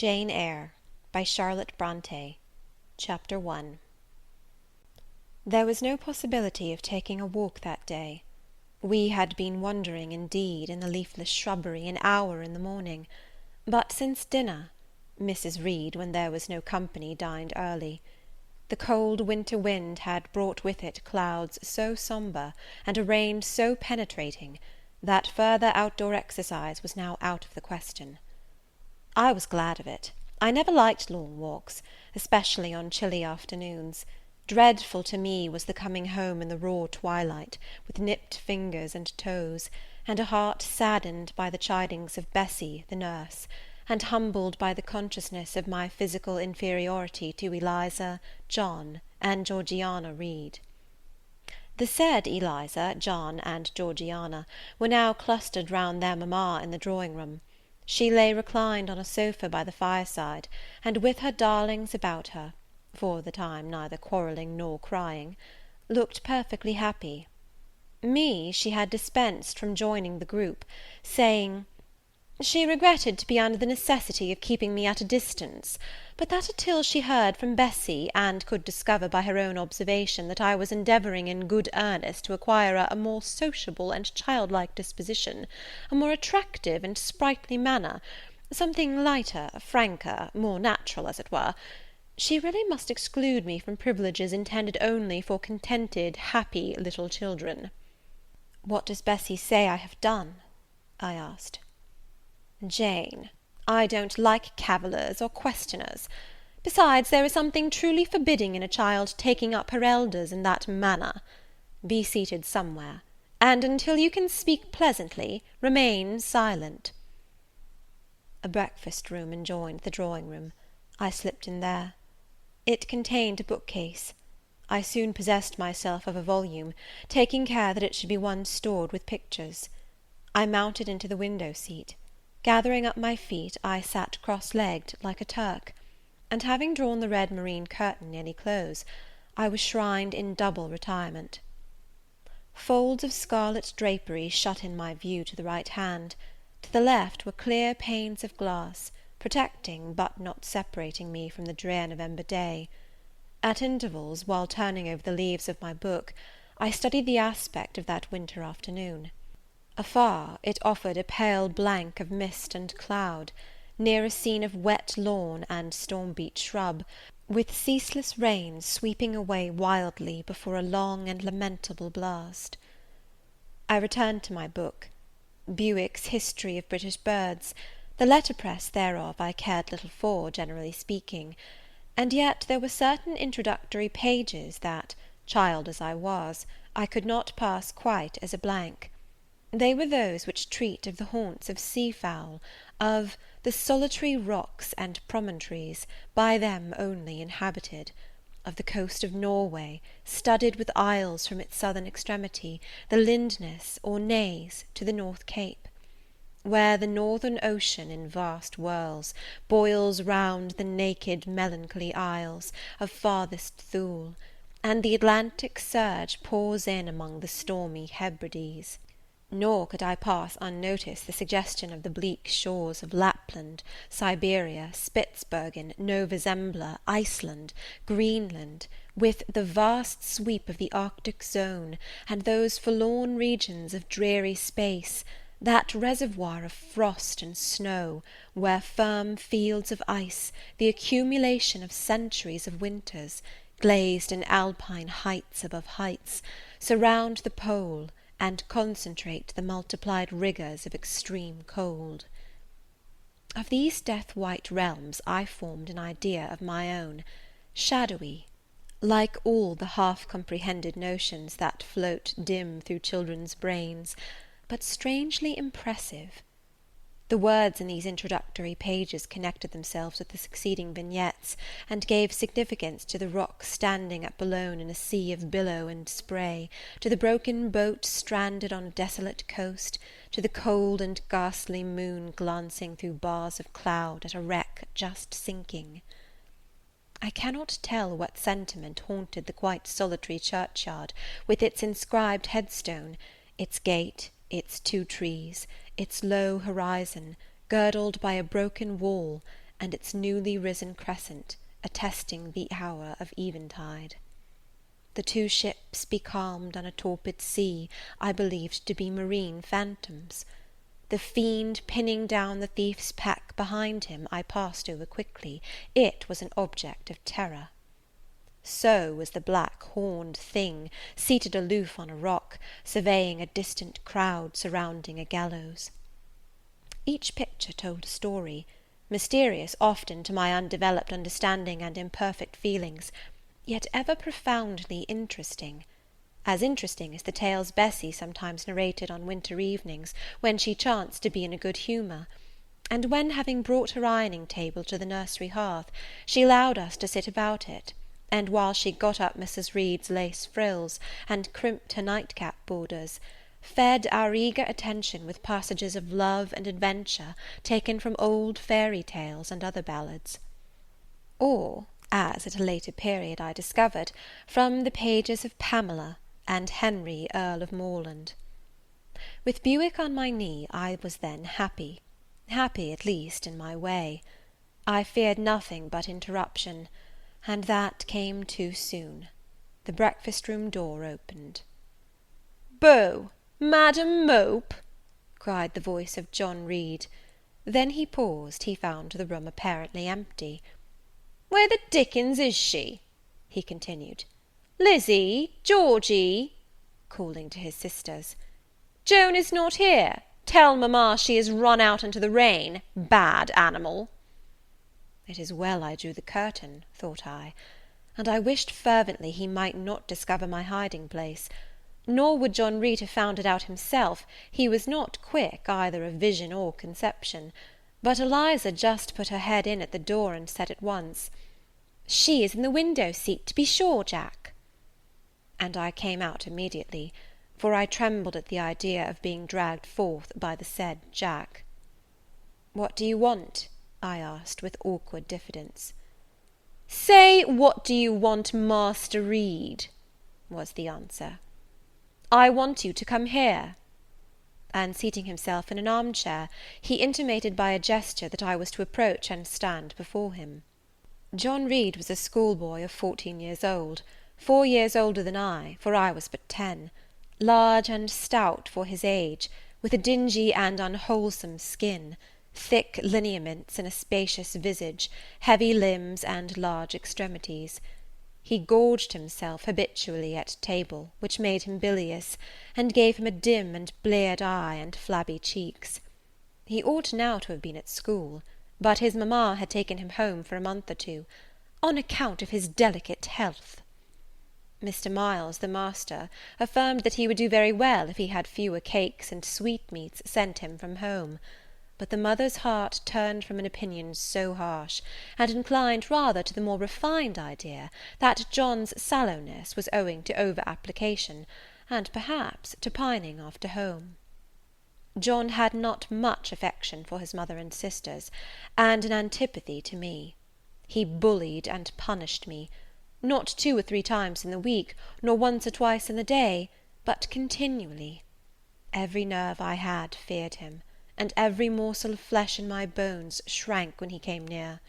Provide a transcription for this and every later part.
Jane Eyre by Charlotte Brontë. Chapter 1. There was no possibility of taking a walk that day. We had been wandering, indeed, in the leafless shrubbery an hour in the morning, but since dinner Mrs. Reed, when there was no company, dined early. The cold winter wind had brought with it clouds so sombre, and a rain so penetrating, that further outdoor exercise was now out of the question. I was glad of it. I never liked long walks, especially on chilly afternoons. Dreadful to me was the coming home in the raw twilight, with nipped fingers and toes, and a heart saddened by the chidings of Bessie, the nurse, and humbled by the consciousness of my physical inferiority to Eliza, John, and Georgiana Reed. The said Eliza, John, and Georgiana were now clustered round their mamma in the drawing-room. She lay reclined on a sofa by the fireside, and with her darlings about her, for the time neither quarrelling nor crying, looked perfectly happy. Me she had dispensed from joining the group, saying, she regretted to be under the necessity of keeping me at a distance, but that until she heard from Bessie, and could discover by her own observation that I was endeavouring in good earnest to acquire a more sociable and childlike disposition, a more attractive and sprightly manner, something lighter, franker, more natural, as it were, she really must exclude me from privileges intended only for contented, happy little children. "What does Bessie say I have done?" I asked. "Jane, I don't like cavillers or questioners. Besides, there is something truly forbidding in a child taking up her elders in that manner. Be seated somewhere, and until you can speak pleasantly, remain silent." A breakfast room adjoined the drawing room. I slipped in there. It contained a bookcase. I soon possessed myself of a volume, taking care that it should be one stored with pictures. I mounted into the window seat. Gathering up my feet, I sat cross-legged, like a Turk, and having drawn the red moreen curtain nearly close, I was shrined in double retirement. Folds of scarlet drapery shut in my view to the right hand. To the left were clear panes of glass, protecting but not separating me from the drear November day. At intervals, while turning over the leaves of my book, I studied the aspect of that winter afternoon. Afar, it offered a pale blank of mist and cloud; near, a scene of wet lawn and storm-beat shrub, with ceaseless rains sweeping away wildly before a long and lamentable blast. I returned to my book. Bewick's History of British Birds. The letterpress thereof I cared little for, generally speaking, and yet there were certain introductory pages that, child as I was, I could not pass quite as a blank. They were those which treat of the haunts of sea-fowl, of the solitary rocks and promontories, by them only inhabited, of the coast of Norway, studded with isles from its southern extremity, the Lindness or Naze, to the North Cape, where the northern ocean, in vast whirls, boils round the naked melancholy isles of farthest Thule, and the Atlantic surge pours in among the stormy Hebrides. Nor could I pass unnoticed the suggestion of the bleak shores of Lapland, Siberia, Spitzbergen, Nova Zembla, Iceland, Greenland, with the vast sweep of the Arctic zone, and those forlorn regions of dreary space, that reservoir of frost and snow, where firm fields of ice, the accumulation of centuries of winters, glazed in alpine heights above heights, surround the pole, and concentrate the multiplied rigours of extreme cold. Of these death-white realms I formed an idea of my own, shadowy, like all the half-comprehended notions that float dim through children's brains, but strangely impressive. The words in these introductory pages connected themselves with the succeeding vignettes, and gave significance to the rock standing at Boulogne in a sea of billow and spray, to the broken boat stranded on a desolate coast, to the cold and ghastly moon glancing through bars of cloud at a wreck just sinking. I cannot tell what sentiment haunted the quite solitary churchyard, with its inscribed headstone, its gate, its 2 trees, its low horizon, girdled by a broken wall, and its newly risen crescent attesting the hour of eventide. The two ships becalmed on a torpid sea I believed to be marine phantoms. The fiend pinning down the thief's pack behind him I passed over quickly. It was an object of terror. So was the black horned thing, seated aloof on a rock, surveying a distant crowd surrounding a gallows. Each picture told a story, mysterious often to my undeveloped understanding and imperfect feelings, yet ever profoundly interesting. As interesting as the tales Bessie sometimes narrated on winter evenings, when she chanced to be in a good humour, and when, having brought her ironing table to the nursery hearth, she allowed us to sit about it, and while she got up Mrs. Reed's lace frills, and crimped her nightcap borders, fed our eager attention with passages of love and adventure taken from old fairy tales and other ballads. Or, as at a later period I discovered, from the pages of Pamela and Henry, Earl of Morland. With Buick on my knee, I was then happy at least in my way. I feared nothing but interruption, and that came too soon. The breakfast-room door opened. "Beau, Madam Mope!" cried the voice of John Reed. Then he paused. He found the room apparently empty. "Where the dickens is she?" he continued. "Lizzie, Georgie," calling to his sisters, "Joan is not here. Tell mamma she has run out into the rain, bad animal." It is well I drew the curtain, thought I, and I wished fervently he might not discover my hiding place. Nor would John Reed have found it out himself. He was not quick either of vision or conception. But Eliza just put her head in at the door, and said at once, "She is in the window seat, to be sure, Jack." And I came out immediately, for I trembled at the idea of being dragged forth by the said Jack. "What do you want?" I asked with awkward diffidence. "Say, what do you want, Master Reed?" was the answer. "I want you to come here." And seating himself in an armchair, he intimated by a gesture that I was to approach and stand before him. John Reed was a schoolboy of 14 years old, 4 years older than I, for I was but 10, large and stout for his age, with a dingy and unwholesome skin, thick lineaments in a spacious visage, heavy limbs, and large extremities. He gorged himself habitually at table, which made him bilious, and gave him a dim and bleared eye and flabby cheeks. He ought now to have been at school, but his mamma had taken him home for a month or two, on account of his delicate health. Mr. Miles, the master, affirmed that he would do very well if he had fewer cakes and sweetmeats sent him from home. But the mother's heart turned from an opinion so harsh, and inclined rather to the more refined idea that John's sallowness was owing to over-application, and perhaps to pining after home. John had not much affection for his mother and sisters, and an antipathy to me. He bullied and punished me, not 2 or 3 times in the week, nor once or twice in the day, but continually. Every nerve I had feared him, and every morsel of flesh in my bones shrank when he came near.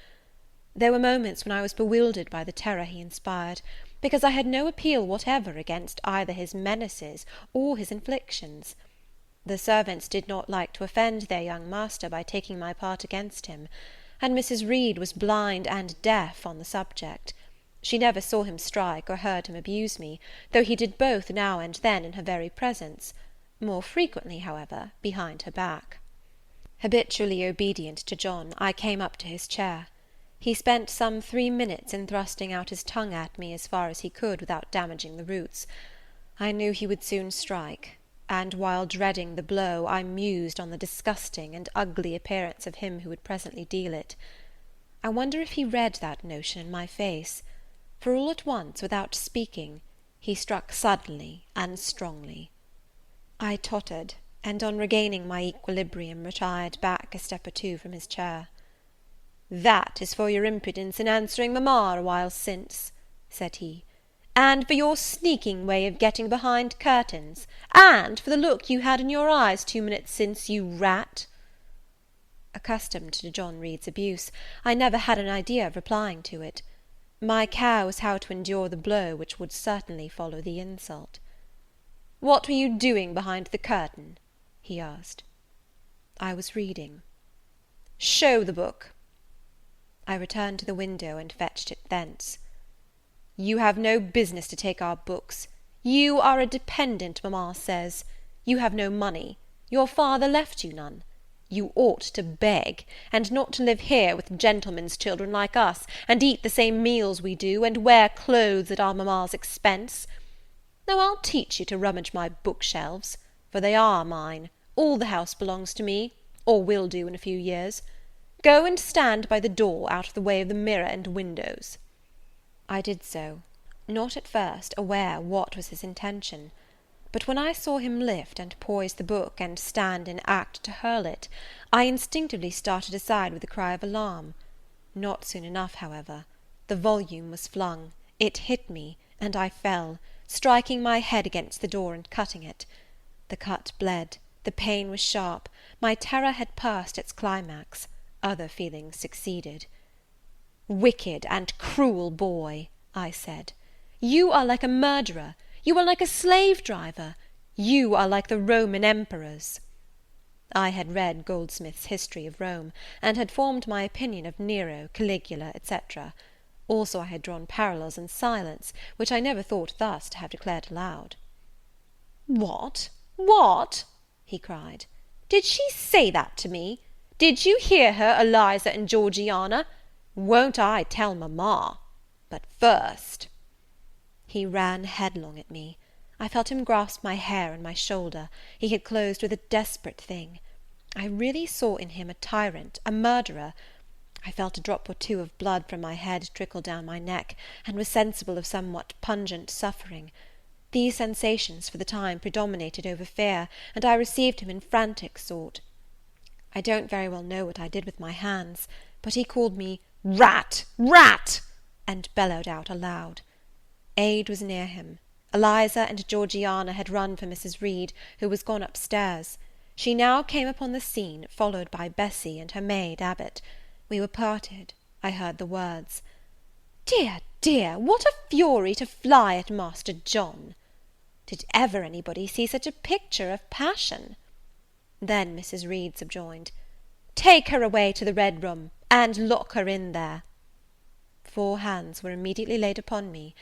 There were moments when I was bewildered by the terror he inspired, because I had no appeal whatever against either his menaces or his inflictions. The servants did not like to offend their young master by taking my part against him, and Mrs. Reed was blind and deaf on the subject. She never saw him strike or heard him abuse me, though he did both now and then in her very presence, more frequently, however, behind her back. Habitually obedient to John, I came up to his chair. He spent some 3 minutes in thrusting out his tongue at me as far as he could without damaging the roots. I knew he would soon strike, and while dreading the blow, I mused on the disgusting and ugly appearance of him who would presently deal it. I wonder if he read that notion in my face, for all at once, without speaking, he struck suddenly and strongly. I tottered, and on regaining my equilibrium retired back a step or 2 from his chair. "That is for your impudence in answering mamma a while since," said he, "and for your sneaking way of getting behind curtains, and for the look you had in your eyes 2 minutes since, you rat." Accustomed to John Reed's abuse, I never had an idea of replying to it. My care was how to endure the blow which would certainly follow the insult. "What were you doing behind the curtain?" he asked. "I was reading." "Show the book." I returned to the window and fetched it thence. "You have no business to take our books. You are a dependent, mamma says. You have no money. Your father left you none. You ought to beg, and not to live here with gentlemen's children like us, and eat the same meals we do, and wear clothes at our mamma's expense. Now I'll teach you to rummage my bookshelves, for they are mine. All the house belongs to me, or will do in a few years. Go and stand by the door, out of the way of the mirror and windows." I did so, not at first aware what was his intention; but when I saw him lift and poise the book, and stand in act to hurl it, I instinctively started aside with a cry of alarm. Not soon enough, however. The volume was flung, it hit me, and I fell, striking my head against the door and cutting it. The cut bled, the pain was sharp, my terror had passed its climax, other feelings succeeded. "Wicked and cruel boy," I said, "you are like a murderer, you are like a slave-driver, you are like the Roman emperors." I had read Goldsmith's History of Rome, and had formed my opinion of Nero, Caligula, etc. Also I had drawn parallels in silence, which I never thought thus to have declared aloud. "What? What?" he cried. "Did she say that to me? Did you hear her, Eliza and Georgiana? Won't I tell mamma? But first—" He ran headlong at me. I felt him grasp my hair and my shoulder. He had closed with a desperate thing. I really saw in him a tyrant, a murderer. I felt a drop or two of blood from my head trickle down my neck, and was sensible of somewhat pungent suffering. These sensations for the time predominated over fear, and I received him in frantic sort. I don't very well know what I did with my hands, but he called me "Rat! Rat!" and bellowed out aloud. Aid was near him. Eliza and Georgiana had run for Mrs. Reed, who was gone upstairs. She now came upon the scene, followed by Bessie and her maid Abbot. We were parted. I heard the words, "Dear, dear, what a fury to fly at Master John! Did ever anybody see such a picture of passion?" Then Mrs. Reed subjoined, "Take her away to the Red Room, and lock her in there." 4 hands were immediately laid upon me,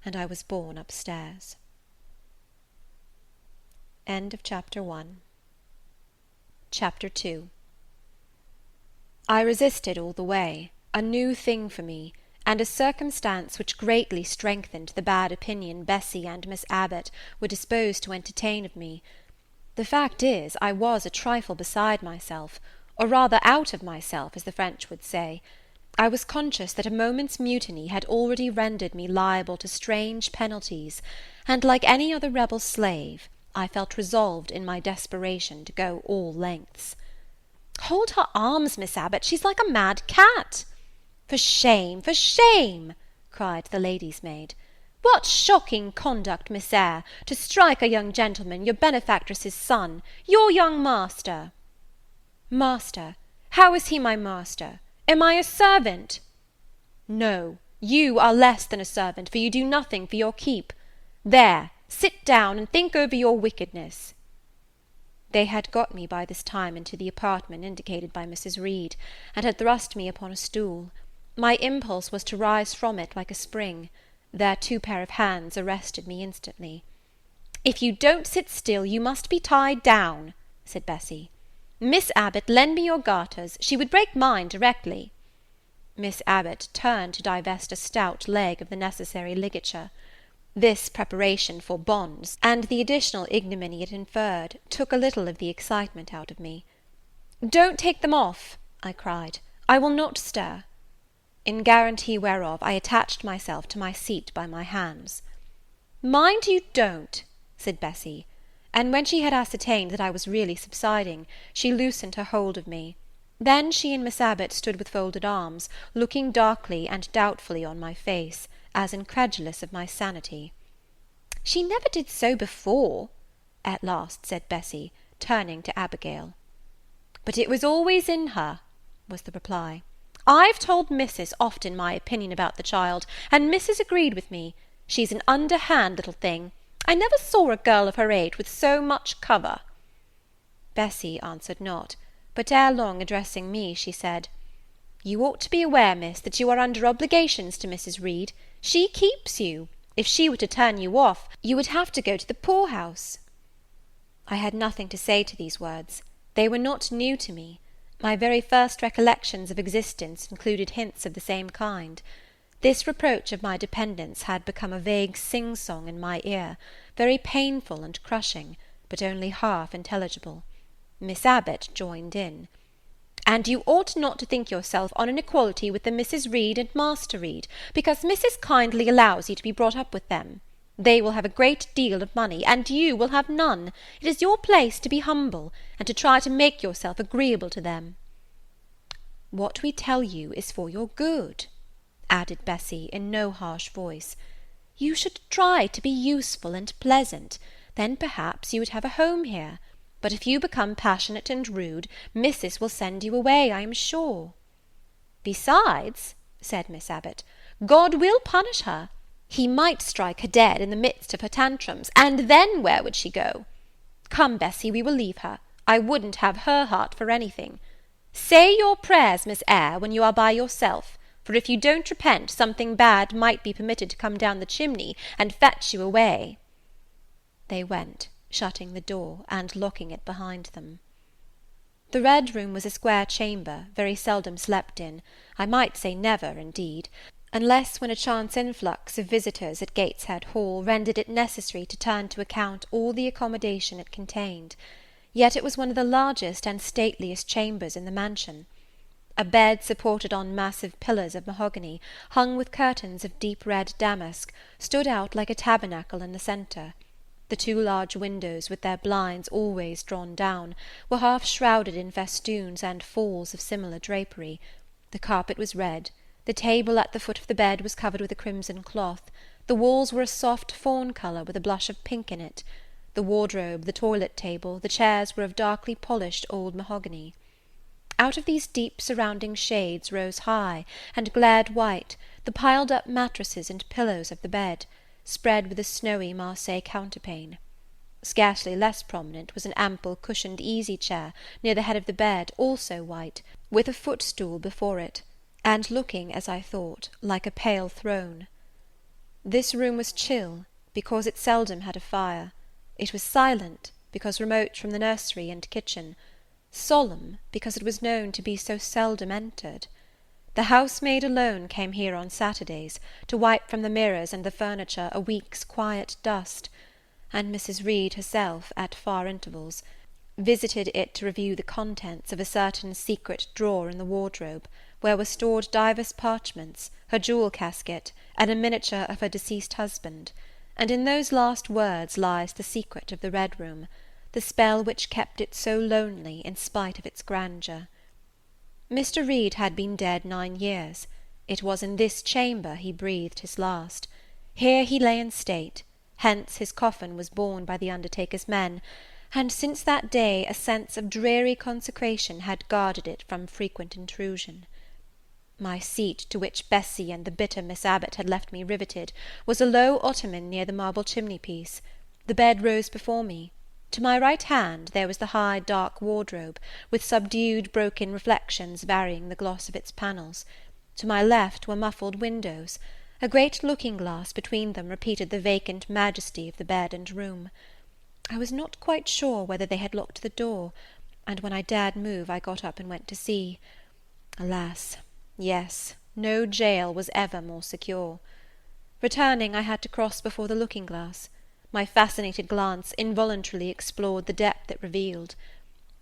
and I was borne upstairs. End of Chapter 1. Chapter 2. I resisted all the way, a new thing for me, and a circumstance which greatly strengthened the bad opinion Bessie and Miss Abbot were disposed to entertain of me. The fact is, I was a trifle beside myself, or rather out of myself, as the French would say. I was conscious that a moment's mutiny had already rendered me liable to strange penalties, and, like any other rebel slave, I felt resolved in my desperation to go all lengths. "Hold her arms, Miss Abbot, she's like a mad cat." For shame, cried the lady's maid. "What shocking conduct, Miss Eyre, to strike a young gentleman, your benefactress's son, your young master." "Master? How is he my master? Am I a servant?" "No, you are less than a servant, for you do nothing for your keep. There, sit down, and think over your wickedness." They had got me by this time into the apartment indicated by Mrs. Reed, and had thrust me upon a stool. My impulse was to rise from it like a spring. Their 2 pair of hands arrested me instantly. "If you don't sit still, you must be tied down," said Bessie. "Miss Abbot, lend me your garters. She would break mine directly." Miss Abbot turned to divest a stout leg of the necessary ligature. This preparation for bonds, and the additional ignominy it inferred, took a little of the excitement out of me. "Don't take them off," I cried. "I will not stir." In guarantee whereof I attached myself to my seat by my hands. "Mind you don't," said Bessie; and when she had ascertained that I was really subsiding, she loosened her hold of me. Then she and Miss Abbot stood with folded arms, looking darkly and doubtfully on my face, as incredulous of my sanity. "She never did so before," at last said Bessie, turning to Abigail. "But it was always in her," was the reply. "I've told Mrs. often my opinion about the child, and Mrs. agreed with me. She's an underhand little thing. I never saw a girl of her age with so much cover." Bessie answered not, but ere long addressing me, she said, "You ought to be aware, miss, that you are under obligations to Mrs. Reed. She keeps you. If she were to turn you off, you would have to go to the poor-house." I had nothing to say to these words. They were not new to me. My very first recollections of existence included hints of the same kind. This reproach of my dependence had become a vague sing-song in my ear, very painful and crushing, but only half intelligible. Miss Abbot joined in. "And you ought not to think yourself on an equality with the Mrs. Reed and Master Reed, because Mrs. kindly allows you to be brought up with them. They will have a great deal of money, and you will have none. It is your place to be humble, and to try to make yourself agreeable to them." "What we tell you is for your good," added Bessie in no harsh voice. "You should try to be useful and pleasant, then perhaps you would have a home here. But if you become passionate and rude, Mrs. will send you away, I am sure." "Besides," said Miss Abbot, "God will punish her. He might strike her dead in the midst of her tantrums, and then where would she go? Come, Bessie, we will leave her. I wouldn't have her heart for anything. Say your prayers, Miss Eyre, when you are by yourself, for if you don't repent, something bad might be permitted to come down the chimney and fetch you away." They went, shutting the door, and locking it behind them. The Red Room was a square chamber, very seldom slept in, I might say never, indeed, unless when a chance influx of visitors at Gateshead Hall rendered it necessary to turn to account all the accommodation it contained. Yet it was one of the largest and stateliest chambers in the mansion. A bed supported on massive pillars of mahogany, hung with curtains of deep red damask, stood out like a tabernacle in the centre. The two large windows, with their blinds always drawn down, were half shrouded in festoons and falls of similar drapery. The carpet was red. The table at the foot of the bed was covered with a crimson cloth. The walls were a soft fawn colour with a blush of pink in it. The wardrobe, the toilet table, the chairs were of darkly polished old mahogany. Out of these deep surrounding shades rose high, and glared white, the piled-up mattresses and pillows of the bed, spread with a snowy Marseille counterpane. Scarcely less prominent was an ample cushioned easy-chair near the head of the bed, also white, with a footstool before it, and looking, as I thought, like a pale throne. This room was chill, because it seldom had a fire. It was silent, because remote from the nursery and kitchen; solemn, because it was known to be so seldom entered. The housemaid alone came here on Saturdays, to wipe from the mirrors and the furniture a week's quiet dust, and Mrs. Reed herself, at far intervals, visited it to review the contents of a certain secret drawer in the wardrobe, where were stored divers parchments, her jewel casket, and a miniature of her deceased husband. And in those last words lies the secret of the Red Room, the spell which kept it so lonely in spite of its grandeur. Mr. Reed had been dead 9 years. It was in this chamber he breathed his last. Here he lay in state, hence his coffin was borne by the undertaker's men, and since that day a sense of dreary consecration had guarded it from frequent intrusion. My seat, to which Bessie and the bitter Miss Abbot had left me riveted, was a low ottoman near the marble chimney-piece. The bed rose before me. To my right hand there was the high dark wardrobe, with subdued broken reflections varying the gloss of its panels. To my left were muffled windows. A great looking-glass between them repeated the vacant majesty of the bed and room. I was not quite sure whether they had locked the door, and when I dared move I got up and went to see. Alas! Yes, no jail was ever more secure. Returning, I had to cross before the looking-glass. My fascinated glance involuntarily explored the depth it revealed.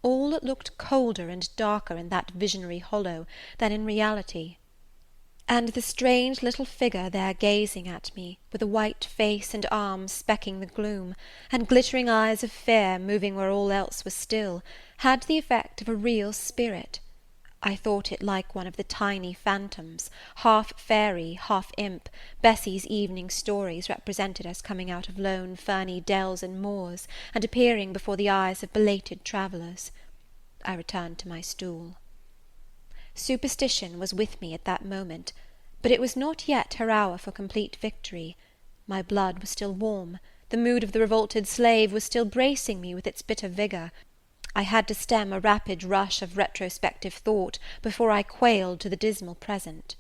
All looked colder and darker in that visionary hollow than in reality. And the strange little figure there gazing at me, with a white face and arms specking the gloom, and glittering eyes of fear moving where all else was still, had the effect of a real spirit. I thought it like one of the tiny phantoms, half fairy, half imp, Bessie's evening stories represented as coming out of lone ferny dells and moors, and appearing before the eyes of belated travellers. I returned to my stool. Superstition was with me at that moment, but it was not yet her hour for complete victory. My blood was still warm, the mood of the revolted slave was still bracing me with its bitter vigour. I had to stem a rapid rush of retrospective thought before I quailed to the dismal present.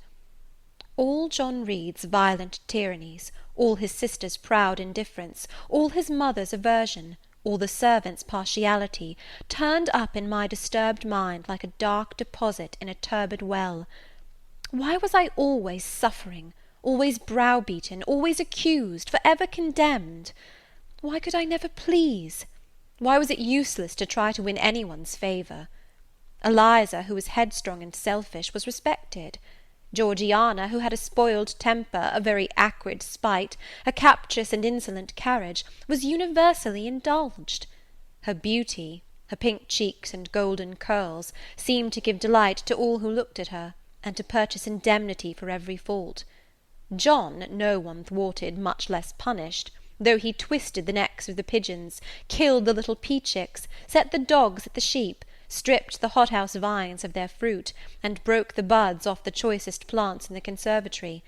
All John Reed's violent tyrannies, all his sister's proud indifference, all his mother's aversion, all the servants' partiality, turned up in my disturbed mind like a dark deposit in a turbid well. Why was I always suffering, always browbeaten, always accused, for ever condemned? Why could I never please? Why was it useless to try to win any one's favour? Eliza, who was headstrong and selfish, was respected. Georgiana, who had a spoiled temper, a very acrid spite, a captious and insolent carriage, was universally indulged. Her beauty, her pink cheeks and golden curls, seemed to give delight to all who looked at her, and to purchase indemnity for every fault. John no one thwarted, much less punished, though he twisted the necks of the pigeons, killed the little pea-chicks, set the dogs at the sheep, stripped the hothouse vines of their fruit, and broke the buds off the choicest plants in the conservatory.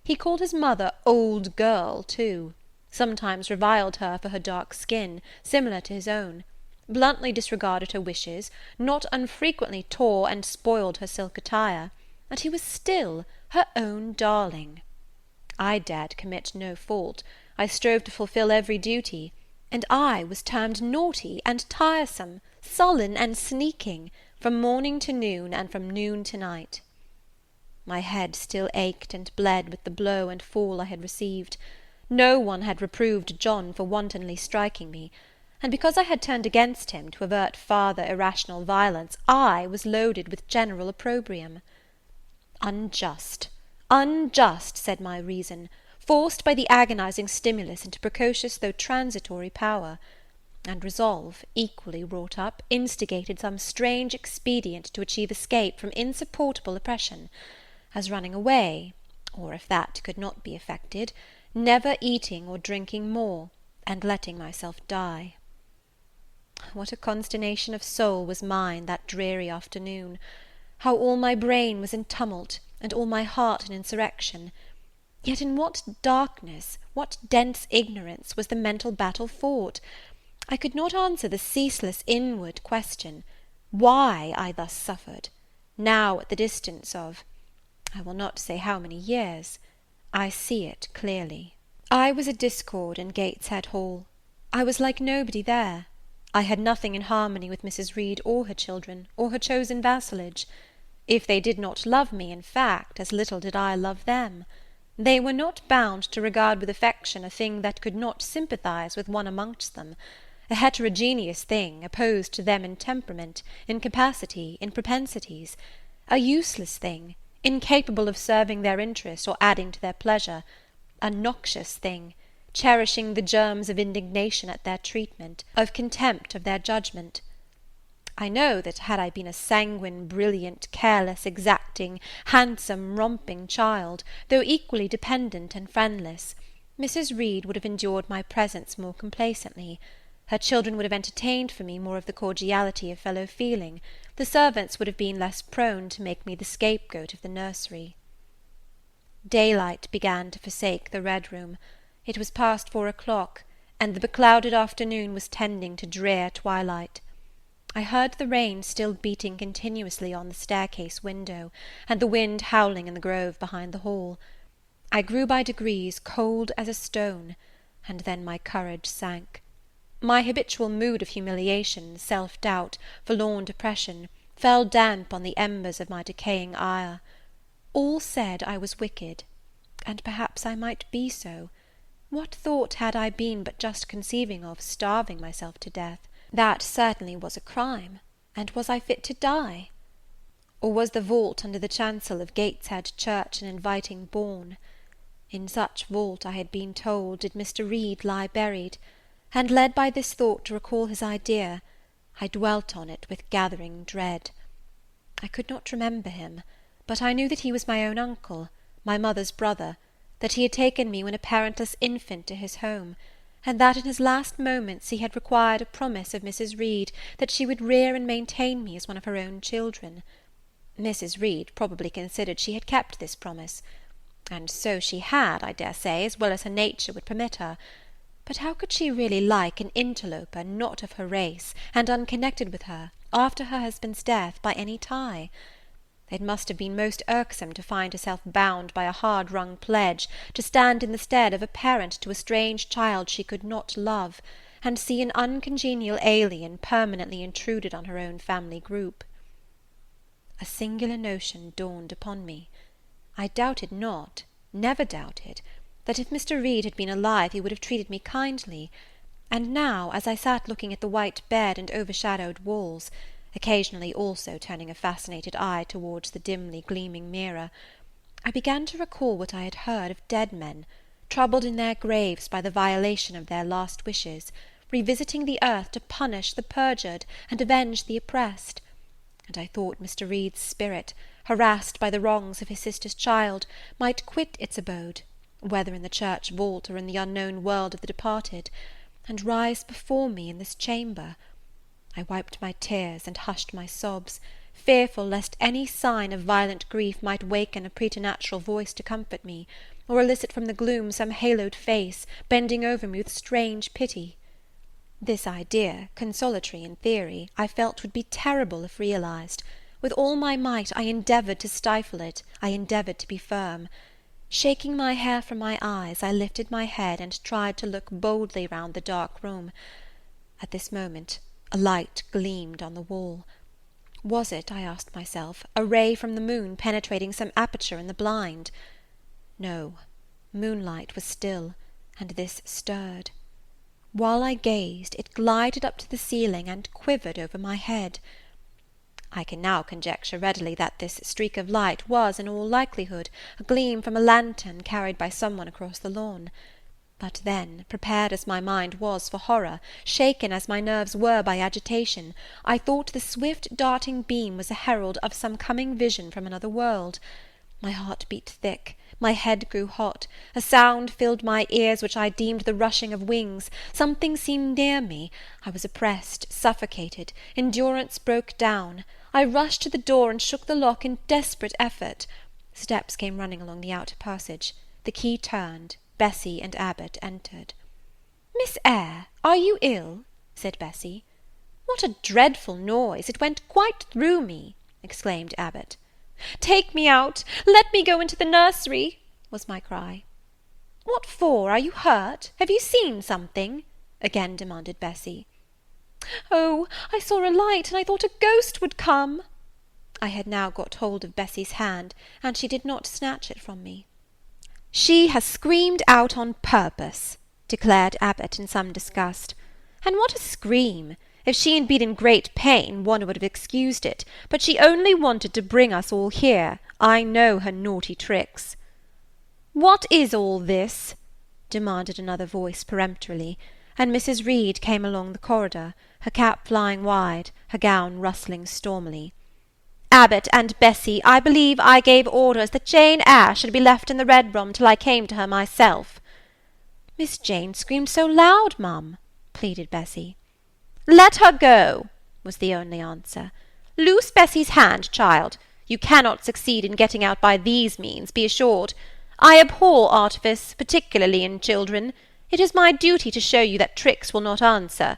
He called his mother old girl, too, sometimes reviled her for her dark skin, similar to his own, bluntly disregarded her wishes, not unfrequently tore and spoiled her silk attire, and he was still her own darling. I dared commit no fault, I strove to fulfil every duty, and I was termed naughty and tiresome, sullen and sneaking, from morning to noon, and from noon to night. My head still ached and bled with the blow and fall I had received. No one had reproved John for wantonly striking me, and because I had turned against him to avert farther irrational violence, I was loaded with general opprobrium. Unjust, unjust, said my reason, forced by the agonizing stimulus into precocious though transitory power; and resolve, equally wrought up, instigated some strange expedient to achieve escape from insupportable oppression, as running away, or, if that could not be effected, never eating or drinking more, and letting myself die. What a consternation of soul was mine that dreary afternoon! How all my brain was in tumult, and all my heart in insurrection! Yet in what darkness, what dense ignorance, was the mental battle fought! I could not answer the ceaseless inward question, why I thus suffered, now at the distance of, I will not say how many years. I see it clearly. I was a discord in Gateshead Hall. I was like nobody there. I had nothing in harmony with Mrs. Reed or her children, or her chosen vassalage. If they did not love me, in fact, as little did I love them. They were not bound to regard with affection a thing that could not sympathize with one amongst them, a heterogeneous thing, opposed to them in temperament, in capacity, in propensities, a useless thing, incapable of serving their interest or adding to their pleasure, a noxious thing, cherishing the germs of indignation at their treatment, of contempt of their judgment. I know that had I been a sanguine, brilliant, careless, exacting, handsome, romping child, though equally dependent and friendless, Mrs. Reed would have endured my presence more complacently. Her children would have entertained for me more of the cordiality of fellow-feeling, the servants would have been less prone to make me the scapegoat of the nursery. Daylight began to forsake the Red Room. It was past 4 o'clock, and the beclouded afternoon was tending to drear twilight. I heard the rain still beating continuously on the staircase window, and the wind howling in the grove behind the hall. I grew by degrees cold as a stone, and then my courage sank. My habitual mood of humiliation, self-doubt, forlorn depression, fell damp on the embers of my decaying ire. All said I was wicked, and perhaps I might be so. What thought had I been but just conceiving of starving myself to death? That certainly was a crime, and was I fit to die? Or was the vault under the chancel of Gateshead Church an inviting bourne? In such vault, I had been told, did Mr. Reed lie buried, and, led by this thought to recall his idea, I dwelt on it with gathering dread. I could not remember him, but I knew that he was my own uncle, my mother's brother, that he had taken me when a parentless infant to his home, and that in his last moments he had required a promise of Mrs. Reed that she would rear and maintain me as one of her own children. Mrs. Reed probably considered she had kept this promise, and so she had, I dare say, as well as her nature would permit her. But how could she really like an interloper not of her race, and unconnected with her, after her husband's death, by any tie? It must have been most irksome to find herself bound by a hard-wrung pledge to stand in the stead of a parent to a strange child she could not love, and see an uncongenial alien permanently intruded on her own family group. A singular notion dawned upon me. I doubted not, never doubted, that if Mr. Reed had been alive he would have treated me kindly, and now, as I sat looking at the white bed and overshadowed walls, occasionally also turning a fascinated eye towards the dimly gleaming mirror, I began to recall what I had heard of dead men, troubled in their graves by the violation of their last wishes, revisiting the earth to punish the perjured and avenge the oppressed, and I thought Mr. Reed's spirit, harassed by the wrongs of his sister's child, might quit its abode, whether in the church vault or in the unknown world of the departed, and rise before me in this chamber. I wiped my tears and hushed my sobs, fearful lest any sign of violent grief might waken a preternatural voice to comfort me, or elicit from the gloom some haloed face, bending over me with strange pity. This idea, consolatory in theory, I felt would be terrible if realized. With all my might I endeavoured to stifle it, I endeavoured to be firm. Shaking my hair from my eyes, I lifted my head and tried to look boldly round the dark room. At this moment a light gleamed on the wall. Was it, I asked myself, a ray from the moon penetrating some aperture in the blind? No, moonlight was still, and this stirred. While I gazed, it glided up to the ceiling and quivered over my head. I can now conjecture readily that this streak of light was, in all likelihood, a gleam from a lantern carried by some one across the lawn. But then, prepared as my mind was for horror, shaken as my nerves were by agitation, I thought the swift darting beam was a herald of some coming vision from another world. My heart beat thick, my head grew hot, a sound filled my ears which I deemed the rushing of wings. Something seemed near me. I was oppressed, suffocated, endurance broke down. I rushed to the door and shook the lock in desperate effort. Steps came running along the outer passage. The key turned. Bessie and Abbot entered. "Miss Eyre, are you ill?" said Bessie. "What a dreadful noise! It went quite through me," exclaimed Abbot. "Take me out! Let me go into the nursery!" was my cry. "What for? Are you hurt? Have you seen something?" again demanded Bessie. "Oh, I saw a light, and I thought a ghost would come." I had now got hold of Bessie's hand, and she did not snatch it from me. "She has screamed out on purpose," declared Abbot in some disgust. "And what a scream! If she had been in great pain, one would have excused it, but she only wanted to bring us all here. I know her naughty tricks." "What is all this?" demanded another voice peremptorily, and Mrs. Reed came along the corridor, her cap flying wide, her gown rustling stormily. "Abbot and Bessie, I believe I gave orders that Jane Eyre should be left in the red room till I came to her myself." "Miss Jane screamed so loud, mum," pleaded Bessie. "Let her go," was the only answer. "Loose Bessie's hand, child. You cannot succeed in getting out by these means, be assured. I abhor artifice, particularly in children. It is my duty to show you that tricks will not answer.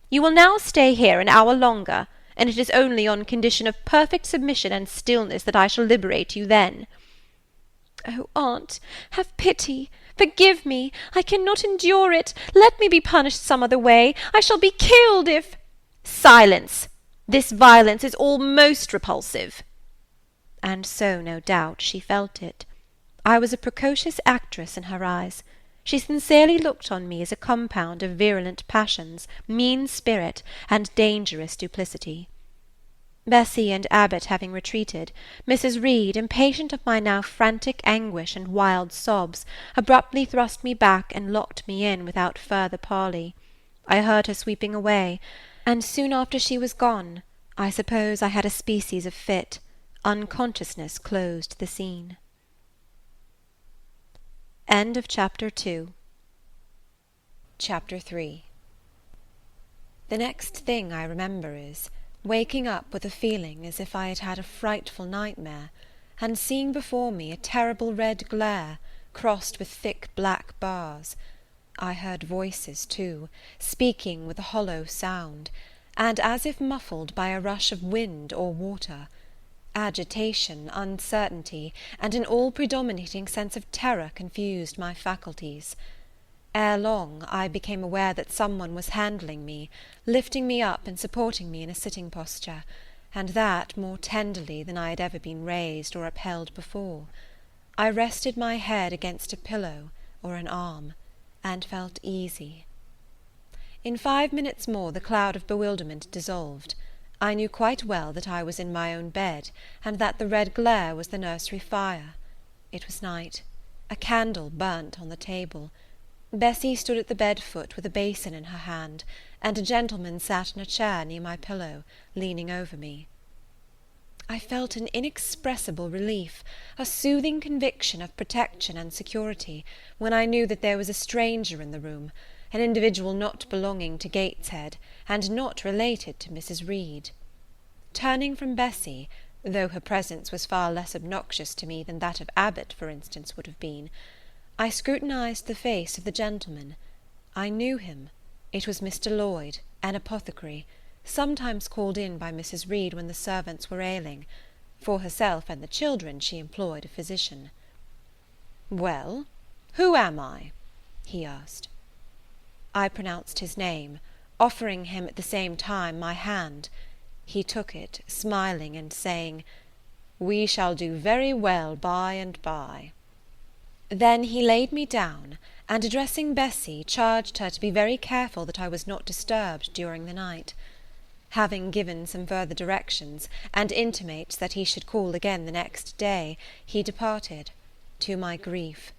You will now stay here an hour longer, and it is only on condition of perfect submission and stillness that I shall liberate you then." "Oh, aunt, have pity! Forgive me! I cannot endure it! Let me be punished some other way! I shall be killed if—" "Silence! This violence is all most repulsive." And so, no doubt, she felt it. I was a precocious actress in her eyes. She sincerely looked on me as a compound of virulent passions, mean spirit, and dangerous duplicity. Bessie and Abbot having retreated, Mrs. Reed, impatient of my now frantic anguish and wild sobs, abruptly thrust me back and locked me in without further parley. I heard her sweeping away, and soon after she was gone, I suppose I had a species of fit. Unconsciousness closed the scene. End of Chapter 2. Chapter 3. The next thing I remember is, waking up with a feeling as if I had had a frightful nightmare, and seeing before me a terrible red glare, crossed with thick black bars. I heard voices, too, speaking with a hollow sound, and as if muffled by a rush of wind or water. Agitation, uncertainty, and an all-predominating sense of terror confused my faculties. Ere long I became aware that someone was handling me, lifting me up and supporting me in a sitting posture, and that more tenderly than I had ever been raised or upheld before. I rested my head against a pillow or an arm, and felt easy. In 5 minutes more the cloud of bewilderment dissolved. I knew quite well that I was in my own bed, and that the red glare was the nursery fire. It was night. A candle burnt on the table. Bessie stood at the bed foot with a basin in her hand, and a gentleman sat in a chair near my pillow, leaning over me. I felt an inexpressible relief, a soothing conviction of protection and security, when I knew that there was a stranger in the room, an individual not belonging to Gateshead, and not related to Mrs. Reed. Turning from Bessie, though her presence was far less obnoxious to me than that of Abbot, for instance, would have been, I scrutinized the face of the gentleman. I knew him. It was Mr. Lloyd, an apothecary, sometimes called in by Mrs. Reed when the servants were ailing. For herself and the children she employed a physician. "Well, who am I?" he asked. I pronounced his name, offering him at the same time my hand. He took it, smiling and saying, "We shall do very well by and by." Then he laid me down, and addressing Bessie, charged her to be very careful that I was not disturbed during the night. Having given some further directions, and intimates that he should call again the next day, he departed, to my grief.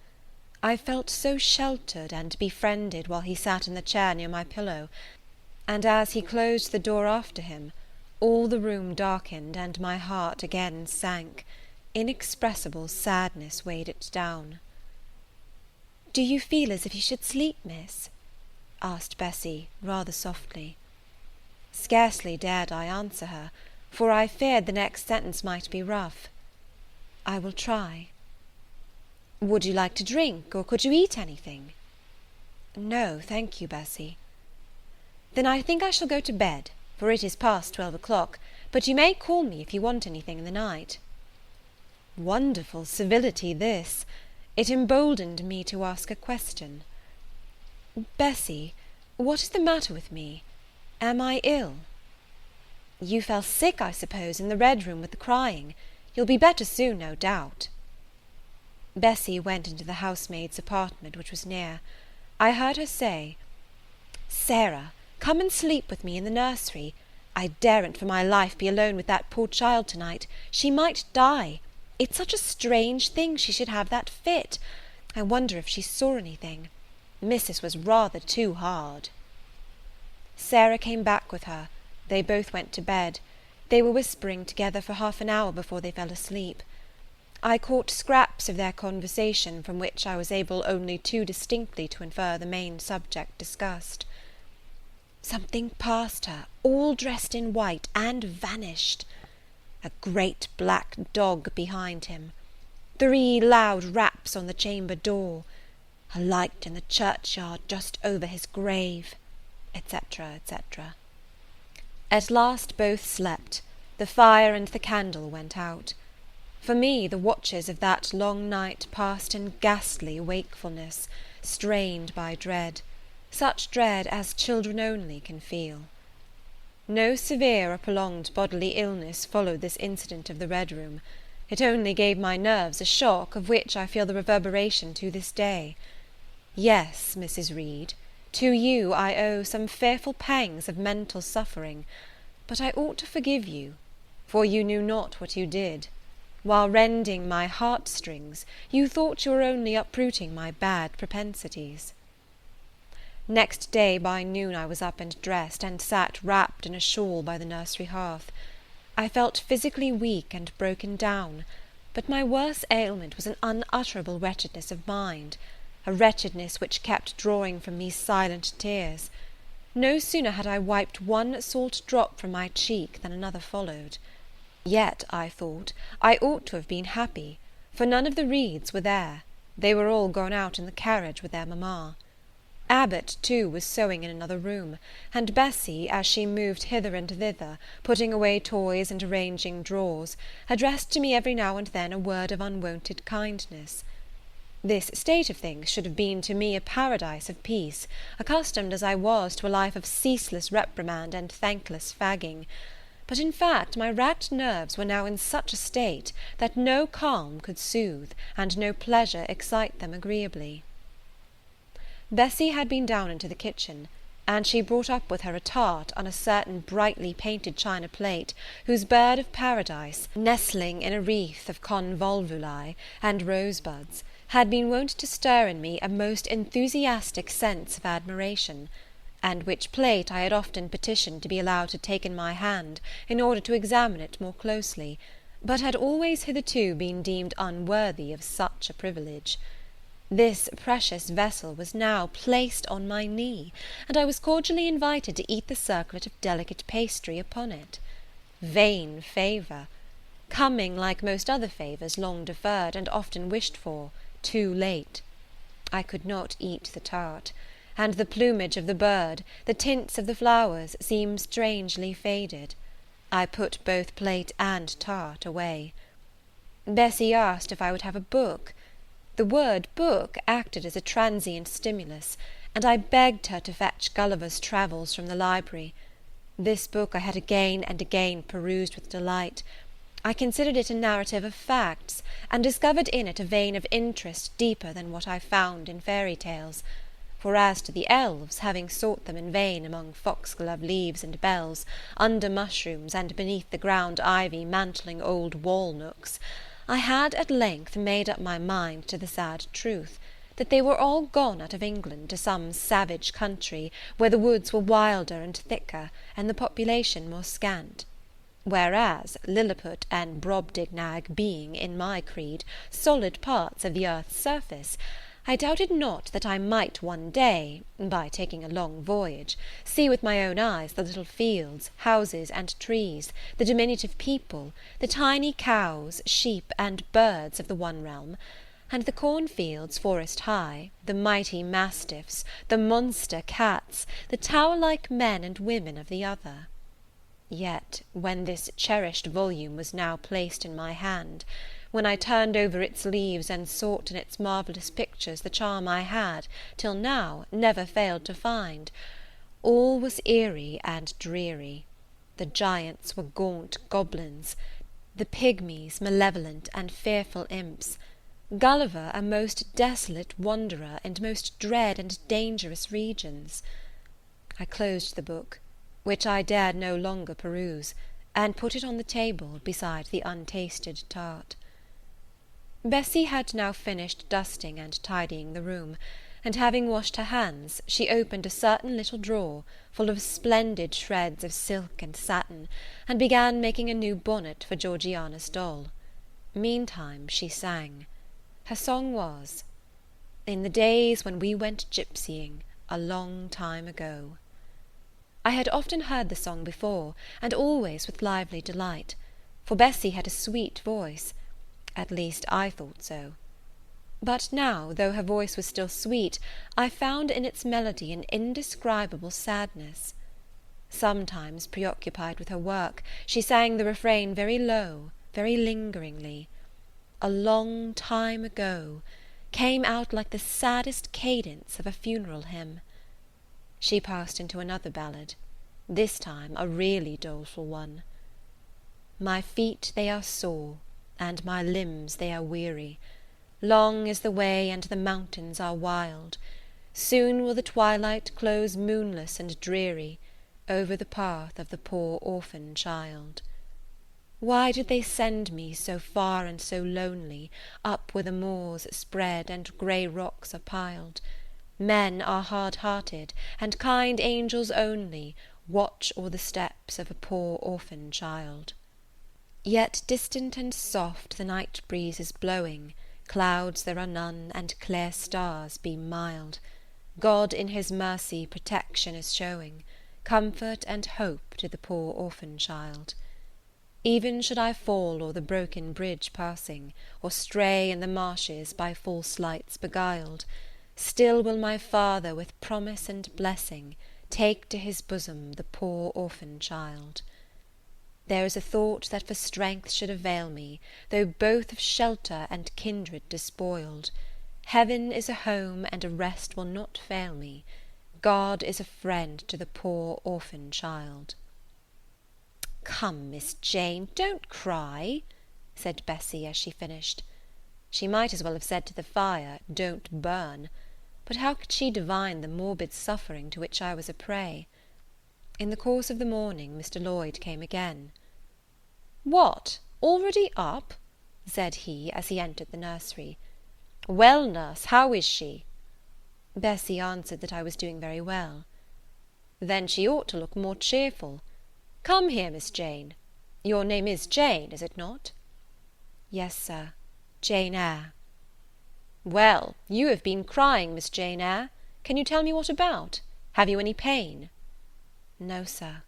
I felt so sheltered and befriended while he sat in the chair near my pillow, and as he closed the door after him, all the room darkened, and my heart again sank. Inexpressible sadness weighed it down. "Do you feel as if you should sleep, miss?" asked Bessie, rather softly. Scarcely dared I answer her, for I feared the next sentence might be rough. "I will try." "Would you like to drink, or could you eat anything?" "No, thank you, Bessie." "Then I think I shall go to bed, for it is past 12 o'clock, but you may call me if you want anything in the night." Wonderful civility this! It emboldened me to ask a question. "Bessie, what is the matter with me? Am I ill?" "You fell sick, I suppose, in the Red Room with the crying. You'll be better soon, no doubt." Bessie went into the housemaid's apartment, which was near. I heard her say, "Sarah, come and sleep with me in the nursery. I daren't for my life be alone with that poor child to-night. She might die. It's such a strange thing she should have that fit. I wonder if she saw anything. Missus was rather too hard." Sarah came back with her. They both went to bed. They were whispering together for half an hour before they fell asleep. I caught scraps of their conversation, from which I was able only too distinctly to infer the main subject discussed. Something passed her, all dressed in white, and vanished. A great black dog behind him. 3 loud raps on the chamber door. A light in the churchyard just over his grave, etc., etc. At last both slept. The fire and the candle went out. For me, the watches of that long night passed in ghastly wakefulness, strained by dread, such dread as children only can feel. No severe or prolonged bodily illness followed this incident of the Red Room. It only gave my nerves a shock, of which I feel the reverberation to this day. Yes, Mrs. Reed, to you I owe some fearful pangs of mental suffering, but I ought to forgive you, for you knew not what you did. While rending my heartstrings, you thought you were only uprooting my bad propensities. Next day by noon I was up and dressed, and sat wrapped in a shawl by the nursery hearth. I felt physically weak and broken down, but my worst ailment was an unutterable wretchedness of mind, a wretchedness which kept drawing from me silent tears. No sooner had I wiped one salt drop from my cheek than another followed. Yet, I thought, I ought to have been happy, for none of the Reeds were there. They were all gone out in the carriage with their mamma. Abbot, too, was sewing in another room, and Bessie, as she moved hither and thither, putting away toys and arranging drawers, addressed to me every now and then a word of unwonted kindness. This state of things should have been to me a paradise of peace, accustomed as I was to a life of ceaseless reprimand and thankless fagging. But in fact my racked nerves were now in such a state that no calm could soothe, and no pleasure excite them agreeably. Bessie had been down into the kitchen, and she brought up with her a tart on a certain brightly painted china plate, whose bird of paradise, nestling in a wreath of convolvuli and rosebuds, had been wont to stir in me a most enthusiastic sense of admiration, and which plate I had often petitioned to be allowed to take in my hand in order to examine it more closely, but had always hitherto been deemed unworthy of such a privilege. This precious vessel was now placed on my knee, and I was cordially invited to eat the circlet of delicate pastry upon it. Vain favour! Coming, like most other favours, long deferred, and often wished for, too late. I could not eat the tart, and the plumage of the bird, the tints of the flowers, seemed strangely faded. I put both plate and tart away. Bessie asked if I would have a book. The word book acted as a transient stimulus, and I begged her to fetch Gulliver's Travels from the library. This book I had again and again perused with delight. I considered it a narrative of facts, and discovered in it a vein of interest deeper than what I found in fairy tales. For as to the elves, having sought them in vain among foxglove leaves and bells, under mushrooms, and beneath the ground ivy mantling old wall-nooks, I had at length made up my mind to the sad truth, that they were all gone out of England to some savage country, where the woods were wilder and thicker, and the population more scant. Whereas Lilliput and Brobdignag being, in my creed, solid parts of the earth's surface, I doubted not that I might one day, by taking a long voyage, see with my own eyes the little fields, houses, and trees, the diminutive people, the tiny cows, sheep, and birds of the one realm, and the cornfields forest high, the mighty mastiffs, the monster cats, the tower-like men and women of the other. Yet, when this cherished volume was now placed in my hand, when I turned over its leaves and sought in its marvellous pictures the charm I had, till now, never failed to find, all was eerie and dreary. The giants were gaunt goblins, the pygmies malevolent and fearful imps, Gulliver a most desolate wanderer in most dread and dangerous regions. I closed the book, which I dared no longer peruse, and put it on the table beside the untasted tart. Bessie had now finished dusting and tidying the room, and having washed her hands, she opened a certain little drawer, full of splendid shreds of silk and satin, and began making a new bonnet for Georgiana's doll. Meantime she sang. Her song was, "In the days when we went gypsying, a long time ago." I had often heard the song before, and always with lively delight, for Bessie had a sweet voice. At least I thought so. But now, though her voice was still sweet, I found in its melody an indescribable sadness. Sometimes, preoccupied with her work, she sang the refrain very low, very lingeringly. "A long time ago" came out like the saddest cadence of a funeral hymn. She passed into another ballad, this time a really doleful one. "My feet they are sore, and my limbs they are weary. Long is the way, and the mountains are wild. Soon will the twilight close moonless and dreary over the path of the poor orphan child. Why did they send me so far and so lonely, up where the moors spread and grey rocks are piled? Men are hard-hearted, and kind angels only watch o'er the steps of a poor orphan child. Yet distant and soft the night breeze is blowing, clouds there are none, and clear stars beam mild. God in his mercy protection is showing, comfort and hope to the poor orphan child. Even should I fall o'er the broken bridge passing, or stray in the marshes by false lights beguiled, still will my Father with promise and blessing take to his bosom the poor orphan child. There is a thought that for strength should avail me, though both of shelter and kindred despoiled. Heaven is a home, and a rest will not fail me. God is a friend to the poor orphan child. "Come, Miss Jane, don't cry," said Bessie as she finished. She might as well have said to the fire, "Don't burn," but how could she divine the morbid suffering to which I was a prey? In the course of the morning Mr. Lloyd came again. "What, already up?" said he, as he entered the nursery. "Well, nurse, how is she?" Bessie answered that I was doing very well. "Then she ought to look more cheerful. Come here, Miss Jane. Your name is Jane, is it not?" "Yes, sir, Jane Eyre." "Well, you have been crying, Miss Jane Eyre. Can you tell me what about? Have you any pain?" "No, sir."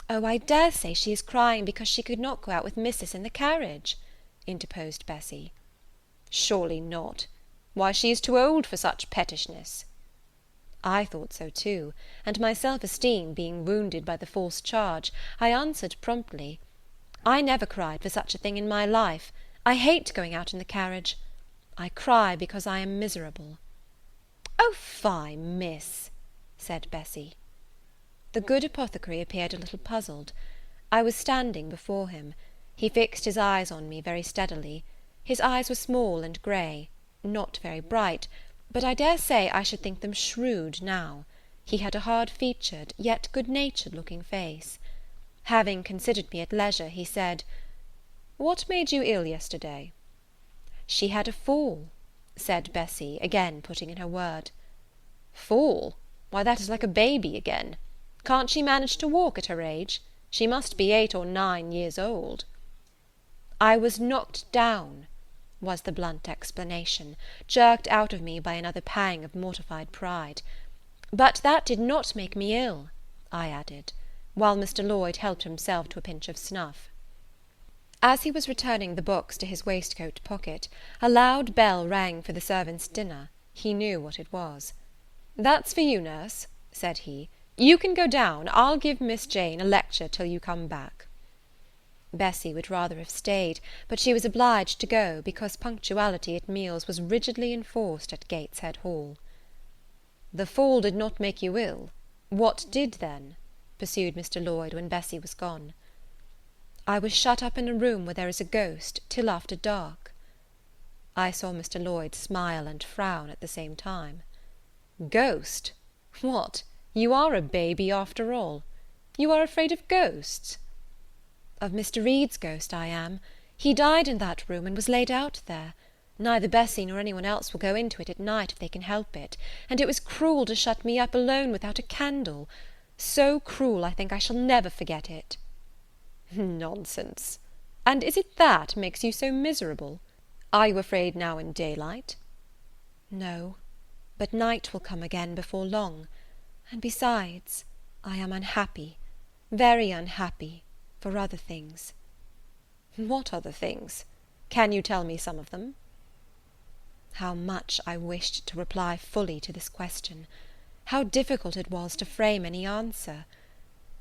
"Oh, I dare say she is crying because she could not go out with Missis in the carriage," interposed Bessie. "Surely not. Why, she is too old for such pettishness." I thought so too, and my self-esteem being wounded by the false charge, I answered promptly, "I never cried for such a thing in my life. I hate going out in the carriage. I cry because I am miserable." "Oh, fie, miss," said Bessie. The good apothecary appeared a little puzzled. I was standing before him. He fixed his eyes on me very steadily. His eyes were small and grey, not very bright, but I dare say I should think them shrewd now. He had a hard-featured, yet good-natured looking face. Having considered me at leisure, he said, "What made you ill yesterday?" "She had a fall," said Bessie, again putting in her word. "Fall? Why, that is like a baby again. Can't she manage to walk at her age? She must be 8 or 9 years old." "I was knocked down," was the blunt explanation, jerked out of me by another pang of mortified pride. "But that did not make me ill," I added, while Mr. Lloyd helped himself to a pinch of snuff. As he was returning the books to his waistcoat pocket, a loud bell rang for the servants' dinner. He knew what it was. "That's for you, nurse," said he. "You can go down. I'll give Miss Jane a lecture till you come back." Bessie would rather have stayed, but she was obliged to go, because punctuality at meals was rigidly enforced at Gateshead Hall. "The fall did not make you ill. What did then?" pursued Mr. Lloyd when Bessie was gone. "I was shut up in a room where there is a ghost till after dark." I saw Mr. Lloyd smile and frown at the same time. "Ghost? What, you are a baby after all? You are afraid of ghosts?" "Of Mr. Reed's ghost I am. He died in that room, and was laid out there. Neither Bessie nor any one else will go into it at night if they can help it, and it was cruel to shut me up alone without a candle. So cruel, I think I shall never forget it." "Nonsense! And is it that makes you so miserable? Are you afraid now in daylight?" "No, but night will come again before long, and besides, I am unhappy, very unhappy, for other things." "What other things? Can you tell me some of them?" How much I wished to reply fully to this question! How difficult it was to frame any answer!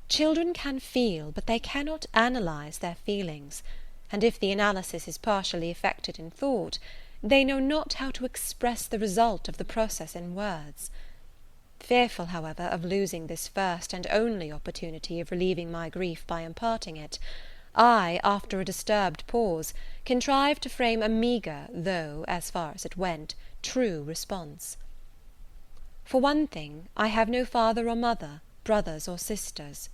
Children can feel, but they cannot analyse their feelings, and if the analysis is partially effected in thought, they know not how to express the result of the process in words. Fearful, however, of losing this first and only opportunity of relieving my grief by imparting it, I, after a disturbed pause, contrived to frame a meagre, though, as far as it went, true response. "For one thing, I have no father or mother, brothers or sisters."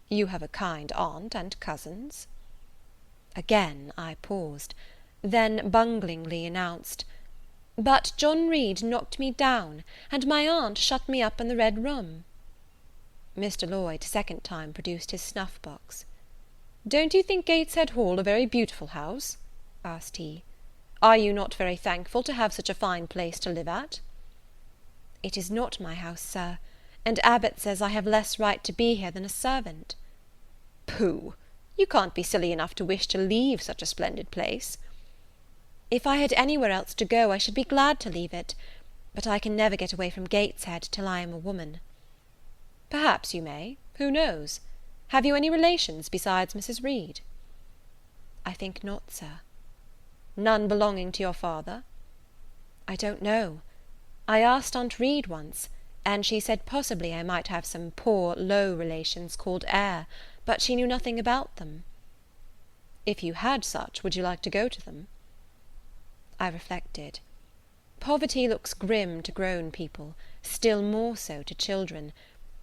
"You have a kind aunt and cousins." Again I paused, then bunglingly announced, "But John Reed knocked me down, and my aunt shut me up in the Red Room." Mr. Lloyd second time produced his snuff-box. "Don't you think Gateshead Hall a very beautiful house?" asked he. "Are you not very thankful to have such a fine place to live at?" "It is not my house, sir, and Abbot says I have less right to be here than a servant." "Pooh! You can't be silly enough to wish to leave such a splendid place." "If I had anywhere else to go, I should be glad to leave it, but I can never get away from Gateshead till I am a woman." "Perhaps you may. Who knows? Have you any relations besides Mrs. Reed?" "I think not, sir." "None belonging to your father?" "I don't know. I asked Aunt Reed once, and she said possibly I might have some poor, low relations called Eyre, but she knew nothing about them." "If you had such, would you like to go to them?" I reflected. Poverty looks grim to grown people, still more so to children.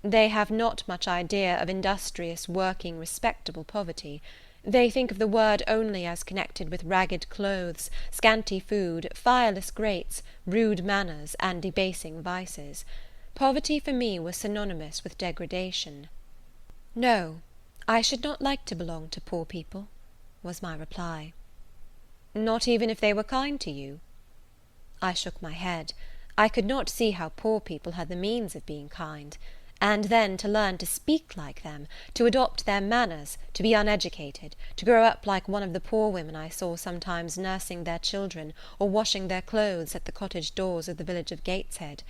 They have not much idea of industrious, working, respectable poverty. They think of the word only as connected with ragged clothes, scanty food, fireless grates, rude manners, and debasing vices. Poverty for me was synonymous with degradation. "No, I should not like to belong to poor people," was my reply. "Not even if they were kind to you?" I shook my head. I could not see how poor people had the means of being kind. And then to learn to speak like them, to adopt their manners, to be uneducated, to grow up like one of the poor women I saw sometimes nursing their children or washing their clothes at the cottage doors of the village of Gateshead.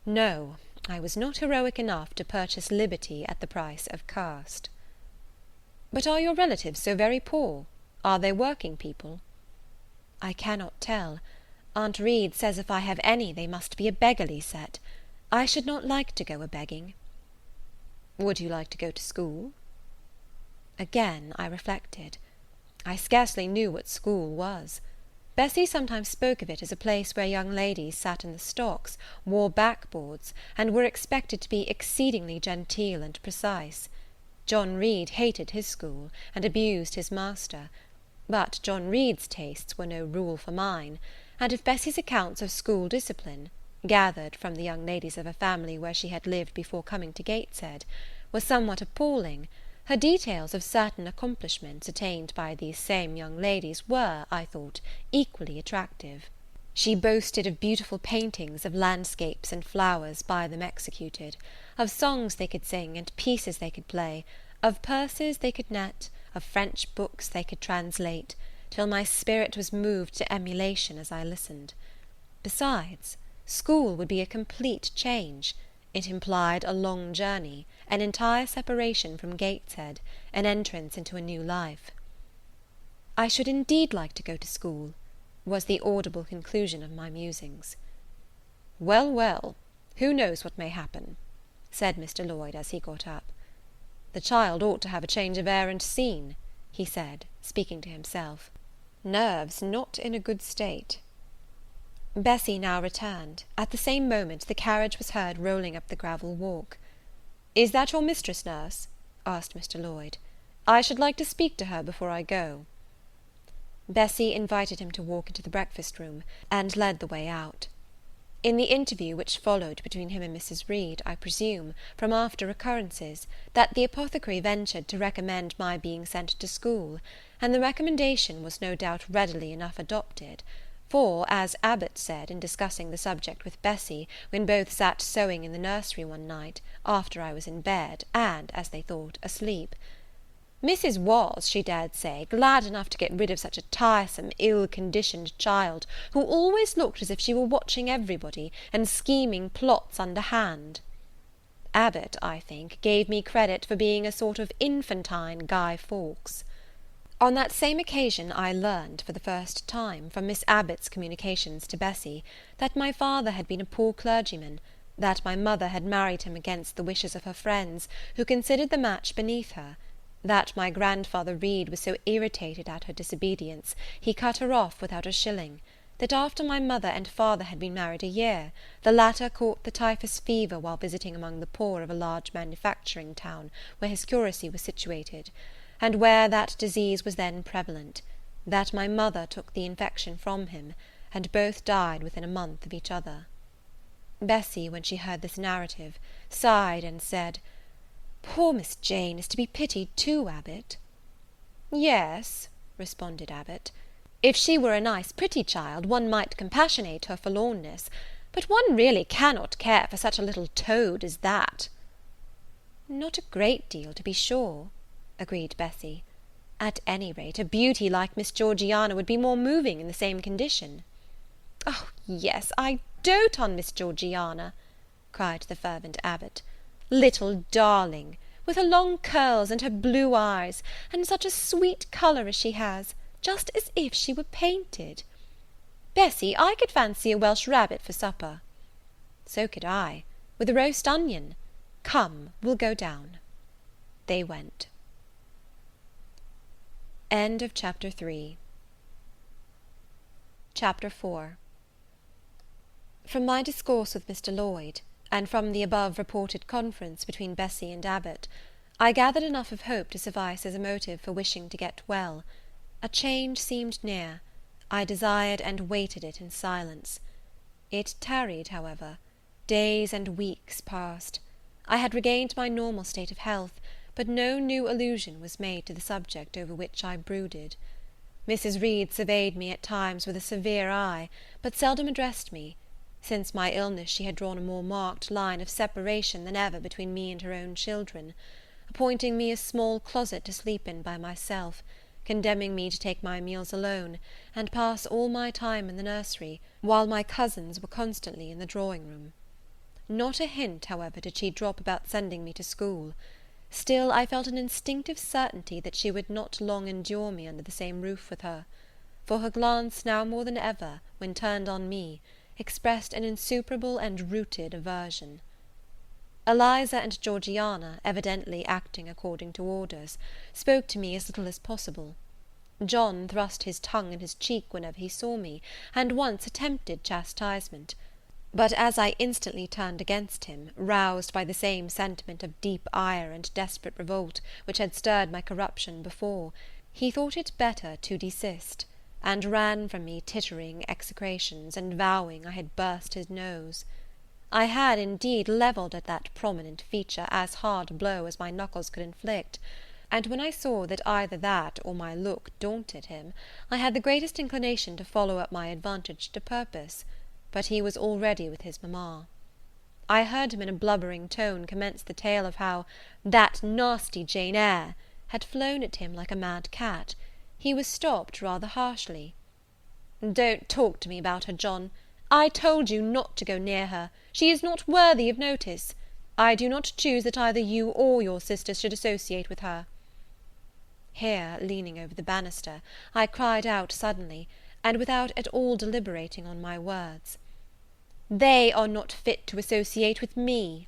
No, I was not heroic enough to purchase liberty at the price of caste. "But are your relatives so very poor? Are they working people?" "I cannot tell. Aunt Reed says if I have any they must be a beggarly set. I should not like to go a-begging." "Would you like to go to school?" Again I reflected. I scarcely knew what school was. Bessie sometimes spoke of it as a place where young ladies sat in the stocks, wore backboards, and were expected to be exceedingly genteel and precise. John Reed hated his school, and abused his master. But John Reed's tastes were no rule for mine, and if Bessie's accounts of school discipline, gathered from the young ladies of a family where she had lived before coming to Gateshead, were somewhat appalling, her details of certain accomplishments attained by these same young ladies were, I thought, equally attractive. She boasted of beautiful paintings of landscapes and flowers by them executed, of songs they could sing and pieces they could play, of purses they could net, of French books they could translate, till my spirit was moved to emulation as I listened. Besides, school would be a complete change. It implied a long journey, an entire separation from Gateshead, an entrance into a new life. "I should indeed like to go to school," was the audible conclusion of my musings. "Well, well, who knows what may happen?" said Mr. Lloyd as he got up. "The child ought to have a change of air and scene," he said, speaking to himself. "Nerves not in a good state." Bessie now returned. At the same moment the carriage was heard rolling up the gravel walk. "Is that your mistress, nurse?" asked Mr. Lloyd. "I should like to speak to her before I go." Bessie invited him to walk into the breakfast room, and led the way out. In the interview which followed between him and Mrs. Reed, I presume, from after occurrences, that the apothecary ventured to recommend my being sent to school, and the recommendation was no doubt readily enough adopted; for, as Abbot said, in discussing the subject with Bessie, when both sat sewing in the nursery one night, after I was in bed, and, as they thought, asleep, Mrs. was, she dared say, glad enough to get rid of such a tiresome, ill-conditioned child, who always looked as if she were watching everybody, and scheming plots underhand. Abbot, I think, gave me credit for being a sort of infantine Guy Fawkes. On that same occasion I learned, for the first time, from Miss Abbot's communications to Bessie, that my father had been a poor clergyman, that my mother had married him against the wishes of her friends, who considered the match beneath her, that my grandfather Reed was so irritated at her disobedience, he cut her off without a shilling, that after my mother and father had been married a year, the latter caught the typhus fever while visiting among the poor of a large manufacturing town where his curacy was situated, and where that disease was then prevalent, that my mother took the infection from him, and both died within a month of each other. Bessie, when she heard this narrative, sighed and said, "Poor Miss Jane is to be pitied too, Abbot." "Yes," responded Abbot, "if she were a nice pretty child, one might compassionate her forlornness; but one really cannot care for such a little toad as that." "Not a great deal, to be sure," agreed Bessie. "At any rate, a beauty like Miss Georgiana would be more moving in the same condition." "Oh, yes, I dote on Miss Georgiana," cried the fervent Abbot. "Little darling! With her long curls and her blue eyes, and such a sweet colour as she has, just as if she were painted. Bessie, I could fancy a Welsh rabbit for supper." "So could I, with a roast onion. Come, we'll go down." They went. End of Chapter 3. Chapter 4. From my discourse with Mr. Lloyd, and from the above reported conference between Bessie and Abbot, I gathered enough of hope to suffice as a motive for wishing to get well. A change seemed near. I desired and waited it in silence. It tarried, however. Days and weeks passed. I had regained my normal state of health, but no new allusion was made to the subject over which I brooded. Mrs. Reed surveyed me at times with a severe eye, but seldom addressed me. Since my illness she had drawn a more marked line of separation than ever between me and her own children, appointing me a small closet to sleep in by myself, condemning me to take my meals alone, and pass all my time in the nursery, while my cousins were constantly in the drawing-room. Not a hint, however, did she drop about sending me to school. Still I felt an instinctive certainty that she would not long endure me under the same roof with her; for her glance, now more than ever, when turned on me, expressed an insuperable and rooted aversion. Eliza and Georgiana, evidently acting according to orders, spoke to me as little as possible. John thrust his tongue in his cheek whenever he saw me, and once attempted chastisement; but as I instantly turned against him, roused by the same sentiment of deep ire and desperate revolt which had stirred my corruption before, he thought it better to desist, and ran from me tittering execrations, and vowing I had burst his nose. I had, indeed, levelled at that prominent feature as hard a blow as my knuckles could inflict, and when I saw that either that or my look daunted him, I had the greatest inclination to follow up my advantage to purpose; but he was already with his mamma. I heard him in a blubbering tone commence the tale of how "that nasty Jane Eyre" had flown at him like a mad cat. He was stopped rather harshly. "Don't talk to me about her, John. I told you not to go near her. She is not worthy of notice. I do not choose that either you or your sisters should associate with her." Here, leaning over the banister, I cried out suddenly, and without at all deliberating on my words, "They are not fit to associate with me."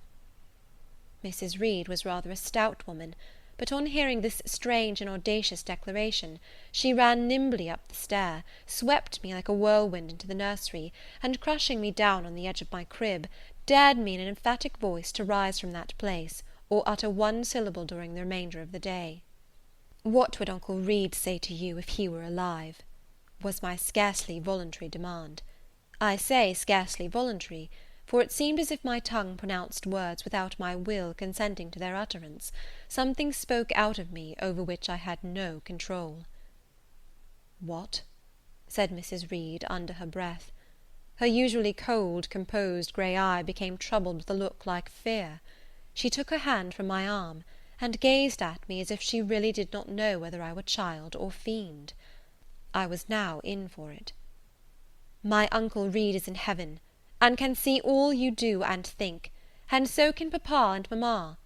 Mrs. Reed was rather a stout woman, but on hearing this strange and audacious declaration, she ran nimbly up the stair, swept me like a whirlwind into the nursery, and crushing me down on the edge of my crib, dared me in an emphatic voice to rise from that place, or utter one syllable during the remainder of the day. "What would Uncle Reed say to you if he were alive?" was my scarcely voluntary demand. I say scarcely voluntary, for it seemed as if my tongue pronounced words without my will consenting to their utterance. Something spoke out of me over which I had no control. "What?" said Mrs. Reed under her breath. Her usually cold, composed grey eye became troubled with a look like fear. She took her hand from my arm, and gazed at me as if she really did not know whether I were child or fiend. I was now in for it. "My Uncle Reed is in heaven, and can see all you do and think, and so can papa and mamma.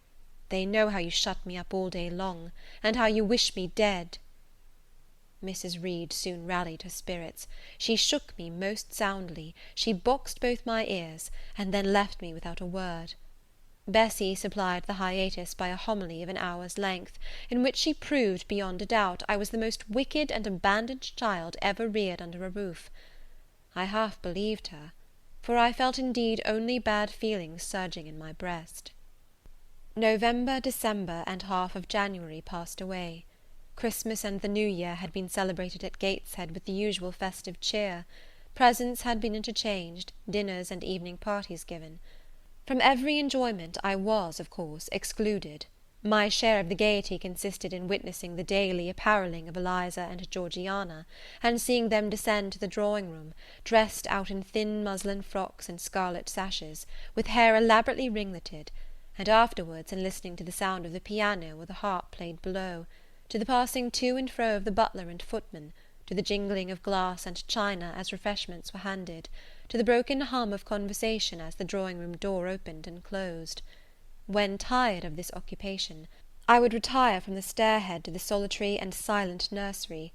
They know how you shut me up all day long, and how you wish me dead." Mrs. Reed soon rallied her spirits. She shook me most soundly, she boxed both my ears, and then left me without a word. Bessie supplied the hiatus by a homily of an hour's length, in which she proved, beyond a doubt, I was the most wicked and abandoned child ever reared under a roof. I half believed her, for I felt indeed only bad feelings surging in my breast. November, December, and half of January passed away. Christmas and the New Year had been celebrated at Gateshead with the usual festive cheer. Presents had been interchanged, dinners and evening parties given. From every enjoyment I was, of course, excluded. My share of the gaiety consisted in witnessing the daily apparelling of Eliza and Georgiana, and seeing them descend to the drawing-room, dressed out in thin muslin frocks and scarlet sashes, with hair elaborately ringleted, and afterwards in listening to the sound of the piano or the harp played below, to the passing to and fro of the butler and footman, to the jingling of glass and china as refreshments were handed, to the broken hum of conversation as the drawing-room door opened and closed. When tired of this occupation, I would retire from the stair-head to the solitary and silent nursery.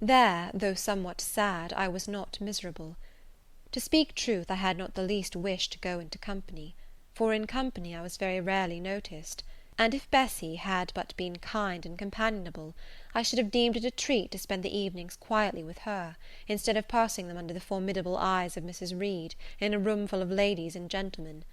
There, though somewhat sad, I was not miserable. To speak truth, I had not the least wish to go into company, for in company I was very rarely noticed, and if Bessie had but been kind and companionable, I should have deemed it a treat to spend the evenings quietly with her, instead of passing them under the formidable eyes of Mrs. Reed, in a room full of ladies and gentlemen.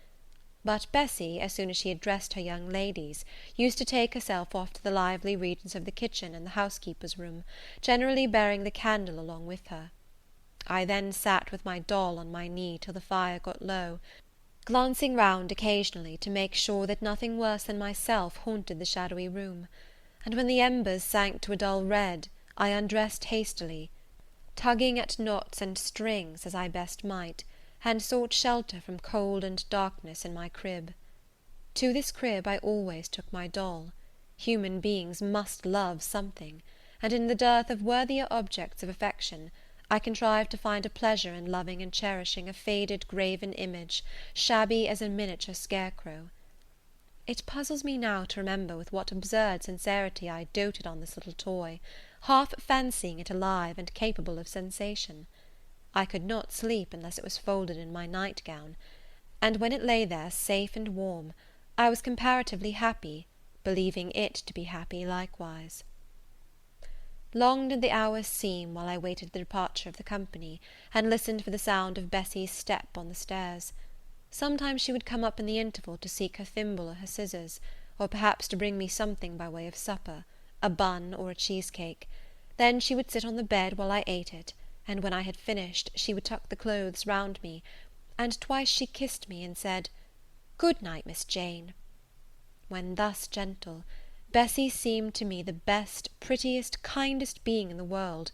But Bessie, as soon as she had dressed her young ladies, used to take herself off to the lively regions of the kitchen and the housekeeper's room, generally bearing the candle along with her. I then sat with my doll on my knee till the fire got low, glancing round occasionally to make sure that nothing worse than myself haunted the shadowy room, and when the embers sank to a dull red, I undressed hastily, tugging at knots and strings as I best might, and sought shelter from cold and darkness in my crib. To this crib I always took my doll. Human beings must love something, and in the dearth of worthier objects of affection, I contrived to find a pleasure in loving and cherishing a faded graven image, shabby as a miniature scarecrow. It puzzles me now to remember with what absurd sincerity I doted on this little toy, half fancying it alive and capable of sensation. I could not sleep unless it was folded in my night-gown, and when it lay there safe and warm, I was comparatively happy, believing it to be happy likewise. Long did the hours seem while I waited the departure of the company, and listened for the sound of Bessie's step on the stairs. Sometimes she would come up in the interval to seek her thimble or her scissors, or perhaps to bring me something by way of supper, a bun or a cheesecake. Then she would sit on the bed while I ate it, and when I had finished, she would tuck the clothes round me, and twice she kissed me and said, "Good night, Miss Jane." When thus gentle, Bessie seemed to me the best, prettiest, kindest being in the world,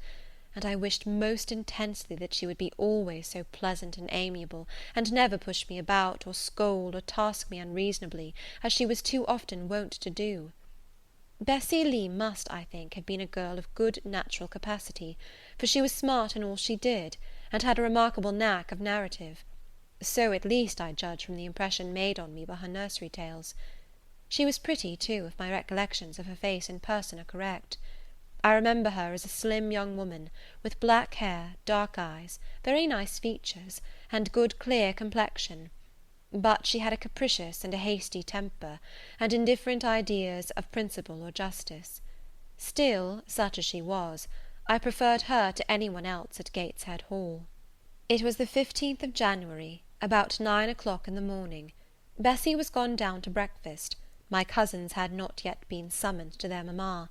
and I wished most intensely that she would be always so pleasant and amiable, and never push me about, or scold, or task me unreasonably, as she was too often wont to do. Bessie Lee must, I think, have been a girl of good natural capacity, for she was smart in all she did, and had a remarkable knack of narrative. So, at least, I judge from the impression made on me by her nursery tales. She was pretty, too, if my recollections of her face in person are correct. I remember her as a slim young woman, with black hair, dark eyes, very nice features, and good clear complexion. But she had a capricious and a hasty temper, and indifferent ideas of principle or justice. Still, such as she was, I preferred her to any one else at Gateshead Hall. It was the 15th of January, about 9 o'clock in the morning. Bessie was gone down to breakfast. My cousins had not yet been summoned to their mamma.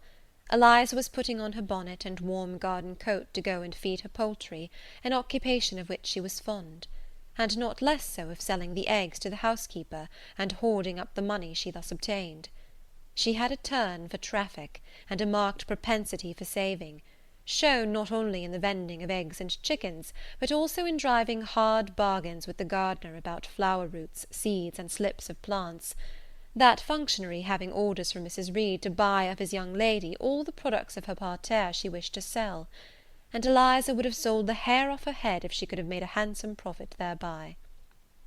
Eliza was putting on her bonnet and warm garden coat to go and feed her poultry, an occupation of which she was fond, and not less so of selling the eggs to the housekeeper, and hoarding up the money she thus obtained. She had a turn for traffic, and a marked propensity for saving, shown not only in the vending of eggs and chickens, but also in driving hard bargains with the gardener about flower roots, seeds, and slips of plants, that functionary having orders from Mrs. Reed to buy of his young lady all the products of her parterre she wished to sell, and Eliza would have sold the hair off her head if she could have made a handsome profit thereby.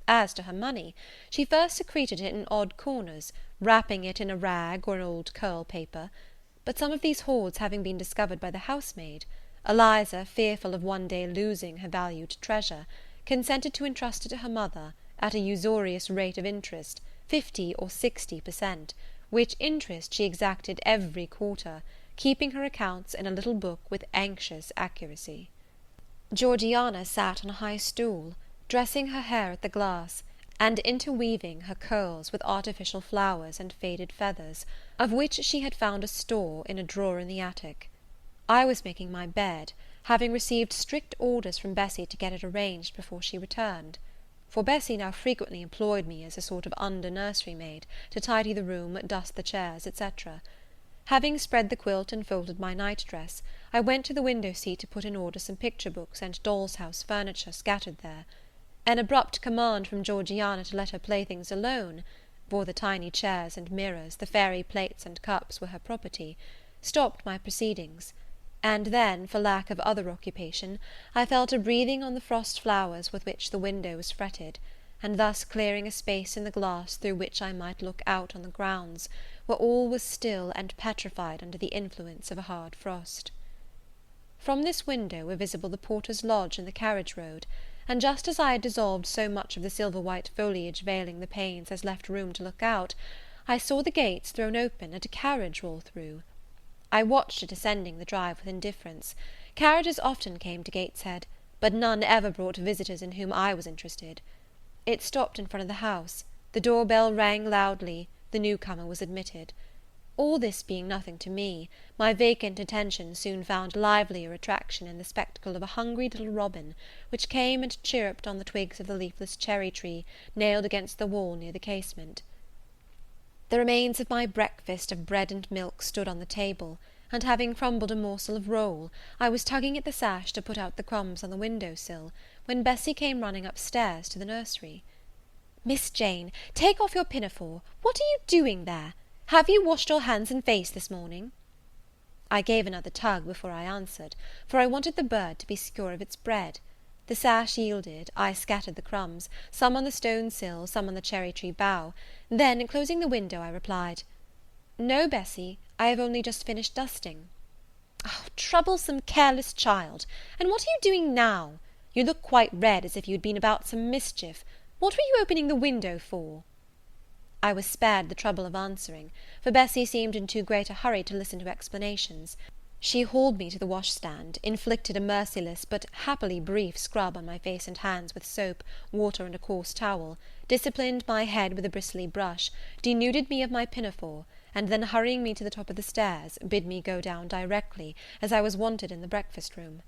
As to her money, she first secreted it in odd corners, wrapping it in a rag or an old curl paper; but some of these hoards having been discovered by the housemaid, Eliza, fearful of one day losing her valued treasure, consented to entrust it to her mother, at a usurious rate of interest, 50 or 60 per cent., which interest she exacted every quarter, keeping her accounts in a little book with anxious accuracy. Georgiana sat on a high stool, dressing her hair at the glass, and interweaving her curls with artificial flowers and faded feathers, of which she had found a store in a drawer in the attic. I was making my bed, having received strict orders from Bessie to get it arranged before she returned. for Bessy now frequently employed me as a sort of under-nursery maid, to tidy the room, dust the chairs, etc. Having spread the quilt and folded my night-dress, I went to the window-seat to put in order some picture-books and doll's-house furniture scattered there. An abrupt command from Georgiana to let her playthings alone, for the tiny chairs and mirrors, the fairy plates and cups were her property, stopped my proceedings; and then, for lack of other occupation, I fell to breathing on the frost flowers with which the window was fretted, and thus clearing a space in the glass through which I might look out on the grounds, where all was still and petrified under the influence of a hard frost. From this window were visible the porter's lodge and the carriage road, and just as I had dissolved so much of the silver-white foliage veiling the panes as left room to look out, I saw the gates thrown open and a carriage roll through. I watched it ascending the drive with indifference. Carriages often came to Gateshead, but none ever brought visitors in whom I was interested. It stopped in front of the house, the door-bell rang loudly, the newcomer was admitted. All this being nothing to me, my vacant attention soon found livelier attraction in the spectacle of a hungry little robin, which came and chirruped on the twigs of the leafless cherry-tree nailed against the wall near the casement. The remains of my breakfast of bread and milk stood on the table, and having crumbled a morsel of roll, I was tugging at the sash to put out the crumbs on the window-sill, when Bessy came running upstairs to the nursery. "Miss Jane, take off your pinafore. What are you doing there? Have you washed your hands and face this morning?" I gave another tug before I answered, for I wanted the bird to be secure of its bread. The sash yielded, I scattered the crumbs, some on the stone sill, some on the cherry-tree bough; then, closing the window, I replied, "No, Bessy, I have only just finished dusting." "Oh, troublesome, careless child! And what are you doing now? You look quite red, as if you had been about some mischief. What were you opening the window for?" I was spared the trouble of answering, for Bessy seemed in too great a hurry to listen to explanations. She hauled me to the washstand, inflicted a merciless but happily brief scrub on my face and hands with soap, water, and a coarse towel, disciplined my head with a bristly brush, denuded me of my pinafore, and then, hurrying me to the top of the stairs, bid me go down directly, as I was wanted in the breakfast-room.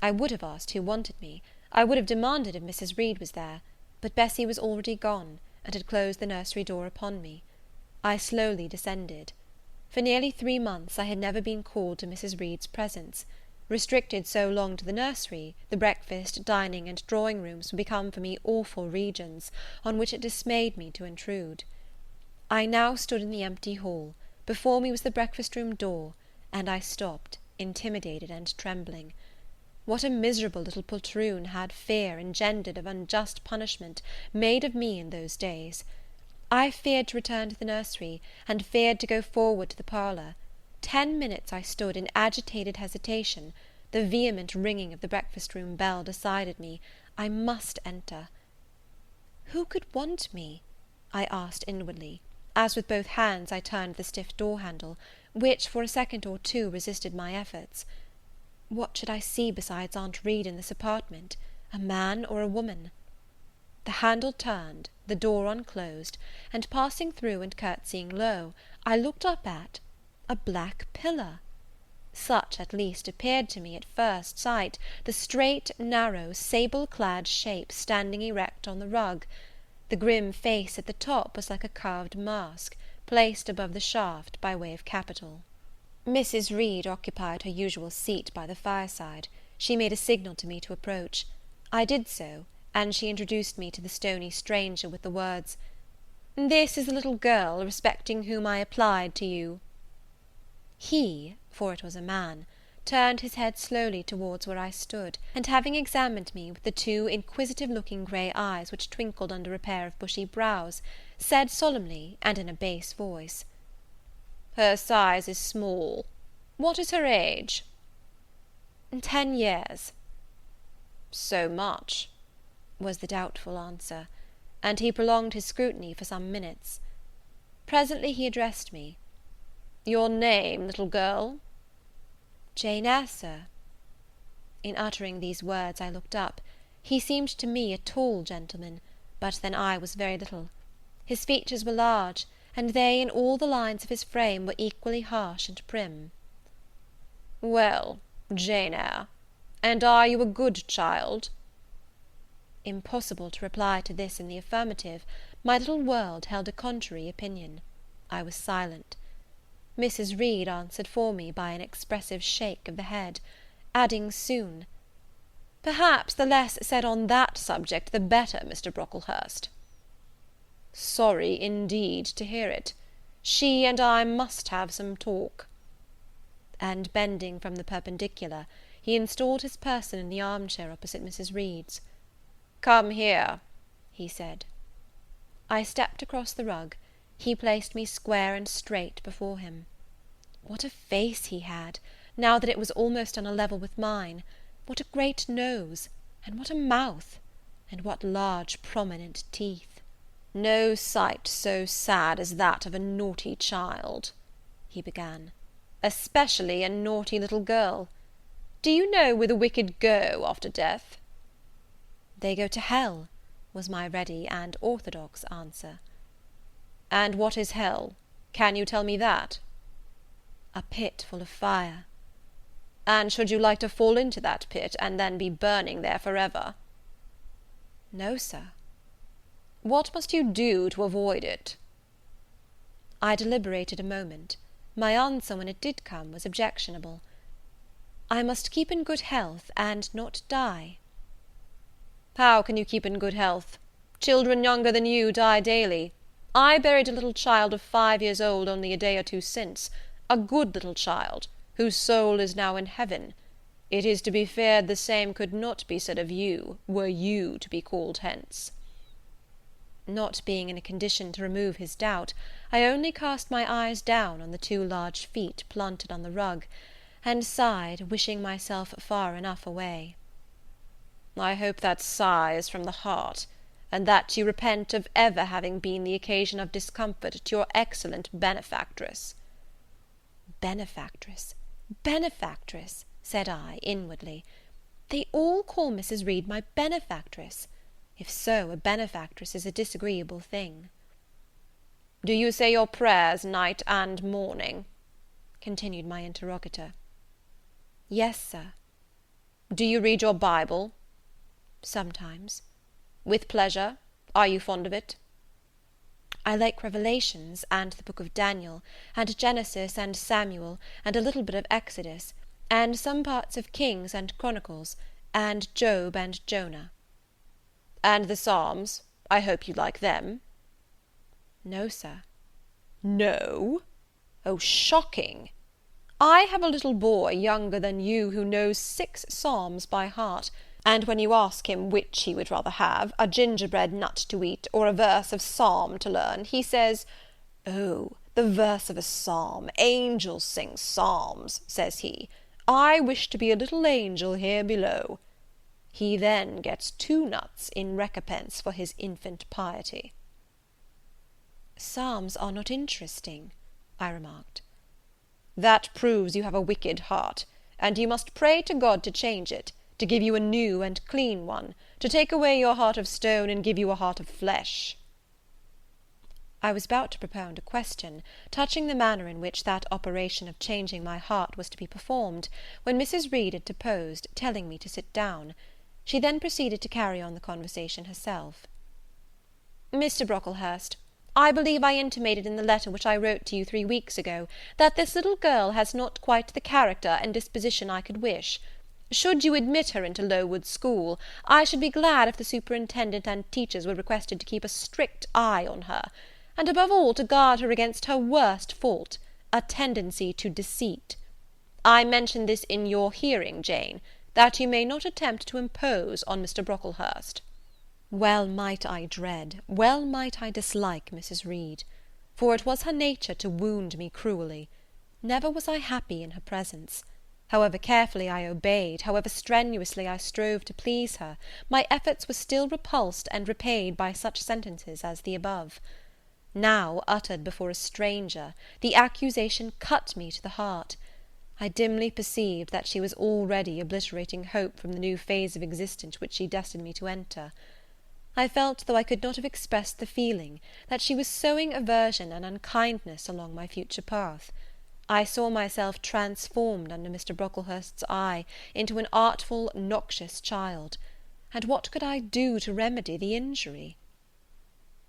I would have asked who wanted me. I would have demanded if Mrs. Reed was there, but Bessy was already gone, and had closed the nursery door upon me. I slowly descended. For nearly 3 months I had never been called to Mrs. Reed's presence. Restricted so long to the nursery, the breakfast, dining, and drawing-rooms were become for me awful regions, on which it dismayed me to intrude. I now stood in the empty hall; before me was the breakfast-room door, and I stopped, intimidated and trembling. What a miserable little poltroon had fear, engendered of unjust punishment, made of me in those days! I feared to return to the nursery, and feared to go forward to the parlour. 10 minutes I stood in agitated hesitation. The vehement ringing of the breakfast-room bell decided me. I must enter. Who could want me? I asked inwardly, as with both hands I turned the stiff door-handle, which for a second or two resisted my efforts. What should I see besides Aunt Reed in this apartment? A man or a woman? The handle turned, the door unclosed, and passing through and curtsying low, I looked up at a black pillar. Such, at least, appeared to me at first sight the straight, narrow, sable-clad shape standing erect on the rug. The grim face at the top was like a carved mask, placed above the shaft by way of capital. Mrs. Reed occupied her usual seat by the fireside. She made a signal to me to approach. I did so, and she introduced me to the stony stranger with the words, "This is the little girl respecting whom I applied to you." He, for it was a man, turned his head slowly towards where I stood, and having examined me with the 2 inquisitive-looking grey eyes which twinkled under a pair of bushy brows, said solemnly, and in a bass voice, "Her size is small. What is her age?" 10 years. "So much," was the doubtful answer, and he prolonged his scrutiny for some minutes. Presently he addressed me. "Your name, little girl?" "Jane Eyre, sir." In uttering these words I looked up. He seemed to me a tall gentleman, but then I was very little. His features were large, and they and all the lines of his frame were equally harsh and prim. "Well, Jane Eyre, and are you a good child?" Impossible to reply to this in the affirmative. My little world held a contrary opinion. I was silent. Mrs. Reed answered for me by an expressive shake of the head, adding soon, "Perhaps the less said on that subject the better, Mr. Brocklehurst." "Sorry, indeed, to hear it. She and I must have some talk." And bending from the perpendicular, he installed his person in the armchair opposite Mrs. Reed's. "Come here," he said. I stepped across the rug. He placed me square and straight before him. What a face he had, now that it was almost on a level with mine! What a great nose! And what a mouth! And what large prominent teeth! "No sight so sad as that of a naughty child," he began, "especially a naughty little girl. Do you know where the wicked go after death?" "They go to hell," was my ready and orthodox answer. "And what is hell? Can you tell me that?" "A pit full of fire." "And should you like to fall into that pit, and then be burning there forever?" "No, sir." "What must you do to avoid it?" I deliberated a moment. My answer, when it did come, was objectionable. "I must keep in good health, and not die." "How can you keep in good health? Children younger than you die daily. I buried a little child of 5 years old only a day or two since, a good little child, whose soul is now in heaven. It is to be feared the same could not be said of you, were you to be called hence." Not being in a condition to remove his doubt, I only cast my eyes down on the 2 large feet planted on the rug, and sighed, wishing myself far enough away. "I hope that sigh is from the heart, and that you repent of ever having been the occasion of discomfort to your excellent benefactress." "Benefactress, benefactress," said I, inwardly. "They all call Mrs. Reed my benefactress. If so, a benefactress is a disagreeable thing." "Do you say your prayers night and morning?" continued my interrogator. "Yes, sir." "Do you read your Bible?" "Sometimes." "With pleasure? Are you fond of it?" "I like Revelations, and the book of Daniel, and Genesis and Samuel, and a little bit of Exodus, and some parts of Kings and Chronicles, and Job and Jonah." "And the Psalms? I hope you like them?" "No, sir." "No? Oh, shocking! I have a little boy younger than you who knows 6 Psalms by heart, and when you ask him which he would rather have, a gingerbread nut to eat, or a verse of Psalm to learn, he says, 'Oh, the verse of a Psalm! Angels sing Psalms,' says he. 'I wish to be a little angel here below.' He then gets 2 nuts in recompense for his infant piety." "Psalms are not interesting," I remarked. "That proves you have a wicked heart, and you must pray to God to change it, to give you a new and clean one, to take away your heart of stone and give you a heart of flesh." I was about to propound a question, touching the manner in which that operation of changing my heart was to be performed, when Mrs. Reed interposed, telling me to sit down. She then proceeded to carry on the conversation herself. "Mr. Brocklehurst, I believe I intimated in the letter which I wrote to you 3 weeks ago, that this little girl has not quite the character and disposition I could wish. Should you admit her into Lowood School, I should be glad if the superintendent and teachers were requested to keep a strict eye on her, and above all to guard her against her worst fault, a tendency to deceit. I mention this in your hearing, Jane, that you may not attempt to impose on Mr. Brocklehurst." Well might I dread, well might I dislike Mrs. Reed, for it was her nature to wound me cruelly. Never was I happy in her presence. However carefully I obeyed, however strenuously I strove to please her, my efforts were still repulsed and repaid by such sentences as the above. Now, uttered before a stranger, the accusation cut me to the heart. I dimly perceived that she was already obliterating hope from the new phase of existence which she destined me to enter. I felt, though I could not have expressed the feeling, that she was sowing aversion and unkindness along my future path. I saw myself transformed under Mr. Brocklehurst's eye into an artful, noxious child. and what could I do to remedy the injury?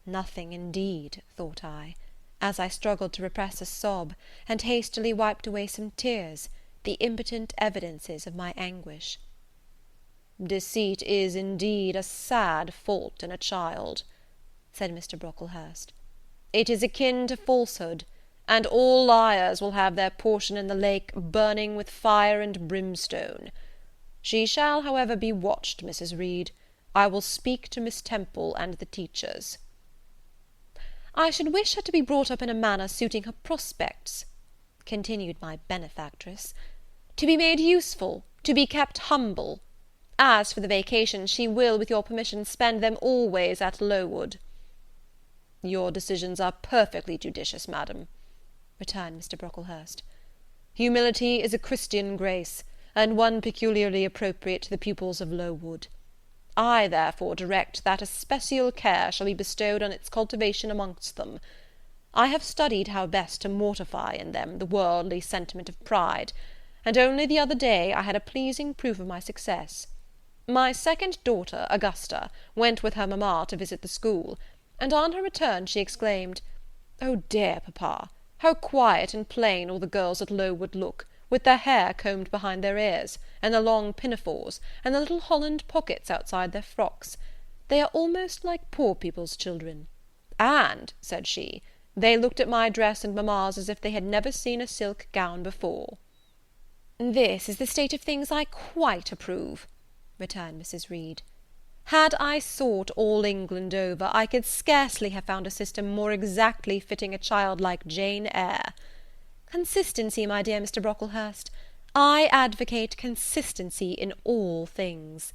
Nothing indeed, thought I, as I struggled to repress a sob, and hastily wiped away some tears, the impotent evidences of my anguish. Deceit is indeed a sad fault in a child, said Mr. Brocklehurst. It is akin to falsehood, and all liars will have their portion in the lake burning with fire and brimstone. She shall, however, be watched, Mrs. Reed. I will speak to Miss Temple and the teachers. I should wish her to be brought up in a manner suiting her prospects, continued my benefactress, to be made useful, to be kept humble. As for the vacations, she will, with your permission, spend them always at Lowood. Your decisions are perfectly judicious, madam, returned Mr. Brocklehurst. Humility is a Christian grace, and one peculiarly appropriate to the pupils of Lowood. I, therefore, direct that especial care shall be bestowed on its cultivation amongst them. I have studied how best to mortify in them the worldly sentiment of pride, and only the other day I had a pleasing proof of my success. My second daughter, Augusta, went with her mamma to visit the school, and on her return she exclaimed, "Oh dear, papa, how quiet and plain all the girls at Lowood look, with their hair combed behind their ears, and their long pinafores, and the little holland pockets outside their frocks. They are almost like poor people's children. And, said she, they looked at my dress and mamma's as if they had never seen a silk gown before." "This is the state of things I quite approve," returned Mrs. Reed. "Had I sought all England over, I could scarcely have found a system more exactly fitting a child like Jane Eyre. Consistency, my dear Mr. Brocklehurst. I advocate consistency in all things."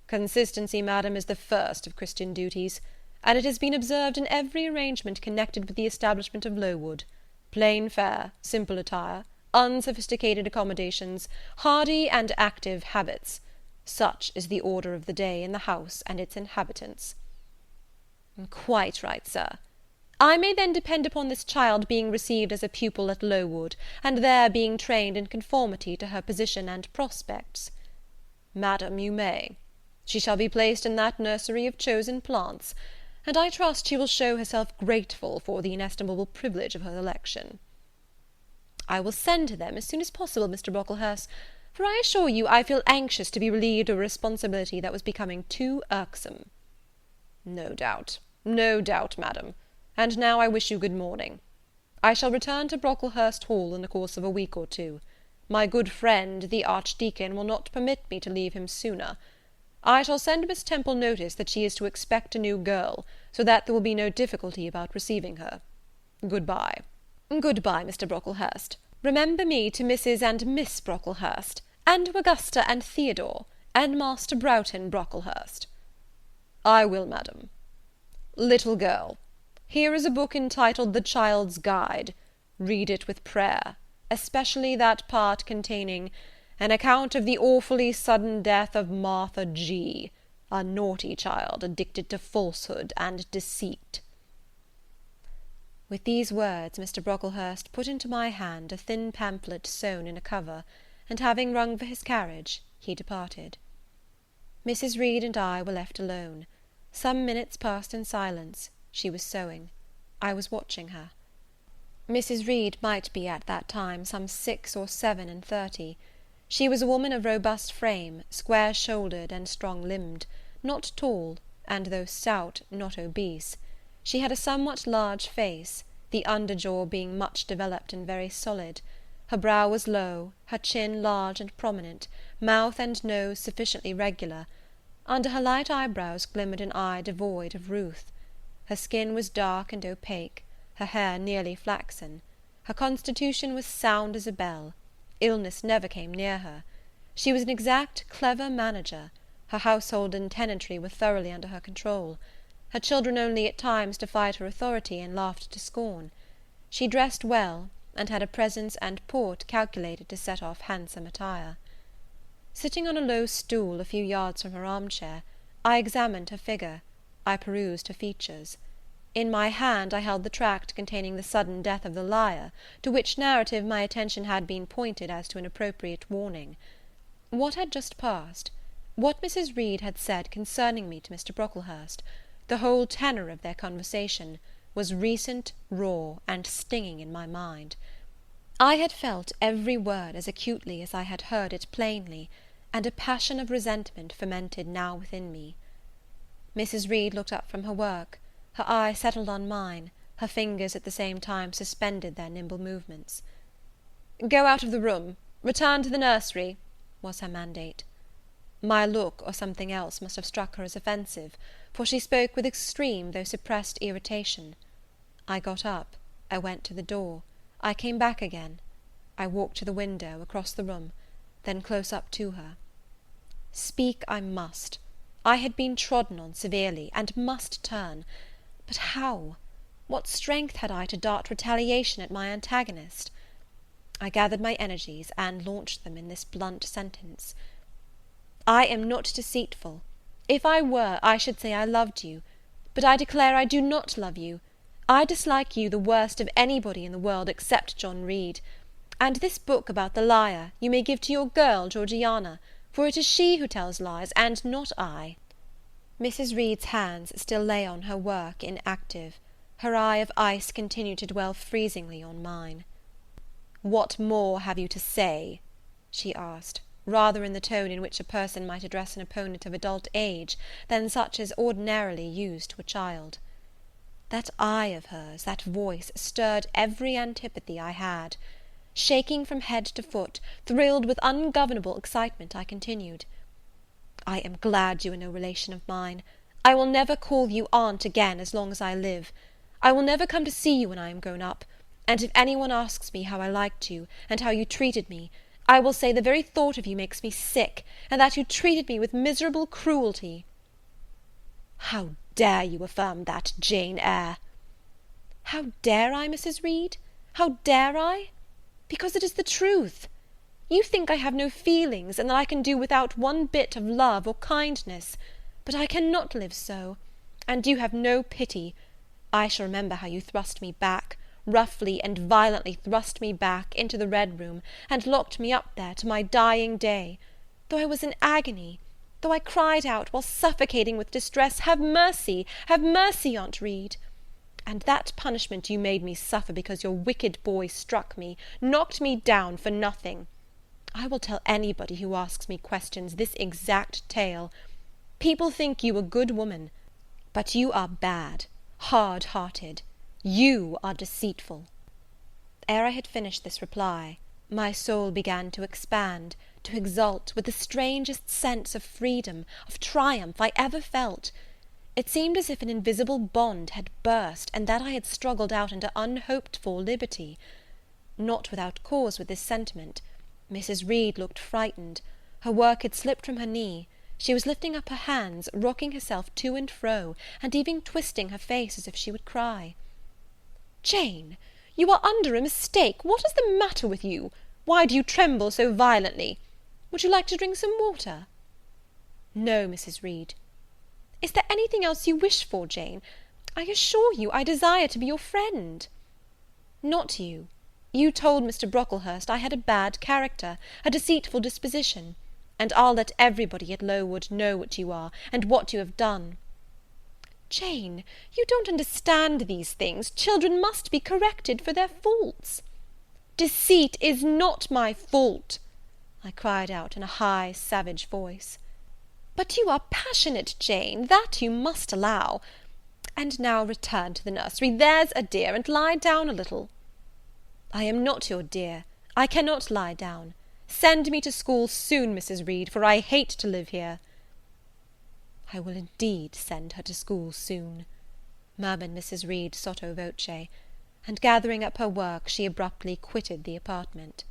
"Consistency, madam, is the first of Christian duties, and it has been observed in every arrangement connected with the establishment of Lowood. Plain fare, simple attire, unsophisticated accommodations, hardy and active habits. Such is the order of the day in the house and its inhabitants." "Quite right, sir. I may then depend upon this child being received as a pupil at Lowood, and there being trained in conformity to her position and prospects?" "Madam, you may. She shall be placed in that nursery of chosen plants, and I trust she will show herself grateful for the inestimable privilege of her election." "I will send to them as soon as possible, Mr. Brocklehurst, for I assure you I feel anxious to be relieved of a responsibility that was becoming too irksome." No doubt, madam. And now I wish you good morning. I shall return to Brocklehurst Hall in the course of a week or two. My good friend, the Archdeacon, will not permit me to leave him sooner. I shall send Miss Temple notice that she is to expect a new girl, so that there will be no difficulty about receiving her. Good-bye." "Good-bye, Mr. Brocklehurst. Remember me to Mrs. and Miss Brocklehurst, and to Augusta and Theodore, and Master Broughton Brocklehurst." "I will, madam. Little girl, here is a book entitled The Child's Guide. Read it with prayer, especially that part containing an account of the awfully sudden death of Martha G., a naughty child addicted to falsehood and deceit." With these words, Mr. Brocklehurst put into my hand a thin pamphlet sewn in a cover, and having rung for his carriage, he departed. Mrs. Reed and I were left alone. Some minutes passed in silence. She was sewing. I was watching her. Mrs. Reed might be at that time some 6 or 7 and 30. She was a woman of robust frame, square-shouldered and strong-limbed, not tall, and though stout, not obese. She had a somewhat large face, the under-jaw being much developed and very solid. Her brow was low, her chin large and prominent, mouth and nose sufficiently regular. Under her light eyebrows glimmered an eye devoid of ruth. Her skin was dark and opaque, her hair nearly flaxen. Her constitution was sound as a bell. Illness never came near her. She was an exact, clever manager. Her household and tenantry were thoroughly under her control. Her children only at times defied her authority and laughed to scorn. She dressed well, and had a presence and port calculated to set off handsome attire. Sitting on a low stool a few yards from her armchair, I examined her figure. I perused her features. In my hand I held the tract containing the sudden death of the liar, to which narrative my attention had been pointed as to an appropriate warning. What had just passed? What Mrs. Reed had said concerning me to Mr. Brocklehurst, the whole tenor of their conversation, was recent, raw, and stinging in my mind. I had felt every word as acutely as I had heard it plainly, and a passion of resentment fermented now within me. Mrs. Reed looked up from her work, her eye settled on mine, her fingers at the same time suspended their nimble movements. "Go out of the room, return to the nursery," was her mandate. My look, or something else, must have struck her as offensive, for she spoke with extreme though suppressed irritation. I got up, I went to the door, I came back again, I walked to the window, across the room, then close up to her. Speak I must. I had been trodden on severely, and must turn. But how? What strength had I to dart retaliation at my antagonist? I gathered my energies, and launched them in this blunt sentence. I am not deceitful. If I were, I should say I loved you. But I declare I do not love you. I dislike you the worst of anybody in the world except John Reed. And this book about the liar you may give to your girl, Georgiana, for it is she who tells lies, and not I." Mrs. Reed's hands still lay on her work inactive. Her eye of ice continued to dwell freezingly on mine. "What more have you to say?" she asked, rather in the tone in which a person might address an opponent of adult age than such as ordinarily used to a child. That eye of hers, that voice, stirred every antipathy I had. Shaking from head to foot, thrilled with ungovernable excitement, I continued, "I am glad you are no relation of mine. I will never call you aunt again as long as I live. I will never come to see you when I am grown up, and if any one asks me how I liked you, and how you treated me, I will say the very thought of you makes me sick, and that you treated me with miserable cruelty." "How dare you affirm that, Jane Eyre?" "How dare I, Mrs. Reed? How dare I? Because it is the truth. You think I have no feelings, and that I can do without one bit of love or kindness; but I cannot live so, and you have no pity. I shall remember how you thrust me back, roughly and violently thrust me back, into the Red Room, and locked me up there to my dying day, though I was in agony, though I cried out, while suffocating with distress, have mercy, Aunt Reed! And that punishment you made me suffer because your wicked boy struck me, knocked me down for nothing. I will tell anybody who asks me questions this exact tale. People think you a good woman, but you are bad, hard-hearted. You are deceitful." Ere I had finished this reply, my soul began to expand, to exult, with the strangest sense of freedom, of triumph, I ever felt. It seemed as if an invisible bond had burst, and that I had struggled out into unhoped-for liberty. Not without cause with this sentiment. Mrs. Reed looked frightened. Her work had slipped from her knee. She was lifting up her hands, rocking herself to and fro, and even twisting her face as if she would cry. "Jane, you are under a mistake. What is the matter with you? Why do you tremble so violently? Would you like to drink some water?" "No, Mrs. Reed." "Is there anything else you wish for, Jane? I assure you I desire to be your friend." "Not you. You told Mr. Brocklehurst I had a bad character, a deceitful disposition, and I'll let everybody at Lowood know what you are, and what you have done." "Jane, you don't understand these things. Children must be corrected for their faults." "Deceit is not my fault," I cried out in a high, savage voice. "But you are passionate, Jane, that you must allow. And now return to the nursery, there's a dear, and lie down a little." "I am not your dear. I cannot lie down. Send me to school soon, Mrs. Reed, for I hate to live here." "I will indeed send her to school soon," murmured Mrs. Reed sotto voce, and gathering up her work, she abruptly quitted the apartment.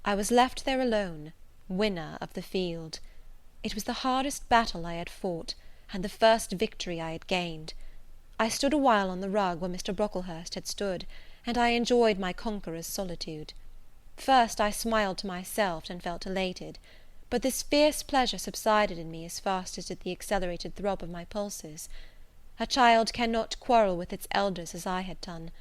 I was left there alone, winner of the field. It was the hardest battle I had fought, and the first victory I had gained. I stood a while on the rug where Mr. Brocklehurst had stood, and I enjoyed my conqueror's solitude. First I smiled to myself and felt elated, but this fierce pleasure subsided in me as fast as did the accelerated throb of my pulses. A child cannot quarrel with its elders as I had done.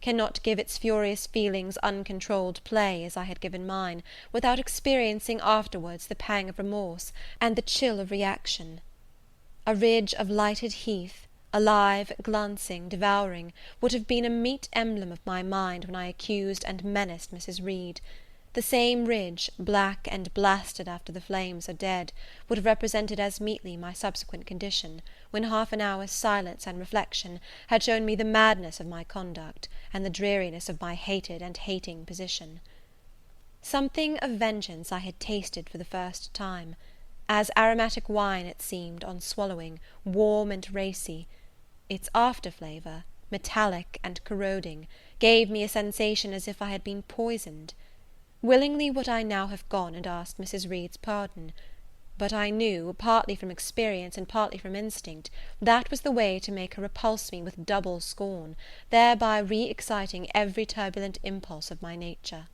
cannot give its furious feelings uncontrolled play, as I had given mine, without experiencing afterwards the pang of remorse, and the chill of reaction. A ridge of lighted heath, alive, glancing, devouring, would have been a meet emblem of my mind when I accused and menaced Mrs. Reed. The same ridge, black and blasted after the flames are dead, would have represented as meetly my subsequent condition, when half an hour's silence and reflection had shown me the madness of my conduct, and the dreariness of my hated and hating position. Something of vengeance I had tasted for the first time. As aromatic wine it seemed, on swallowing, warm and racy. Its after flavour, metallic and corroding, gave me a sensation as if I had been poisoned. Willingly would I now have gone and asked Mrs. Reed's pardon; but I knew, partly from experience and partly from instinct, that was the way to make her repulse me with double scorn, thereby re-exciting every turbulent impulse of my nature.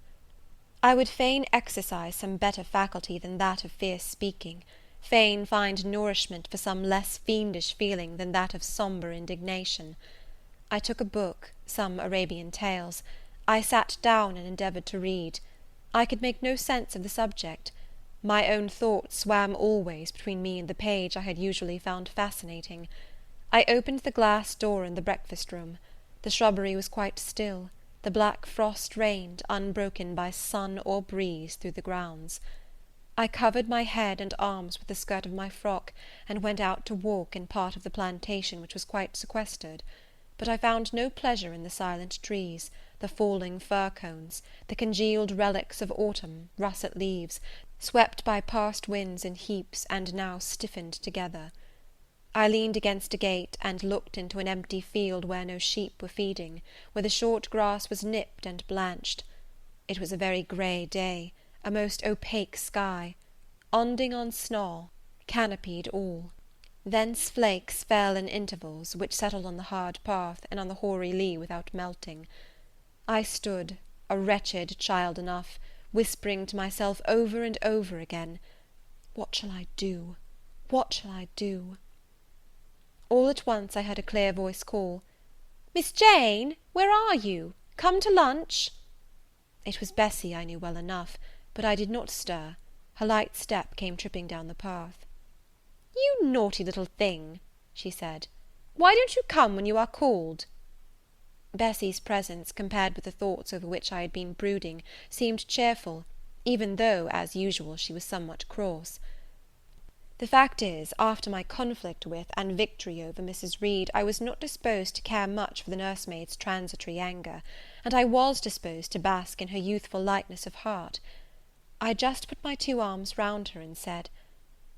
I would fain exercise some better faculty than that of fierce speaking, fain find nourishment for some less fiendish feeling than that of sombre indignation. I took a book, some Arabian Tales. I sat down and endeavoured to read. I could make no sense of the subject. My own thoughts swam always between me and the page I had usually found fascinating. I opened the glass door in the breakfast room. The shrubbery was quite still. The black frost reigned, unbroken by sun or breeze, through the grounds. I covered my head and arms with the skirt of my frock, and went out to walk in part of the plantation which was quite sequestered; but I found no pleasure in the silent trees, the falling fir cones, the congealed relics of autumn, russet leaves, swept by past winds in heaps, and now stiffened together. I leaned against a gate, and looked into an empty field where no sheep were feeding, where the short grass was nipped and blanched. It was a very grey day, a most opaque sky, onding on snaw, canopied all. Thence flakes fell in intervals, which settled on the hard path and on the hoary lea without melting. I stood, a wretched child enough, whispering to myself over and over again, "What shall I do? What shall I do?" All at once I heard a clear voice call, "Miss Jane, where are you? Come to lunch." It was Bessie, I knew well enough, but I did not stir. Her light step came tripping down the path. "You naughty little thing," she said, "why don't you come when you are called?" Bessie's presence, compared with the thoughts over which I had been brooding, seemed cheerful, even though, as usual, she was somewhat cross. The fact is, after my conflict with and victory over Mrs. Reed, I was not disposed to care much for the nursemaid's transitory anger, and I was disposed to bask in her youthful lightness of heart. I just put my two arms round her, and said,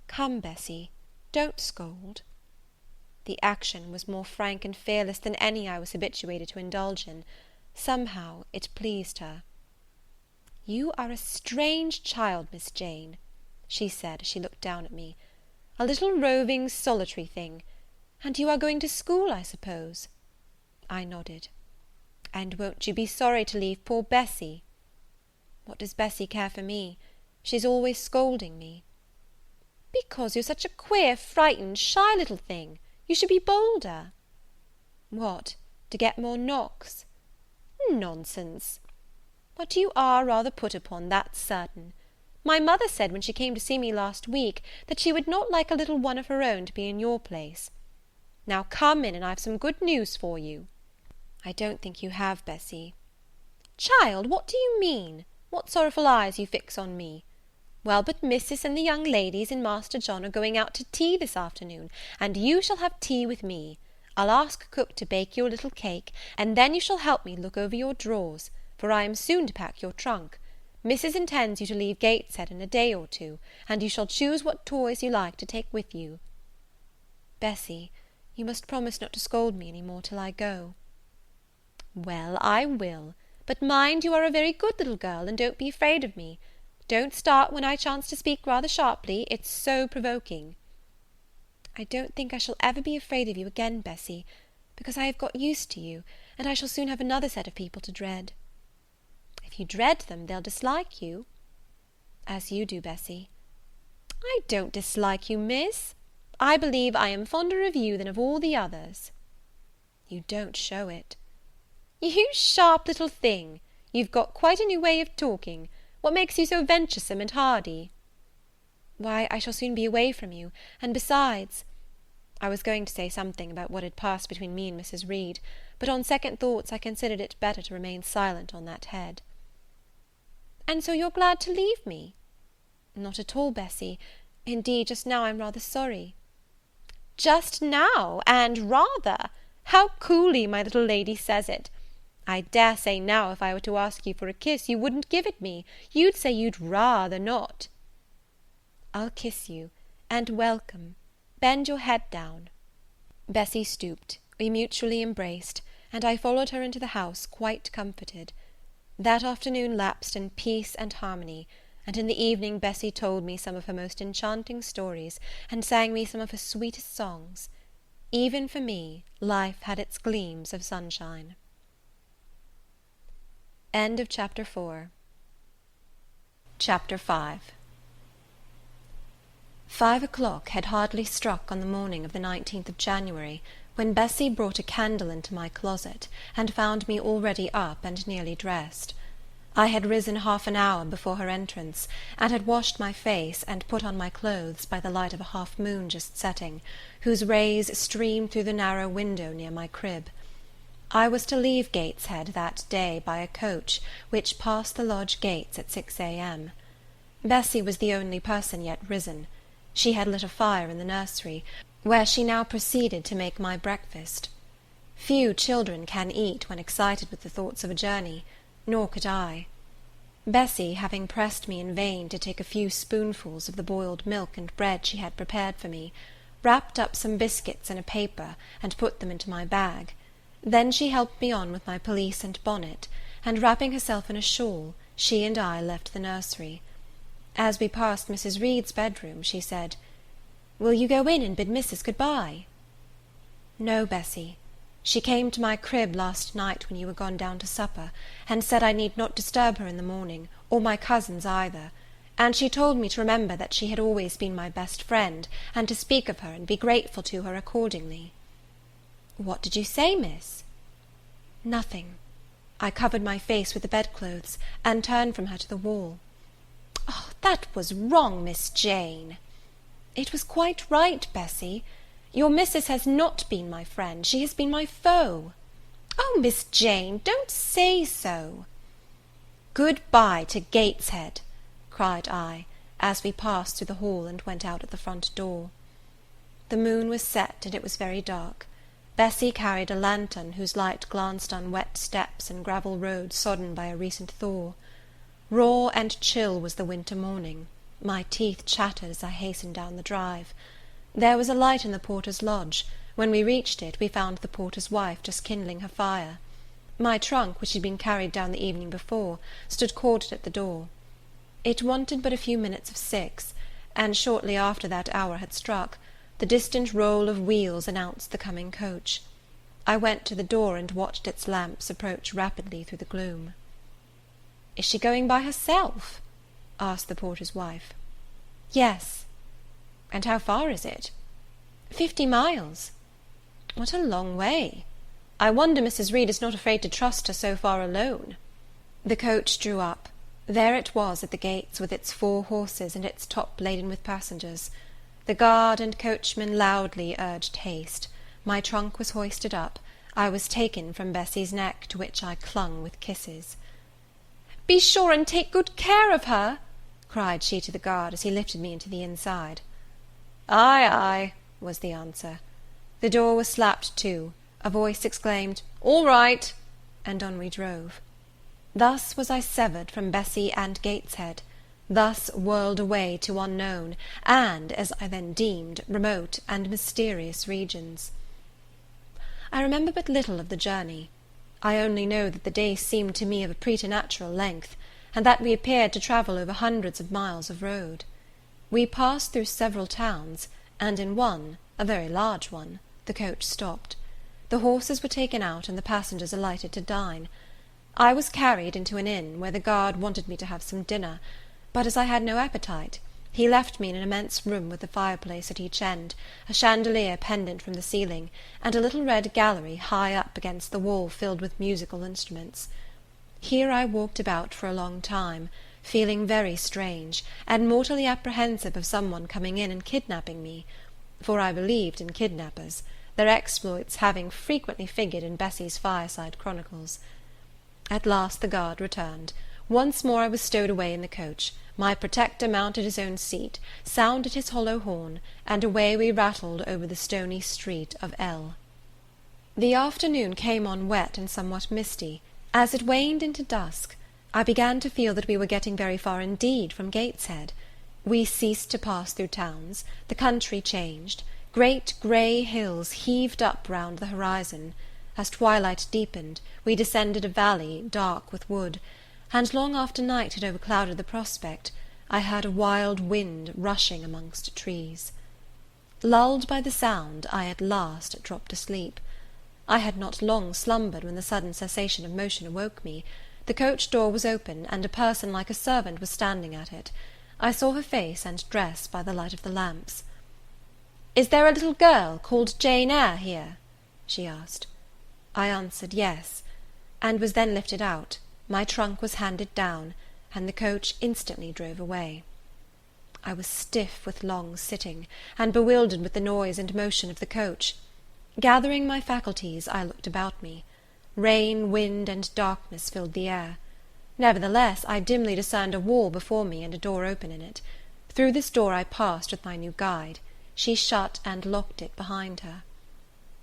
"Come, Bessie, don't scold." The action was more frank and fearless than any I was habituated to indulge in. Somehow it pleased her. "You are a strange child, Miss Jane," she said, as she looked down at me. "A little roving, solitary thing. And you are going to school, I suppose?" I nodded. "And won't you be sorry to leave poor Bessie?" "What does Bessie care for me? She's always scolding me." "Because you're such a queer, frightened, shy little thing. You should be bolder." "What, to get more knocks?" "Nonsense." "But you are rather put upon, that's certain. My mother said, when she came to see me last week, that she would not like a little one of her own to be in your place. Now come in, and I've some good news for you." "I don't think you have, Bessie." "Child, what do you mean? What sorrowful eyes you fix on me? Well, but Missis and the young ladies and Master John are going out to tea this afternoon, and you shall have tea with me. I'll ask cook to bake you a little cake, and then you shall help me look over your drawers, for I am soon to pack your trunk. Missis intends you to leave Gateshead in a day or two, and you shall choose what toys you like to take with you." "Bessie, you must promise not to scold me any more till I go." "Well, I will; but mind you are a very good little girl, and don't be afraid of me. Don't start when I chance to speak rather sharply, it's so provoking." "I don't think I shall ever be afraid of you again, Bessie, because I have got used to you, and I shall soon have another set of people to dread." "If you dread them, they'll dislike you." "As you do, Bessie." "I don't dislike you, miss. I believe I am fonder of you than of all the others." "You don't show it." "You sharp little thing! You've got quite a new way of talking. What makes you so venturesome and hardy?" "Why, I shall soon be away from you, and besides—" I was going to say something about what had passed between me and Mrs. Reed, but on second thoughts I considered it better to remain silent on that head. "And so you're glad to leave me?" "Not at all, Bessy. Indeed, just now I'm rather sorry." "Just now, and rather! How coolly my little lady says it! I dare say now, if I were to ask you for a kiss, you wouldn't give it me. You'd say you'd rather not." "I'll kiss you, and welcome. Bend your head down." Bessy stooped, we mutually embraced, and I followed her into the house quite comforted. That afternoon lapsed in peace and harmony, and in the evening Bessy told me some of her most enchanting stories, and sang me some of her sweetest songs. Even for me, life had its gleams of sunshine. End of Chapter 4. Chapter 5. 5 o'clock had hardly struck on the morning of the 19th of January, when Bessy brought a candle into my closet, and found me already up and nearly dressed. I had risen half an hour before her entrance, and had washed my face and put on my clothes by the light of a half-moon just setting, whose rays streamed through the narrow window near my crib. I was to leave Gateshead that day by a coach which passed the lodge gates at 6 a.m. Bessy was the only person yet risen. She had lit a fire in the nursery, where she now proceeded to make my breakfast. Few children can eat when excited with the thoughts of a journey, nor could I. Bessy, having pressed me in vain to take a few spoonfuls of the boiled milk and bread she had prepared for me, wrapped up some biscuits in a paper, and put them into my bag. Then she helped me on with my pelisse and bonnet, and wrapping herself in a shawl, she and I left the nursery. As we passed Mrs. Reed's bedroom, she said, "Will you go in and bid Missus good-bye?" "No, Bessy. She came to my crib last night when you were gone down to supper, and said I need not disturb her in the morning, or my cousins either, and she told me to remember that she had always been my best friend, and to speak of her and be grateful to her accordingly." "What did you say, miss?" "Nothing. I covered my face with the bedclothes, and turned from her to the wall." "Oh, that was wrong, Miss Jane." "It was quite right, Bessy. Your missus has not been my friend, she has been my foe." "Oh, Miss Jane, don't say so." "Good-bye to Gateshead," cried I, as we passed through the hall and went out at the front door. The moon was set, and it was very dark. Bessy carried a lantern, whose light glanced on wet steps and gravel roads sodden by a recent thaw. Raw and chill was the winter morning. My teeth chattered as I hastened down the drive. There was a light in the porter's lodge. When we reached it, we found the porter's wife just kindling her fire. My trunk, which had been carried down the evening before, stood corded at the door. It wanted but a few minutes of 6, and shortly after that hour had struck, the distant roll of wheels announced the coming coach. I went to the door and watched its lamps approach rapidly through the gloom. "Is she going by herself?" asked the porter's wife. "Yes." "And how far is it?" 50 miles. "What a long way! I wonder Mrs. Reed is not afraid to trust her so far alone." The coach drew up. There it was at the gates, with its 4 horses, and its top laden with passengers. The guard and coachman loudly urged haste. My trunk was hoisted up. I was taken from Bessy's neck, to which I clung with kisses. "Be sure and take good care of her," cried she to the guard, as he lifted me into the inside. "Aye, aye," was the answer. The door was slapped to. A voice exclaimed, "All right," and on we drove. Thus was I severed from Bessy and Gateshead, thus whirled away to unknown, and, as I then deemed, remote and mysterious regions. I remember but little of the journey. I only know that the day seemed to me of a preternatural length, and that we appeared to travel over hundreds of miles of road. We passed through several towns, and in one, a very large one, the coach stopped. The horses were taken out, and the passengers alighted to dine. I was carried into an inn, where the guard wanted me to have some dinner, but as I had no appetite, He left me in an immense room with a fireplace at each end, a chandelier pendant from the ceiling, and a little red gallery high up against the wall filled with musical instruments. Here I walked about for a long time, feeling very strange, and mortally apprehensive of some one coming in and kidnapping me, for I believed in kidnappers, their exploits having frequently figured in Bessie's fireside chronicles. At last the guard returned. Once more I was stowed away in the coach. My protector mounted his own seat, sounded his hollow horn, and away we rattled over the stony street of L. The afternoon came on wet and somewhat misty. As it waned into dusk, I began to feel that we were getting very far indeed from Gateshead. We ceased to pass through towns, the country changed, great grey hills heaved up round the horizon. As twilight deepened, we descended a valley dark with wood, and long after night had overclouded the prospect, I heard a wild wind rushing amongst trees. Lulled by the sound, I at last dropped asleep. I had not long slumbered when the sudden cessation of motion awoke me. The coach door was open, and a person like a servant was standing at it. I saw her face and dress by the light of the lamps. "Is there a little girl called Jane Eyre here?" she asked. I answered yes, and was then lifted out. My trunk was handed down, and the coach instantly drove away. I was stiff with long sitting, and bewildered with the noise and motion of the coach. Gathering my faculties, I looked about me. Rain, wind, and darkness filled the air. Nevertheless, I dimly discerned a wall before me and a door open in it. Through this door I passed with my new guide. She shut and locked it behind her.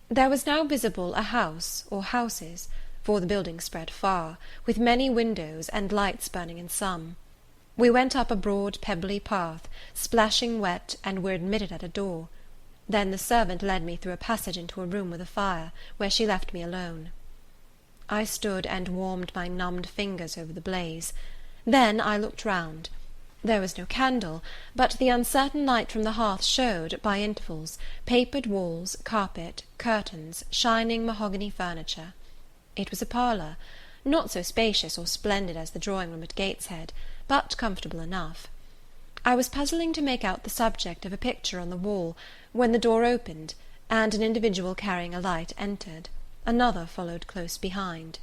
There was now visible a house, or houses, for the building spread far, with many windows, and lights burning in some. We went up a broad pebbly path, splashing wet, and were admitted at a door. Then the servant led me through a passage into a room with a fire, where she left me alone. I stood and warmed my numbed fingers over the blaze. Then I looked round. There was no candle, but the uncertain light from the hearth showed, by intervals, papered walls, carpet, curtains, shining mahogany furniture. It was a parlour, not so spacious or splendid as the drawing-room at Gateshead, but comfortable enough. I was puzzling to make out the subject of a picture on the wall, when the door opened, and an individual carrying a light entered. Another followed close behind.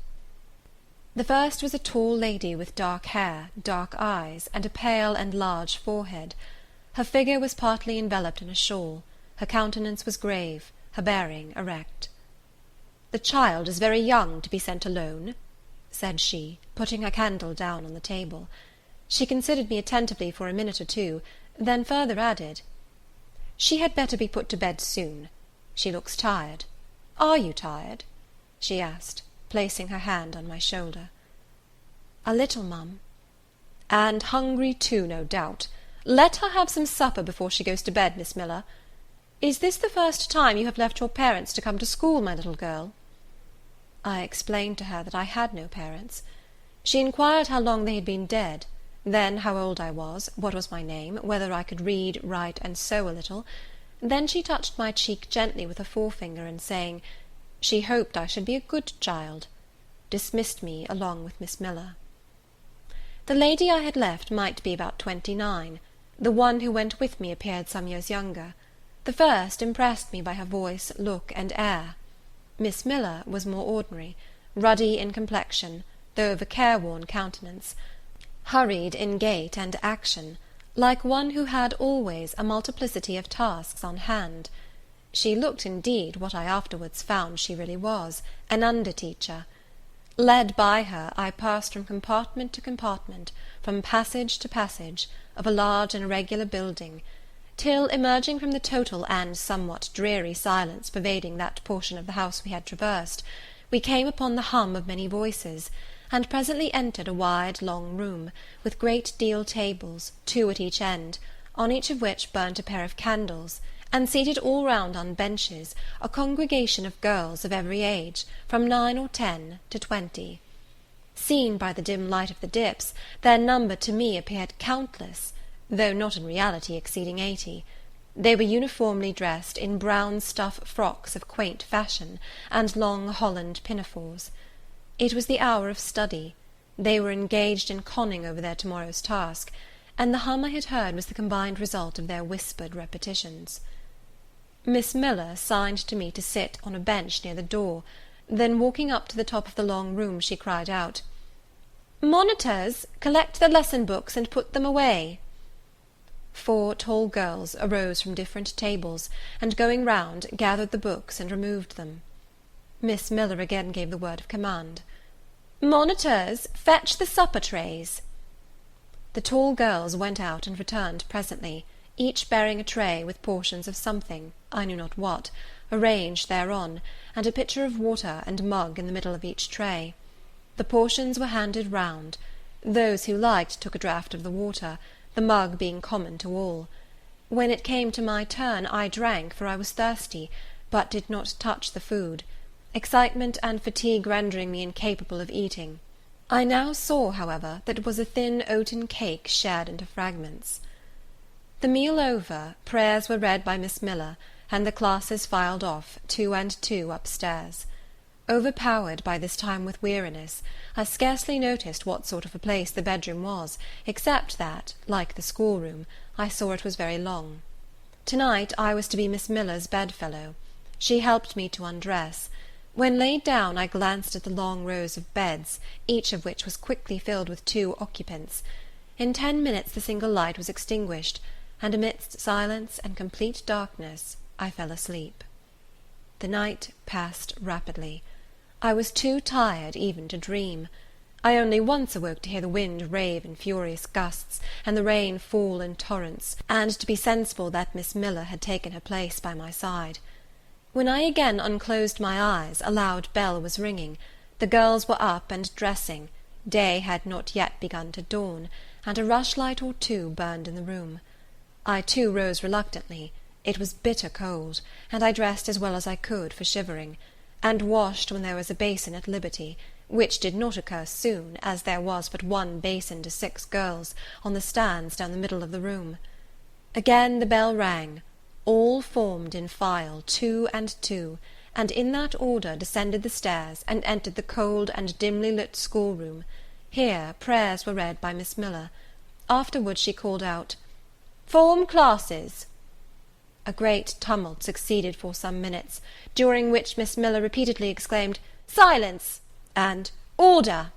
The first was a tall lady with dark hair, dark eyes, and a pale and large forehead. Her figure was partly enveloped in a shawl. Her countenance was grave, her bearing erect. "The child is very young to be sent alone," said she, putting her candle down on the table. She considered me attentively for a minute or two, then further added, "She had better be put to bed soon. She looks tired. Are you tired?" she asked, placing her hand on my shoulder. "A little, mum." "And hungry too, no doubt. Let her have some supper before she goes to bed, Miss Miller. Is this the first time you have left your parents to come to school, my little girl?" I explained to her that I had no parents. She inquired how long they had been dead, then how old I was, what was my name, whether I could read, write, and sew a little. Then she touched my cheek gently with her forefinger, and saying, she hoped I should be a good child, dismissed me along with Miss Miller. The lady I had left might be about 29. The one who went with me appeared some years younger. The first impressed me by her voice, look, and air. Miss Miller was more ordinary, ruddy in complexion, though of a careworn countenance, hurried in gait and action, like one who had always a multiplicity of tasks on hand. She looked, indeed, what I afterwards found she really was, an under-teacher. Led by her, I passed from compartment to compartment, from passage to passage, of a large and irregular building, till, emerging from the total and somewhat dreary silence pervading that portion of the house we had traversed, we came upon the hum of many voices, and presently entered a wide long room, with great deal tables, 2 at each end, on each of which burnt a pair of candles, and seated all round on benches, a congregation of girls of every age, from 9 or 10 to 20. Seen by the dim light of the dips, their number to me appeared countless, though not in reality exceeding 80. They were uniformly dressed in brown stuff frocks of quaint fashion, and long holland pinafores. It was the hour of study. They were engaged in conning over their tomorrow's task, and the hum I had heard was the combined result of their whispered repetitions. Miss Miller signed to me to sit on a bench near the door, then walking up to the top of the long room, she cried out, "Monitors, collect the lesson books and put them away." 4 tall girls arose from different tables, and going round, gathered the books and removed them. Miss Miller again gave the word of command, "Monitors, fetch the supper trays." The tall girls went out and returned presently, each bearing a tray with portions of something, I knew not what, arranged thereon, and a pitcher of water and mug in the middle of each tray. The portions were handed round. Those who liked took a draught of the water, the mug being common to all. When it came to my turn, I drank, for I was thirsty, but did not touch the food, excitement and fatigue rendering me incapable of eating. I now saw, however, that it was a thin oaten cake shared into fragments. The meal over, prayers were read by Miss Miller, and the classes filed off, 2 and 2, upstairs. Overpowered by this time with weariness, I scarcely noticed what sort of a place the bedroom was, except that, like the schoolroom, I saw it was very long. To-night I was to be Miss Miller's bedfellow. She helped me to undress. When laid down, I glanced at the long rows of beds, each of which was quickly filled with 2 occupants. In 10 minutes the single light was extinguished, and amidst silence and complete darkness I fell asleep. The night passed rapidly. I was too tired even to dream. I only once awoke to hear the wind rave in furious gusts, and the rain fall in torrents, and to be sensible that Miss Miller had taken her place by my side. When I again unclosed my eyes, a loud bell was ringing. The girls were up and dressing. Day had not yet begun to dawn, and a rushlight or 2 burned in the room. I too rose reluctantly. It was bitter cold, and I dressed as well as I could for shivering, and washed when there was a basin at liberty, which did not occur soon, as there was but 1 basin to 6 girls, on the stands down the middle of the room. Again the bell rang. All formed in file, 2 and 2, and in that order descended the stairs, and entered the cold and dimly lit schoolroom. Here prayers were read by Miss Miller. Afterwards she called out, "Form classes." A great tumult succeeded for some minutes, during which Miss Miller repeatedly exclaimed, "Silence!" and "Order!"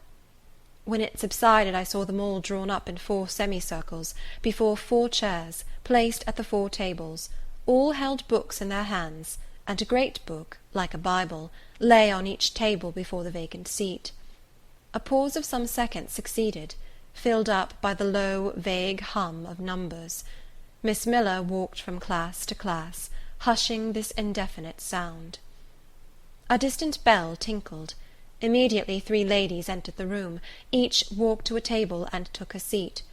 When it subsided, I saw them all drawn up in 4 semicircles, before 4 chairs, placed at the 4 tables. All held books in their hands, and a great book, like a Bible, lay on each table before the vacant seat. A pause of some seconds succeeded, filled up by the low, vague hum of numbers. Miss Miller walked from class to class, hushing this indefinite sound. A distant bell tinkled. Immediately 3 ladies entered the room. Each walked to a table and took her seat.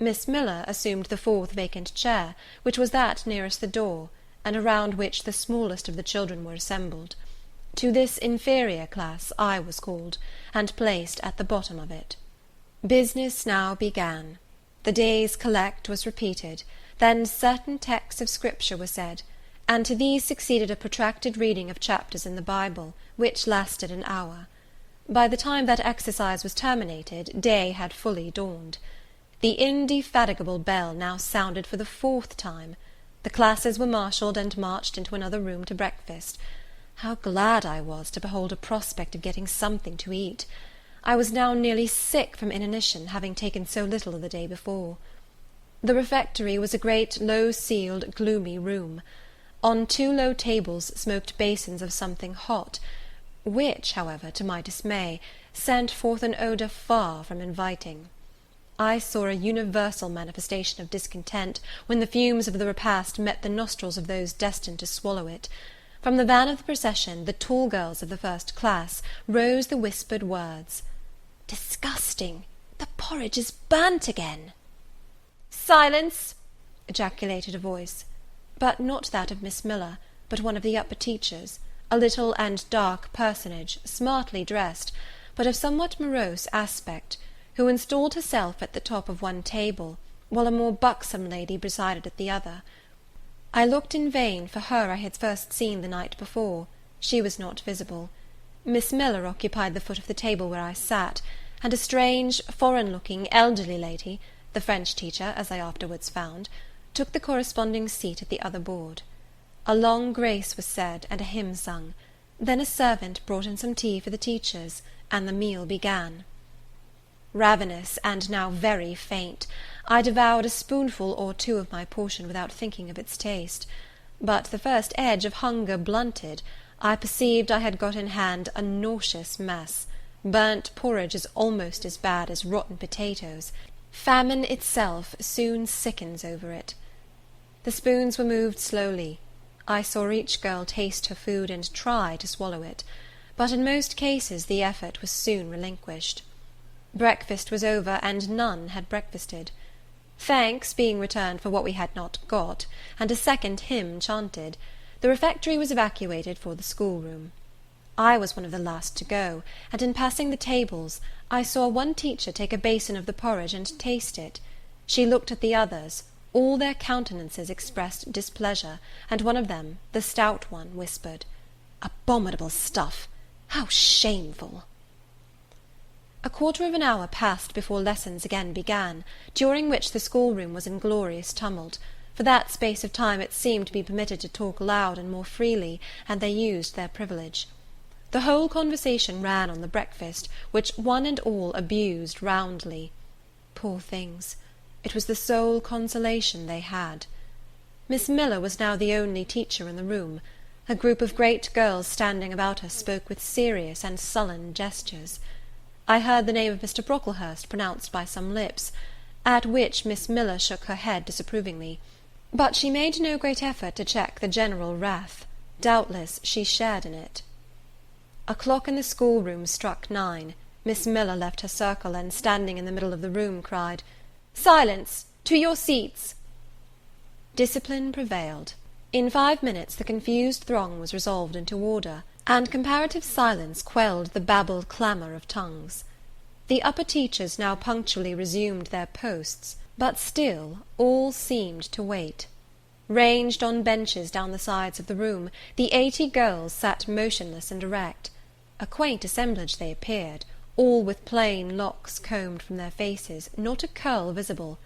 Miss Miller assumed the 4th vacant chair, which was that nearest the door, and around which the smallest of the children were assembled. To this inferior class I was called, and placed at the bottom of it. Business now began. The day's collect was repeated, then certain texts of Scripture were said, and to these succeeded a protracted reading of chapters in the Bible, which lasted an hour. By the time that exercise was terminated, day had fully dawned. The indefatigable bell now sounded for the 4th time. The classes were marshalled and marched into another room to breakfast. How glad I was to behold a prospect of getting something to eat! I was now nearly sick from inanition, having taken so little of the day before. The refectory was a great, low-ceiled, gloomy room. On 2 low tables smoked basins of something hot, which, however, to my dismay, sent forth an odour far from inviting. I saw a universal manifestation of discontent when the fumes of the repast met the nostrils of those destined to swallow it. From the van of the procession, the tall girls of the 1st class, rose the whispered words, "Disgusting! The porridge is burnt again!" "Silence!" ejaculated a voice, but not that of Miss Miller, but one of the upper teachers, a little and dark personage, smartly dressed, but of somewhat morose aspect, who installed herself at the top of one table, while a more buxom lady presided at the other. I looked in vain for her I had first seen the night before. She was not visible. Miss Miller occupied the foot of the table where I sat, and a strange, foreign-looking, elderly lady, the French teacher, as I afterwards found, took the corresponding seat at the other board. A long grace was said, and a hymn sung. Then a servant brought in some tea for the teachers, and the meal began. Ravenous, and now very faint, I devoured a spoonful or two of my portion without thinking of its taste; but the first edge of hunger blunted, I perceived I had got in hand a nauseous mess. Burnt porridge is almost as bad as rotten potatoes. Famine itself soon sickens over it. The spoons were moved slowly. I saw each girl taste her food and try to swallow it, but in most cases the effort was soon relinquished. Breakfast was over, and none had breakfasted. Thanks being returned for what we had not got, and a second hymn chanted, the refectory was evacuated for the schoolroom. I was one of the last to go, and in passing the tables, I saw one teacher take a basin of the porridge and taste it. She looked at the others. All their countenances expressed displeasure, and one of them, the stout one, whispered, "Abominable stuff! How shameful!" A quarter of an hour passed before lessons again began, during which the schoolroom was in glorious tumult. For that space of time it seemed to be permitted to talk loud and more freely, and they used their privilege. The whole conversation ran on the breakfast, which one and all abused roundly. Poor things! It was the sole consolation they had. Miss Miller was now the only teacher in the room. A group of great girls standing about her spoke with serious and sullen gestures. I heard the name of Mr. Brocklehurst pronounced by some lips, at which Miss Miller shook her head disapprovingly; but she made no great effort to check the general wrath. Doubtless she shared in it. A clock in the schoolroom struck 9. Miss Miller left her circle, and standing in the middle of the room, cried, "Silence! To your seats!" Discipline prevailed. In 5 minutes the confused throng was resolved into order, and comparative silence quelled the babbled clamour of tongues. The upper teachers now punctually resumed their posts, but still all seemed to wait. Ranged on benches down the sides of the room, the 80 girls sat motionless and erect. A quaint assemblage they appeared, all with plain locks combed from their faces, not a curl visible,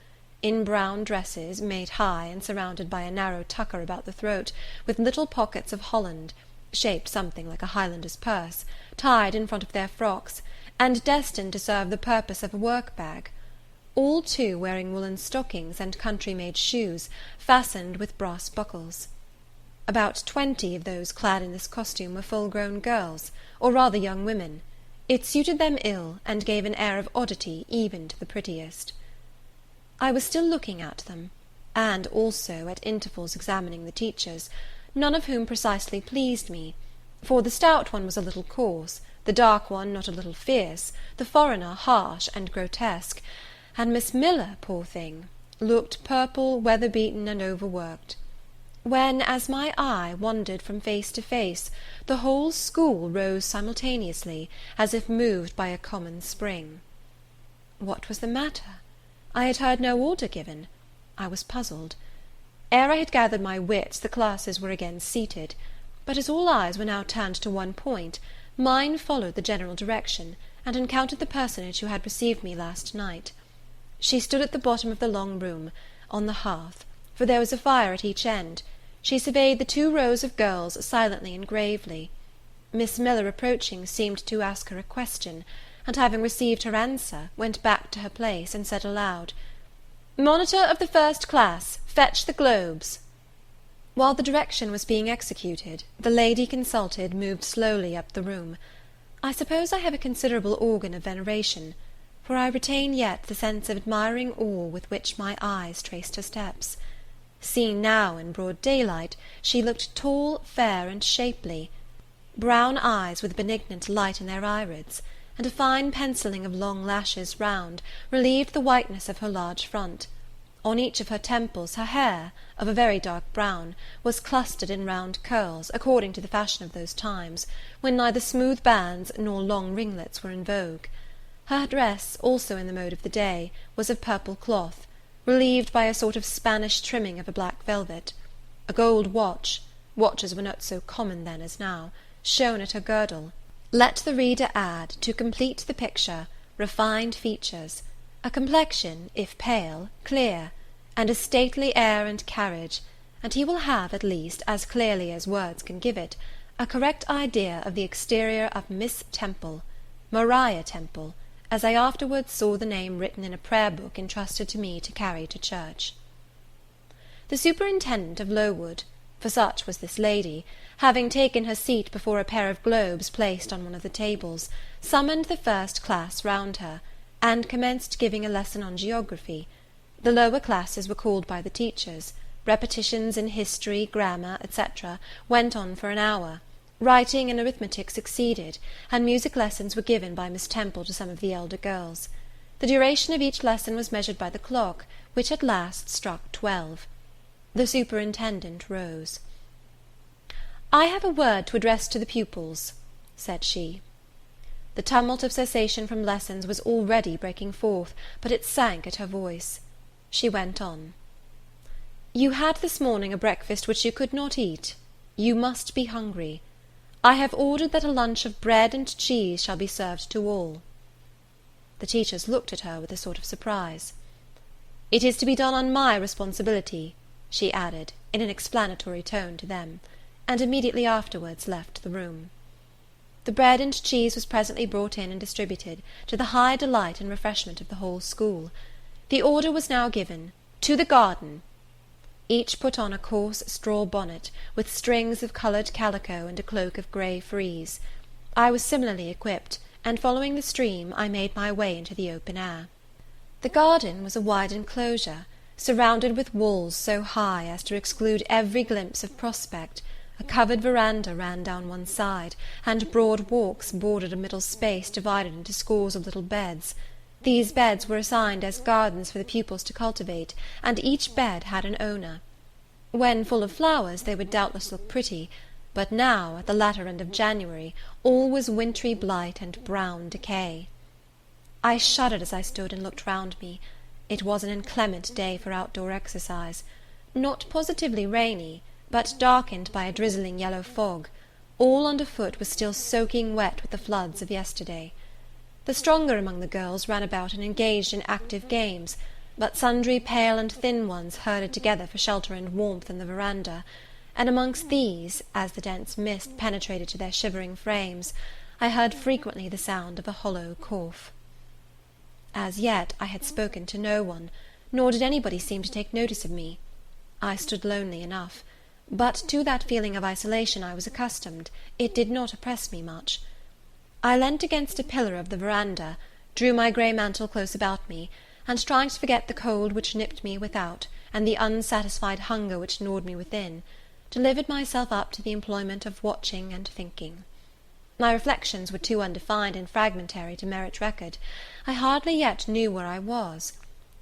in brown dresses, made high and surrounded by a narrow tucker about the throat, with little pockets of holland, shaped something like a Highlander's purse, tied in front of their frocks, and destined to serve the purpose of a work-bag; all, too, wearing woollen stockings and country-made shoes, fastened with brass buckles. About 20 of those clad in this costume were full-grown girls, or rather young women. It suited them ill, and gave an air of oddity even to the prettiest. I was still looking at them, and also at intervals examining the teachers, none of whom precisely pleased me, for the stout one was a little coarse, the dark one not a little fierce, the foreigner harsh and grotesque, and Miss Miller, poor thing, looked purple, weather-beaten, and overworked; when, as my eye wandered from face to face, the whole school rose simultaneously, as if moved by a common spring. What was the matter? I had heard no order given. I was puzzled. Ere I had gathered my wits, the classes were again seated; but as all eyes were now turned to one point, mine followed the general direction, and encountered the personage who had received me last night. She stood at the bottom of the long room, on the hearth, for there was a fire at each end. She surveyed the 2 rows of girls silently and gravely. Miss Miller, approaching, seemed to ask her a question, and having received her answer, went back to her place, and said aloud, "Monitor of the first class, fetch the globes." While the direction was being executed, the lady consulted moved slowly up the room. I suppose I have a considerable organ of veneration, for I retain yet the sense of admiring awe with which my eyes traced her steps. Seen now in broad daylight, she looked tall, fair, and shapely. Brown eyes with a benignant light in their irids, and a fine pencilling of long lashes round, relieved the whiteness of her large front. On each of her temples her hair, of a very dark brown, was clustered in round curls, according to the fashion of those times, when neither smooth bands nor long ringlets were in vogue. Her dress, also in the mode of the day, was of purple cloth, relieved by a sort of Spanish trimming of a black velvet. A gold watch (watches were not so common then as now) shone at her girdle. Let the reader add, to complete the picture, refined features, a complexion, if pale, clear, and a stately air and carriage, and he will have, at least, as clearly as words can give it, a correct idea of the exterior of Miss Temple, Maria Temple, as I afterwards saw the name written in a prayer book entrusted to me to carry to church. The superintendent of Lowood, for such was this lady, having taken her seat before a pair of globes placed on one of the tables, summoned the first class round her, and commenced giving a lesson on geography. The lower classes were called by the teachers. Repetitions in history, grammar, etc., went on for an hour. Writing and arithmetic succeeded, and music lessons were given by Miss Temple to some of the elder girls. The duration of each lesson was measured by the clock, which at last struck 12. The superintendent rose. "I have a word to address to the pupils," said she. The tumult of cessation from lessons was already breaking forth, but it sank at her voice. She went on. "You had this morning a breakfast which you could not eat. You must be hungry. I have ordered that a lunch of bread and cheese shall be served to all." The teachers looked at her with a sort of surprise. "It is to be done on my responsibility," she added, in an explanatory tone to them, and immediately afterwards left the room. The bread and cheese was presently brought in and distributed, to the high delight and refreshment of the whole school. The order was now given, "To the garden." Each put on a coarse straw bonnet, with strings of coloured calico and a cloak of grey frieze. I was similarly equipped, and following the stream, I made my way into the open air. The garden was a wide enclosure, surrounded with walls so high as to exclude every glimpse of prospect. A covered veranda ran down one side, and broad walks bordered a middle space divided into scores of little beds. These beds were assigned as gardens for the pupils to cultivate, and each bed had an owner. When full of flowers they would doubtless look pretty, but now, at the latter end of January, all was wintry blight and brown decay. I shuddered as I stood and looked round me. It was an inclement day for outdoor exercise. Not positively rainy, but darkened by a drizzling yellow fog. All underfoot was still soaking wet with the floods of yesterday. The stronger among the girls ran about and engaged in active games, but sundry pale and thin ones herded together for shelter and warmth in the veranda, and amongst these, as the dense mist penetrated to their shivering frames, I heard frequently the sound of a hollow cough. As yet I had spoken to no one, nor did anybody seem to take notice of me. I stood lonely enough, but to that feeling of isolation I was accustomed. It did not oppress me much. I leant against a pillar of the veranda, drew my grey mantle close about me, and trying to forget the cold which nipped me without, and the unsatisfied hunger which gnawed me within, delivered myself up to the employment of watching and thinking. My reflections were too undefined and fragmentary to merit record. I hardly yet knew where I was.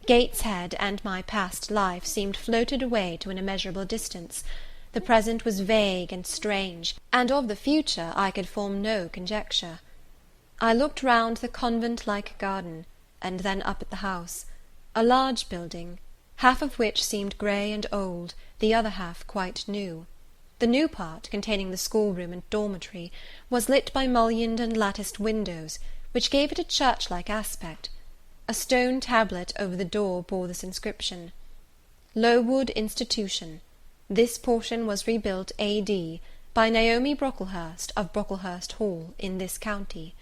Gateshead and my past life seemed floated away to an immeasurable distance. The present was vague and strange, and of the future I could form no conjecture. I looked round the convent-like garden, and then up at the house, a large building, half of which seemed grey and old, the other half quite new. The new part, containing the schoolroom and dormitory, was lit by mullioned and latticed windows, which gave it a church-like aspect. A stone tablet over the door bore this inscription: "Lowood Institution. This portion was rebuilt A.D. by Naomi Brocklehurst of Brocklehurst Hall, in this county.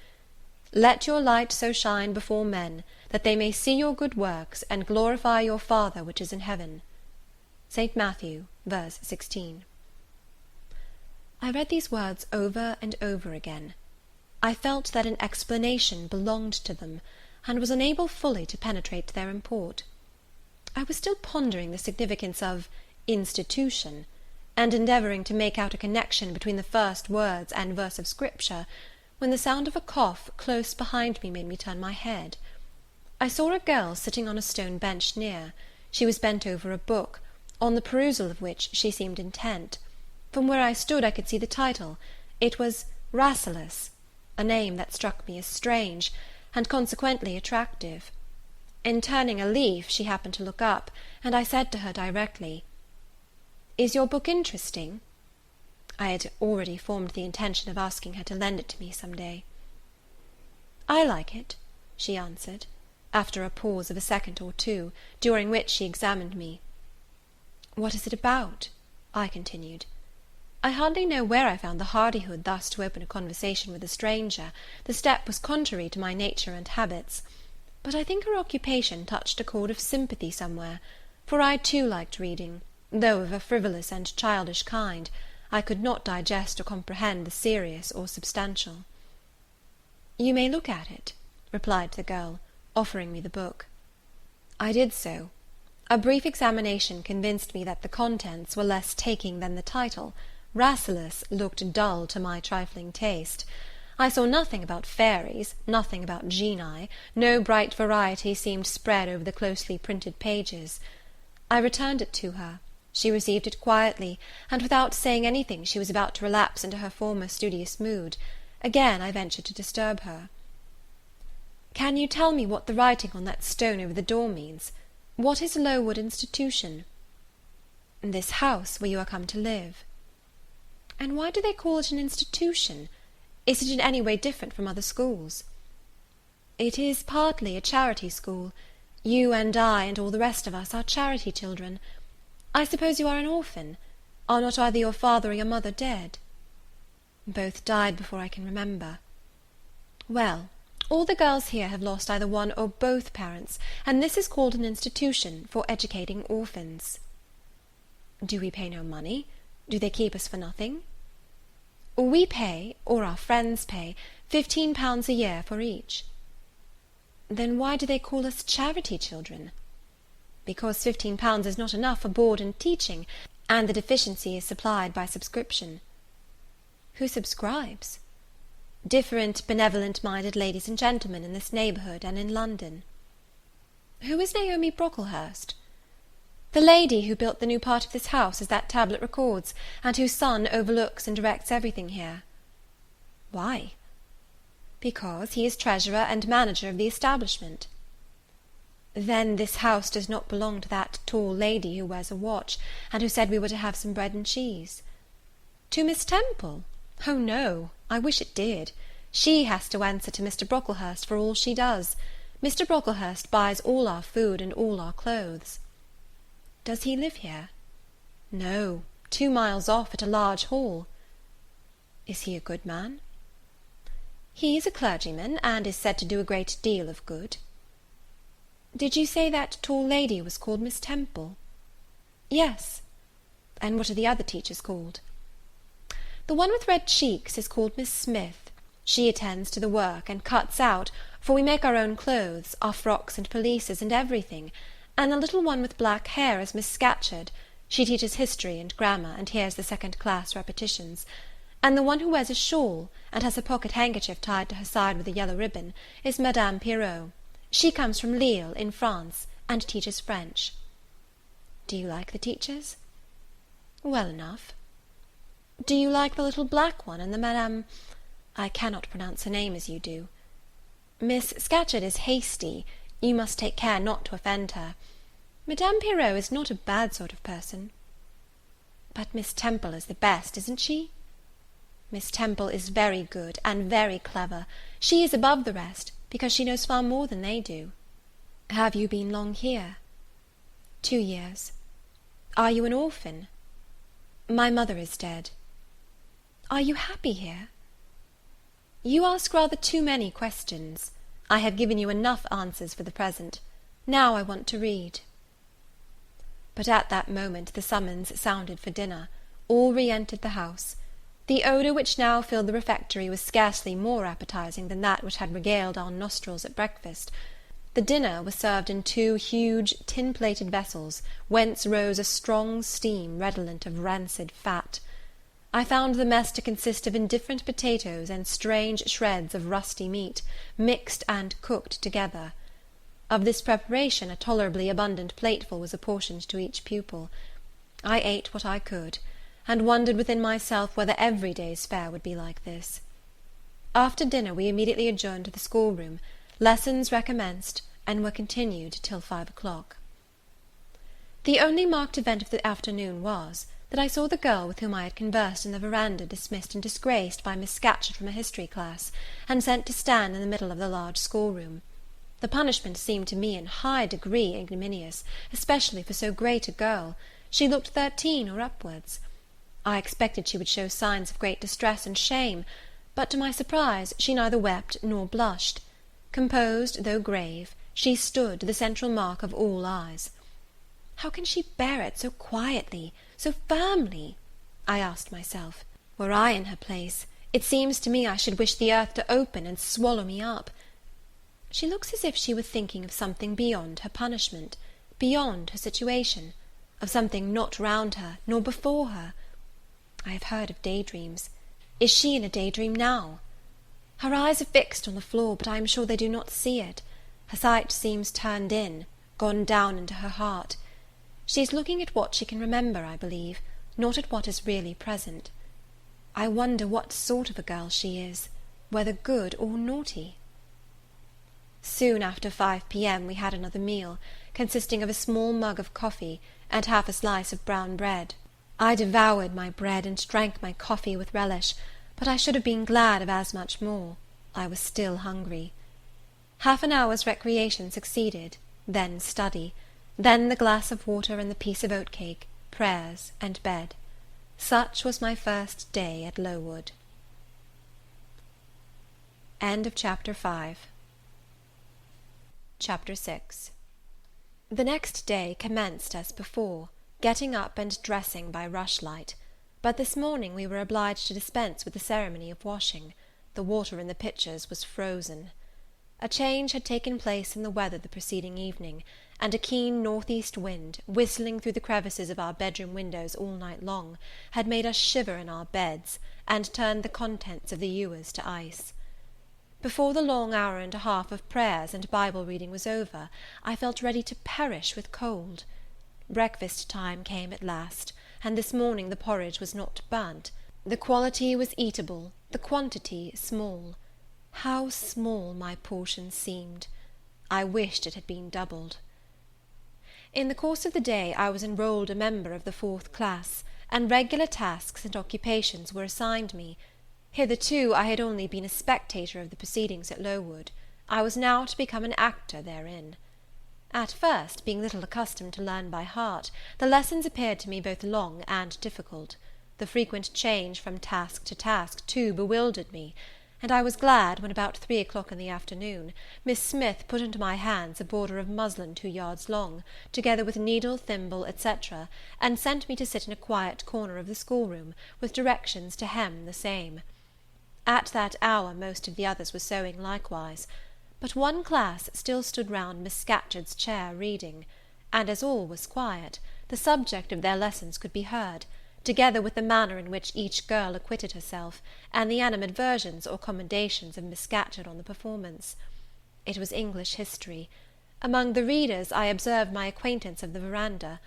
Let your light so shine before men, that they may see your good works, and glorify your Father which is in heaven." St. Matthew, verse 16. I read these words over and over again. I felt that an explanation belonged to them, and was unable fully to penetrate their import. I was still pondering the significance of institution, and endeavouring to make out a connection between the first words and verse of Scripture, when the sound of a cough close behind me made me turn my head. I saw a girl sitting on a stone bench near. She was bent over a book, on the perusal of which she seemed intent. From where I stood I could see the title. It was Rasselas, a name that struck me as strange, and consequently attractive. In turning a leaf she happened to look up, and I said to her directly, "Is your book interesting?" I had already formed the intention of asking her to lend it to me some day. "I like it," she answered. after a pause of a second or two, during which she examined me. "What is it about?" I continued. I hardly know where I found the hardihood thus to open a conversation with a stranger. The step was contrary to my nature and habits. But I think her occupation touched a chord of sympathy somewhere, for I too liked reading, though of a frivolous and childish kind. I could not digest or comprehend the serious or substantial. "You may look at it," replied the girl, offering me the book. I did so. A brief examination convinced me that the contents were less taking than the title. Rasselas looked dull to my trifling taste. I saw nothing about fairies, nothing about genii, no bright variety seemed spread over the closely printed pages. I returned it to her. She received it quietly, and without saying anything she was about to relapse into her former studious mood. Again I ventured to disturb her. "Can you tell me what the writing on that stone over the door means? What is Lowood Institution?" "This house where you are come to live." "And why do they call it an institution? Is it in any way different from other schools?" "It is partly a charity school. You and I and all the rest of us are charity children. I suppose you are an orphan. Are not either your father or your mother dead?" "Both died before I can remember." "Well, all the girls here have lost either one or both parents, and this is called an institution for educating orphans." "Do we pay no money? Do they keep us for nothing?" "We pay, or our friends pay, £15 a year for each." "Then why do they call us charity children?" "Because £15 is not enough for board and teaching, and the deficiency is supplied by subscription." "Who subscribes?" "Different benevolent-minded ladies and gentlemen in this neighbourhood and in London." "Who is Naomi Brocklehurst?" "The lady who built the new part of this house, as that tablet records, and whose son overlooks and directs everything here." "Why?" "Because he is treasurer and manager of the establishment." "Then this house does not belong to that tall lady who wears a watch, and who said we were to have some bread and cheese?" "To Miss Temple? Oh, no, I wish it did. She has to answer to Mr. Brocklehurst for all she does. Mr. Brocklehurst buys all our food and all our clothes." "Does he live here?" "No, 2 miles off at a large hall." "Is he a good man?" "He is a clergyman, and is said to do a great deal of good." "Did you say that tall lady was called Miss Temple?" "Yes." "And what are the other teachers called?" "The one with red cheeks is called Miss Smith. She attends to the work, and cuts out, for we make our own clothes, our frocks and pelisses, and everything. And the little one with black hair is Miss Scatcherd. She teaches history and grammar, and hears the second-class repetitions. And the one who wears a shawl, and has a pocket-handkerchief tied to her side with a yellow ribbon, is Madame Pirot. She comes from Lille, in France, and teaches French." "Do you like the teachers?" "Well enough." "Do you like the little black one, and the Madame— I cannot pronounce her name as you do. Miss Scatcherd is hasty. You must take care not to offend her. Madame Pirot is not a bad sort of person." "But Miss Temple is the best, isn't she?" "Miss Temple is very good, and very clever. She is above the rest, because she knows far more than they do." "Have you been long here?" 2 years. "Are you an orphan?" "My mother is dead." "Are you happy here?" "You ask rather too many questions. I have given you enough answers for the present. Now I want to read." But at that moment the summons sounded for dinner. All re-entered the house. The odour which now filled the refectory was scarcely more appetizing than that which had regaled our nostrils at breakfast. The dinner was served in 2 huge tin-plated vessels, whence rose a strong steam redolent of rancid fat. I found the mess to consist of indifferent potatoes and strange shreds of rusty meat, mixed and cooked together. Of this preparation a tolerably abundant plateful was apportioned to each pupil. I ate what I could, and wondered within myself whether every day's fare would be like this. After dinner we immediately adjourned to the schoolroom. Lessons recommenced, and were continued till 5 o'clock. The only marked event of the afternoon was, that I saw the girl with whom I had conversed in the veranda dismissed and disgraced by Miss Scatcherd from a history class, and sent to stand in the middle of the large schoolroom. The punishment seemed to me in high degree ignominious, especially for so great a girl. She looked 13 or upwards. I expected she would show signs of great distress and shame, but to my surprise she neither wept nor blushed. Composed, though grave, she stood, the central mark of all eyes. How can she bear it so quietly, so firmly? I asked myself. Were I in her place, it seems to me I should wish the earth to open and swallow me up. She looks as if she were thinking of something beyond her punishment, beyond her situation, of something not round her, nor before her. I have heard of daydreams. Is she in a daydream now? Her eyes are fixed on the floor, but I am sure they do not see it. Her sight seems turned in, gone down into her heart. She is looking at what she can remember, I believe, not at what is really present. I wonder what sort of a girl she is, whether good or naughty. Soon after 5 p.m. we had another meal, consisting of a small mug of coffee and half a slice of brown bread. I devoured my bread and drank my coffee with relish, but I should have been glad of as much more. I was still hungry. Half an hour's recreation succeeded, then study, then the glass of water and the piece of oat-cake, prayers, and bed. Such was my first day at Lowood. End of Chapter 5. Chapter 6. The next day commenced as before, getting up and dressing by rushlight, but this morning we were obliged to dispense with the ceremony of washing. The water in the pitchers was frozen. A change had taken place in the weather the preceding evening, and a keen north-east wind, whistling through the crevices of our bedroom windows all night long, had made us shiver in our beds, and turned the contents of the ewers to ice. Before the long hour and a half of prayers and Bible reading was over, I felt ready to perish with cold. Breakfast time came at last, and this morning the porridge was not burnt. The quality was eatable, the quantity small. How small my portion seemed! I wished it had been doubled. In the course of the day I was enrolled a member of the 4th class, and regular tasks and occupations were assigned me. Hitherto I had only been a spectator of the proceedings at Lowood. I was now to become an actor therein. At first, being little accustomed to learn by heart, the lessons appeared to me both long and difficult. The frequent change from task to task, too, bewildered me, and I was glad when, about 3 o'clock in the afternoon, Miss Smith put into my hands a border of muslin 2 yards long, together with needle, thimble, etc., and sent me to sit in a quiet corner of the schoolroom, with directions to hem the same. At that hour most of the others were sewing likewise, but one class still stood round Miss Scatcherd's chair reading, and as all was quiet, the subject of their lessons could be heard, together with the manner in which each girl acquitted herself, and the animadversions or commendations of Miss Scatcherd on the performance. It was English history. Among the readers I observed my acquaintance of the veranda.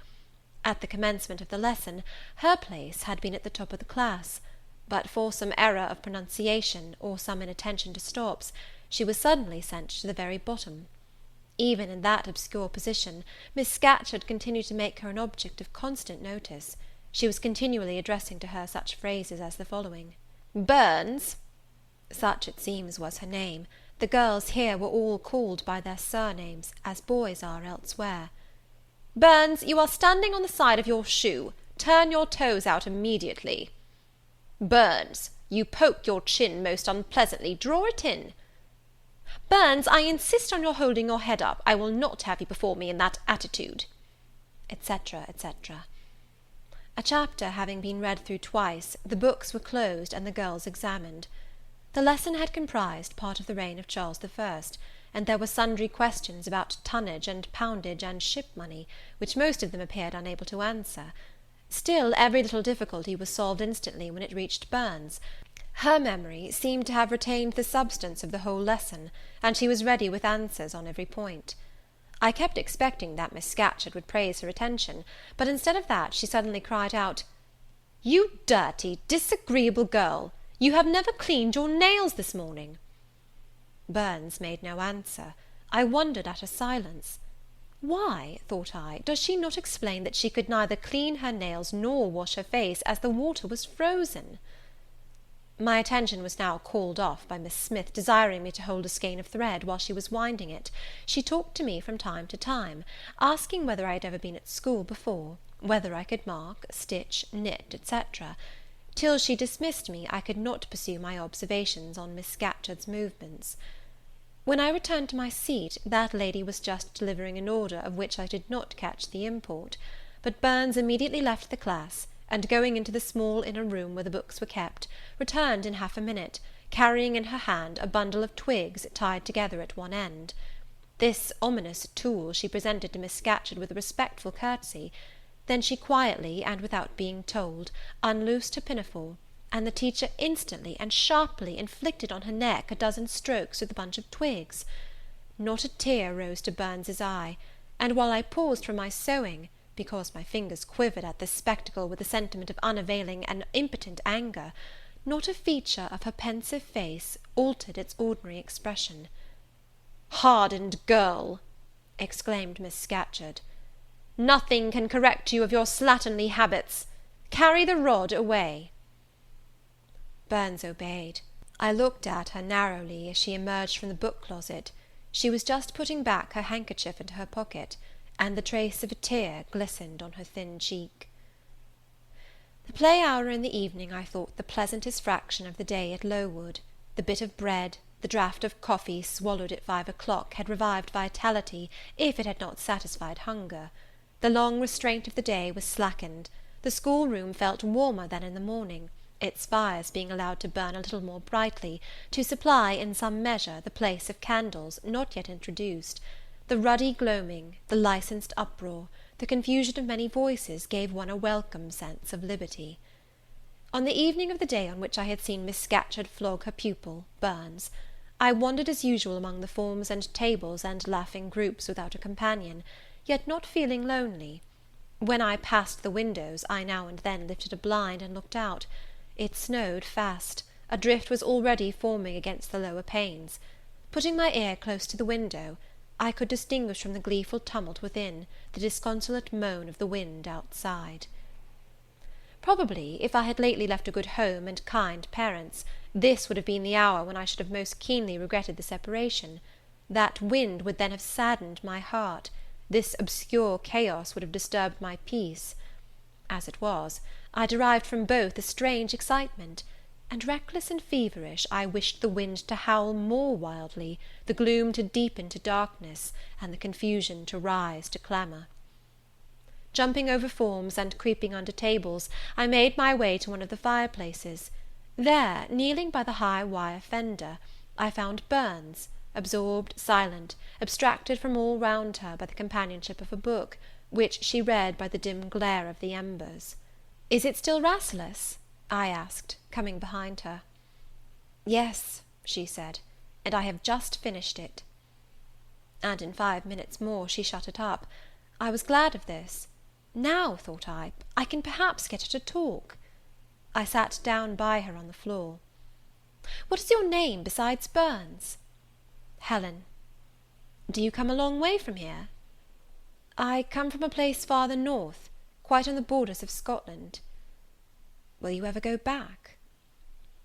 At the commencement of the lesson, her place had been at the top of the class, but for some error of pronunciation, or some inattention to stops, she was suddenly sent to the very bottom. Even in that obscure position, Miss Scatcherd continued to make her an object of constant notice. She was continually addressing to her such phrases as the following: "Burns," such it seems was her name. The girls here were all called by their surnames, as boys are elsewhere. "Burns, you are standing on the side of your shoe. Turn your toes out immediately." "Burns, you poke your chin most unpleasantly. Draw it in." "Burns, I insist on your holding your head up. I will not have you before me in that attitude," etc., etc. A chapter having been read through twice, the books were closed and the girls examined. The lesson had comprised part of the reign of Charles I, and there were sundry questions about tonnage and poundage and ship money, which most of them appeared unable to answer. Still, every little difficulty was solved instantly when it reached Burns. Her memory seemed to have retained the substance of the whole lesson, and she was ready with answers on every point. I kept expecting that Miss Scatcherd would praise her attention, but instead of that she suddenly cried out, "You dirty, disagreeable girl! You have never cleaned your nails this morning." Burns made no answer. I wondered at her silence. Why, thought I, does she not explain that she could neither clean her nails nor wash her face, as the water was frozen? My attention was now called off by Miss Smith desiring me to hold a skein of thread while she was winding it. She talked to me from time to time, asking whether I had ever been at school before, whether I could mark, stitch, knit, etc. Till she dismissed me, I could not pursue my observations on Miss Scatcherd's movements. When I returned to my seat, that lady was just delivering an order of which I did not catch the import; but Burns immediately left the class, and going into the small inner room where the books were kept, returned in half a minute, carrying in her hand a bundle of twigs tied together at one end. This ominous tool she presented to Miss Scatcherd with a respectful courtesy. Then she quietly, and without being told, unloosed her pinafore, and the teacher instantly and sharply inflicted on her neck a dozen strokes with the bunch of twigs. Not a tear rose to Burns's eye, and while I paused from my sewing, because my fingers quivered at this spectacle with a sentiment of unavailing and impotent anger, not a feature of her pensive face altered its ordinary expression. "Hardened girl!" exclaimed Miss Scatcherd, "nothing can correct you of your slatternly habits. Carry the rod away." Burns obeyed. I looked at her narrowly as she emerged from the book-closet. She was just putting back her handkerchief into her pocket, and the trace of a tear glistened on her thin cheek. The play hour in the evening I thought the pleasantest fraction of the day at Lowood. The bit of bread, the draught of coffee swallowed at 5 o'clock had revived vitality, if it had not satisfied hunger. The long restraint of the day was slackened. The schoolroom felt warmer than in the morning, its fires being allowed to burn a little more brightly, to supply, in some measure, the place of candles not yet introduced. The ruddy gloaming, the licensed uproar, the confusion of many voices gave one a welcome sense of liberty. On the evening of the day on which I had seen Miss Scatcherd flog her pupil, Burns, I wandered as usual among the forms and tables and laughing groups without a companion, yet not feeling lonely. When I passed the windows, I now and then lifted a blind and looked out. It snowed fast. A drift was already forming against the lower panes. Putting my ear close to the window, I could distinguish from the gleeful tumult within the disconsolate moan of the wind outside. Probably, if I had lately left a good home and kind parents, this would have been the hour when I should have most keenly regretted the separation. That wind would then have saddened my heart. This obscure chaos would have disturbed my peace. As it was, I derived from both a strange excitement, and, reckless and feverish, I wished the wind to howl more wildly, the gloom to deepen to darkness, and the confusion to rise to clamour. Jumping over forms and creeping under tables, I made my way to one of the fireplaces. There, kneeling by the high wire fender, I found Burns, absorbed, silent, abstracted from all round her by the companionship of a book, which she read by the dim glare of the embers. "Is it still Rasselas?" I asked, coming behind her. "Yes," she said, "and I have just finished it." And in 5 minutes more she shut it up. I was glad of this. Now, thought I can perhaps get her to talk. I sat down by her on the floor. "What is your name besides Burns?" "Helen." "Do you come a long way from here?" "I come from a place farther north, quite on the borders of Scotland." "Will you ever go back?"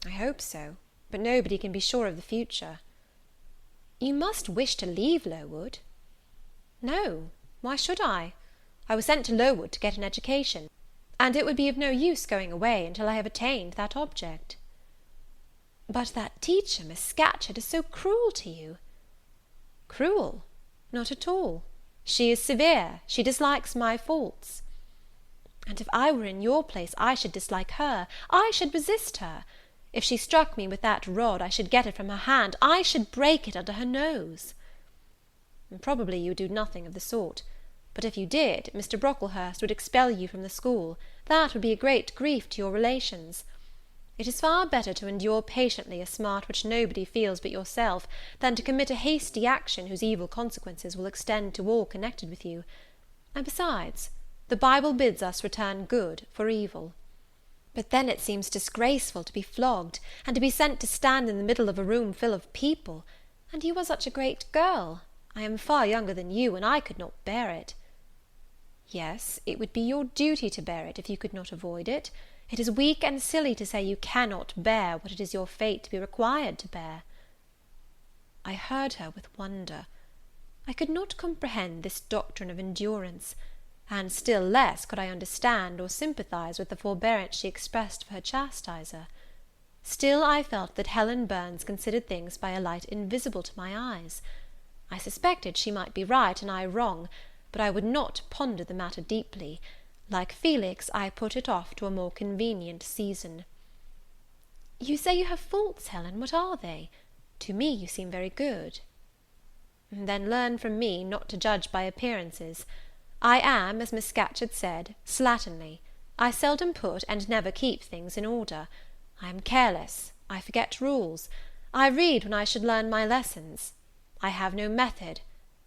"I hope so, but nobody can be sure of the future." "You must wish to leave Lowood." "No, why should I? I was sent to Lowood to get an education, and it would be of no use going away until I have attained that object." "But that teacher, Miss Scatcherd, is so cruel to you." "Cruel? Not at all. She is severe. She dislikes my faults." "And if I were in your place, I should dislike her. I should resist her. If she struck me with that rod, I should get it from her hand. I should break it under her nose." "Probably you would do nothing of the sort. But if you did, Mr. Brocklehurst would expel you from the school. That would be a great grief to your relations. It is far better to endure patiently a smart which nobody feels but yourself, than to commit a hasty action whose evil consequences will extend to all connected with you. And besides, the Bible bids us return good for evil. But then it seems disgraceful to be flogged, and to be sent to stand in the middle of a room full of people. And you are such a great girl. I am far younger than you, and I could not bear it." "Yes, it would be your duty to bear it, if you could not avoid it. It is weak and silly to say you cannot bear what it is your fate to be required to bear." I heard her with wonder. I could not comprehend this doctrine of endurance, and still less could I understand or sympathize with the forbearance she expressed for her chastiser. Still I felt that Helen Burns considered things by a light invisible to my eyes. I suspected she might be right and I wrong, but I would not ponder the matter deeply. Like Felix, I put it off to a more convenient season. "You say you have faults, Helen. What are they? To me you seem very good." "Then learn from me not to judge by appearances. I am, as Miss Scatcherd said, slatternly. I seldom put and never keep things in order. I am careless. I forget rules. I read when I should learn my lessons. I have no method,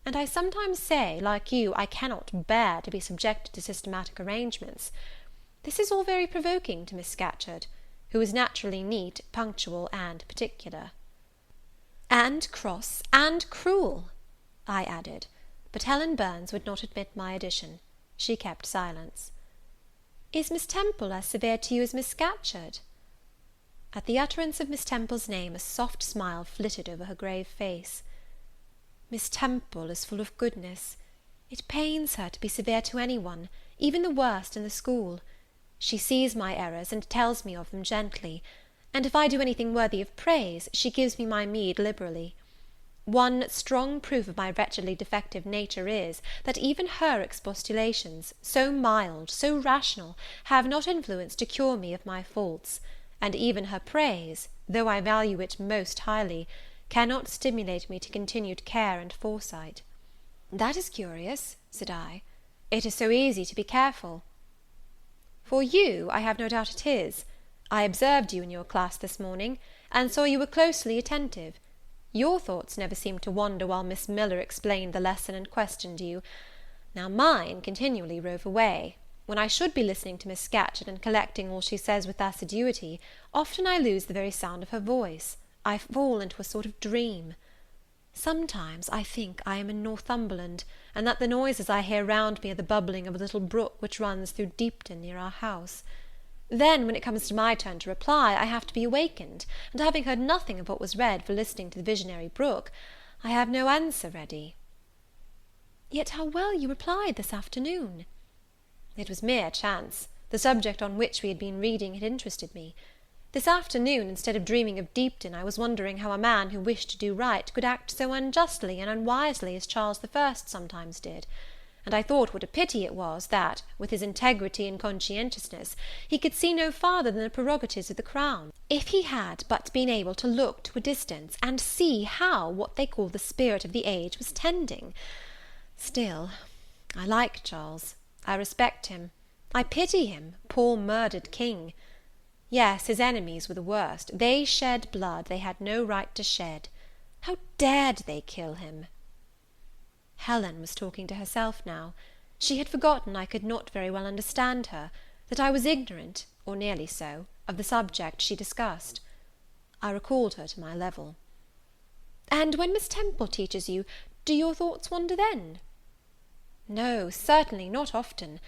and I sometimes say, like you, I cannot bear to be subjected to systematic arrangements. This is all very provoking to Miss Scatcherd, who is naturally neat, punctual, and particular." "And cross, and cruel," I added, but Helen Burns would not admit my addition. She kept silence. "Is Miss Temple as severe to you as Miss Scatcherd?" At the utterance of Miss Temple's name a soft smile flitted over her grave face. "Miss Temple is full of goodness. It pains her to be severe to any one, even the worst in the school. She sees my errors, and tells me of them gently, and if I do anything worthy of praise, she gives me my meed liberally. One strong proof of my wretchedly defective nature is, that even her expostulations, so mild, so rational, have not influence to cure me of my faults, and even her praise, though I value it most highly, cannot stimulate me to continued care and foresight." "That is curious," said I. "It is so easy to be careful." "For you, I have no doubt it is. I observed you in your class this morning, and saw you were closely attentive. Your thoughts never seemed to wander while Miss Miller explained the lesson and questioned you. Now mine continually rove away. When I should be listening to Miss Scatcherd and collecting all she says with assiduity, often I lose the very sound of her voice. I fall into a sort of dream. Sometimes I think I am in Northumberland, and that the noises I hear round me are the bubbling of a little brook which runs through Deepton near our house. Then, when it comes to my turn to reply, I have to be awakened, and having heard nothing of what was read for listening to the visionary brook, I have no answer ready." "Yet how well you replied this afternoon!" "It was mere chance. The subject on which we had been reading had interested me. This afternoon, instead of dreaming of Deepton, I was wondering how a man who wished to do right could act so unjustly and unwisely as Charles I sometimes did, and I thought what a pity it was that, with his integrity and conscientiousness, he could see no farther than the prerogatives of the crown. If he had but been able to look to a distance, and see how what they call the spirit of the age was tending. Still, I like Charles. I respect him. I pity him, poor murdered king. Yes, his enemies were the worst. They shed blood they had no right to shed. How dared they kill him?" Helen was talking to herself now. She had forgotten I could not very well understand her, that I was ignorant, or nearly so, of the subject she discussed. I recalled her to my level. "And when Miss Temple teaches you, do your thoughts wander then?" "No, certainly, not often.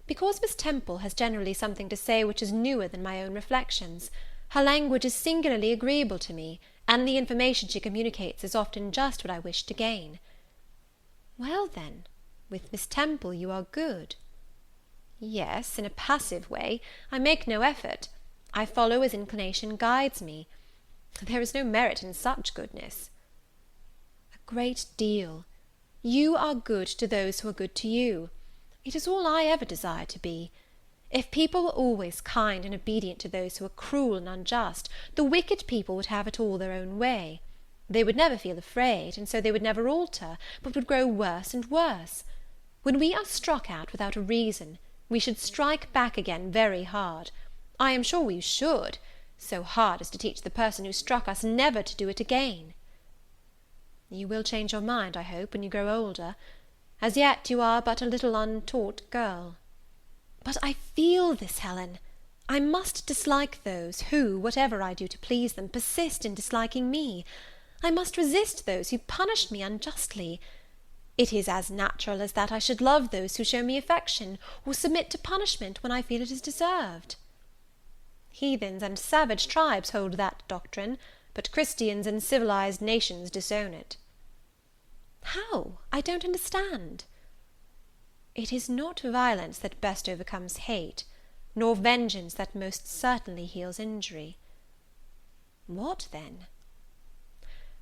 Because Miss Temple has generally something to say which is newer than my own reflections, her language is singularly agreeable to me, and the information she communicates is often just what I wish to gain." "Well, then, with Miss Temple you are good." "Yes, in a passive way. I make no effort. I follow as inclination guides me. There is no merit in such goodness." "A great deal. You are good to those who are good to you. It is all I ever desire to be. If people were always kind and obedient to those who are cruel and unjust, the wicked people would have it all their own way. They would never feel afraid, and so they would never alter, but would grow worse and worse. When we are struck at without a reason, we should strike back again very hard. I am sure we should, so hard as to teach the person who struck us never to do it again." "You will change your mind, I hope, when you grow older. As yet you are but a little untaught girl." "But I feel this, Helen. I must dislike those who, whatever I do to please them, persist in disliking me. I must resist those who punish me unjustly. It is as natural as that I should love those who show me affection, or submit to punishment when I feel it is deserved." Heathens and savage tribes hold that doctrine, but Christians and civilized nations disown it." "How? I don't understand." "It is not violence that best overcomes hate, nor vengeance that most certainly heals injury." "What then?"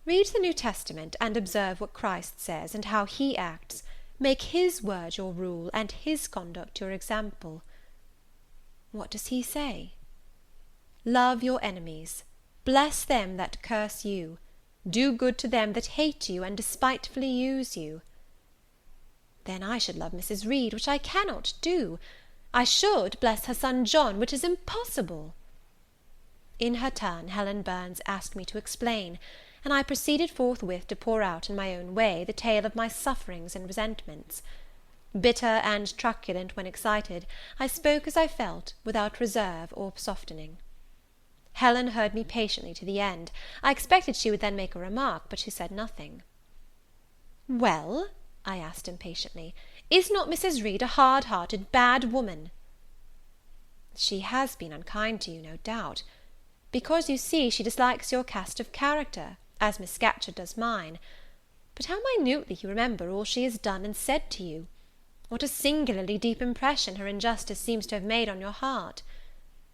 "Read the New Testament, and observe what Christ says, and how he acts. Make his word your rule, and his conduct your example." "What does he say?" "Love your enemies, bless them that curse you, do good to them that hate you and despitefully use you." "Then I should love Mrs. Reed, which I cannot do. I should bless her son John, which is impossible." In her turn, Helen Burns asked me to explain, and I proceeded forthwith to pour out in my own way the tale of my sufferings and resentments. Bitter and truculent when excited, I spoke as I felt, without reserve or softening. Helen heard me patiently to the end. I expected she would then make a remark, but she said nothing. "Well," I asked impatiently, "is not Mrs. Reed a hard-hearted, bad woman?" "She has been unkind to you, no doubt, because, you see, she dislikes your cast of character, as Miss Scatcherd does mine. But how minutely you remember all she has done and said to you! What a singularly deep impression her injustice seems to have made on your heart!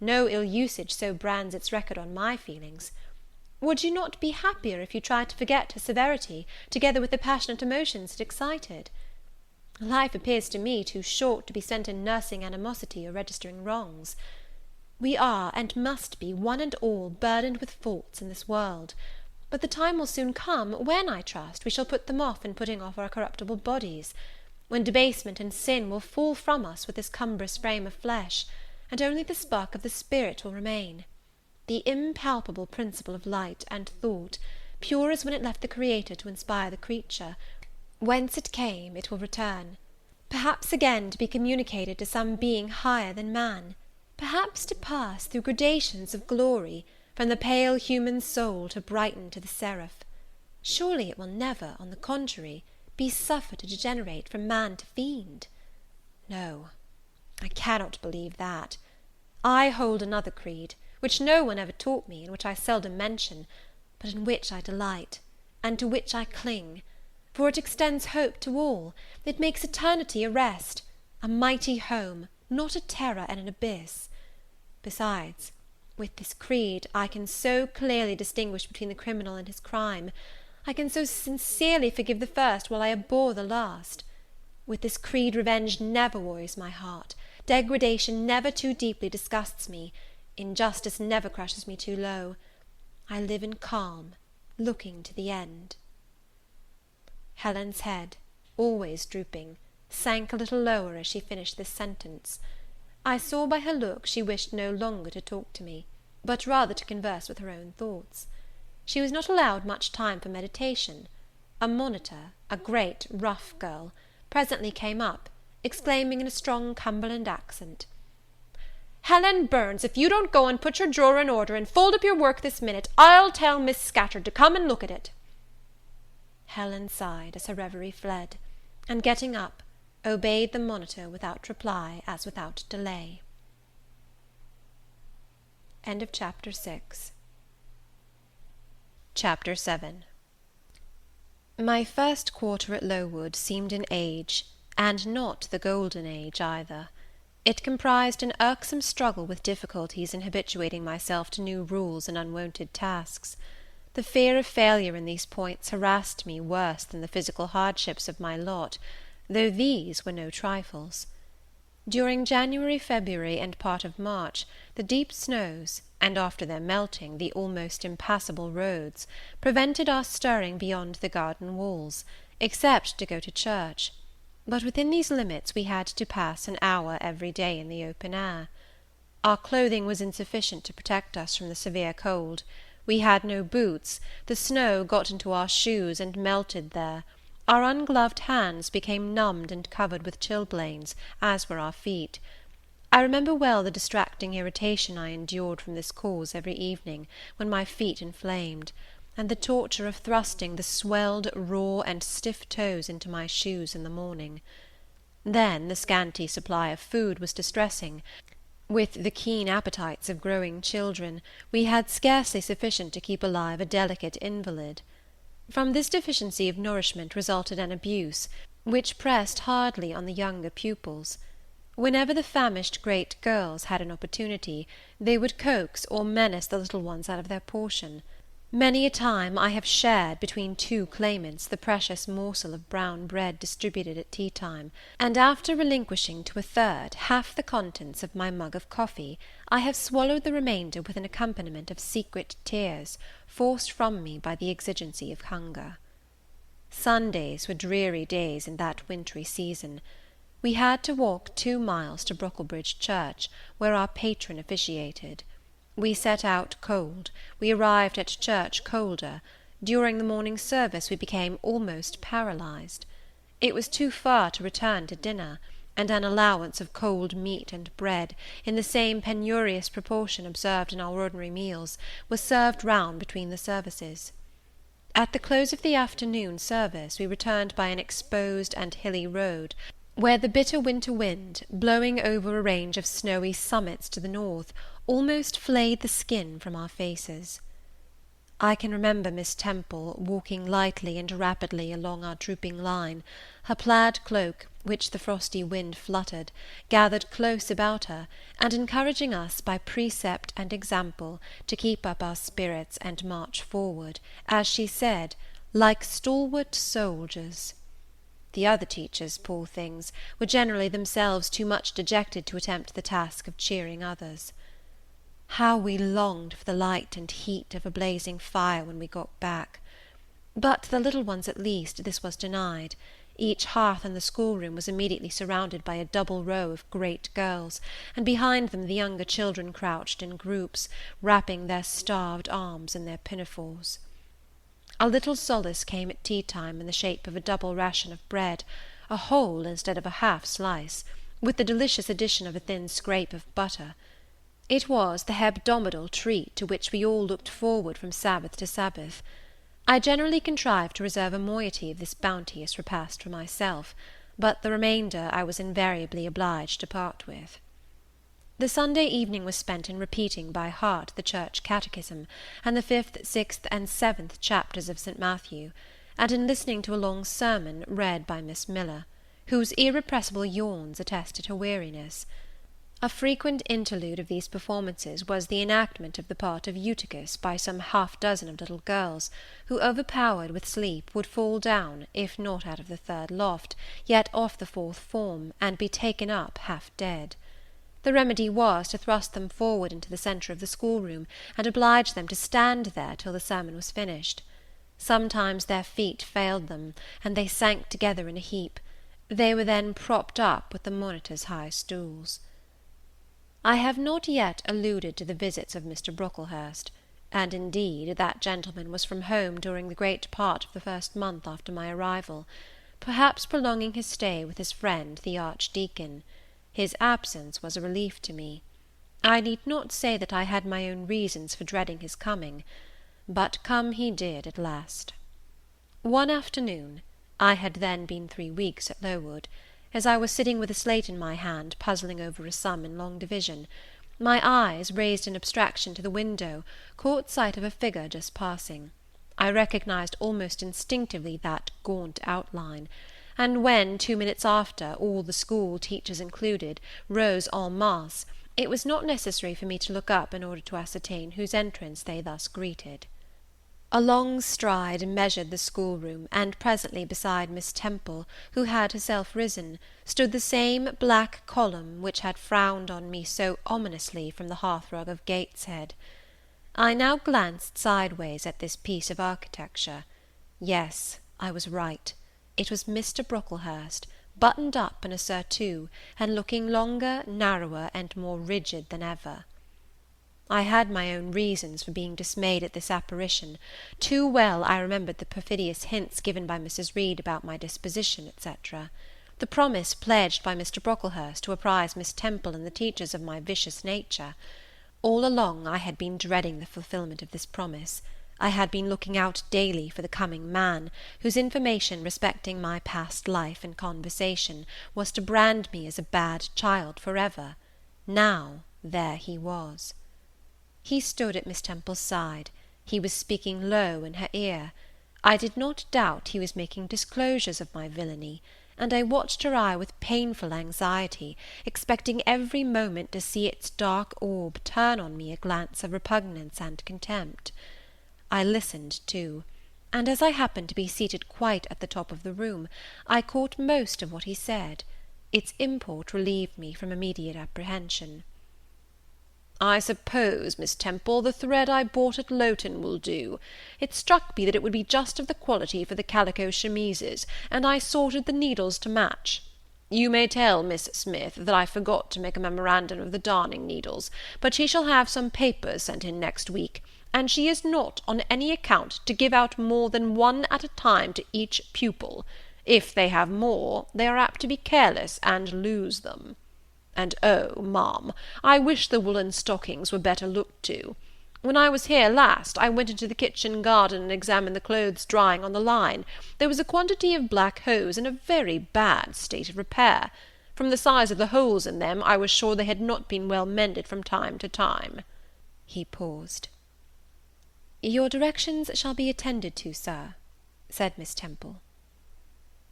No ill usage so brands its record on my feelings. Would you not be happier if you tried to forget her severity, together with the passionate emotions it excited? Life appears to me too short to be spent in nursing animosity or registering wrongs. We are, and must be, one and all, burdened with faults in this world; but the time will soon come, when, I trust, we shall put them off in putting off our corruptible bodies, when debasement and sin will fall from us with this cumbrous frame of flesh, and only the spark of the spirit will remain, the impalpable principle of light and thought, pure as when it left the Creator to inspire the creature. Whence it came, it will return, perhaps again to be communicated to some being higher than man, perhaps to pass, through gradations of glory, from the pale human soul to brighten to the seraph. Surely it will never, on the contrary, be suffered to degenerate from man to fiend. No, I cannot believe that. I hold another creed, which no one ever taught me, and which I seldom mention, but in which I delight, and to which I cling, for it extends hope to all. It makes eternity a rest, a mighty home, not a terror and an abyss. Besides, with this creed, I can so clearly distinguish between the criminal and his crime, I can so sincerely forgive the first while I abhor the last. With this creed, revenge never worries my heart, degradation never too deeply disgusts me, injustice never crushes me too low. I live in calm, looking to the end. Helen's head, always drooping, sank a little lower as she finished this sentence. I saw by her look she wished no longer to talk to me, but rather to converse with her own thoughts. She was not allowed much time for meditation. A monitor, a great rough girl, presently came up, exclaiming in a strong Cumberland accent, "Helen Burns, if you don't go and put your drawer in order, and fold up your work this minute, I'll tell Miss Scatcherd to come and look at it." Helen sighed as her reverie fled, and getting up, obeyed the monitor without reply as without delay. End of Chapter 6. Chapter 7. My first quarter at Lowood seemed an age, and not the golden age either. It comprised an irksome struggle with difficulties in habituating myself to new rules and unwonted tasks. The fear of failure in these points harassed me worse than the physical hardships of my lot, though these were no trifles. During January, February, and part of March, the deep snows, and after their melting, the almost impassable roads, prevented our stirring beyond the garden walls, except to go to church; but within these limits we had to pass an hour every day in the open air. Our clothing was insufficient to protect us from the severe cold. We had no boots, the snow got into our shoes and melted there. Our ungloved hands became numbed and covered with chilblains, as were our feet. I remember well the distracting irritation I endured from this cause every evening, when my feet inflamed, and the torture of thrusting the swelled, raw, and stiff toes into my shoes in the morning. Then the scanty supply of food was distressing. With the keen appetites of growing children, we had scarcely sufficient to keep alive a delicate invalid. From this deficiency of nourishment resulted an abuse, which pressed hardly on the younger pupils. Whenever the famished great girls had an opportunity, they would coax or menace the little ones out of their portion. Many a time I have shared between two claimants the precious morsel of brown bread distributed at tea-time, and after relinquishing to a third half the contents of my mug of coffee, I have swallowed the remainder with an accompaniment of secret tears, forced from me by the exigency of hunger. Sundays were dreary days in that wintry season. We had to walk 2 miles to Brocklebridge Church, where our patron officiated. We set out cold, we arrived at church colder. During the morning service we became almost paralyzed. It was too far to return to dinner, and an allowance of cold meat and bread, in the same penurious proportion observed in our ordinary meals, was served round between the services. At the close of the afternoon service we returned by an exposed and hilly road, where the bitter winter wind, blowing over a range of snowy summits to the north, almost flayed the skin from our faces. I can remember Miss Temple walking lightly and rapidly along our drooping line, her plaid cloak, which the frosty wind fluttered, gathered close about her, and encouraging us by precept and example to keep up our spirits and march forward, as she said, like stalwart soldiers. The other teachers, poor things, were generally themselves too much dejected to attempt the task of cheering others. How we longed for the light and heat of a blazing fire when we got back! But to the little ones at least this was denied. Each hearth in the schoolroom was immediately surrounded by a double row of great girls, and behind them the younger children crouched in groups, wrapping their starved arms in their pinafores. A little solace came at tea-time in the shape of a double ration of bread, a whole instead of a half slice, with the delicious addition of a thin scrape of butter. It was the hebdomadal treat to which we all looked forward from Sabbath to Sabbath. I generally contrived to reserve a moiety of this bounteous repast for myself, but the remainder I was invariably obliged to part with. The Sunday evening was spent in repeating by heart the church catechism, and the 5th, 6th, and 7th chapters of St. Matthew, and in listening to a long sermon read by Miss Miller, whose irrepressible yawns attested her weariness. A frequent interlude of these performances was the enactment of the part of Eutychus by some half-dozen of little girls, who, overpowered with sleep, would fall down, if not out of the 3rd loft, yet off the 4th form, and be taken up half dead. The remedy was to thrust them forward into the centre of the schoolroom, and oblige them to stand there till the sermon was finished. Sometimes their feet failed them, and they sank together in a heap. They were then propped up with the monitor's high stools. I have not yet alluded to the visits of Mr. Brocklehurst, and indeed that gentleman was from home during the great part of the first month after my arrival, perhaps prolonging his stay with his friend the Archdeacon. His absence was a relief to me. I need not say that I had my own reasons for dreading his coming, but come he did at last. One afternoon, I had then been 3 weeks at Lowood, as I was sitting with a slate in my hand, puzzling over a sum in long division, my eyes, raised in abstraction to the window, caught sight of a figure just passing. I recognized almost instinctively that gaunt outline, and when, 2 minutes after, all the school, teachers included, rose en masse, it was not necessary for me to look up in order to ascertain whose entrance they thus greeted. A long stride measured the schoolroom, and presently beside Miss Temple, who had herself risen, stood the same black column which had frowned on me so ominously from the hearthrug of Gateshead. I now glanced sideways at this piece of architecture. Yes, I was right. It was Mr. Brocklehurst, buttoned up in a surtout, and looking longer, narrower, and more rigid than ever. I had my own reasons for being dismayed at this apparition. Too well I remembered the perfidious hints given by Mrs. Reed about my disposition, etc. The promise pledged by Mr. Brocklehurst to apprise Miss Temple and the teachers of my vicious nature. All along I had been dreading the fulfilment of this promise. I had been looking out daily for the coming man, whose information respecting my past life and conversation was to brand me as a bad child for ever. Now there he was. He stood at Miss Temple's side. He was speaking low in her ear. I did not doubt he was making disclosures of my villainy, and I watched her eye with painful anxiety, expecting every moment to see its dark orb turn on me a glance of repugnance and contempt. I listened too, and as I happened to be seated quite at the top of the room, I caught most of what he said. Its import relieved me from immediate apprehension. "I suppose, Miss Temple, the thread I bought at Lowton will do. It struck me that it would be just of the quality for the calico chemises, and I sorted the needles to match. You may tell Miss Smith that I forgot to make a memorandum of the darning needles, but she shall have some papers sent in next week, and she is not on any account to give out more than one at a time to each pupil. If they have more, they are apt to be careless and lose them. And, oh, ma'am, I wish the woollen stockings were better looked to. When I was here last, I went into the kitchen garden and examined the clothes drying on the line. There was a quantity of black hose in a very bad state of repair. From the size of the holes in them, I was sure they had not been well mended from time to time." He paused. "Your directions shall be attended to, sir," said Miss Temple.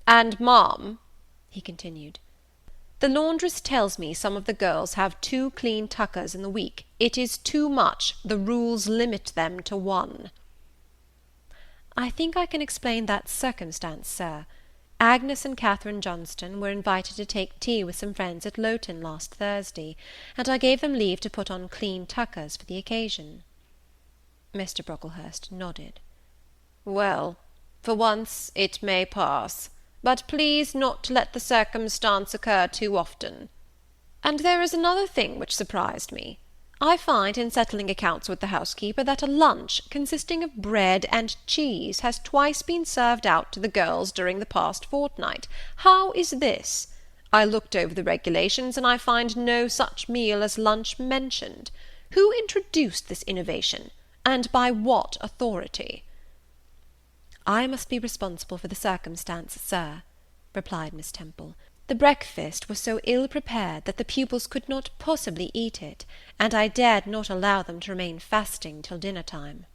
"And, ma'am," he continued, "the laundress tells me some of the girls have 2 clean tuckers in the week. It is too much. The rules limit them to 1. "I think I can explain that circumstance, sir. Agnes and Catherine Johnston were invited to take tea with some friends at Lowton last Thursday, and I gave them leave to put on clean tuckers for the occasion." Mr. Brocklehurst nodded. "Well, for once it may pass. But please not to let the circumstance occur too often. And there is another thing which surprised me. I find, in settling accounts with the housekeeper, that a lunch, consisting of bread and cheese, has twice been served out to the girls during the past fortnight. How is this? I looked over the regulations, and I find no such meal as lunch mentioned. Who introduced this innovation, and by what authority?" "I must be responsible for the circumstance, sir," replied Miss Temple. "The breakfast was so ill prepared that the pupils could not possibly eat it, and I dared not allow them to remain fasting till dinner-time."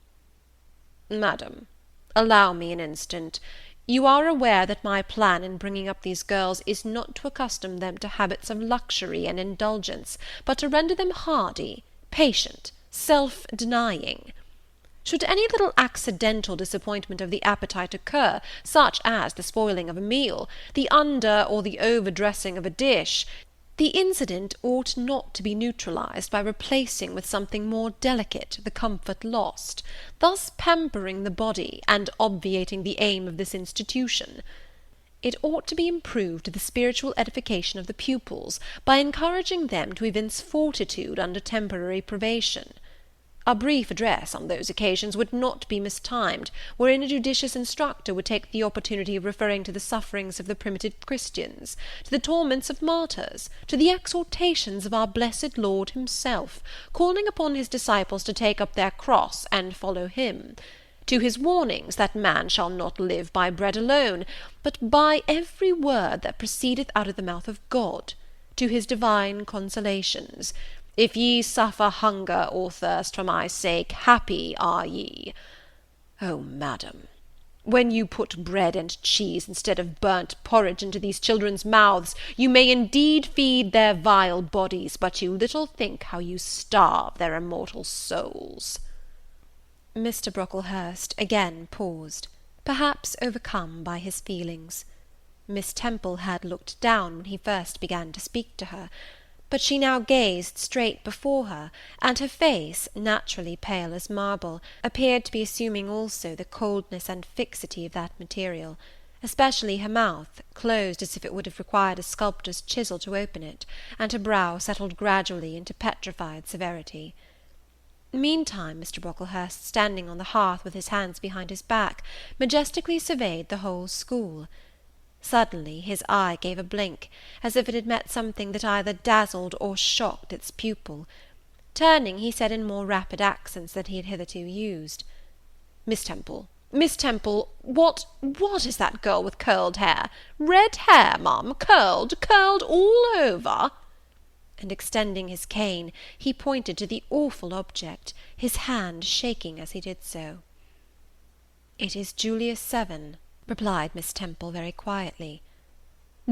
"Madam, allow me an instant. You are aware that my plan in bringing up these girls is not to accustom them to habits of luxury and indulgence, but to render them hardy, patient, self-denying. Should any little accidental disappointment of the appetite occur, such as the spoiling of a meal, the under or the over-dressing of a dish, the incident ought not to be neutralized by replacing with something more delicate the comfort lost, thus pampering the body, and obviating the aim of this institution. It ought to be improved to the spiritual edification of the pupils, by encouraging them to evince fortitude under temporary privation. A brief address on those occasions would not be mistimed, wherein a judicious instructor would take the opportunity of referring to the sufferings of the primitive Christians, to the torments of martyrs, to the exhortations of our blessed Lord himself, calling upon his disciples to take up their cross and follow him, to his warnings that man shall not live by bread alone, but by every word that proceedeth out of the mouth of God, to his divine consolations. If ye suffer hunger or thirst for my sake, happy are ye. Oh, madam, when you put bread and cheese instead of burnt porridge into these children's mouths, you may indeed feed their vile bodies, but you little think how you starve their immortal souls." Mr. Brocklehurst again paused, perhaps overcome by his feelings. Miss Temple had looked down when he first began to speak to her, but she now gazed straight before her, and her face, naturally pale as marble, appeared to be assuming also the coldness and fixity of that material, especially her mouth, closed as if it would have required a sculptor's chisel to open it, and her brow settled gradually into petrified severity. Meantime Mr. Brocklehurst, standing on the hearth with his hands behind his back, majestically surveyed the whole school. Suddenly his eye gave a blink, as if it had met something that either dazzled or shocked its pupil. Turning, he said in more rapid accents than he had hitherto used, Miss Temple, what is that girl with curled hair? Red hair, ma'am, curled all over?" and extending his cane, he pointed to the awful object, his hand shaking as he did so. "It is Julia Severn," replied Miss Temple very quietly.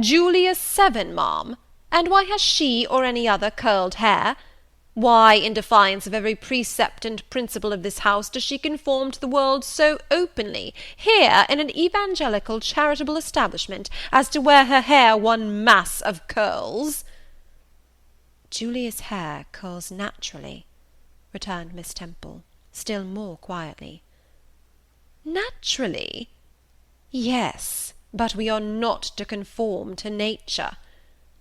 "Julia Severn, ma'am? And why has she or any other curled hair? Why, in defiance of every precept and principle of this house, does she conform to the world so openly, here in an evangelical charitable establishment, as to wear her hair one mass of curls?" "Julia's hair curls naturally," returned Miss Temple, still more quietly. "Naturally? Yes, but we are not to conform to nature.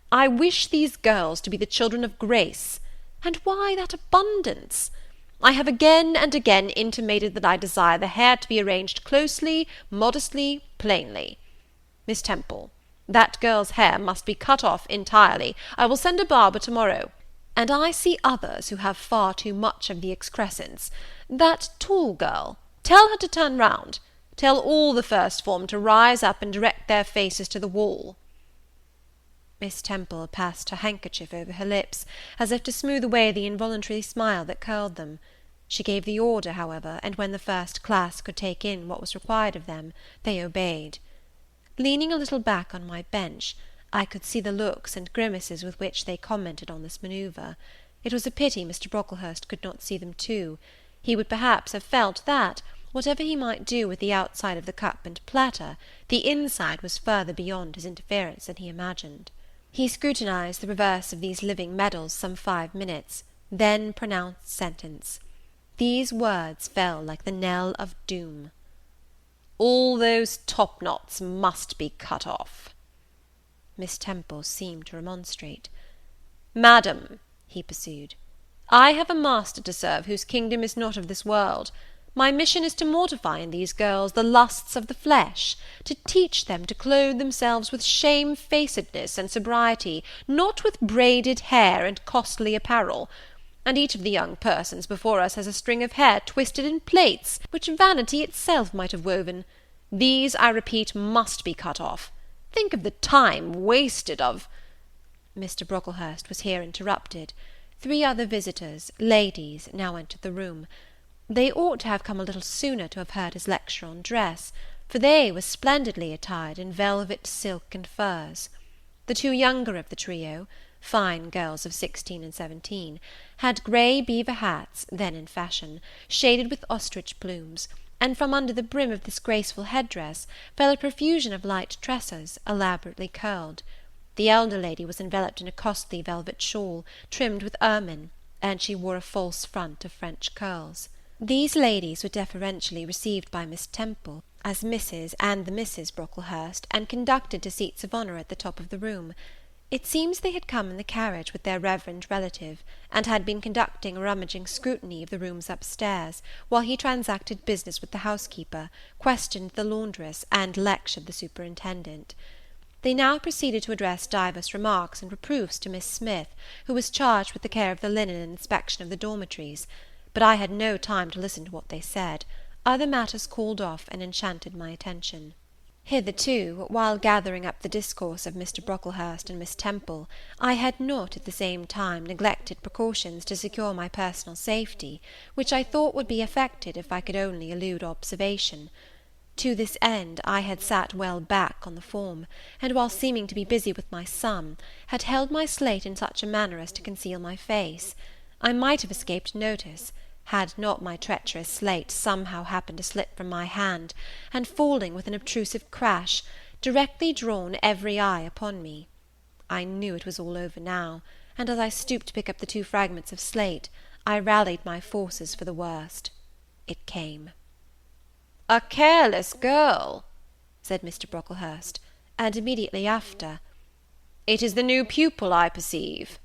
I wish these girls to be the children of grace. And why that abundance? I have again and again intimated that I desire the hair to be arranged closely, modestly, plainly. Miss Temple, that girl's hair must be cut off entirely. I will send a barber to-morrow. And I see others who have far too much of the excrescence. That tall girl, tell her to turn round. Tell all the first form to rise up and direct their faces to the wall." Miss Temple passed her handkerchief over her lips, as if to smooth away the involuntary smile that curled them. She gave the order, however, and when the first class could take in what was required of them, they obeyed. Leaning a little back on my bench, I could see the looks and grimaces with which they commented on this manoeuvre. It was a pity Mr. Brocklehurst could not see them too. He would perhaps have felt that, whatever he might do with the outside of the cup and platter, the inside was further beyond his interference than he imagined. He scrutinized the reverse of these living medals some 5 minutes, then pronounced sentence. These words fell like the knell of doom. "All those top-knots must be cut off." Miss Temple seemed to remonstrate. "Madam," he pursued, "I have a master to serve whose kingdom is not of this world. My mission is to mortify in these girls the lusts of the flesh, to teach them to clothe themselves with shamefacedness and sobriety, not with braided hair and costly apparel. And each of the young persons before us has a string of hair twisted in plaits, which vanity itself might have woven. These, I repeat, must be cut off. Think of the time wasted of—" Mr. Brocklehurst was here interrupted. 3 other visitors, ladies, now entered the room. They ought to have come a little sooner to have heard his lecture on dress, for they were splendidly attired in velvet, silk, and furs. The 2 younger of the trio, fine girls of 16 and 17, had grey beaver hats, then in fashion, shaded with ostrich plumes, and from under the brim of this graceful head-dress fell a profusion of light tresses, elaborately curled. The elder lady was enveloped in a costly velvet shawl, trimmed with ermine, and she wore a false front of French curls. These ladies were deferentially received by Miss Temple as Mrs. and the Misses Brocklehurst, and conducted to seats of honour at the top of the room. It seems they had come in the carriage with their reverend relative, and had been conducting a rummaging scrutiny of the rooms upstairs, while he transacted business with the housekeeper, questioned the laundress, and lectured the superintendent. They now proceeded to address divers remarks and reproofs to Miss Smith, who was charged with the care of the linen and inspection of the dormitories. But I had no time to listen to what they said. Other matters called off and enchanted my attention. Hitherto, while gathering up the discourse of Mr. Brocklehurst and Miss Temple, I had not at the same time neglected precautions to secure my personal safety, which I thought would be effected if I could only elude observation. To this end I had sat well back on the form, and while seeming to be busy with my sum, had held my slate in such a manner as to conceal my face. I might have escaped notice, had not my treacherous slate somehow happened to slip from my hand, and falling with an obtrusive crash, directly drawn every eye upon me. I knew it was all over now, and as I stooped to pick up the 2 fragments of slate, I rallied my forces for the worst. It came. "A careless girl," said Mr. Brocklehurst, and immediately after, "It is the new pupil, I perceive."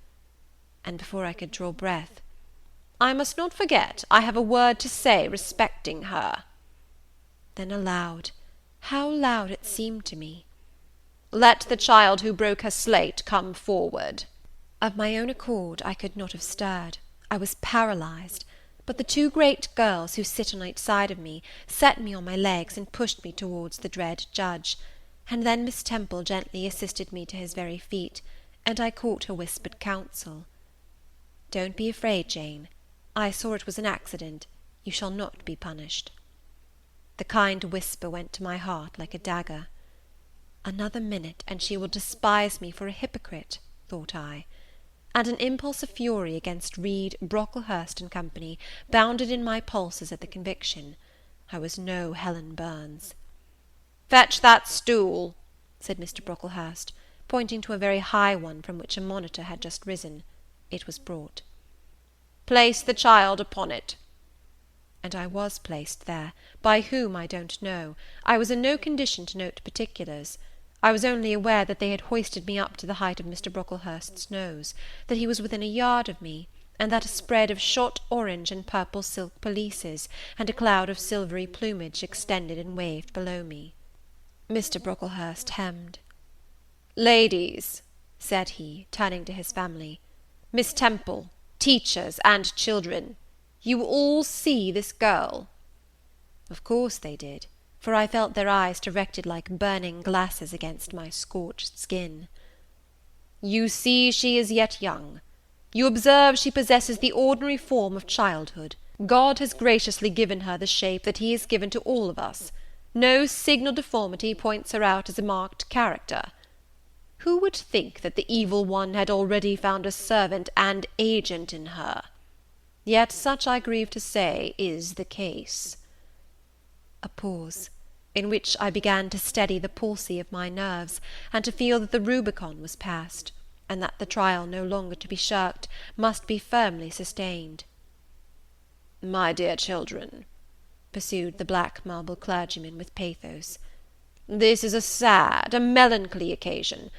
And before I could draw breath, "I must not forget I have a word to say respecting her." Then aloud, how loud it seemed to me, "Let the child who broke her slate come forward." Of my own accord I could not have stirred. I was paralysed. But the 2 great girls who sit on each side of me set me on my legs and pushed me towards the dread judge. And then Miss Temple gently assisted me to his very feet, and I caught her whispered counsel. Don't be afraid, Jane. I saw it was an accident. You shall not be punished." The kind whisper went to my heart like a dagger. Another minute, and she will despise me for a hypocrite, thought I; and an impulse of fury against Reed, Brocklehurst and Company bounded in my pulses at the conviction. I was no Helen Burns. "Fetch that stool," said Mr. Brocklehurst, pointing to a very high one from which a monitor had just risen. It was brought. "Place the child upon it." And I was placed there, by whom I don't know. I was in no condition to note particulars. I was only aware that they had hoisted me up to the height of Mr. Brocklehurst's nose, that he was within a yard of me, and that a spread of shot orange and purple silk pelisses, and a cloud of silvery plumage extended and waved below me. Mr. Brocklehurst hemmed. "Ladies," said he, turning to his family, "Miss Temple, teachers, and children, you all see this girl?" Of course they did, for I felt their eyes directed like burning glasses against my scorched skin. "You see she is yet young. You observe she possesses the ordinary form of childhood. God has graciously given her the shape that he has given to all of us. No signal deformity points her out as a marked character. Who would think that the evil one had already found a servant and agent in her? Yet such, I grieve to say, is the case." A pause, in which I began to steady the palsy of my nerves, and to feel that the Rubicon was passed, and that the trial no longer to be shirked must be firmly sustained. "My dear children," pursued the black marble clergyman with pathos, "this is a sad, a melancholy occasion,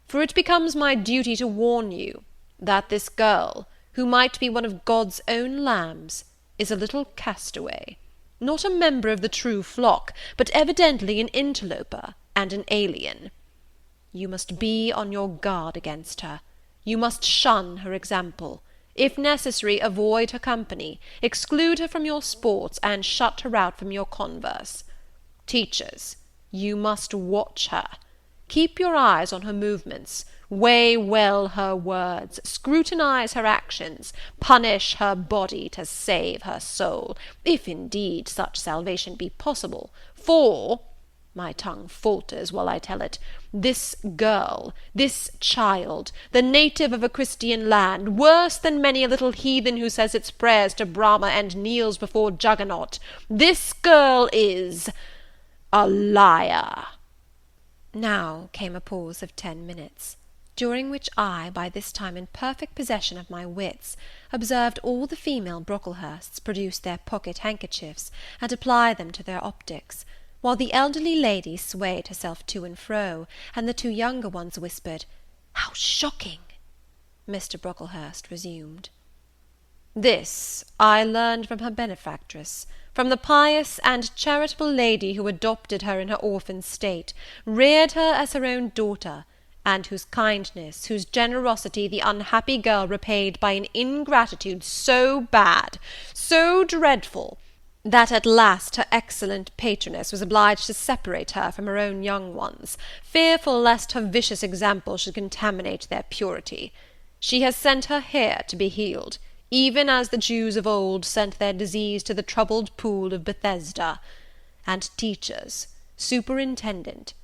for it becomes my duty to warn you that this girl, who might be one of God's own lambs, is a little castaway, not a member of the true flock, but evidently an interloper and an alien. You must be on your guard against her. You must shun her example. If necessary, avoid her company, exclude her from your sports, and shut her out from your converse. Teachers, you must watch her. Keep your eyes on her movements, weigh well her words, scrutinize her actions, punish her body to save her soul, if indeed such salvation be possible, for, my tongue falters while I tell it, this girl, this child, the native of a Christian land, worse than many a little heathen who says its prayers to Brahma and kneels before Juggernaut, this girl is a liar." Now came a pause of 10 minutes, during which I, by this time in perfect possession of my wits, observed all the female Brocklehursts produce their pocket handkerchiefs, and apply them to their optics, while the elderly lady swayed herself to and fro, and the 2 younger ones whispered, "How shocking!" Mr. Brocklehurst resumed. "This I learned from her benefactress, from the pious and charitable lady who adopted her in her orphan state, reared her as her own daughter, and whose kindness, whose generosity the unhappy girl repaid by an ingratitude so bad, so dreadful, that at last her excellent patroness was obliged to separate her from her own young ones, fearful lest her vicious example should contaminate their purity. She has sent her here to be healed, even as the Jews of old sent their disease to the troubled pool of Bethesda. And teachers, superintendent,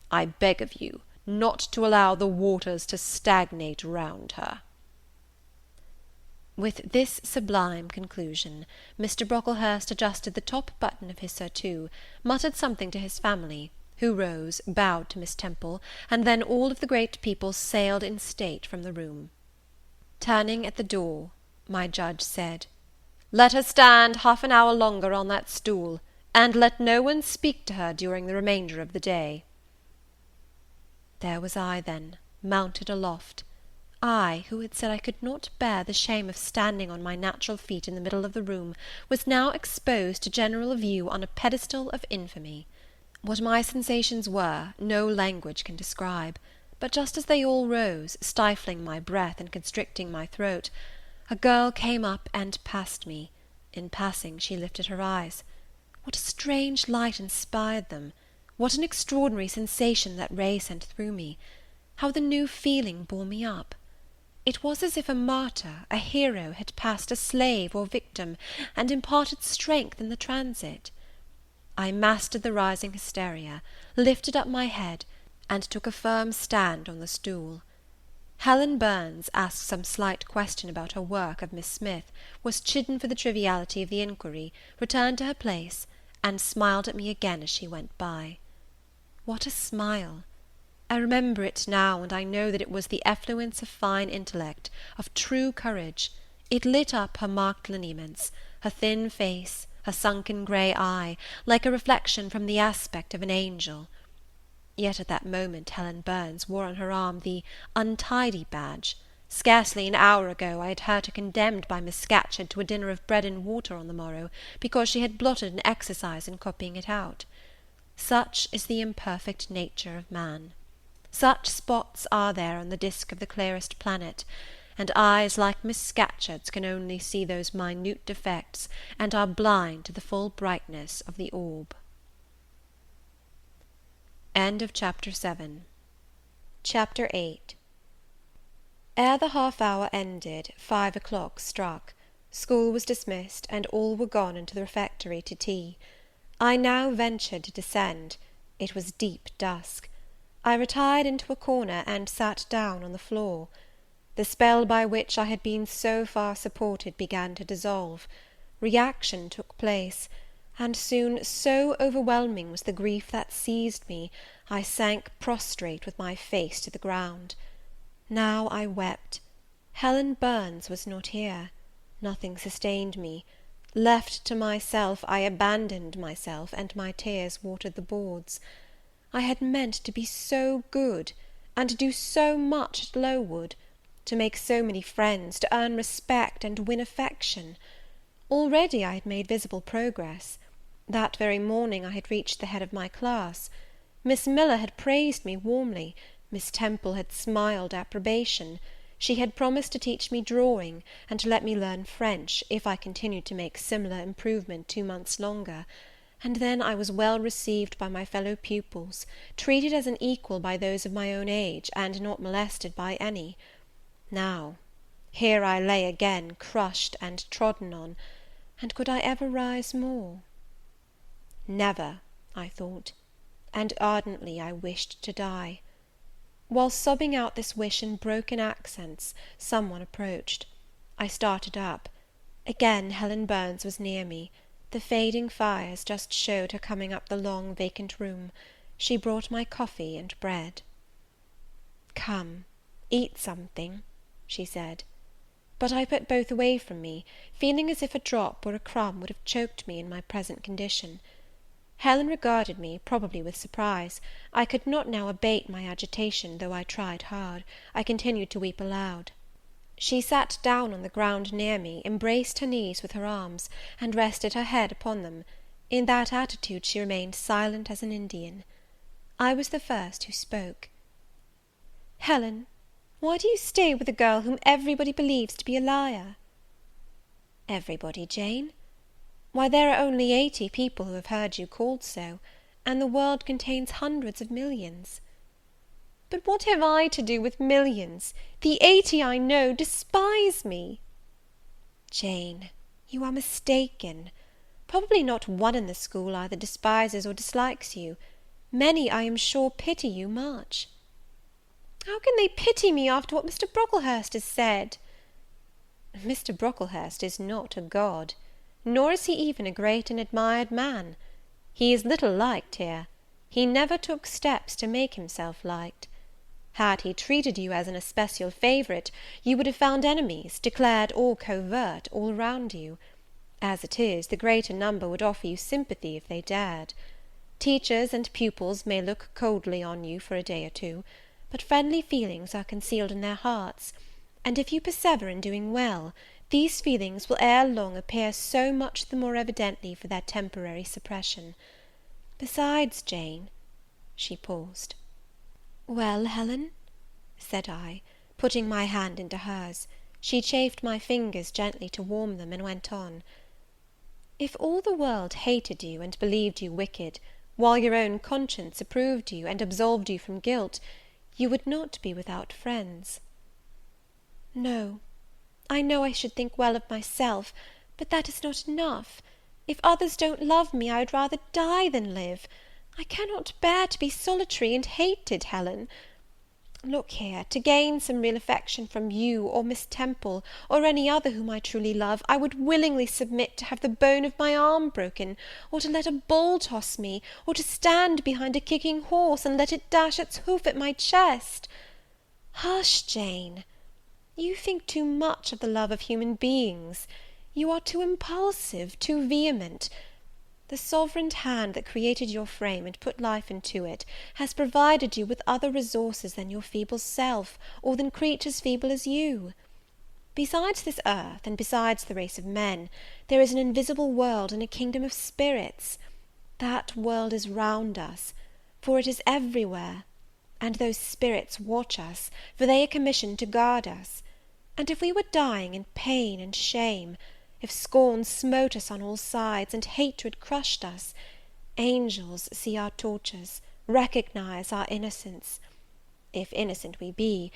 I beg of you not to allow the waters to stagnate round her." With this sublime conclusion, Mr. Brocklehurst adjusted the top button of his surtout, muttered something to his family, who rose, bowed to Miss Temple, and then all of the great people sailed in state from the room. Turning at the door, my judge said, "Let her stand half an hour longer on that stool, and let no one speak to her during the remainder of the day." There was I, then, mounted aloft. I, who had said I could not bear the shame of standing on my natural feet in the middle of the room, was now exposed to general view on a pedestal of infamy. What my sensations were, no language can describe, but just as they all rose, stifling my breath and constricting my throat, a girl came up and passed me. In passing, she lifted her eyes. What a strange light inspired them! What an extraordinary sensation that ray sent through me! How the new feeling bore me up! It was as if a martyr, a hero, had passed a slave or victim, and imparted strength in the transit. I mastered the rising hysteria, lifted up my head, and took a firm stand on the stool. Helen Burns, asked some slight question about her work of Miss Smith, was chidden for the triviality of the inquiry, returned to her place, and smiled at me again as she went by. What a smile! I remember it now, and I know that it was the effluence of fine intellect, of true courage. It lit up her marked lineaments, her thin face, her sunken grey eye, like a reflection from the aspect of an angel. Yet at that moment Helen Burns wore on her arm the untidy badge. Scarcely an hour ago I had heard her condemned by Miss Scatcherd to a dinner of bread and water on the morrow, because she had blotted an exercise in copying it out. Such is the imperfect nature of man. Such spots are there on the disk of the clearest planet, and eyes like Miss Scatcherd's can only see those minute defects, and are blind to the full brightness of the orb. End of Chapter 7. Chapter 8. Ere the half-hour ended, 5 o'clock struck. School was dismissed, and all were gone into the refectory to tea. I now ventured to descend. It was deep dusk. I retired into a corner, and sat down on the floor. The spell by which I had been so far supported began to dissolve. Reaction took place, and soon so overwhelming was the grief that seized me, I sank prostrate with my face to the ground. Now I wept. Helen Burns was not here. Nothing sustained me. Left to myself, I abandoned myself, and my tears watered the boards. I had meant to be so good, and to do so much at Lowood, to make so many friends, to earn respect, and win affection. Already I had made visible progress. That very morning I had reached the head of my class. Miss Miller had praised me warmly, Miss Temple had smiled approbation. She had promised to teach me drawing, and to let me learn French, if I continued to make similar improvement 2 months longer. And then I was well received by my fellow pupils, treated as an equal by those of my own age, and not molested by any. Now, here I lay again, crushed and trodden on, and could I ever rise more? Never, I thought, and ardently I wished to die. While sobbing out this wish in broken accents, some one approached. I started up. Again Helen Burns was near me. The fading fires just showed her coming up the long vacant room. She brought my coffee and bread. "Come, eat something," she said. But I put both away from me, feeling as if a drop or a crumb would have choked me in my present condition. Helen regarded me, probably with surprise. I could not now abate my agitation, though I tried hard. I continued to weep aloud. She sat down on the ground near me, embraced her knees with her arms, and rested her head upon them. In that attitude she remained silent as an Indian. I was the first who spoke. "Helen, why do you stay with a girl whom everybody believes to be a liar?" "Everybody, Jane? Why, there are only 80 people who have heard you called so, and the world contains hundreds of millions." "But what have I to do with millions? The 80 I know despise me." "Jane, you are mistaken. Probably not one in the school either despises or dislikes you. Many, I am sure, pity you much." "How can they pity me after what Mr. Brocklehurst has said?" "Mr. Brocklehurst is not a god, nor is he even a great and admired man. He is little liked here. He never took steps to make himself liked. Had he treated you as an especial favourite, you would have found enemies, declared or covert, all round you. As it is, the greater number would offer you sympathy if they dared. Teachers and pupils may look coldly on you for a day or two, but friendly feelings are concealed in their hearts, and if you persevere in doing well, these feelings will ere long appear so much the more evidently for their temporary suppression. Besides, Jane," she paused. "Well, Helen?" said I, putting my hand into hers. She chafed my fingers gently to warm them, and went on. "If all the world hated you, and believed you wicked, while your own conscience approved you, and absolved you from guilt, you would not be without friends." No, I know I should think well of myself, but that is not enough. If others don't love me, I would rather die than live. I cannot bear to be solitary and hated, Helen. Look here, to gain some real affection from you, or Miss Temple, or any other whom I truly love, I would willingly submit to have the bone of my arm broken, or to let a bull toss me, or to stand behind a kicking horse, and let it dash its hoof at my chest. Hush, Jane! You think too much of the love of human beings. You are too impulsive, too vehement. The sovereign hand that created your frame and put life into it, has provided you with other resources than your feeble self, or than creatures feeble as you. Besides this earth, and besides the race of men, there is an invisible world and a kingdom of spirits. That world is round us, for it is everywhere, and those spirits watch us, for they are commissioned to guard us. And if we were dying in pain and shame, if scorn smote us on all sides, and hatred crushed us, angels see our tortures, recognise our innocence, if innocent we be,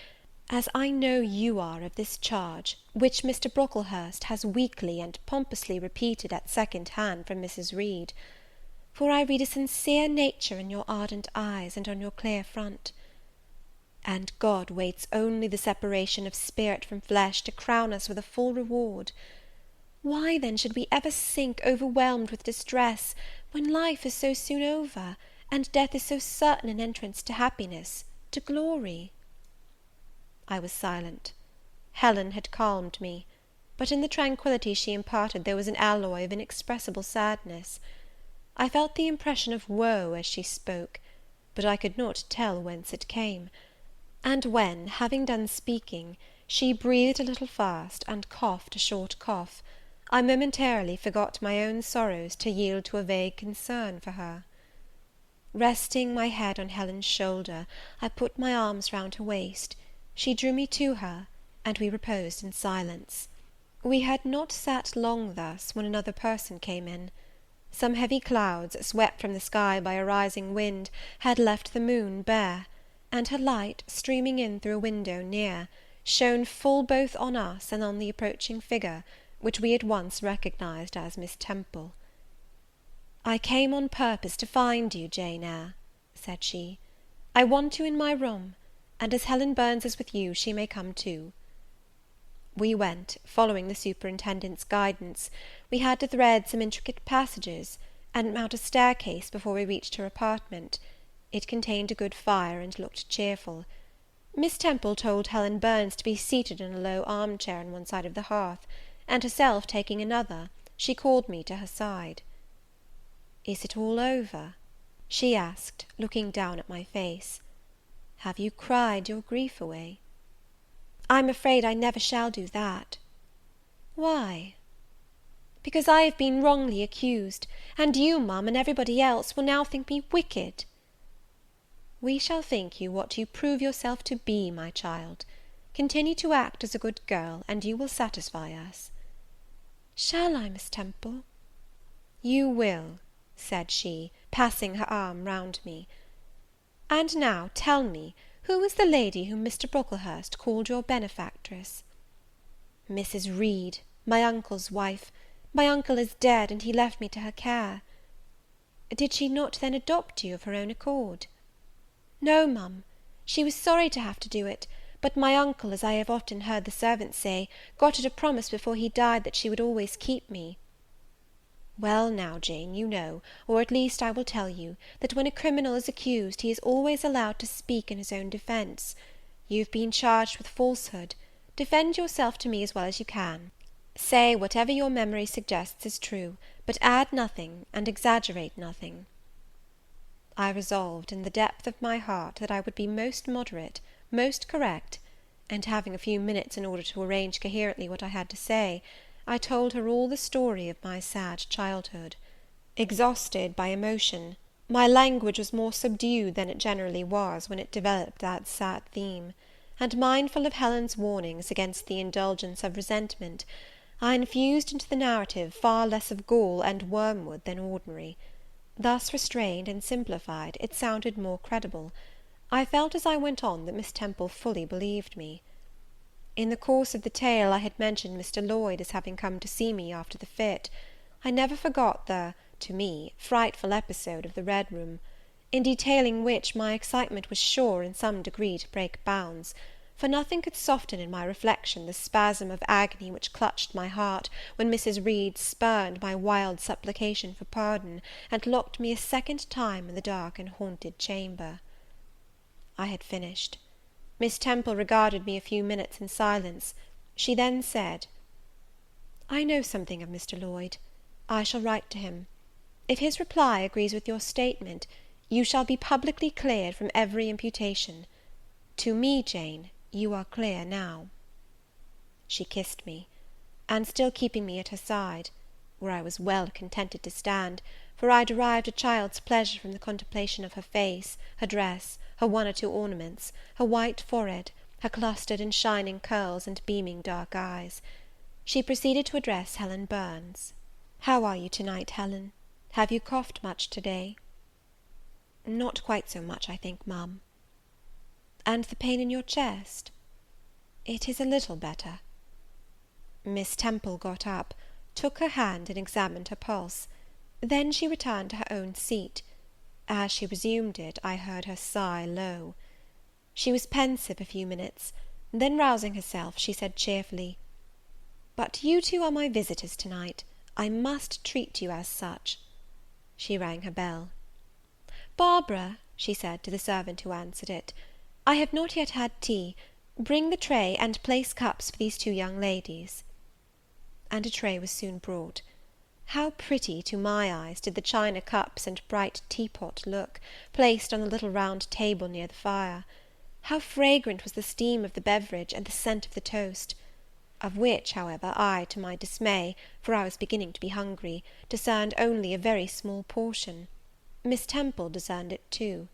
as I know you are of this charge, which Mr. Brocklehurst has weakly and pompously repeated at second hand from Mrs. Reed; for I read a sincere nature in your ardent eyes, and on your clear front. And God waits only the separation of spirit from flesh to crown us with a full reward. Why then should we ever sink overwhelmed with distress, when life is so soon over, and death is so certain an entrance to happiness, to glory? I was silent. Helen had calmed me, but in the tranquillity she imparted there was an alloy of inexpressible sadness. I felt the impression of woe as she spoke, but I could not tell whence it came; and when, having done speaking, she breathed a little fast, and coughed a short cough, I momentarily forgot my own sorrows to yield to a vague concern for her. Resting my head on Helen's shoulder, I put my arms round her waist. She drew me to her, and we reposed in silence. We had not sat long thus, when another person came in. Some heavy clouds, swept from the sky by a rising wind, had left the moon bare, and her light, streaming in through a window near, shone full both on us and on the approaching figure, which we at once recognized as Miss Temple. "I came on purpose to find you, Jane Eyre," said she. "I want you in my room, and as Helen Burns is with you, she may come too." We went, following the superintendent's guidance. We had to thread some intricate passages, and mount a staircase before we reached her apartment. It contained a good fire, and looked cheerful. Miss Temple told Helen Burns to be seated in a low arm chair on one side of the hearth, and herself taking another, she called me to her side. "Is it all over?" she asked, looking down at my face. "Have you cried your grief away?" "I'm afraid I never shall do that." "Why?" "Because I have been wrongly accused, and you, Ma'am, and everybody else, will now think me wicked." "We shall think you what you prove yourself to be, my child. Continue to act as a good girl, and you will satisfy us." "Shall I, Miss Temple?" "You will," said she, passing her arm round me. "And now tell me, who is the lady whom Mr. Brocklehurst called your benefactress?" "Mrs. Reed, my uncle's wife. My uncle is dead, and he left me to her care." "Did she not then adopt you of her own accord?" "No, Ma'am. She was sorry to have to do it; but my uncle, as I have often heard the servants say, got her to promise before he died that she would always keep me." "Well now, Jane, you know, or at least I will tell you, that when a criminal is accused, he is always allowed to speak in his own defence. You have been charged with falsehood. Defend yourself to me as well as you can. Say whatever your memory suggests is true, but add nothing, and exaggerate nothing." I resolved, in the depth of my heart, that I would be most moderate, most correct, and having a few minutes in order to arrange coherently what I had to say, I told her all the story of my sad childhood. Exhausted by emotion, my language was more subdued than it generally was when it developed that sad theme; and mindful of Helen's warnings against the indulgence of resentment, I infused into the narrative far less of gall and wormwood than ordinary. Thus restrained and simplified, it sounded more credible. I felt as I went on that Miss Temple fully believed me. In the course of the tale I had mentioned Mr. Lloyd as having come to see me after the fit. I never forgot the, to me, frightful episode of the Red Room, in detailing which my excitement was sure in some degree to break bounds; for nothing could soften in my reflection the spasm of agony which clutched my heart when Mrs. Reed spurned my wild supplication for pardon, and locked me a second time in the dark and haunted chamber. I had finished. Miss Temple regarded me a few minutes in silence. She then said, "I know something of Mr. Lloyd. I shall write to him. If his reply agrees with your statement, you shall be publicly cleared from every imputation. To me, Jane, you are clear now." She kissed me, and still keeping me at her side, where I was well contented to stand, for I derived a child's pleasure from the contemplation of her face, her dress, her one or two ornaments, her white forehead, her clustered and shining curls, and beaming dark eyes. She proceeded to address Helen Burns. "How are you to night, Helen? Have you coughed much to day?" "Not quite so much, I think, ma'am." "And the pain in your chest?" "It is a little better." Miss Temple got up, took her hand, and examined her pulse. Then she returned to her own seat. As she resumed it, I heard her sigh low. She was pensive a few minutes; then, rousing herself, she said cheerfully, "But you two are my visitors to night. I must treat you as such." She rang her bell. "Barbara," she said to the servant who answered it, "I have not yet had tea. Bring the tray, and place cups for these two young ladies." And a tray was soon brought. How pretty, to my eyes, did the china cups and bright teapot look, placed on the little round table near the fire! How fragrant was the steam of the beverage, and the scent of the toast! Of which, however, I, to my dismay, for I was beginning to be hungry, discerned only a very small portion. Miss Temple discerned it too.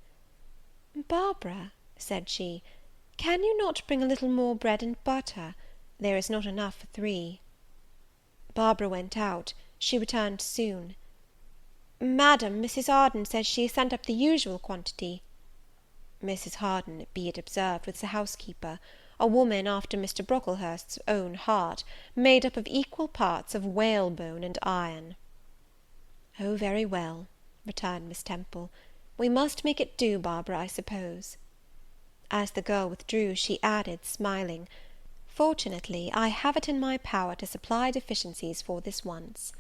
"Barbara," said she, "can you not bring a little more bread and butter? There is not enough for 3. Barbara went out. She returned soon. "Madam, Mrs. Harden says she has sent up the usual quantity." Mrs. Harden, be it observed, was the housekeeper, a woman after Mr. Brocklehurst's own heart, made up of equal parts of whalebone and iron. "Oh, very well," returned Miss Temple, "we must make it do, Barbara, I suppose." As the girl withdrew, she added, smiling, "Fortunately, I have it in my power to supply deficiencies for this once."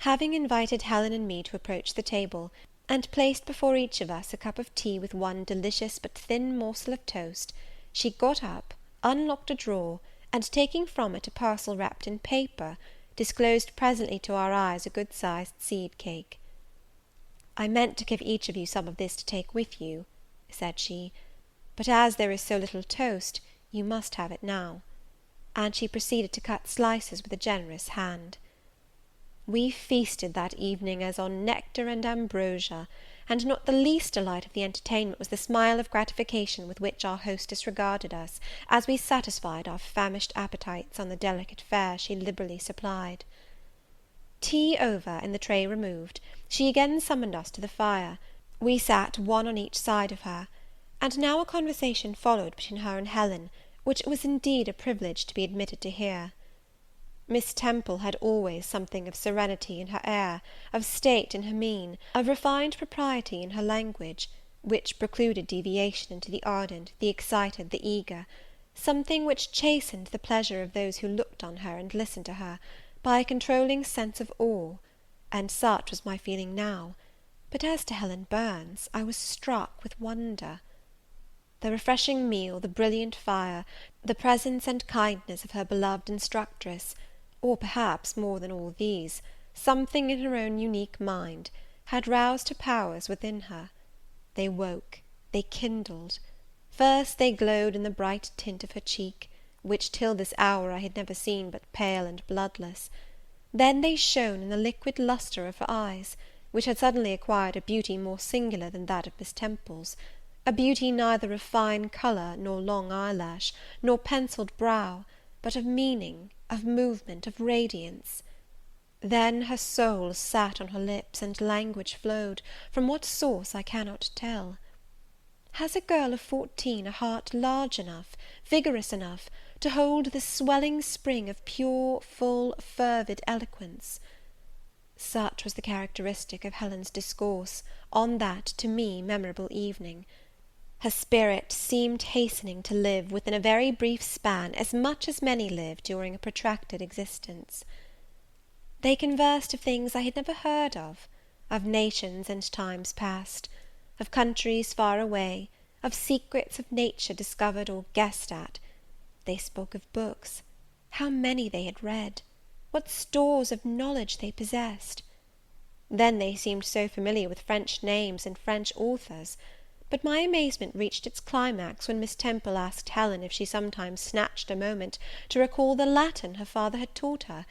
Having invited Helen and me to approach the table, and placed before each of us a cup of tea with one delicious but thin morsel of toast, she got up, unlocked a drawer, and taking from it a parcel wrapped in paper, disclosed presently to our eyes a good-sized seed cake. "I meant to give each of you some of this to take with you," said she, "but as there is so little toast, you must have it now." And she proceeded to cut slices with a generous hand. We feasted that evening as on nectar and ambrosia, and not the least delight of the entertainment was the smile of gratification with which our hostess regarded us, as we satisfied our famished appetites on the delicate fare she liberally supplied. Tea over, and the tray removed, she again summoned us to the fire. We sat one on each side of her, and now a conversation followed between her and Helen, which it was indeed a privilege to be admitted to hear. Miss Temple had always something of serenity in her air, of state in her mien, of refined propriety in her language, which precluded deviation into the ardent, the excited, the eager; something which chastened the pleasure of those who looked on her and listened to her, by a controlling sense of awe; and such was my feeling now; but as to Helen Burns, I was struck with wonder. The refreshing meal, the brilliant fire, the presence and kindness of her beloved instructress, or perhaps, more than all these, something in her own unique mind, had roused her powers within her. They woke, they kindled. First they glowed in the bright tint of her cheek, which till this hour I had never seen but pale and bloodless. Then they shone in the liquid lustre of her eyes, which had suddenly acquired a beauty more singular than that of Miss Temple's, a beauty neither of fine colour, nor long eyelash, nor pencilled brow, but of meaning, of movement, of radiance. Then her soul sat on her lips, and language flowed, from what source I cannot tell. Has a girl of 14 a heart large enough, vigorous enough, to hold the swelling spring of pure, full, fervid eloquence? Such was the characteristic of Helen's discourse on that, to me, memorable evening. Her spirit seemed hastening to live, within a very brief span, as much as many live during a protracted existence. They conversed of things I had never heard of nations and times past, of countries far away, of secrets of nature discovered or guessed at. They spoke of books, how many they had read, what stores of knowledge they possessed. Then they seemed so familiar with French names and French authors; but my amazement reached its climax when Miss Temple asked Helen if she sometimes snatched a moment to recall the Latin her father had taught her,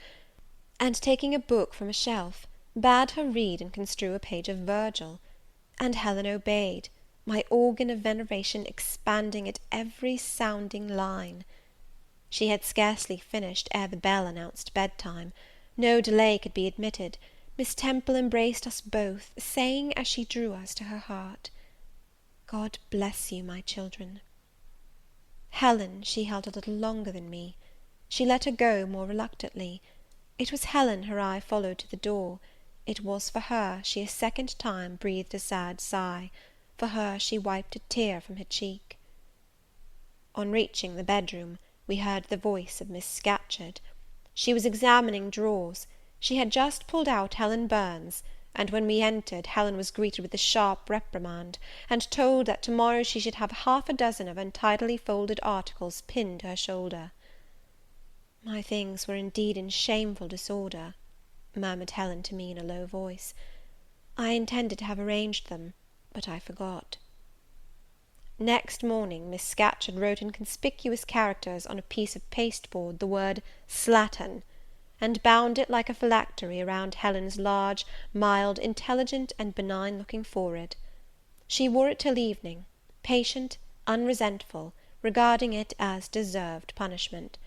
and, taking a book from a shelf, bade her read and construe a page of Virgil; and Helen obeyed, my organ of veneration expanding at every sounding line. She had scarcely finished ere the bell announced bedtime. No delay could be admitted. Miss Temple embraced us both, saying, as she drew us to her heart, "God bless you, my children." Helen she held a little longer than me. She let her go more reluctantly. It was Helen her eye followed to the door. It was for her she a second time breathed a sad sigh; for her she wiped a tear from her cheek. On reaching the bedroom, we heard the voice of Miss Scatcherd. She was examining drawers. She had just pulled out Helen Burns, and when we entered, Helen was greeted with a sharp reprimand, and told that to-morrow she should have half a dozen of untidily folded articles pinned to her shoulder. "My things were indeed in shameful disorder," murmured Helen to me in a low voice. "I intended to have arranged them, but I forgot." Next morning, Miss Scatcherd wrote in conspicuous characters on a piece of pasteboard the word "Slattern," and bound it like a phylactery around Helen's large, mild, intelligent, and benign looking forehead. She wore it till evening, patient, unresentful, regarding it as deserved punishment.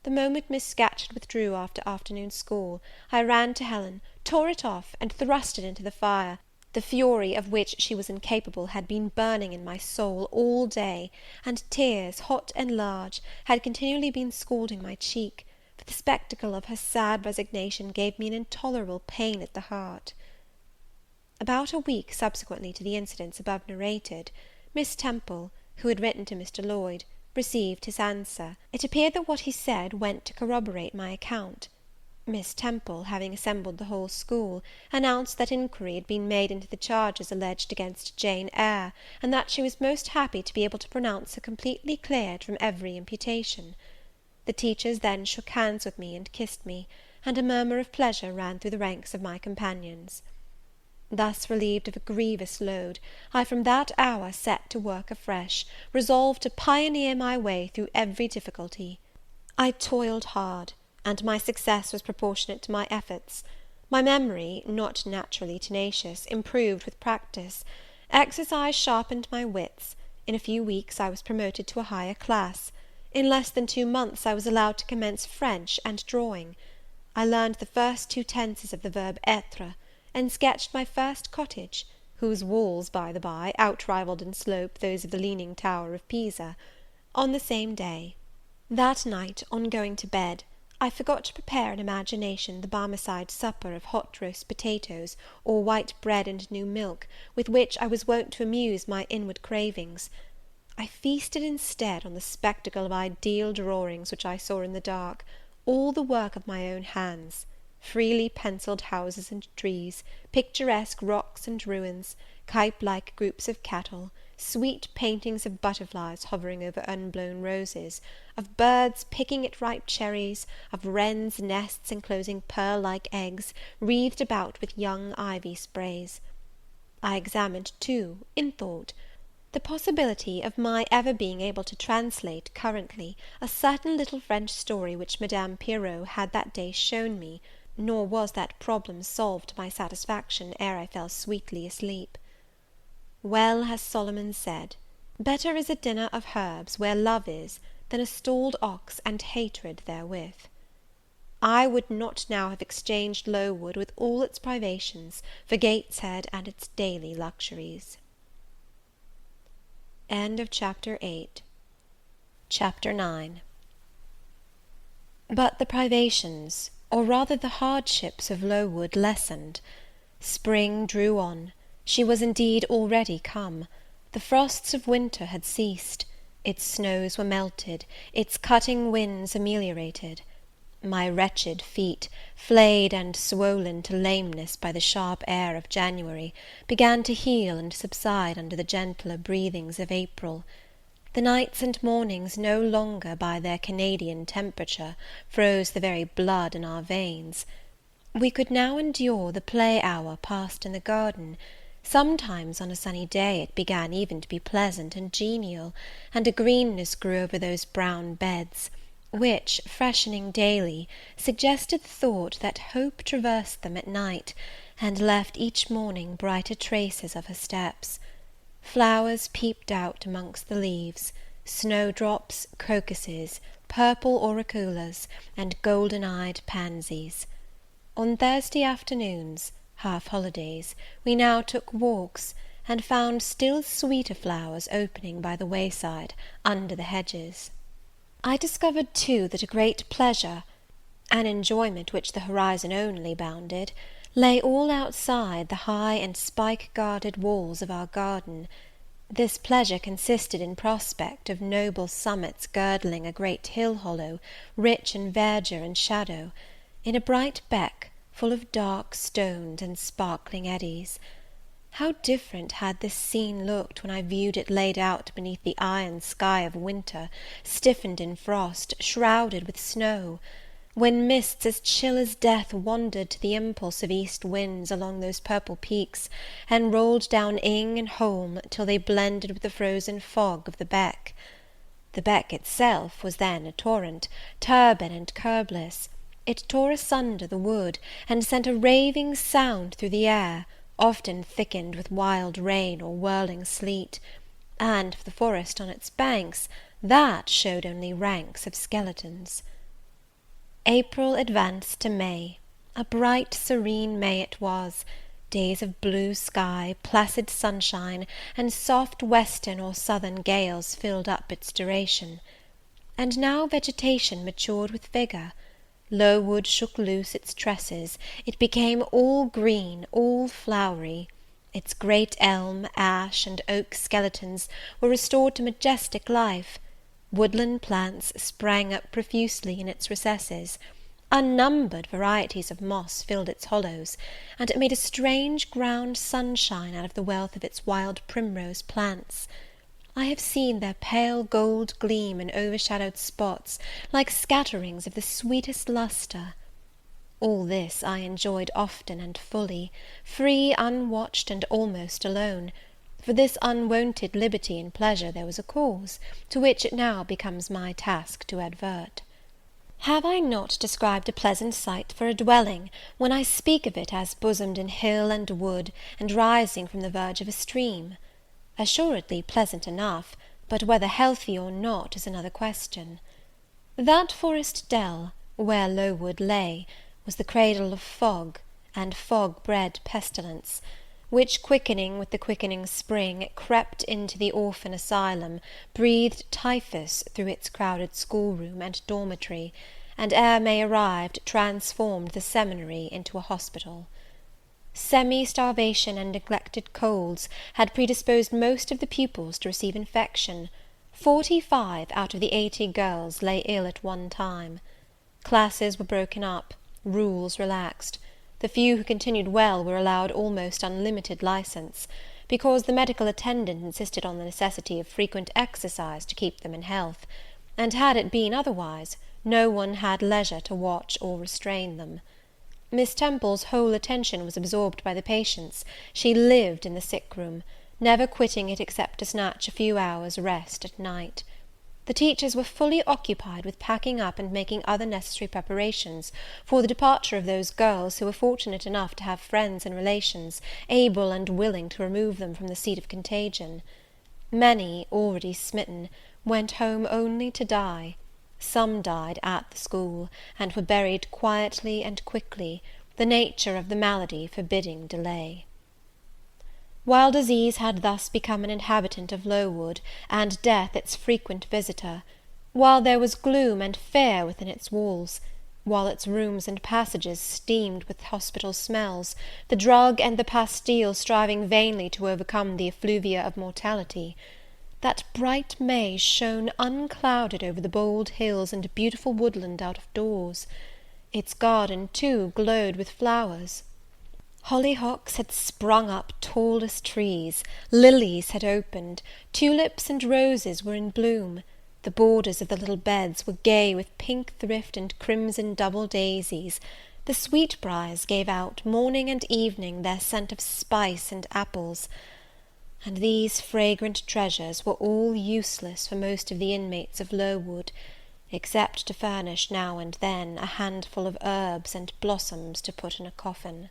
The moment Miss Scatcherd withdrew after afternoon school, I ran to Helen, tore it off, and thrust it into the fire, the fury of which she was incapable had been burning in my soul all day, and tears, hot and large, had continually been scalding my cheek, for the spectacle of her sad resignation gave me an intolerable pain at the heart. About a week subsequently to the incidents above narrated, Miss Temple, who had written to Mr. Lloyd, received his answer. It appeared that what he said went to corroborate my account. Miss Temple, having assembled the whole school, announced that inquiry had been made into the charges alleged against Jane Eyre, and that she was most happy to be able to pronounce her completely cleared from every imputation. The teachers then shook hands with me and kissed me, and a murmur of pleasure ran through the ranks of my companions. Thus relieved of a grievous load, I from that hour set to work afresh, resolved to pioneer my way through every difficulty. I toiled hard, and my success was proportionate to my efforts. My memory, not naturally tenacious, improved with practice. Exercise sharpened my wits. In a few weeks I was promoted to a higher class. In less than 2 months I was allowed to commence French and drawing. I learned the first 2 tenses of the verb être, and sketched my first cottage, whose walls, by the by, outrivalled in slope those of the Leaning Tower of Pisa, on the same day. That night, on going to bed, I forgot to prepare in imagination the Barmecide supper of hot roast potatoes, or white bread and new milk, with which I was wont to amuse my inward cravings. I feasted instead on the spectacle of ideal drawings which I saw in the dark, all the work of my own hands, freely pencilled houses and trees, picturesque rocks and ruins, Cuyp-like groups of cattle, sweet paintings of butterflies hovering over unblown roses, of birds picking at ripe cherries, of wrens' nests enclosing pearl-like eggs, wreathed about with young ivy sprays. I examined, too, in thought, the possibility of my ever being able to translate currently a certain little French story which Madame Pirot had that day shown me, nor was that problem solved to my satisfaction ere I fell sweetly asleep. Well has Solomon said, "Better is a dinner of herbs where love is, than a stalled ox and hatred therewith." I would not now have exchanged Lowood, with all its privations, for Gateshead and its daily luxuries. Chapter 9. But the privations, or rather the hardships of Lowood lessened. Spring drew on; she was indeed already come; the frosts of winter had ceased; its snows were melted, its cutting winds ameliorated. My wretched feet, flayed and swollen to lameness by the sharp air of January, began to heal and subside under the gentler breathings of April. The nights and mornings no longer, by their Canadian temperature, froze the very blood in our veins. We could now endure the play hour passed in the garden; sometimes on a sunny day it began even to be pleasant and genial, and a greenness grew over those brown beds, which, freshening daily, suggested the thought that hope traversed them at night, and left each morning brighter traces of her steps. Flowers peeped out amongst the leaves, snowdrops, crocuses, purple auriculas, and golden-eyed pansies. On Thursday afternoons, half holidays, we now took walks, and found still sweeter flowers opening by the wayside, under the hedges. I discovered, too, that a great pleasure, an enjoyment which the horizon only bounded, lay all outside the high and spike-guarded walls of our garden. This pleasure consisted in prospect of noble summits girdling a great hill hollow, rich in verdure and shadow; in a bright beck, full of dark stones and sparkling eddies. How different had this scene looked when I viewed it laid out beneath the iron sky of winter, stiffened in frost, shrouded with snow! When mists as chill as death wandered to the impulse of east winds along those purple peaks, and rolled down Ing and Holm till they blended with the frozen fog of the beck. The beck itself was then a torrent, turbid and curbless. It tore asunder the wood, and sent a raving sound through the air, often thickened with wild rain or whirling sleet; and for the forest on its banks, that showed only ranks of skeletons. April advanced to May. A bright serene May it was; days of blue sky, placid sunshine, and soft western or southern gales filled up its duration. And now vegetation matured with vigour. Lowood shook loose its tresses; it became all green, all flowery. Its great elm, ash, and oak skeletons were restored to majestic life. Woodland plants sprang up profusely in its recesses; unnumbered varieties of moss filled its hollows, and it made a strange ground sunshine out of the wealth of its wild primrose plants. I have seen their pale gold gleam in overshadowed spots, like scatterings of the sweetest lustre. All this I enjoyed often and fully, free, unwatched, and almost alone. For this unwonted liberty and pleasure there was a cause, to which it now becomes my task to advert. Have I not described a pleasant site for a dwelling, when I speak of it as bosomed in hill and wood, and rising from the verge of a stream? Assuredly pleasant enough, but whether healthy or not is another question. That forest dell, where Lowood lay, was the cradle of fog, and fog-bred pestilence, which, quickening with the quickening spring, crept into the orphan asylum, breathed typhus through its crowded schoolroom and dormitory, and ere May arrived, transformed the seminary into a hospital. Semi-starvation and neglected colds had predisposed most of the pupils to receive infection. 45 out of the 80 girls lay ill at one time. Classes were broken up, rules relaxed. The few who continued well were allowed almost unlimited license, because the medical attendant insisted on the necessity of frequent exercise to keep them in health; and had it been otherwise, no one had leisure to watch or restrain them. Miss Temple's whole attention was absorbed by the patients; she lived in the sick room, never quitting it except to snatch a few hours' rest at night. The teachers were fully occupied with packing up and making other necessary preparations for the departure of those girls who were fortunate enough to have friends and relations able and willing to remove them from the seat of contagion. Many, already smitten, went home only to die. Some died at the school, and were buried quietly and quickly, the nature of the malady forbidding delay. While disease had thus become an inhabitant of Lowood, and death its frequent visitor; while there was gloom and fear within its walls; while its rooms and passages steamed with hospital smells, the drug and the pastille striving vainly to overcome the effluvia of mortality, that bright May shone unclouded over the bold hills and beautiful woodland out of doors. Its garden, too, glowed with flowers. Hollyhocks had sprung up tall as trees, lilies had opened, tulips and roses were in bloom, the borders of the little beds were gay with pink thrift and crimson double daisies, the sweetbriars gave out, morning and evening, their scent of spice and apples; and these fragrant treasures were all useless for most of the inmates of Lowood, except to furnish now and then a handful of herbs and blossoms to put in a coffin.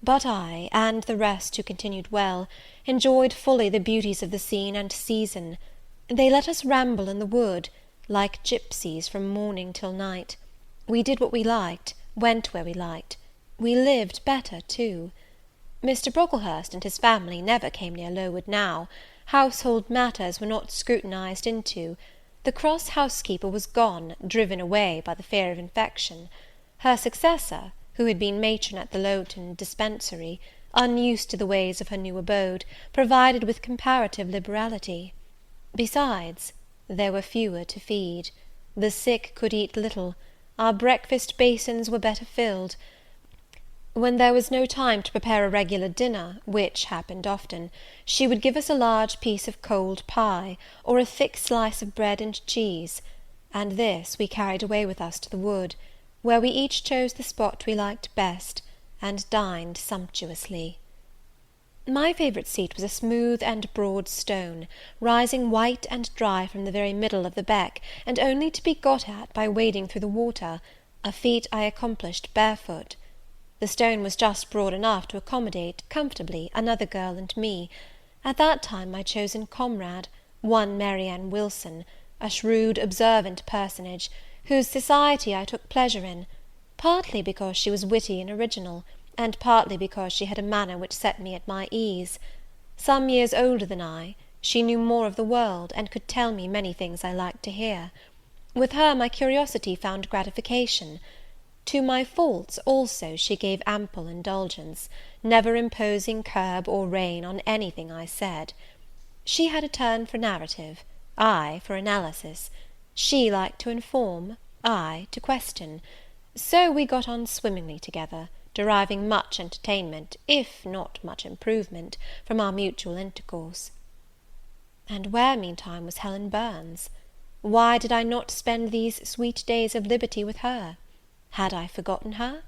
But I, and the rest who continued well, enjoyed fully the beauties of the scene and season. They let us ramble in the wood, like gypsies, from morning till night. We did what we liked, went where we liked. We lived better too. Mr. Brocklehurst and his family never came near Lowood now. Household matters were not scrutinized into. The cross housekeeper was gone, driven away by the fear of infection. Her successor, who had been matron at the Lowton dispensary, unused to the ways of her new abode, provided with comparative liberality. Besides, there were fewer to feed. The sick could eat little. Our breakfast basins were better filled. When there was no time to prepare a regular dinner, which happened often, she would give us a large piece of cold pie, or a thick slice of bread and cheese; and this we carried away with us to the wood, where we each chose the spot we liked best, and dined sumptuously. My favourite seat was a smooth and broad stone, rising white and dry from the very middle of the beck, and only to be got at by wading through the water, a feat I accomplished barefoot. The stone was just broad enough to accommodate, comfortably, another girl and me; at that time my chosen comrade, one Mary Ann Wilson, a shrewd, observant personage, whose society I took pleasure in, partly because she was witty and original, and partly because she had a manner which set me at my ease. Some years older than I, she knew more of the world, and could tell me many things I liked to hear. With her my curiosity found gratification. To my faults, also, she gave ample indulgence, never imposing curb or rein on anything I said. She had a turn for narrative, I for analysis; she liked to inform, I to question; so we got on swimmingly together, deriving much entertainment, if not much improvement, from our mutual intercourse. And where, meantime, was Helen Burns? Why did I not spend these sweet days of liberty with her? Had I forgotten her?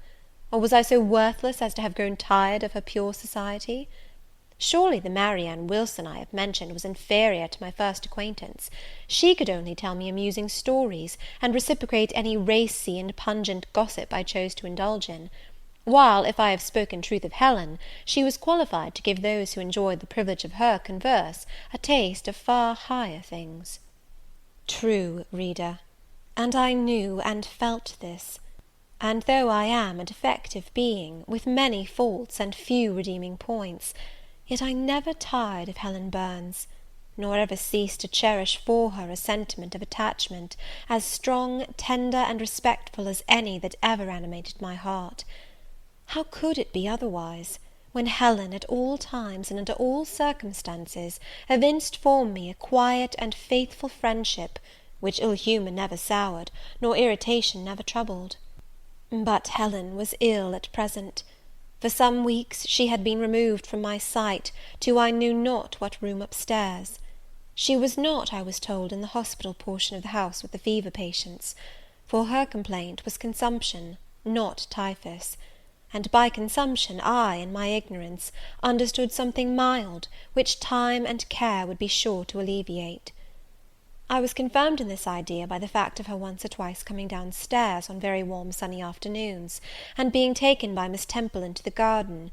Or was I so worthless as to have grown tired of her pure society? Surely the Mary Ann Wilson I have mentioned was inferior to my first acquaintance. She could only tell me amusing stories, and reciprocate any racy and pungent gossip I chose to indulge in; while, if I have spoken truth of Helen, she was qualified to give those who enjoyed the privilege of her converse a taste of far higher things. True, reader, and I knew and felt this; and though I am a defective being, with many faults and few redeeming points, yet I never tired of Helen Burns, nor ever ceased to cherish for her a sentiment of attachment, as strong, tender, and respectful as any that ever animated my heart. How could it be otherwise, when Helen, at all times, and under all circumstances, evinced for me a quiet and faithful friendship, which ill humour never soured, nor irritation never troubled? But Helen was ill at present. For some weeks she had been removed from my sight, to I knew not what room upstairs. She was not, I was told, in the hospital portion of the house with the fever patients; for her complaint was consumption, not typhus; and by consumption I, in my ignorance, understood something mild, which time and care would be sure to alleviate. I was confirmed in this idea by the fact of her once or twice coming down stairs on very warm sunny afternoons, and being taken by Miss Temple into the garden;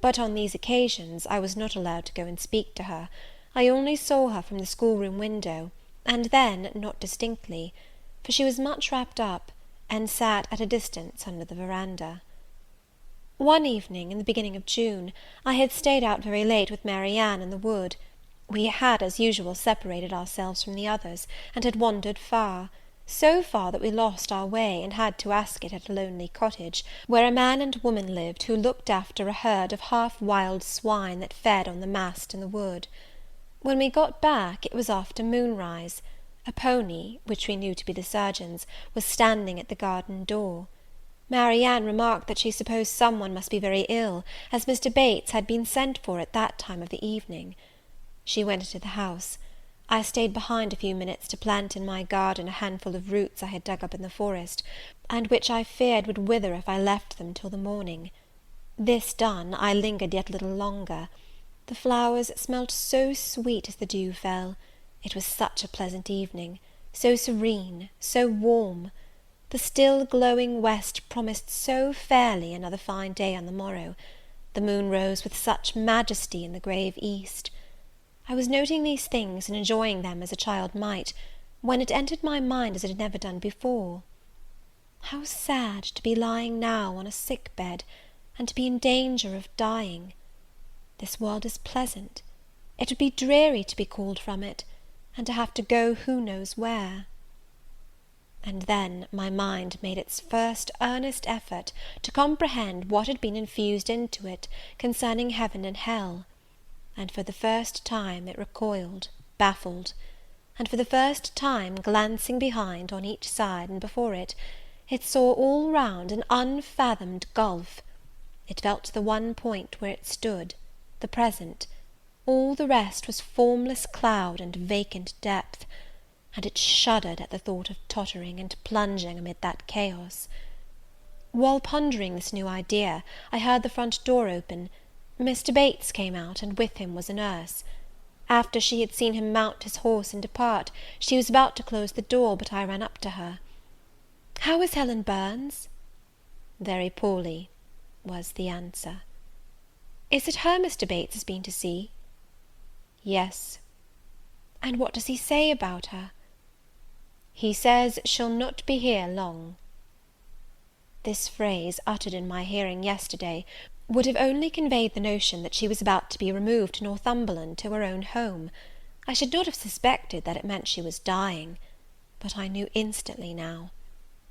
but on these occasions I was not allowed to go and speak to her. I only saw her from the schoolroom window, and then not distinctly, for she was much wrapped up, and sat at a distance under the veranda. One evening, in the beginning of June, I had stayed out very late with Mary Ann in the wood. We had, as usual, separated ourselves from the others, and had wandered far; so far that we lost our way, and had to ask it at a lonely cottage, where a man and woman lived, who looked after a herd of half wild swine that fed on the mast in the wood. When we got back, it was after moonrise. A pony, which we knew to be the surgeon's, was standing at the garden door. Mary Ann remarked that she supposed some one must be very ill, as Mr. Bates had been sent for at that time of the evening. She went into the house. I stayed behind a few minutes to plant in my garden a handful of roots I had dug up in the forest, and which I feared would wither if I left them till the morning. This done, I lingered yet a little longer. The flowers smelt so sweet as the dew fell. It was such a pleasant evening, so serene, so warm. The still glowing west promised so fairly another fine day on the morrow. The moon rose with such majesty in the grave east. I was noting these things and enjoying them as a child might, when it entered my mind as it had never done before. How sad to be lying now on a sick bed, and to be in danger of dying! This world is pleasant. It would be dreary to be called from it, and to have to go who knows where. And then my mind made its first earnest effort to comprehend what had been infused into it concerning heaven and hell; and for the first time it recoiled, baffled; and for the first time, glancing behind, on each side, and before it, it saw all round an unfathomed gulf. It felt the one point where it stood, the present; all the rest was formless cloud and vacant depth, and it shuddered at the thought of tottering and plunging amid that chaos. While pondering this new idea, I heard the front door open. Mr. Bates came out, and with him was a nurse. After she had seen him mount his horse and depart, she was about to close the door, but I ran up to her. "How is Helen Burns?" "Very poorly," was the answer. "Is it her Mr. Bates has been to see?" "Yes." "And what does he say about her?" "He says she'll not be here long." This phrase, uttered in my hearing yesterday, would have only conveyed the notion that she was about to be removed to Northumberland, to her own home. I should not have suspected that it meant she was dying; but I knew instantly now.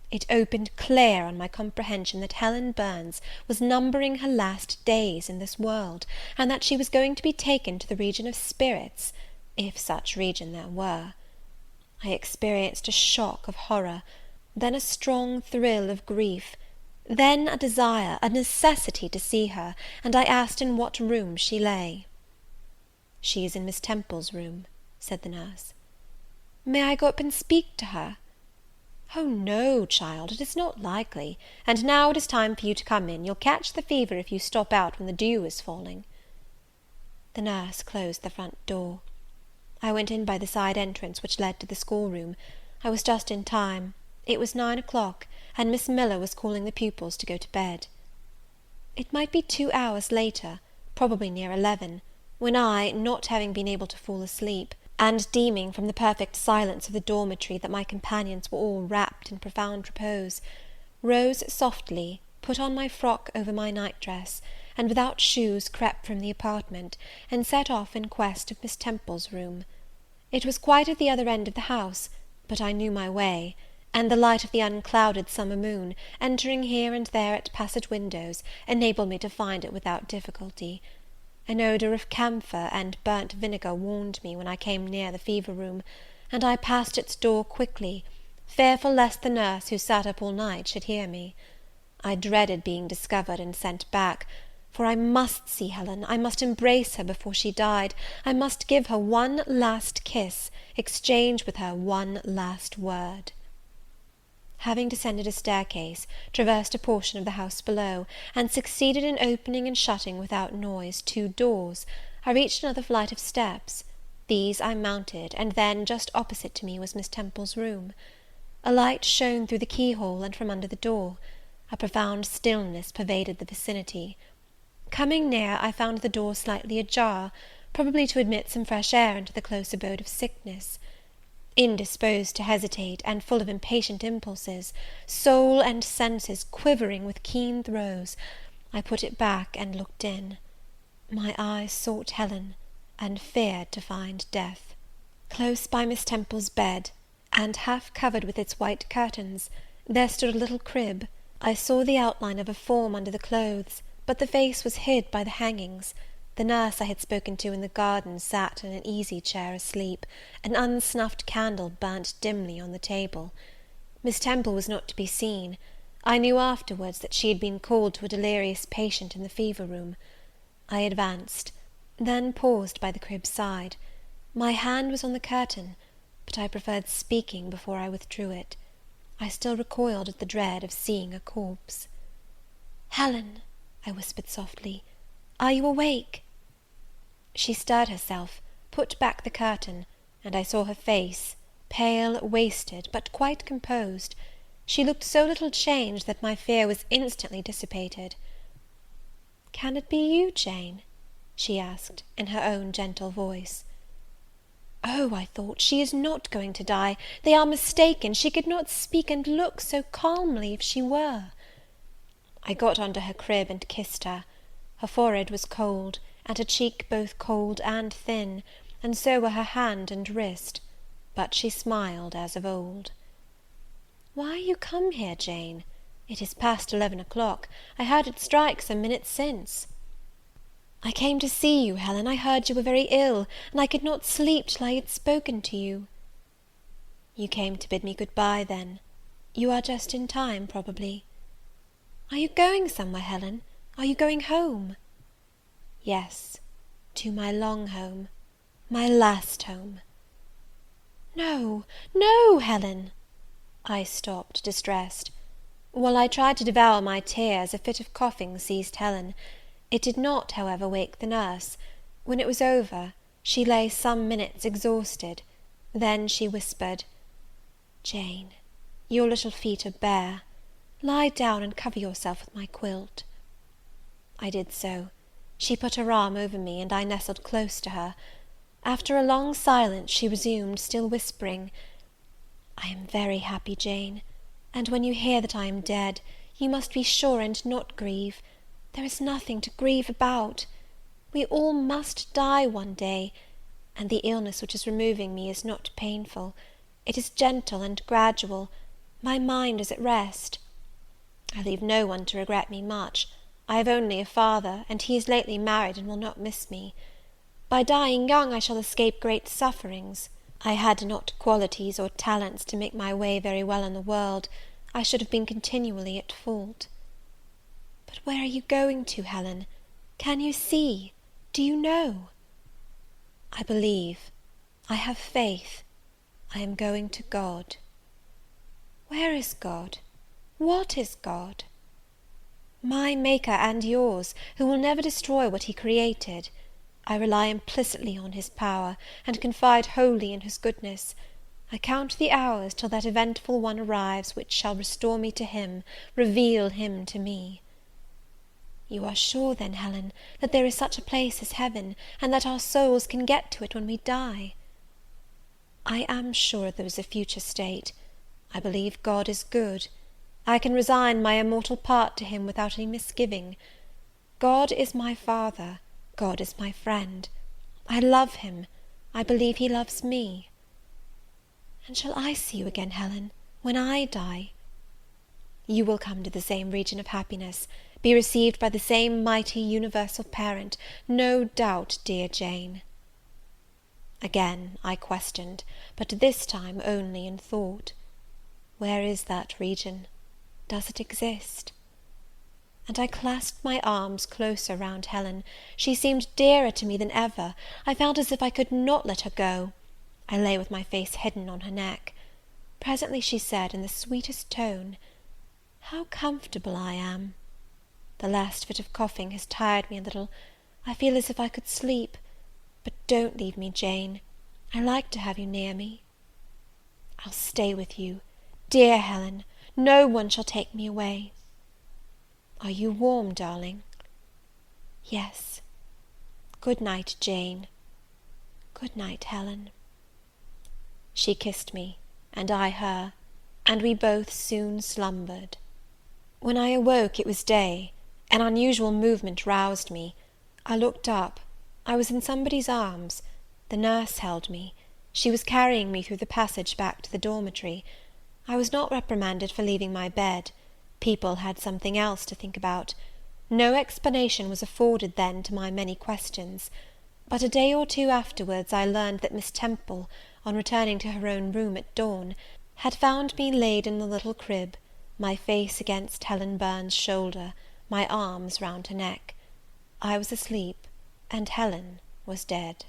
It opened clear on my comprehension that Helen Burns was numbering her last days in this world, and that she was going to be taken to the region of spirits, if such region there were. I experienced a shock of horror, then a strong thrill of grief, then a desire, a necessity to see her, and I asked in what room she lay. "She is in Miss Temple's room," said the nurse. "May I go up and speak to her?" "Oh, no, child, it is not likely; and now it is time for you to come in. You'll catch the fever if you stop out when the dew is falling." The nurse closed the front door. I went in by the side entrance which led to the schoolroom. I was just in time. It was 9 o'clock, and Miss Miller was calling the pupils to go to bed. It might be 2 hours later, probably near 11, when I, not having been able to fall asleep, and deeming from the perfect silence of the dormitory that my companions were all wrapped in profound repose, rose softly, put on my frock over my night-dress, and without shoes crept from the apartment, and set off in quest of Miss Temple's room. It was quite at the other end of the house, but I knew my way, and the light of the unclouded summer moon, entering here and there at passage windows, enabled me to find it without difficulty. An odour of camphor and burnt vinegar warned me when I came near the fever room, and I passed its door quickly, fearful lest the nurse who sat up all night should hear me. I dreaded being discovered and sent back, for I must see Helen, I must embrace her before she died, I must give her one last kiss, exchange with her one last word. Having descended a staircase, traversed a portion of the house below, and succeeded in opening and shutting without noise 2 doors, I reached another flight of steps. These I mounted, and then, just opposite to me, was Miss Temple's room. A light shone through the keyhole and from under the door. A profound stillness pervaded the vicinity. Coming near, I found the door slightly ajar, probably to admit some fresh air into the close abode of sickness. Indisposed to hesitate, and full of impatient impulses, soul and senses quivering with keen throes, I put it back and looked in. My eyes sought Helen, and feared to find death. Close by Miss Temple's bed, and half covered with its white curtains, there stood a little crib. I saw the outline of a form under the clothes, but the face was hid by the hangings. The nurse I had spoken to in the garden sat in an easy chair asleep. An unsnuffed candle burnt dimly on the table. Miss Temple was not to be seen. I knew afterwards that she had been called to a delirious patient in the fever room. I advanced, then paused by the crib's side. My hand was on the curtain, but I preferred speaking before I withdrew it. I still recoiled at the dread of seeing a corpse. "Helen," I whispered softly, "are you awake?" She stirred herself, put back the curtain, and I saw her face, pale, wasted, but quite composed. She looked so little changed that my fear was instantly dissipated. "Can it be you, Jane?" she asked, in her own gentle voice. "Oh," I thought, "she is not going to die! They are mistaken! She could not speak and look so calmly if she were." I got under her crib and kissed her. Her forehead was cold, and her cheek both cold and thin, and so were her hand and wrist, but she smiled as of old. "Why are you come here, Jane? It is past 11 o'clock. I heard it strike some minutes since." "I came to see you, Helen. I heard you were very ill, and I could not sleep till I had spoken to you." "You came to bid me good-bye, then? You are just in time, probably." "Are you going somewhere, Helen? Are you going home?" "Yes, to my long home, my last home." "No, no, Helen!" I stopped, distressed. While I tried to devour my tears, a fit of coughing seized Helen. It did not, however, wake the nurse. When it was over, she lay some minutes exhausted. Then she whispered, "Jane, your little feet are bare. Lie down and cover yourself with my quilt." I did so. She put her arm over me, and I nestled close to her. After a long silence, she resumed, still whispering, "I am very happy, Jane, and when you hear that I am dead, you must be sure and not grieve. There is nothing to grieve about. We all must die one day, and the illness which is removing me is not painful. It is gentle and gradual. My mind is at rest. I leave no one to regret me much. I have only a father, and he is lately married and will not miss me. By dying young I shall escape great sufferings. I had not qualities or talents to make my way very well in the world. I should have been continually at fault." "But where are you going to, Helen? Can you see? Do you know?" "I believe. I have faith. I am going to God." "Where is God? What is God?" "My Maker and yours, who will never destroy what he created. I rely implicitly on his power, and confide wholly in his goodness. I count the hours till that eventful one arrives which shall restore me to him, reveal him to me." "You are sure, then, Helen, that there is such a place as heaven, and that our souls can get to it when we die?" "I am sure there is a future state. I believe God is good. I can resign my immortal part to him without any misgiving. God is my Father, God is my friend. I love him. I believe he loves me." "And shall I see you again, Helen, when I die?" "You will come to the same region of happiness, be received by the same mighty universal parent, no doubt, dear Jane." Again I questioned, but this time only in thought. Where is that region? Does it exist? And I clasped my arms closer round Helen. She seemed dearer to me than ever. I felt as if I could not let her go. I lay with my face hidden on her neck. Presently she said, in the sweetest tone, "How comfortable I am! The last fit of coughing has tired me a little. I feel as if I could sleep. But don't leave me, Jane. I like to have you near me." "I'll stay with you. Dear Helen, no one shall take me away." "Are you warm, darling?" "Yes. Good night, Jane. Good night, Helen." She kissed me, and I her, and we both soon slumbered. When I awoke it was day, An unusual movement roused me. I looked up. I was in somebody's arms. The nurse held me. She was carrying me through the passage back to the dormitory. I was not reprimanded for leaving my bed. People had something else to think about. No explanation was afforded then to my many questions. But a day or two afterwards I learned that Miss Temple, on returning to her own room at dawn, had found me laid in the little crib, my face against Helen Burns's shoulder, my arms round her neck. I was asleep, and Helen was dead.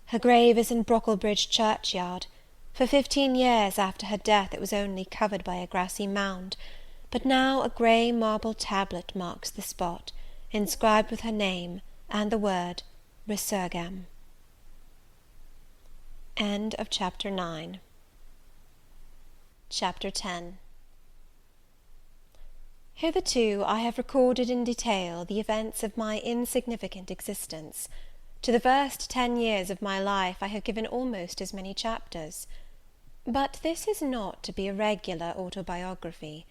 Her grave is in Brocklebridge churchyard. For 15 years after her death it was only covered by a grassy mound, but now a grey marble tablet marks the spot, inscribed with her name and the word Resurgam. End of Chapter 9. Chapter 10. Hitherto I have recorded in detail the events of my insignificant existence. To the first 10 years of my life I have given almost as many chapters. But this is not to be a regular autobiography.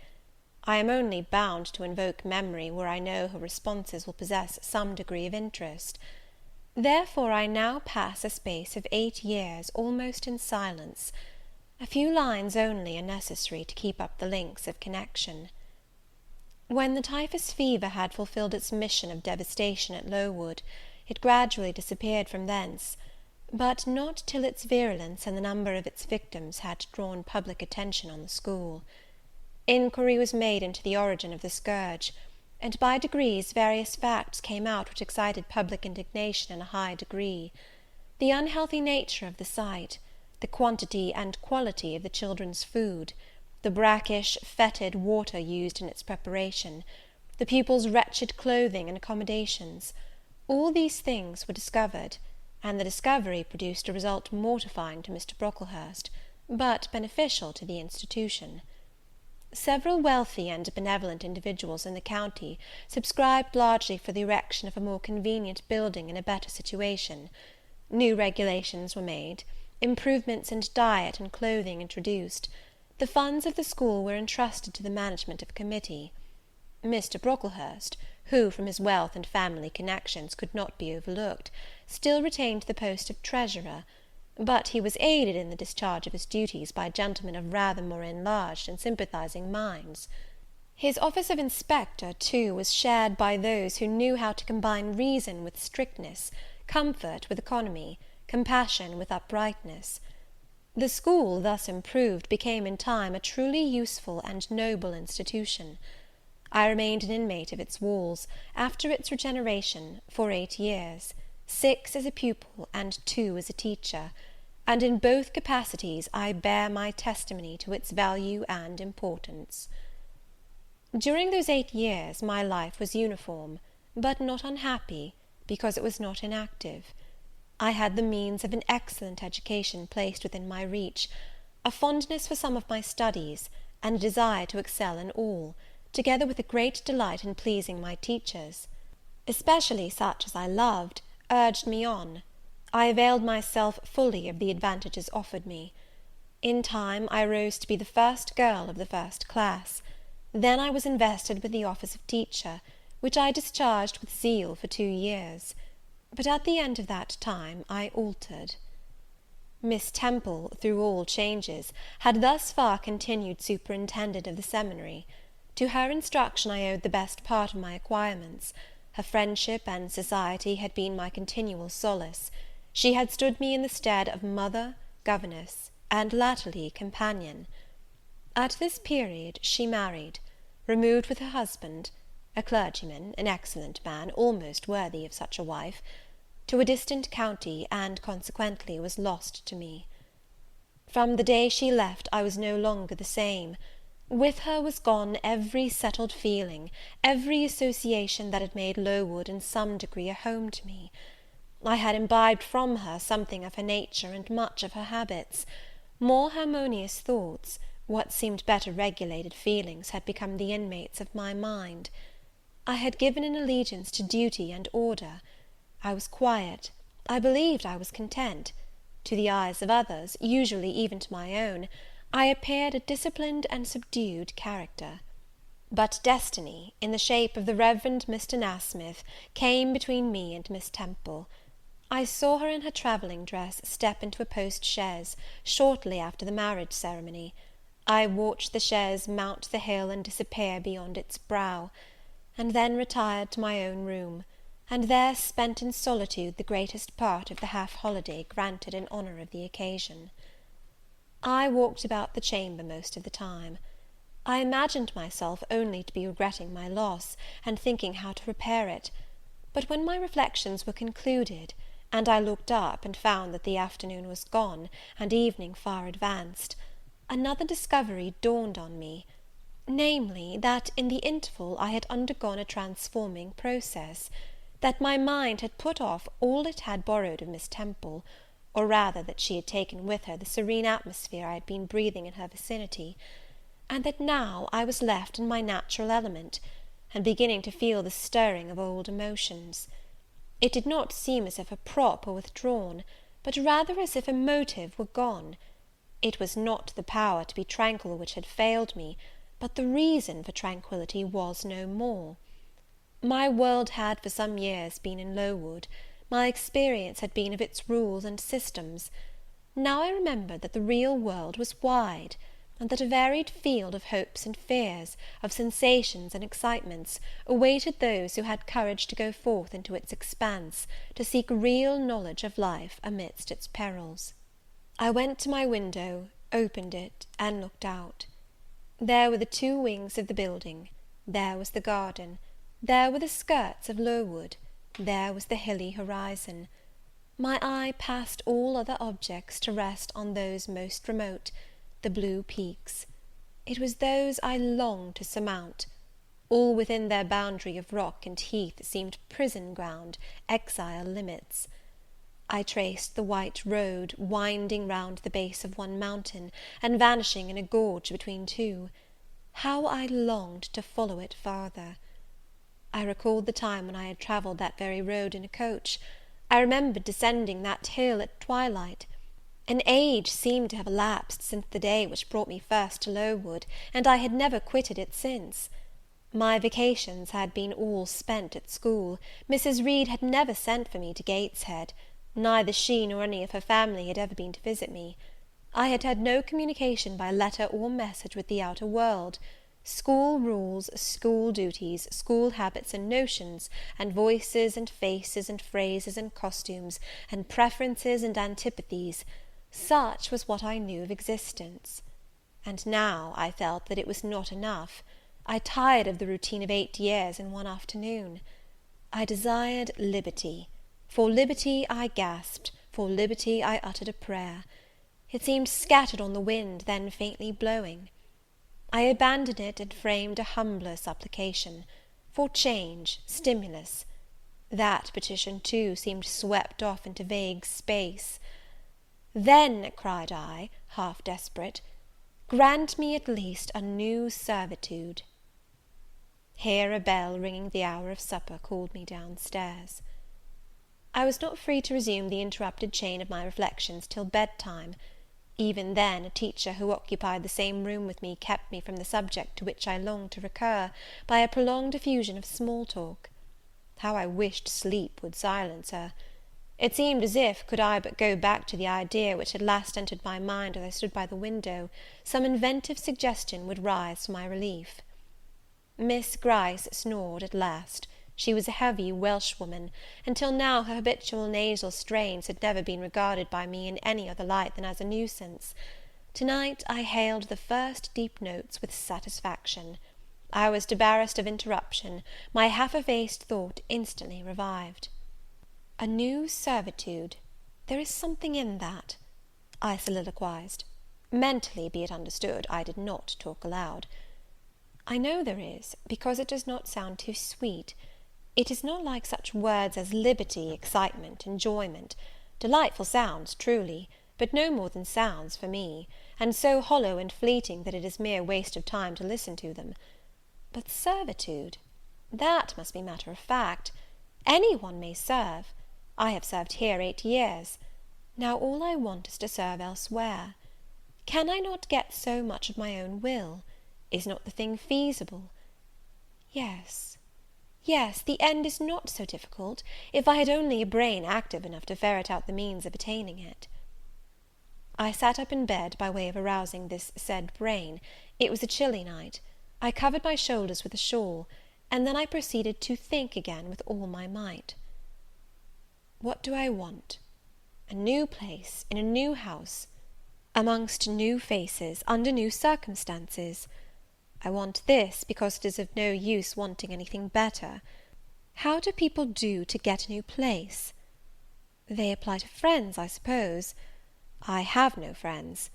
I am only bound to invoke memory where I know her responses will possess some degree of interest. Therefore I now pass a space of 8 years almost in silence. A few lines only are necessary to keep up the links of connection. When the typhus fever had fulfilled its mission of devastation at Lowood, it gradually disappeared from thence, but not till its virulence and the number of its victims had drawn public attention on the school. Inquiry was made into the origin of the scourge, and by degrees various facts came out which excited public indignation in a high degree. The unhealthy nature of the sight, the quantity and quality of the children's food, the brackish, fetid water used in its preparation, the pupils' wretched clothing and accommodations, all these things were discovered, and the discovery produced a result mortifying to Mr. Brocklehurst, but beneficial to the institution. Several wealthy and benevolent individuals in the county subscribed largely for the erection of a more convenient building in a better situation. New regulations were made, improvements in diet and clothing introduced. The funds of the school were entrusted to the management of a committee. Mr. Brocklehurst, who, from his wealth and family connections, could not be overlooked, still retained the post of treasurer, but he was aided in the discharge of his duties by gentlemen of rather more enlarged and sympathizing minds. His office of inspector, too, was shared by those who knew how to combine reason with strictness, comfort with economy, compassion with uprightness. The school, thus improved, became in time a truly useful and noble institution. I remained an inmate of its walls, after its regeneration, for 8 years, 6 as a pupil and 2 as a teacher, and in both capacities I bear my testimony to its value and importance. During those 8 years my life was uniform, but not unhappy, because it was not inactive. I had the means of an excellent education placed within my reach, a fondness for some of my studies, and a desire to excel in all, together with a great delight in pleasing my teachers, especially such as I loved, urged me on. I availed myself fully of the advantages offered me. In time I rose to be the first girl of the first class. Then I was invested with the office of teacher, which I discharged with zeal for 2 years. But at the end of that time I altered. Miss Temple, through all changes, had thus far continued superintendent of the seminary. To her instruction I owed the best part of my acquirements. Her friendship and society had been my continual solace. She had stood me in the stead of mother, governess, and latterly companion. At this period she married, removed with her husband, a clergyman, an excellent man, almost worthy of such a wife, to a distant county, and consequently was lost to me. From the day she left I was no longer the same. With her was gone every settled feeling, every association that had made Lowood in some degree a home to me. I had imbibed from her something of her nature and much of her habits. More harmonious thoughts, what seemed better regulated feelings, had become the inmates of my mind. I had given an allegiance to duty and order. I was quiet. I believed I was content. To the eyes of others, usually even to my own, I appeared a disciplined and subdued character. But destiny, in the shape of the Reverend Mr. Nasmyth, came between me and Miss Temple. I saw her in her travelling dress step into a post chaise, shortly after the marriage ceremony. I watched the chaise mount the hill and disappear beyond its brow, and then retired to my own room, and there spent in solitude the greatest part of the half-holiday granted in honour of the occasion. I walked about the chamber most of the time. I imagined myself only to be regretting my loss, and thinking how to repair it; but when my reflections were concluded, and I looked up and found that the afternoon was gone, and evening far advanced, another discovery dawned on me, namely, that in the interval I had undergone a transforming process, that my mind had put off all it had borrowed of Miss Temple, or rather that she had taken with her the serene atmosphere I had been breathing in her vicinity, and that now I was left in my natural element, and beginning to feel the stirring of old emotions. It did not seem as if a prop were withdrawn, but rather as if a motive were gone. It was not the power to be tranquil which had failed me, but the reason for tranquillity was no more. My world had for some years been in Lowood; my experience had been of its rules and systems. Now I remembered that the real world was wide, and that a varied field of hopes and fears, of sensations and excitements, awaited those who had courage to go forth into its expanse, to seek real knowledge of life amidst its perils. I went to my window, opened it, and looked out. There were the two wings of the building, there was the garden, there were the skirts of Lowood, there was the hilly horizon. My eye passed all other objects to rest on those most remote, the blue peaks. It was those I longed to surmount. All within their boundary of rock and heath seemed prison ground, exile limits. I traced the white road, winding round the base of one mountain, and vanishing in a gorge between two. How I longed to follow it farther! I recalled the time when I had travelled that very road in a coach. I remembered descending that hill at twilight. An age seemed to have elapsed since the day which brought me first to Lowood, and I had never quitted it since. My vacations had been all spent at school. Mrs. Reed had never sent for me to Gateshead; neither she nor any of her family had ever been to visit me. I had had no communication by letter or message with the outer world. School rules, school duties, school habits and notions, and voices and faces and phrases and costumes, and preferences and antipathies, such was what I knew of existence. And now I felt that it was not enough. I tired of the routine of 8 years in one afternoon. I desired liberty. For liberty I gasped, for liberty I uttered a prayer. It seemed scattered on the wind, then faintly blowing. I abandoned it, and framed a humbler supplication, for change, stimulus. That petition, too, seemed swept off into vague space. Then, cried I, half desperate, grant me at least a new servitude. Here a bell ringing the hour of supper called me down stairs. I was not free to resume the interrupted chain of my reflections till bedtime. Even then, a teacher who occupied the same room with me kept me from the subject to which I longed to recur, by a prolonged effusion of small talk. How I wished sleep would silence her! It seemed as if, could I but go back to the idea which had last entered my mind as I stood by the window, some inventive suggestion would rise for my relief. Miss Gryce snored at last. She was a heavy Welshwoman, and till now her habitual nasal strains had never been regarded by me in any other light than as a nuisance. To-night I hailed the first deep notes with satisfaction. I was debarrassed of interruption; my half-effaced thought instantly revived. A new servitude, there is something in that, I soliloquized. Mentally, be it understood, I did not talk aloud. I know there is, because it does not sound too sweet. It is not like such words as liberty, excitement, enjoyment. Delightful sounds, truly, but no more than sounds for me, and so hollow and fleeting that it is mere waste of time to listen to them. But servitude, that must be matter of fact. Any one may serve. I have served here 8 years. Now all I want is to serve elsewhere. Can I not get so much of my own will? Is not the thing feasible? Yes, yes, the end is not so difficult, if I had only a brain active enough to ferret out the means of attaining it. I sat up in bed by way of arousing this said brain. It was a chilly night. I covered my shoulders with a shawl, and then I proceeded to think again with all my might. What do I want? A new place, in a new house, amongst new faces, under new circumstances. I want this, because it is of no use wanting anything better. How do people do to get a new place? They apply to friends, I suppose. I have no friends.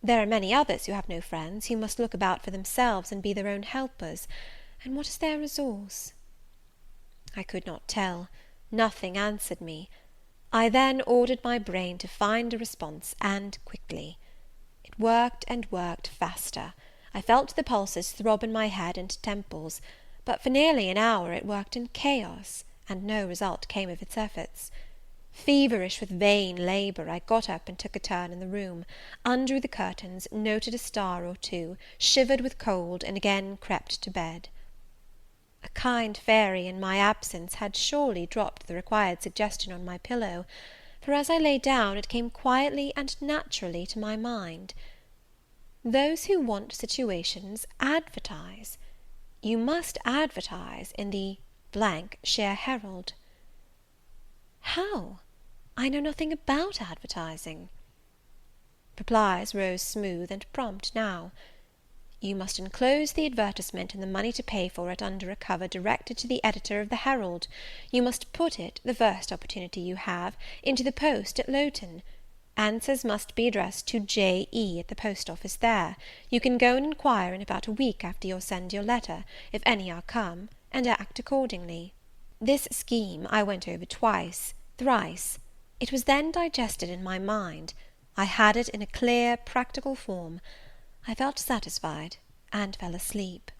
There are many others who have no friends, who must look about for themselves, and be their own helpers. And what is their resource? I could not tell. Nothing answered me. I then ordered my brain to find a response, and quickly. It worked and worked faster. I felt the pulses throb in my head and temples, but for nearly an hour it worked in chaos, and no result came of its efforts. Feverish with vain labour, I got up and took a turn in the room, undrew the curtains, noted a star or two, shivered with cold, and again crept to bed. A kind fairy, in my absence, had surely dropped the required suggestion on my pillow, for as I lay down it came quietly and naturally to my mind. Those who want situations advertise. You must advertise in the shire Herald. How? I know nothing about advertising. Replies rose smooth and prompt now. You must enclose the advertisement and the money to pay for it under a cover directed to the editor of the Herald. You must put it, the first opportunity you have, into the post at Lowton. Answers must be addressed to J.E. at the post office there. You can go and inquire in about a week after you send your letter, if any are come, and act accordingly. This scheme I went over twice, thrice. It was then digested in my mind. I had it in a clear, practical form. I felt satisfied, and fell asleep.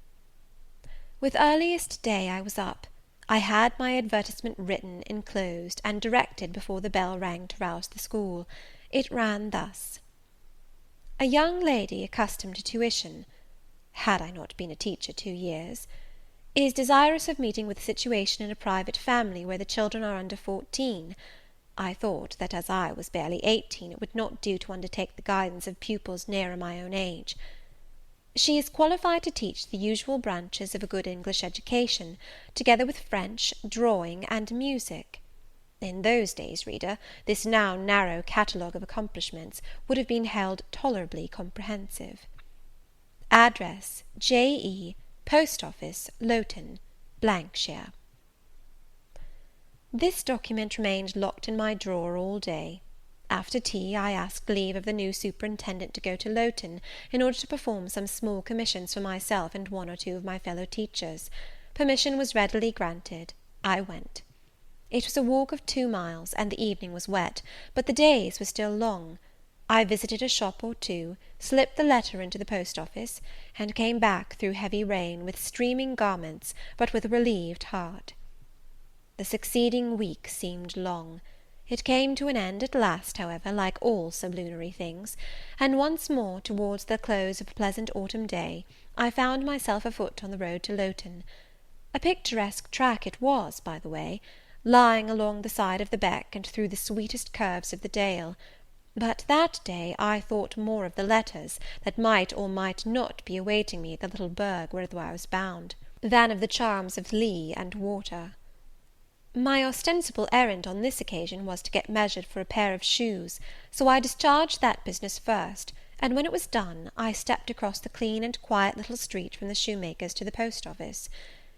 With earliest day I was up. I had my advertisement written, enclosed, and directed before the bell rang to rouse the school. It ran thus: A young lady accustomed to tuition, had I not been a teacher 2 years, is desirous of meeting with a situation in a private family where the children are under 14. I thought that as I was barely 18, it would not do to undertake the guidance of pupils nearer my own age. She is qualified to teach the usual branches of a good English education, together with French, drawing, and music. In those days, reader, this now narrow catalogue of accomplishments would have been held tolerably comprehensive. Address, J.E., Post Office, Lowton, shire. This document remained locked in my drawer all day. After tea, I asked leave of the new superintendent to go to Lowton, in order to perform some small commissions for myself and 1 or 2 of my fellow teachers. Permission was readily granted. I went. It was a walk of 2 miles, and the evening was wet, but the days were still long. I visited a shop or two, slipped the letter into the post office, and came back through heavy rain, with streaming garments, but with a relieved heart. The succeeding week seemed long. It came to an end at last, however, like all sublunary things, and once more, towards the close of a pleasant autumn day, I found myself afoot on the road to Lowton. A picturesque track it was, by the way, lying along the side of the beck and through the sweetest curves of the dale. But that day I thought more of the letters that might or might not be awaiting me at the little burgh whither I was bound, than of the charms of lea and water. My ostensible errand on this occasion was to get measured for a pair of shoes, so I discharged that business first, and when it was done, I stepped across the clean and quiet little street from the shoemaker's to the post office.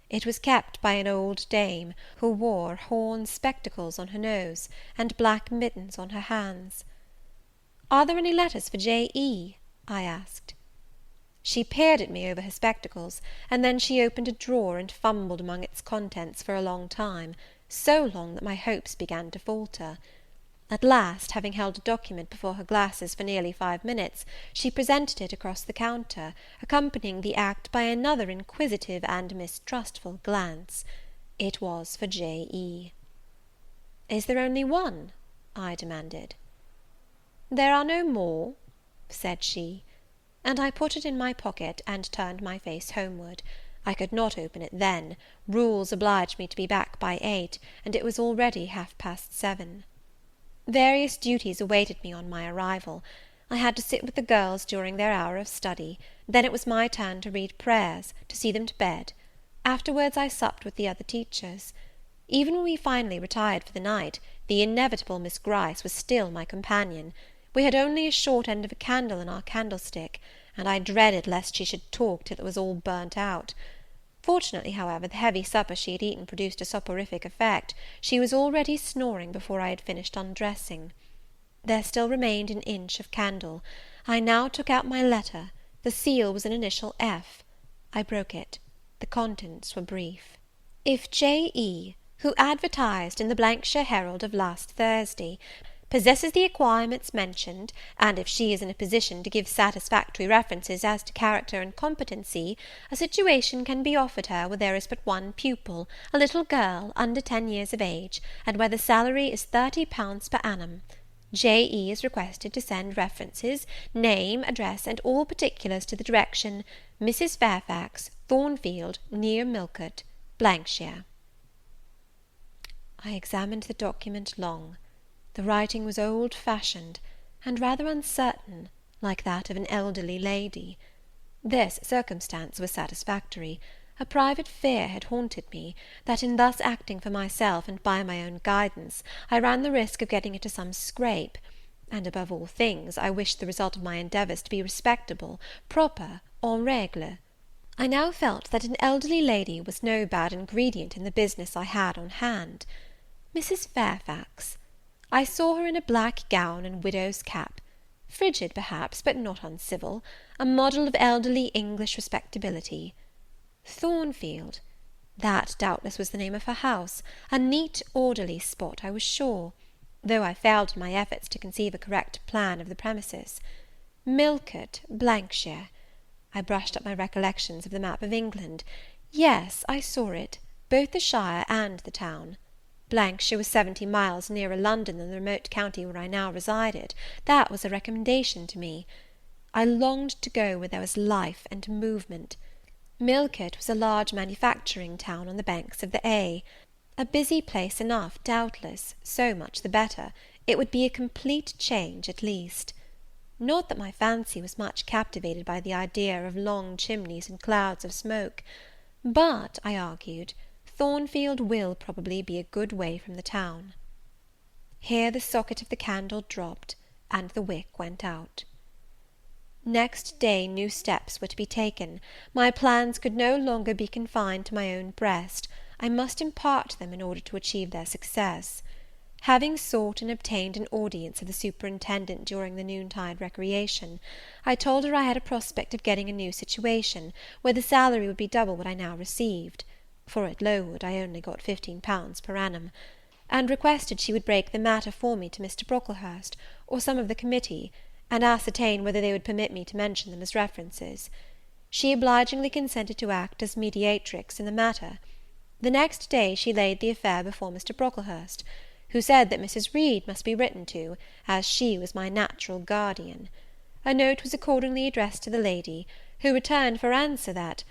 It was kept by an old dame, who wore horn spectacles on her nose, and black mittens on her hands. "Are there any letters for J.E.?" I asked. She peered at me over her spectacles, and then she opened a drawer and fumbled among its contents for a long time, so long that my hopes began to falter. At last, having held a document before her glasses for nearly 5 minutes, she presented it across the counter, accompanying the act by another inquisitive and mistrustful glance. It was for J.E. "Is there only one?" I demanded. "There are no more," said she, and I put it in my pocket, and turned my face homeward. I could not open it then; rules obliged me to be back by 8, and it was already 7:30. Various duties awaited me on my arrival. I had to sit with the girls during their hour of study; then it was my turn to read prayers, to see them to bed. Afterwards I supped with the other teachers. Even when we finally retired for the night, the inevitable Miss Gryce was still my companion. We had only a short end of a candle in our candlestick, and I dreaded lest she should talk till it was all burnt out. Fortunately, however, the heavy supper she had eaten produced a soporific effect; she was already snoring before I had finished undressing. There still remained an inch of candle. I now took out my letter. The seal was an initial F. I broke it. The contents were brief. If J. E., who advertised in the shire Herald of last Thursday, possesses the acquirements mentioned, and if she is in a position to give satisfactory references as to character and competency, a situation can be offered her where there is but one pupil, a little girl, under 10 years of age, and where the salary is £30 per annum. J. E. is requested to send references, name, address, and all particulars to the direction Mrs. Fairfax, Thornfield, near Millcote, shire. I examined the document long. The writing was old-fashioned, and rather uncertain, like that of an elderly lady. This circumstance was satisfactory. A private fear had haunted me, that in thus acting for myself and by my own guidance, I ran the risk of getting into some scrape; and, above all things, I wished the result of my endeavours to be respectable, proper, en règle. I now felt that an elderly lady was no bad ingredient in the business I had on hand. Mrs. Fairfax. I saw her in a black gown and widow's cap, frigid perhaps, but not uncivil, a model of elderly English respectability. Thornfield, that doubtless was the name of her house, a neat orderly spot, I was sure, though I failed in my efforts to conceive a correct plan of the premises. Millcote, shire. I brushed up my recollections of the map of England. Yes, I saw it, both the shire and the town. shire was 70 miles nearer London than the remote county where I now resided. That was a recommendation to me. I longed to go where there was life and movement. Millcote was a large manufacturing town on the banks of the A. A busy place enough, doubtless; so much the better; it would be a complete change at least. Not that my fancy was much captivated by the idea of long chimneys and clouds of smoke; but, I argued, Thornfield will probably be a good way from the town. Here the socket of the candle dropped, and the wick went out. Next day new steps were to be taken. My plans could no longer be confined to my own breast; I must impart them in order to achieve their success. Having sought and obtained an audience of the superintendent during the noontide recreation, I told her I had a prospect of getting a new situation, where the salary would be double what I now received, for at Lowood I only got £15 per annum, and requested she would break the matter for me to Mr. Brocklehurst, or some of the committee, and ascertain whether they would permit me to mention them as references. She obligingly consented to act as mediatrix in the matter. The next day she laid the affair before Mr. Brocklehurst, who said that Mrs. Reed must be written to, as she was my natural guardian. A note was accordingly addressed to the lady, who returned for answer that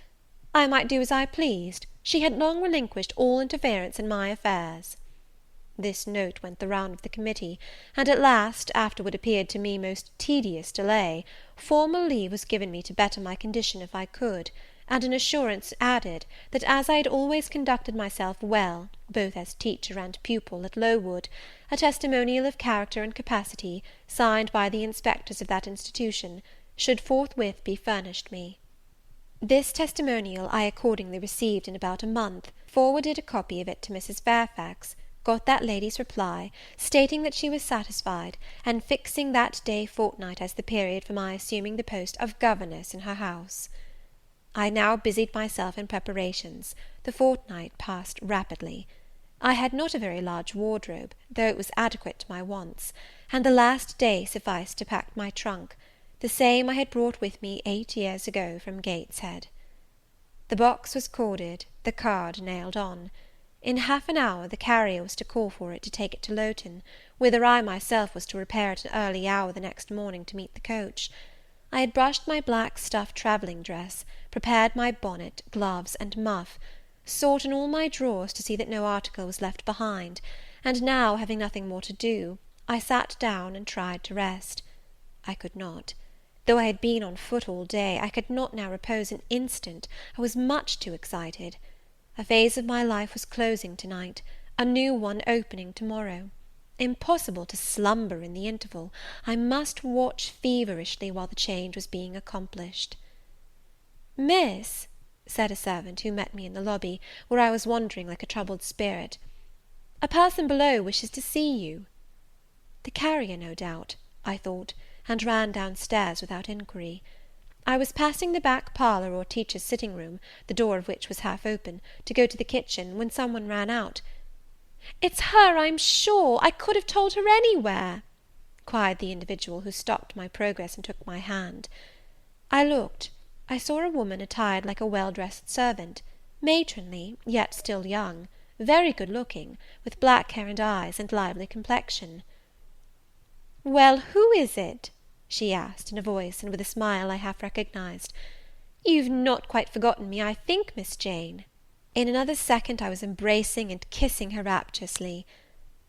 I might do as I pleased; she had long relinquished all interference in my affairs. This note went the round of the committee, and at last, after what appeared to me most tedious delay, formal leave was given me to better my condition if I could, and an assurance added, that as I had always conducted myself well, both as teacher and pupil, at Lowood, a testimonial of character and capacity, signed by the inspectors of that institution, should forthwith be furnished me. This testimonial I accordingly received in about a month, forwarded a copy of it to Mrs. Fairfax, got that lady's reply, stating that she was satisfied, and fixing that day fortnight as the period for my assuming the post of governess in her house. I now busied myself in preparations. The fortnight passed rapidly. I had not a very large wardrobe, though it was adequate to my wants, and the last day sufficed to pack my trunk, the same I had brought with me 8 years ago from Gateshead. The box was corded, the card nailed on. In half an hour the carrier was to call for it to take it to Lowton, whither I myself was to repair at an early hour the next morning to meet the coach. I had brushed my black stuff travelling dress, prepared my bonnet, gloves, and muff, sought in all my drawers to see that no article was left behind, and now, having nothing more to do, I sat down and tried to rest. I could not. Though I had been on foot all day, I could not now repose an instant. I was much too excited. A phase of my life was closing to-night, a new one opening to-morrow. Impossible to slumber in the interval. I must watch feverishly while the change was being accomplished. "Miss," said a servant who met me in the lobby, where I was wandering like a troubled spirit, "a person below wishes to see you." The carrier, no doubt, I thought, and ran downstairs without inquiry. I was passing the back parlour or teacher's sitting room, the door of which was half open, to go to the kitchen, when some one ran out. "It's her, I'm sure! I could have told her anywhere!" cried the individual who stopped my progress and took my hand. I looked. I saw a woman attired like a well-dressed servant, matronly, yet still young, very good-looking, with black hair and eyes, and lively complexion. "Well, who is it?" she asked, in a voice and with a smile I half recognized. "You've not quite forgotten me, I think, Miss Jane." In another second I was embracing and kissing her rapturously.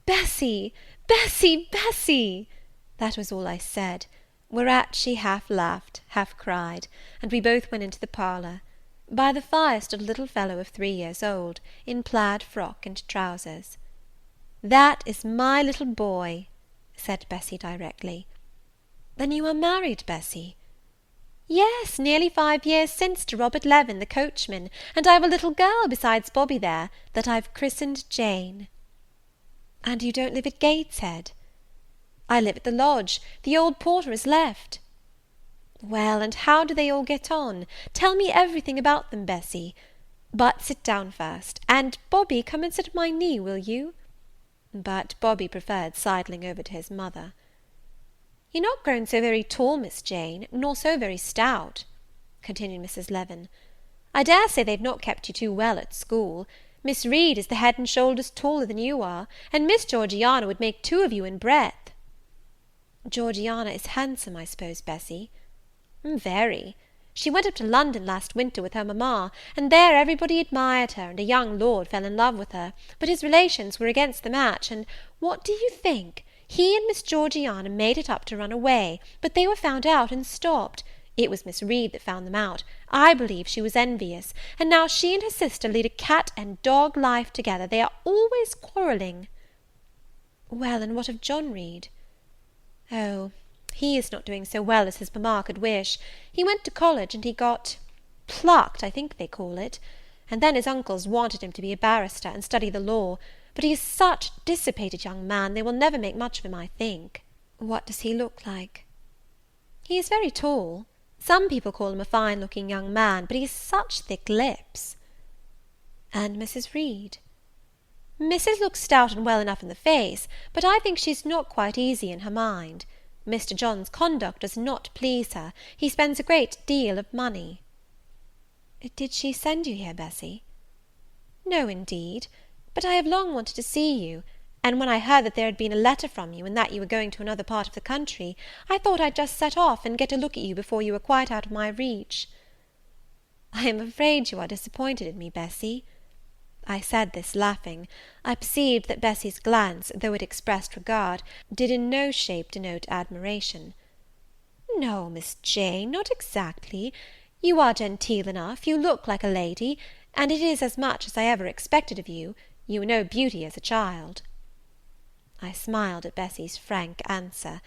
"Bessy! Bessy! Bessy!" That was all I said, whereat she half laughed, half cried, and we both went into the parlour. By the fire stood a little fellow of 3 years old, in plaid frock and trousers. "That is my little boy," said Bessy directly. "Then you are married, Bessy?" "Yes, nearly 5 years since, to Robert Levin, the coachman, and I've a little girl besides Bobby there, that I've christened Jane." "And you don't live at Gateshead?" "I live at the lodge. The old porter has left." "Well, and how do they all get on? Tell me everything about them, Bessy. But sit down first, and, Bobby, come and sit at my knee, will you?" But Bobby preferred sidling over to his mother. "You're not grown so very tall, Miss Jane, nor so very stout," continued Mrs. Levin. "I dare say they've not kept you too well at school. Miss Reed is the head and shoulders taller than you are, and Miss Georgiana would make 2 of you in breadth." "Georgiana is handsome, I suppose, Bessy?" "Very. She went up to London last winter with her mamma, and there everybody admired her, and a young lord fell in love with her, but his relations were against the match, and what do you think? He and Miss Georgiana made it up to run away, but they were found out and stopped. It was Miss Reed that found them out. I believe she was envious, and now she and her sister lead a cat and dog life together. They are always quarrelling." "Well, and what of John Reed?" "Oh, he is not doing so well as his mamma could wish. He went to college, and he got plucked, I think they call it, and then his uncles wanted him to be a barrister, and study the law, but he is such a dissipated young man, they will never make much of him, I think." "What does he look like?" "He is very tall. Some people call him a fine-looking young man, but he has such thick lips." "And Mrs. Reed?" "Mrs. looks stout and well enough in the face, but I think she's not quite easy in her mind. Mr. John's conduct does not please her. He spends a great deal of money." "Did she send you here, Bessy?" "No, indeed. But I have long wanted to see you, and when I heard that there had been a letter from you, and that you were going to another part of the country, I thought I'd just set off and get a look at you before you were quite out of my reach." "I am afraid you are disappointed in me, Bessy." I said this laughing. I perceived that Bessy's glance, though it expressed regard, did in no shape denote admiration. "No, Miss Jane, not exactly. You are genteel enough, you look like a lady, and it is as much as I ever expected of you. You were no beauty as a child." I smiled at Bessy's frank answer.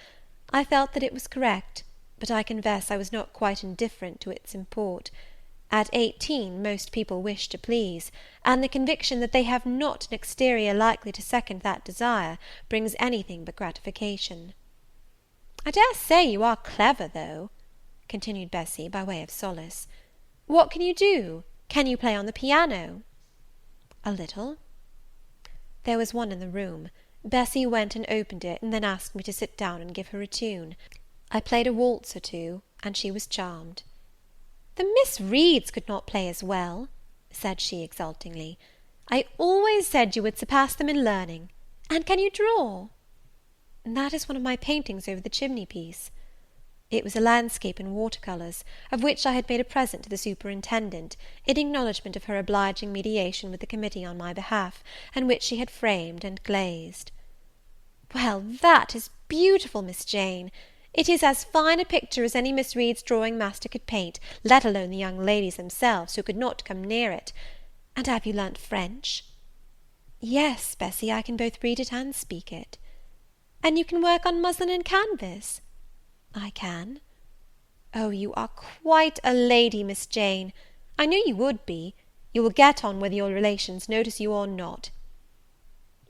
I felt that it was correct, but I confess I was not quite indifferent to its import. At 18 most people wish to please, and the conviction that they have not an exterior likely to second that desire brings anything but gratification. "I dare say you are clever, though," continued Bessy, by way of solace. "What can you do? Can you play on the piano?" "A little." There was one in the room. Bessy went and opened it, and then asked me to sit down and give her a tune. I played a waltz or two, and she was charmed. "The Miss Reeds could not play as well," said she exultingly. "I always said you would surpass them in learning. And can you draw?" "That is one of my paintings over the chimney piece." It was a landscape in water-colours, of which I had made a present to the superintendent, in acknowledgment of her obliging mediation with the committee on my behalf, and which she had framed and glazed. "Well, that is beautiful, Miss Jane! It is as fine a picture as any Miss Reed's drawing master could paint, let alone the young ladies themselves, who could not come near it. And have you learnt French?" "Yes, Bessy, I can both read it and speak it." "And you can work on muslin and canvas?" "I can." "Oh, you are quite a lady, Miss Jane. I knew you would be. You will get on whether your relations notice you or not.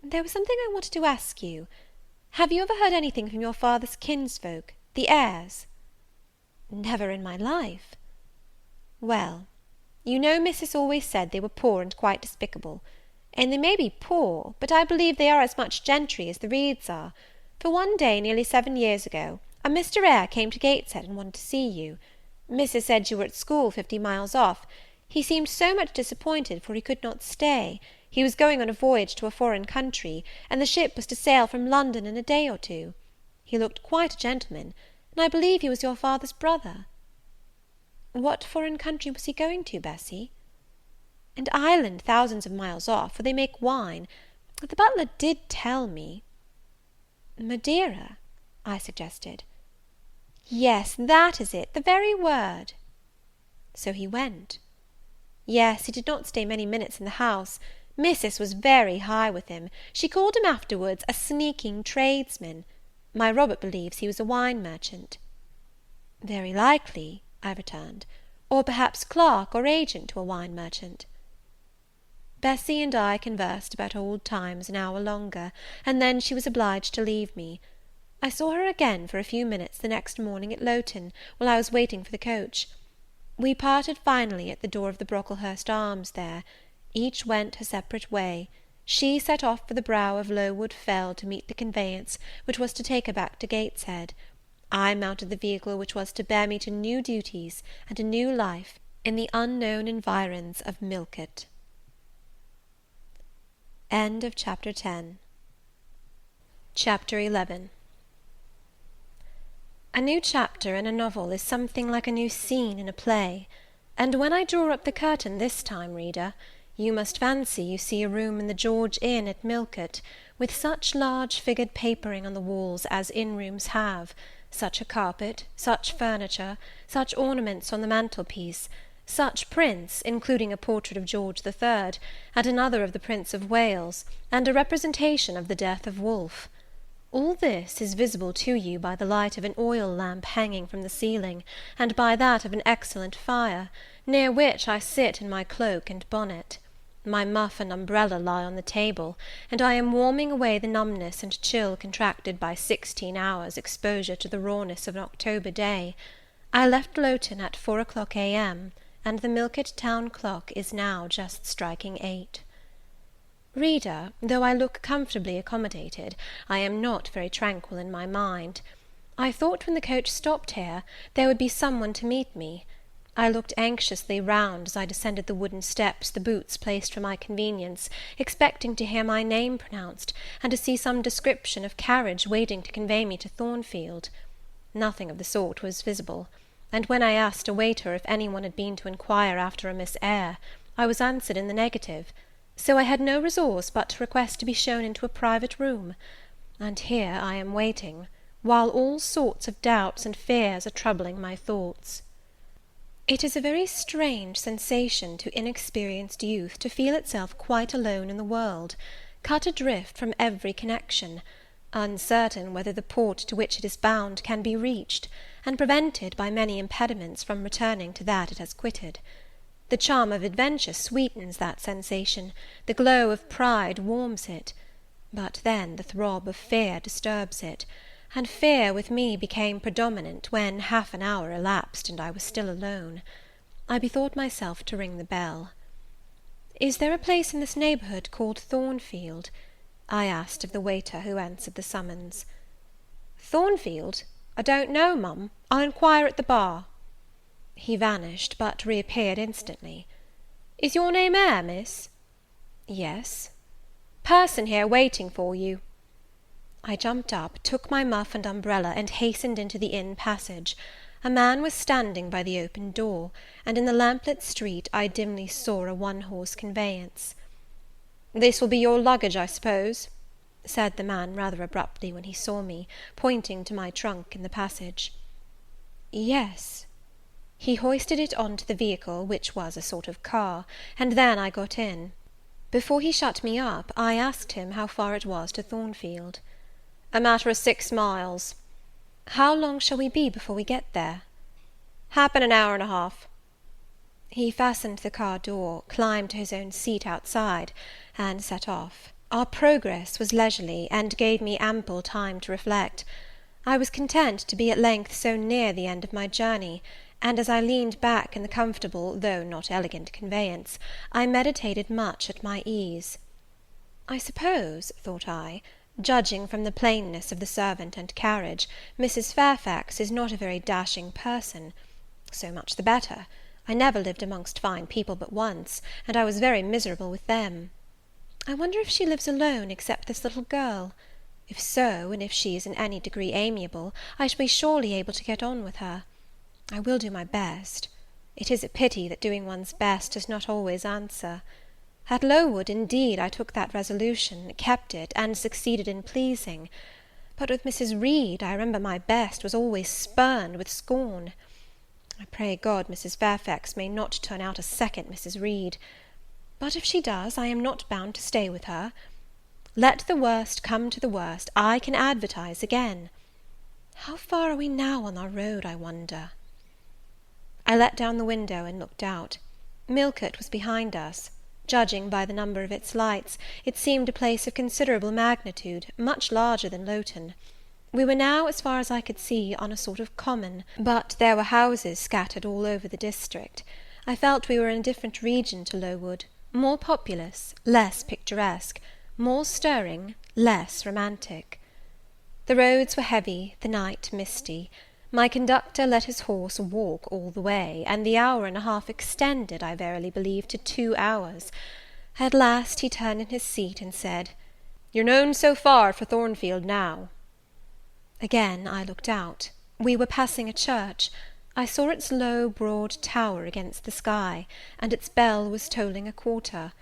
There was something I wanted to ask you. Have you ever heard anything from your father's kinsfolk, the Eyres?" "Never in my life." "Well, you know Missus always said they were poor and quite despicable; and they may be poor, but I believe they are as much gentry as the Reeds are; for one day, nearly 7 years ago, a Mr. Eyre came to Gateshead and wanted to see you. Missus said you were at school 50 miles off. He seemed so much disappointed, for he could not stay. He was going on a voyage to a foreign country, and the ship was to sail from London in a day or two. He looked quite a gentleman, and I believe he was your father's brother." "What foreign country was he going to, Bessy?" "An island thousands of miles off, where they make wine. The butler did tell me." "Madeira?" I suggested. "Yes, that is it, the very word." "So he went?" "Yes, he did not stay many minutes in the house. Missus was very high with him. She called him afterwards a sneaking tradesman. My Robert believes he was a wine merchant." "Very likely," I returned; "or perhaps clerk or agent to a wine merchant." Bessy and I conversed about old times an hour longer, and then she was obliged to leave me. I saw her again for a few minutes the next morning at Lowton, while I was waiting for the coach. We parted finally at the door of the Brocklehurst Arms there. Each went her separate way. She set off for the brow of Lowood Fell to meet the conveyance which was to take her back to Gateshead. I mounted the vehicle which was to bear me to new duties and a new life in the unknown environs of Millcote. End of Chapter 10. Chapter 11. A new chapter in a novel is something like a new scene in a play; and when I draw up the curtain this time, reader, you must fancy you see a room in the George Inn at Millcote, with such large figured papering on the walls as inn-rooms have, such a carpet, such furniture, such ornaments on the mantelpiece, such prints, including a portrait of George III, and another of the Prince of Wales, and a representation of the death of Wolfe. All this is visible to you by the light of an oil lamp hanging from the ceiling, and by that of an excellent fire, near which I sit in my cloak and bonnet. My muff and umbrella lie on the table, and I am warming away the numbness and chill contracted by 16 hours' exposure to the rawness of an October day. I left Lowton at 4 o'clock a.m., and the Millcote town clock is now just striking 8. Reader, though I look comfortably accommodated, I am not very tranquil in my mind. I thought when the coach stopped here, there would be some one to meet me. I looked anxiously round as I descended the wooden steps the boots placed for my convenience, expecting to hear my name pronounced, and to see some description of carriage waiting to convey me to Thornfield. Nothing of the sort was visible; and when I asked a waiter if any one had been to inquire after a Miss Eyre, I was answered in the negative. So I had no resource but to request to be shown into a private room; and here I am waiting, while all sorts of doubts and fears are troubling my thoughts. It is a very strange sensation to inexperienced youth to feel itself quite alone in the world, cut adrift from every connection, uncertain whether the port to which it is bound can be reached, and prevented by many impediments from returning to that it has quitted. The charm of adventure sweetens that sensation, the glow of pride warms it; but then the throb of fear disturbs it, and fear with me became predominant when half an hour elapsed and I was still alone. I bethought myself to ring the bell. "Is there a place in this neighbourhood called Thornfield?" I asked of the waiter who answered the summons. "Thornfield? I don't know, mum. I'll inquire at the bar." He vanished, but reappeared instantly. "Is your name Eyre, miss?" "Yes." "Person here waiting for you." I jumped up, took my muff and umbrella, and hastened into the inn passage. A man was standing by the open door, and in the lamplit street I dimly saw a one-horse conveyance. "This will be your luggage, I suppose?" said the man rather abruptly when he saw me, pointing to my trunk in the passage. "Yes." He hoisted it on to the vehicle, which was a sort of car, and then I got in. Before he shut me up, I asked him how far it was to Thornfield. "A matter of 6 miles." "How long shall we be before we get there?" "Happen an hour and a half." He fastened the car door, climbed to his own seat outside, and set off. Our progress was leisurely, and gave me ample time to reflect. I was content to be at length so near the end of my journey, and as I leaned back in the comfortable, though not elegant conveyance, I meditated much at my ease. I suppose, thought I, judging from the plainness of the servant and carriage, Mrs. Fairfax is not a very dashing person. So much the better. I never lived amongst fine people but once, and I was very miserable with them. I wonder if she lives alone, except this little girl? If so, and if she is in any degree amiable, I shall be surely able to get on with her. I will do my best. It is a pity that doing one's best does not always answer. At Lowood, indeed, I took that resolution, kept it, and succeeded in pleasing. But with Mrs. Reed, I remember my best was always spurned with scorn. I pray God Mrs. Fairfax may not turn out a second Mrs. Reed. But if she does, I am not bound to stay with her. Let the worst come to the worst, I can advertise again. How far are we now on our road, I wonder? I let down the window and looked out. Millcote was behind us. Judging by the number of its lights, it seemed a place of considerable magnitude, much larger than Lowton. We were now, as far as I could see, on a sort of common, but there were houses scattered all over the district. I felt we were in a different region to Lowood, more populous, less picturesque, more stirring, less romantic. The roads were heavy, the night misty. My conductor let his horse walk all the way, and the hour and a half extended, I verily believe, to 2 hours. At last he turned in his seat and said, "You're known so far for Thornfield now." Again I looked out. We were passing a church. I saw its low, broad tower against the sky, and its bell was tolling a quarter.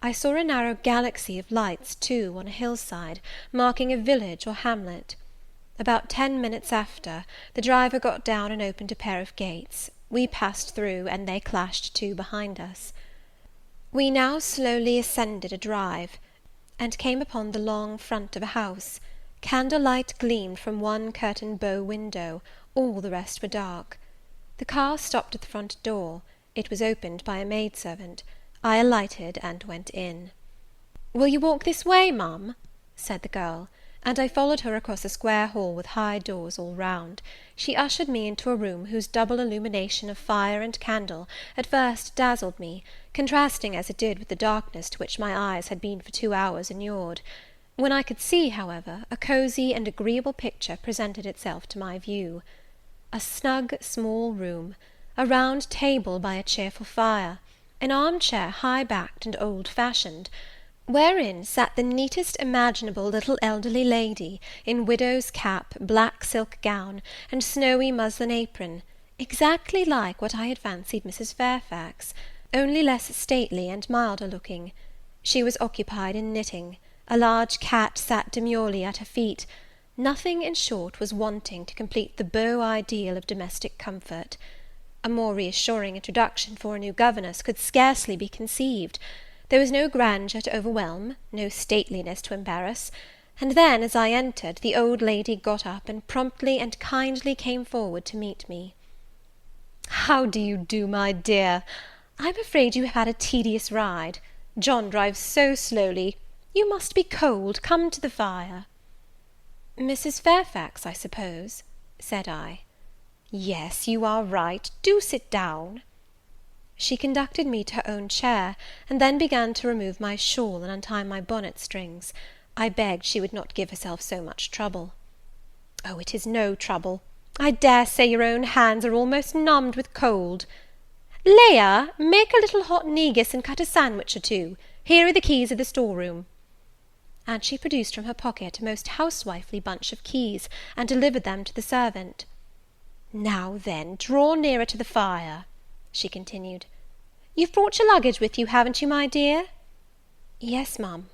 I saw a narrow galaxy of lights, too, on a hillside, marking a village or hamlet. About 10 minutes after, the driver got down and opened a pair of gates. We passed through, and they clashed to behind us. We now slowly ascended a drive, and came upon the long front of a house. Candlelight gleamed from one curtained bow window, all the rest were dark. The car stopped at the front door. It was opened by a maidservant. I alighted and went in. "Will you walk this way, ma'am?" said the girl, and I followed her across a square hall with high doors all round. She ushered me into a room whose double illumination of fire and candle at first dazzled me, contrasting as it did with the darkness to which my eyes had been for 2 hours inured. When I could see, however, a cosy and agreeable picture presented itself to my view. A snug, small room, a round table by a cheerful fire, an arm-chair high-backed and old-fashioned, wherein sat the neatest imaginable little elderly lady, in widow's cap, black silk gown, and snowy muslin apron, exactly like what I had fancied Mrs. Fairfax, only less stately and milder looking. She was occupied in knitting. A large cat sat demurely at her feet. Nothing, in short, was wanting to complete the beau ideal of domestic comfort. A more reassuring introduction for a new governess could scarcely be conceived. There was no grandeur to overwhelm, no stateliness to embarrass, and then, as I entered, the old lady got up, and promptly and kindly came forward to meet me. "How do you do, my dear? I'm afraid you have had a tedious ride. John drives so slowly. You must be cold. Come to the fire." "Mrs. Fairfax, I suppose?" said I. "Yes, you are right. Do sit down." She conducted me to her own chair, and then began to remove my shawl and untie my bonnet strings. I begged she would not give herself so much trouble. "Oh, it is no trouble. I dare say your own hands are almost numbed with cold. Leah, make a little hot negus and cut a sandwich or two. Here are the keys of the storeroom." and she produced from her pocket a most housewifely bunch of keys, and delivered them to the servant. "Now then, draw nearer to the fire," she continued. "You've brought your luggage with you, haven't you, my dear?" "Yes, ma'am."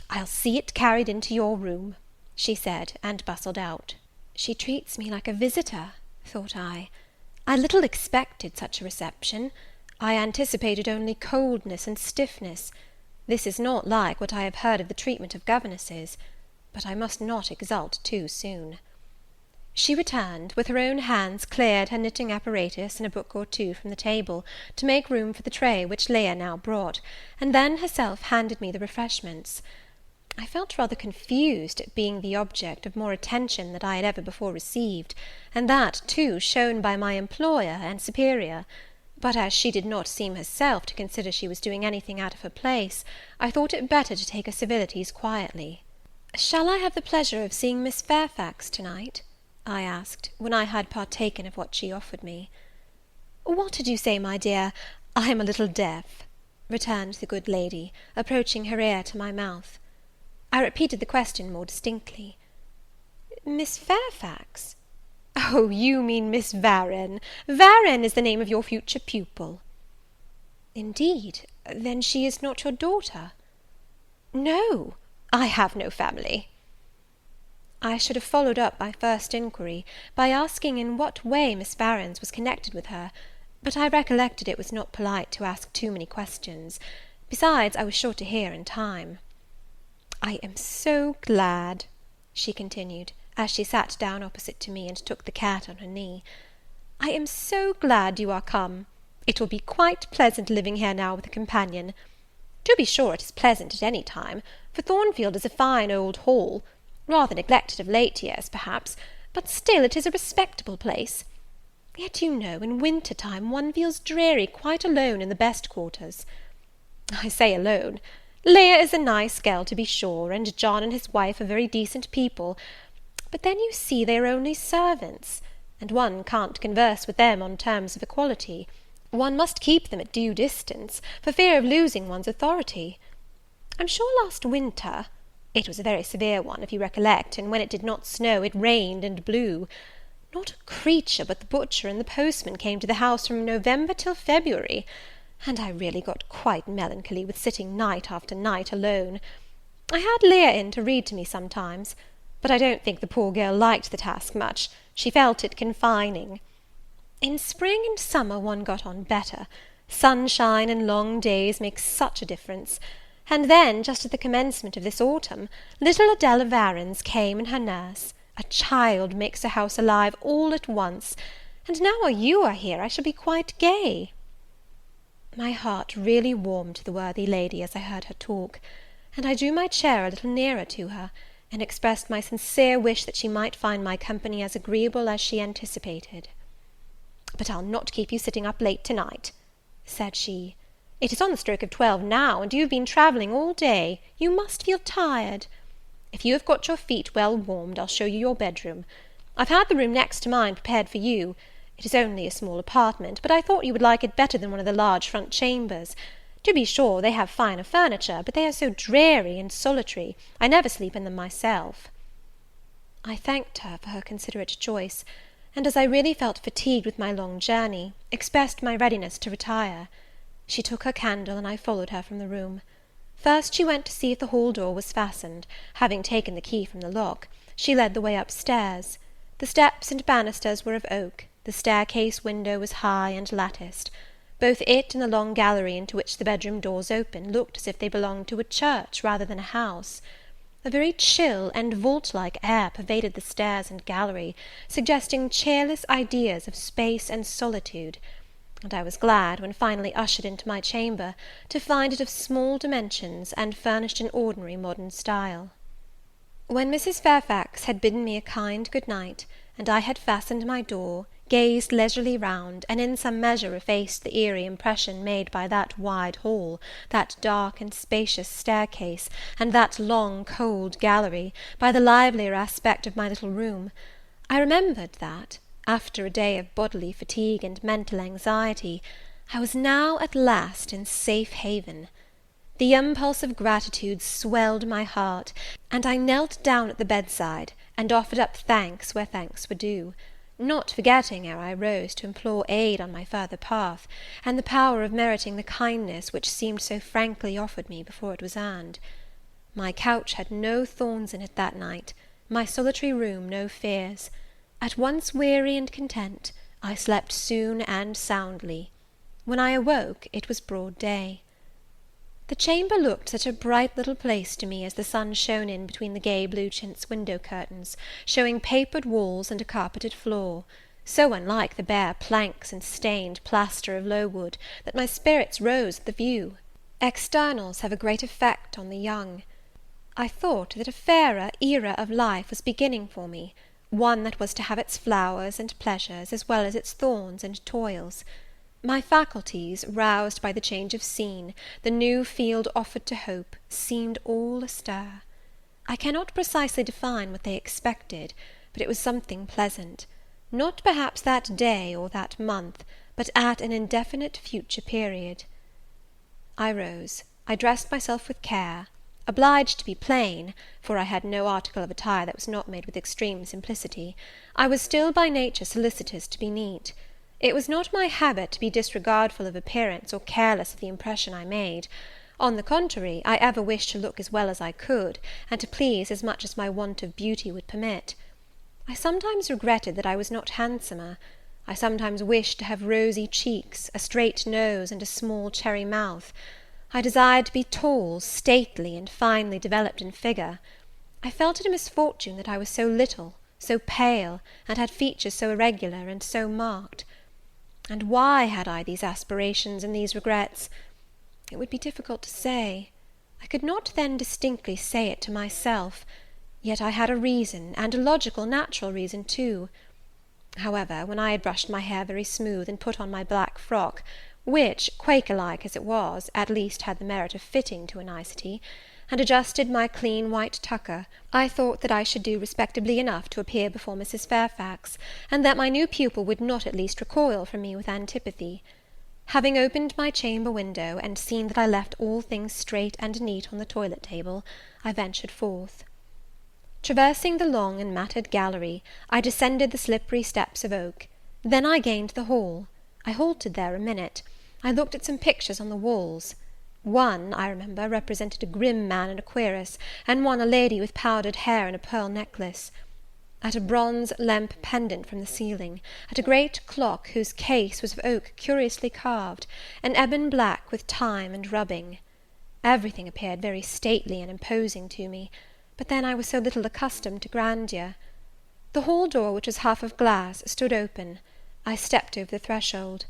"I'll see it carried into your room," she said, and bustled out. She treats me like a visitor, thought I. I little expected such a reception. I anticipated only coldness and stiffness. This is not like what I have heard of the treatment of governesses, but I must not exult too soon. She returned, with her own hands cleared her knitting apparatus and a book or two from the table, to make room for the tray which Leah now brought, and then herself handed me the refreshments. I felt rather confused at being the object of more attention than I had ever before received, and that, too, shown by my employer and superior; but as she did not seem herself to consider she was doing anything out of her place, I thought it better to take her civilities quietly. "Shall I have the pleasure of seeing Miss Fairfax to-night?" I asked, when I had partaken of what she offered me. "What did you say, my dear? I am a little deaf," returned the good lady, approaching her ear to my mouth. I repeated the question more distinctly. "Miss Fairfax? Oh, you mean Miss Varenne. Varenne is the name of your future pupil." "Indeed? Then she is not your daughter?" "No, I have no family." I should have followed up my first inquiry, by asking in what way Miss Varens was connected with her, but I recollected it was not polite to ask too many questions; besides, I was sure to hear in time. "I am so glad," she continued, as she sat down opposite to me, and took the cat on her knee, "I am so glad you are come. It will be quite pleasant living here now with a companion. To be sure it is pleasant at any time, for Thornfield is a fine old hall, rather neglected of late years, perhaps, but still it is a respectable place. Yet, you know, in winter time one feels dreary quite alone in the best quarters. I say alone. Leah is a nice girl, to be sure, and John and his wife are very decent people, but then you see they are only servants, and one can't converse with them on terms of equality. One must keep them at due distance, for fear of losing one's authority. I'm sure last winter, it was a very severe one, if you recollect, and when it did not snow, it rained and blew, not a creature but the butcher and the postman came to the house from November till February, and I really got quite melancholy with sitting night after night alone. I had Leah in to read to me sometimes, but I don't think the poor girl liked the task much. She felt it confining. In spring and summer one got on better. Sunshine and long days make such a difference. And then, just at the commencement of this autumn, little Adela Varens came and her nurse. A child makes a house alive all at once, and now you are here, I shall be quite gay." My heart really warmed to the worthy lady as I heard her talk, and I drew my chair a little nearer to her, and expressed my sincere wish that she might find my company as agreeable as she anticipated. "But I'll not keep you sitting up late to-night," said she. "It is on the stroke of 12 now, and you have been travelling all day. You must feel tired. If you have got your feet well warmed, I'll show you your bedroom. I've had the room next to mine prepared for you. It is only a small apartment, but I thought you would like it better than one of the large front chambers. To be sure, they have finer furniture, but they are so dreary and solitary, I never sleep in them myself." I thanked her for her considerate choice, and, as I really felt fatigued with my long journey, expressed my readiness to retire. She took her candle, and I followed her from the room. First she went to see if the hall door was fastened. Having taken the key from the lock, she led the way up-stairs. The steps and banisters were of oak. The staircase window was high and latticed. Both it and the long gallery into which the bedroom doors opened looked as if they belonged to a church rather than a house. A very chill and vault-like air pervaded the stairs and gallery, suggesting cheerless ideas of space and solitude, and I was glad, when finally ushered into my chamber, to find it of small dimensions, and furnished in ordinary modern style. When Mrs. Fairfax had bidden me a kind good night, and I had fastened my door, gazed leisurely round, and in some measure effaced the eerie impression made by that wide hall, that dark and spacious staircase, and that long cold gallery, by the livelier aspect of my little room, I remembered that, after a day of bodily fatigue and mental anxiety, I was now at last in safe haven. The impulse of gratitude swelled my heart, and I knelt down at the bedside, and offered up thanks where thanks were due, not forgetting, ere I rose, to implore aid on my further path, and the power of meriting the kindness which seemed so frankly offered me before it was earned. My couch had no thorns in it that night, my solitary room no fears. At once weary and content, I slept soon and soundly. When I awoke, it was broad day. The chamber looked such a bright little place to me as the sun shone in between the gay blue chintz window curtains, showing papered walls and a carpeted floor, so unlike the bare planks and stained plaster of Lowood, that my spirits rose at the view. Externals have a great effect on the young. I thought that a fairer era of life was beginning for me, one that was to have its flowers and pleasures, as well as its thorns and toils. My faculties, roused by the change of scene, the new field offered to hope, seemed all astir. I cannot precisely define what they expected, but it was something pleasant; not perhaps that day or that month, but at an indefinite future period. I rose. I dressed myself with care. Obliged to be plain, for I had no article of attire that was not made with extreme simplicity, I was still by nature solicitous to be neat. It was not my habit to be disregardful of appearance, or careless of the impression I made. On the contrary, I ever wished to look as well as I could, and to please as much as my want of beauty would permit. I sometimes regretted that I was not handsomer. I sometimes wished to have rosy cheeks, a straight nose, and a small cherry mouth. I desired to be tall, stately, and finely developed in figure. I felt it a misfortune that I was so little, so pale, and had features so irregular and so marked. And why had I these aspirations and these regrets? It would be difficult to say. I could not then distinctly say it to myself, yet I had a reason, and a logical, natural reason too. However, when I had brushed my hair very smooth, and put on my black frock, which, Quaker-like as it was, at least had the merit of fitting to a nicety, and adjusted my clean white tucker, I thought that I should do respectably enough to appear before Mrs. Fairfax, and that my new pupil would not at least recoil from me with antipathy. Having opened my chamber window, and seen that I left all things straight and neat on the toilet table, I ventured forth. Traversing the long and matted gallery, I descended the slippery steps of oak. Then I gained the hall. I halted there a minute. I looked at some pictures on the walls. One, I remember, represented a grim man and a querist, and one a lady with powdered hair and a pearl necklace. At a bronze lamp pendant from the ceiling, at a great clock whose case was of oak curiously carved, an ebon black with time and rubbing. Everything appeared very stately and imposing to me, but then I was so little accustomed to grandeur. The hall door, which was half of glass, stood open. I stepped over the threshold.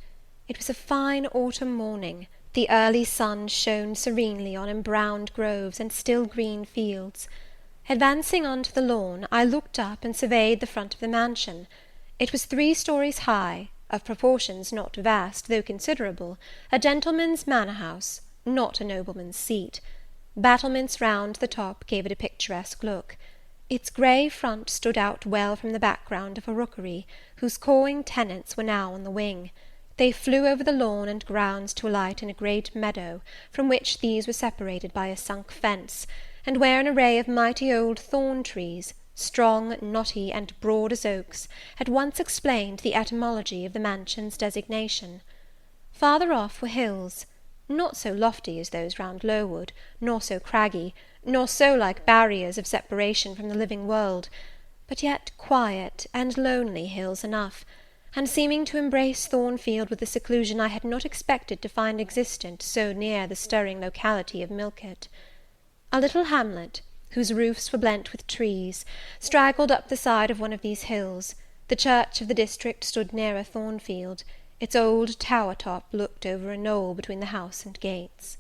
It was a fine autumn morning. The early sun shone serenely on embrowned groves and still green fields. Advancing on to the lawn, I looked up and surveyed the front of the mansion. It was 3 stories high, of proportions not vast, though considerable, a gentleman's manor-house, not a nobleman's seat. Battlements round the top gave it a picturesque look. Its grey front stood out well from the background of a rookery, whose cawing tenants were now on the wing. They flew over the lawn and grounds to alight in a great meadow, from which these were separated by a sunk fence, and where an array of mighty old thorn trees, strong, knotty, and broad as oaks, at once explained the etymology of the mansion's designation. Farther off were hills, not so lofty as those round Lowood, nor so craggy, nor so like barriers of separation from the living world, but yet quiet and lonely hills enough, and seeming to embrace Thornfield with a seclusion I had not expected to find existent so near the stirring locality of Millcote. A little hamlet, whose roofs were blent with trees, straggled up the side of one of these hills. The church of the district stood nearer Thornfield. Its old tower-top looked over a knoll between the house and gates.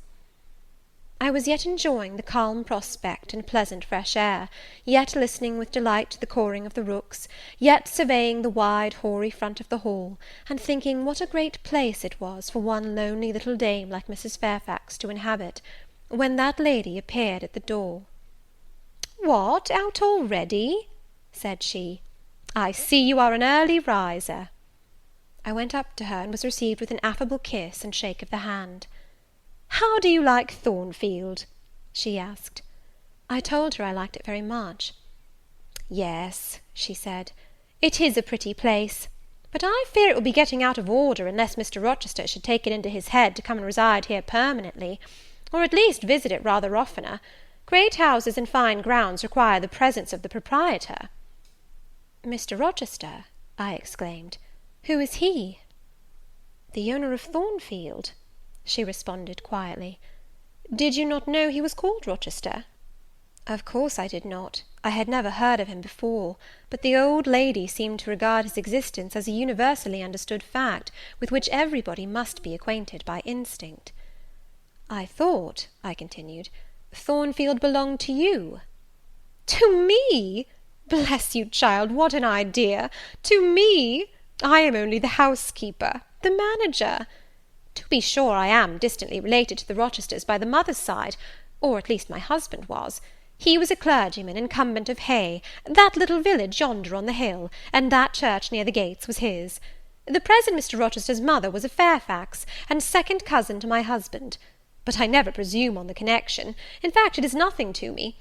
I was yet enjoying the calm prospect and pleasant fresh air, yet listening with delight to the cawing of the rooks, yet surveying the wide hoary front of the hall, and thinking what a great place it was for one lonely little dame like Mrs. Fairfax to inhabit, when that lady appeared at the door. "What, out already?" said she. "I see you are an early riser." I went up to her, and was received with an affable kiss and shake of the hand. How do you like Thornfield?" she asked. I told her I liked it very much. "Yes," she said, "it is a pretty place; but I fear it will be getting out of order unless Mr. Rochester should take it into his head to come and reside here permanently, or at least visit it rather oftener. Great houses and fine grounds require the presence of the proprietor." "Mr. Rochester?" I exclaimed. "Who is he?" "The owner of Thornfield," she responded quietly. "Did you not know he was called Rochester?" Of course I did not. I had never heard of him before, but the old lady seemed to regard his existence as a universally understood fact, with which everybody must be acquainted by instinct. "I thought," I continued, "Thornfield belonged to you." "To me! Bless you, child, what an idea! To me! I am only the housekeeper, the manager. To be sure, I am distantly related to the Rochesters by the mother's side, or at least my husband was. He was a clergyman, incumbent of Hay, that little village yonder on the hill, and that church near the gates was his. The present Mr. Rochester's mother was a Fairfax, and second cousin to my husband. But I never presume on the connection; in fact, it is nothing to me.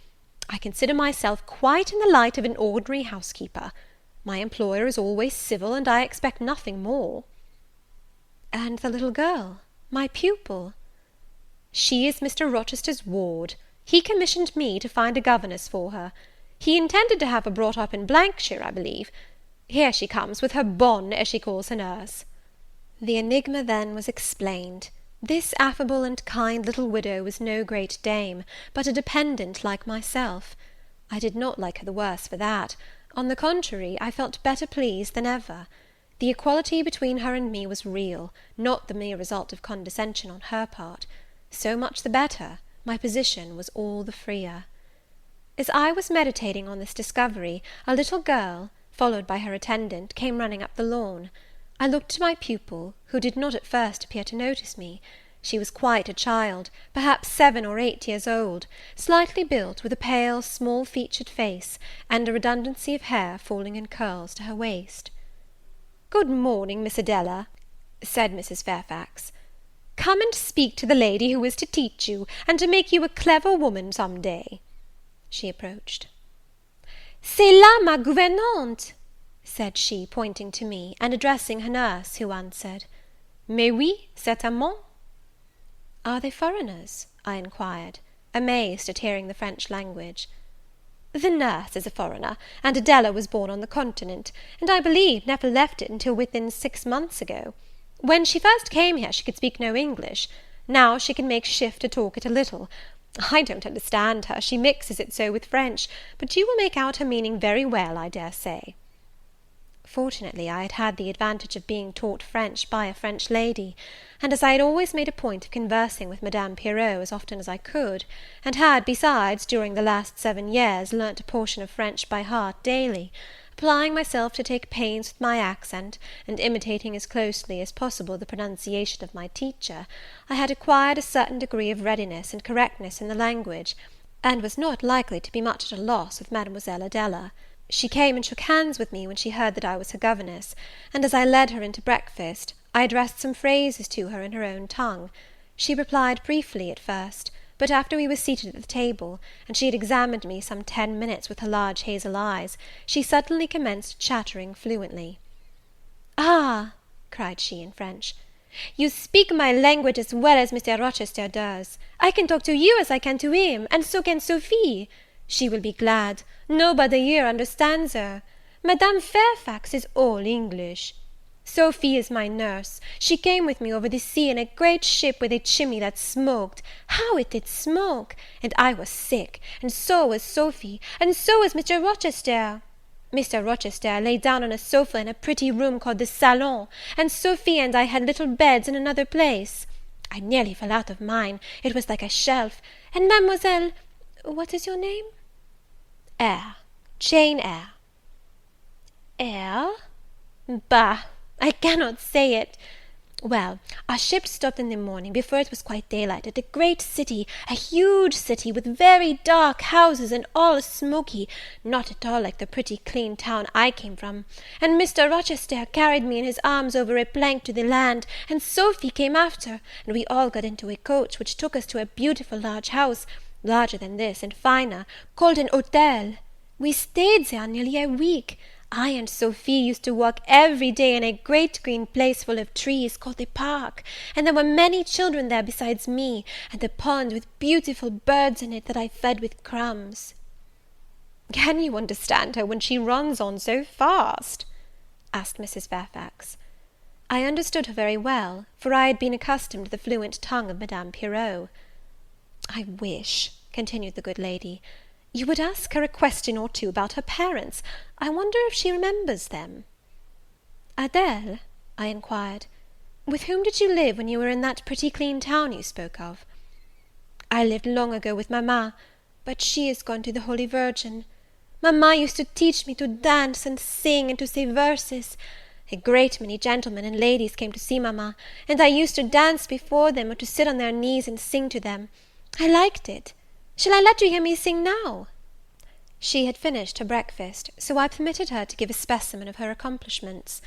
I consider myself quite in the light of an ordinary housekeeper. My employer is always civil, and I expect nothing more." "And the little girl, my pupil?" "She is Mr. Rochester's ward. He commissioned me to find a governess for her. He intended to have her brought up in Blankshire, I believe. Here she comes, with her bonne, as she calls her nurse." The enigma then was explained. This affable and kind little widow was no great dame, but a dependent like myself. I did not like her the worse for that. On the contrary, I felt better pleased than ever. The equality between her and me was real, not the mere result of condescension on her part. So much the better, my position was all the freer. As I was meditating on this discovery, a little girl, followed by her attendant, came running up the lawn. I looked to my pupil, who did not at first appear to notice me. She was quite a child, perhaps 7 or 8 years old, slightly built, with a pale, small-featured face, and a redundancy of hair falling in curls to her waist. "Good morning, Miss Adela," said Mrs. Fairfax. "Come and speak to the lady who is to teach you, and to make you a clever woman some day." She approached. "C'est là ma gouvernante," said she, pointing to me, and addressing her nurse, who answered, "Mais oui, certainement." "Are they foreigners?" I inquired, amazed at hearing the French language. "The nurse is a foreigner, and Adela was born on the continent, and I believe never left it until within 6 months ago. When she first came here she could speak no English. Now she can make shift to talk it a little. I don't understand her, she mixes it so with French, but you will make out her meaning very well, I dare say." Fortunately, I had had the advantage of being taught French by a French lady; and as I had always made a point of conversing with Madame Pirot as often as I could, and had, besides, during the last 7 years, learnt a portion of French by heart daily, applying myself to take pains with my accent, and imitating as closely as possible the pronunciation of my teacher, I had acquired a certain degree of readiness and correctness in the language, and was not likely to be much at a loss with Mademoiselle Adela. She came and shook hands with me when she heard that I was her governess, and as I led her into breakfast, I addressed some phrases to her in her own tongue. She replied briefly at first, but after we were seated at the table, and she had examined me some 10 minutes with her large hazel eyes, she suddenly commenced chattering fluently. "Ah," cried she in French, "you speak my language as well as Mr. Rochester does. I can talk to you as I can to him, and so can Sophie. She will be glad. Nobody here understands her. Madame Fairfax is all English. Sophie is my nurse. She came with me over the sea in a great ship with a chimney that smoked. How it did smoke! And I was sick, and so was Sophie, and so was Mr. Rochester. Mr. Rochester lay down on a sofa in a pretty room called the salon, and Sophie and I had little beds in another place. I nearly fell out of mine, it was like a shelf, and Mademoiselle, what is your name?" "Eyre, Jane Eyre." "Eyre? Bah, I cannot say it. Well, our ship stopped in the morning, before it was quite daylight, at a great city, a huge city, with very dark houses, and all smoky, not at all like the pretty clean town I came from. And Mr. Rochester carried me in his arms over a plank to the land, and Sophy came after, and we all got into a coach, which took us to a beautiful large house, larger than this, and finer, called an hotel. We stayed there nearly a week. I and Sophie used to walk every day in a great green place full of trees, called the park, and there were many children there besides me, and a pond with beautiful birds in it that I fed with crumbs." "Can you understand her when she runs on so fast?" asked Mrs. Fairfax. I understood her very well, for I had been accustomed to the fluent tongue of Madame Pirot. "I wish," continued the good lady, "you would ask her a question or two about her parents. I wonder if she remembers them." "Adèle," I inquired, "with whom did you live when you were in that pretty clean town you spoke of?" "I lived long ago with mamma, but she is gone to the Holy Virgin. Mamma used to teach me to dance and sing and to say verses. A great many gentlemen and ladies came to see mamma, and I used to dance before them, or to sit on their knees and sing to them. I liked it. Shall I let you hear me sing now?" She had finished her breakfast, so I permitted her to give a specimen of her accomplishments.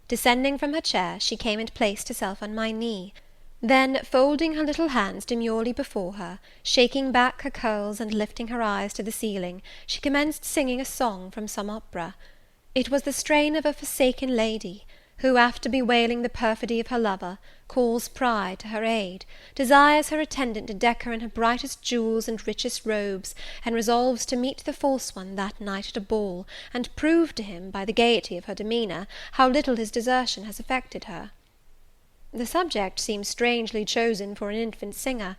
Descending from her chair, she came and placed herself on my knee. Then, folding her little hands demurely before her, shaking back her curls, and lifting her eyes to the ceiling, she commenced singing a song from some opera. It was the strain of a forsaken lady, who, after bewailing the perfidy of her lover, calls pride to her aid, desires her attendant to deck her in her brightest jewels and richest robes, and resolves to meet the false one that night at a ball, and prove to him, by the gaiety of her demeanour, how little his desertion has affected her. The subject seems strangely chosen for an infant singer,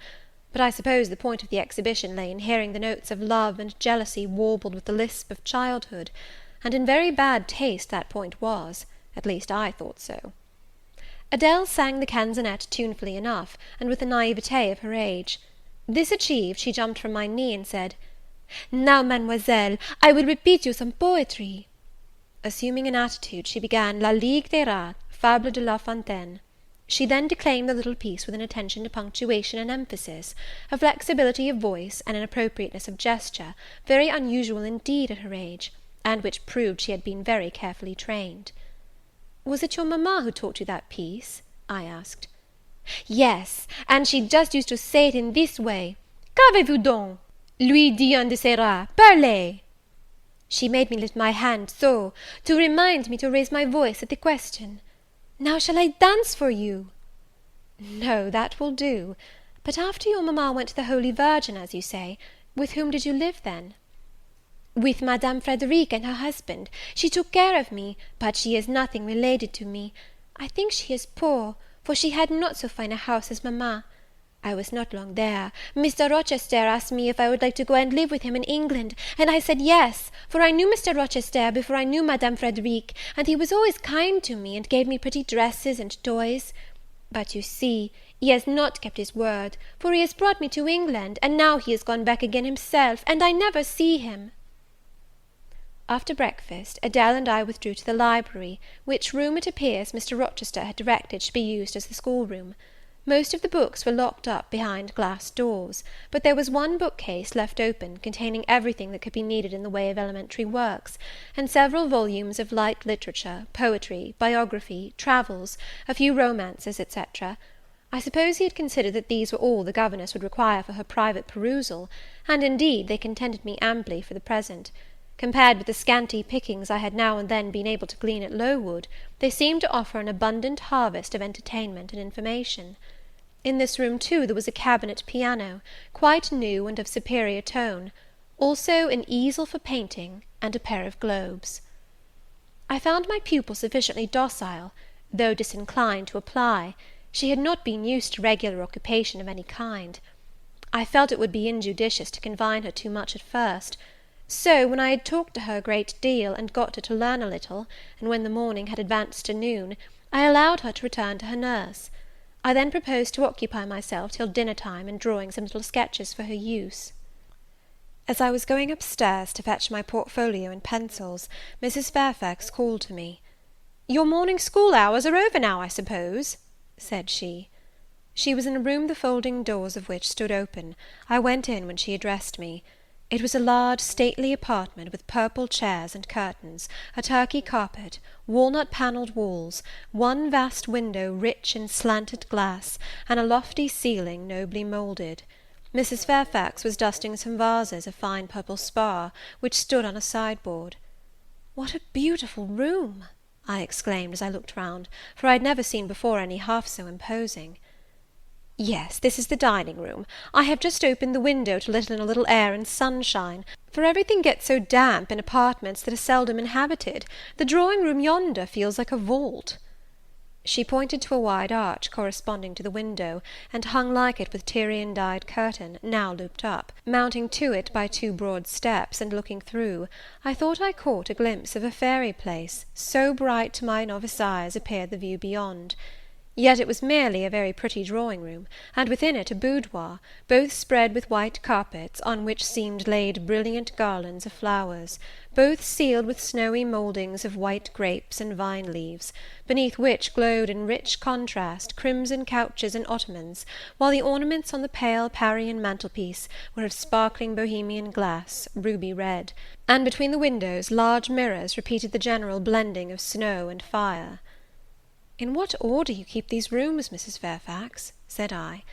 but I suppose the point of the exhibition lay in hearing the notes of love and jealousy warbled with the lisp of childhood, and in very bad taste that point was. At least I thought so. Adèle sang the canzonette tunefully enough, and with the naïveté of her age. This achieved, she jumped from my knee, and said, "Now, mademoiselle, I will repeat you some poetry." Assuming an attitude, she began La Ligue des Rats, Fable de La Fontaine. She then declaimed the little piece with an attention to punctuation and emphasis, a flexibility of voice, and an appropriateness of gesture, very unusual indeed at her age, and which proved she had been very carefully trained. "Was it your mamma who taught you that piece?" I asked. "Yes, and she just used to say it in this way: Qu'avez-vous donc? Lui dit un de ces rats, parlez! She made me lift my hand so, to remind me to raise my voice at the question. Now shall I dance for you?" "No, that will do. But after your mamma went to the Holy Virgin, as you say, with whom did you live then?" "With Madame Frederic and her husband. She took care of me, but she is nothing related to me. I think she is poor, for she had not so fine a house as mamma. I was not long there. Mr. Rochester asked me if I would like to go and live with him in England, and I said yes, for I knew Mr. Rochester before I knew Madame Frederic, and he was always kind to me, and gave me pretty dresses and toys. But you see, he has not kept his word, for he has brought me to England, and now he is gone back again himself, and I never see him." After breakfast, Adèle and I withdrew to the library, which room, it appears, Mr. Rochester had directed should be used as the schoolroom. Most of the books were locked up behind glass doors, but there was one bookcase left open, containing everything that could be needed in the way of elementary works, and several volumes of light literature, poetry, biography, travels, a few romances, etc. I suppose he had considered that these were all the governess would require for her private perusal, and indeed they contented me amply for the present. Compared with the scanty pickings I had now and then been able to glean at Lowood, they seemed to offer an abundant harvest of entertainment and information. In this room, too, there was a cabinet piano, quite new and of superior tone, also an easel for painting, and a pair of globes. I found my pupil sufficiently docile, though disinclined to apply. She had not been used to regular occupation of any kind. I felt it would be injudicious to confine her too much at first; so, when I had talked to her a great deal, and got her to learn a little, and when the morning had advanced to noon, I allowed her to return to her nurse. I then proposed to occupy myself till dinner time in drawing some little sketches for her use. As I was going upstairs to fetch my portfolio and pencils, Mrs. Fairfax called to me. "Your morning school hours are over now, I suppose?" said she. She was in a room the folding doors of which stood open. I went in when she addressed me. It was a large, stately apartment, with purple chairs and curtains, a Turkey carpet, walnut-panelled walls, one vast window rich in slanted glass, and a lofty ceiling nobly moulded. Mrs. Fairfax was dusting some vases of fine purple spar, which stood on a sideboard. "What a beautiful room!" I exclaimed as I looked round, for I had never seen before any half so imposing. "Yes, this is the dining-room. I have just opened the window to let in a little air and sunshine, for everything gets so damp in apartments that are seldom inhabited. The drawing-room yonder feels like a vault." She pointed to a wide arch corresponding to the window, and hung like it with Tyrian-dyed curtain, now looped up. Mounting to it by two broad steps, and looking through, I thought I caught a glimpse of a fairy place, so bright to my novice eyes appeared the view beyond. Yet it was merely a very pretty drawing-room, and within it a boudoir, both spread with white carpets, on which seemed laid brilliant garlands of flowers, both sealed with snowy mouldings of white grapes and vine leaves, beneath which glowed in rich contrast crimson couches and ottomans, while the ornaments on the pale Parian mantelpiece were of sparkling Bohemian glass, ruby red, and between the windows large mirrors repeated the general blending of snow and fire. "In what order you keep these rooms, Mrs. Fairfax," said I.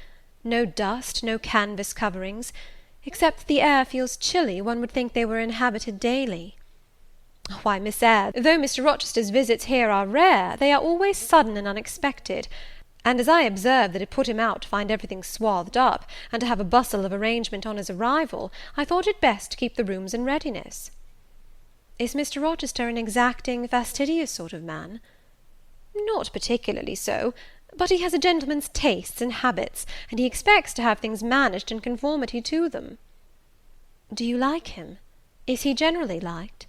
"No dust, no canvas coverings. Except that the air feels chilly, one would think they were inhabited daily." "Why, Miss Eyre, though Mr. Rochester's visits here are rare, they are always sudden and unexpected; and as I observed that it put him out to find everything swathed up, and to have a bustle of arrangement on his arrival, I thought it best to keep the rooms in readiness." "Is Mr. Rochester an exacting, fastidious sort of man?" "Not particularly so, but he has a gentleman's tastes and habits, and he expects to have things managed in conformity to them." "Do you like him? Is he generally liked?"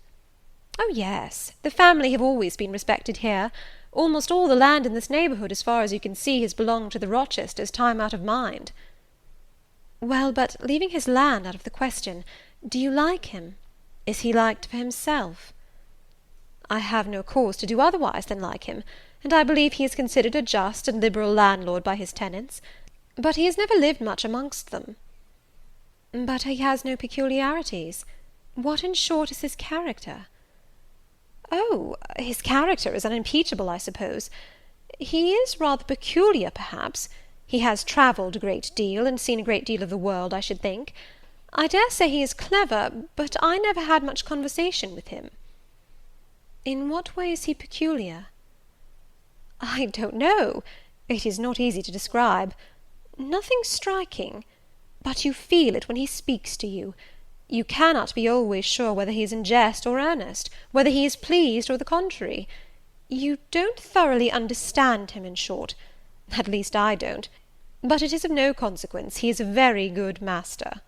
"Oh, yes, the family have always been respected here. Almost all the land in this neighbourhood, as far as you can see, has belonged to the Rochesters time out of mind." "Well, but leaving his land out of the question, do you like him? Is he liked for himself?" "I have no cause to do otherwise than like him, and I believe he is considered a just and liberal landlord by his tenants; but he has never lived much amongst them." "But he has no peculiarities? What, in short, is his character?" "Oh, his character is unimpeachable, I suppose. He is rather peculiar, perhaps. He has travelled a great deal, and seen a great deal of the world, I should think. I dare say he is clever, but I never had much conversation with him." "In what way is he peculiar?" "I don't know. It is not easy to describe. Nothing striking. But you feel it when he speaks to you. You cannot be always sure whether he is in jest or earnest, whether he is pleased or the contrary. You don't thoroughly understand him, in short. At least I don't. But it is of no consequence. He is a very good master."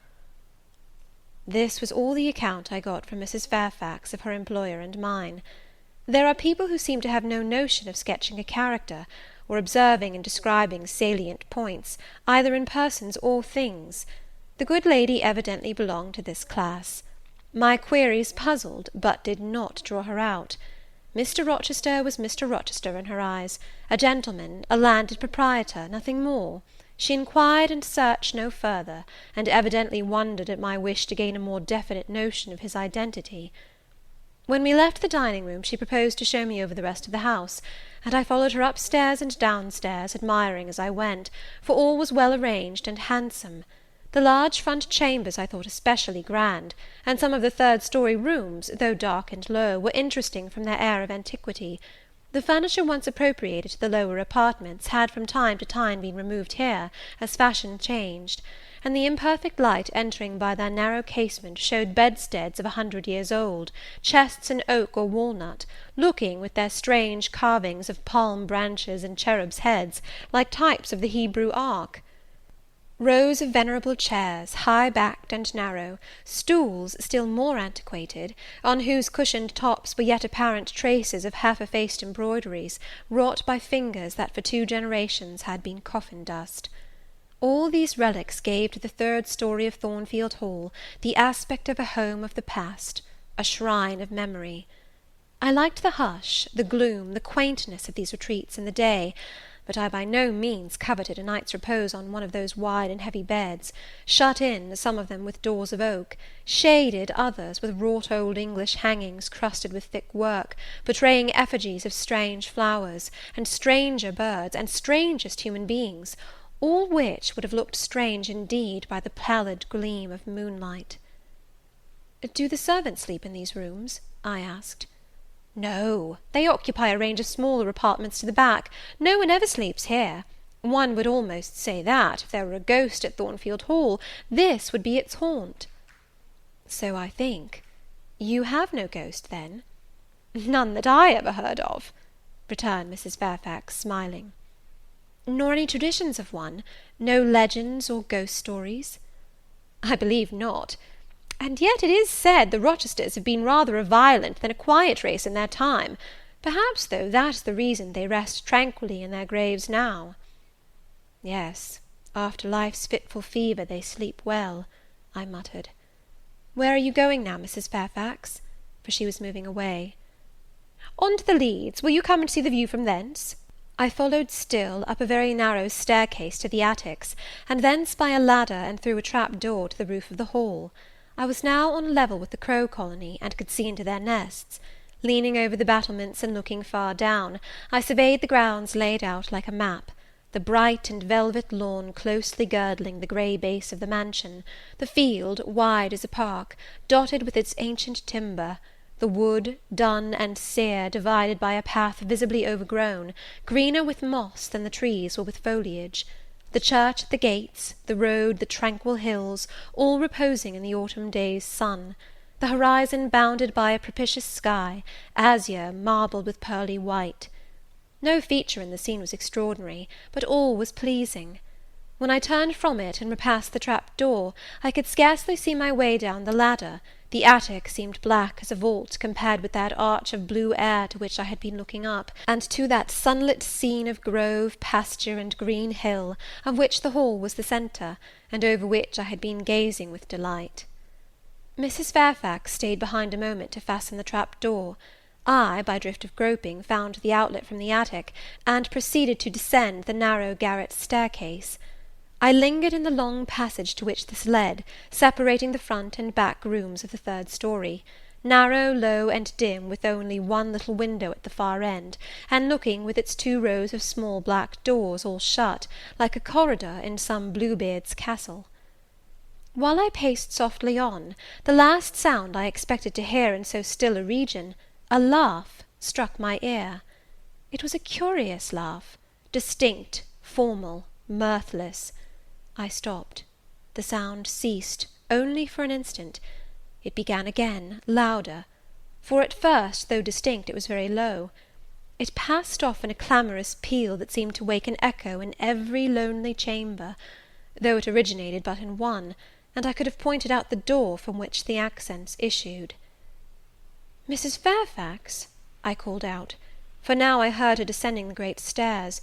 This was all the account I got from Mrs. Fairfax of her employer and mine. There are people who seem to have no notion of sketching a character, or observing and describing salient points, either in persons or things. The good lady evidently belonged to this class. My queries puzzled, but did not draw her out. Mr. Rochester was Mr. Rochester in her eyes, a gentleman, a landed proprietor, nothing more. She inquired and searched no further, and evidently wondered at my wish to gain a more definite notion of his identity. When we left the dining-room, she proposed to show me over the rest of the house, and I followed her upstairs and downstairs, admiring as I went, for all was well arranged and handsome. The large front chambers I thought especially grand, and some of the third-story rooms, though dark and low, were interesting from their air of antiquity. The furniture once appropriated to the lower apartments had from time to time been removed here, as fashion changed, and the imperfect light entering by their narrow casement showed bedsteads of 100 years old, chests in oak or walnut, looking, with their strange carvings of palm branches and cherubs' heads, like types of the Hebrew ark. Rows of venerable chairs, high-backed and narrow, stools still more antiquated, on whose cushioned tops were yet apparent traces of half-effaced embroideries, wrought by fingers that for 2 generations had been coffin dust. All these relics gave to the third story of Thornfield Hall the aspect of a home of the past, a shrine of memory. I liked the hush, the gloom, the quaintness of these retreats in the day, but I by no means coveted a night's repose on one of those wide and heavy beds, shut in, some of them with doors of oak, shaded others with wrought old English hangings crusted with thick work, portraying effigies of strange flowers, and stranger birds, and strangest human beings, all which would have looked strange indeed by the pallid gleam of moonlight. "Do the servants sleep in these rooms?" I asked. "No, they occupy a range of smaller apartments to the back. No one ever sleeps here. One would almost say that, if there were a ghost at Thornfield Hall, this would be its haunt." "So I think. You have no ghost, then?" "None that I ever heard of," returned Mrs. Fairfax, smiling. "Nor any traditions of one? No legends or ghost stories?" "I believe not. And yet it is said the Rochesters have been rather a violent than a quiet race in their time. Perhaps, though, that is the reason they rest tranquilly in their graves now." "Yes, after life's fitful fever they sleep well," I muttered. "Where are you going now, Mrs. Fairfax?" For she was moving away. "On to the Leads. Will you come and see the view from thence?" I followed still, up a very narrow staircase to the attics, and thence by a ladder and through a trap door to the roof of the hall. I was now on a level with the crow colony, and could see into their nests. Leaning over the battlements and looking far down, I surveyed the grounds laid out like a map, the bright and velvet lawn closely girdling the grey base of the mansion, the field, wide as a park, dotted with its ancient timber, the wood, dun and sere, divided by a path visibly overgrown, greener with moss than the trees were with foliage, the church at the gates, the road, the tranquil hills, all reposing in the autumn day's sun, the horizon bounded by a propitious sky, azure, marbled with pearly white. No feature in the scene was extraordinary, but all was pleasing. When I turned from it and repassed the trap door, I could scarcely see my way down the ladder. The attic seemed black as a vault compared with that arch of blue air to which I had been looking up, and to that sunlit scene of grove, pasture, and green hill, of which the hall was the centre, and over which I had been gazing with delight. Mrs. Fairfax stayed behind a moment to fasten the trap door. I, by drift of groping, found the outlet from the attic, and proceeded to descend the narrow garret staircase. I lingered in the long passage to which this led, separating the front and back rooms of the third story, narrow, low, and dim, with only one little window at the far end, and looking, with its 2 rows of small black doors, all shut, like a corridor in some Bluebeard's castle. While I paced softly on, the last sound I expected to hear in so still a region, a laugh, struck my ear. It was a curious laugh, distinct, formal, mirthless. I stopped. The sound ceased, only for an instant. It began again, louder; for at first, though distinct, it was very low. It passed off in a clamorous peal that seemed to wake an echo in every lonely chamber, though it originated but in one, and I could have pointed out the door from which the accents issued. "Mrs. Fairfax," I called out, for now I heard her descending the great stairs,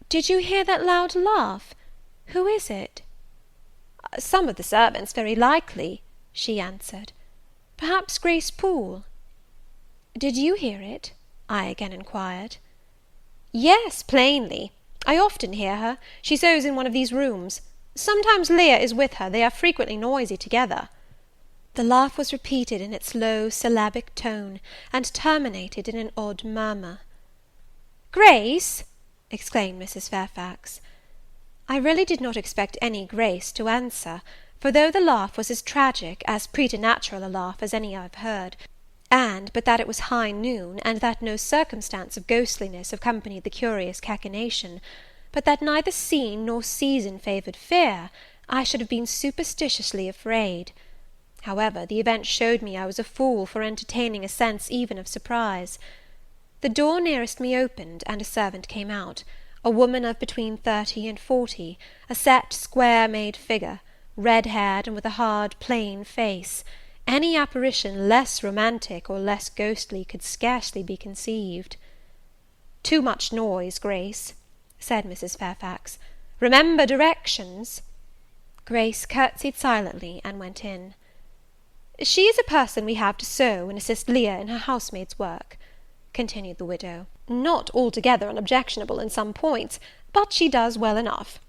"did you hear that loud laugh? Who is it?" "Some of the servants, very likely," she answered. "Perhaps Grace Poole." "Did you hear it?" I again inquired. "Yes, plainly. I often hear her. She sews in one of these rooms. Sometimes Leah is with her. They are frequently noisy together." The laugh was repeated in its low syllabic tone, and terminated in an odd murmur. "Grace!" exclaimed Mrs. Fairfax. I really did not expect any Grace to answer, for though the laugh was as tragic, as preternatural a laugh as any I have heard, and but that it was high noon, and that no circumstance of ghostliness accompanied the curious cachinnation, but that neither scene nor season favoured fear, I should have been superstitiously afraid. However, the event showed me I was a fool for entertaining a sense even of surprise. The door nearest me opened, and a servant came out, a woman of between 30 and 40, a set, square-made figure, red-haired, and with a hard, plain face. Any apparition less romantic or less ghostly could scarcely be conceived. "Too much noise, Grace," said Mrs. Fairfax. "Remember directions." Grace curtsied silently and went in. "She is a person we have to sew and assist Leah in her housemaid's work," continued the widow. Not altogether unobjectionable in some points, but she does well enough.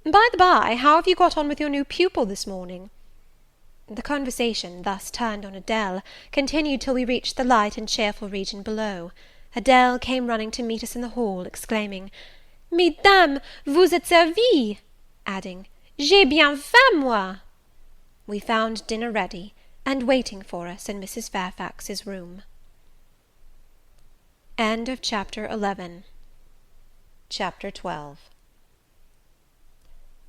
By the by, how have you got on with your new pupil this morning?" The conversation, thus turned on Adele, continued till we reached the light and cheerful region below. Adele came running to meet us in the hall, exclaiming, "Mesdames, vous êtes servies!" adding, "J'ai bien faim, moi!" We found dinner ready, and waiting for us in Mrs. Fairfax's room. Chapter 12.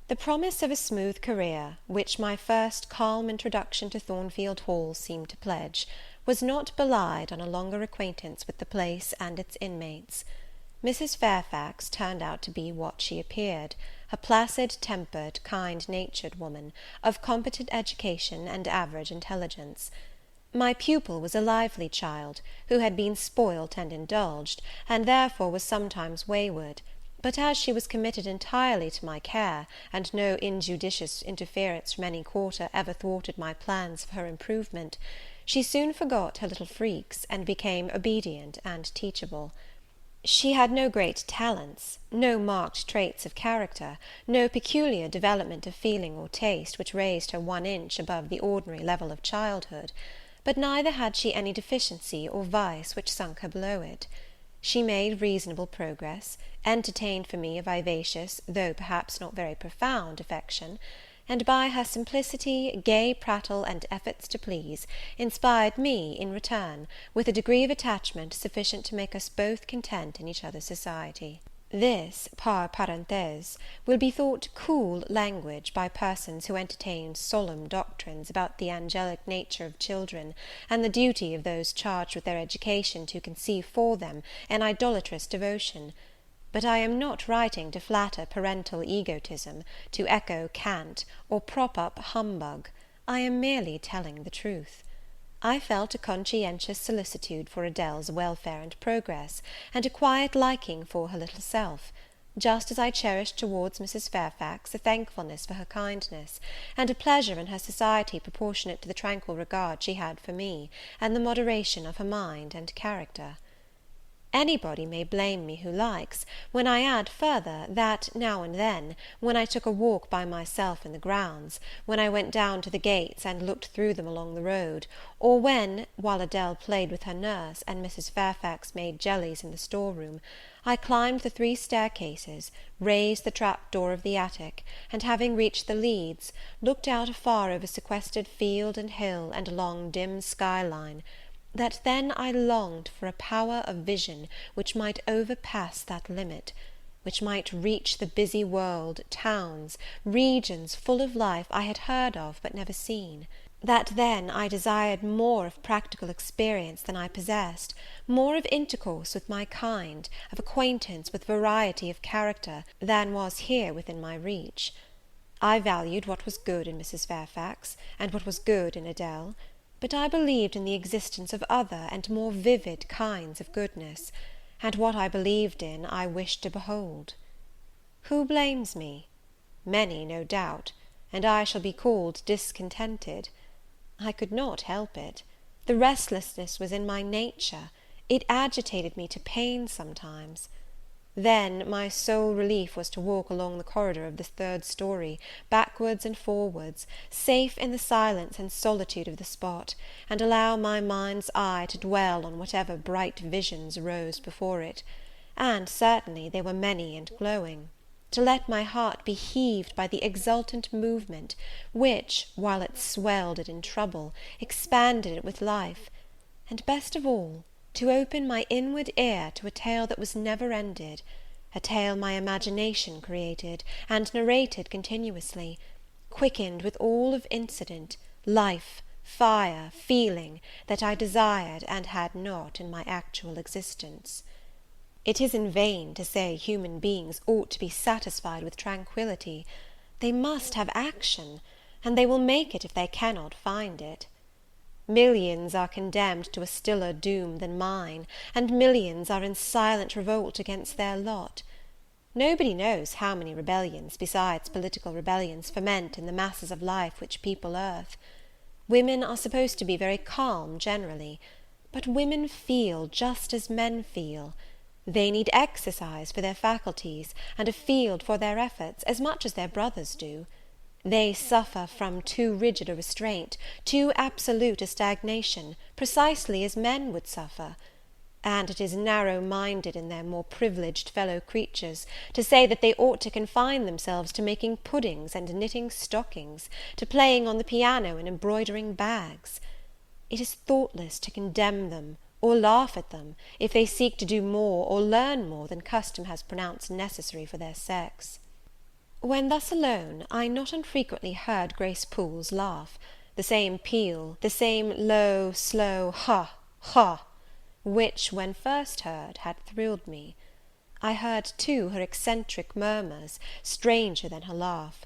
The promise of a smooth career, which my first calm introduction to Thornfield Hall seemed to pledge, was not belied on a longer acquaintance with the place and its inmates. Mrs. Fairfax turned out to be what she appeared, a placid-tempered, kind-natured woman, of competent education and average intelligence. My pupil was a lively child, who had been spoilt and indulged, and therefore was sometimes wayward; but as she was committed entirely to my care, and no injudicious interference from any quarter ever thwarted my plans for her improvement, she soon forgot her little freaks, and became obedient and teachable. She had no great talents, no marked traits of character, no peculiar development of feeling or taste which raised her 1 inch above the ordinary level of childhood; but neither had she any deficiency or vice which sunk her below it. She made reasonable progress, entertained for me a vivacious, though perhaps not very profound affection, and by her simplicity, gay prattle, and efforts to please, inspired me, in return, with a degree of attachment sufficient to make us both content in each other's society. This, par parenthèse, will be thought cool language by persons who entertain solemn doctrines about the angelic nature of children, and the duty of those charged with their education to conceive for them an idolatrous devotion. But I am not writing to flatter parental egotism, to echo cant, or prop up humbug. I am merely telling the truth. I felt a conscientious solicitude for Adele's welfare and progress, and a quiet liking for her little self, just as I cherished towards Mrs. Fairfax a thankfulness for her kindness, and a pleasure in her society proportionate to the tranquil regard she had for me, and the moderation of her mind and character. Anybody may blame me who likes, when I add further, that now and then, when I took a walk by myself in the grounds, when I went down to the gates and looked through them along the road, or when, while Adele played with her nurse, and Mrs. Fairfax made jellies in the store-room, I climbed the 3 staircases, raised the trap-door of the attic, and having reached the leads, looked out afar over sequestered field and hill and long dim sky-line, that then I longed for a power of vision which might overpass that limit, which might reach the busy world, towns, regions full of life I had heard of but never seen; that then I desired more of practical experience than I possessed, more of intercourse with my kind, of acquaintance with variety of character, than was here within my reach. I valued what was good in Mrs. Fairfax, and what was good in Adele; but I believed in the existence of other and more vivid kinds of goodness, and what I believed in I wished to behold. Who blames me? Many, no doubt, and I shall be called discontented. I could not help it. The restlessness was in my nature; it agitated me to pain sometimes. Then my sole relief was to walk along the corridor of the 3rd story, backwards and forwards, safe in the silence and solitude of the spot, and allow my mind's eye to dwell on whatever bright visions rose before it, and certainly they were many and glowing; to let my heart be heaved by the exultant movement, which, while it swelled it in trouble, expanded it with life; and, best of all, to open my inward ear to a tale that was never ended, a tale my imagination created, and narrated continuously, quickened with all of incident, life, fire, feeling, that I desired and had not in my actual existence. It is in vain to say human beings ought to be satisfied with tranquillity. They must have action, and they will make it if they cannot find it. Millions are condemned to a stiller doom than mine, and millions are in silent revolt against their lot. Nobody knows how many rebellions, besides political rebellions, ferment in the masses of life which people earth. Women are supposed to be very calm generally, but women feel just as men feel. They need exercise for their faculties, and a field for their efforts, as much as their brothers do. They suffer from too rigid a restraint, too absolute a stagnation, precisely as men would suffer; and it is narrow-minded in their more privileged fellow-creatures to say that they ought to confine themselves to making puddings and knitting stockings, to playing on the piano and embroidering bags. It is thoughtless to condemn them, or laugh at them, if they seek to do more or learn more than custom has pronounced necessary for their sex. When thus alone, I not unfrequently heard Grace Poole's laugh, the same peal, the same low, slow ha, ha, which, when first heard, had thrilled me. I heard, too, her eccentric murmurs, stranger than her laugh.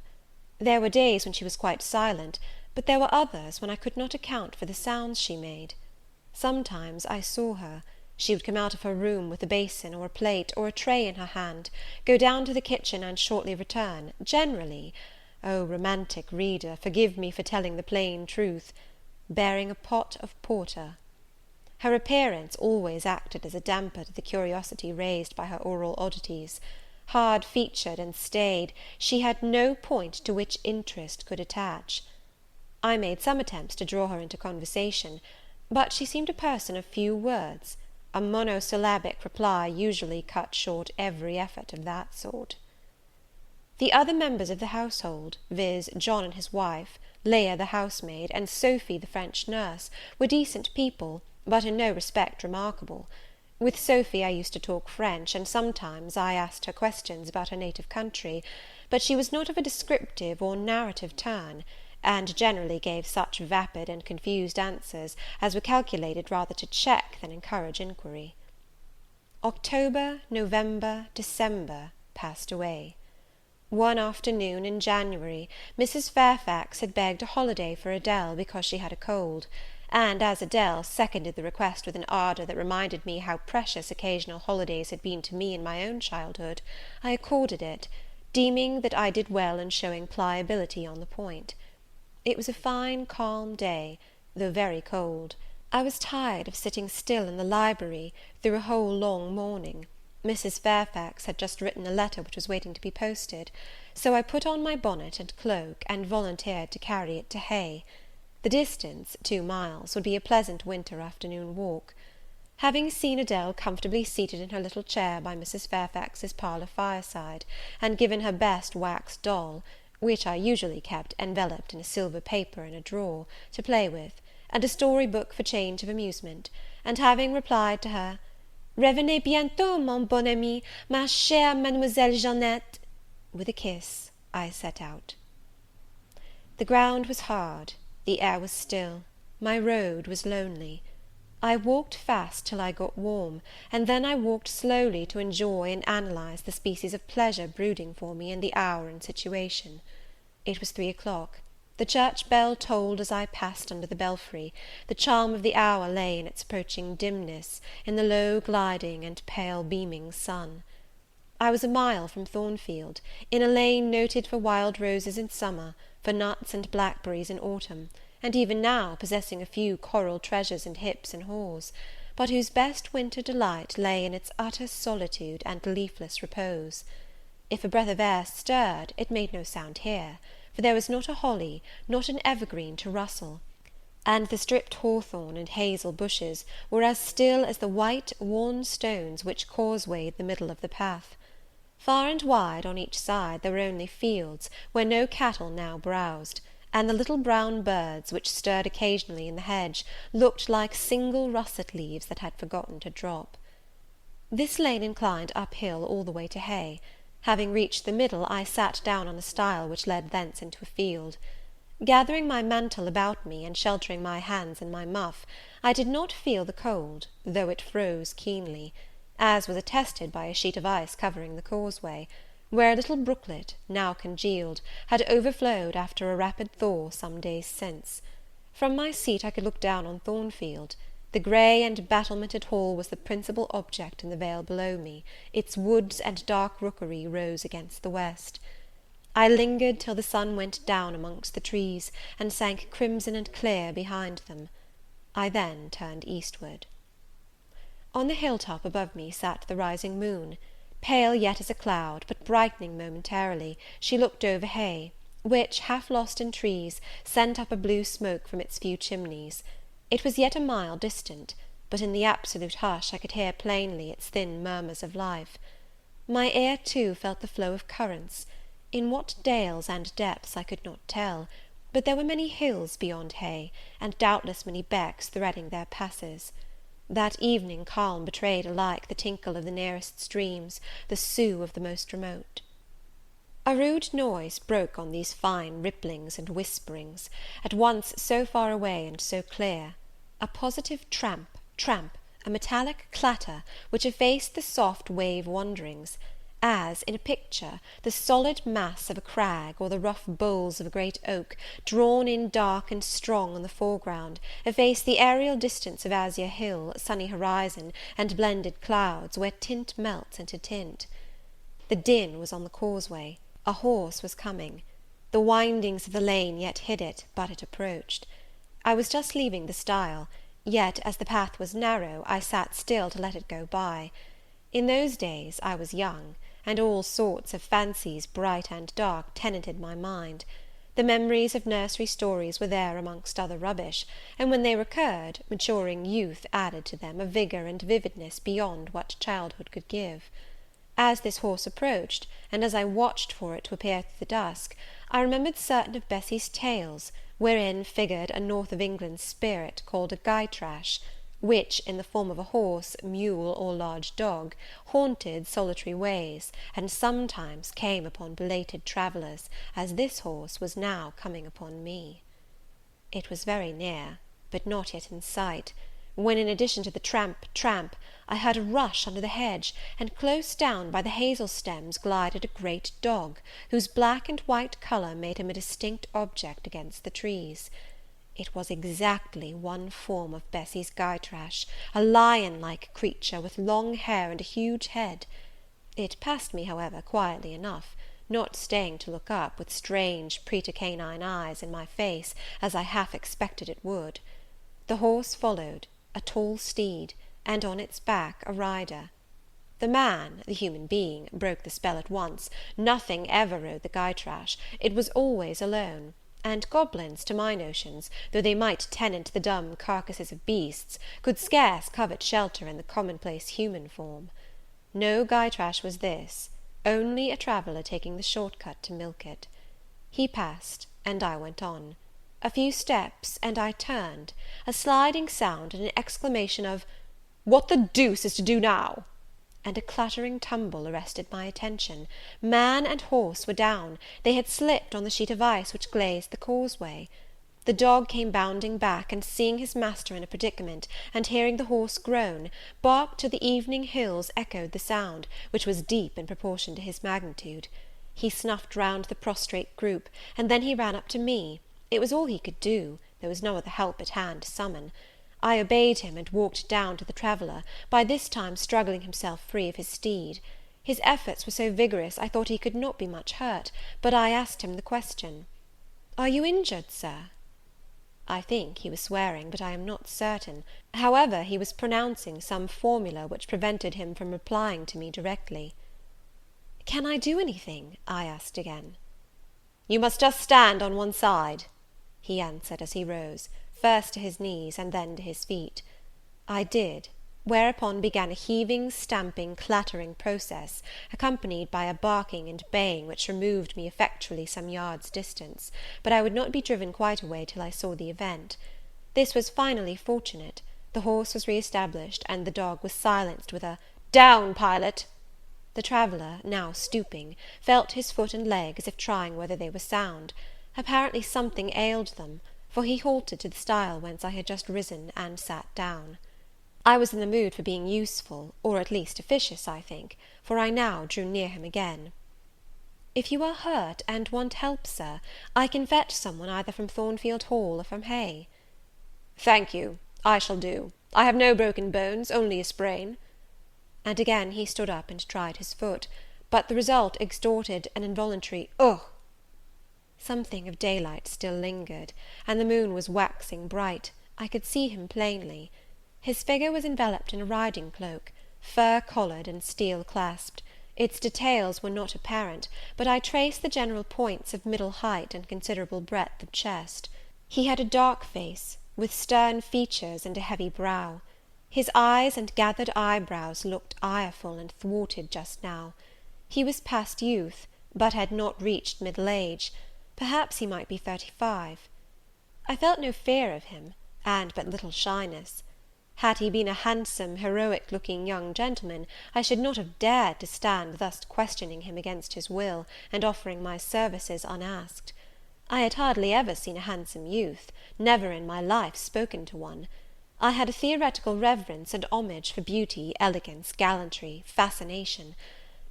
There were days when she was quite silent, but there were others when I could not account for the sounds she made. Sometimes I saw her. She would come out of her room with a basin, or a plate, or a tray in her hand, go down to the kitchen, and shortly return, generally, oh, romantic reader, forgive me for telling the plain truth, bearing a pot of porter. Her appearance always acted as a damper to the curiosity raised by her oral oddities. Hard-featured and staid, she had no point to which interest could attach. I made some attempts to draw her into conversation, but she seemed a person of few words. A monosyllabic reply usually cut short every effort of that sort. The other members of the household, viz., John and his wife, Leah the housemaid, and Sophy the French nurse, were decent people, but in no respect remarkable. With Sophy I used to talk French, and sometimes I asked her questions about her native country, but she was not of a descriptive or narrative turn, and generally gave such vapid and confused answers as were calculated rather to check than encourage inquiry. October, November, December passed away. One afternoon in January, Mrs. Fairfax had begged a holiday for Adele because she had a cold, and as Adele seconded the request with an ardour that reminded me how precious occasional holidays had been to me in my own childhood, I accorded it, deeming that I did well in showing pliability on the point. It was a fine calm day, though very cold. I was tired of sitting still in the library through a whole long morning. Mrs. Fairfax had just written a letter which was waiting to be posted, so I put on my bonnet and cloak, and volunteered to carry it to Hay. The distance, 2 miles, would be a pleasant winter afternoon walk. Having seen Adele comfortably seated in her little chair by Mrs. Fairfax's parlour fireside, and given her best wax doll, which I usually kept enveloped in a silver paper in a drawer, to play with, and a story-book for change of amusement, and having replied to her, "Revenez bientôt, mon bon ami, ma chère Mademoiselle Jeannette," with a kiss, I set out. The ground was hard, the air was still, my road was lonely. I walked fast till I got warm, and then I walked slowly to enjoy and analyze the species of pleasure brooding for me in the hour and situation. It was 3 o'clock. The church bell tolled as I passed under the belfry. The charm of the hour lay in its approaching dimness, in the low gliding and pale beaming sun. I was a mile from Thornfield, in a lane noted for wild roses in summer, for nuts and blackberries in autumn, and even now possessing a few coral treasures and hips and haws, but whose best winter delight lay in its utter solitude and leafless repose. If a breath of air stirred, it made no sound here, for there was not a holly, not an evergreen to rustle, and the stripped hawthorn and hazel bushes were as still as the white, worn stones which causewayed the middle of the path. Far and wide, on each side, there were only fields, where no cattle now browsed, and the little brown birds, which stirred occasionally in the hedge, looked like single russet leaves that had forgotten to drop. This lane inclined uphill all the way to Hay. Having reached the middle, I sat down on a stile which led thence into a field. Gathering my mantle about me, and sheltering my hands in my muff, I did not feel the cold, though it froze keenly, as was attested by a sheet of ice covering the causeway, where a little brooklet, now congealed, had overflowed after a rapid thaw some days since. From my seat I could look down on Thornfield. The grey and battlemented hall was the principal object in the vale below me; its woods and dark rookery rose against the west. I lingered till the sun went down amongst the trees, and sank crimson and clear behind them. I then turned eastward. On the hill-top above me sat the rising moon. Pale yet as a cloud, but brightening momentarily, she looked over Hay, which, half lost in trees, sent up a blue smoke from its few chimneys. It was yet a mile distant, but in the absolute hush I could hear plainly its thin murmurs of life. My ear, too, felt the flow of currents. In what dales and depths I could not tell, but there were many hills beyond Hay, and doubtless many becks threading their passes. That evening calm betrayed alike the tinkle of the nearest streams, the sough of the most remote. A rude noise broke on these fine ripplings and whisperings, at once so far away and so clear. A positive tramp, tramp, a metallic clatter, which effaced the soft wave wanderings, as, in a picture, the solid mass of a crag, or the rough boles of a great oak, drawn in dark and strong on the foreground, efface the aerial distance of azure hill, sunny horizon, and blended clouds, where tint melts into tint. The din was on the causeway. A horse was coming. The windings of the lane yet hid it, but it approached. I was just leaving the stile, yet, as the path was narrow, I sat still to let it go by. In those days I was young, and all sorts of fancies, bright and dark, tenanted my mind. The memories of nursery stories were there amongst other rubbish, and when they recurred, maturing youth added to them a vigour and vividness beyond what childhood could give. As this horse approached, and as I watched for it to appear through the dusk, I remembered certain of Bessie's tales, wherein figured a north of England spirit called a Gytrash, which, in the form of a horse, mule, or large dog, haunted solitary ways, and sometimes came upon belated travellers, as this horse was now coming upon me. It was very near, but not yet in sight, when, in addition to the tramp, tramp, I heard a rush under the hedge, and close down by the hazel stems glided a great dog, whose black and white colour made him a distinct object against the trees. It was exactly one form of Bessie's Gytrash, a lion-like creature, with long hair and a huge head. It passed me, however, quietly enough, not staying to look up, with strange pretercanine eyes, in my face, as I half expected it would. The horse followed, a tall steed, and on its back a rider. The man, the human being, broke the spell at once. Nothing ever rode the Gytrash. It was always alone, and goblins, to my notions, though they might tenant the dumb carcasses of beasts, could scarce covet shelter in the commonplace human form. No Gytrash was this, only a traveller taking the short cut to Millcote. He passed, and I went on. A few steps, and I turned. A sliding sound, and an exclamation of "What the deuce is to do now?" and a clattering tumble arrested my attention. Man and horse were down. They had slipped on the sheet of ice which glazed the causeway. The dog came bounding back, and seeing his master in a predicament, and hearing the horse groan, barked till the evening hills echoed the sound, which was deep in proportion to his magnitude. He snuffed round the prostrate group, and then he ran up to me. It was all he could do, there was no other help at hand to summon. I obeyed him, and walked down to the traveller, by this time struggling himself free of his steed. His efforts were so vigorous, I thought he could not be much hurt, but I asked him the question, "Are you injured, sir?" I think he was swearing, but I am not certain. However, he was pronouncing some formula which prevented him from replying to me directly. "Can I do anything?" I asked again. "You must just stand on one side," he answered as he rose, first to his knees, and then to his feet. I did, whereupon began a heaving, stamping, clattering process, accompanied by a barking and baying which removed me effectually some yards distance, but I would not be driven quite away till I saw the event. This was finally fortunate. The horse was re-established, and the dog was silenced with a "Down, Pilot!" The traveller, now stooping, felt his foot and leg, as if trying whether they were sound. Apparently something ailed them, for he halted to the stile whence I had just risen, and sat down. I was in the mood for being useful, or at least officious, I think, for I now drew near him again. "If you are hurt, and want help, sir, I can fetch some one either from Thornfield Hall or from Hay." "Thank you, I shall do. I have no broken bones, only a sprain." And again he stood up and tried his foot, but the result extorted an involuntary "Ugh!" Something of daylight still lingered, and the moon was waxing bright. I could see him plainly. His figure was enveloped in a riding cloak, fur-collared and steel-clasped. Its details were not apparent, but I traced the general points of middle height and considerable breadth of chest. He had a dark face, with stern features and a heavy brow. His eyes and gathered eyebrows looked ireful and thwarted just now. He was past youth, but had not reached middle age. Perhaps he might be 35. I felt no fear of him, and but little shyness. Had he been a handsome, heroic-looking young gentleman, I should not have dared to stand thus questioning him against his will, and offering my services unasked. I had hardly ever seen a handsome youth, never in my life spoken to one. I had a theoretical reverence and homage for beauty, elegance, gallantry, fascination;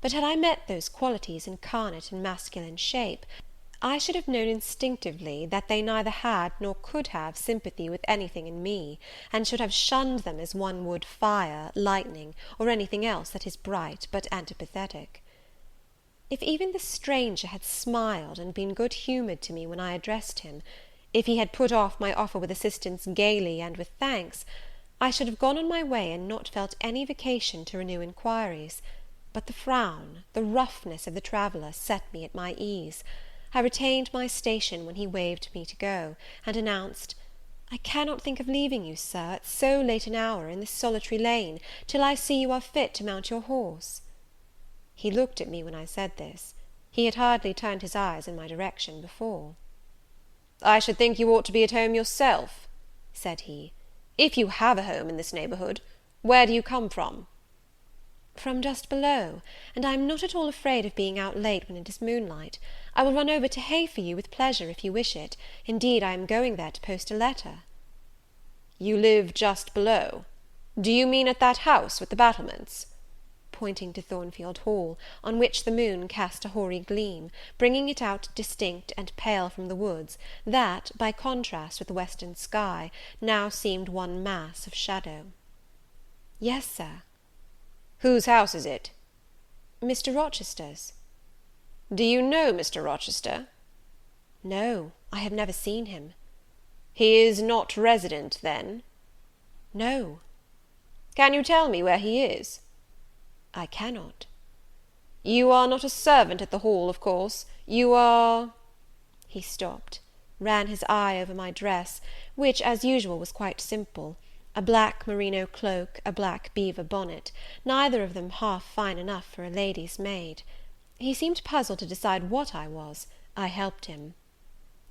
but had I met those qualities incarnate in masculine shape, I should have known instinctively that they neither had nor could have sympathy with anything in me, and should have shunned them as one would fire, lightning, or anything else that is bright but antipathetic. If even the stranger had smiled and been good-humoured to me when I addressed him, if he had put off my offer with assistance gaily and with thanks, I should have gone on my way and not felt any vocation to renew inquiries; but the frown, the roughness of the traveller set me at my ease. I retained my station when he waved me to go, and announced, "I cannot think of leaving you, Sir, at so late an hour, in this solitary lane, till I see you are fit to mount your horse." He looked at me when I said this. He had hardly turned his eyes in my direction before. "I should think you ought to be at home yourself," said he, "if you have a home in this neighbourhood. Where do you come from?" "From just below, and I am not at all afraid of being out late when it is moonlight. I will run over to Hay for you with pleasure, if you wish it. Indeed, I am going there to post a letter." "You live just below? Do you mean at that house with the battlements?" pointing to Thornfield Hall, on which the moon cast a hoary gleam, bringing it out distinct and pale from the woods, that, by contrast with the western sky, now seemed one mass of shadow. "Yes, Sir." "Whose house is it?" "Mr. Rochester's." "Do you know Mr. Rochester?" "No, I have never seen him." "He is not resident, then?" "No." "Can you tell me where he is?" "I cannot." "You are not a servant at the Hall, of course? You are—" He stopped, ran his eye over my dress, which, as usual, was quite simple, a black merino cloak, a black beaver bonnet, neither of them half fine enough for a lady's maid. He seemed puzzled to decide what I was. I helped him.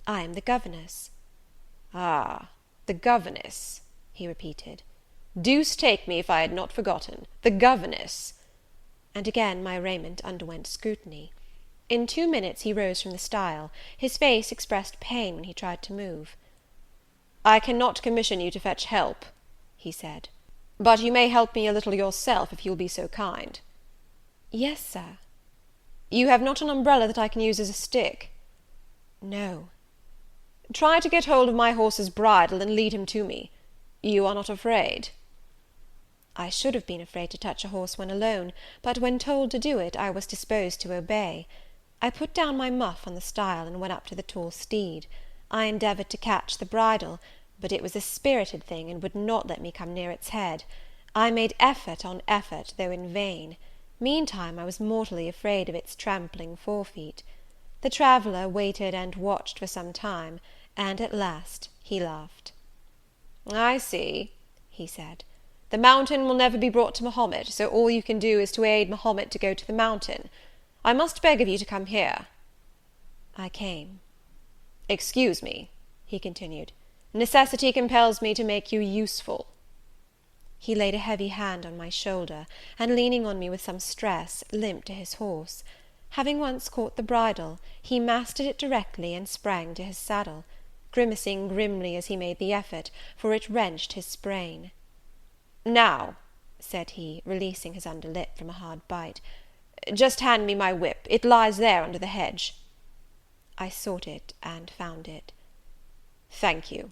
"I am the governess." "Ah, the governess," he repeated. "Deuce take me if I had not forgotten. The governess!" And again my raiment underwent scrutiny. In 2 minutes he rose from the stile. His face expressed pain when he tried to move. "I cannot commission you to fetch help," he said, "but you may help me a little yourself, if you will be so kind." "Yes, Sir." "You have not an umbrella that I can use as a stick?" "No." "Try to get hold of my horse's bridle, and lead him to me. You are not afraid?" I should have been afraid to touch a horse when alone, but when told to do it, I was disposed to obey. I put down my muff on the stile, and went up to the tall steed. I endeavoured to catch the bridle, but it was a spirited thing, and would not let me come near its head. I made effort on effort, though in vain. Meantime I was mortally afraid of its trampling forefeet. The traveller waited and watched for some time, and at last he laughed. "I see," he said. "The mountain will never be brought to Mahomet, so all you can do is to aid Mahomet to go to the mountain. I must beg of you to come here." I came. "Excuse me," he continued, "necessity compels me to make you useful." He laid a heavy hand on my shoulder, and, leaning on me with some stress, limped to his horse. Having once caught the bridle, he mastered it directly, and sprang to his saddle, grimacing grimly as he made the effort, for it wrenched his sprain. "Now," said he, releasing his under lip from a hard bite, "just hand me my whip. It lies there under the hedge." I sought it, and found it. "Thank you.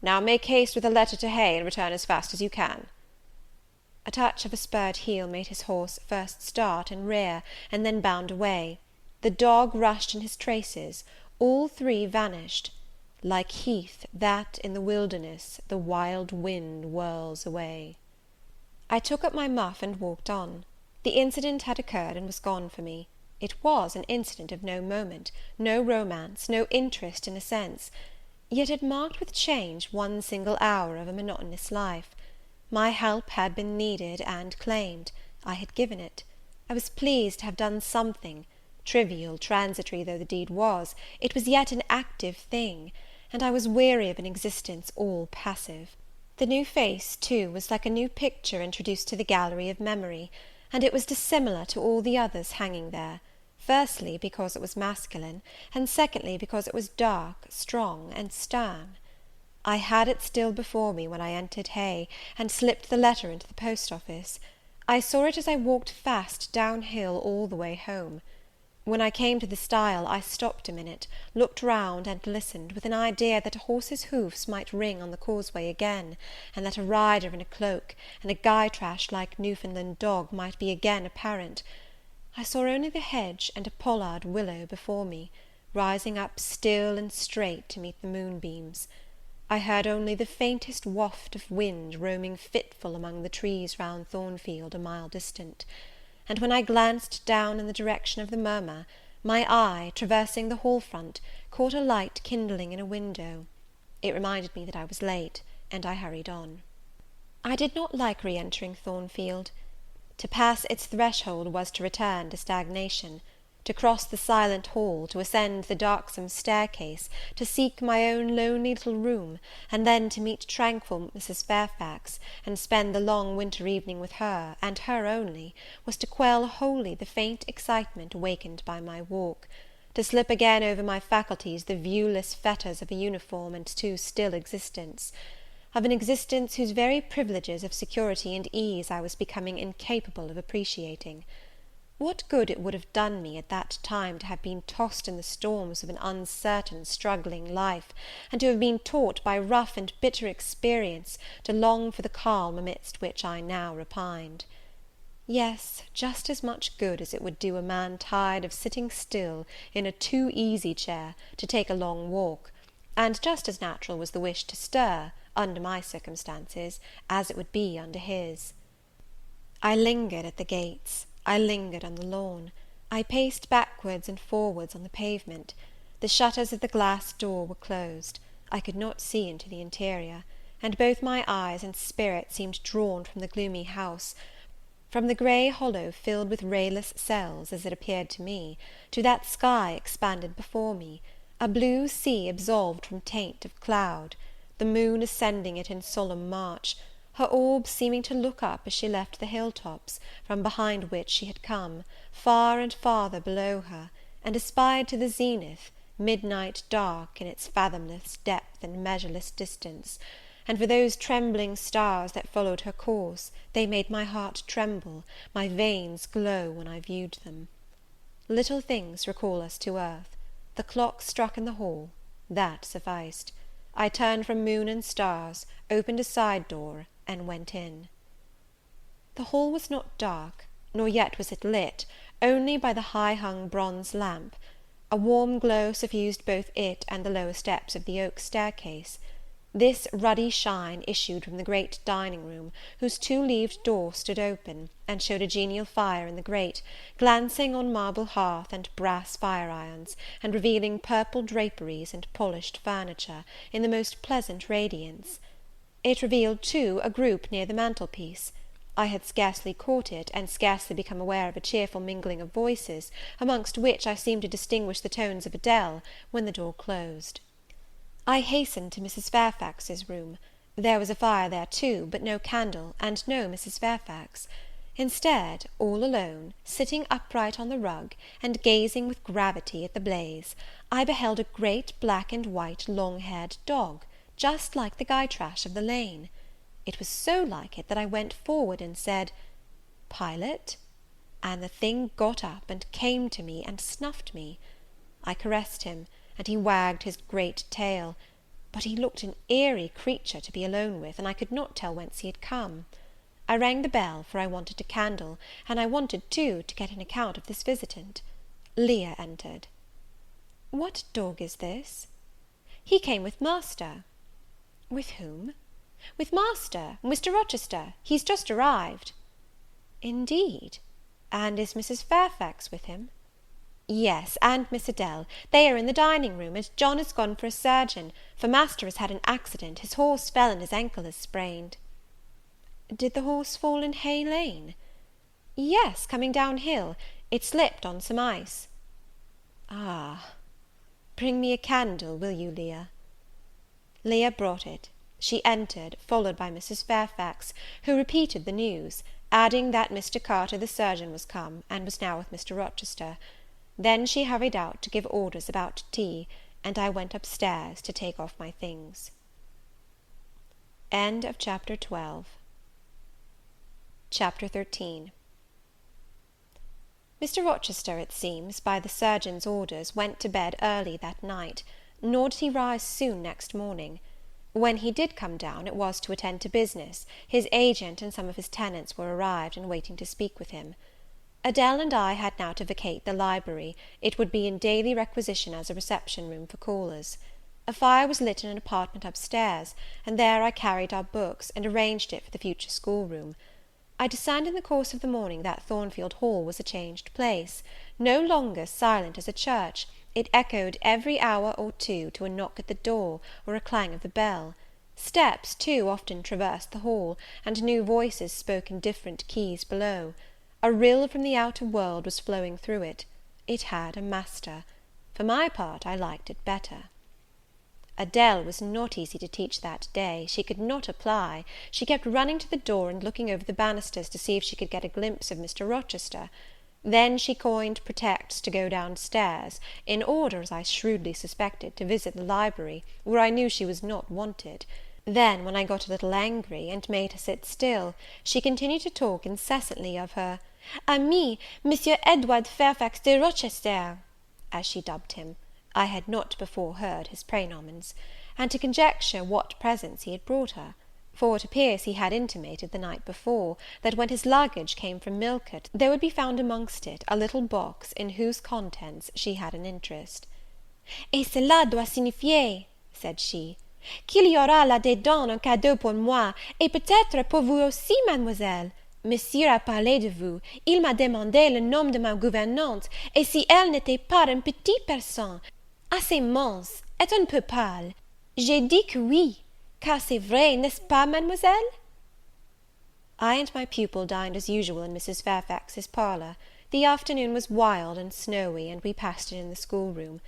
Now make haste with a letter to Hay, and return as fast as you can." A touch of a spurred heel made his horse first start and rear, and then bound away. The dog rushed in his traces. All 3 vanished. like heath that in the wilderness the wild wind whirls away. I took up my muff and walked on. The incident had occurred and was gone for me. It was an incident of no moment, no romance, no interest in a sense, yet it marked with change one single hour of a monotonous life. My help had been needed and claimed. I had given it. I was pleased to have done something. Trivial, transitory though the deed was, it was yet an active thing, and I was weary of an existence all passive. The new face, too, was like a new picture introduced to the gallery of memory, and it was dissimilar to all the others hanging there, firstly, because it was masculine, and secondly, because it was dark, strong, and stern. I had it still before me when I entered Hay, and slipped the letter into the post office. I saw it as I walked fast downhill all the way home. When I came to the stile, I stopped a minute, looked round, and listened, with an idea that a horse's hoofs might ring on the causeway again, and that a rider in a cloak, and a Gytrash like Newfoundland dog might be again apparent. I saw only the hedge and a pollard willow before me, rising up still and straight to meet the moonbeams. I heard only the faintest waft of wind roaming fitful among the trees round Thornfield a mile distant, and when I glanced down in the direction of the murmur, my eye, traversing the hall front, caught a light kindling in a window. It reminded me that I was late, and I hurried on. I did not like re-entering Thornfield. To pass its threshold was to return to stagnation. To cross the silent hall, to ascend the darksome staircase, to seek my own lonely little room, and then to meet tranquil Mrs. Fairfax, and spend the long winter evening with her, and her only, was to quell wholly the faint excitement awakened by my walk, to slip again over my faculties the viewless fetters of a uniform and too still existence, of an existence whose very privileges of security and ease I was becoming incapable of appreciating. What good it would have done me at that time to have been tossed in the storms of an uncertain, struggling life, and to have been taught by rough and bitter experience to long for the calm amidst which I now repined. Yes, just as much good as it would do a man tired of sitting still in a too easy chair to take a long walk, and just as natural was the wish to stir, under my circumstances, as it would be under his. I lingered at the gates. I lingered on the lawn. I paced backwards and forwards on the pavement. The shutters of the glass door were closed. I could not see into the interior, and both my eyes and spirit seemed drawn from the gloomy house, from the grey hollow filled with rayless cells, as it appeared to me, to that sky expanded before me, a blue sea absolved from taint of cloud, the moon ascending it in solemn march, her orb seeming to look up as she left the hill-tops, from behind which she had come, far and farther below her, and aspired to the zenith, midnight dark in its fathomless depth and measureless distance; and for those trembling stars that followed her course, they made my heart tremble, my veins glow when I viewed them. Little things recall us to earth. The clock struck in the hall. That sufficed. I turned from moon and stars, opened a side door, and went in. The hall was not dark, nor yet was it lit, only by the high-hung bronze lamp. A warm glow suffused both it and the lower steps of the oak staircase. This ruddy shine issued from the great dining-room, whose two-leaved door stood open, and showed a genial fire in the grate, glancing on marble hearth and brass fire-irons, and revealing purple draperies and polished furniture, in the most pleasant radiance. It revealed, too, a group near the mantelpiece. I had scarcely caught it, and scarcely become aware of a cheerful mingling of voices, amongst which I seemed to distinguish the tones of Adele, when the door closed. I hastened to Mrs. Fairfax's room. There was a fire there too, but no candle, and no Mrs. Fairfax. Instead, all alone, sitting upright on the rug, and gazing with gravity at the blaze, I beheld a great black and white long-haired dog, just like the Gytrash of the lane. It was so like it that I went forward and said, "Pilot?" and the thing got up and came to me and snuffed me. I caressed him, and he wagged his great tail, but he looked an eerie creature to be alone with, and I could not tell whence he had come. I rang the bell, for I wanted a candle, and I wanted, too, to get an account of this visitant. Leah entered. "What dog is this?" He came with master." "With whom?" "With master, Mr. Rochester. He's just arrived." "Indeed! And is Mrs. Fairfax with him?" "Yes, and Miss Adele. They are in the dining room, and John is gone for a surgeon, for master has had an accident. His horse fell, and his ankle is sprained." "Did the horse fall in Hay Lane?" "Yes, coming down hill. It slipped on some ice." "Ah! Bring me a candle, will you, Leah?" Leah brought it. She entered, followed by Mrs. Fairfax, who repeated the news, adding that Mr. Carter the surgeon was come, and was now with Mr. Rochester. Then she hurried out to give orders about tea, and I went up stairs to take off my things. Chapter 13. Mr. Rochester, it seems, by the surgeon's orders, went to bed early that night, nor did he rise soon next morning. When he did come down, it was to attend to business. His agent and some of his tenants were arrived, and waiting to speak with him. Adele and I had now to vacate the library. It would be in daily requisition as a reception room for callers. A fire was lit in an apartment upstairs, and there I carried our books, and arranged it for the future schoolroom. I discerned in the course of the morning that Thornfield Hall was a changed place. No longer silent as a church, it echoed every hour or two to a knock at the door, or a clang of the bell. Steps, too, often traversed the hall, and new voices spoke in different keys below. A rill from the outer world was flowing through it. It had a master. For my part, I liked it better. Adele was not easy to teach that day. She could not apply. She kept running to the door, and looking over the banisters to see if she could get a glimpse of Mr. Rochester. Then she coined pretexts to go downstairs, in order, as I shrewdly suspected, to visit the library, where I knew she was not wanted. Then, when I got a little angry, and made her sit still, she continued to talk incessantly of her ami, Monsieur Edward Fairfax de Rochester, as she dubbed him. I had not before heard his praenomens, and to conjecture what presents he had brought her; for it appears he had intimated the night before, that when his luggage came from Millcote, there would be found amongst it a little box in whose contents she had an interest. "Et cela doit signifier," said she, "qu'il y aura là-dedans un cadeau pour moi, et peut-être pour vous aussi, mademoiselle. Monsieur a parlé de vous, il m'a demandé le nom de ma gouvernante, et si elle n'était pas une petite personne, assez mince, et un peu pâle. J'ai dit que oui, car c'est vrai, n'est-ce pas, mademoiselle?" I and my pupil dined as usual in Mrs. Fairfax's parlour. The afternoon was wild and snowy, and we passed it in the schoolroom.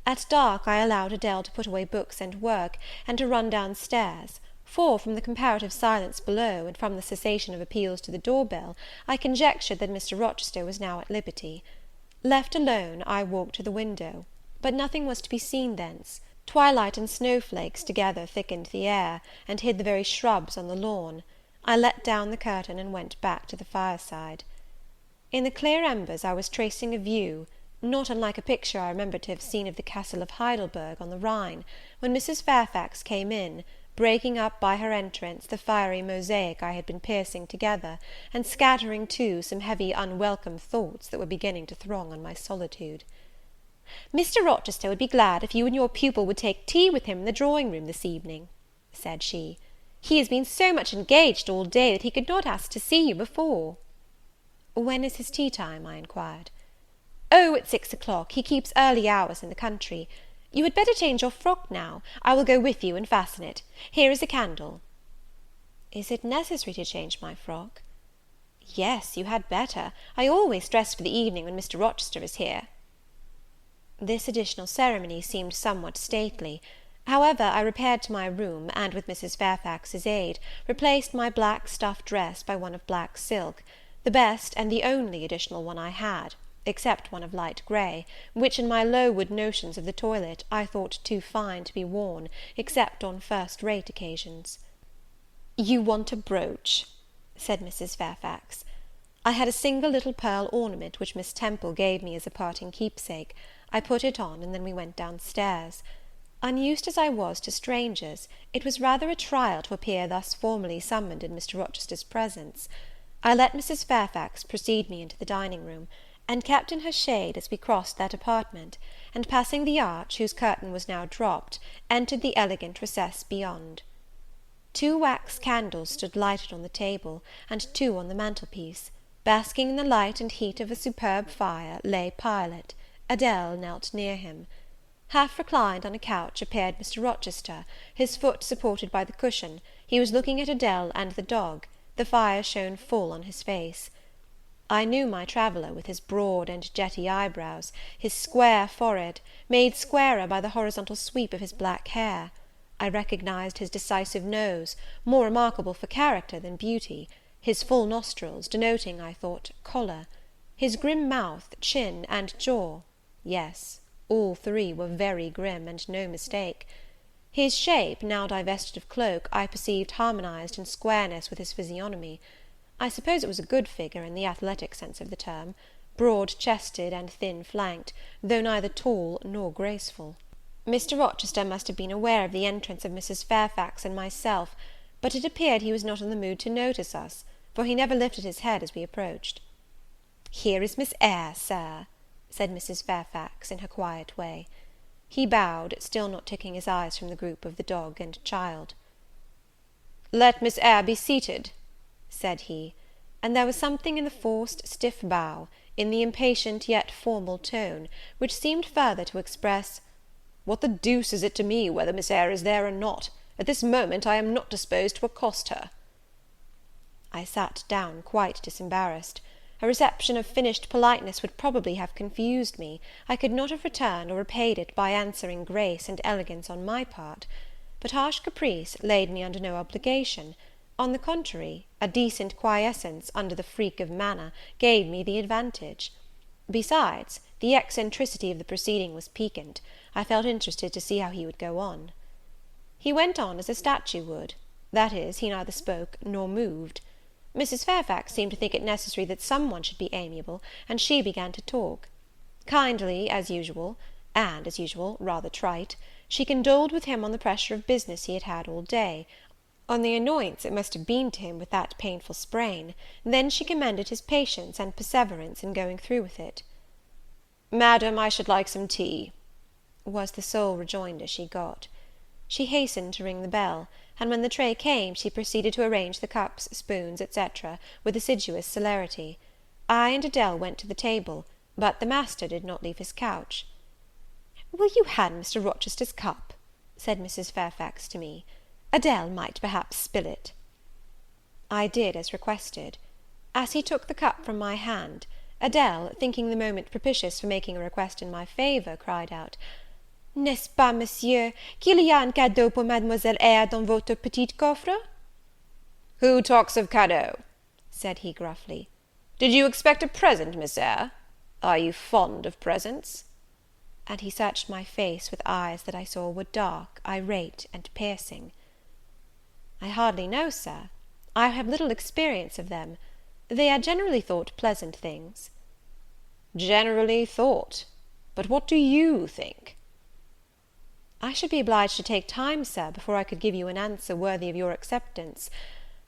At dark I allowed Adele to put away books and work, and to run down stairs; for, from the comparative silence below, and from the cessation of appeals to the door-bell, I conjectured that Mr. Rochester was now at liberty. Left alone, I walked to the window, but nothing was to be seen thence. Twilight and snowflakes together thickened the air, and hid the very shrubs on the lawn. I let down the curtain, and went back to the fireside. In the clear embers I was tracing a view, not unlike a picture I remembered to have seen of the Castle of Heidelberg on the Rhine, when Mrs. Fairfax came in, breaking up by her entrance the fiery mosaic I had been piecing together, and scattering too some heavy unwelcome thoughts that were beginning to throng on my solitude. "Mr. Rochester would be glad if you and your pupil would take tea with him in the drawing-room this evening," said she. "He has been so much engaged all day, that he could not ask to see you before." "When is his tea time?" I inquired. "Oh, at 6 o'clock. He keeps early hours in the country. You had better change your frock now. I will go with you and fasten it. Here is a candle." "Is it necessary to change my frock?" "Yes, you had better. I always dress for the evening when Mr. Rochester is here." This additional ceremony seemed somewhat stately. However, I repaired to my room, and, with Mrs. Fairfax's aid, replaced my black stuff dress by one of black silk, the best and the only additional one I had, except one of light grey, which, in my Lowood notions of the toilet, I thought too fine to be worn, except on first-rate occasions. "You want a brooch," said Mrs. Fairfax. I had a single little pearl ornament, which Miss Temple gave me as a parting keepsake. I put it on, and then we went downstairs. Unused as I was to strangers, it was rather a trial to appear thus formally summoned in Mr. Rochester's presence. I let Mrs. Fairfax precede me into the dining-room, and kept in her shade as we crossed that apartment, and passing the arch, whose curtain was now dropped, entered the elegant recess beyond. 2 wax candles stood lighted on the table, and 2 on the mantelpiece. Basking in the light and heat of a superb fire lay Pilot. Adele knelt near him. Half reclined on a couch appeared Mr. Rochester, his foot supported by the cushion. He was looking at Adele and the dog. The fire shone full on his face. I knew my traveller, with his broad and jetty eyebrows, his square forehead, made squarer by the horizontal sweep of his black hair. I recognized his decisive nose, more remarkable for character than beauty, his full nostrils, denoting, I thought, choler, his grim mouth, chin, and jaw. Yes, all 3 were very grim, and no mistake. His shape, now divested of cloak, I perceived harmonized in squareness with his physiognomy. I suppose it was a good figure, in the athletic sense of the term, broad-chested and thin-flanked, though neither tall nor graceful. Mr. Rochester must have been aware of the entrance of Mrs. Fairfax and myself, but it appeared he was not in the mood to notice us, for he never lifted his head as we approached. "Here is Miss Eyre, sir," said Mrs. Fairfax, in her quiet way. He bowed, still not taking his eyes from the group of the dog and child. "Let Miss Eyre be seated," said he, and there was something in the forced, stiff bow, in the impatient yet formal tone, which seemed further to express, "What the deuce is it to me whether Miss Eyre is there or not? At this moment I am not disposed to accost her." I sat down quite disembarrassed. A reception of finished politeness would probably have confused me. I could not have returned or repaid it by answering grace and elegance on my part. But harsh caprice laid me under no obligation. On the contrary, a decent quiescence, under the freak of manner, gave me the advantage. Besides, the eccentricity of the proceeding was piquant. I felt interested to see how he would go on. He went on as a statue would; that is, he neither spoke nor moved. Mrs. Fairfax seemed to think it necessary that some one should be amiable, and she began to talk. Kindly, as usual, and, as usual, rather trite, she condoled with him on the pressure of business he had had all day, on the annoyance it must have been to him with that painful sprain. Then she commended his patience and perseverance in going through with it. "Madam, I should like some tea," was the sole rejoinder she got. She hastened to ring the bell, and when the tray came, she proceeded to arrange the cups, spoons, etc., with assiduous celerity. I and Adele went to the table, but the master did not leave his couch. "Will you hand Mr. Rochester's cup?" said Mrs. Fairfax to me. "Adele might perhaps spill it." I did as requested. As he took the cup from my hand, Adele, thinking the moment propitious for making a request in my favour, cried out, "N'est-ce pas, monsieur, qu'il y a un cadeau pour Mademoiselle Eyre dans votre petit coffre?" "Who talks of cadeau?" said he gruffly. "Did you expect a present, Miss Eyre? Are you fond of presents?" And he searched my face with eyes that I saw were dark, irate, and piercing. "I hardly know, sir. I have little experience of them. They are generally thought pleasant things." "Generally thought? But what do you think?" "I should be obliged to take time, sir, before I could give you an answer worthy of your acceptance.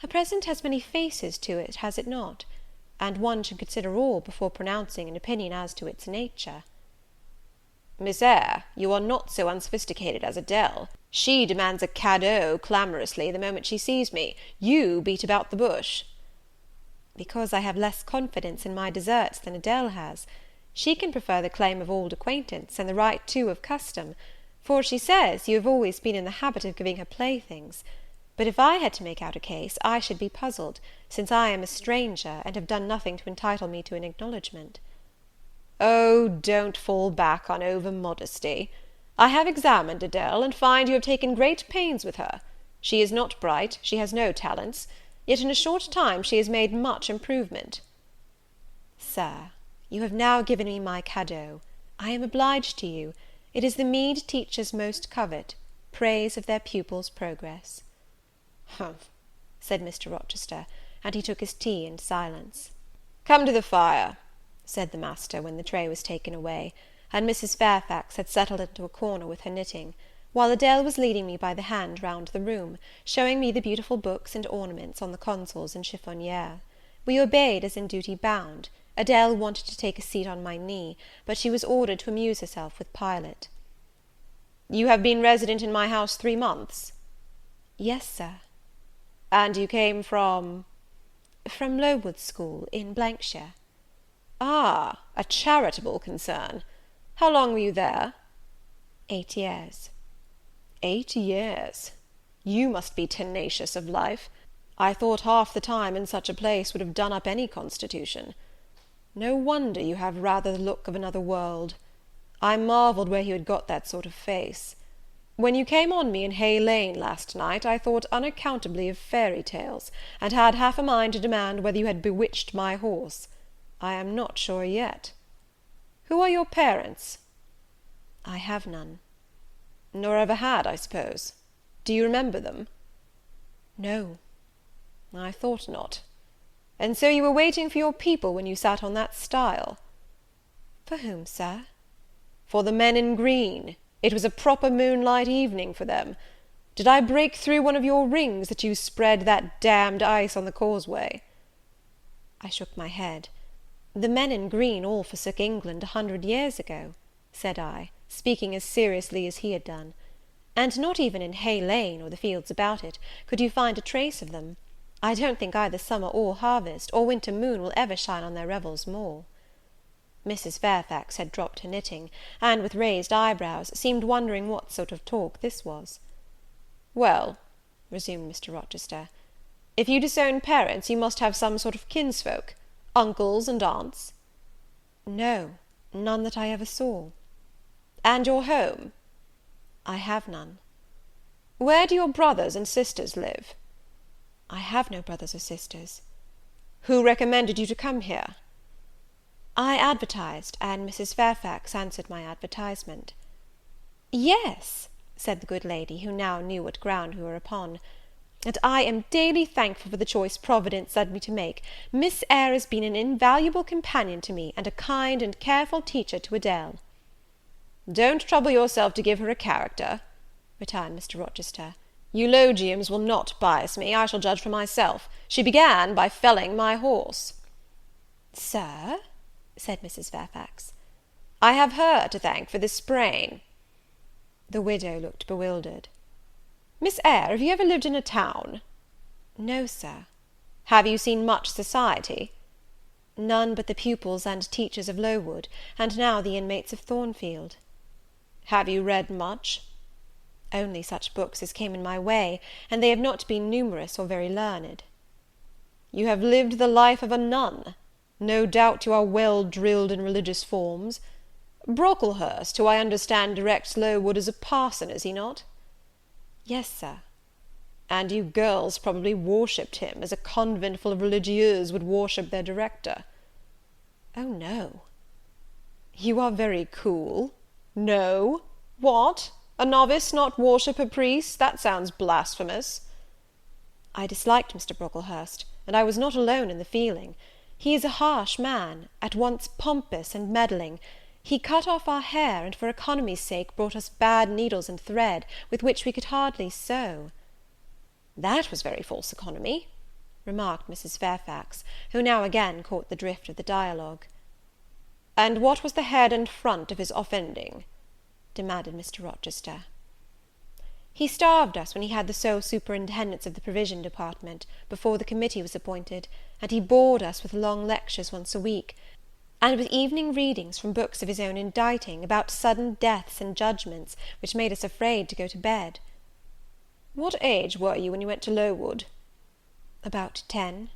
A present has many faces to it, has it not? And one should consider all before pronouncing an opinion as to its nature." "Miss Eyre, you are not so unsophisticated as Adele. She demands a cadeau clamorously the moment she sees me. You beat about the bush." "Because I have less confidence in my deserts than Adele has. She can prefer the claim of old acquaintance, and the right too of custom, for she says you have always been in the habit of giving her playthings. But if I had to make out a case, I should be puzzled, since I am a stranger, and have done nothing to entitle me to an acknowledgment." "Oh, don't fall back on over-modesty. I have examined Adele, and find you have taken great pains with her. She is not bright, she has no talents, yet in a short time she has made much improvement." "Sir, you have now given me my cadeau. I am obliged to you. It is the meed teachers most covet, praise of their pupils' progress." "Humph," said Mr. Rochester, and he took his tea in silence. "Come to the fire," said the master, when the tray was taken away, and Mrs. Fairfax had settled into a corner with her knitting, while Adele was leading me by the hand round the room, showing me the beautiful books and ornaments on the consoles and chiffoniere. We obeyed as in duty bound. Adele wanted to take a seat on my knee, but she was ordered to amuse herself with Pilot. "You have been resident in my house 3 months?" "Yes, sir." "And you came from—" "From Lowood School, in Blankshire." "Ah, a charitable concern. How long were you there?" 8 years. 8 years! You must be tenacious of life. I thought half the time in such a place would have done up any constitution. No wonder you have rather the look of another world. I marvelled where you had got that sort of face. When you came on me in Hay Lane last night, I thought unaccountably of fairy tales, and had half a mind to demand whether you had bewitched my horse. I am not sure yet. Who are your parents?" "I have none." "Nor ever had, I suppose. Do you remember them?" "No." "I thought not. And so you were waiting for your people when you sat on that stile?" "For whom, sir?" "For the men in green. It was a proper moonlight evening for them. Did I break through one of your rings that you spread that damned ice on the causeway?" I shook my head. "The men in green all forsook England 100 years ago," said I, speaking as seriously as he had done; "and not even in Hay Lane, or the fields about it, could you find a trace of them. I don't think either summer or harvest, or winter moon will ever shine on their revels more." Mrs. Fairfax had dropped her knitting, and, with raised eyebrows, seemed wondering what sort of talk this was. "Well," resumed Mr. Rochester, "if you disown parents, you must have some sort of kinsfolk, uncles and aunts?" "No, none that I ever saw." "And your home?" "I have none." "Where do your brothers and sisters live?" "I have no brothers or sisters." "Who recommended you to come here?" "I advertised, and Mrs. Fairfax answered my advertisement." "Yes," said the good lady, who now knew what ground we were upon, "and I am daily thankful for the choice Providence led me to make. Miss Eyre has been an invaluable companion to me, and a kind and careful teacher to Adele." "Don't trouble yourself to give her a character," returned Mr. Rochester. "Eulogiums will not bias me. I shall judge for myself. She began by felling my horse." "Sir?" said Mrs. Fairfax. "I have her to thank for this sprain." The widow looked bewildered. "Miss Eyre, have you ever lived in a town?" "No, sir." "Have you seen much society?" "None but the pupils and teachers of Lowood, and now the inmates of Thornfield." "Have you read much?" "Only such books as came in my way, and they have not been numerous or very learned." "You have lived the life of a nun. No doubt you are well drilled in religious forms. Brocklehurst, who I understand directs Lowood, is a parson, is he not?" "Yes, sir." "And you girls probably worshipped him, as a convent full of religieuses would worship their director." "Oh, no." "You are very cool. No? What? A novice not worship her priest? That sounds blasphemous." "I disliked Mr. Brocklehurst, and I was not alone in the feeling. He is a harsh man, at once pompous and meddling. He cut off our hair, and for economy's sake brought us bad needles and thread, with which we could hardly sew." "That was very false economy," remarked Mrs. Fairfax, who now again caught the drift of the dialogue. "And what was the head and front of his offending?" demanded Mr. Rochester. "He starved us when he had the sole superintendence of the provision department, before the committee was appointed, and he bored us with long lectures once a week, and with evening readings from books of his own inditing, about sudden deaths and judgments, which made us afraid to go to bed." "What age were you when you went to Lowood?" "About 10.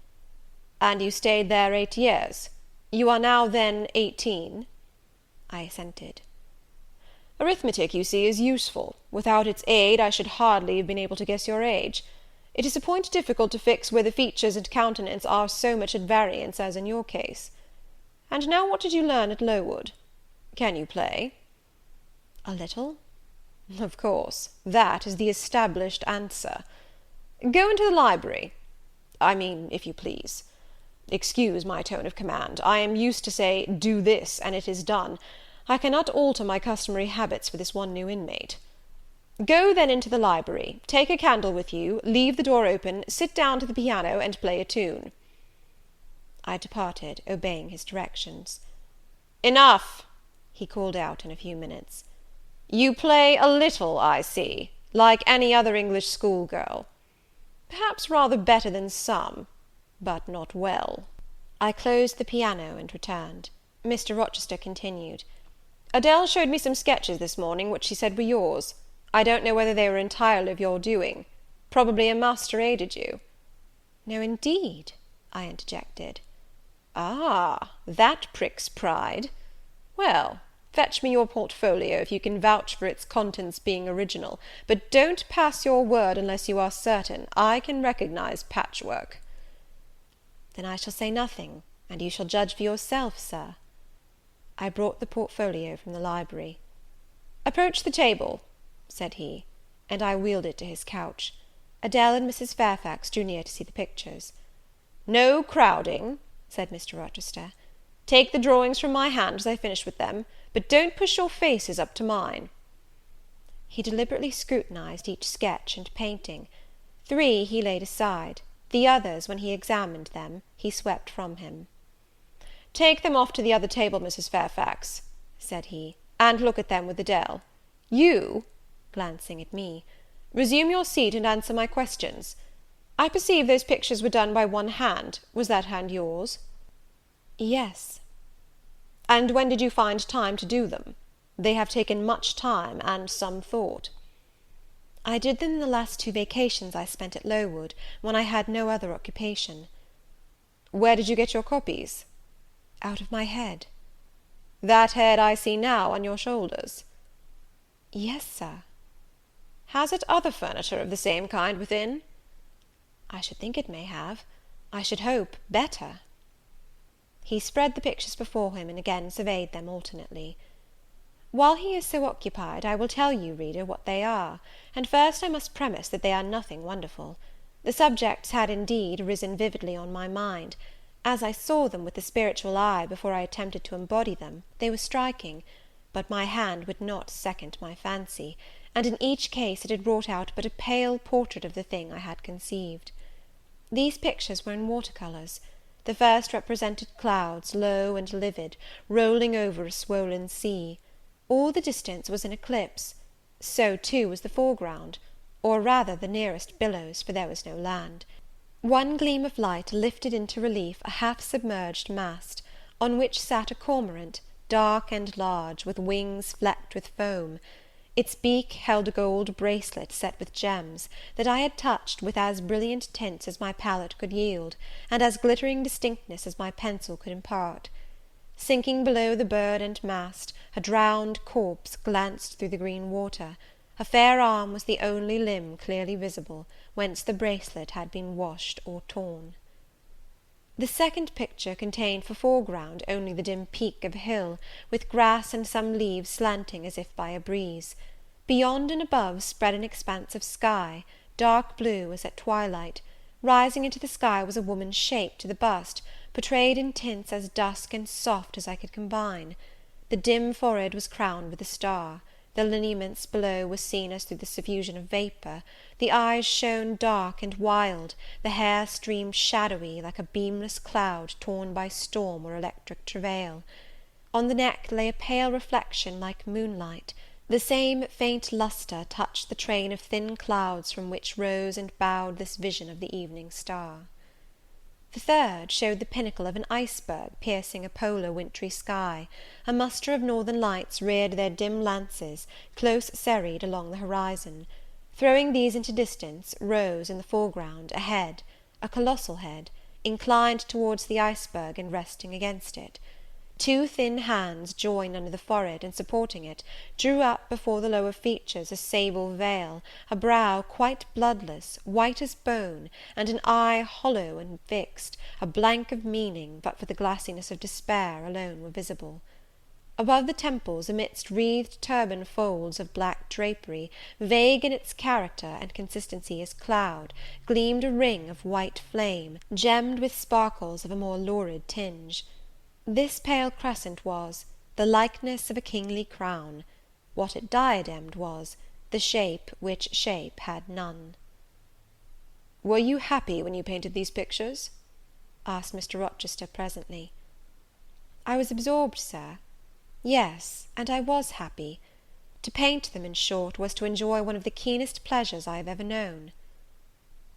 "And you stayed there 8 years? You are now, then, 18? I assented. "Arithmetic, you see, is useful. Without its aid, I should hardly have been able to guess your age. It is a point difficult to fix where the features and countenance are so much at variance as in your case. And now what did you learn at Lowood? Can you play?" "A little." "Of course, that is the established answer. Go into the library. I mean, if you please. Excuse my tone of command. I am used to say, do this, and it is done. I cannot alter my customary habits for this one new inmate. Go then into the library, take a candle with you, leave the door open, sit down to the piano, and play a tune." I departed, obeying his directions. "Enough!" he called out in a few minutes. "You play a little, I see, like any other English schoolgirl. Perhaps rather better than some, but not well." I closed the piano and returned. Mr. Rochester continued. "Adele showed me some sketches this morning, which she said were yours. I don't know whether they were entirely of your doing. Probably a master aided you." "No, indeed," I interjected. "Ah, that pricks pride. Well, fetch me your portfolio if you can vouch for its contents being original, but don't pass your word unless you are certain. I can recognize patchwork." "Then I shall say nothing, and you shall judge for yourself, sir." I brought the portfolio from the library. "Approach the table," said he, and I wheeled it to his couch. Adele and Mrs. Fairfax drew near to see the pictures. "No crowding," said Mr. Rochester. "Take the drawings from my hand as I finish with them, but don't push your faces up to mine." He deliberately scrutinized each sketch and painting. 3 he laid aside; the others, when he examined them, he swept from him. "Take them off to the other table, Mrs. Fairfax," said he, "and look at them with Adele. You," glancing at me, "resume your seat and answer my questions. I perceive those pictures were done by one hand. Was that hand yours?" "Yes." "And when did you find time to do them? They have taken much time and some thought." "I did them in the last 2 vacations I spent at Lowood, when I had no other occupation." "Where did you get your copies?" "Out of my head." "That head I see now on your shoulders?" "Yes, sir." "Has it other furniture of the same kind within?" "I should think it may have. I should hope, better." He spread the pictures before him, and again surveyed them alternately. While he is so occupied, I will tell you, reader, what they are; and first I must premise that they are nothing wonderful. The subjects had, indeed, risen vividly on my mind. As I saw them with the spiritual eye before I attempted to embody them, they were striking; but my hand would not second my fancy, and in each case it had wrought out but a pale portrait of the thing I had conceived. These pictures were in water-colours. The first represented clouds, low and livid, rolling over a swollen sea. All the distance was in eclipse; so, too, was the foreground, or rather the nearest billows, for there was no land. One gleam of light lifted into relief a half-submerged mast, on which sat a cormorant, dark and large, with wings flecked with foam. Its beak held a gold bracelet set with gems, that I had touched with as brilliant tints as my palette could yield, and as glittering distinctness as my pencil could impart. Sinking below the bird and mast, a drowned corpse glanced through the green water. A fair arm was the only limb clearly visible, whence the bracelet had been washed or torn. The second picture contained for foreground only the dim peak of a hill, with grass and some leaves slanting as if by a breeze. Beyond and above spread an expanse of sky, dark blue as at twilight. Rising into the sky was a woman's shape to the bust, portrayed in tints as dusk and soft as I could combine. The dim forehead was crowned with a star. The lineaments below were seen as through the suffusion of vapour; the eyes shone dark and wild; the hair streamed shadowy, like a beamless cloud torn by storm or electric travail. On the neck lay a pale reflection like moonlight; the same faint lustre touched the train of thin clouds from which rose and bowed this vision of the evening star. The third showed the pinnacle of an iceberg piercing a polar wintry sky. A muster of northern lights reared their dim lances, close serried along the horizon. Throwing these into distance, rose, in the foreground, a head, a colossal head, inclined towards the iceberg and resting against it. 2 thin hands, joined under the forehead, and supporting it, drew up before the lower features a sable veil, a brow quite bloodless, white as bone, and an eye hollow and fixed, a blank of meaning, but for the glassiness of despair, alone were visible. Above the temples, amidst wreathed turban folds of black drapery, vague in its character and consistency as cloud, gleamed a ring of white flame, gemmed with sparkles of a more lurid tinge. This pale crescent was the likeness of a kingly crown; what it diademed was the shape which shape had none. "Were you happy when you painted these pictures?" asked Mr. Rochester presently. I was absorbed, sir. Yes, and I was happy. To paint them, in short, was to enjoy one of the keenest pleasures I have ever known.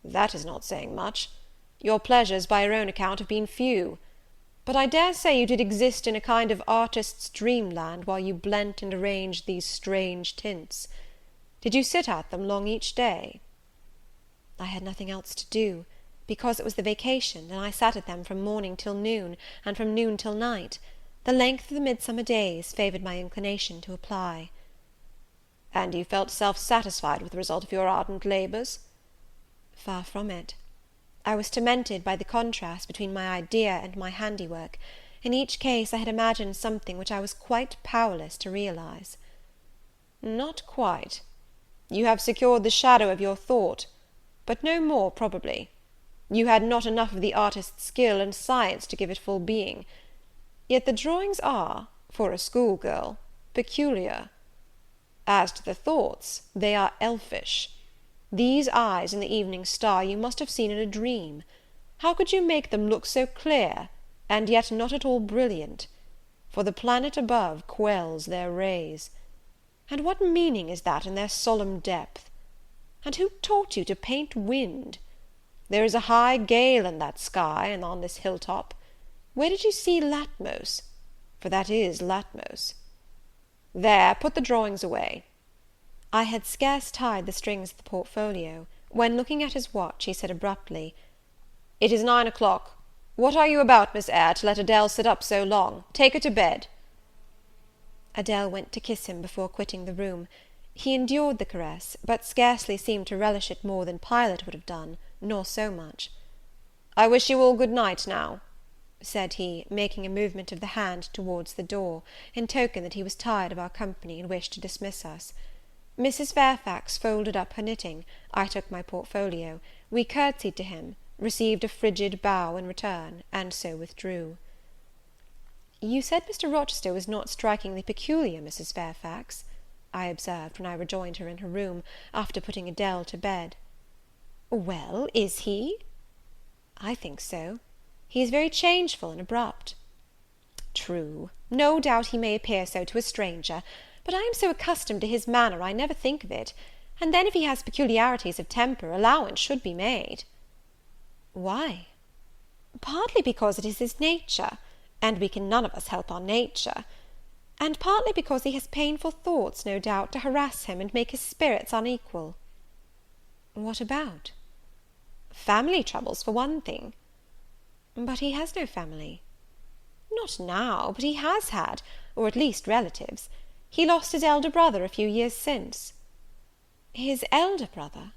That is not saying much. Your pleasures, by your own account, have been few. But I dare say you did exist in a kind of artist's dreamland while you blent and arranged these strange tints. Did you sit at them long each day? I had nothing else to do, because it was the vacation, and I sat at them from morning till noon, and from noon till night. The length of the midsummer days favoured my inclination to apply. And you felt self-satisfied with the result of your ardent labours? Far from it. I was tormented by the contrast between my idea and my handiwork. In each case I had imagined something which I was quite powerless to realize. Not quite. You have secured the shadow of your thought, but no more, probably. You had not enough of the artist's skill and science to give it full being. Yet the drawings are, for a schoolgirl, peculiar. As to the thoughts, they are elfish. These eyes in the evening star you must have seen in a dream. How could you make them look so clear, and yet not at all brilliant? For the planet above quells their rays. And what meaning is that in their solemn depth? And who taught you to paint wind? There is a high gale in that sky, and on this hilltop. Where did you see Latmos? For that is Latmos. There, put the drawings away. I had scarce tied the strings of the portfolio, when, looking at his watch, he said abruptly, "It is 9 o'clock. What are you about, Miss Eyre, to let Adele sit up so long? Take her to bed." Adele went to kiss him before quitting the room. He endured the caress, but scarcely seemed to relish it more than Pilot would have done, nor so much. "I wish you all good night now," said he, making a movement of the hand towards the door, in token that he was tired of our company, and wished to dismiss us. Mrs. Fairfax folded up her knitting, I took my portfolio, we curtsied to him, received a frigid bow in return, and so withdrew. "You said Mr. Rochester was not strikingly peculiar, Mrs. Fairfax," I observed, when I rejoined her in her room, after putting Adele to bed. "Well, is he?" "I think so. He is very changeful and abrupt." "True. No doubt he may appear so to a stranger, but I am so accustomed to his manner I never think of it; and then if he has peculiarities of temper, allowance should be made." "Why?" "Partly because it is his nature, and we can none of us help our nature; and partly because he has painful thoughts, no doubt, to harass him and make his spirits unequal." "What about?" "Family troubles, for one thing." "But he has no family." "Not now, but he has had, or at least relatives. He lost his elder brother a few years since." "His elder brother?"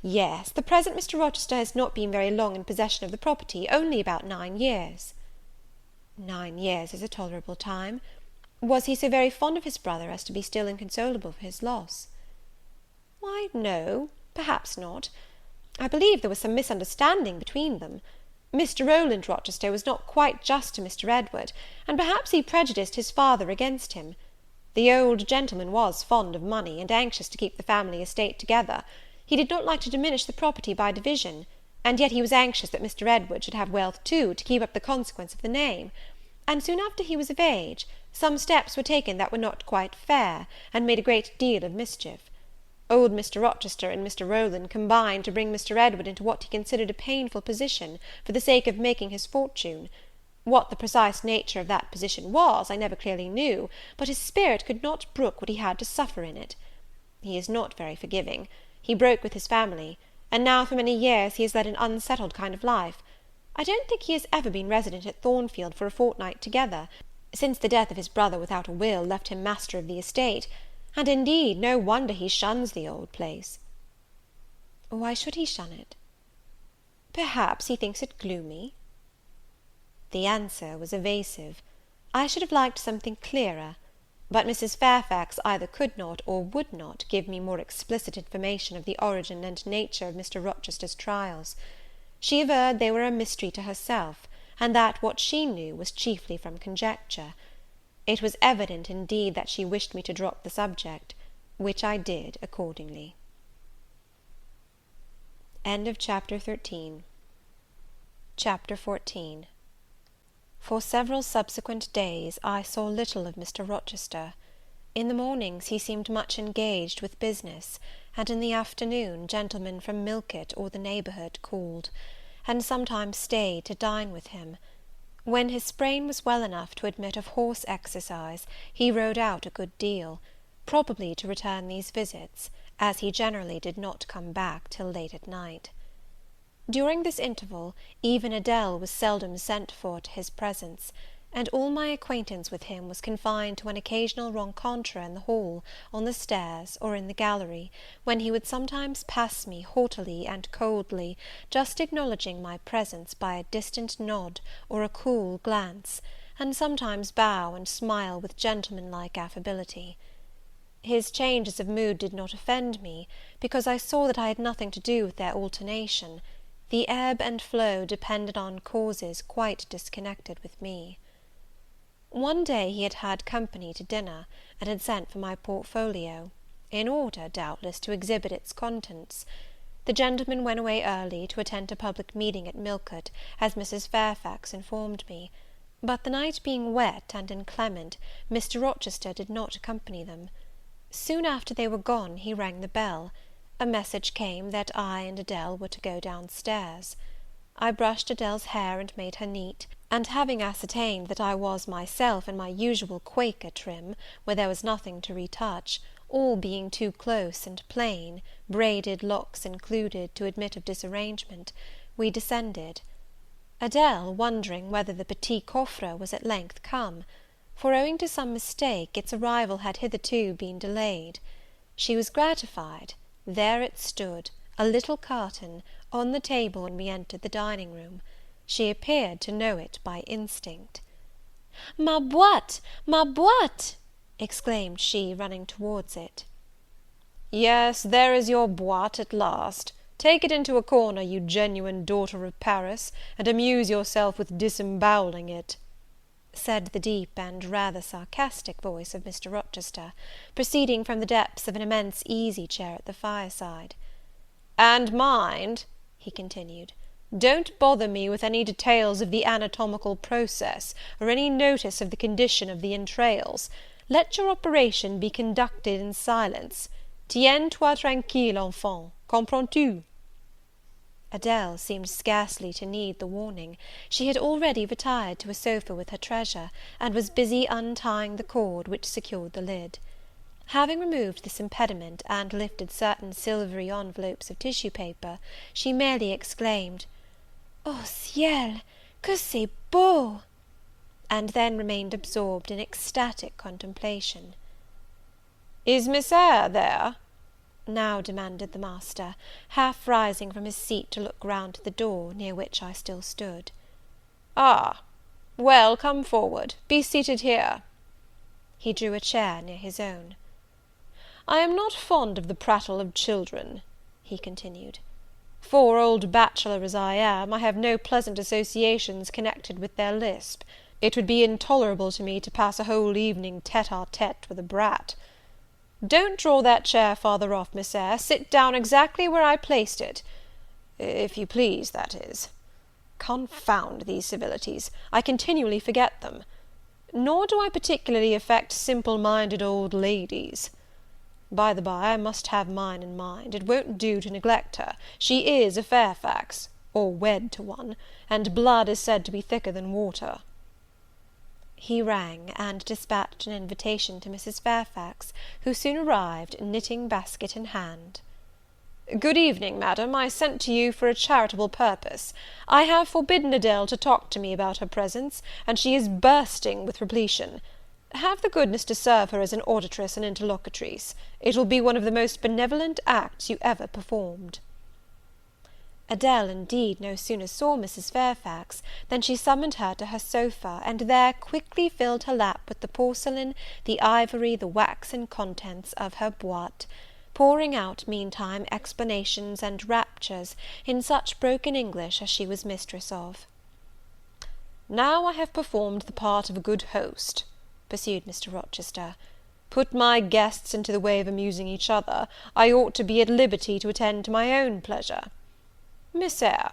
"Yes, the present Mr. Rochester has not been very long in possession of the property, only about 9 years. 9 years is a tolerable time. Was he so very fond of his brother as to be still inconsolable for his loss?" "Why, no, perhaps not. I believe there was some misunderstanding between them. Mr. Rowland Rochester was not quite just to Mr. Edward, and perhaps he prejudiced his father against him. The old gentleman was fond of money, and anxious to keep the family estate together. He did not like to diminish the property by division, and yet he was anxious that Mr. Edward should have wealth too, to keep up the consequence of the name; and soon after he was of age, some steps were taken that were not quite fair, and made a great deal of mischief. Old Mr. Rochester and Mr. Rowland combined to bring Mr. Edward into what he considered a painful position, for the sake of making his fortune. What the precise nature of that position was, I never clearly knew, but his spirit could not brook what he had to suffer in it. He is not very forgiving. He broke with his family, and now for many years he has led an unsettled kind of life. I don't think he has ever been resident at Thornfield for a fortnight together, since the death of his brother without a will left him master of the estate, and indeed no wonder he shuns the old place." "Why should he shun it?" "Perhaps he thinks it gloomy." The answer was evasive. I should have liked something clearer, but Mrs. Fairfax either could not or would not give me more explicit information of the origin and nature of Mr. Rochester's trials. She averred they were a mystery to herself, and that what she knew was chiefly from conjecture. It was evident, indeed, that she wished me to drop the subject, which I did accordingly. Chapter 14. Chapter 14. For several subsequent days I saw little of Mr. Rochester. In the mornings he seemed much engaged with business, and in the afternoon gentlemen from Millcote or the neighbourhood called, and sometimes stayed to dine with him. When his sprain was well enough to admit of horse exercise, he rode out a good deal, probably to return these visits, as he generally did not come back till late at night. During this interval, even Adele was seldom sent for to his presence, and all my acquaintance with him was confined to an occasional rencontre in the hall, on the stairs, or in the gallery, when he would sometimes pass me haughtily and coldly, just acknowledging my presence by a distant nod or a cool glance, and sometimes bow and smile with gentlemanlike affability. His changes of mood did not offend me, because I saw that I had nothing to do with their alternation. The ebb and flow depended on causes quite disconnected with me. One day he had had company to dinner, and had sent for my portfolio, in order, doubtless, to exhibit its contents. The gentleman went away early, to attend a public meeting at Millcote, as Mrs. Fairfax informed me; but the night being wet and inclement, Mr. Rochester did not accompany them. Soon after they were gone, he rang the bell. A message came that I and Adele were to go down stairs. I brushed Adele's hair and made her neat, and having ascertained that I was myself in my usual Quaker trim, where there was nothing to retouch, all being too close and plain, braided locks included, to admit of disarrangement, we descended. Adele, wondering whether the petit coffre was at length come, for, owing to some mistake, its arrival had hitherto been delayed. She was gratified. There it stood, a little carton, on the table when we entered the dining room. She appeared to know it by instinct. "Ma boîte! Ma boîte!" exclaimed she, running towards it. "Yes, there is your boîte at last. Take it into a corner, you genuine daughter of Paris, and amuse yourself with disemboweling it," said the deep and rather sarcastic voice of Mr. Rochester, proceeding from the depths of an immense easy-chair at the fireside. "And mind," he continued, "don't bother me with any details of the anatomical process, or any notice of the condition of the entrails. Let your operation be conducted in silence. Tiens-toi tranquille, enfant, comprends-tu?" Adele seemed scarcely to need the warning. She had already retired to a sofa with her treasure, and was busy untying the cord which secured the lid. Having removed this impediment, and lifted certain silvery envelopes of tissue paper, she merely exclaimed, "Oh ciel, que c'est beau!" and then remained absorbed in ecstatic contemplation. "Is Miss Eyre there?" now demanded the master, half rising from his seat to look round to the door, near which I still stood. "Ah, well, come forward. Be seated here." He drew a chair near his own. "I am not fond of the prattle of children," he continued. "For, old bachelor as I am, I have no pleasant associations connected with their lisp. It would be intolerable to me to pass a whole evening tête-à-tête with a brat. Don't draw that chair farther off, Miss Eyre. Sit down exactly where I placed it, if you please, that is. Confound these civilities! I continually forget them. Nor do I particularly affect simple-minded old ladies. By the by, I must have mine in mind. It won't do to neglect her. She is a Fairfax, or wed to one, and blood is said to be thicker than water." He rang, and dispatched an invitation to Mrs. Fairfax, who soon arrived, knitting basket in hand. "Good evening, Madam. I sent to you for a charitable purpose. I have forbidden Adele to talk to me about her presents, and she is bursting with repletion. Have the goodness to serve her as an auditress and interlocutrice. It will be one of the most benevolent acts you ever performed." Adele, indeed, no sooner saw Mrs. Fairfax, than she summoned her to her sofa, and there quickly filled her lap with the porcelain, the ivory, the waxen contents of her boîte, pouring out, meantime, explanations and raptures, in such broken English as she was mistress of. "Now I have performed the part of a good host," pursued Mr. Rochester. "Put my guests into the way of amusing each other, I ought to be at liberty to attend to my own pleasure. Miss Eyre,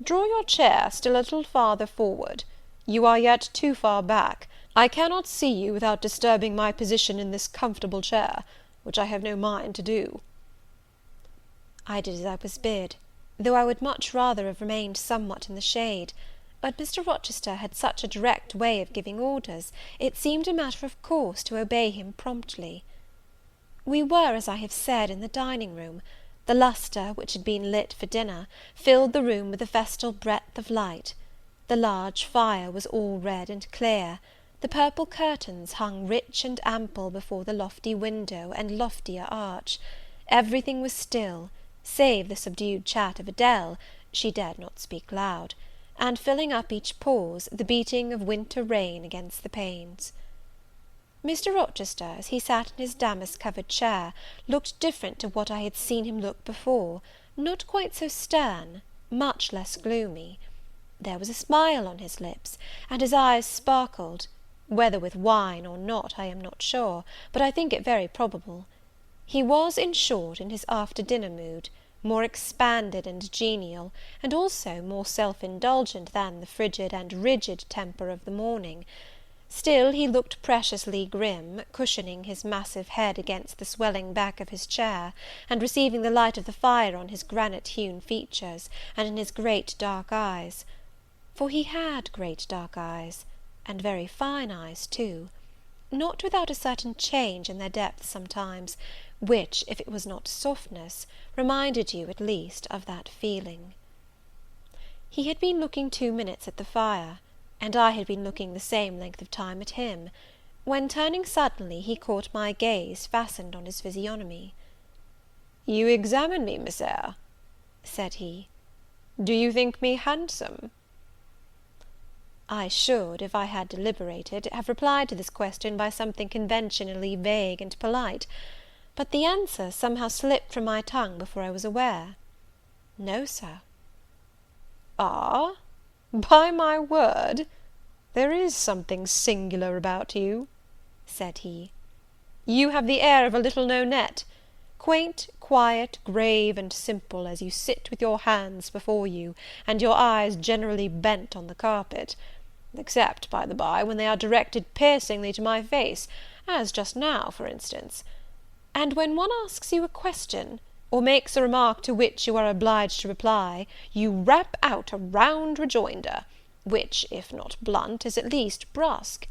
Draw your chair still a little farther forward. You are yet too far back. I cannot see you without disturbing my position in this comfortable chair, which I have no mind to do." I did as I was bid, though I would much rather have remained somewhat in the shade; but Mr. Rochester had such a direct way of giving orders, it seemed a matter of course to obey him promptly. We were, as I have said, in the dining room. The lustre, which had been lit for dinner, filled the room with a festal breadth of light. The large fire was all red and clear. The purple curtains hung rich and ample before the lofty window and loftier arch. Everything was still, save the subdued chat of Adele, she dared not speak loud, and filling up each pause, the beating of winter rain against the panes. Mr. Rochester, as he sat in his damask-covered chair, looked different to what I had seen him look before, not quite so stern, much less gloomy. There was a smile on his lips, and his eyes sparkled, whether with wine or not I am not sure, but I think it very probable. He was, in short, in his after-dinner mood, more expanded and genial, and also more self-indulgent than the frigid and rigid temper of the morning. Still he looked preciously grim, cushioning his massive head against the swelling back of his chair, and receiving the light of the fire on his granite-hewn features, and in his great dark eyes. For he had great dark eyes, and very fine eyes too, not without a certain change in their depth sometimes, which, if it was not softness, reminded you, at least, of that feeling. He had been looking 2 minutes at the fire, and I had been looking the same length of time at him, when, turning suddenly, he caught my gaze fastened on his physiognomy. "You examine me, Miss Eyre," said he. "Do you think me handsome?" I should, if I had deliberated, have replied to this question by something conventionally vague and polite, but the answer somehow slipped from my tongue before I was aware. "No, Sir." "Ah? By my word, there is something singular about you," said he. "You have the air of a little Nonette, quaint, quiet, grave, and simple, as you sit with your hands before you, and your eyes generally bent on the carpet, except, by the by, when they are directed piercingly to my face, as just now, for instance. And when one asks you a question, or makes a remark to which you are obliged to reply, you rap out a round rejoinder, which, if not blunt, is at least brusque.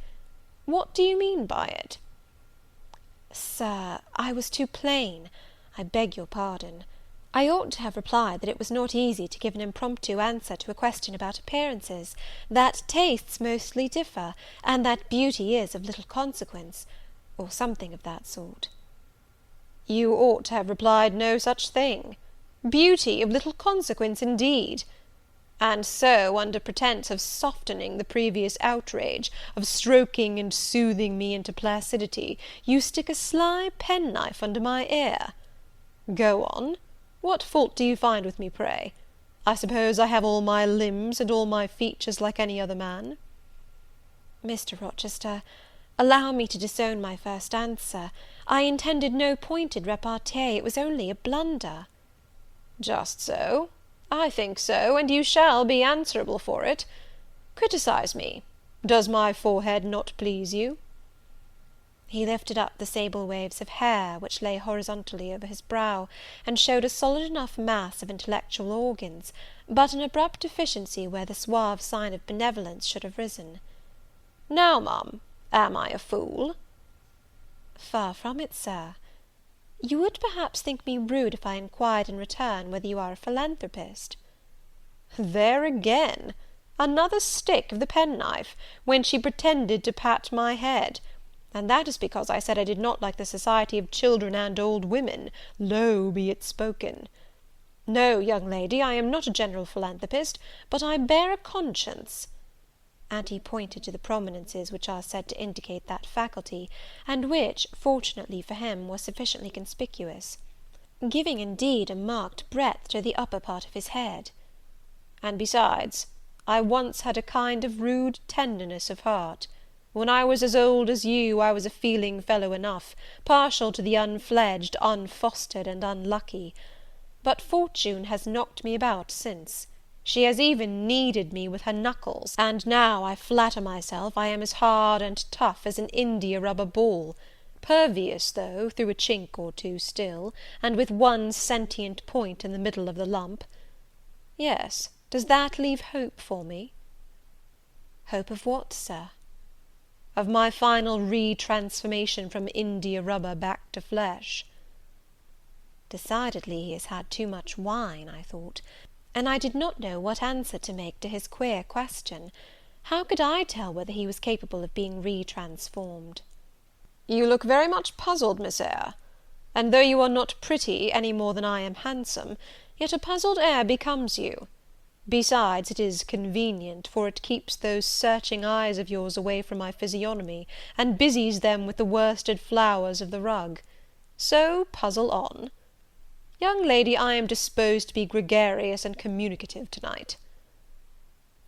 What do you mean by it?" "Sir, I was too plain. I beg your pardon. I ought to have replied that it was not easy to give an impromptu answer to a question about appearances, that tastes mostly differ, and that beauty is of little consequence, or something of that sort." "You ought to have replied no such thing. Beauty of little consequence, indeed! And so, under pretence of softening the previous outrage, of stroking and soothing me into placidity, you stick a sly penknife under my ear. Go on. What fault do you find with me, pray? I suppose I have all my limbs and all my features like any other man?" "Mr. Rochester, allow me to disown my first answer. I intended no pointed repartee, it was only a blunder." "Just so. I think so, and you shall be answerable for it. Criticise me. Does my forehead not please you?" He lifted up the sable waves of hair which lay horizontally over his brow, and showed a solid enough mass of intellectual organs, but an abrupt deficiency where the suave sign of benevolence should have risen. "Now, ma'am, am I a fool?" "Far from it, Sir. You would perhaps think me rude if I inquired in return whether you are a philanthropist." "There again! Another stick of the penknife, when she pretended to pat my head; and that is because I said I did not like the society of children and old women, low be it spoken. No, young lady, I am not a general philanthropist, but I bear a conscience," and he pointed to the prominences which are said to indicate that faculty, and which, fortunately for him, was sufficiently conspicuous, giving indeed a marked breadth to the upper part of his head. "And besides, I once had a kind of rude tenderness of heart. When I was as old as you, I was a feeling fellow enough, partial to the unfledged, unfostered, and unlucky. But fortune has knocked me about since. She has even kneaded me with her knuckles, and now I flatter myself I am as hard and tough as an india-rubber ball, pervious, though, through a chink or two still, and with one sentient point in the middle of the lump. Yes, does that leave hope for me?" "Hope of what, Sir?" "Of my final re-transformation from india-rubber back to flesh." Decidedly he has had too much wine, I thought, and I did not know what answer to make to his queer question. How could I tell whether he was capable of being re-transformed? "You look very much puzzled, Miss Eyre; and though you are not pretty any more than I am handsome, yet a puzzled air becomes you. Besides, it is convenient, for it keeps those searching eyes of yours away from my physiognomy, and busies them with the worsted flowers of the rug. So puzzle on. Young lady, I am disposed to be gregarious and communicative to-night."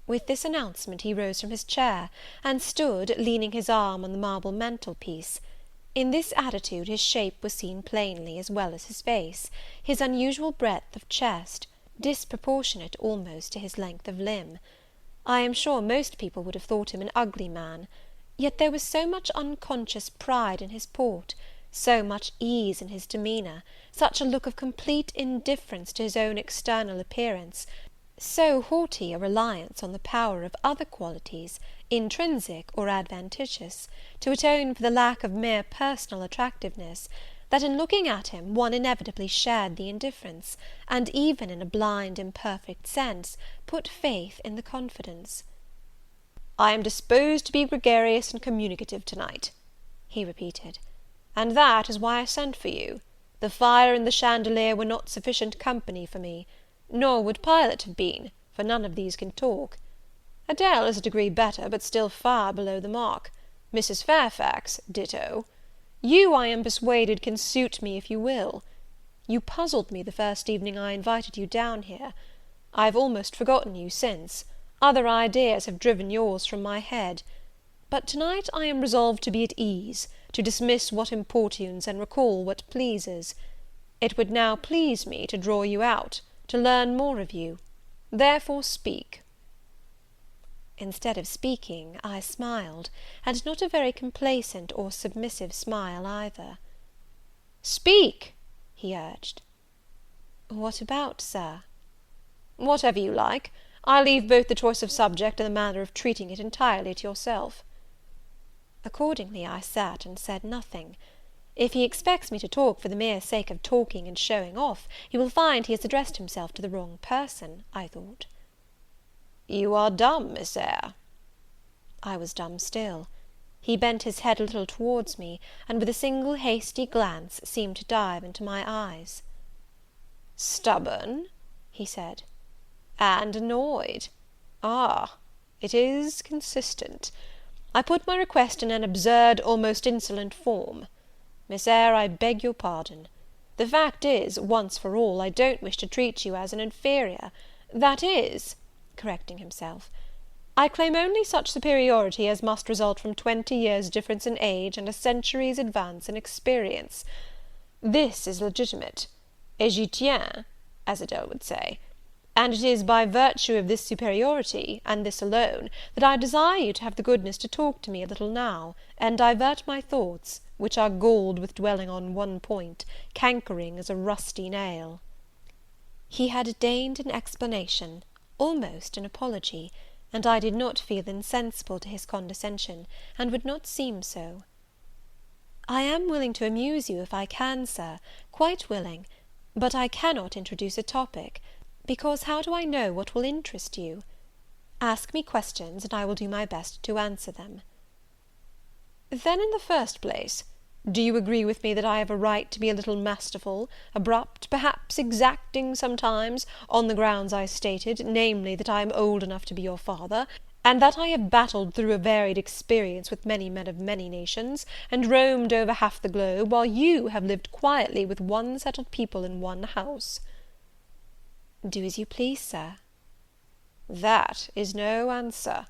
With this announcement he rose from his chair, and stood, leaning his arm on the marble mantelpiece. In this attitude his shape was seen plainly, as well as his face, his unusual breadth of chest, disproportionate almost to his length of limb. I am sure most people would have thought him an ugly man, yet there was so much unconscious pride in his port, so much ease in his demeanour, such a look of complete indifference to his own external appearance, so haughty a reliance on the power of other qualities, intrinsic or adventitious, to atone for the lack of mere personal attractiveness, that in looking at him one inevitably shared the indifference, and even in a blind imperfect sense put faith in the confidence. "I am disposed to be gregarious and communicative to-night," he repeated, "and that is why I sent for you. The fire and the chandelier were not sufficient company for me, nor would Pilot have been, for none of these can talk. Adele is a degree better, but still far below the mark. Mrs. Fairfax, ditto. You, I am persuaded, can suit me if you will. You puzzled me the first evening I invited you down here. I have almost forgotten you since; other ideas have driven yours from my head. But to-night I am resolved to be at ease, to dismiss what importunes and recall what pleases. It would now please me to draw you out, to learn more of you. Therefore speak." Instead of speaking, I smiled, and not a very complacent or submissive smile either. "Speak," he urged. "What about, Sir?" "Whatever you like. I leave both the choice of subject and the manner of treating it entirely to yourself." Accordingly I sat and said nothing. If he expects me to talk for the mere sake of talking and showing off, he will find he has addressed himself to the wrong person, I thought. "You are dumb, Miss Eyre." I was dumb still. He bent his head a little towards me, and with a single hasty glance seemed to dive into my eyes. "Stubborn?" he said. "And annoyed? Ah, it is consistent. I put my request in an absurd, almost insolent form. Miss Eyre, I beg your pardon. The fact is, once for all, I don't wish to treat you as an inferior. That is," correcting himself, "I claim only such superiority as must result from 20 years' difference in age and a century's advance in experience. This is legitimate, et j'y tiens, as Adele would say; and it is by virtue of this superiority, and this alone, that I desire you to have the goodness to talk to me a little now, and divert my thoughts, which are galled with dwelling on one point, cankering as a rusty nail." He had deigned an explanation, almost an apology, and I did not feel insensible to his condescension, and would not seem so. "I am willing to amuse you if I can, Sir, quite willing; but I cannot introduce a topic, because how do I know what will interest you? Ask me questions, and I will do my best to answer them." "Then, in the first place, do you agree with me that I have a right to be a little masterful, abrupt, perhaps exacting sometimes, on the grounds I stated, namely, that I am old enough to be your father, and that I have battled through a varied experience with many men of many nations, and roamed over half the globe, while you have lived quietly with one settled people in one house?" "Do as you please, Sir." "That is no answer.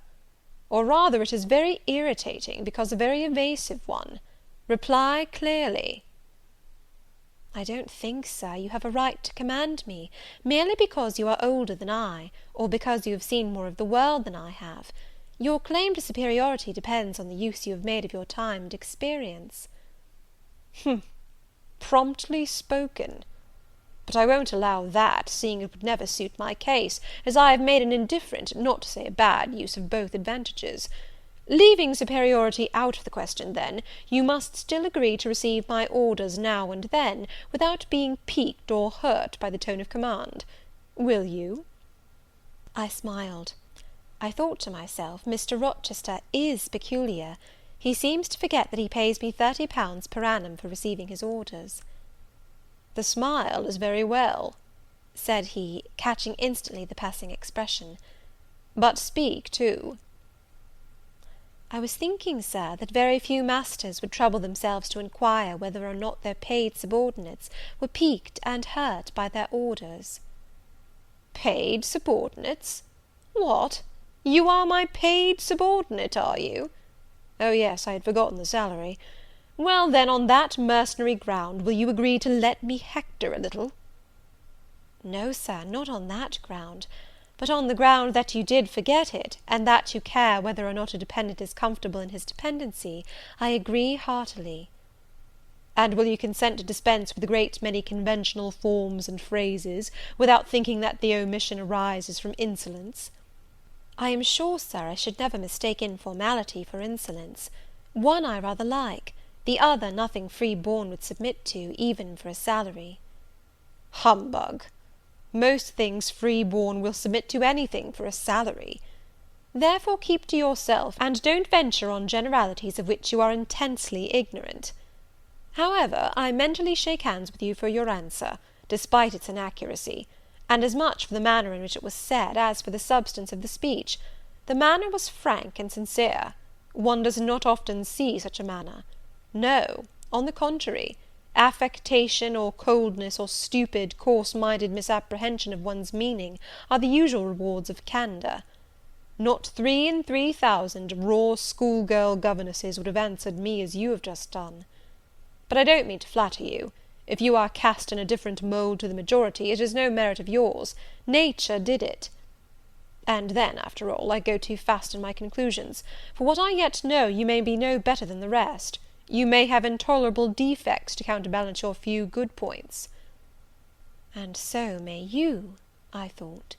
Or rather it is very irritating, because a very evasive one. Reply clearly." I don't think, sir, you have a right to command me, merely because you are older than I, or because you have seen more of the world than I have. Your claim to superiority depends on the use you have made of your time and experience." Promptly spoken. But I won't allow that, seeing it would never suit my case, as I have made an indifferent, not to say a bad, use of both advantages. Leaving superiority out of the question, then, you must still agree to receive my orders now and then, without being piqued or hurt by the tone of command. Will you? I smiled. I thought to myself, Mr. Rochester is peculiar. He seems to forget that he pays me £30 per annum for receiving his orders. "The smile is very well," said he, catching instantly the passing expression. "But speak too." "I was thinking, sir, that very few masters would trouble themselves to inquire whether or not their paid subordinates were piqued and hurt by their orders." "Paid subordinates? What? You are my paid subordinate, are you? Oh, yes, I had forgotten the salary. Well, then, on that mercenary ground, will you agree to let me hector a little?" "No, sir, not on that ground. But on the ground that you did forget it, and that you care whether or not a dependent is comfortable in his dependency, I agree heartily." "And will you consent to dispense with a great many conventional forms and phrases, without thinking that the omission arises from insolence?" "I am sure, sir, I should never mistake informality for insolence. One I rather like, the other nothing free-born would submit to, even for a salary." "Humbug! Most things free-born will submit to anything for a salary. Therefore keep to yourself, and don't venture on generalities of which you are intensely ignorant. However, I mentally shake hands with you for your answer, despite its inaccuracy, and as much for the manner in which it was said as for the substance of the speech. The manner was frank and sincere. One does not often see such a manner. No, on the contrary, affectation or coldness or stupid, coarse-minded misapprehension of one's meaning are the usual rewards of candour. Not 3 in 3,000 raw schoolgirl governesses would have answered me as you have just done. But I don't mean to flatter you. If you are cast in a different mould to the majority, it is no merit of yours. Nature did it. And then, after all, I go too fast in my conclusions. For what I yet know, you may be no better than the rest. You may have intolerable defects to counterbalance your few good points." And so may you, I thought.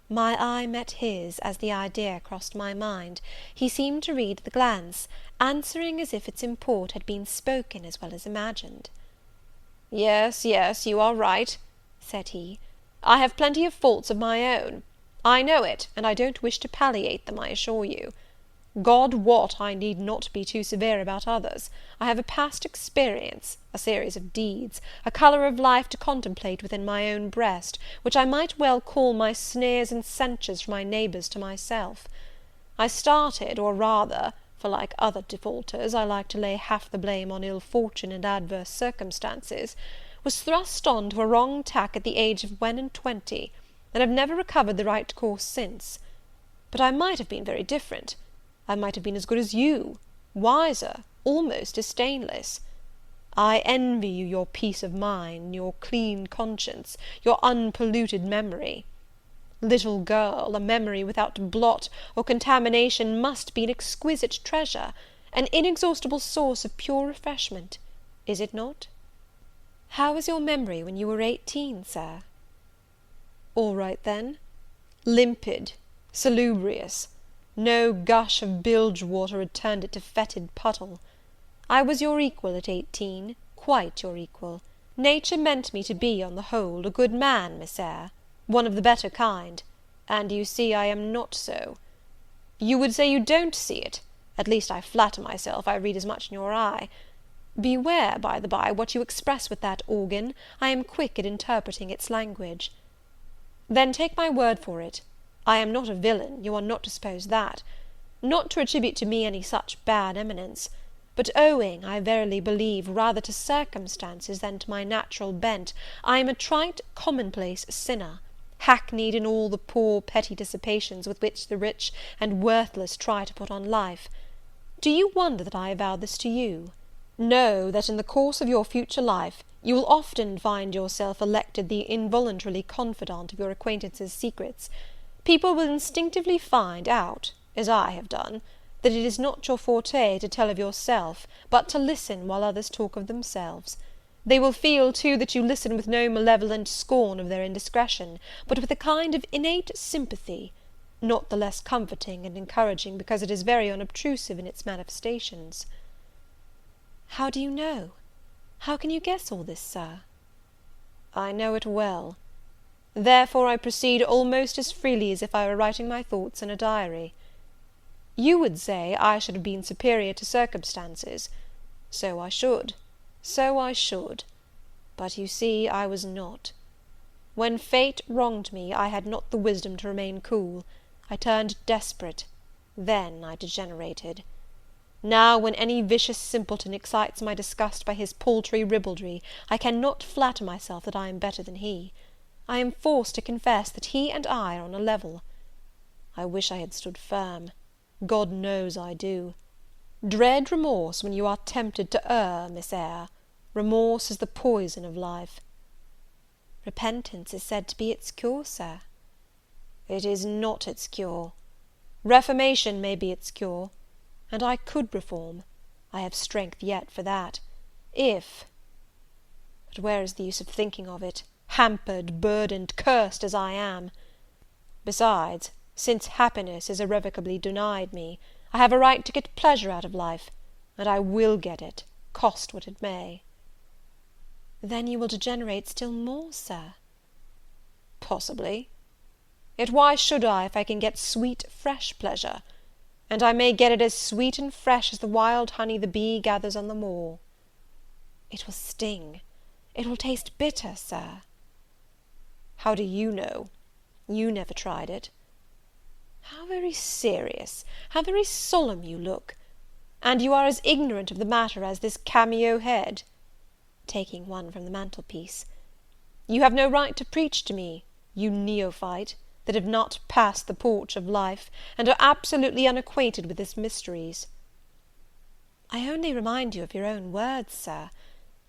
My eye met his as the idea crossed my mind. He seemed to read the glance, answering as if its import had been spoken as well as imagined. "Yes, yes, you are right," said he. "I have plenty of faults of my own. I know it, and I don't wish to palliate them, I assure you. God wot, I need not be too severe about others. I have a past experience, a series of deeds, a colour of life to contemplate within my own breast, which I might well call my sneers and censures from my neighbours to myself. I started, or rather, for like other defaulters, I like to lay half the blame on ill fortune and adverse circumstances, was thrust on to a wrong tack at the age of 21, and have never recovered the right course since. But I might have been very different. I might have been as good as you, wiser, almost as stainless. I envy you your peace of mind, your clean conscience, your unpolluted memory. Little girl, a memory without blot or contamination must be an exquisite treasure, an inexhaustible source of pure refreshment, is it not?" "How was your memory when you were 18, sir?" "All right then. Limpid, salubrious. No gush of bilge water had turned it to fetid puddle. I was your equal at 18, quite your equal. Nature meant me to be, on the whole, a good man, Miss Eyre, one of the better kind, and you see I am not so. You would say you don't see it, at least I flatter myself I read as much in your eye. Beware, by the by, what you express with that organ. I am quick at interpreting its language. Then take my word for it, I am not a villain, you are not to suppose that. Not to attribute to me any such bad eminence, but owing, I verily believe, rather to circumstances than to my natural bent, I am a trite, commonplace sinner, hackneyed in all the poor petty dissipations with which the rich and worthless try to put on life. Do you wonder that I avow this to you? Know that in the course of your future life You will often find yourself elected the involuntarily confidant of your acquaintances' secrets. People will instinctively find out, as I have done, that it is not your forte to tell of yourself, but to listen while others talk of themselves. They will feel, too, that you listen with no malevolent scorn of their indiscretion, but with a kind of innate sympathy, not the less comforting and encouraging because it is very unobtrusive in its manifestations. How do you know? How can you guess all this, sir? I know it well. Therefore I proceed almost as freely as if I were writing my thoughts in a diary. You would say I should have been superior to circumstances. So I should. But you see I was not. When fate wronged me, I had not the wisdom to remain cool. I turned desperate. Then I degenerated. Now, when any vicious simpleton excites my disgust by his paltry ribaldry, I cannot flatter myself that I am better than he. I am forced to confess that he and I are on a level. I wish I had stood firm. God knows I do. Dread remorse when you are tempted to err, Miss Eyre. Remorse is the poison of life. Repentance is said to be its cure, sir. It is not its cure. Reformation may be its cure, and I could reform. I have strength yet for that. But where is the use of thinking of it, hampered, burdened, cursed as I am? Besides, since happiness is irrevocably denied me, I have a right to get pleasure out of life, and I will get it, cost what it may. Then you will degenerate still more, sir. Possibly. Yet why should I, if I can get sweet, fresh pleasure? And I may get it as sweet and fresh as the wild honey the bee gathers on the moor. It will sting. It will taste bitter, sir. How do you know? You never tried it. How very serious, how very solemn you look! And you are as ignorant of the matter as this cameo head," taking one from the mantelpiece. "You have no right to preach to me, you neophyte, that have not passed the porch of life, and are absolutely unacquainted with its mysteries." "I only remind you of your own words, sir.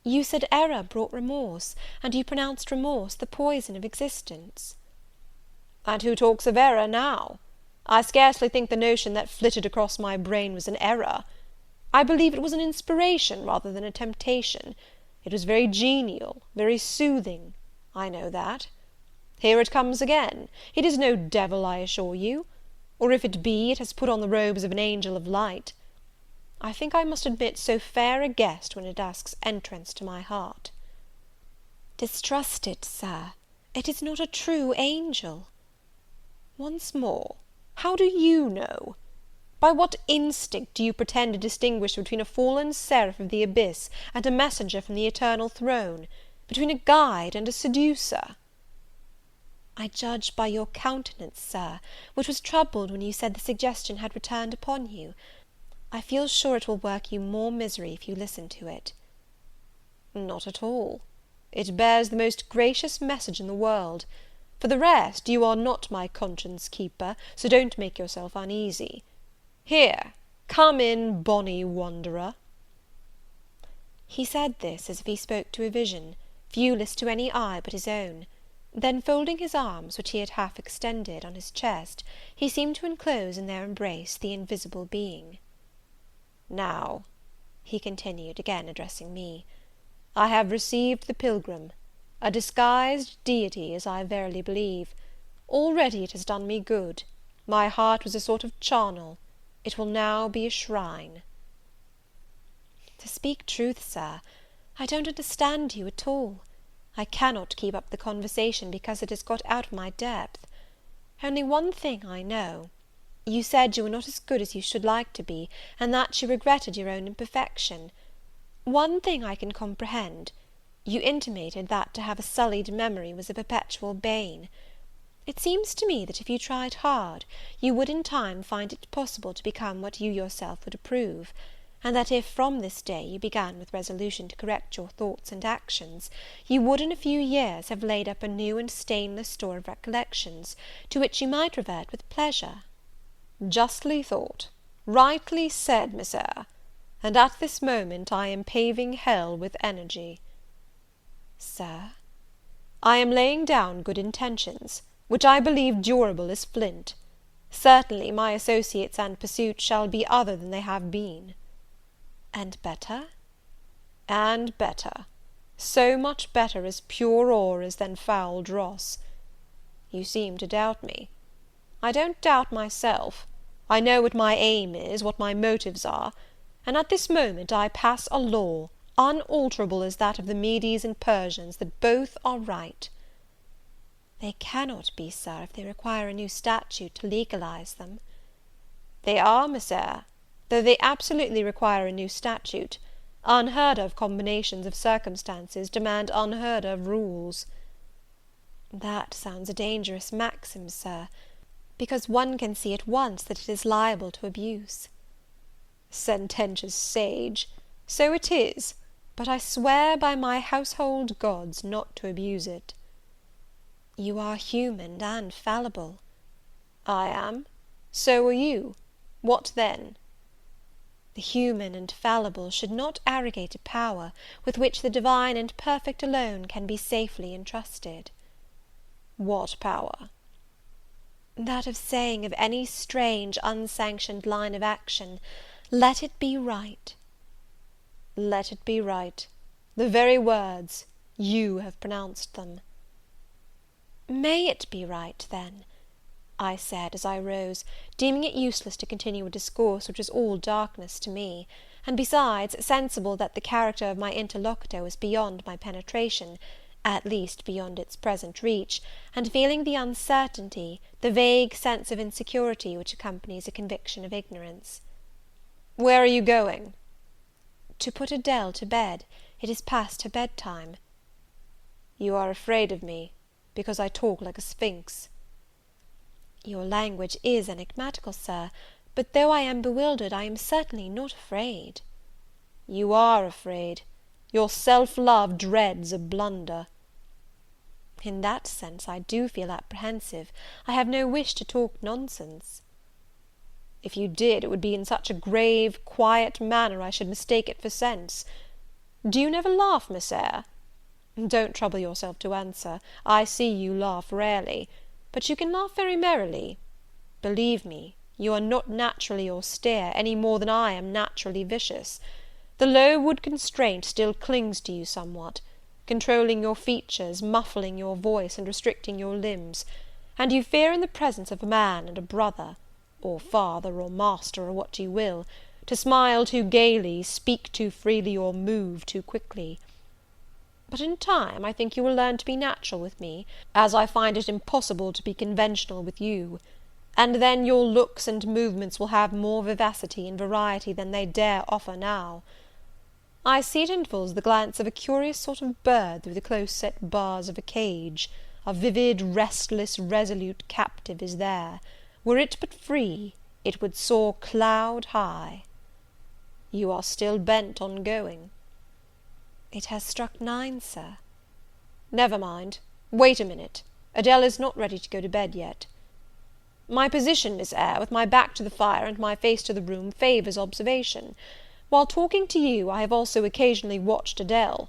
You said error brought remorse, and you pronounced remorse the poison of existence." "And who talks of error now? I scarcely think the notion that flitted across my brain was an error. I believe it was an inspiration rather than a temptation. It was very genial, very soothing. I know that. Here it comes again. It is no devil, I assure you; or if it be, it has put on the robes of an angel of light. I think I must admit so fair a guest when it asks entrance to my heart." "Distrust it, sir. It is not a true angel." "Once more, how do you know? By what instinct do you pretend to distinguish between a fallen seraph of the abyss and a messenger from the eternal throne? Between a guide and a seducer?" "I judge by your countenance, sir, which was troubled when you said the suggestion had returned upon you. I feel sure it will work you more misery if you listen to it." "Not at all. It bears the most gracious message in the world. For the rest, you are not my conscience keeper, so don't make yourself uneasy. Here, come in, bonny wanderer." He said this as if he spoke to a vision, viewless to any eye but his own. Then, folding his arms, which he had half extended, on his chest, he seemed to enclose in their embrace the invisible being. "Now," he continued, again addressing me, "I have received the pilgrim, a disguised deity, as I verily believe. Already it has done me good. My heart was a sort of charnel. It will now be a shrine." "To speak truth, sir, I don't understand you at all. I cannot keep up the conversation because it has got out of my depth. Only one thing I know. You said you were not as good as you should like to be, and that you regretted your own imperfection. One thing I can comprehend. You intimated that to have a sullied memory was a perpetual bane. It seems to me that if you tried hard, you would in time find it possible to become what you yourself would approve, and that if from this day you began with resolution to correct your thoughts and actions, you would in a few years have laid up a new and stainless store of recollections, to which you might revert with pleasure." "Justly thought, rightly said, Miss Eyre, and at this moment I am paving hell with energy." sir?" "I am laying down good intentions, which I believe durable as flint. Certainly my associates and pursuits shall be other than they have been." "And better?" "And better. So much better as pure ore is than foul dross. You seem to doubt me. I don't doubt myself. I know what my aim is, what my motives are, and at this moment I pass a law, unalterable as that of the Medes and Persians, that both are right." "They cannot be, sir, if they require a new statute to legalize them." "They are, Miss Eyre, though they absolutely require a new statute. Unheard of combinations of circumstances demand unheard of rules." "That sounds a dangerous maxim, sir, because one can see at once that it is liable to abuse." "Sententious sage! So it is, but I swear by my household gods not to abuse it." "You are human and fallible." "I am. So are you. What then?" "The human and fallible should not arrogate a power with which the divine and perfect alone can be safely entrusted." "What power?" "That of saying of any strange, unsanctioned line of action, 'Let it be right.'" "Let it be right. The very words, you have pronounced them." "May it be right, then?" I said, as I rose, deeming it useless to continue a discourse which was all darkness to me, and besides, sensible that the character of my interlocutor was beyond my penetration, at least beyond its present reach, and feeling the uncertainty, the vague sense of insecurity which accompanies a conviction of ignorance. "Where are you going?" "To put Adele to bed. It is past her bed time." "You are afraid of me, because I talk like a sphinx." "Your language is enigmatical, sir, but though I am bewildered, I am certainly not afraid." "You are afraid. Your self-love dreads a blunder." "In that sense I do feel apprehensive. I have no wish to talk nonsense." "If you did, it would be in such a grave, quiet manner I should mistake it for sense. Do you never laugh, Miss Eyre? Don't trouble yourself to answer. I see you laugh rarely, but you can laugh very merrily. Believe me, you are not naturally austere, any more than I am naturally vicious. The low wood constraint still clings to you somewhat, controlling your features, muffling your voice, and restricting your limbs; and you fear in the presence of a man and a brother, or father, or master, or what you will, to smile too gaily, speak too freely, or move too quickly. But in time I think you will learn to be natural with me, as I find it impossible to be conventional with you; and then your looks and movements will have more vivacity and variety than they dare offer now. I see at intervals the glance of a curious sort of bird through the close-set bars of a cage; a vivid, restless, resolute captive is there; were it but free, it would soar cloud high. You are still bent on going?" "It has struck 9, sir." "Never mind. Wait a minute. Adele is not ready to go to bed yet. My position, Miss Eyre, with my back to the fire and my face to the room, favours observation. While talking to you, I have also occasionally watched Adele.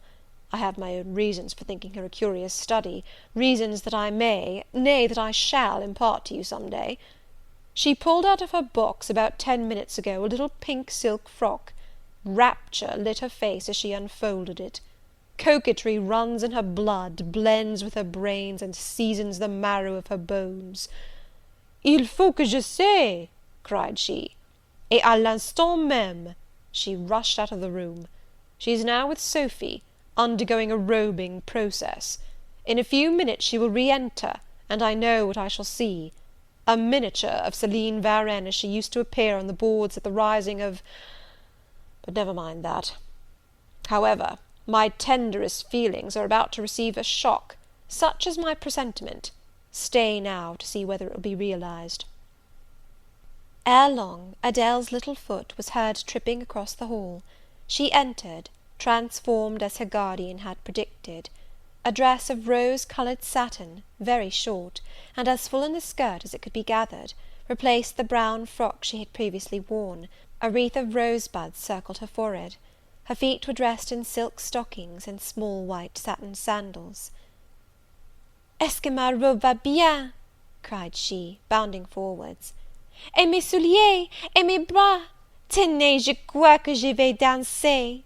I have my own reasons for thinking her a curious study, reasons that I may, nay, that I shall impart to you some day. She pulled out of her box about 10 minutes ago a little pink silk frock. Rapture lit her face as she unfolded it. Coquetry runs in her blood, blends with her brains, and seasons the marrow of her bones. Il faut que je sais, cried she, et à l'instant même she rushed out of the room. She is now with Sophy, undergoing a robing process. In a few minutes she will re-enter, and I know what I shall see. A miniature of Céline Varenne as she used to appear on the boards at the rising of... but never mind that. However, my tenderest feelings are about to receive a shock, such is my presentiment. Stay now to see whether it will be realized." Ere long, Adele's little foot was heard tripping across the hall. She entered, transformed as her guardian had predicted. A dress of rose-coloured satin, very short, and as full in the skirt as it could be gathered, replaced the brown frock she had previously worn. A wreath of rosebuds circled her forehead. Her feet were dressed in silk stockings and small white satin sandals. "Est-ce que ma robe va bien?" cried she, bounding forwards. "Et mes souliers, et mes bras! Tenez, je crois que je vais danser."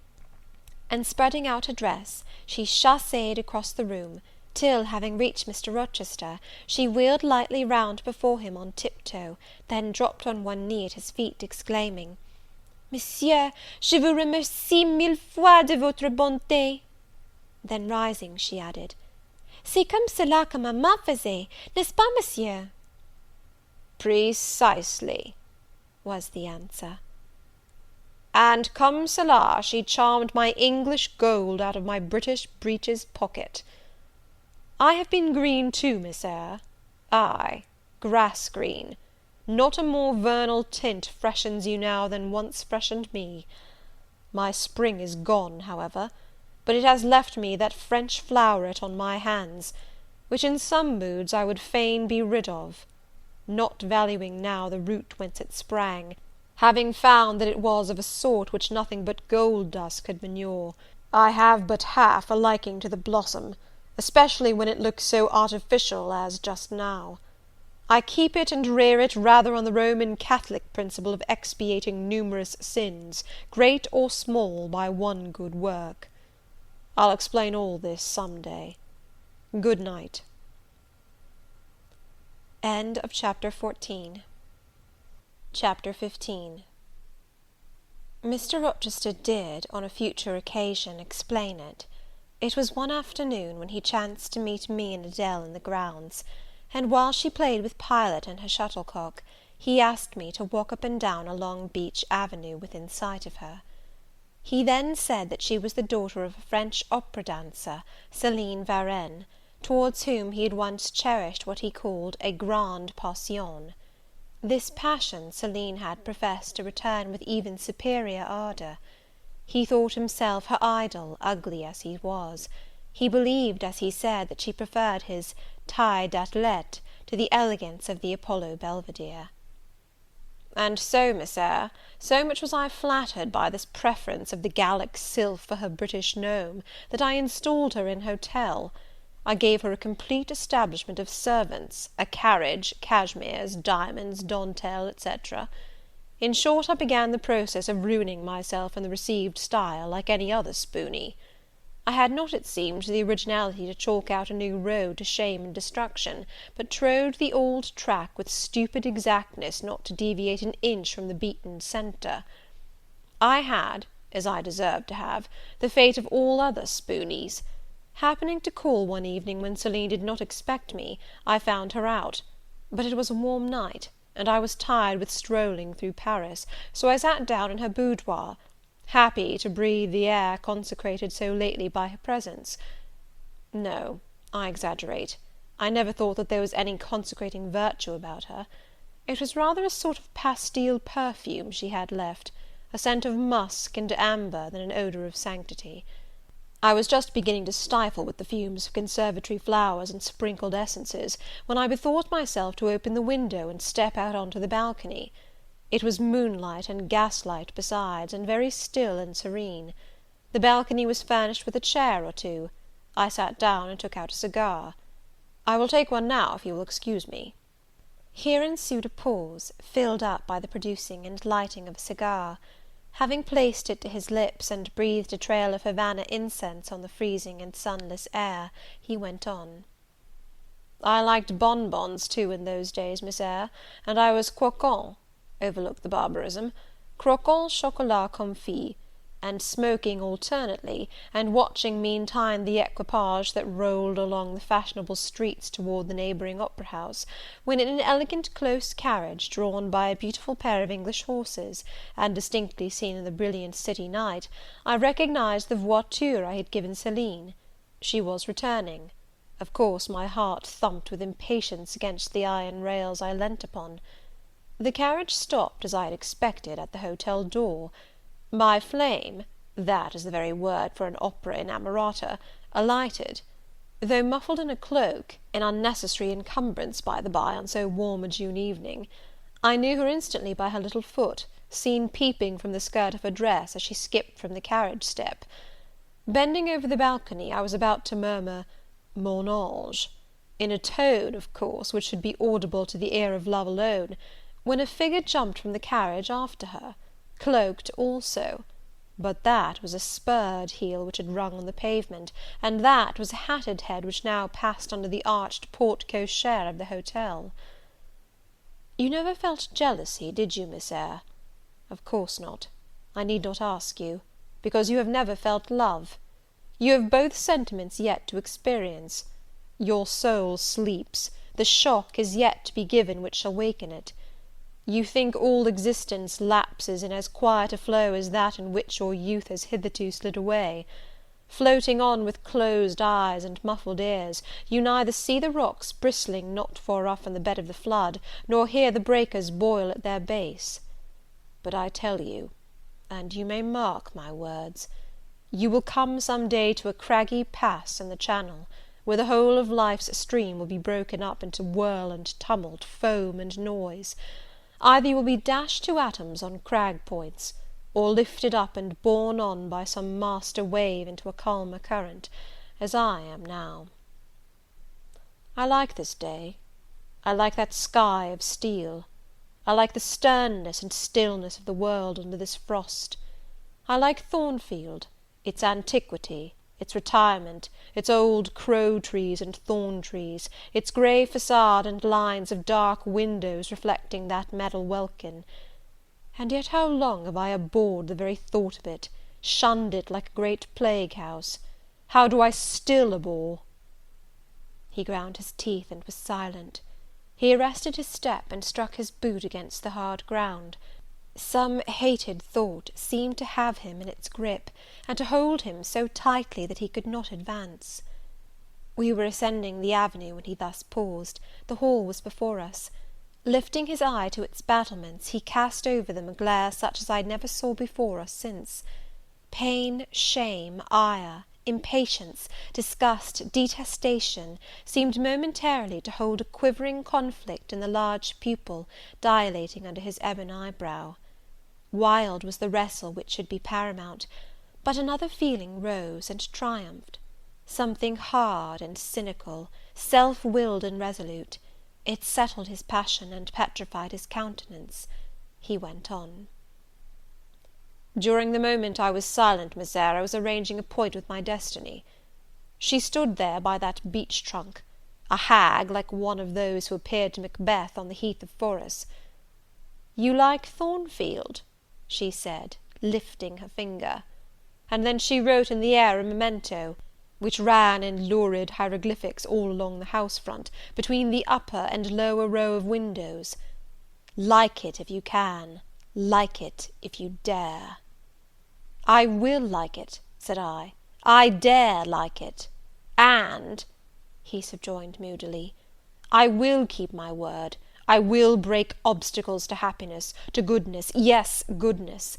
And spreading out her dress, she chassed across the room, till, having reached Mr. Rochester, she wheeled lightly round before him on tiptoe, then dropped on one knee at his feet, exclaiming, "Monsieur, je vous remercie mille fois de votre bonté." Then rising, she added, "C'est comme cela que maman faisait, n'est-ce pas, Monsieur?" "Precisely," was the answer. "And comme cela she charmed my English gold out of my British breeches pocket. I have been green too, Miss Eyre; ay, grass green. Not a more vernal tint freshens you now than once freshened me. My spring is gone, however, but it has left me that French floweret on my hands, which in some moods I would fain be rid of, not valuing now the root whence it sprang, having found that it was of a sort which nothing but gold dust could manure. I have but half a liking to the blossom, especially when it looks so artificial as just now. I keep it and rear it rather on the Roman Catholic principle of expiating numerous sins, great or small, by one good work. I'll explain all this some day. Good night." End of Chapter 14. Chapter 15. Mr. Rochester did, on a future occasion, explain it. It was one afternoon, when he chanced to meet me and Adele in the grounds, and while she played with Pilot and her shuttlecock, he asked me to walk up and down a long beech avenue within sight of her. He then said that she was the daughter of a French opera dancer, Céline Varenne, towards whom he had once cherished what he called a grande passion. This passion Céline had professed to return with even superior ardour. He thought himself her idol, ugly as he was. He believed, as he said, that she preferred his taille d'athlète to the elegance of the Apollo Belvedere. And so, Miss Eyre, so much was I flattered by this preference of the Gallic sylph for her British gnome, that I installed her in hotel. I gave her a complete establishment of servants, a carriage, cashmeres, diamonds, dentelle, etc. In short, I began the process of ruining myself in the received style, like any other spoony. I had not, it seemed, the originality to chalk out a new road to shame and destruction, but trode the old track with stupid exactness not to deviate an inch from the beaten centre. I had, as I deserved to have, the fate of all other spoonies. Happening to call one evening when Céline did not expect me, I found her out; but it was a warm night, and I was tired with strolling through Paris, so I sat down in her boudoir, happy to breathe the air consecrated so lately by her presence. No, I exaggerate. I never thought that there was any consecrating virtue about her. It was rather a sort of pastille perfume she had left, a scent of musk and amber than an odour of sanctity. I was just beginning to stifle with the fumes of conservatory flowers and sprinkled essences, when I bethought myself to open the window and step out onto the balcony. It was moonlight and gaslight besides, and very still and serene. The balcony was furnished with a chair or two. I sat down and took out a cigar. I will take one now, if you will excuse me. Here ensued a pause, filled up by the producing and lighting of a cigar. Having placed it to his lips, and breathed a trail of Havana incense on the freezing and sunless air, he went on. I liked bonbons, too, in those days, Miss Eyre, and I was croquant, overlook the barbarism, croquant chocolat confit, and smoking alternately, and watching meantime the equipage that rolled along the fashionable streets toward the neighbouring opera house, when in an elegant close carriage, drawn by a beautiful pair of English horses, and distinctly seen in the brilliant city night, I recognized the voiture I had given Céline. She was returning. Of course my heart thumped with impatience against the iron rails I leant upon. The carriage stopped, as I had expected, at the hotel door. My flame, that is the very word for an opera inamorata, alighted. Though muffled in a cloak, an unnecessary encumbrance, by the by, on so warm a June evening, I knew her instantly by her little foot, seen peeping from the skirt of her dress as she skipped from the carriage step. Bending over the balcony, I was about to murmur, "Mon ange," in a tone, of course, which should be audible to the ear of love alone, when a figure jumped from the carriage after her, cloaked also; but that was a spurred heel which had rung on the pavement, and that was a hatted head which now passed under the arched porte-cochere of the hotel. You never felt jealousy, did you, Miss Eyre? Of course not. I need not ask you, because you have never felt love. You have both sentiments yet to experience. Your soul sleeps, the shock is yet to be given which shall waken it. You think all existence lapses in as quiet a flow as that in which your youth has hitherto slid away. Floating on with closed eyes and muffled ears, you neither see the rocks bristling not far off on the bed of the flood, nor hear the breakers boil at their base. But I tell you, and you may mark my words, you will come some day to a craggy pass in the Channel, where the whole of life's stream will be broken up into whirl and tumult, foam and noise. Either you will be dashed to atoms on crag points, or lifted up and borne on by some master wave into a calmer current, as I am now. I like this day. I like that sky of steel. I like the sternness and stillness of the world under this frost. I like Thornfield, its antiquity, its retirement, its old crow-trees and thorn-trees, its grey facade and lines of dark windows reflecting that metal welkin. And yet how long have I abhorred the very thought of it, shunned it like a great plague-house! How do I still abhor? He ground his teeth and was silent. He arrested his step and struck his boot against the hard ground. Some hated thought seemed to have him in its grip, and to hold him so tightly that he could not advance. We were ascending the avenue when he thus paused. The hall was before us. Lifting his eye to its battlements, he cast over them a glare such as I never saw before or since. Pain, shame, ire, impatience, disgust, detestation, seemed momentarily to hold a quivering conflict in the large pupil dilating under his ebon eyebrow. Wild was the wrestle which should be paramount, but another feeling rose and triumphed. Something hard and cynical, self-willed and resolute. It settled his passion and petrified his countenance. He went on. During the moment I was silent, Miss Eyre, I was arranging a point with my destiny. She stood there by that beech trunk, a hag like one of those who appeared to Macbeth on the heath of Forres. "You like Thornfield?" she said, lifting her finger. And then she wrote in the air a memento, which ran in lurid hieroglyphics all along the house front, between the upper and lower row of windows. "Like it if you can, like it if you dare." "I will like it," said I. "I dare like it. And," he subjoined moodily, "I will keep my word. I will break obstacles to happiness, to goodness, yes, goodness.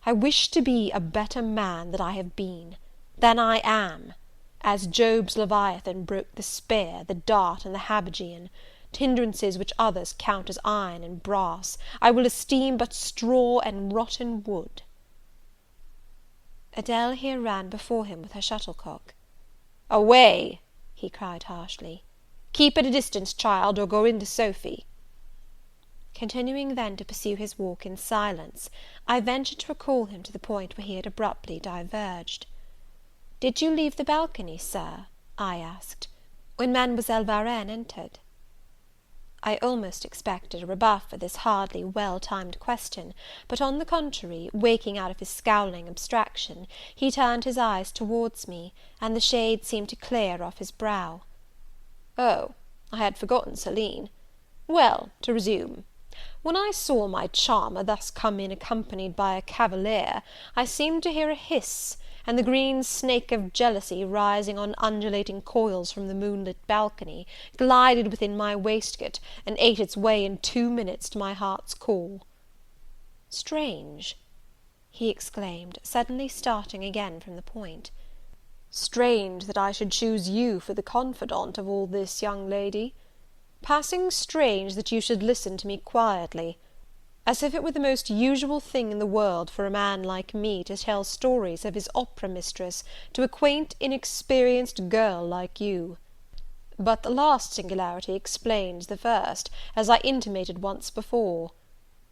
I wish to be a better man than I have been, than I am, as Job's Leviathan broke the spear, the dart, and the habergeon, hindrances which others count as iron and brass, I will esteem but straw and rotten wood." Adele here ran before him with her shuttlecock. "Away!" he cried harshly. "Keep at a distance, child, or go in to Sophy." Continuing then to pursue his walk in silence, I ventured to recall him to the point where he had abruptly diverged. "Did you leave the balcony, Sir," I asked, "when Mademoiselle Varenne entered?" I almost expected a rebuff for this hardly well-timed question, but on the contrary, waking out of his scowling abstraction, he turned his eyes towards me, and the shade seemed to clear off his brow. "Oh, I had forgotten Celine. Well, to resume. When I saw my charmer thus come in accompanied by a cavalier, I seemed to hear a hiss, and the green snake of jealousy, rising on undulating coils from the moonlit balcony, glided within my waistcoat, and ate its way in 2 minutes to my heart's core. Strange!" he exclaimed, suddenly starting again from the point. "Strange that I should choose you for the confidant of all this, young lady. Passing strange that you should listen to me quietly. as if it were the most usual thing in the world for a man like me to tell stories of his opera mistress to a quaint, inexperienced girl like you. But the last singularity explains the first, as I intimated once before.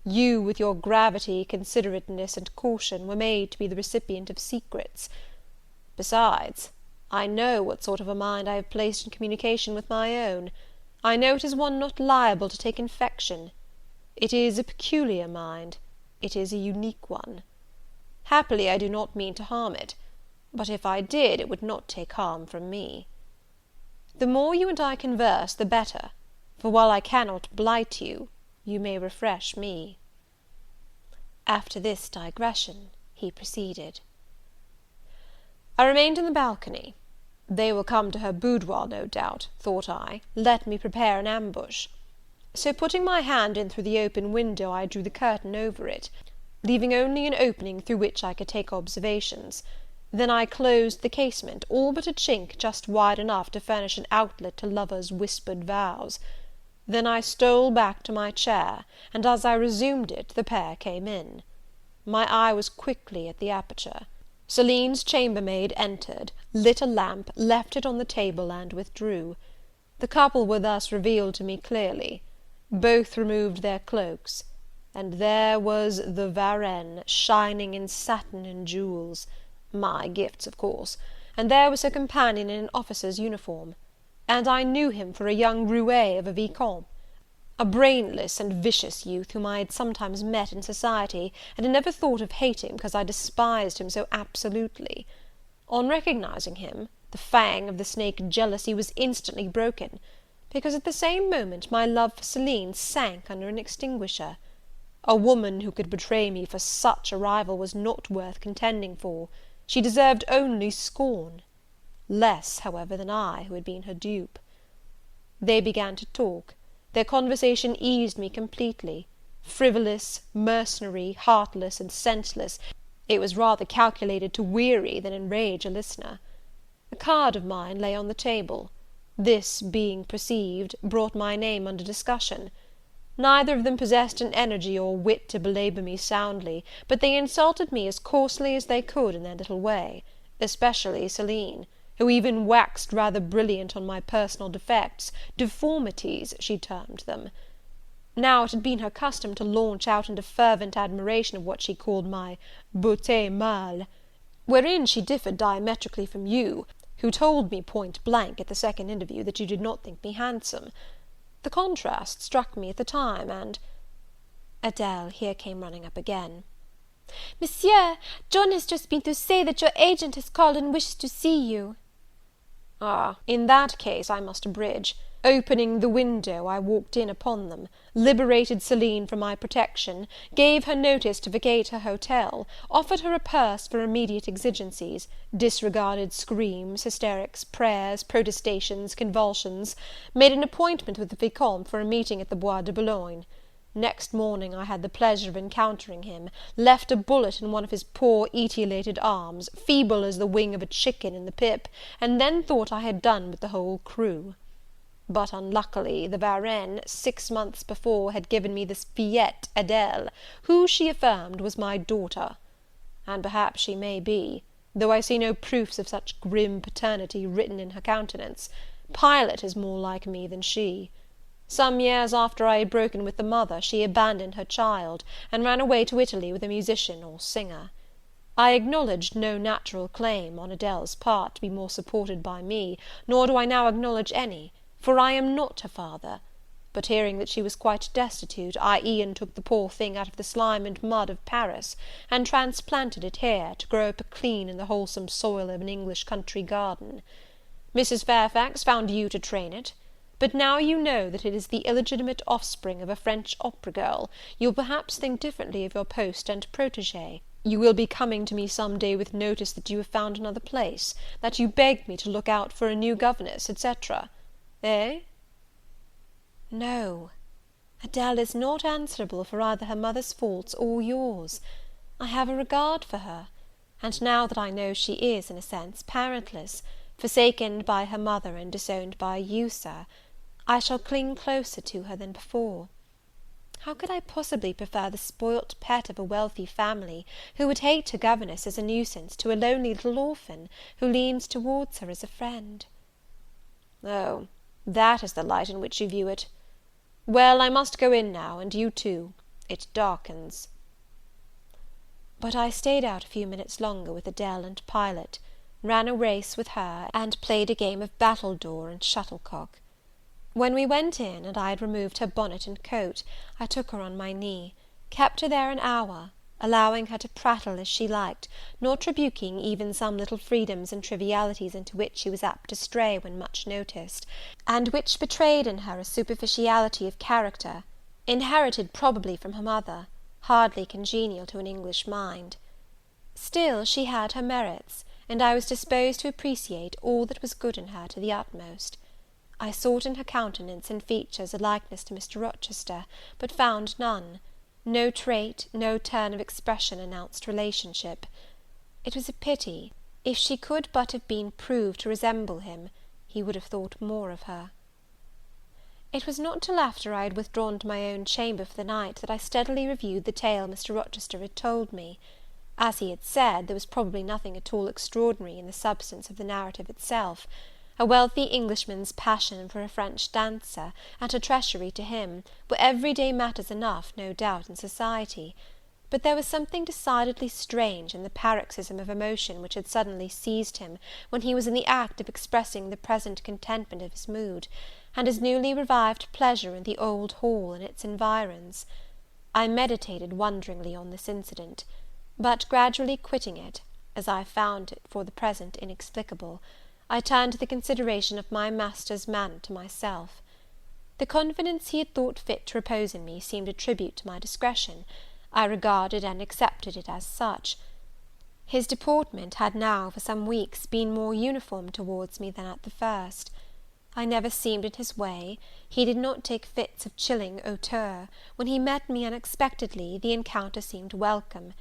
You, with your gravity, considerateness, and caution, were made to be the recipient of secrets. Besides, I know what sort of a mind I have placed in communication with my own. I know it is one not liable to take infection. It is a peculiar mind. It is a unique one. Happily I do not mean to harm it, but if I did, it would not take harm from me. The more you and I converse, the better, for while I cannot blight you, you may refresh me." After this digression, he proceeded. I remained in the balcony. They will come to her boudoir, no doubt, thought I. Let me prepare an ambush. So putting my hand in through the open window, I drew the curtain over it, leaving only an opening through which I could take observations. Then I closed the casement, all but a chink just wide enough to furnish an outlet to lovers' whispered vows. Then I stole back to my chair, and as I resumed it, the pair came in. My eye was quickly at the aperture. Celine's chambermaid entered, lit a lamp, left it on the table, and withdrew. The couple were thus revealed to me clearly. Both removed their cloaks, and there was the Varenne, shining in satin and jewels, my gifts, of course, and there was her companion in an officer's uniform, and I knew him for a young roué of a vicomte, a brainless and vicious youth whom I had sometimes met in society, and had never thought of hating because I despised him so absolutely. On recognizing him, the fang of the snake jealousy was instantly broken, because at the same moment my love for Celine sank under an extinguisher. A woman who could betray me for such a rival was not worth contending for. She deserved only scorn. Less, however, than I, who had been her dupe. They began to talk. Their conversation eased me completely. Frivolous, mercenary, heartless, and senseless, it was rather calculated to weary than enrage a listener. A card of mine lay on the table. This, being perceived, brought my name under discussion. Neither of them possessed an energy or wit to belabour me soundly, but they insulted me as coarsely as they could in their little way, especially Celine, who even waxed rather brilliant on my personal defects, deformities, she termed them. Now it had been her custom to launch out into fervent admiration of what she called my beauté mâle, wherein she differed diametrically from you, who told me point blank at the second interview that you did not think me handsome. The contrast struck me at the time, and Adele here came running up again. "Monsieur, John has just been to say that your agent has called and wishes to see you." Ah, in that case I must abridge. Opening the window, I walked in upon them, liberated Celine from my protection, gave her notice to vacate her hotel, offered her a purse for immediate exigencies, disregarded screams, hysterics, prayers, protestations, convulsions, made an appointment with the Vicomte for a meeting at the Bois de Boulogne. Next morning I had the pleasure of encountering him, left a bullet in one of his poor etiolated arms, feeble as the wing of a chicken in the pip, and then thought I had done with the whole crew. But unluckily the Varenne, 6 months before, had given me this fillette Adele, who, she affirmed, was my daughter; and perhaps she may be, though I see no proofs of such grim paternity written in her countenance. Pilot is more like me than she. Some years after I had broken with the mother, she abandoned her child, and ran away to Italy with a musician or singer. I acknowledged no natural claim, on Adele's part, to be more supported by me, nor do I now acknowledge any, for I am not her father; but hearing that she was quite destitute, I e'en took the poor thing out of the slime and mud of Paris, and transplanted it here, to grow up clean in the wholesome soil of an English country garden. Mrs. Fairfax found you to train it. But now you know that it is the illegitimate offspring of a French opera girl, you will perhaps think differently of your post and protégé. You will be coming to me some day with notice that you have found another place, that you beg me to look out for a new governess, etc. Eh? No, Adele is not answerable for either her mother's faults or yours. I have a regard for her, and now that I know she is, in a sense, parentless, forsaken by her mother and disowned by you, Sir, I shall cling closer to her than before. How could I possibly prefer the spoilt pet of a wealthy family, who would hate her governess as a nuisance, to a lonely little orphan, who leans towards her as a friend? Oh, that is the light in which you view it. Well, I must go in now, and you too. It darkens. But I stayed out a few minutes longer with Adele and Pilot, ran a race with her, and played a game of battledore and shuttlecock. When we went in, and I had removed her bonnet and coat, I took her on my knee, kept her there an hour, allowing her to prattle as she liked, not rebuking even some little freedoms and trivialities into which she was apt to stray when much noticed, and which betrayed in her a superficiality of character, inherited probably from her mother, hardly congenial to an English mind. Still she had her merits, and I was disposed to appreciate all that was good in her to the utmost. I sought in her countenance and features a likeness to Mr. Rochester, but found none. No trait, no turn of expression announced relationship. It was a pity. If she could but have been proved to resemble him, he would have thought more of her. It was not till after I had withdrawn to my own chamber for the night that I steadily reviewed the tale Mr. Rochester had told me. As he had said, there was probably nothing at all extraordinary in the substance of the narrative itself. A wealthy Englishman's passion for a French dancer, and her treachery to him, were everyday matters enough, no doubt, in society; but there was something decidedly strange in the paroxysm of emotion which had suddenly seized him when he was in the act of expressing the present contentment of his mood, and his newly revived pleasure in the old hall and its environs. I meditated wonderingly on this incident, but gradually quitting it, as I found it for the present inexplicable, I turned to the consideration of my master's manner to myself. The confidence he had thought fit to repose in me seemed a tribute to my discretion. I regarded and accepted it as such. His deportment had now, for some weeks, been more uniform towards me than at the first. I never seemed in his way; he did not take fits of chilling hauteur; when he met me unexpectedly, the encounter seemed welcome.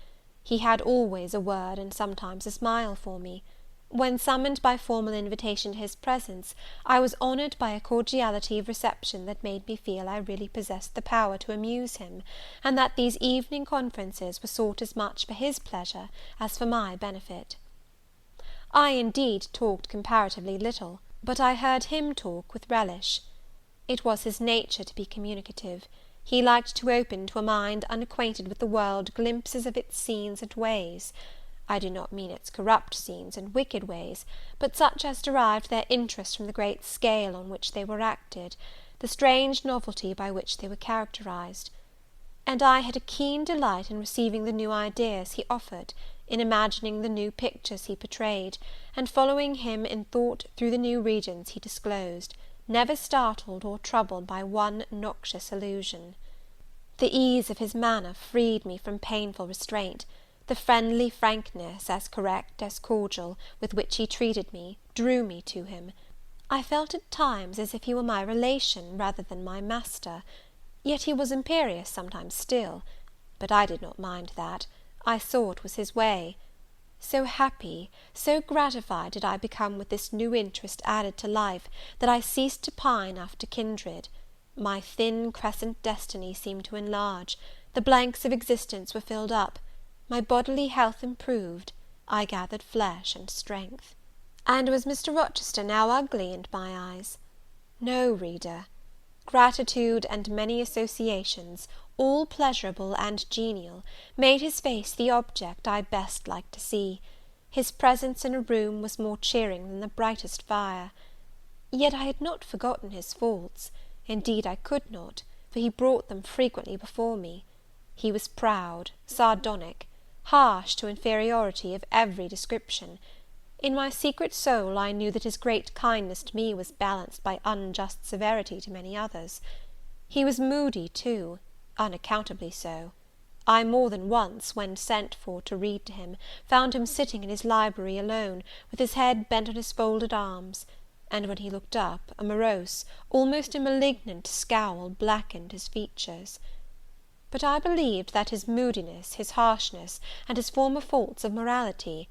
He had always a word and sometimes a smile for me. When summoned by formal invitation to his presence, I was honoured by a cordiality of reception that made me feel I really possessed the power to amuse him, and that these evening conferences were sought as much for his pleasure as for my benefit. I, indeed, talked comparatively little, but I heard him talk with relish. It was his nature to be communicative. He liked to open to a mind unacquainted with the world glimpses of its scenes and ways. I do not mean its corrupt scenes and wicked ways, but such as derived their interest from the great scale on which they were acted, the strange novelty by which they were characterized. And I had a keen delight in receiving the new ideas he offered, in imagining the new pictures he portrayed, and following him in thought through the new regions he disclosed, never startled or troubled by one noxious illusion. The ease of his manner freed me from painful restraint. The friendly frankness, as correct as cordial, with which he treated me, drew me to him. I felt at times as if he were my relation rather than my master. Yet he was imperious sometimes still; but I did not mind that. I saw it was his way. So happy, so gratified did I become with this new interest added to life, that I ceased to pine after kindred. My thin crescent destiny seemed to enlarge; the blanks of existence were filled up; my bodily health improved; I gathered flesh and strength. And was Mr. Rochester now ugly in my eyes? No, reader. Gratitude and many associations, all pleasurable and genial, made his face the object I best liked to see. His presence in a room was more cheering than the brightest fire. Yet I had not forgotten his faults; indeed I could not, for he brought them frequently before me. He was proud, sardonic, harsh to inferiority of every description. In my secret soul I knew that his great kindness to me was balanced by unjust severity to many others. He was moody too, unaccountably so. I more than once, when sent for to read to him, found him sitting in his library alone, with his head bent on his folded arms; and when he looked up, a morose, almost a malignant scowl blackened his features. But I believed that his moodiness, his harshness, and his former faults of morality,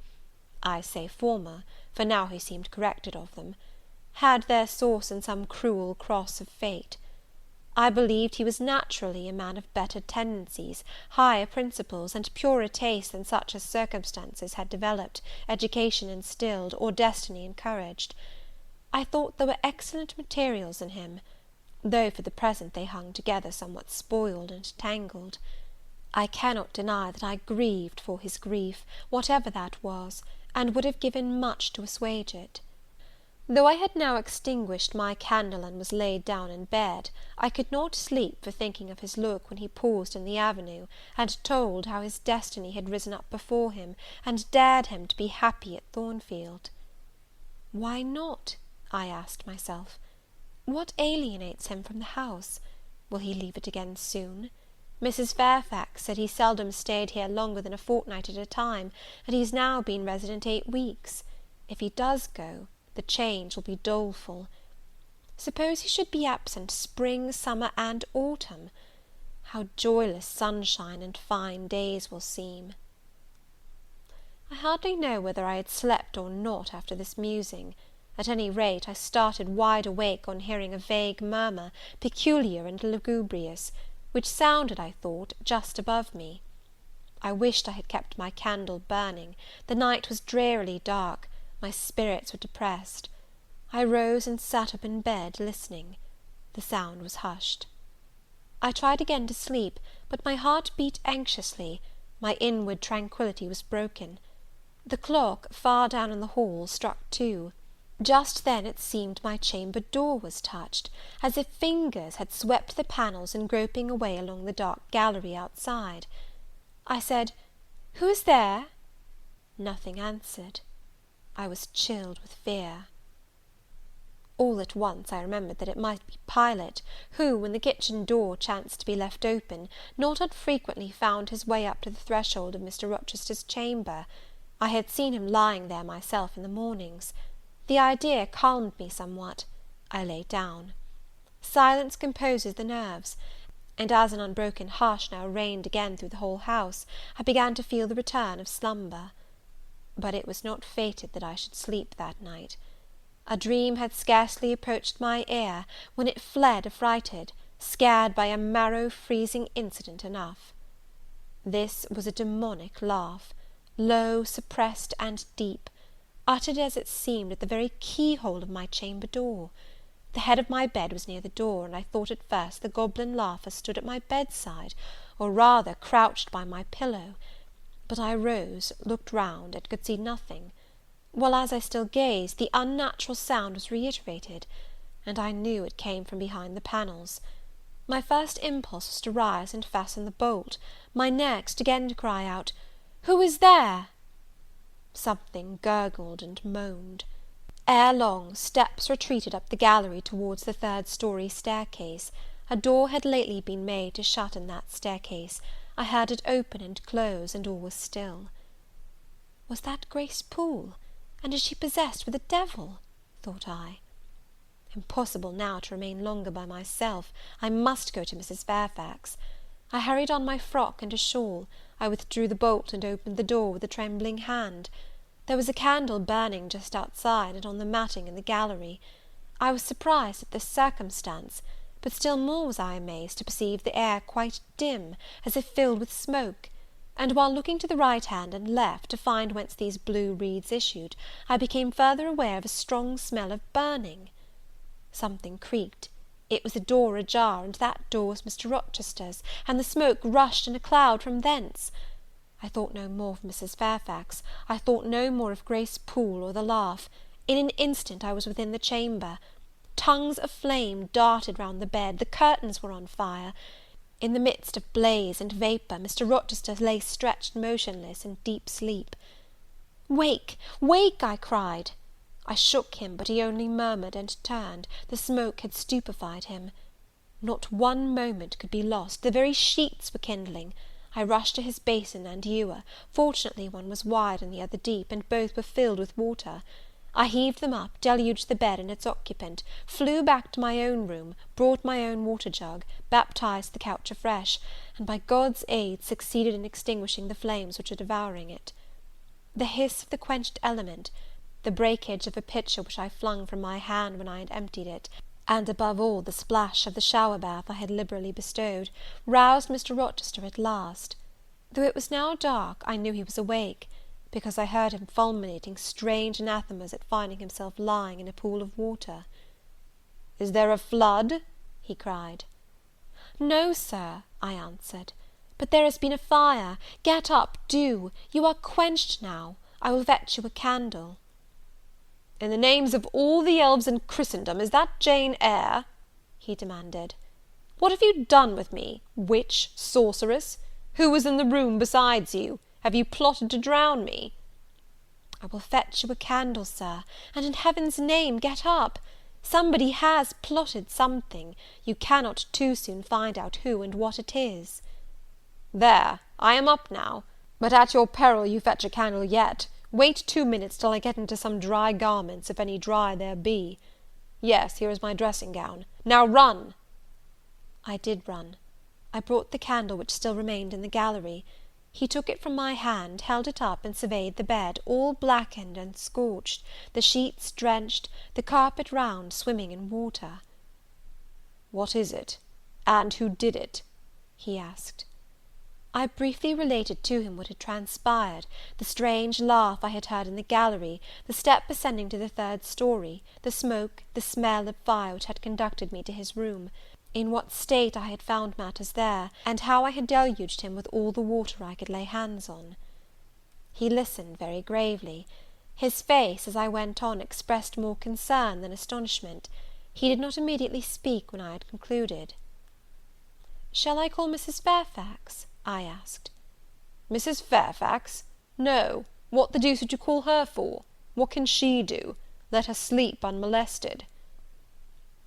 I say former, for now he seemed corrected of them, had their source in some cruel cross of fate. I believed he was naturally a man of better tendencies, higher principles, and purer taste than such as circumstances had developed, education instilled, or destiny encouraged. I thought there were excellent materials in him, though for the present they hung together somewhat spoiled and tangled. I cannot deny that I grieved for his grief, whatever that was, and would have given much to assuage it. Though I had now extinguished my candle and was laid down in bed, I could not sleep for thinking of his look when he paused in the avenue, and told how his destiny had risen up before him, and dared him to be happy at Thornfield. Why not? I asked myself. What alienates him from the house? Will he leave it again soon? Mrs. Fairfax said he seldom stayed here longer than a fortnight at a time, and he has now been resident 8 weeks. If he does go, the change will be doleful. Suppose he should be absent spring, summer, and autumn, how joyless sunshine and fine days will seem! I hardly know whether I had slept or not after this musing. At any rate, I started wide awake on hearing a vague murmur, peculiar and lugubrious, which sounded, I thought, just above me. I wished I had kept my candle burning. The night was drearily dark. My spirits were depressed. I rose and sat up in bed, listening. The sound was hushed. I tried again to sleep, but my heart beat anxiously, my inward tranquillity was broken. The clock, far down in the hall, struck 2. Just then it seemed my chamber door was touched, as if fingers had swept the panels and groping away along the dark gallery outside. I said, "Who is there?" Nothing answered. I was chilled with fear. All at once I remembered that it might be Pilot, who, when the kitchen door chanced to be left open, not unfrequently found his way up to the threshold of Mr. Rochester's chamber. I had seen him lying there myself in the mornings. The idea calmed me somewhat. I lay down. Silence composes the nerves, and as an unbroken hush now reigned again through the whole house, I began to feel the return of slumber. But it was not fated that I should sleep that night. A dream had scarcely approached my ear, when it fled affrighted, scared by a marrow-freezing incident enough. This was a demonic laugh, low, suppressed, and deep, uttered as it seemed at the very keyhole of my chamber door. The head of my bed was near the door, and I thought at first the goblin laugher stood at my bedside, or rather crouched by my pillow. But I rose, looked round, and could see nothing; while, as I still gazed, the unnatural sound was reiterated, and I knew it came from behind the panels. My first impulse was to rise and fasten the bolt; my next, again to cry out, "Who is there?" Something gurgled and moaned. Ere long, steps retreated up the gallery towards the 3rd-story staircase. A door had lately been made to shut in that staircase. I heard it open and close, and all was still. Was that Grace Poole? And is she possessed with a devil? thought I. Impossible now to remain longer by myself. I must go to Mrs. Fairfax. I hurried on my frock and a shawl. I withdrew the bolt and opened the door with a trembling hand. There was a candle burning just outside, and on the matting in the gallery. I was surprised at this circumstance, but still more was I amazed to perceive the air quite dim, as if filled with smoke; and while looking to the right hand and left, to find whence these blue wreaths issued, I became further aware of a strong smell of burning. Something creaked. It was a door ajar, and that door was Mr. Rochester's, and the smoke rushed in a cloud from thence. I thought no more of Mrs. Fairfax. I thought no more of Grace Poole or the laugh. In an instant I was within the chamber. Tongues of flame darted round the bed, the curtains were on fire. In the midst of blaze and vapour, Mr. Rochester lay stretched motionless in deep sleep. "Wake, wake!" I cried. I shook him, but he only murmured and turned. The smoke had stupefied him. Not one moment could be lost. The very sheets were kindling. I rushed to his basin and ewer. Fortunately one was wide and the other deep, and both were filled with water. I heaved them up, deluged the bed and its occupant, flew back to my own room, brought my own water jug, baptized the couch afresh, and by God's aid succeeded in extinguishing the flames which were devouring it. The hiss of the quenched element, the breakage of a pitcher which I flung from my hand when I had emptied it, and above all the splash of the shower bath I had liberally bestowed, roused Mr. Rochester at last. Though it was now dark, I knew he was awake, because I heard him fulminating strange anathemas at finding himself lying in a pool of water. "Is there a flood?" he cried. "No, Sir," I answered, "but there has been a fire. Get up, do. You are quenched now. I will fetch you a candle." "In the names of all the elves in Christendom, is that Jane Eyre?" he demanded. "What have you done with me? Witch, sorceress? Who was in the room besides you? Have you plotted to drown me?" "I will fetch you a candle, Sir, and in heaven's name get up. Somebody has plotted something. You cannot too soon find out who and what it is." "There, I am up now, but at your peril you fetch a candle yet. Wait 2 minutes till I get into some dry garments, if any dry there be. Yes, here is my dressing gown. Now run." I did run. I brought the candle which still remained in the gallery. He took it from my hand, held it up, and surveyed the bed, all blackened and scorched, the sheets drenched, the carpet round swimming in water. "What is it? And who did it?" he asked. I briefly related to him what had transpired, the strange laugh I had heard in the gallery, the step ascending to the 3rd story, the smoke, the smell of fire which had conducted me to his room, in what state I had found matters there, and how I had deluged him with all the water I could lay hands on. He listened very gravely. His face, as I went on, expressed more concern than astonishment. He did not immediately speak when I had concluded. "Shall I call Mrs. Fairfax?" I asked. "Mrs. Fairfax? No. What the deuce would you call her for? What can she do? Let her sleep unmolested."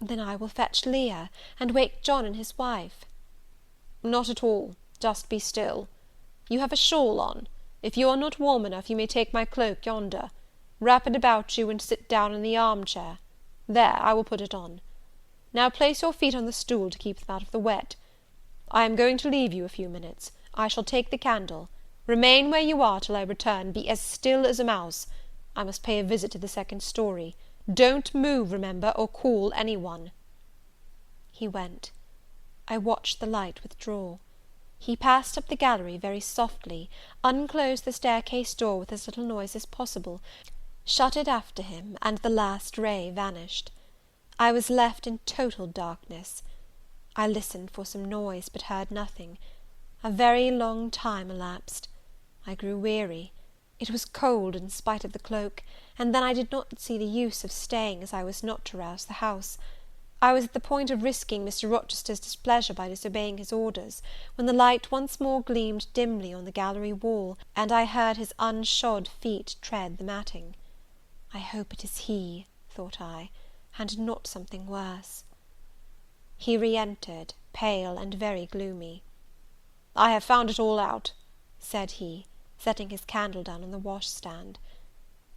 "Then I will fetch Leah, and wake John and his wife." "Not at all. Just be still. You have a shawl on. If you are not warm enough, you may take my cloak yonder. Wrap it about you, and sit down in the arm-chair. There, I will put it on. Now place your feet on the stool to keep them out of the wet. I am going to leave you a few minutes. I shall take the candle. Remain where you are till I return. Be as still as a mouse. I must pay a visit to the 2nd story. Don't move, remember, or call any one." He went. I watched the light withdraw. He passed up the gallery very softly, unclosed the staircase door with as little noise as possible, shut it after him, and the last ray vanished. I was left in total darkness. I listened for some noise, but heard nothing. A very long time elapsed. I grew weary. It was cold in spite of the cloak, and then I did not see the use of staying, as I was not to rouse the house. I was at the point of risking Mr. Rochester's displeasure by disobeying his orders, when the light once more gleamed dimly on the gallery wall, and I heard his unshod feet tread the matting. I hope it is he, thought I, and not something worse. He re-entered, pale and very gloomy. "I have found it all out," said he, setting his candle down on the washstand.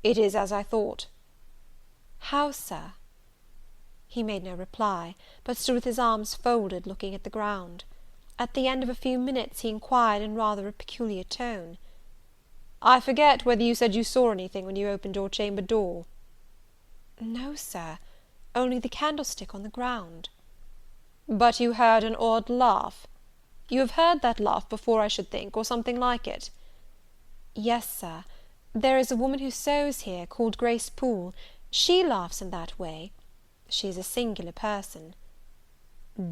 "It is as I thought." "How, Sir?" He made no reply, but stood with his arms folded, looking at the ground. At the end of a few minutes he inquired in rather a peculiar tone, "I forget whether you said you saw anything when you opened your chamber door?" "No, Sir, only the candlestick on the ground." "But you heard an odd laugh? You have heard that laugh before, I should think, or something like it?" "Yes, Sir, there is a woman who sews here, called Grace Poole. She laughs in that way. She is a singular person."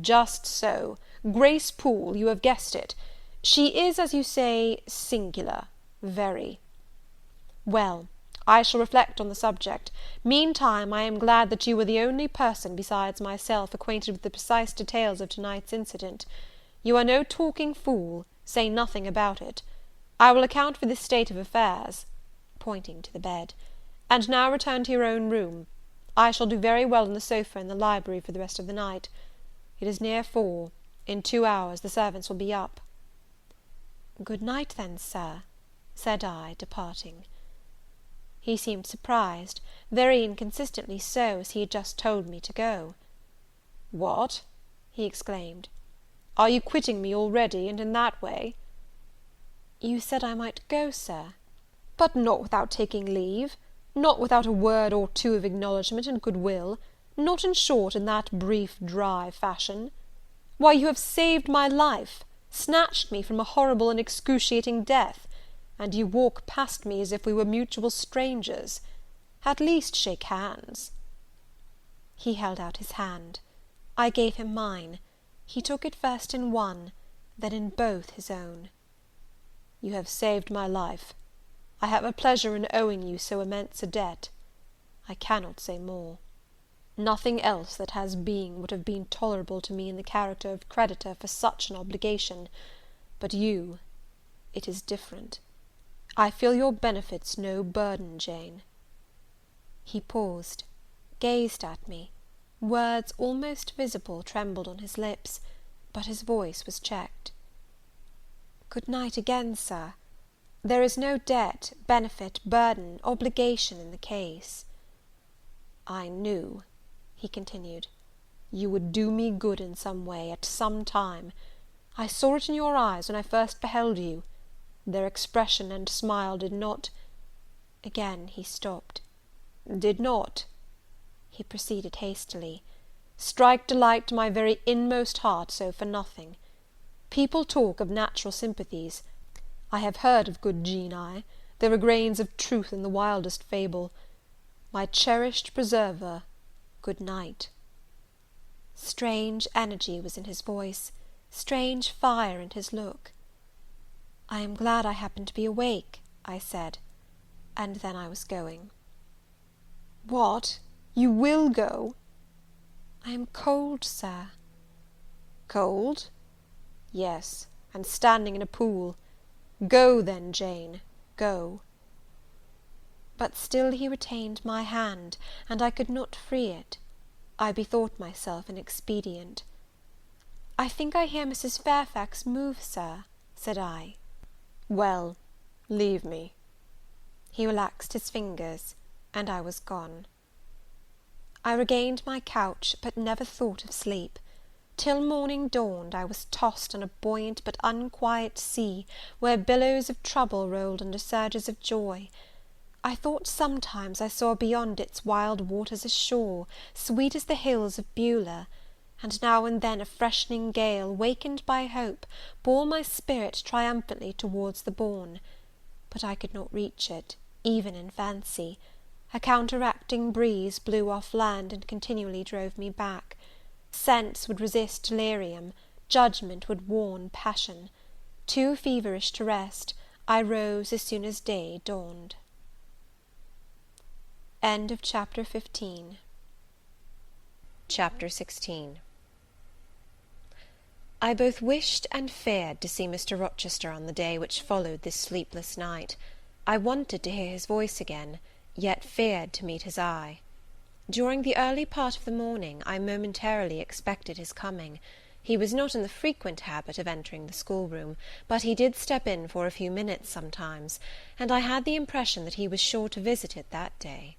"Just so. Grace Poole, you have guessed it. She is, as you say, singular, very. Well, I shall reflect on the subject. Meantime, I am glad that you are the only person besides myself acquainted with the precise details of to-night's incident. You are no talking fool. Say nothing about it. I will account for this state of affairs," pointing to the bed, "and now return to your own room. I shall do very well on the sofa in the library for the rest of the night. It is near 4. In 2 hours the servants will be up." "Good night, then, Sir," said I, departing. He seemed surprised, very inconsistently so, as he had just told me to go. "What?" he exclaimed. "Are you quitting me already, and in that way?" "You said I might go, Sir." "But not without taking leave? Not without a word or two of acknowledgment and good will? not, in short, in that brief, dry fashion. Why, you have saved my life, snatched me from a horrible and excruciating death, and you walk past me as if we were mutual strangers. At least shake hands." He held out his hand. I gave him mine. He took it first in one, then in both his own. "You have saved my life. I have a pleasure in owing you so immense a debt. I cannot say more. Nothing else that has being would have been tolerable to me in the character of creditor for such an obligation; but you, it is different. I feel your benefits no burden, Jane." He paused, gazed at me. Words almost visible trembled on his lips, but his voice was checked. "Good night again, sir. There is no debt, benefit, burden, obligation in the case." "I knew," he continued, "you would do me good in some way, at some time. I saw it in your eyes when I first beheld you. Their expression and smile did not—" Again he stopped. "Did not," he proceeded hastily, "strike delight to my very inmost heart so for nothing. People talk of natural sympathies. I have heard of good Jane Eyre. There are grains of truth in the wildest fable. My cherished preserver, good night." Strange energy was in his voice, strange fire in his look. "I am glad I happened to be awake," I said, and then I was going. "What? You will go?" "I am cold, sir." "Cold? Yes, and standing in a pool. Go, then, Jane, go." But still he retained my hand, and I could not free it. I bethought myself an expedient. "I think I hear Mrs. Fairfax move, sir," said I. "Well, leave me." He relaxed his fingers, and I was gone. I regained my couch, but never thought of sleep. Till morning dawned, I was tossed on a buoyant but unquiet sea, where billows of trouble rolled under surges of joy. I thought sometimes I saw beyond its wild waters a shore, sweet as the hills of Beulah, and now and then a freshening gale, wakened by hope, bore my spirit triumphantly towards the bourne. But I could not reach it, even in fancy. A counteracting breeze blew off land, and continually drove me back. Sense would resist delirium, judgment would warn passion. Too feverish to rest, I rose as soon as day dawned. End of chapter 15. Chapter 16. I both wished and feared to see Mr. Rochester on the day which followed this sleepless night. I wanted to hear his voice again, yet feared to meet his eye. During the early part of the morning I momentarily expected his coming. He was not in the frequent habit of entering the schoolroom, but he did step in for a few minutes sometimes, and I had the impression that he was sure to visit it that day.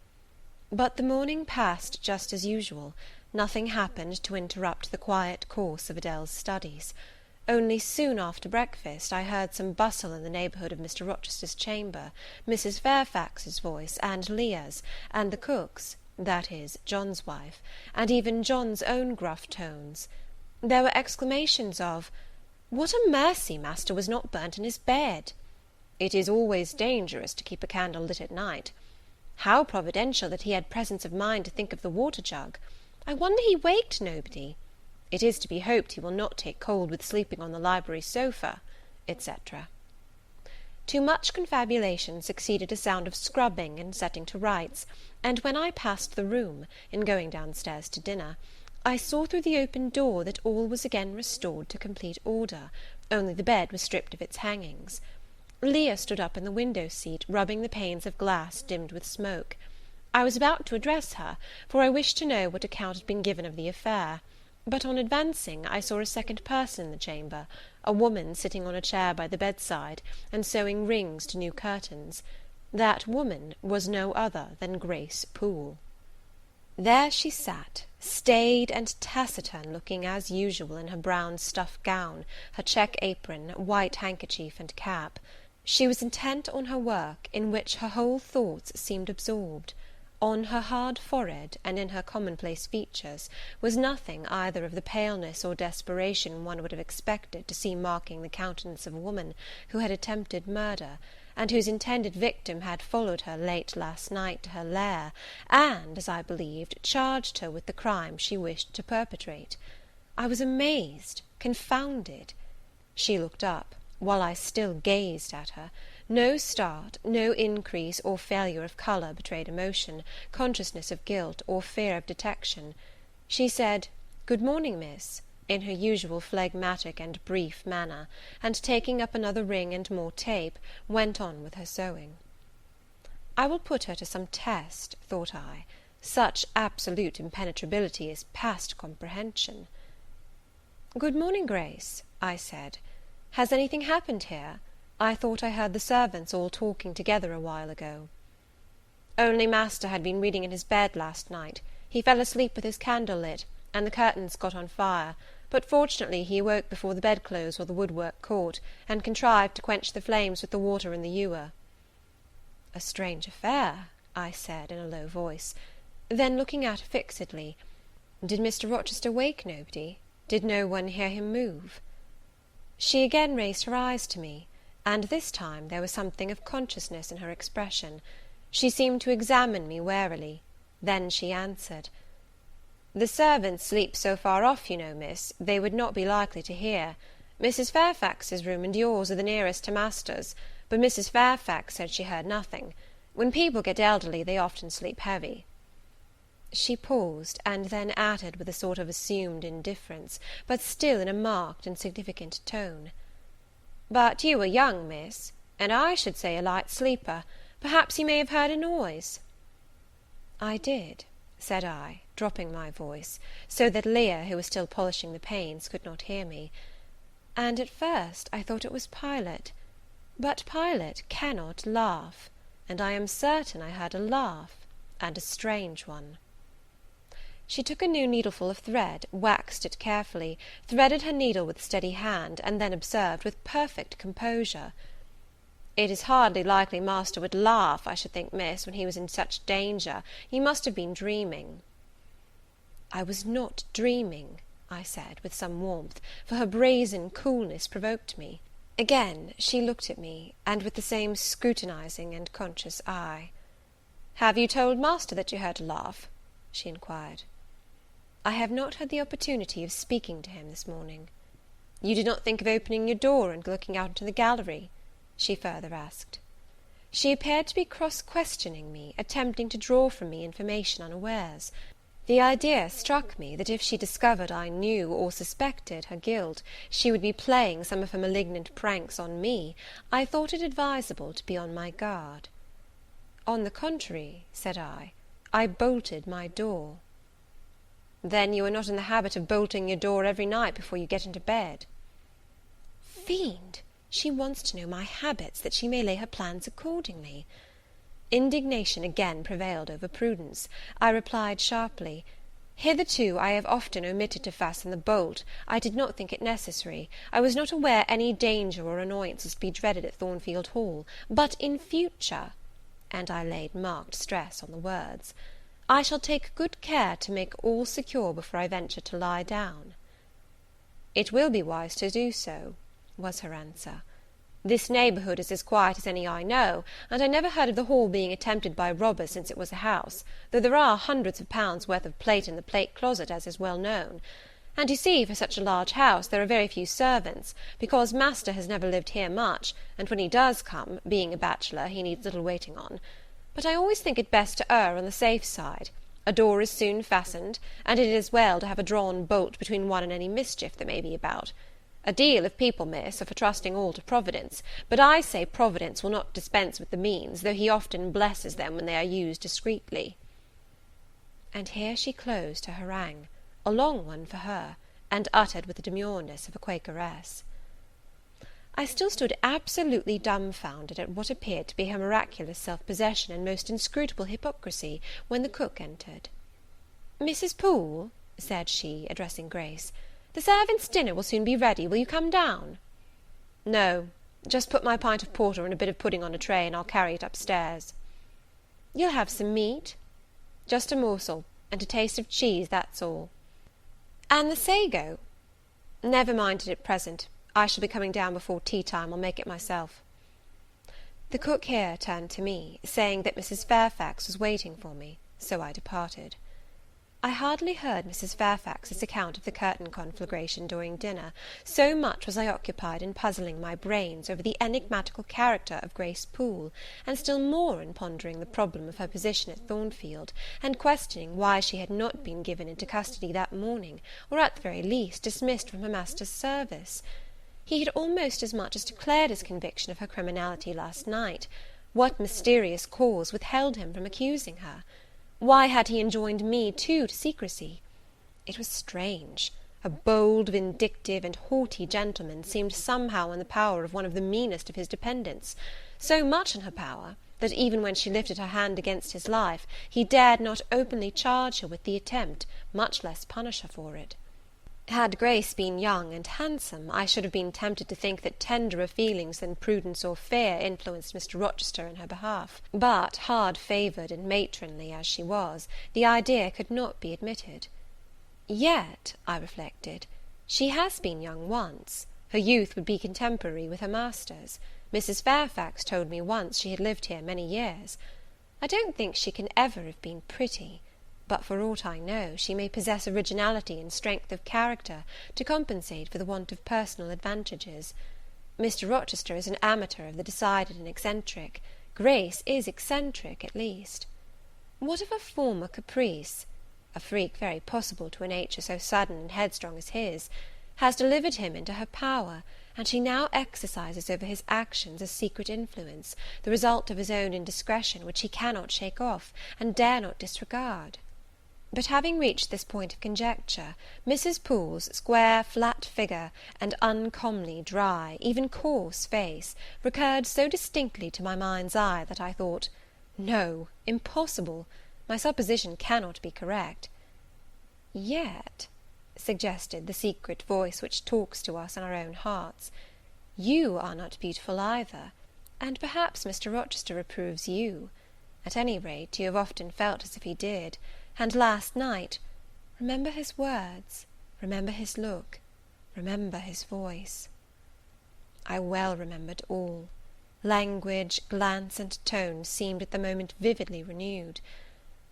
But the morning passed just as usual. Nothing happened to interrupt the quiet course of Adele's studies. Only soon after breakfast I heard some bustle in the neighbourhood of Mr. Rochester's chamber, Mrs. Fairfax's voice, and Leah's, and the cook's, that is, John's wife, and even John's own gruff tones. There were exclamations of, "What a mercy master was not burnt in his bed!" "It is always dangerous to keep a candle lit at night." "How providential that he had presence of mind to think of the water-jug!" "I wonder he waked nobody." "It is to be hoped he will not take cold with sleeping on the library sofa," etc. To much confabulation succeeded a sound of scrubbing and setting to rights, and when I passed the room, in going downstairs to dinner, I saw through the open door that all was again restored to complete order, only the bed was stripped of its hangings. Leah stood up in the window-seat, rubbing the panes of glass dimmed with smoke. I was about to address her, for I wished to know what account had been given of the affair; but on advancing, I saw a second person in the chamber, a woman sitting on a chair by the bedside, and sewing rings to new curtains. That woman was no other than Grace Poole. There she sat, staid and taciturn looking as usual in her brown stuff gown, her check apron, white handkerchief, and cap. She was intent on her work, in which her whole thoughts seemed absorbed. On her hard forehead, and in her commonplace features, was nothing either of the paleness or desperation one would have expected to see marking the countenance of a woman who had attempted murder, and whose intended victim had followed her late last night to her lair, and, as I believed, charged her with the crime she wished to perpetrate. I was amazed, confounded. She looked up, while I still gazed at her. No start, no increase or failure of colour betrayed emotion, consciousness of guilt, or fear of detection. She said, "Good morning, miss," in her usual phlegmatic and brief manner, and taking up another ring and more tape, went on with her sewing. I will put her to some test, thought I. Such absolute impenetrability is past comprehension. "Good morning, Grace," I said. "Has anything happened here? I thought I heard the servants all talking together a while ago." "Only master had been reading in his bed last night. He fell asleep with his candle lit, and the curtains got on fire, but fortunately he awoke before the bedclothes or the woodwork caught, and contrived to quench the flames with the water in the ewer." "A strange affair," I said in a low voice. Then, looking at her fixedly, "Did Mr. Rochester wake nobody? Did no one hear him move?" She again raised her eyes to me, and this time there was something of consciousness in her expression. She seemed to examine me warily. Then she answered, "The servants sleep so far off, you know, miss, they would not be likely to hear. Mrs. Fairfax's room and yours are the nearest to master's, but Mrs. Fairfax said she heard nothing. When people get elderly, they often sleep heavy." She paused, and then added with a sort of assumed indifference, but still in a marked and significant tone, "But you are young, miss, and I should say a light sleeper. Perhaps you may have heard a noise." "I did," said I, dropping my voice, so that Leah, who was still polishing the panes, could not hear me. "And at first I thought it was Pilot. But Pilot cannot laugh, and I am certain I heard a laugh, and a strange one." She took a new needleful of thread, waxed it carefully, threaded her needle with a steady hand, and then observed, with perfect composure, "It is hardly likely master would laugh, I should think, miss, when he was in such danger. You must have been dreaming." "I was not dreaming," I said, with some warmth, for her brazen coolness provoked me. Again she looked at me, and with the same scrutinizing and conscious eye. "Have you told master that you heard a laugh?" she inquired. "I have not had the opportunity of speaking to him this morning." "You did not think of opening your door and looking out into the gallery?" she further asked. She appeared to be cross-questioning me, attempting to draw from me information unawares. The idea struck me that if she discovered I knew or suspected her guilt, she would be playing some of her malignant pranks on me. I thought it advisable to be on my guard. "On the contrary," said I bolted my door." "Then you are not in the habit of bolting your door every night before you get into bed?" Fiend! She wants to know my habits, that she may lay her plans accordingly. Indignation again prevailed over prudence. I replied sharply, "Hitherto I have often omitted to fasten the bolt. I did not think it necessary. I was not aware any danger or annoyance was to be dreaded at Thornfield Hall. But in future," and I laid marked stress on the words, "I shall take good care to make all secure before I venture to lie down." "It will be wise to do so," was her answer. "This neighbourhood is as quiet as any I know, and I never heard of the Hall being attempted by robbers since it was a house, though there are hundreds of pounds worth of plate in the plate closet, as is well known. And you see, for such a large house, there are very few servants, because master has never lived here much, and when he does come, being a bachelor, he needs little waiting on. But I always think it best to err on the safe side. A door is soon fastened, and it is well to have a drawn bolt between one and any mischief that may be about. A deal of people, miss, are for trusting all to Providence, but I say Providence will not dispense with the means, though he often blesses them when they are used discreetly." And here she closed her harangue, a long one for her, and uttered with the demureness of a Quakeress. I still stood absolutely dumbfounded at what appeared to be her miraculous self-possession and most inscrutable hypocrisy, when the cook entered. "Mrs. Poole," said she, addressing Grace, "the servants' dinner will soon be ready. Will you come down?" "No, just put my pint of porter and a bit of pudding on a tray, and I'll carry it upstairs." "You'll have some meat?" Just a morsel, and a taste of cheese, that's all." "And the sago?" "Never mind it at present. I shall be coming down before tea time. I'll make it myself." The cook here turned to me, saying that Mrs. Fairfax was waiting for me, so I departed. I hardly heard Mrs. Fairfax's account of the curtain conflagration during dinner, so much was I occupied in puzzling my brains over the enigmatical character of Grace Poole, and still more in pondering the problem of her position at Thornfield, and questioning why she had not been given into custody that morning, or at the very least dismissed from her master's service. He had almost as much as declared his conviction of her criminality last night. What mysterious cause withheld him from accusing her? Why had he enjoined me, too, to secrecy? It was strange. A bold, vindictive, and haughty gentleman seemed somehow in the power of one of the meanest of his dependents; so much in her power, that even when she lifted her hand against his life, he dared not openly charge her with the attempt, much less punish her for it. Had Grace been young and handsome, I should have been tempted to think that tenderer feelings than prudence or fear influenced Mr. Rochester in her behalf; but, hard-favoured and matronly as she was, the idea could not be admitted. Yet, I reflected, she has been young once; her youth would be contemporary with her master's. Mrs. Fairfax told me once she had lived here many years. I don't think she can ever have been pretty; but for aught I know, she may possess originality and strength of character to compensate for the want of personal advantages. Mr. Rochester is an amateur of the decided and eccentric. Grace is eccentric, at least. What of a former caprice, a freak very possible to a nature so sudden and headstrong as his, has delivered him into her power, and she now exercises over his actions a secret influence, the result of his own indiscretion, which he cannot shake off, and dare not disregard? But having reached this point of conjecture, Mrs. Poole's square, flat figure, and uncommonly dry, even coarse face, recurred so distinctly to my mind's eye, that I thought, no, impossible, my supposition cannot be correct. Yet, suggested the secret voice which talks to us in our own hearts, you are not beautiful either, and perhaps Mr. Rochester approves you. At any rate, you have often felt as if he did, and last night, remember his words, remember his look, remember his voice. I well remembered all. Language, glance, and tone seemed at the moment vividly renewed.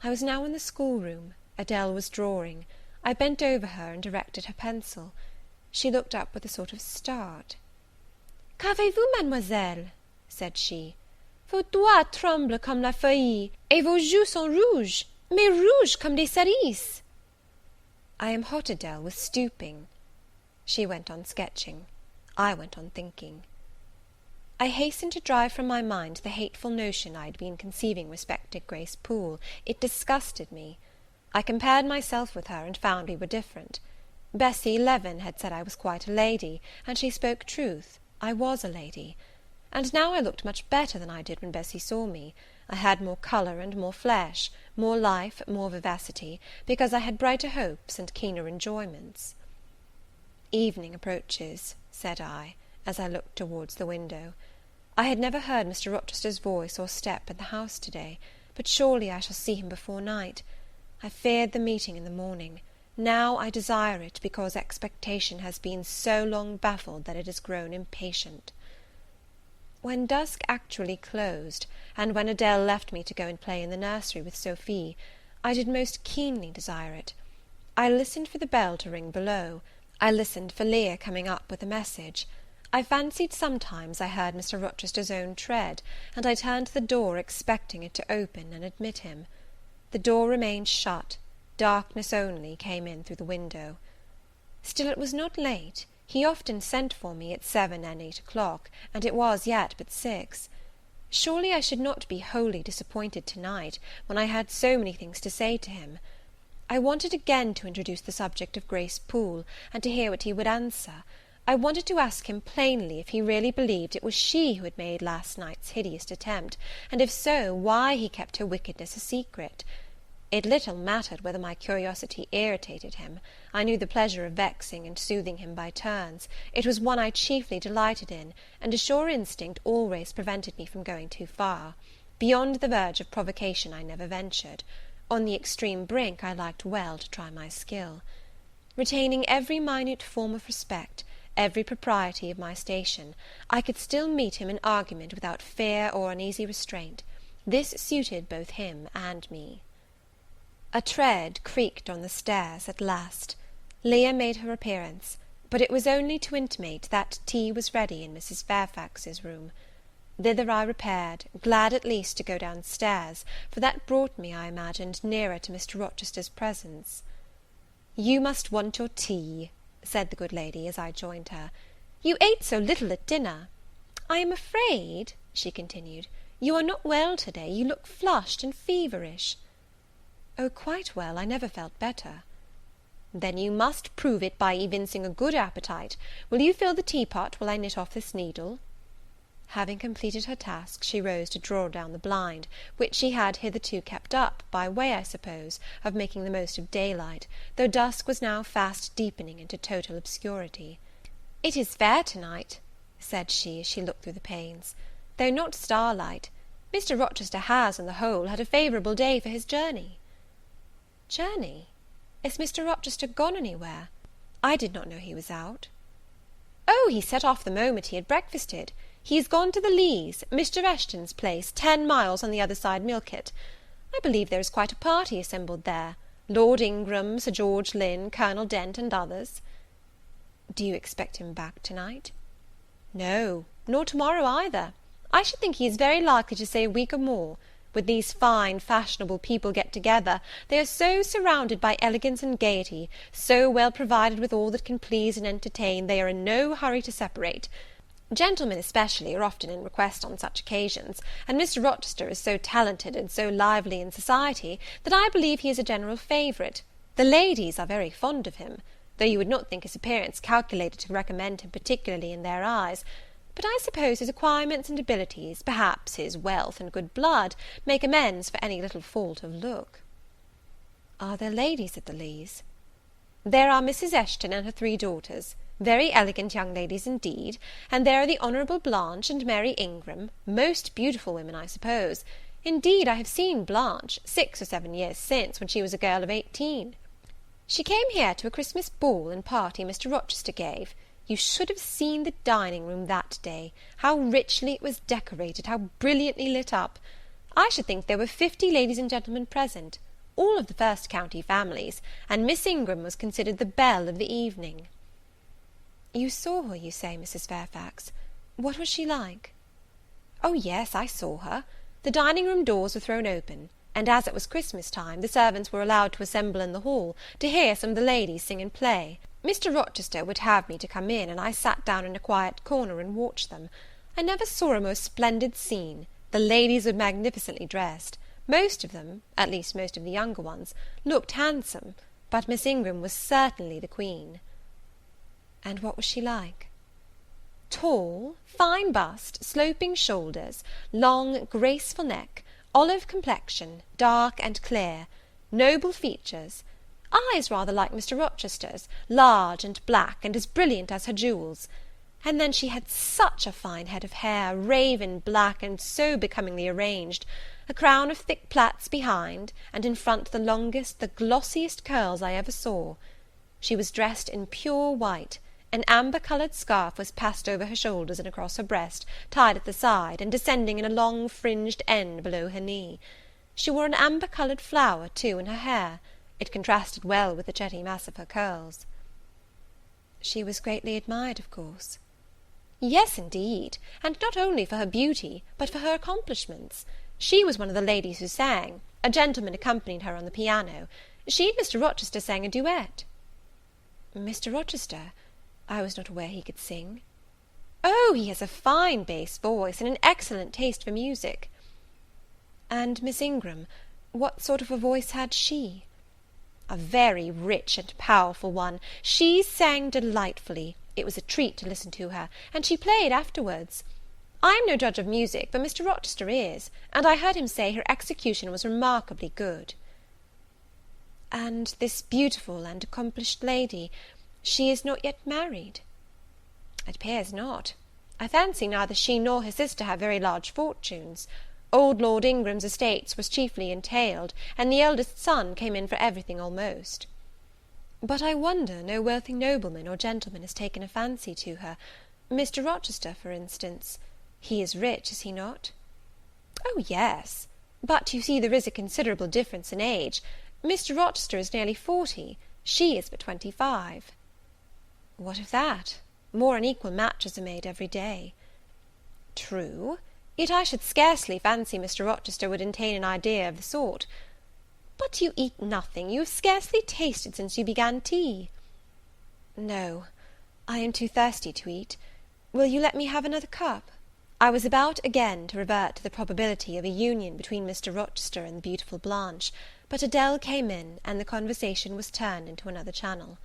I was now in the schoolroom. Adele was drawing. I bent over her and directed her pencil. She looked up with a sort of start. "Qu'avez-vous, mademoiselle?" said she. "Vos doigts tremblent comme la feuille, et vos joues sont rouges, mais rouges comme des cerises." "I am hot, Adele, with stooping." She went on sketching. I went on thinking. I hastened to drive from my mind the hateful notion I had been conceiving respecting Grace Poole. It disgusted me. I compared myself with her, and found we were different. Bessie Leaven had said I was quite a lady, and she spoke truth. I was a lady. And now I looked much better than I did when Bessie saw me. I had more colour and more flesh, more life, more vivacity, because I had brighter hopes and keener enjoyments. "Evening approaches," said I, as I looked towards the window. I had never heard Mr. Rochester's voice or step in the house to-day, but surely I shall see him before night. I feared the meeting in the morning. Now I desire it, because expectation has been so long baffled that it has grown impatient. When dusk actually closed, and when Adele left me to go and play in the nursery with Sophie, I did most keenly desire it. I listened for the bell to ring below. I listened for Leah coming up with a message. I fancied sometimes I heard Mr. Rochester's own tread, and I turned to the door, expecting it to open and admit him. The door remained shut. Darkness only came in through the window. Still it was not late. He often sent for me at 7 and 8 o'clock, and it was yet but 6. Surely I should not be wholly disappointed to-night, when I had so many things to say to him. I wanted again to introduce the subject of Grace Poole, and to hear what he would answer. I wanted to ask him plainly if he really believed it was she who had made last night's hideous attempt, and if so, why he kept her wickedness a secret. It little mattered whether my curiosity irritated him. I knew the pleasure of vexing and soothing him by turns. It was one I chiefly delighted in, and a sure instinct always prevented me from going too far. Beyond the verge of provocation I never ventured. On the extreme brink I liked well to try my skill. Retaining every minute form of respect, every propriety of my station, I could still meet him in argument without fear or uneasy restraint. This suited both him and me. A tread creaked on the stairs at last. Leah made her appearance, but it was only to intimate that tea was ready in Mrs. Fairfax's room. Thither I repaired, glad at least to go down stairs, for that brought me, I imagined, nearer to Mr. Rochester's presence. "You must want your tea," said the good lady, as I joined her. "You ate so little at dinner. I am afraid," she continued, "you are not well to-day. You look flushed and feverish." "Oh, quite well. I never felt better." "Then you must prove it by evincing a good appetite. Will you fill the teapot while I knit off this needle?" Having completed her task, she rose to draw down the blind, which she had hitherto kept up, by way, I suppose, of making the most of daylight, though dusk was now fast deepening into total obscurity. "It is fair to-night," said she, as she looked through the panes, "though not starlight. Mr. Rochester has, on the whole, had a favourable day for his journey." "Journey? Is Mr. Rochester gone anywhere? I did not know he was out." "Oh, he set off the moment he had breakfasted. He is gone to the Leas, Mr. Eshton's place, 10 miles on the other side Millcote. I believe there is quite a party assembled there. Lord Ingram, Sir George Lynn, Colonel Dent, and others." "Do you expect him back to-night?" "No, nor to-morrow either. I should think he is very likely to stay a week or more. When these fine, fashionable people get together, they are so surrounded by elegance and gaiety, so well provided with all that can please and entertain, they are in no hurry to separate. Gentlemen, especially, are often in request on such occasions, and Mr. Rochester is so talented and so lively in society, that I believe he is a general favourite. The ladies are very fond of him, though you would not think his appearance calculated to recommend him particularly in their eyes. But I suppose his acquirements and abilities, perhaps his wealth and good blood, make amends for any little fault of look." "Are there ladies at the Leas?" "There are Mrs. Eshton and her 3 daughters, very elegant young ladies indeed, and there are the Honourable Blanche and Mary Ingram, most beautiful women, I suppose. Indeed, I have seen Blanche, 6 or 7 years since, when she was a girl of 18. She came here to a Christmas ball and party Mr. Rochester gave. You should have seen the dining room that day, how richly it was decorated, how brilliantly lit up. I should think there were 50 ladies and gentlemen present, all of the first county families, and Miss Ingram was considered the belle of the evening." "You saw her, you say, Mrs. Fairfax. What was she like?" "Oh, yes, I saw her. The dining-room doors were thrown open, and as it was Christmas time, the servants were allowed to assemble in the hall, to hear some of the ladies sing and play. Mr. Rochester would have me to come in, and I sat down in a quiet corner and watched them. I never saw a more splendid scene. The ladies were magnificently dressed. Most of them, at least most of the younger ones, looked handsome, but Miss Ingram was certainly the queen." "And what was she like?" "Tall, fine bust, sloping shoulders, long, graceful neck, olive complexion, dark and clear, noble features, eyes rather like Mr. Rochester's, large and black, and as brilliant as her jewels. And then she had such a fine head of hair, raven black, and so becomingly arranged, a crown of thick plaits behind, and in front the longest, the glossiest curls I ever saw. She was dressed in pure white. An amber-coloured scarf was passed over her shoulders and across her breast, tied at the side, and descending in a long fringed end below her knee. She wore an amber-coloured flower, too, in her hair. It contrasted well with the jetty mass of her curls." "She was greatly admired, of course?" "Yes, indeed, and not only for her beauty, but for her accomplishments. She was one of the ladies who sang. A gentleman accompanied her on the piano. She and Mr. Rochester sang a duet." "Mr. Rochester? I was not aware he could sing." "Oh, he has a fine bass voice, and an excellent taste for music." "And Miss Ingram, what sort of a voice had she?" "A very rich and powerful one. She sang delightfully. It was a treat to listen to her, and she played afterwards. I am no judge of music, but Mr. Rochester is, and I heard him say her execution was remarkably good." "And this beautiful and accomplished lady, she is not yet married?" "It appears not. I fancy neither she nor her sister have very large fortunes. Old Lord Ingram's estates was chiefly entailed, and the eldest son came in for everything almost. But I wonder no wealthy nobleman or gentleman has taken a fancy to her. Mr. Rochester, for instance. He is rich, is he not?" "Oh, yes; but you see there is a considerable difference in age. Mr. Rochester is nearly 40, she is but 25. "What of that? More unequal matches are made every day." "True; yet I should scarcely fancy Mr. Rochester would entertain an idea of the sort. But you eat nothing; you have scarcely tasted since you began tea." "No, I am too thirsty to eat. Will you let me have another cup?" I was about again to revert to the probability of a union between Mr. Rochester and the beautiful Blanche, but Adele came in, and the conversation was turned into another channel.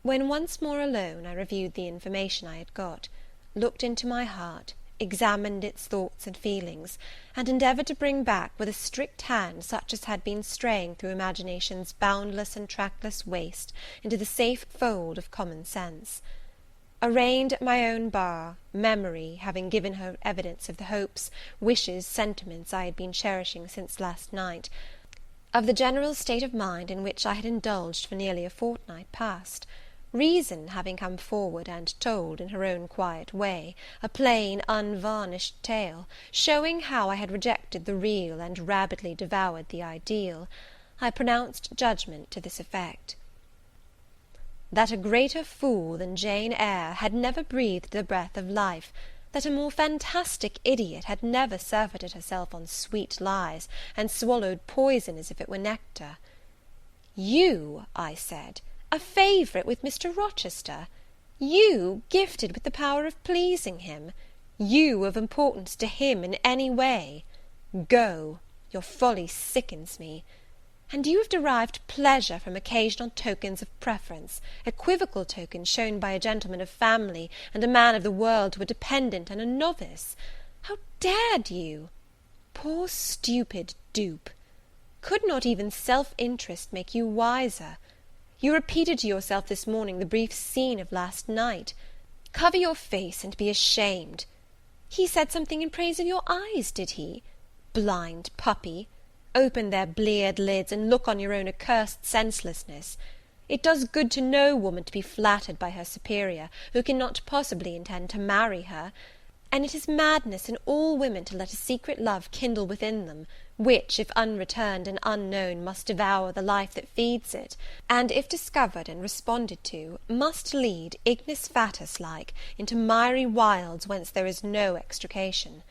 When once more alone, I reviewed the information I had got, looked into my heart, examined its thoughts and feelings, and endeavoured to bring back with a strict hand such as had been straying through imagination's boundless and trackless waste into the safe fold of common sense. Arraigned at my own bar, memory, having given her evidence of the hopes, wishes, sentiments I had been cherishing since last night, of the general state of mind in which I had indulged for nearly a fortnight past, reason having come forward and told, in her own quiet way, a plain, unvarnished tale, showing how I had rejected the real and rabidly devoured the ideal, I pronounced judgment to this effect: that a greater fool than Jane Eyre had never breathed the breath of life, that a more fantastic idiot had never surfeited herself on sweet lies, and swallowed poison as if it were nectar. "You," I said, "a favourite with Mr. Rochester! You, gifted with the power of pleasing him! You, of importance to him in any way! Go! Your folly sickens me. And you have derived pleasure from occasional tokens of preference, equivocal tokens shown by a gentleman of family and a man of the world to a dependent and a novice! How dared you? Poor stupid dupe! Could not even self-interest make you wiser? You repeated to yourself this morning the brief scene of last night. Cover your face and be ashamed. He said something in praise of your eyes, did he? Blind puppy! Open their bleared lids, and look on your own accursed senselessness. It does good to no woman to be flattered by her superior, who cannot possibly intend to marry her; and it is madness in all women to let a secret love kindle within them, which, if unreturned and unknown, must devour the life that feeds it, and, if discovered and responded to, must lead, ignis fatuus like, into miry wilds whence there is no extrication.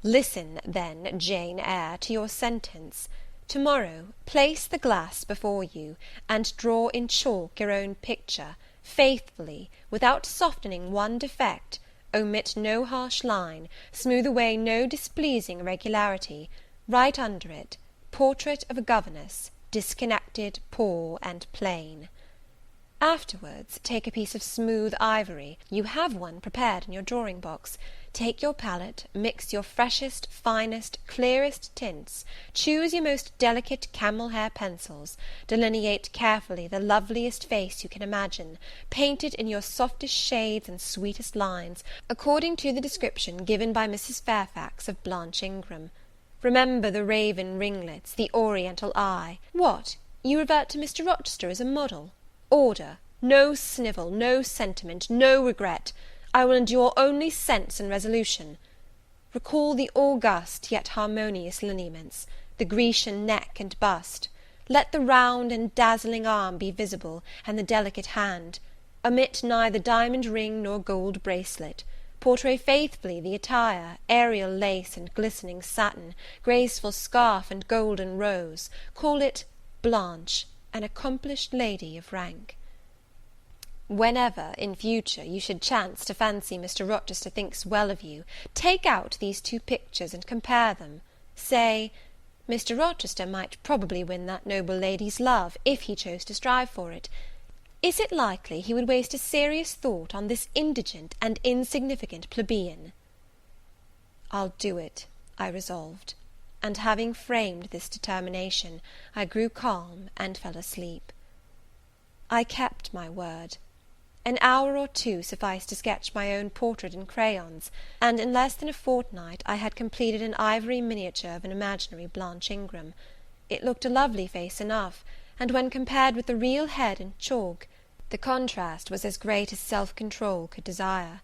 Listen, then, Jane Eyre, to your sentence. To-morrow, place the glass before you, and draw in chalk your own picture, faithfully, without softening one defect, omit no harsh line, smooth away no displeasing irregularity, write under it, Portrait of a Governess, disconnected, poor, and plain. Afterwards, take a piece of smooth ivory, you have one prepared in your drawing-box, take your palette, mix your freshest, finest, clearest tints, choose your most delicate camel-hair pencils, delineate carefully the loveliest face you can imagine, paint it in your softest shades and sweetest lines, according to the description given by Mrs. Fairfax of Blanche Ingram. Remember the raven ringlets, the oriental eye. What, you revert to Mr. Rochester as a model? Order, no snivel, no sentiment, no regret. I will endure only sense and resolution. Recall the august yet harmonious lineaments, the Grecian neck and bust. Let the round and dazzling arm be visible, and the delicate hand. Omit neither diamond ring nor gold bracelet. Portray faithfully the attire, aerial lace and glistening satin, graceful scarf and golden rose. Call it Blanche, an accomplished lady of rank. Whenever, in future, you should chance to fancy Mr. Rochester thinks well of you, take out these two pictures and compare them. Say, Mr. Rochester might probably win that noble lady's love, if he chose to strive for it. Is it likely he would waste a serious thought on this indigent and insignificant plebeian? I'll do it, I resolved, and having framed this determination, I grew calm and fell asleep. I kept my word. An hour or two sufficed to sketch my own portrait in crayons, and in less than a fortnight I had completed an ivory miniature of an imaginary Blanche Ingram. It looked a lovely face enough, and when compared with the real head in chalk, the contrast was as great as self-control could desire.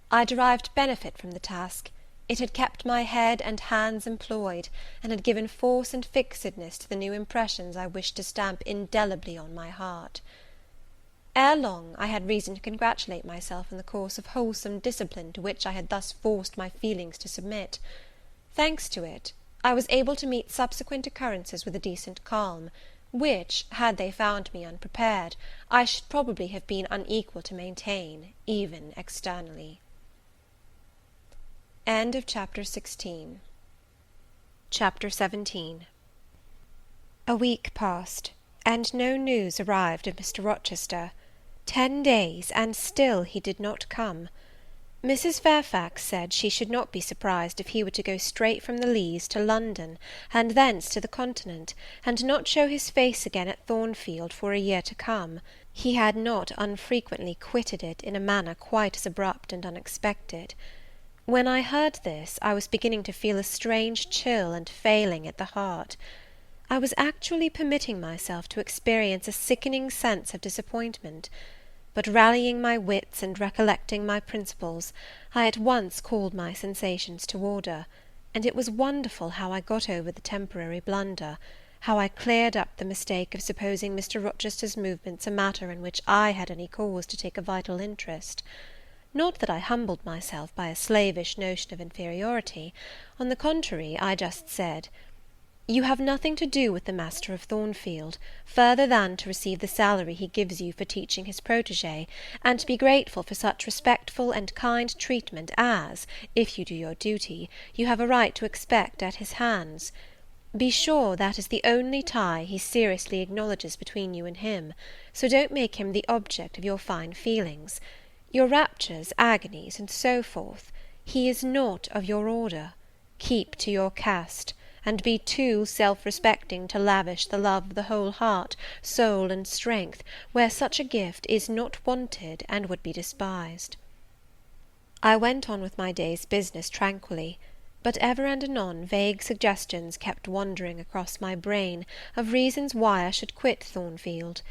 I derived benefit from the task. It had kept my head and hands employed, and had given force and fixedness to the new impressions I wished to stamp indelibly on my heart. Ere long, I had reason to congratulate myself on the course of wholesome discipline to which I had thus forced my feelings to submit. Thanks to it, I was able to meet subsequent occurrences with a decent calm, which, had they found me unprepared, I should probably have been unequal to maintain, even externally. Chapter 17. A week passed, and no news arrived of Mr. Rochester. 10 days, and still he did not come. Mrs. Fairfax said she should not be surprised if he were to go straight from the Leas to London, and thence to the Continent, and not show his face again at Thornfield for a year to come. He had not unfrequently quitted it in a manner quite as abrupt and unexpected. When I heard this, I was beginning to feel a strange chill and failing at the heart. I was actually permitting myself to experience a sickening sense of disappointment; but rallying my wits and recollecting my principles, I at once called my sensations to order, and it was wonderful how I got over the temporary blunder, how I cleared up the mistake of supposing Mr. Rochester's movements a matter in which I had any cause to take a vital interest. Not that I humbled myself by a slavish notion of inferiority; on the contrary, I just said, "You have nothing to do with the master of Thornfield, further than to receive the salary he gives you for teaching his protégé, and to be grateful for such respectful and kind treatment as, if you do your duty, you have a right to expect at his hands. Be sure that is the only tie he seriously acknowledges between you and him, so don't make him the object of your fine feelings. Your raptures, agonies, and so forth, he is not of your order. Keep to your caste, and be too self-respecting to lavish the love of the whole heart, soul, and strength, where such a gift is not wanted and would be despised." I went on with my day's business tranquilly, but ever and anon vague suggestions kept wandering across my brain of reasons why I should quit Thornfield,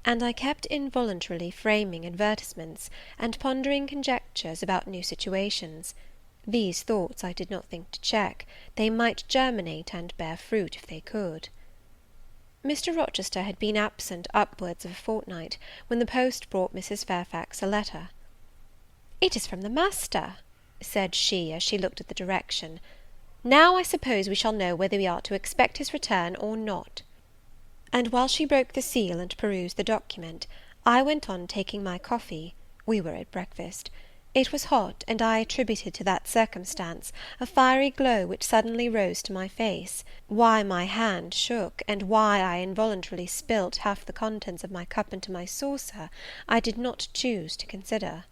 and I kept involuntarily framing advertisements, and pondering conjectures about new situations. These thoughts I did not think to check; they might germinate and bear fruit if they could. Mr. Rochester had been absent upwards of a fortnight, when the post brought Mrs. Fairfax a letter. "It is from the master," said she, as she looked at the direction. "Now I suppose we shall know whether we are to expect his return or not." And while she broke the seal and perused the document, I went on taking my coffee. We were at breakfast. It was hot, and I attributed to that circumstance a fiery glow which suddenly rose to my face. Why my hand shook, and why I involuntarily spilt half the contents of my cup into my saucer, I did not choose to consider.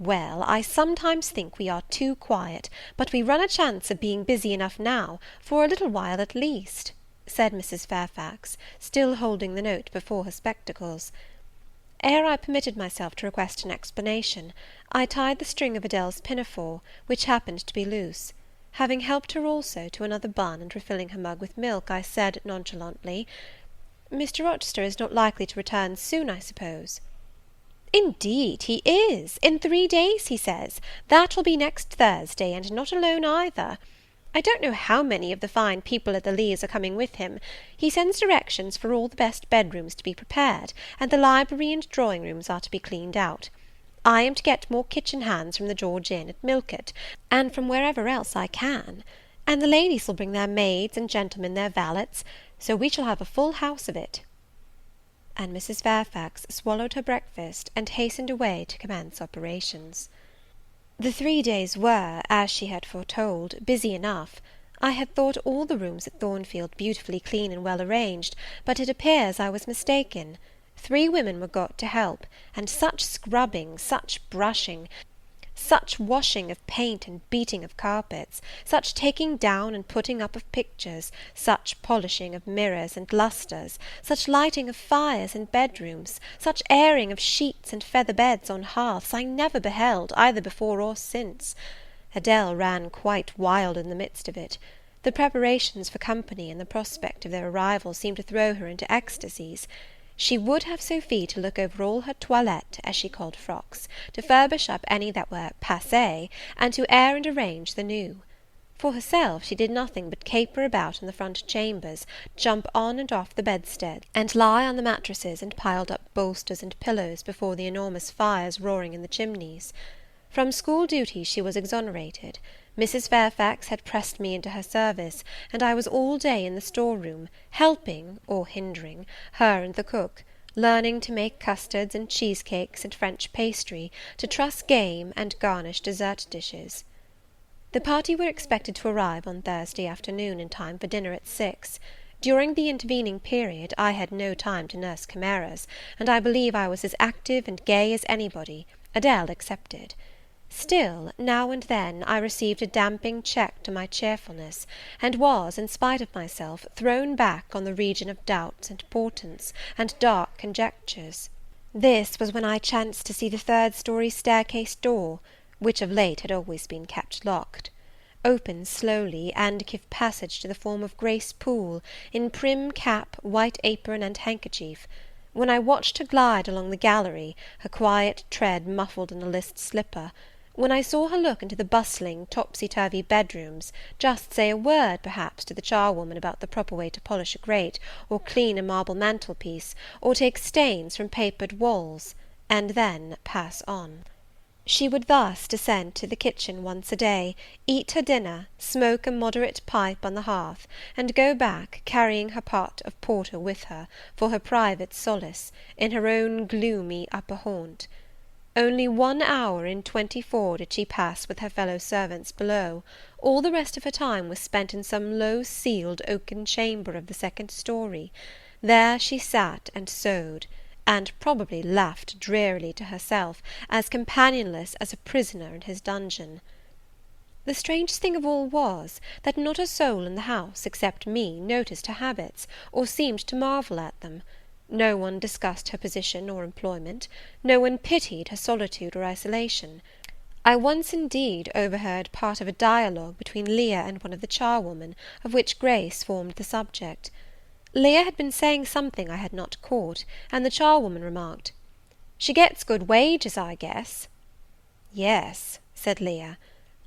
"Well, I sometimes think we are too quiet, but we run a chance of being busy enough now, for a little while at least," said Mrs. Fairfax, still holding the note before her spectacles. Ere I permitted myself to request an explanation, I tied the string of Adele's pinafore, which happened to be loose. Having helped her also to another bun, and refilling her mug with milk, I said nonchalantly, "Mr. Rochester is not likely to return soon, I suppose?" "Indeed he is, in 3 days, he says; that will be next Thursday, and not alone either. I don't know how many of the fine people at the Leas are coming with him. He sends directions for all the best bedrooms to be prepared, and the library and drawing rooms are to be cleaned out. I am to get more kitchen hands from the George Inn at Millcote, and from wherever else I can; and the ladies will bring their maids, and gentlemen their valets, so we shall have a full house of it." And Mrs. Fairfax swallowed her breakfast, and hastened away to commence operations. The 3 days were, as she had foretold, busy enough. I had thought all the rooms at Thornfield beautifully clean and well arranged, but it appears I was mistaken. 3 women were got to help, and such scrubbing, such brushing! Such washing of paint and beating of carpets, such taking down and putting up of pictures, such polishing of mirrors and lustres, such lighting of fires in bedrooms, such airing of sheets and feather beds on hearths, I never beheld, either before or since. Adele ran quite wild in the midst of it. The preparations for company and the prospect of their arrival seemed to throw her into ecstasies. She would have Sophie to look over all her toilette, as she called frocks, to furbish up any that were passé, and to air and arrange the new. For herself, she did nothing but caper about in the front chambers, jump on and off the bedsteads, and lie on the mattresses and piled up bolsters and pillows before the enormous fires roaring in the chimneys. From school duties she was exonerated. Mrs. Fairfax had pressed me into her service, and I was all day in the store-room, helping, or hindering, her and the cook, learning to make custards and cheesecakes and French pastry, to truss game and garnish dessert dishes. The party were expected to arrive on Thursday afternoon in time for dinner at 6. During the intervening period I had no time to nurse chimeras, and I believe I was as active and gay as anybody, Adele excepted. Still, now and then, I received a damping check to my cheerfulness, and was, in spite of myself, thrown back on the region of doubts and portents, and dark conjectures. This was when I chanced to see the third-story staircase door, which of late had always been kept locked, open slowly, and give passage to the form of Grace Poole, in prim cap, white apron, and handkerchief. When I watched her glide along the gallery, her quiet tread muffled in a list slipper, when I saw her look into the bustling, topsy-turvy bedrooms, just say a word, perhaps, to the charwoman about the proper way to polish a grate, or clean a marble mantelpiece, or take stains from papered walls, and then pass on. She would thus descend to the kitchen once a day, eat her dinner, smoke a moderate pipe on the hearth, and go back, carrying her pot of porter with her, for her private solace, in her own gloomy upper haunt. Only 1 hour in 24 did she pass with her fellow servants below; all the rest of her time was spent in some low ceiled oaken chamber of the second story. There she sat and sewed, and probably laughed drearily to herself, as companionless as a prisoner in his dungeon. The strangest thing of all was, that not a soul in the house, except me, noticed her habits, or seemed to marvel at them. No one discussed her position or employment, no one pitied her solitude or isolation. I once, indeed, overheard part of a dialogue between Leah and one of the charwomen, of which Grace formed the subject. Leah had been saying something I had not caught, and the charwoman remarked, "She gets good wages, I guess." "Yes," said Leah,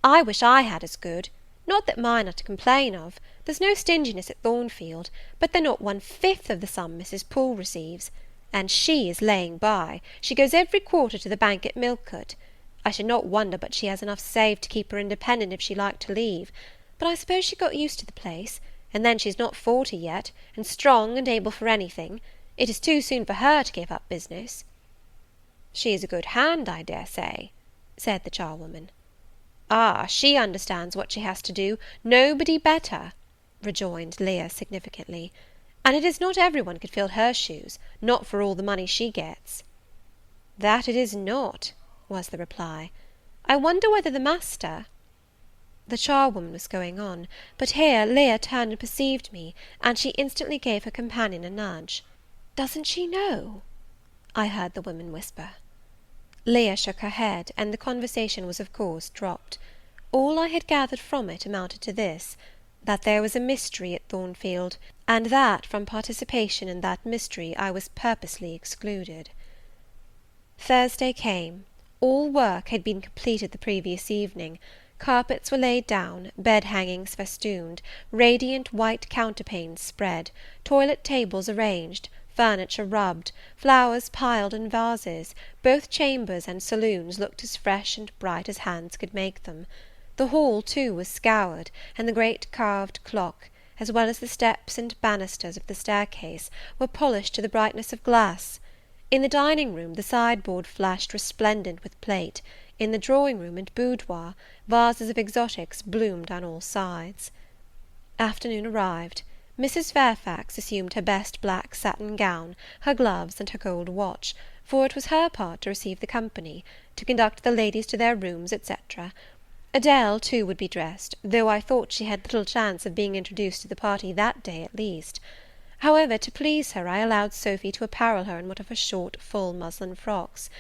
"I wish I had as good. Not that mine are to complain of. There's no stinginess at Thornfield, but they're not 1/5 of the sum Mrs. Poole receives. And she is laying by. She goes every quarter to the bank at Millcote. I should not wonder but she has enough saved to keep her independent if she liked to leave. But I suppose she got used to the place, and then she's not 40 yet, and strong and able for anything. It is too soon for her to give up business." "She is a good hand, I dare say," said the charwoman. "Ah, she understands what she has to do, nobody better," rejoined Leah significantly; "and it is not every one could fill her shoes, not for all the money she gets." "That it is not," was the reply. "I wonder whether the master—" The charwoman was going on, but here Leah turned and perceived me, and she instantly gave her companion a nudge. "Doesn't she know?" I heard the women whisper. Leah shook her head, and the conversation was of course dropped. All I had gathered from it amounted to this, that there was a mystery at Thornfield, and that from participation in that mystery I was purposely excluded. Thursday came. All work had been completed the previous evening. Carpets were laid down, bed-hangings festooned, radiant white counterpanes spread, toilet tables arranged, furniture rubbed, flowers piled in vases. Both chambers and saloons looked as fresh and bright as hands could make them. The hall, too, was scoured, and the great carved clock, as well as the steps and banisters of the staircase, were polished to the brightness of glass. In the dining-room the sideboard flashed resplendent with plate. In the drawing-room and boudoir, vases of exotics bloomed on all sides. Afternoon arrived. Mrs. Fairfax assumed her best black satin gown, her gloves, and her gold watch, for it was her part to receive the company, to conduct the ladies to their rooms, etc. Adele, too, would be dressed, though I thought she had little chance of being introduced to the party that day at least. However, to please her, I allowed Sophy to apparel her in one of her short, full muslin frocks.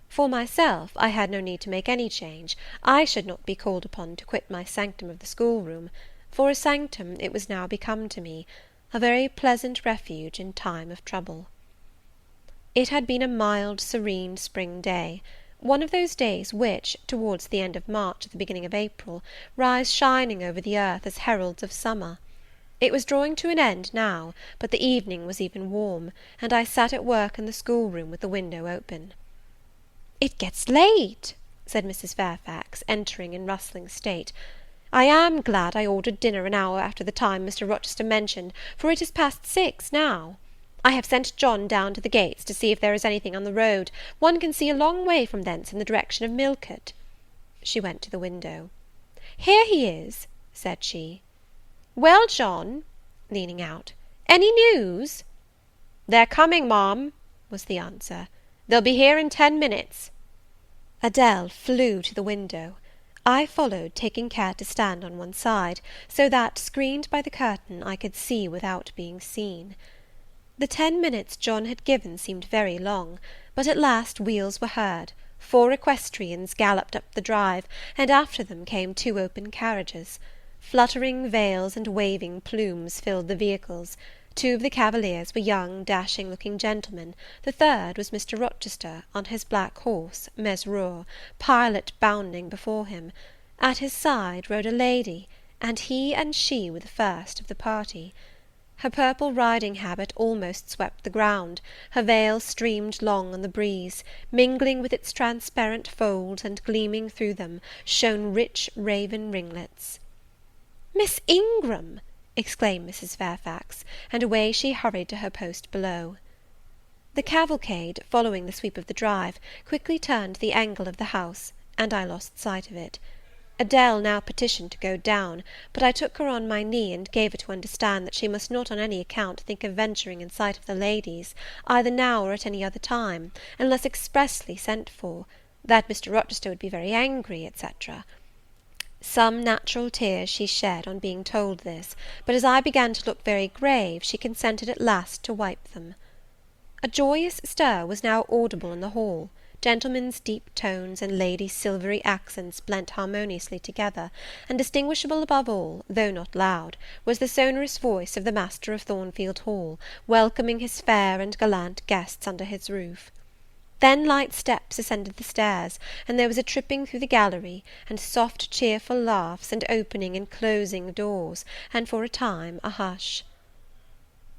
For myself, I had no need to make any change. I should not be called upon to quit my sanctum of the schoolroom, for a sanctum it was now become to me, a very pleasant refuge in time of trouble. It had been a mild, serene spring day, one of those days which, towards the end of March or the beginning of April, rise shining over the earth as heralds of summer. It was drawing to an end now, but the evening was even warm, and I sat at work in the schoolroom with the window open. "It gets late," said Mrs. Fairfax, entering in rustling state. "I am glad I ordered dinner an hour after the time Mr. Rochester mentioned, for it is past 6 now. I have sent John down to the gates to see if there is anything on the road. One can see a long way from thence in the direction of Millcote." She went to the window. "Here he is," said she. "Well, John," leaning out, "any news?" "They're coming, Ma'am," was the answer. "They'll be here in 10 minutes." Adele flew to the window. I followed, taking care to stand on one side, so that, screened by the curtain, I could see without being seen. The 10 minutes John had given seemed very long, but at last wheels were heard, 4 equestrians galloped up the drive, and after them came 2 open carriages. Fluttering veils and waving plumes filled the vehicles. 2 of the cavaliers were young, dashing-looking gentlemen. The third was Mr. Rochester, on his black horse, Mesrour, Pilot bounding before him. At his side rode a lady, and he and she were the first of the party. Her purple riding habit almost swept the ground, her veil streamed long on the breeze, mingling with its transparent folds, and gleaming through them shone rich raven ringlets. "Miss Ingram!" exclaimed Mrs. Fairfax, and away she hurried to her post below. The cavalcade, following the sweep of the drive, quickly turned the angle of the house, and I lost sight of it. Adele now petitioned to go down, but I took her on my knee, and gave her to understand that she must not on any account think of venturing in sight of the ladies, either now or at any other time, unless expressly sent for, that Mr. Rochester would be very angry, etc. Some natural tears she shed on being told this, but as I began to look very grave, she consented at last to wipe them. A joyous stir was now audible in the hall. Gentlemen's deep tones and ladies' silvery accents blent harmoniously together, and distinguishable above all, though not loud, was the sonorous voice of the master of Thornfield Hall, welcoming his fair and gallant guests under his roof. Then light steps ascended the stairs, and there was a tripping through the gallery, and soft cheerful laughs, and opening and closing doors, and for a time a hush.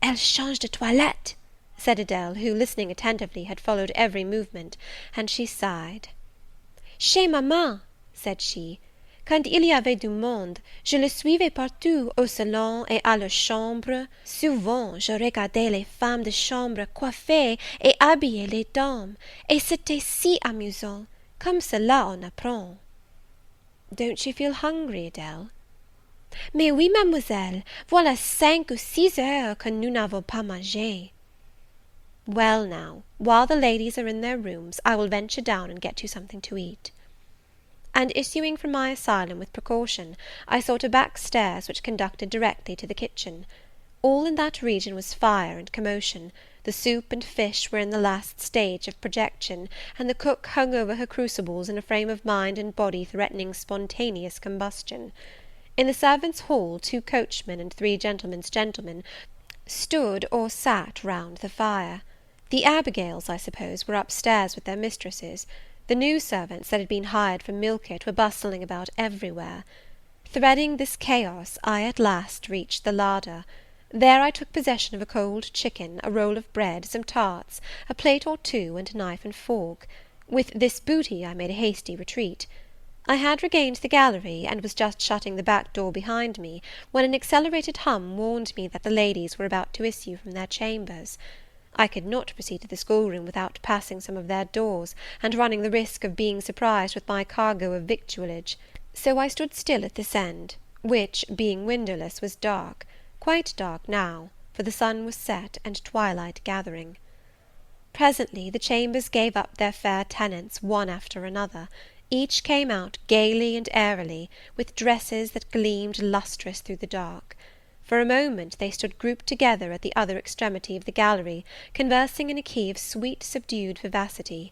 "Elle change de toilette," said Adele, who, listening attentively, had followed every movement, and she sighed. "Chez maman," said she, "quand il y avait du monde, je le suivais partout, au salon et à la chambre. Souvent, je regardais les femmes de chambre coiffer et habiller les dames, et c'était si amusant. Comme cela on apprend." "Don't you feel hungry, Adele?" "Mais oui, mademoiselle, voilà 5 ou 6 heures que nous n'avons pas mangé." "Well now, while the ladies are in their rooms, I will venture down and get you something to eat." And issuing from my asylum with precaution, I sought a back stairs which conducted directly to the kitchen. All in that region was fire and commotion. The soup and fish were in the last stage of projection, and the cook hung over her crucibles in a frame of mind and body threatening spontaneous combustion. In the servants' hall 2 coachmen and 3 gentlemen's gentlemen stood or sat round the fire. The Abigails, I suppose, were upstairs with their mistresses. The new servants that had been hired from Millcote were bustling about everywhere. Threading this chaos, I at last reached the larder. There I took possession of a cold chicken, a roll of bread, some tarts, a plate or 2, and a knife and fork. With this booty I made a hasty retreat. I had regained the gallery, and was just shutting the back door behind me, when an accelerated hum warned me that the ladies were about to issue from their chambers. I could not proceed to the schoolroom without passing some of their doors, and running the risk of being surprised with my cargo of victuallage; so I stood still at this end, which, being windowless, was dark, quite dark now, for the sun was set, and twilight gathering. Presently the chambers gave up their fair tenants one after another. Each came out gaily and airily, with dresses that gleamed lustrous through the dark. For a moment they stood grouped together at the other extremity of the gallery, conversing in a key of sweet subdued vivacity.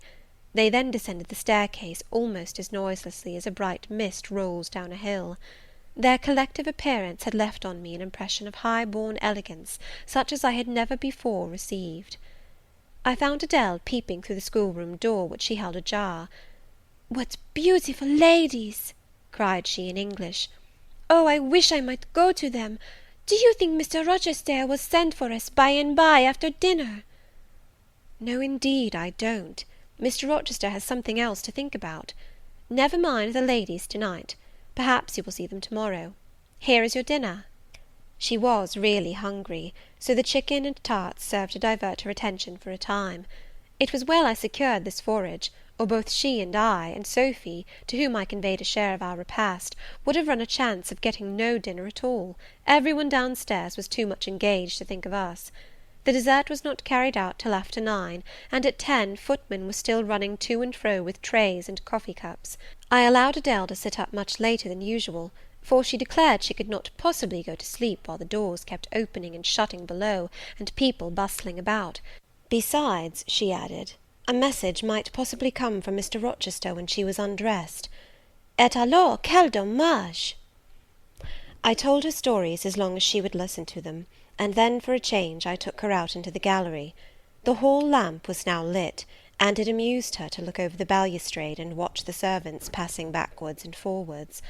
They then descended the staircase almost as noiselessly as a bright mist rolls down a hill. Their collective appearance had left on me an impression of high-born elegance, such as I had never before received. I found Adele peeping through the schoolroom door, which she held ajar. "What beautiful ladies!" cried she in English. "Oh, I wish I might go to them! Do you think Mr. Rochester will send for us by and by after dinner?" "No, indeed, I don't. Mr. Rochester has something else to think about. Never mind the ladies to-night. Perhaps you will see them tomorrow. Here is your dinner." She was really hungry, so the chicken and tarts served to divert her attention for a time. It was well I secured this forage, or both she and I, and Sophy, to whom I conveyed a share of our repast, would have run a chance of getting no dinner at all. Every one downstairs was too much engaged to think of us. The dessert was not carried out till after 9, and at 10 footmen were still running to and fro with trays and coffee cups. I allowed Adele to sit up much later than usual, for she declared she could not possibly go to sleep while the doors kept opening and shutting below, and people bustling about. Besides, she added, a message might possibly come from Mr. Rochester when she was undressed. Et alors, quel dommage! I told her stories as long as she would listen to them, and then for a change I took her out into the gallery. The hall lamp was now lit, and it amused her to look over the balustrade and watch the servants passing backwards and forwards.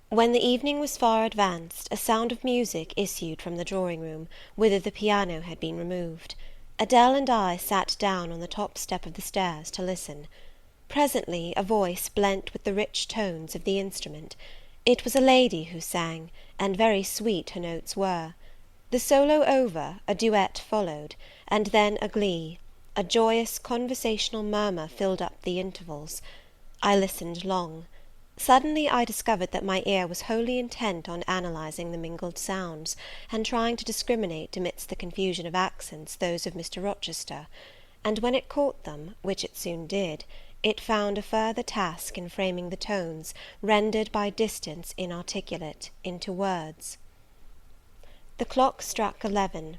When the evening was far advanced, a sound of music issued from the drawing-room, whither the piano had been removed. Adele and I sat down on the top step of the stairs to listen. Presently a voice blent with the rich tones of the instrument. It was a lady who sang, and very sweet her notes were. The solo over, a duet followed, and then a glee. A joyous conversational murmur filled up the intervals. I listened long. Suddenly I discovered that my ear was wholly intent on analysing the mingled sounds, and trying to discriminate amidst the confusion of accents those of Mr. Rochester; and when it caught them, which it soon did, it found a further task in framing the tones, rendered by distance inarticulate, into words. The clock struck 11.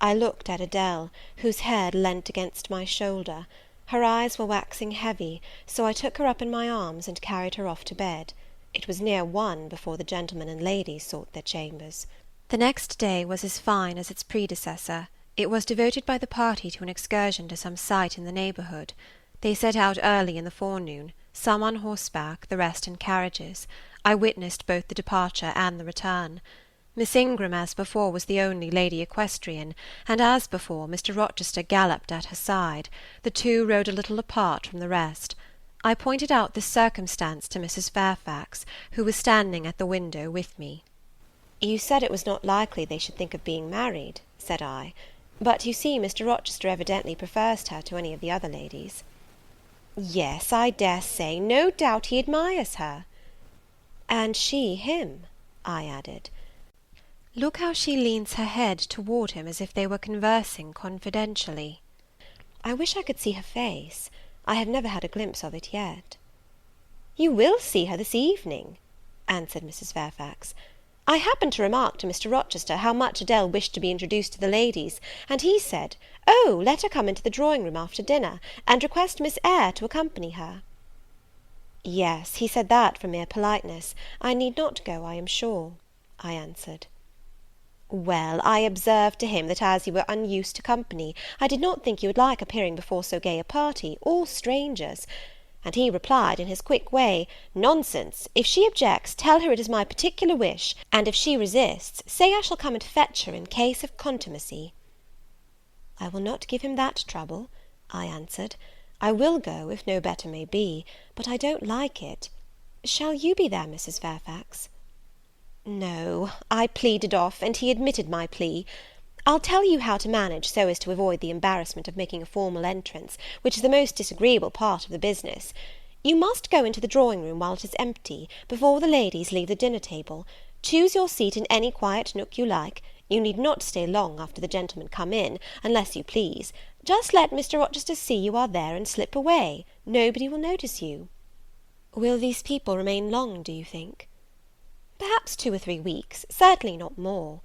I looked at Adele, whose head leant against my shoulder. Her eyes were waxing heavy, so I took her up in my arms and carried her off to bed. It was near 1 before the gentlemen and ladies sought their chambers. The next day was as fine as its predecessor. It was devoted by the party to an excursion to some site in the neighbourhood. They set out early in the forenoon, some on horseback, the rest in carriages. I witnessed both the departure and the return. Miss Ingram, as before, was the only lady equestrian, and, as before, Mr. Rochester galloped at her side. The two rode a little apart from the rest. I pointed out this circumstance to Mrs. Fairfax, who was standing at the window with me. "You said it was not likely they should think of being married," said I, "but you see Mr. Rochester evidently prefers her to any of the other ladies." "Yes, I dare say, no doubt he admires her." "And she him," I added. Look how she leans her head toward him as if they were conversing confidentially. I wish I could see her face. I have never had a glimpse of it yet. "You will see her this evening," answered Mrs. Fairfax. "I happened to remark to Mr. Rochester how much Adele wished to be introduced to the ladies, and he said, 'Oh, let her come into the drawing-room after dinner, and request Miss Eyre to accompany her.'" "Yes, he said that from mere politeness. I need not go, I am sure," I answered. "Well, I observed to him that as you were unused to company, I did not think you would like appearing before so gay a party, all strangers; and he replied, in his quick way, 'Nonsense! If she objects, tell her it is my particular wish, and if she resists, say I shall come and fetch her in case of contumacy.'" "I will not give him that trouble," I answered. "I will go, if no better may be, but I don't like it. Shall you be there, Mrs. Fairfax?" "No, I pleaded off, and he admitted my plea. I'll tell you how to manage so as to avoid the embarrassment of making a formal entrance, which is the most disagreeable part of the business. You must go into the drawing-room while it is empty, before the ladies leave the dinner-table. Choose your seat in any quiet nook you like. You need not stay long after the gentlemen come in, unless you please. Just let Mr. Rochester see you are there, and slip away. Nobody will notice you." "Will these people remain long, do you think?" "Perhaps 2 or 3 weeks, certainly not more.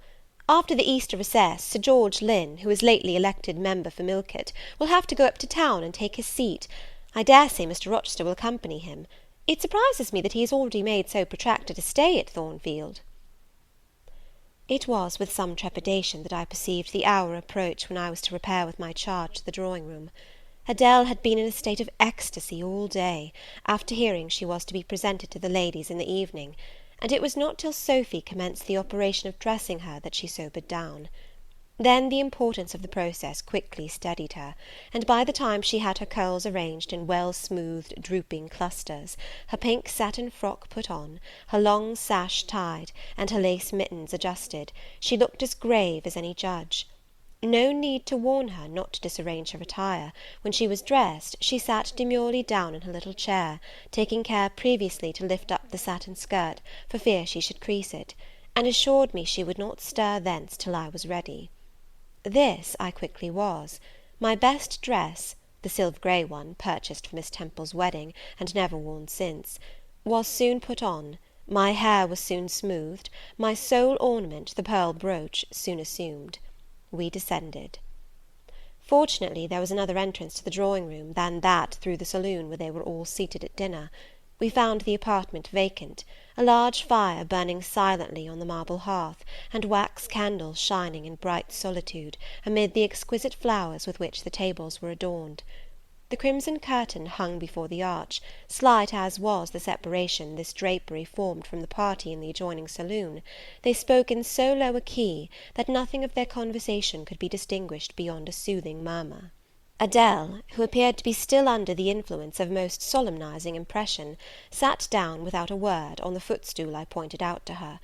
After the Easter recess, Sir George Lynn, who is lately elected member for Millcote, will have to go up to town and take his seat. I dare say Mr. Rochester will accompany him. It surprises me that he has already made so protracted a stay at Thornfield." It was with some trepidation that I perceived the hour approach when I was to repair with my charge to the drawing-room. Adèle had been in a state of ecstasy all day, after hearing she was to be presented to the ladies in the evening, and it was not till Sophy commenced the operation of dressing her that she sobered down. Then the importance of the process quickly steadied her, and by the time she had her curls arranged in well-smoothed drooping clusters, her pink satin frock put on, her long sash tied, and her lace mittens adjusted, she looked as grave as any judge. No need to warn her not to disarrange her attire. When she was dressed, she sat demurely down in her little chair, taking care previously to lift up the satin skirt, for fear she should crease it, and assured me she would not stir thence till I was ready. This I quickly was. My best dress, the silver grey one, purchased for Miss Temple's wedding, and never worn since, was soon put on, my hair was soon smoothed, my sole ornament, the pearl brooch, soon assumed. We descended. Fortunately, there was another entrance to the drawing-room than that through the saloon where they were all seated at dinner. We found the apartment vacant, a large fire burning silently on the marble hearth, and wax candles shining in bright solitude, amid the exquisite flowers with which the tables were adorned. The crimson curtain hung before the arch; slight as was the separation this drapery formed from the party in the adjoining saloon, they spoke in so low a key, that nothing of their conversation could be distinguished beyond a soothing murmur. Adèle, who appeared to be still under the influence of a most solemnizing impression, sat down without a word on the footstool I pointed out to her.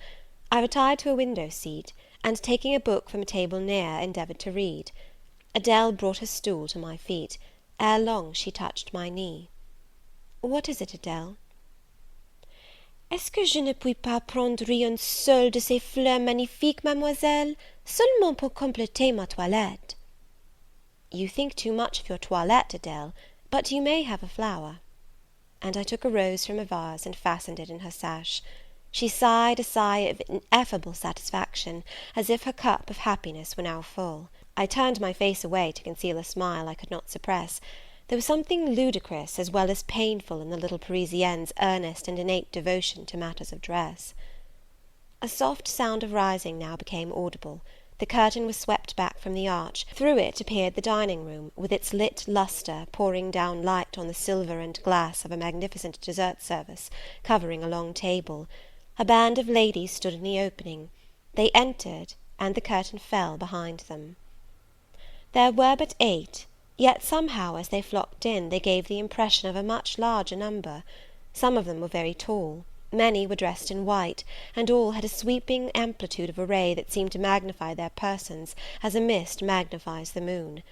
I retired to a window seat, and taking a book from a table near, endeavoured to read. Adèle brought her stool to my feet. Ere long she touched my knee. "What is it, Adèle?" "Est-ce que je ne puis pas prendre une seule de ces fleurs magnifiques, mademoiselle, seulement pour compléter ma toilette?" "You think too much of your toilette, Adèle, but you may have a flower." And I took a rose from a vase, and fastened it in her sash. She sighed a sigh of ineffable satisfaction, as if her cup of happiness were now full. I turned my face away to conceal a smile I could not suppress. There was something ludicrous as well as painful in the little Parisienne's earnest and innate devotion to matters of dress. A soft sound of rising now became audible. The curtain was swept back from the arch; through it appeared the dining-room, with its lit lustre pouring down light on the silver and glass of a magnificent dessert service, covering a long table. A band of ladies stood in the opening. They entered, and the curtain fell behind them. There were but 8, yet somehow, as they flocked in, they gave the impression of a much larger number. Some of them were very tall, many were dressed in white, and all had a sweeping amplitude of array that seemed to magnify their persons, as a mist magnifies the moon.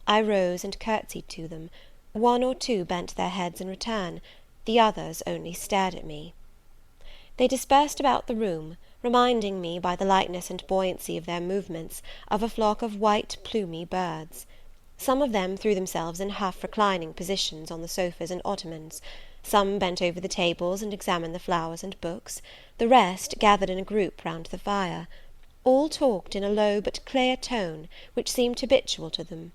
I rose and curtsied to them. 1 or 2 bent their heads in return, the others only stared at me. They dispersed about the room, reminding me, by the lightness and buoyancy of their movements, of a flock of white plumy birds. Some of them threw themselves in half-reclining positions on the sofas and ottomans; some bent over the tables and examined the flowers and books; the rest gathered in a group round the fire. All talked in a low but clear tone, which seemed habitual to them.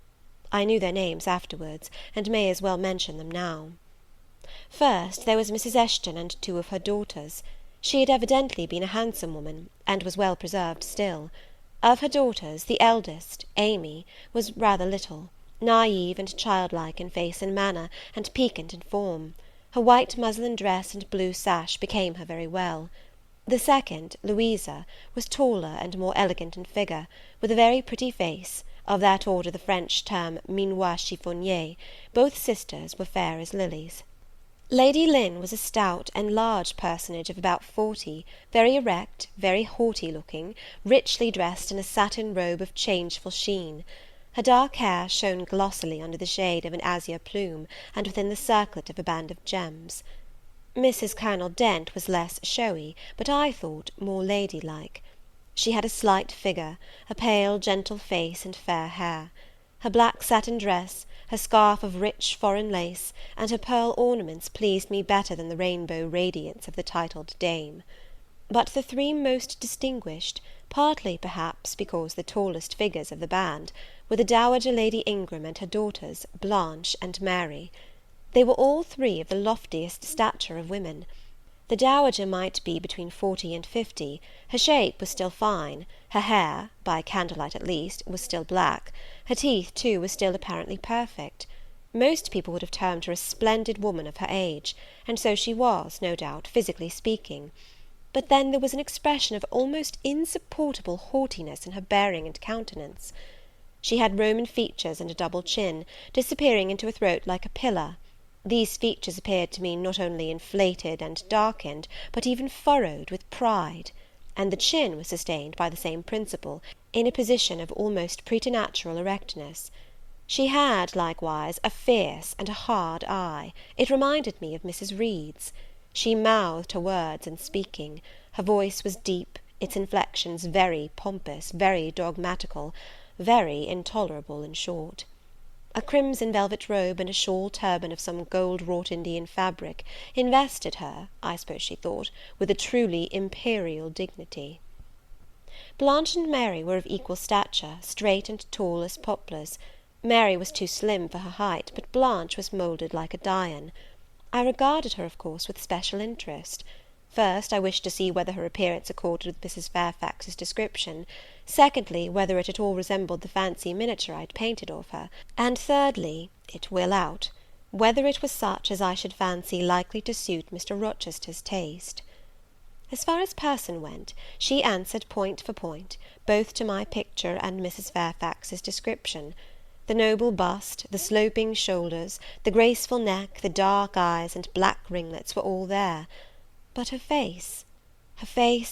I knew their names afterwards, and may as well mention them now. First, there was Mrs. Eshton and 2 of her daughters. She had evidently been a handsome woman, and was well preserved still. Of her daughters, the eldest, Amy, was rather little, naive and childlike in face and manner, and piquant in form. Her white muslin dress and blue sash became her very well. The second, Louisa, was taller and more elegant in figure, with a very pretty face, of that order the French term minois chiffonnier. Both sisters were fair as lilies. Lady Lynn was a stout and large personage of about 40, very erect, very haughty-looking, richly dressed in a satin robe of changeful sheen. Her dark hair shone glossily under the shade of an azure plume, and within the circlet of a band of gems. Mrs. Colonel Dent was less showy, but I thought more ladylike. She had a slight figure, a pale, gentle face, and fair hair. Her black satin dress, her scarf of rich foreign lace, and her pearl ornaments pleased me better than the rainbow radiance of the titled dame. But the three most distinguished, partly perhaps because the tallest figures of the band, were the Dowager Lady Ingram and her daughters, Blanche and Mary. They were all three of the loftiest stature of women. The Dowager might be between 40 and 50, her shape was still fine, her hair, by candlelight at least, was still black, her teeth too were still apparently perfect. Most people would have termed her a splendid woman of her age, and so she was, no doubt, physically speaking. But then there was an expression of almost insupportable haughtiness in her bearing and countenance. She had Roman features and a double chin, disappearing into a throat like a pillar. These features appeared to me not only inflated and darkened, but even furrowed with pride; and the chin was sustained by the same principle, in a position of almost preternatural erectness. She had, likewise, a fierce and a hard eye; it reminded me of Mrs. Reed's. She mouthed her words in speaking; her voice was deep, its inflections very pompous, very dogmatical, very intolerable, in short. A crimson velvet robe and a shawl turban of some gold-wrought Indian fabric invested her, I suppose she thought, with a truly imperial dignity. Blanche and Mary were of equal stature, straight and tall as poplars. Mary was too slim for her height, but Blanche was moulded like a Dian. I regarded her, of course, with special interest. First, I wished to see whether her appearance accorded with Mrs. Fairfax's description; secondly, whether it at all resembled the fancy miniature I had painted of her; and thirdly, it will out, whether it was such as I should fancy likely to suit Mr. Rochester's taste. As far as person went, she answered point for point, both to my picture and Mrs. Fairfax's description. The noble bust, the sloping shoulders, the graceful neck, the dark eyes and black ringlets were all there. But her face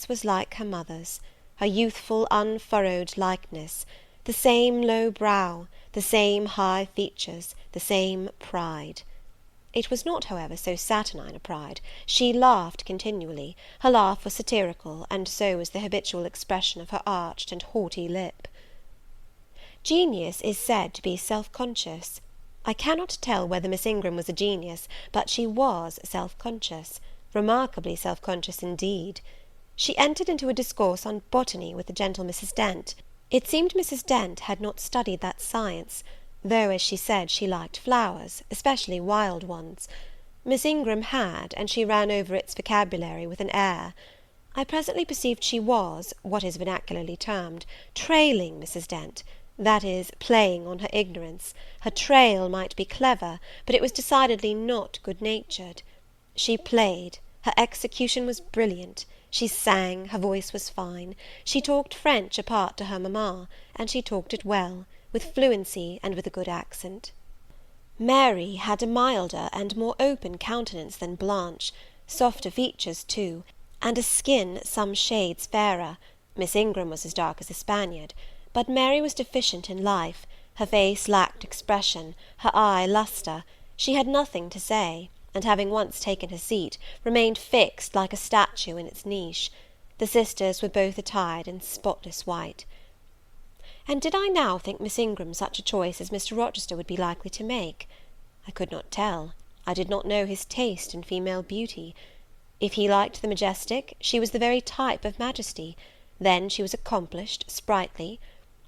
was like her mother's, her youthful unfurrowed likeness, the same low brow, the same high features, the same pride. It was not, however, so saturnine a pride. She laughed continually; her laugh was satirical, and so was the habitual expression of her arched and haughty lip. Genius is said to be self-conscious. I cannot tell whether Miss Ingram was a genius, but she was self-conscious, remarkably self-conscious indeed. She entered into a discourse on botany with the gentle Mrs. Dent. It seemed Mrs. Dent had not studied that science, though, as she said, she liked flowers, especially wild ones. Miss Ingram had, and she ran over its vocabulary with an air. I presently perceived she was, what is vernacularly termed, trailing Mrs. Dent, that is, playing on her ignorance. Her trail might be clever, but it was decidedly not good-natured. She played, her execution was brilliant, she sang, her voice was fine, she talked French apart to her mamma, and she talked it well, with fluency and with a good accent. Mary had a milder and more open countenance than Blanche, softer features too, and a skin some shades fairer. Miss Ingram was as dark as a Spaniard, but Mary was deficient in life; her face lacked expression, her eye lustre; she had nothing to say, and having once taken her seat, remained fixed like a statue in its niche. The sisters were both attired in spotless white. And did I now think Miss Ingram such a choice as Mr. Rochester would be likely to make? I could not tell. I did not know his taste in female beauty. If he liked the majestic, she was the very type of majesty; then she was accomplished, sprightly.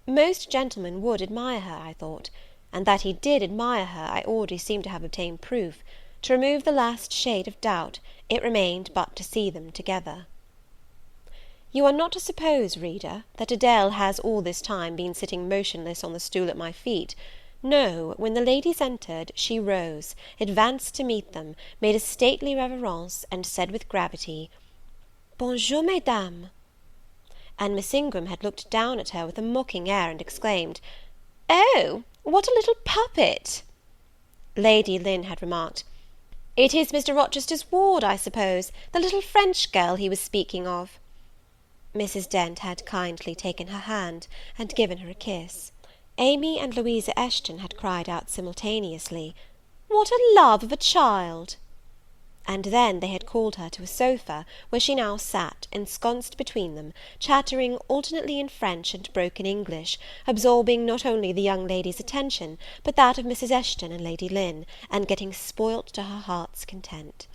Most gentlemen would admire her, I thought; and that he did admire her I already seemed to have obtained proof. To remove the last shade of doubt, it remained but to see them together. You are not to suppose, reader, that Adèle has all this time been sitting motionless on the stool at my feet. No, when the ladies entered, she rose, advanced to meet them, made a stately reverence, and said with gravity, "Bonjour, mesdames." And Miss Ingram had looked down at her with a mocking air, and exclaimed, "Oh, what a little puppet!" Lady Lynn had remarked, "It is Mr. Rochester's ward, I suppose, the little French girl he was speaking of." Mrs. Dent had kindly taken her hand, and given her a kiss. Amy and Louisa Eshton had cried out simultaneously, "What a love of a child!" and then they had called her to a sofa, where she now sat, ensconced between them, chattering alternately in French and broken English, absorbing not only the young lady's attention, but that of Mrs. Eshton and Lady Lynn, and getting spoilt to her heart's content.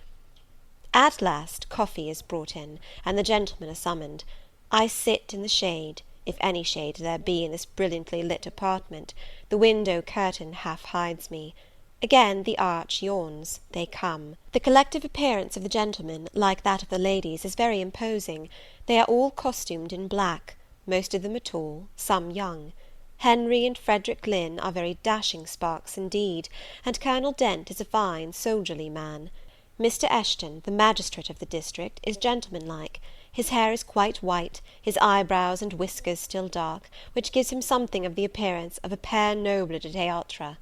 At last coffee is brought in, and the gentlemen are summoned. I sit in the shade, if any shade there be in this brilliantly lit apartment. The window curtain half hides me. Again the arch yawns. They come. The collective appearance of the gentlemen, like that of the ladies, is very imposing. They are all costumed in black. Most of them are tall, some young. Henry and Frederick Lynn are very dashing sparks indeed, and Colonel Dent is a fine soldierly man. Mr. Eshton, the magistrate of the district, is gentlemanlike. His hair is quite white, his eyebrows and whiskers still dark, which gives him something of the appearance of a père noble de théâtre.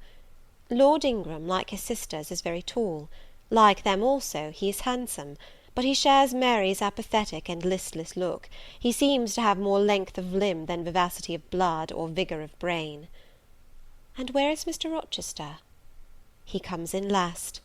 Lord Ingram, like his sisters, is very tall. Like them also, he is handsome, but he shares Mary's apathetic and listless look. He seems to have more length of limb than vivacity of blood or vigour of brain. And where is Mr. Rochester? He comes in last.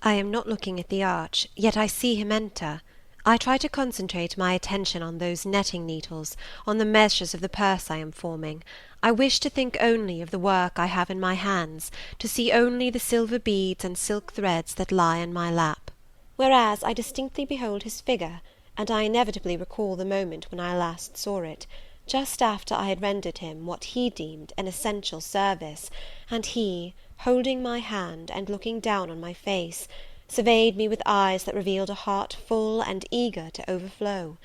I am not looking at the arch, yet I see him enter. I try to concentrate my attention on those netting needles, on the measures of the purse I am forming. I wish to think only of the work I have in my hands, to see only the silver beads and silk threads that lie in my lap. Whereas I distinctly behold his figure, and I inevitably recall the moment when I last saw it, just after I had rendered him what he deemed an essential service, and he, holding my hand and looking down on my face, surveyed me with eyes that revealed a heart full and eager to overflow,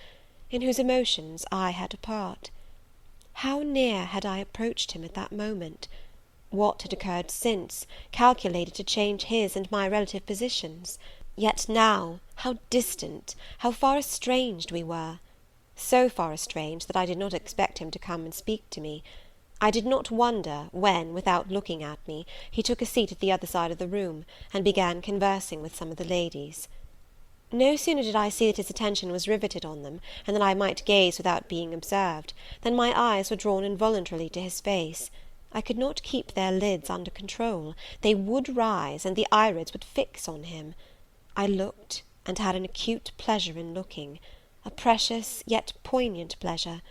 in whose emotions I had a part. How near had I approached him at that moment? What had occurred since, calculated to change his and my relative positions? Yet now, how distant, how far estranged we were! So far estranged that I did not expect him to come and speak to me. I did not wonder, when, without looking at me, he took a seat at the other side of the room, and began conversing with some of the ladies. No sooner did I see that his attention was riveted on them, and that I might gaze without being observed, than my eyes were drawn involuntarily to his face. I could not keep their lids under control. They would rise, and the irids would fix on him. I looked, and had an acute pleasure in looking, a precious yet poignant pleasure,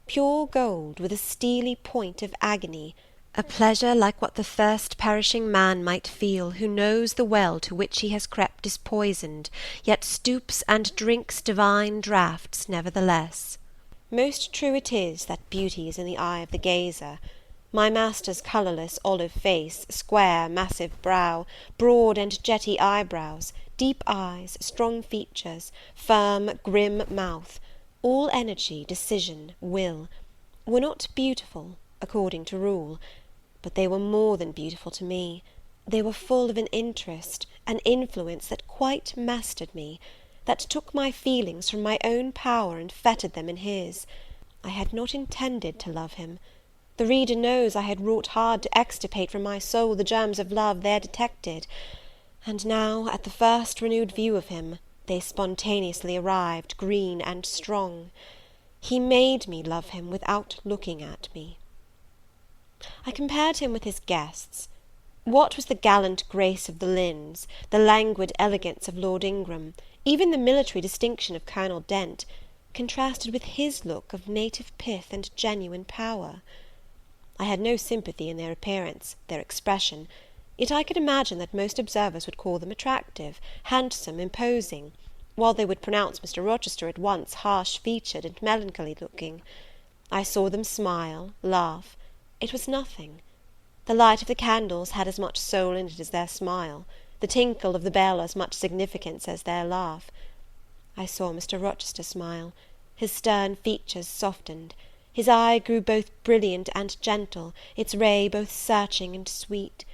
pure gold, with a steely point of agony, a pleasure like what the thirst perishing man might feel, who knows the well to which he has crept is poisoned, yet stoops and drinks divine draughts nevertheless. Most true it is that beauty is in the eye of the gazer. My master's colourless olive face, square massive brow, broad and jetty eyebrows, deep eyes, strong features, firm grim mouth, all energy, decision, will, were not beautiful, according to rule, but they were more than beautiful to me. They were full of an interest, an influence that quite mastered me, that took my feelings from my own power and fettered them in his. I had not intended to love him. The reader knows I had wrought hard to extirpate from my soul the germs of love there detected, and now, at the first renewed view of him, they spontaneously arrived, green and strong. He made me love him without looking at me. I compared him with his guests. What was the gallant grace of the Lynns, the languid elegance of Lord Ingram, even the military distinction of Colonel Dent, contrasted with his look of native pith and genuine power? I had no sympathy in their appearance, their expression, yet I could imagine that most observers would call them attractive, handsome, imposing, while they would pronounce Mr. Rochester at once harsh-featured and melancholy looking. I saw them smile, laugh. It was nothing. The light of the candles had as much soul in it as their smile, the tinkle of the bell as much significance as their laugh. I saw Mr. Rochester smile. His stern features softened. His eye grew both brilliant and gentle, its ray both searching and sweet.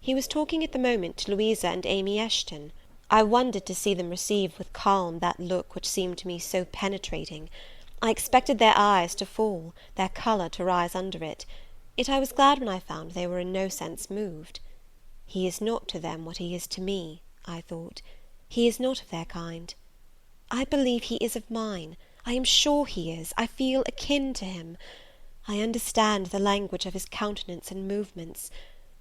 He was talking at the moment to Louisa and Amy Eshton. I wondered to see them receive with calm that look which seemed to me so penetrating. I expected their eyes to fall, their colour to rise under it, yet I was glad when I found they were in no sense moved. He is not to them what he is to me, I thought. He is not of their kind. I believe he is of mine. I am sure he is. I feel akin to him. I understand the language of his countenance and movements.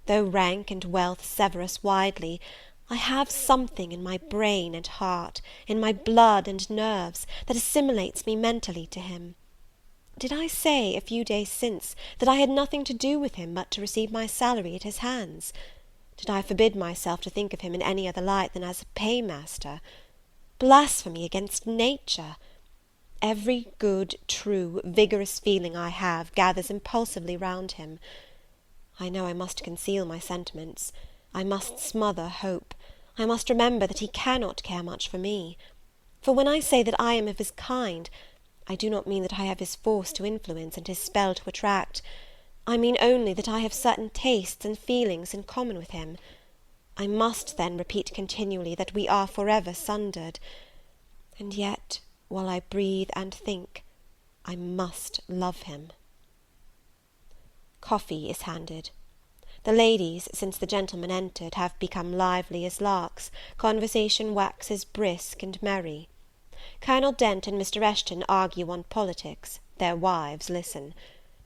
Though rank and wealth sever us widely, I have something in my brain and heart, in my blood and nerves, that assimilates me mentally to him. Did I say, a few days since, that I had nothing to do with him but to receive my salary at his hands? Did I forbid myself to think of him in any other light than as a paymaster? Blasphemy against nature! Every good, true, vigorous feeling I have gathers impulsively round him. I know I must conceal my sentiments. I must smother hope. I must remember that he cannot care much for me. For when I say that I am of his kind, I do not mean that I have his force to influence and his spell to attract. I mean only that I have certain tastes and feelings in common with him. I must then repeat continually that we are forever sundered. And yet, while I breathe and think, I must love him. Coffee is handed. The ladies, since the gentlemen entered, have become lively as larks. Conversation waxes brisk and merry. Colonel Dent and Mr. Eshton argue on politics. Their wives listen.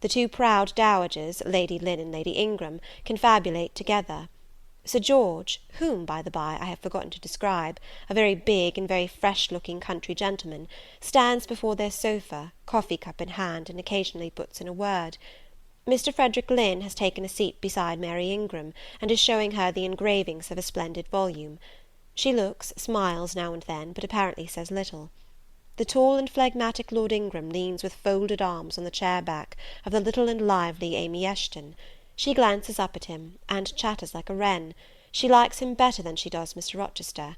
The two proud dowagers, Lady Lynn and Lady Ingram, confabulate together. Sir George, whom, by the by, I have forgotten to describe, a very big and very fresh-looking country gentleman, stands before their sofa, coffee-cup in hand, and occasionally puts in a word. Mr. Frederick Lynn has taken a seat beside Mary Ingram, and is showing her the engravings of a splendid volume. She looks, smiles now and then, but apparently says little. The tall and phlegmatic Lord Ingram leans with folded arms on the chair-back of the little and lively Amy Eshton. She glances up at him, and chatters like a wren. She likes him better than she does Mr. Rochester.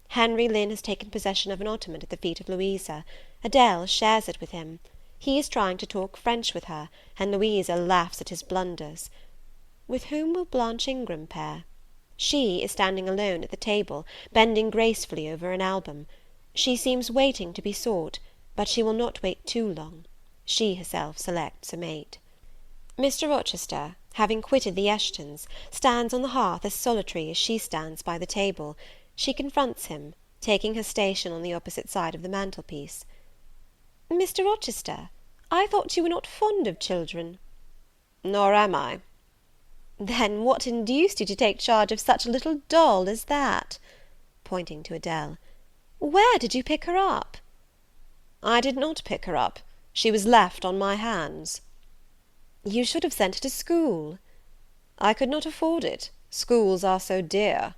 Henry Lynn has taken possession of an ottoman at the feet of Louisa. Adele shares it with him. He is trying to talk French with her, and Louisa laughs at his blunders. With whom will Blanche Ingram pair? She is standing alone at the table, bending gracefully over an album. She seems waiting to be sought, but she will not wait too long. She herself selects a mate. Mr. Rochester, having quitted the Eshtons, stands on the hearth as solitary as she stands by the table. She confronts him, taking her station on the opposite side of the mantelpiece. "Mr. Rochester, I thought you were not fond of children." "Nor am I." "Then what induced you to take charge of such a little doll as that?" pointing to Adele. "Where did you pick her up?" "I did not pick her up. She was left on my hands." "You should have sent her to school." "I could not afford it. Schools are so dear."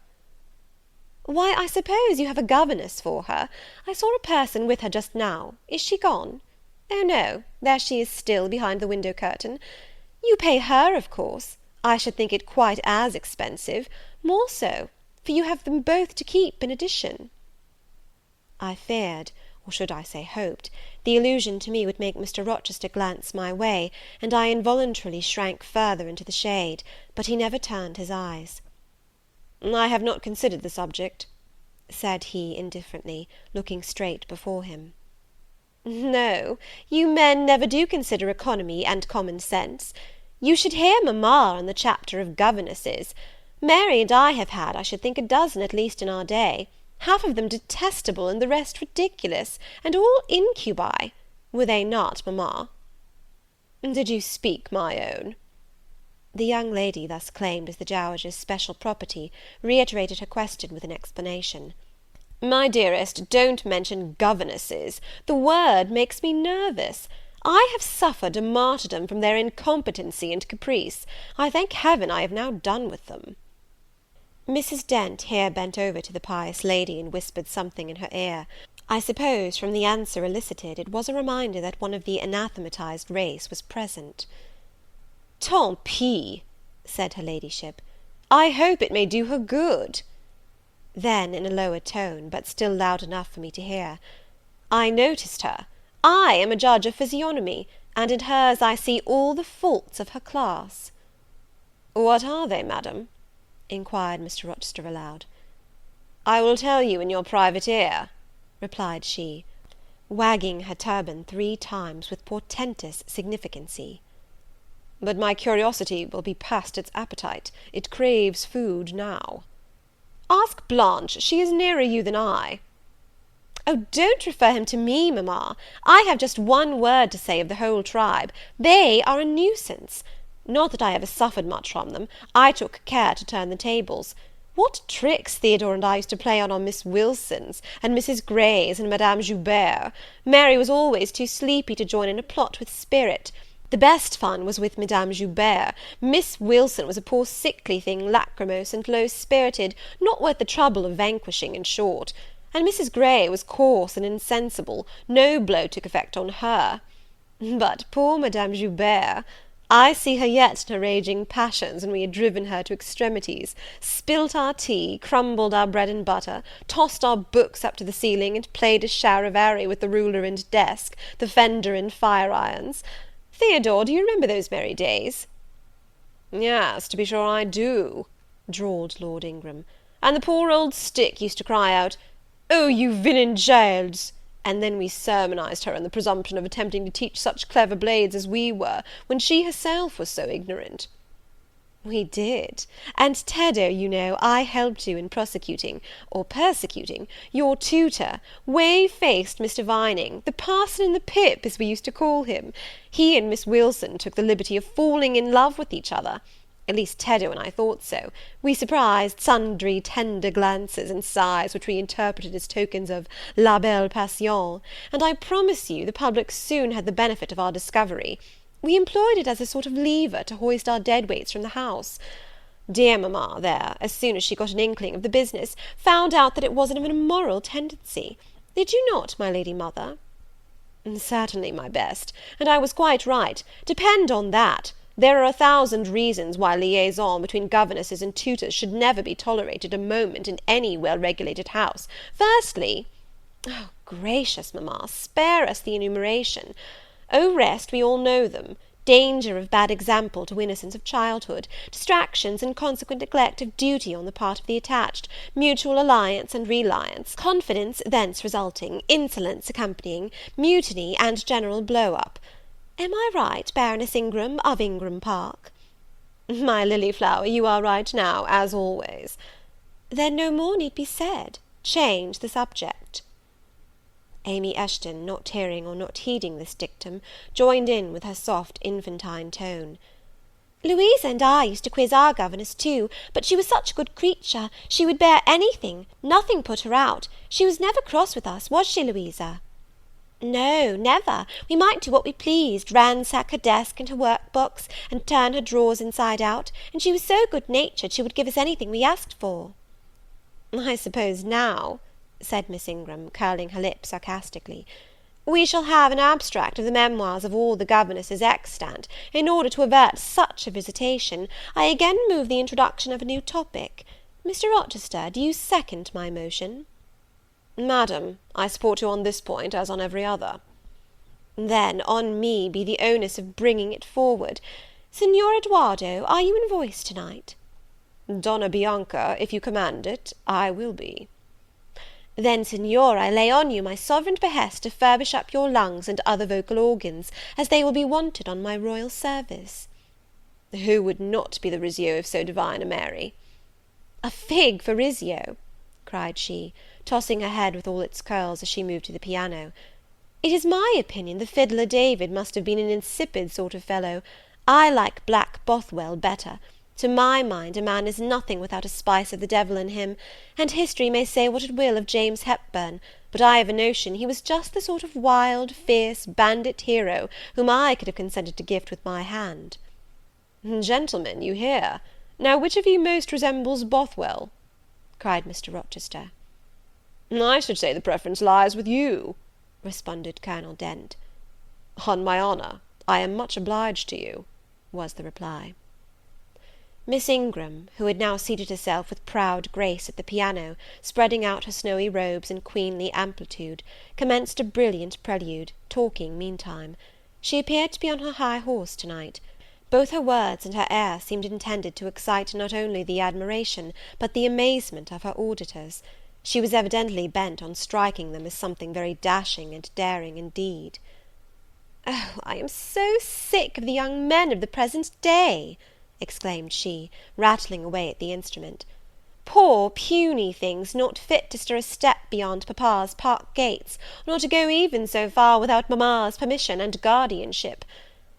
"Why, I suppose you have a governess for her. I saw a person with her just now. Is she gone? Oh, no, there she is still, behind the window curtain. You pay her, of course. I should think it quite as expensive, more so, for you have them both to keep in addition." I feared, or should I say hoped, the allusion to me would make Mr. Rochester glance my way, and I involuntarily shrank further into the shade, but he never turned his eyes. "I have not considered the subject," said he indifferently, looking straight before him. "No, you men never do consider economy and common sense. You should hear mamma on the chapter of governesses. Mary and I have had, I should think, a dozen at least in our day, half of them detestable, and the rest ridiculous, and all incubi. Were they not, mamma?" "Did you speak my own?" The young lady, thus claimed as the dowager's special property, reiterated her question with an explanation. "My dearest, don't mention governesses. The word makes me nervous. I have suffered a martyrdom from their incompetency and caprice. I thank Heaven I have now done with them." Mrs. Dent here bent over to the pious lady, and whispered something in her ear. I suppose, from the answer elicited, it was a reminder that one of the anathematized race was present. "Tant pis," said her ladyship, "I hope it may do her good." Then, in a lower tone, but still loud enough for me to hear, "I noticed her. I am a judge of physiognomy, and in hers I see all the faults of her class." "What are they, madam?" inquired Mr. Rochester aloud. "I will tell you in your private ear," replied she, wagging her turban 3 times with portentous significancy. "But my curiosity will be past its appetite. It craves food now." "Ask Blanche, she is nearer you than I." "Oh, don't refer him to me, mamma. I have just one word to say of the whole tribe. They are a nuisance. Not that I ever suffered much from them. I took care to turn the tables. What tricks Theodore and I used to play on Miss Wilsons, and Mrs. Greys, and Madame Joubert! Mary was always too sleepy to join in a plot with spirit. The best fun was with Madame Joubert. Miss Wilson was a poor sickly thing, lachrymose and low-spirited, not worth the trouble of vanquishing, in short. And Mrs. Grey was coarse and insensible, no blow took effect on her. But poor Madame Joubert! I see her yet in her raging passions, when we had driven her to extremities, spilt our tea, crumbled our bread and butter, tossed our books up to the ceiling, and played a charivari with the ruler and desk, the fender and fire-irons. Theodore, do you remember those merry days?" "Yes, to be sure I do," drawled Lord Ingram; "and the poor old stick used to cry out, 'Oh, you villain Giles!' and then we sermonized her on the presumption of attempting to teach such clever blades as we were, when she herself was so ignorant." "We did; and Teddo, you know, I helped you in prosecuting, or persecuting, your tutor, whey-faced Mr. Vining, the parson in the pip, as we used to call him. He and Miss Wilson took the liberty of falling in love with each other. At least Teddo and I thought so. We surprised sundry tender glances and sighs, which we interpreted as tokens of la belle passion, and I promise you the public soon had the benefit of our discovery. We employed it as a sort of lever to hoist our dead weights from the house. Dear mamma, there, as soon as she got an inkling of the business, found out that it wasn't of an immoral tendency. Did you not, my lady mother?" "Certainly, my best, and I was quite right. Depend on that. There are 1,000 reasons why liaison between governesses and tutors should never be tolerated a moment in any well-regulated house. Firstly—" "Oh, gracious, mamma, spare us the enumeration. Au reste, we all know them. Danger of bad example to innocence of childhood, distractions and consequent neglect of duty on the part of the attached, mutual alliance and reliance, confidence thence resulting, insolence accompanying, mutiny, and general blow-up. Am I right, Baroness Ingram, of Ingram Park?" "My lily flower, you are right now, as always." "Then no more need be said. Change the subject." Amy Eshton, not hearing or not heeding this dictum, joined in with her soft infantine tone. "Louisa and I used to quiz our governess too, but she was such a good creature, she would bear anything, nothing put her out. She was never cross with us, was she, Louisa?" "No, never. We might do what we pleased, ransack her desk and her work-box, and turn her drawers inside out, and she was so good-natured she would give us anything we asked for." "I suppose now," said Miss Ingram, curling her lip sarcastically, "we shall have an abstract of the memoirs of all the governesses extant. In order to avert such a visitation, I again move the introduction of a new topic. Mr. Rochester, do you second my motion?" "Madam, I support you on this point, as on every other." "Then on me be the onus of bringing it forward. Signor Edoardo, are you in voice to-night?" "Donna Bianca, if you command it, I will be." "Then, Signor, I lay on you my sovereign behest to furbish up your lungs and other vocal organs, as they will be wanted on my royal service." "Who would not be the Rizzio of so divine a Mary?" "A fig for Rizzio!" cried she, tossing her head with all its curls as she moved to the piano. "It is my opinion the fiddler David must have been an insipid sort of fellow. I like Black Bothwell better. To my mind, a man is nothing without a spice of the devil in him; and history may say what it will of James Hepburn, but I have a notion he was just the sort of wild, fierce, bandit hero whom I could have consented to gift with my hand." "Gentlemen, you hear. Now which of you most resembles Bothwell?" cried Mr. Rochester. "I should say the preference lies with you," responded Colonel Dent. "On my honour, I am much obliged to you," was the reply. Miss Ingram, who had now seated herself with proud grace at the piano, spreading out her snowy robes in queenly amplitude, commenced a brilliant prelude, talking meantime. She appeared to be on her high horse to-night. Both her words and her air seemed intended to excite not only the admiration, but the amazement of her auditors. She was evidently bent on striking them as something very dashing and daring indeed. "Oh, I am so sick of the young men of the present day!" exclaimed she, rattling away at the instrument. "Poor puny things, not fit to stir a step beyond papa's park gates, nor to go even so far without mamma's permission and guardianship.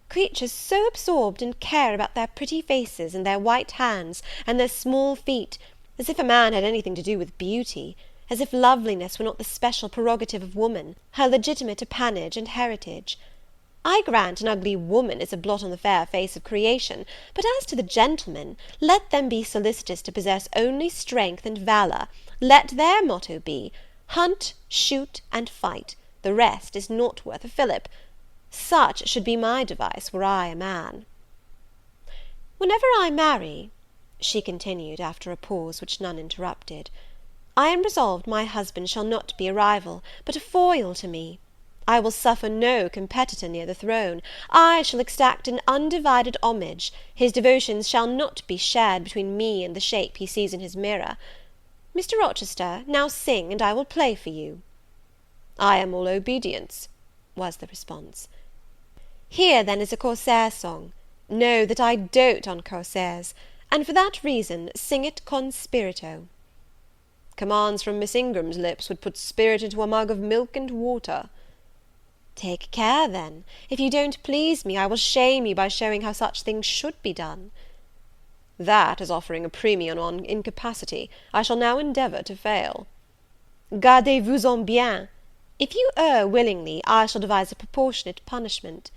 Creatures so absorbed in care about their pretty faces, and their white hands, and their small feet, as if a man had anything to do with beauty, as if loveliness were not the special prerogative of woman, her legitimate appanage and heritage. I grant an ugly woman is a blot on the fair face of creation, but as to the gentlemen, let them be solicitous to possess only strength and valour, let their motto be, hunt, shoot, and fight, the rest is not worth a fillip. Such should be my device were I a man. Whenever I marry, she continued, after a pause which none interrupted, I am resolved my husband shall not be a rival, but a foil to me. I will suffer no competitor near the throne. I shall exact an undivided homage. His devotions shall not be shared between me and the shape he sees in his mirror. Mr. Rochester, now sing, and I will play for you. I am all obedience, was the response. Here, then, is a Corsair song. Know that I dote on Corsairs, and for that reason sing it con spirito. Commands from Miss Ingram's lips would put spirit into a mug of milk and water. Take care, then. If you don't please me, I will shame you by showing how such things should be done. That is offering a premium on incapacity. I shall now endeavour to fail. Gardez-vous-en bien. If you err willingly, I shall devise a proportionate punishment.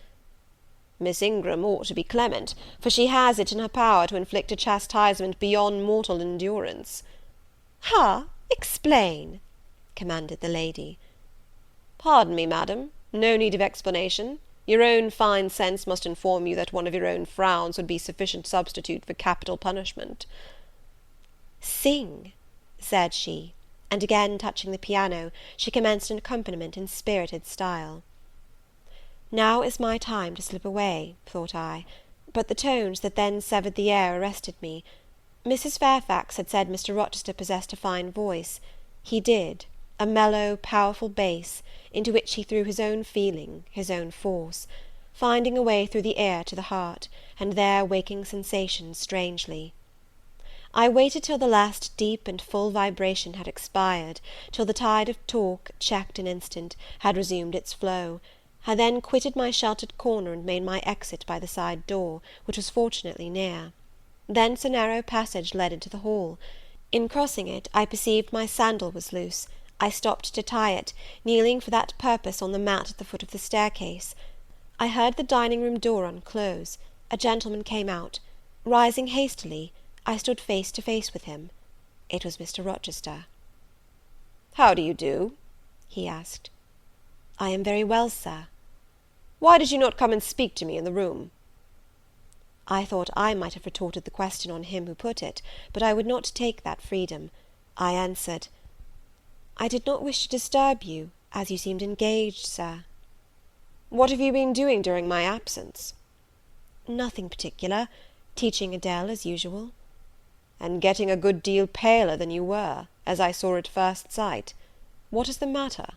Miss Ingram ought to be clement, for she has it in her power to inflict a chastisement beyond mortal endurance. Ha! Explain, commanded the lady. Pardon me, madam, no need of explanation. Your own fine sense must inform you that one of your own frowns would be sufficient substitute for capital punishment. Sing, said she, and again touching the piano, she commenced an accompaniment in spirited style. Now is my time to slip away, thought I, but the tones that then severed the air arrested me. Mrs. Fairfax had said Mr. Rochester possessed a fine voice. He did, a mellow, powerful bass, into which he threw his own feeling, his own force, finding a way through the ear to the heart, and there waking sensations strangely. I waited till the last deep and full vibration had expired, till the tide of talk, checked an instant, had resumed its flow. I then quitted my sheltered corner and made my exit by the side door, which was fortunately near. Thence a narrow passage led into the hall. In crossing it, I perceived my sandal was loose. I stopped to tie it, kneeling for that purpose on the mat at the foot of the staircase. I heard the dining-room door unclose. A gentleman came out. Rising hastily, I stood face to face with him. It was Mr. Rochester. "How do you do?" he asked. "I am very well, sir." "Why did you not come and speak to me in the room?" I thought I might have retorted the question on him who put it, but I would not take that freedom. I answered, "I did not wish to disturb you, as you seemed engaged, sir." "What have you been doing during my absence?" "Nothing particular. Teaching Adele, as usual." "And getting a good deal paler than you were, as I saw at first sight. What is the matter?"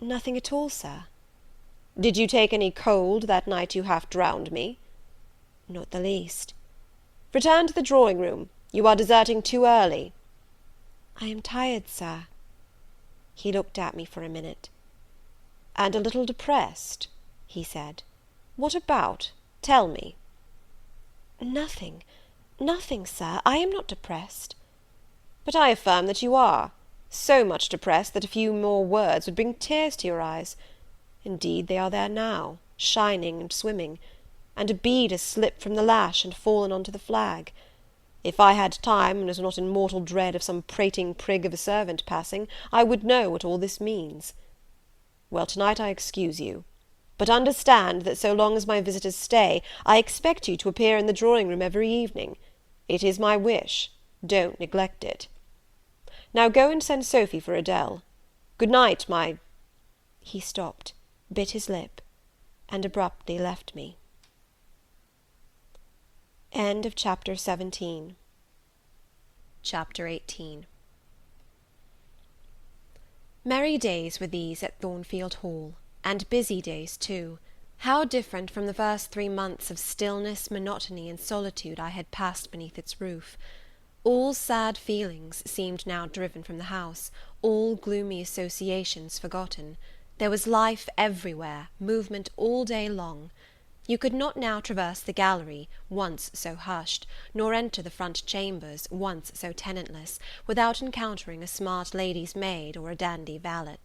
"Nothing at all, sir." "Did you take any cold that night you half drowned me?" "Not the least." "Return to the drawing-room. You are deserting too early." "I am tired, sir." He looked at me for a minute. "And a little depressed," he said. "What about? Tell me." "Nothing, nothing, sir. I am not depressed." "But I affirm that you are. So much depressed that a few more words would bring tears to your eyes. Indeed, they are there now, shining and swimming, and a bead has slipped from the lash and fallen on to the flag. If I had time, and was not in mortal dread of some prating prig of a servant passing, I would know what all this means. Well, to-night I excuse you. But understand that so long as my visitors stay, I expect you to appear in the drawing-room every evening. It is my wish. Don't neglect it. Now go and send Sophy for Adele. Good night, my—" He stopped, bit his lip, and abruptly left me. End of chapter 17. Chapter 18. Merry days were these at Thornfield Hall, and busy days too. How different from the first 3 months of stillness, monotony, and solitude I had passed beneath its roof! All sad feelings seemed now driven from the house, all gloomy associations forgotten. There was life everywhere, movement all day long. You could not now traverse the gallery, once so hushed, nor enter the front chambers, once so tenantless, without encountering a smart lady's maid or a dandy valet.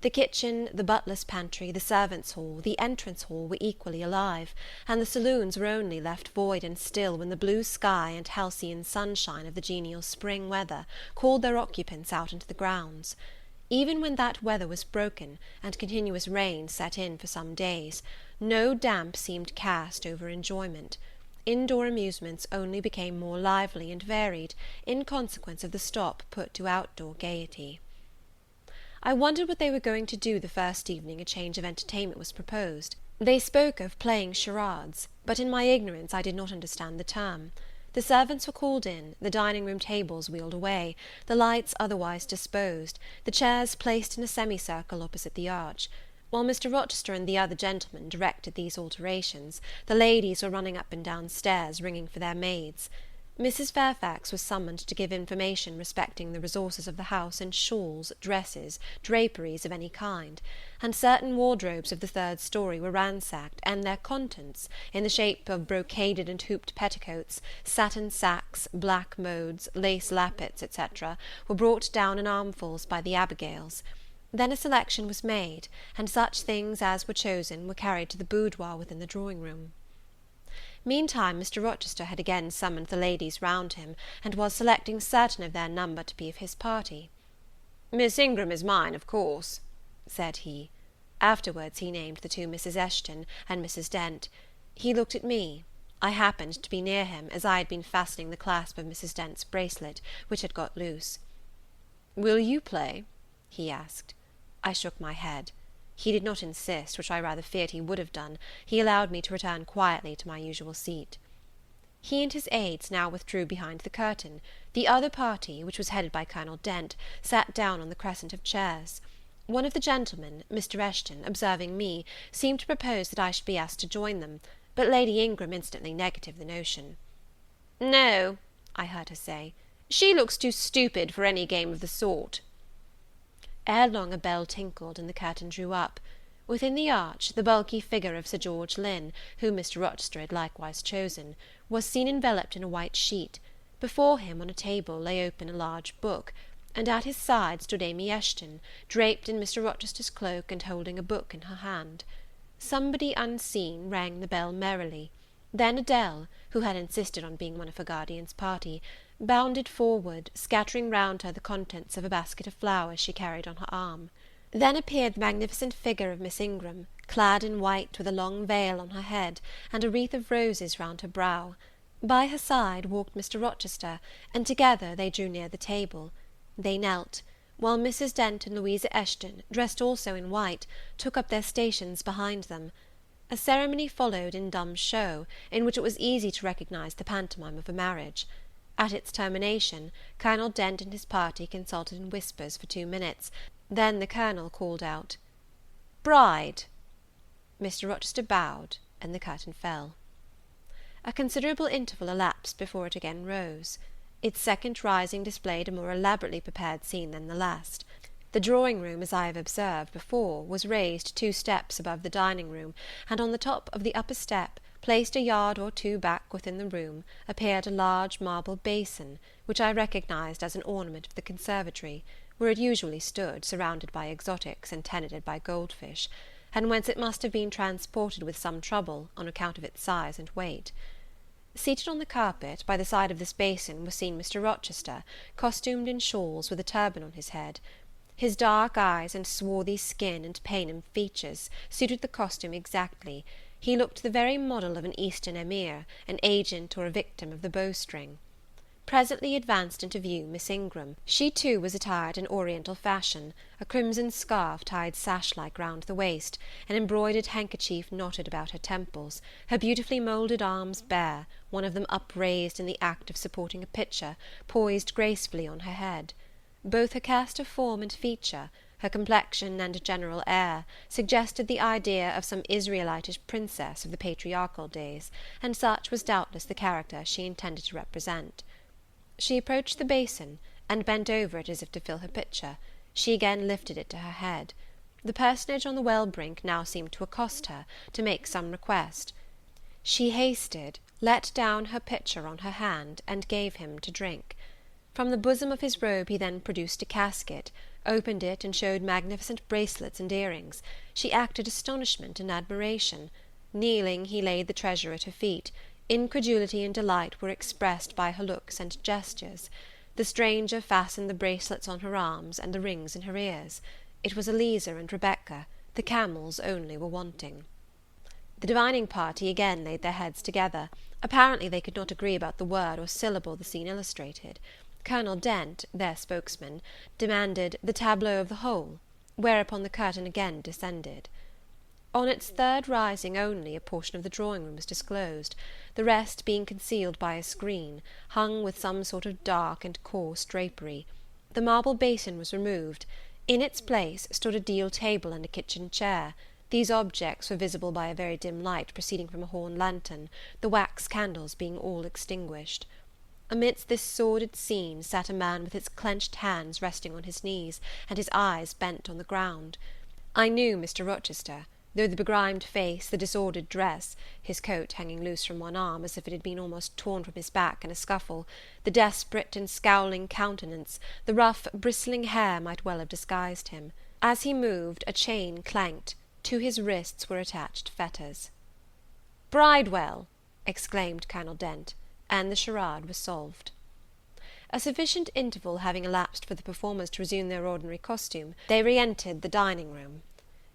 The kitchen, the butler's pantry, the servants' hall, the entrance hall were equally alive, and the saloons were only left void and still when the blue sky and halcyon sunshine of the genial spring weather called their occupants out into the grounds. Even when that weather was broken, and continuous rain set in for some days, no damp seemed cast over enjoyment. Indoor amusements only became more lively and varied, in consequence of the stop put to outdoor gaiety. I wondered what they were going to do the first evening a change of entertainment was proposed. They spoke of playing charades, but in my ignorance I did not understand the term. The servants were called in, the dining-room tables wheeled away, the lights otherwise disposed, the chairs placed in a semicircle opposite the arch. While Mr. Rochester and the other gentlemen directed these alterations, the ladies were running up and down stairs, ringing for their maids. Mrs. Fairfax was summoned to give information respecting the resources of the house in shawls, dresses, draperies of any kind, and certain wardrobes of the third story were ransacked, and their contents, in the shape of brocaded and hooped petticoats, satin sacks, black modes, lace lappets, etc., were brought down in armfuls by the Abigails. Then a selection was made, and such things as were chosen were carried to the boudoir within the drawing-room. Meantime Mr. Rochester had again summoned the ladies round him, and was selecting certain of their number to be of his party. "Miss Ingram is mine, of course," said he. Afterwards he named the two Mrs. Eshton and Mrs. Dent. He looked at me. I happened to be near him, as I had been fastening the clasp of Mrs. Dent's bracelet, which had got loose. "Will you play?" he asked. I shook my head. He did not insist, which I rather feared he would have done. He allowed me to return quietly to my usual seat. He and his aides now withdrew behind the curtain. The other party, which was headed by Colonel Dent, sat down on the crescent of chairs. One of the gentlemen, Mr. Eshton, observing me, seemed to propose that I should be asked to join them, but Lady Ingram instantly negatived the notion. "No," I heard her say, "she looks too stupid for any game of the sort." Ere long a bell tinkled, and the curtain drew up. Within the arch, the bulky figure of Sir George Lynn, whom Mr. Rochester had likewise chosen, was seen enveloped in a white sheet. Before him, on a table, lay open a large book, and at his side stood Amy Eshton, draped in Mr. Rochester's cloak, and holding a book in her hand. Somebody unseen rang the bell merrily. Then Adele, who had insisted on being one of her guardian's party, bounded forward, scattering round her the contents of a basket of flowers she carried on her arm. Then appeared the magnificent figure of Miss Ingram, clad in white, with a long veil on her head, and a wreath of roses round her brow. By her side walked Mr. Rochester, and together they drew near the table. They knelt, while Mrs. Dent and Louisa Eshton, dressed also in white, took up their stations behind them. A ceremony followed in dumb show, in which it was easy to recognise the pantomime of a marriage. At its termination, Colonel Dent and his party consulted in whispers for 2 minutes. Then the Colonel called out, "Bride!" Mr. Rochester bowed, and the curtain fell. A considerable interval elapsed before it again rose. Its second rising displayed a more elaborately prepared scene than the last. The drawing-room, as I have observed before, was raised 2 steps above the dining-room, and on the top of the upper step, placed a yard or 2 back within the room, appeared a large marble basin, which I recognized as an ornament of the conservatory, where it usually stood, surrounded by exotics and tenanted by goldfish, and whence it must have been transported with some trouble, on account of its size and weight. Seated on the carpet, by the side of this basin, was seen Mr. Rochester, costumed in shawls, with a turban on his head. His dark eyes and swarthy skin and Paynim features suited the costume exactly. He looked the very model of an Eastern emir, an agent or a victim of the bowstring. Presently advanced into view Miss Ingram. She too was attired in oriental fashion, a crimson scarf tied sash-like round the waist, an embroidered handkerchief knotted about her temples, her beautifully moulded arms bare, one of them upraised in the act of supporting a pitcher, poised gracefully on her head. Both her cast of form and feature, her complexion and general air, suggested the idea of some Israelitish princess of the patriarchal days, and such was doubtless the character she intended to represent. She approached the basin, and bent over it as if to fill her pitcher. She again lifted it to her head. The personage on the well brink now seemed to accost her, to make some request. She hasted, let down her pitcher on her hand, and gave him to drink. From the bosom of his robe he then produced a casket, opened it, and showed magnificent bracelets and earrings. She acted astonishment and admiration. Kneeling, he laid the treasure at her feet. Incredulity and delight were expressed by her looks and gestures. The stranger fastened the bracelets on her arms, and the rings in her ears. It was Eliza and Rebecca; the camels only were wanting. The divining party again laid their heads together. Apparently they could not agree about the word or syllable the scene illustrated. Colonel Dent, their spokesman, demanded the tableau of the whole, whereupon the curtain again descended. On its third rising only a portion of the drawing-room was disclosed, the rest being concealed by a screen, hung with some sort of dark and coarse drapery. The marble basin was removed. In its place stood a deal table and a kitchen chair. These objects were visible by a very dim light proceeding from a horn lantern, the wax candles being all extinguished. Amidst this sordid scene sat a man with his clenched hands resting on his knees, and his eyes bent on the ground. I knew Mr. Rochester, though the begrimed face, the disordered dress, his coat hanging loose from one arm, as if it had been almost torn from his back in a scuffle, the desperate and scowling countenance, the rough, bristling hair might well have disguised him. As he moved, a chain clanked. To his wrists were attached fetters. "Bridewell!" exclaimed Colonel Dent, and the charade was solved. A sufficient interval having elapsed for the performers to resume their ordinary costume, they re-entered the dining-room.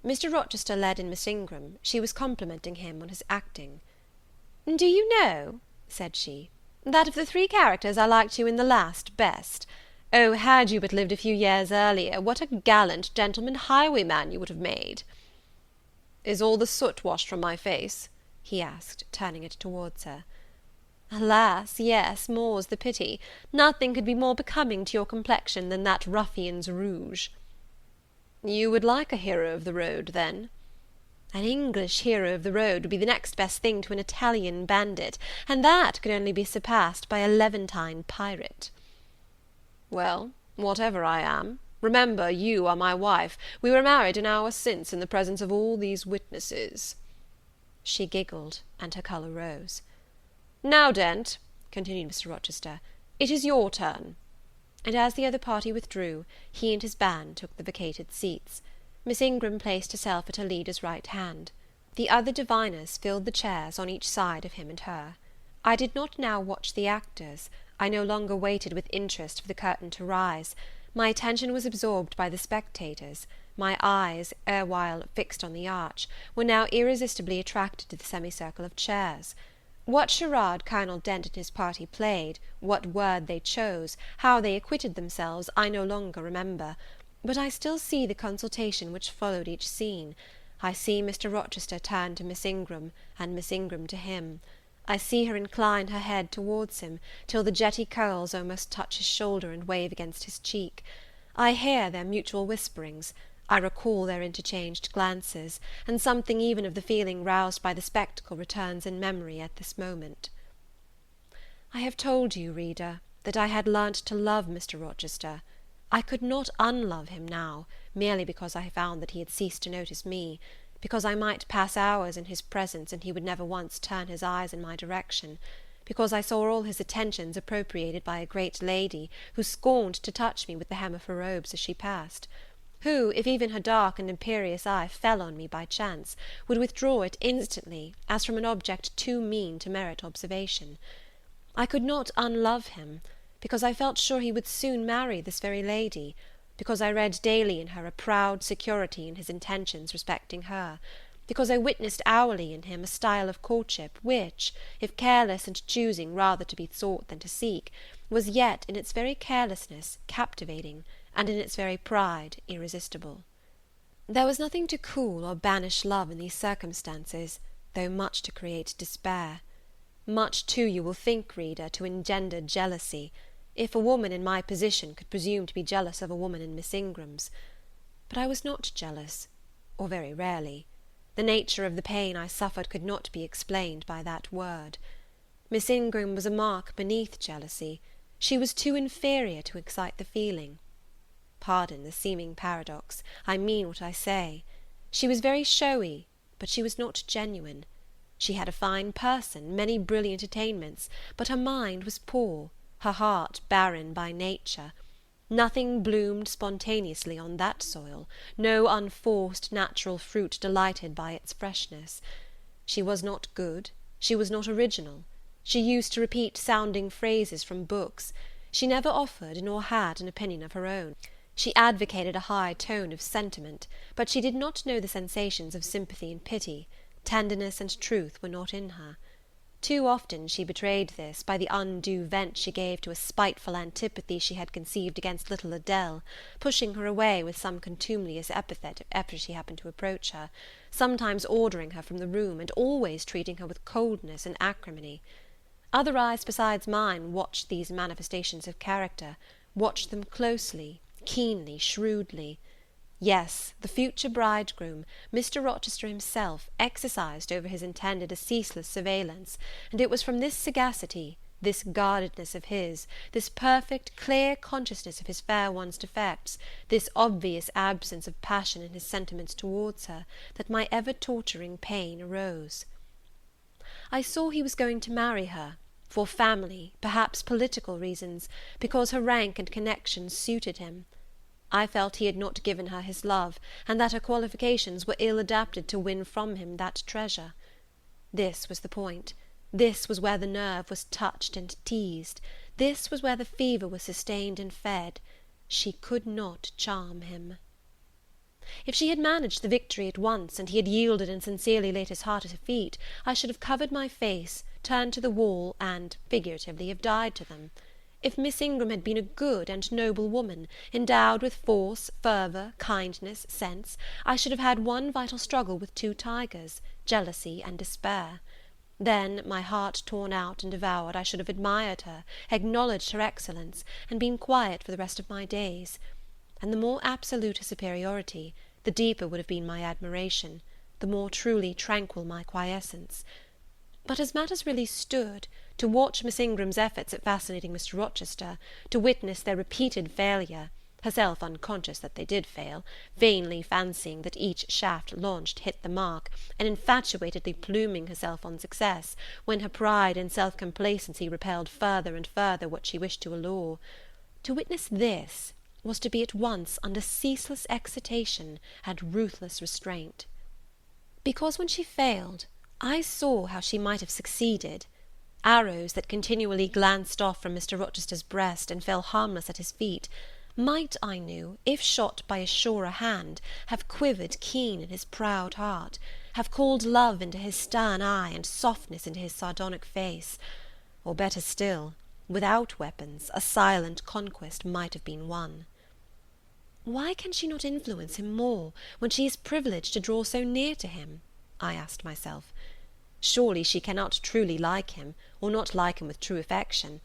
Mr. Rochester led in Miss Ingram. She was complimenting him on his acting. "Do you know," said she, "that of the three characters I liked you in the last best. Oh, had you but lived a few years earlier, what a gallant gentleman highwayman you would have made!" "Is all the soot washed from my face?" he asked, turning it towards her. "Alas, yes, more's the pity. Nothing could be more becoming to your complexion than that ruffian's rouge." "You would like a hero of the road, then?" "An English hero of the road would be the next best thing to an Italian bandit, and that could only be surpassed by a Levantine pirate." "Well, whatever I am, remember you are my wife. We were married an hour since, in the presence of all these witnesses." She giggled, and her colour rose. "Now, Dent," continued Mr. Rochester, "it is your turn." And as the other party withdrew, he and his band took the vacated seats. Miss Ingram placed herself at her leader's right hand. The other diviners filled the chairs on each side of him and her. I did not now watch the actors. I no longer waited with interest for the curtain to rise. My attention was absorbed by the spectators. My eyes, erewhile fixed on the arch, were now irresistibly attracted to the semicircle of chairs. What charade Colonel Dent and his party played, what word they chose, how they acquitted themselves, I no longer remember; but I still see the consultation which followed each scene. I see Mr. Rochester turn to Miss Ingram, and Miss Ingram to him. I see her incline her head towards him, till the jetty curls almost touch his shoulder and wave against his cheek. I hear their mutual whisperings. I recall their interchanged glances, and something even of the feeling roused by the spectacle returns in memory at this moment. I have told you, reader, that I had learnt to love Mr. Rochester. I could not unlove him now, merely because I found that he had ceased to notice me, because I might pass hours in his presence, and he would never once turn his eyes in my direction, because I saw all his attentions appropriated by a great lady, who scorned to touch me with the hem of her robes as she passed, who, if even her dark and imperious eye fell on me by chance, would withdraw it instantly, as from an object too mean to merit observation. I could not unlove him, because I felt sure he would soon marry this very lady, because I read daily in her a proud security in his intentions respecting her, because I witnessed hourly in him a style of courtship which, if careless and choosing rather to be sought than to seek, was yet, in its very carelessness, captivating, and in its very pride irresistible. There was nothing to cool or banish love in these circumstances, though much to create despair. Much, too, you will think, reader, to engender jealousy, if a woman in my position could presume to be jealous of a woman in Miss Ingram's. But I was not jealous, or very rarely. The nature of the pain I suffered could not be explained by that word. Miss Ingram was a mark beneath jealousy. She was too inferior to excite the feeling. pardon the seeming paradox, I mean what I say. She was very showy, but she was not genuine. She had a fine person, many brilliant attainments, but her mind was poor, her heart barren by nature. Nothing bloomed spontaneously on that soil, no unforced natural fruit delighted by its freshness. She was not good, she was not original. She used to repeat sounding phrases from books. She never offered nor had an opinion of her own. She advocated a high tone of sentiment, but she did not know the sensations of sympathy and pity. Tenderness and truth were not in her. Too often she betrayed this by the undue vent she gave to a spiteful antipathy she had conceived against little Adele, pushing her away with some contumelious epithet if ever she happened to approach her, sometimes ordering her from the room, and always treating her with coldness and acrimony. Other eyes besides mine watched these manifestations of character, watched them closely, keenly, shrewdly. Yes, the future bridegroom, Mr. Rochester himself, exercised over his intended a ceaseless surveillance, and it was from this sagacity, this guardedness of his, this perfect, clear consciousness of his fair one's defects, this obvious absence of passion in his sentiments towards her, that my ever-torturing pain arose. I saw he was going to marry her, for family, perhaps political reasons, because her rank and connections suited him. I felt he had not given her his love, and that her qualifications were ill adapted to win from him that treasure. This was the point. This was where the nerve was touched and teased. This was where the fever was sustained and fed. She could not charm him. If she had managed the victory at once, and he had yielded and sincerely laid his heart at her feet, I should have covered my face, turned to the wall, and, figuratively, have died to them. If Miss Ingram had been a good and noble woman, endowed with force, fervour, kindness, sense, I should have had one vital struggle with two tigers, jealousy and despair. Then, my heart torn out and devoured, I should have admired her, acknowledged her excellence, and been quiet for the rest of my days. And the more absolute her superiority, the deeper would have been my admiration, the more truly tranquil my quiescence. But as matters really stood, to watch Miss Ingram's efforts at fascinating Mr. Rochester, to witness their repeated failure, herself unconscious that they did fail, vainly fancying that each shaft launched hit the mark, and infatuatedly pluming herself on success, when her pride and self-complacency repelled further and further what she wished to allure, to witness this was to be at once under ceaseless excitation and ruthless restraint. Because when she failed, I saw how she might have succeeded. Arrows that continually glanced off from Mr. Rochester's breast and fell harmless at his feet might, I knew, if shot by a surer hand, have quivered keen in his proud heart, have called love into his stern eye and softness into his sardonic face, or, better still, without weapons, a silent conquest might have been won. Why can she not influence him more, when she is privileged to draw so near to him? I asked myself. Surely she cannot truly like him, or not like him with true affection.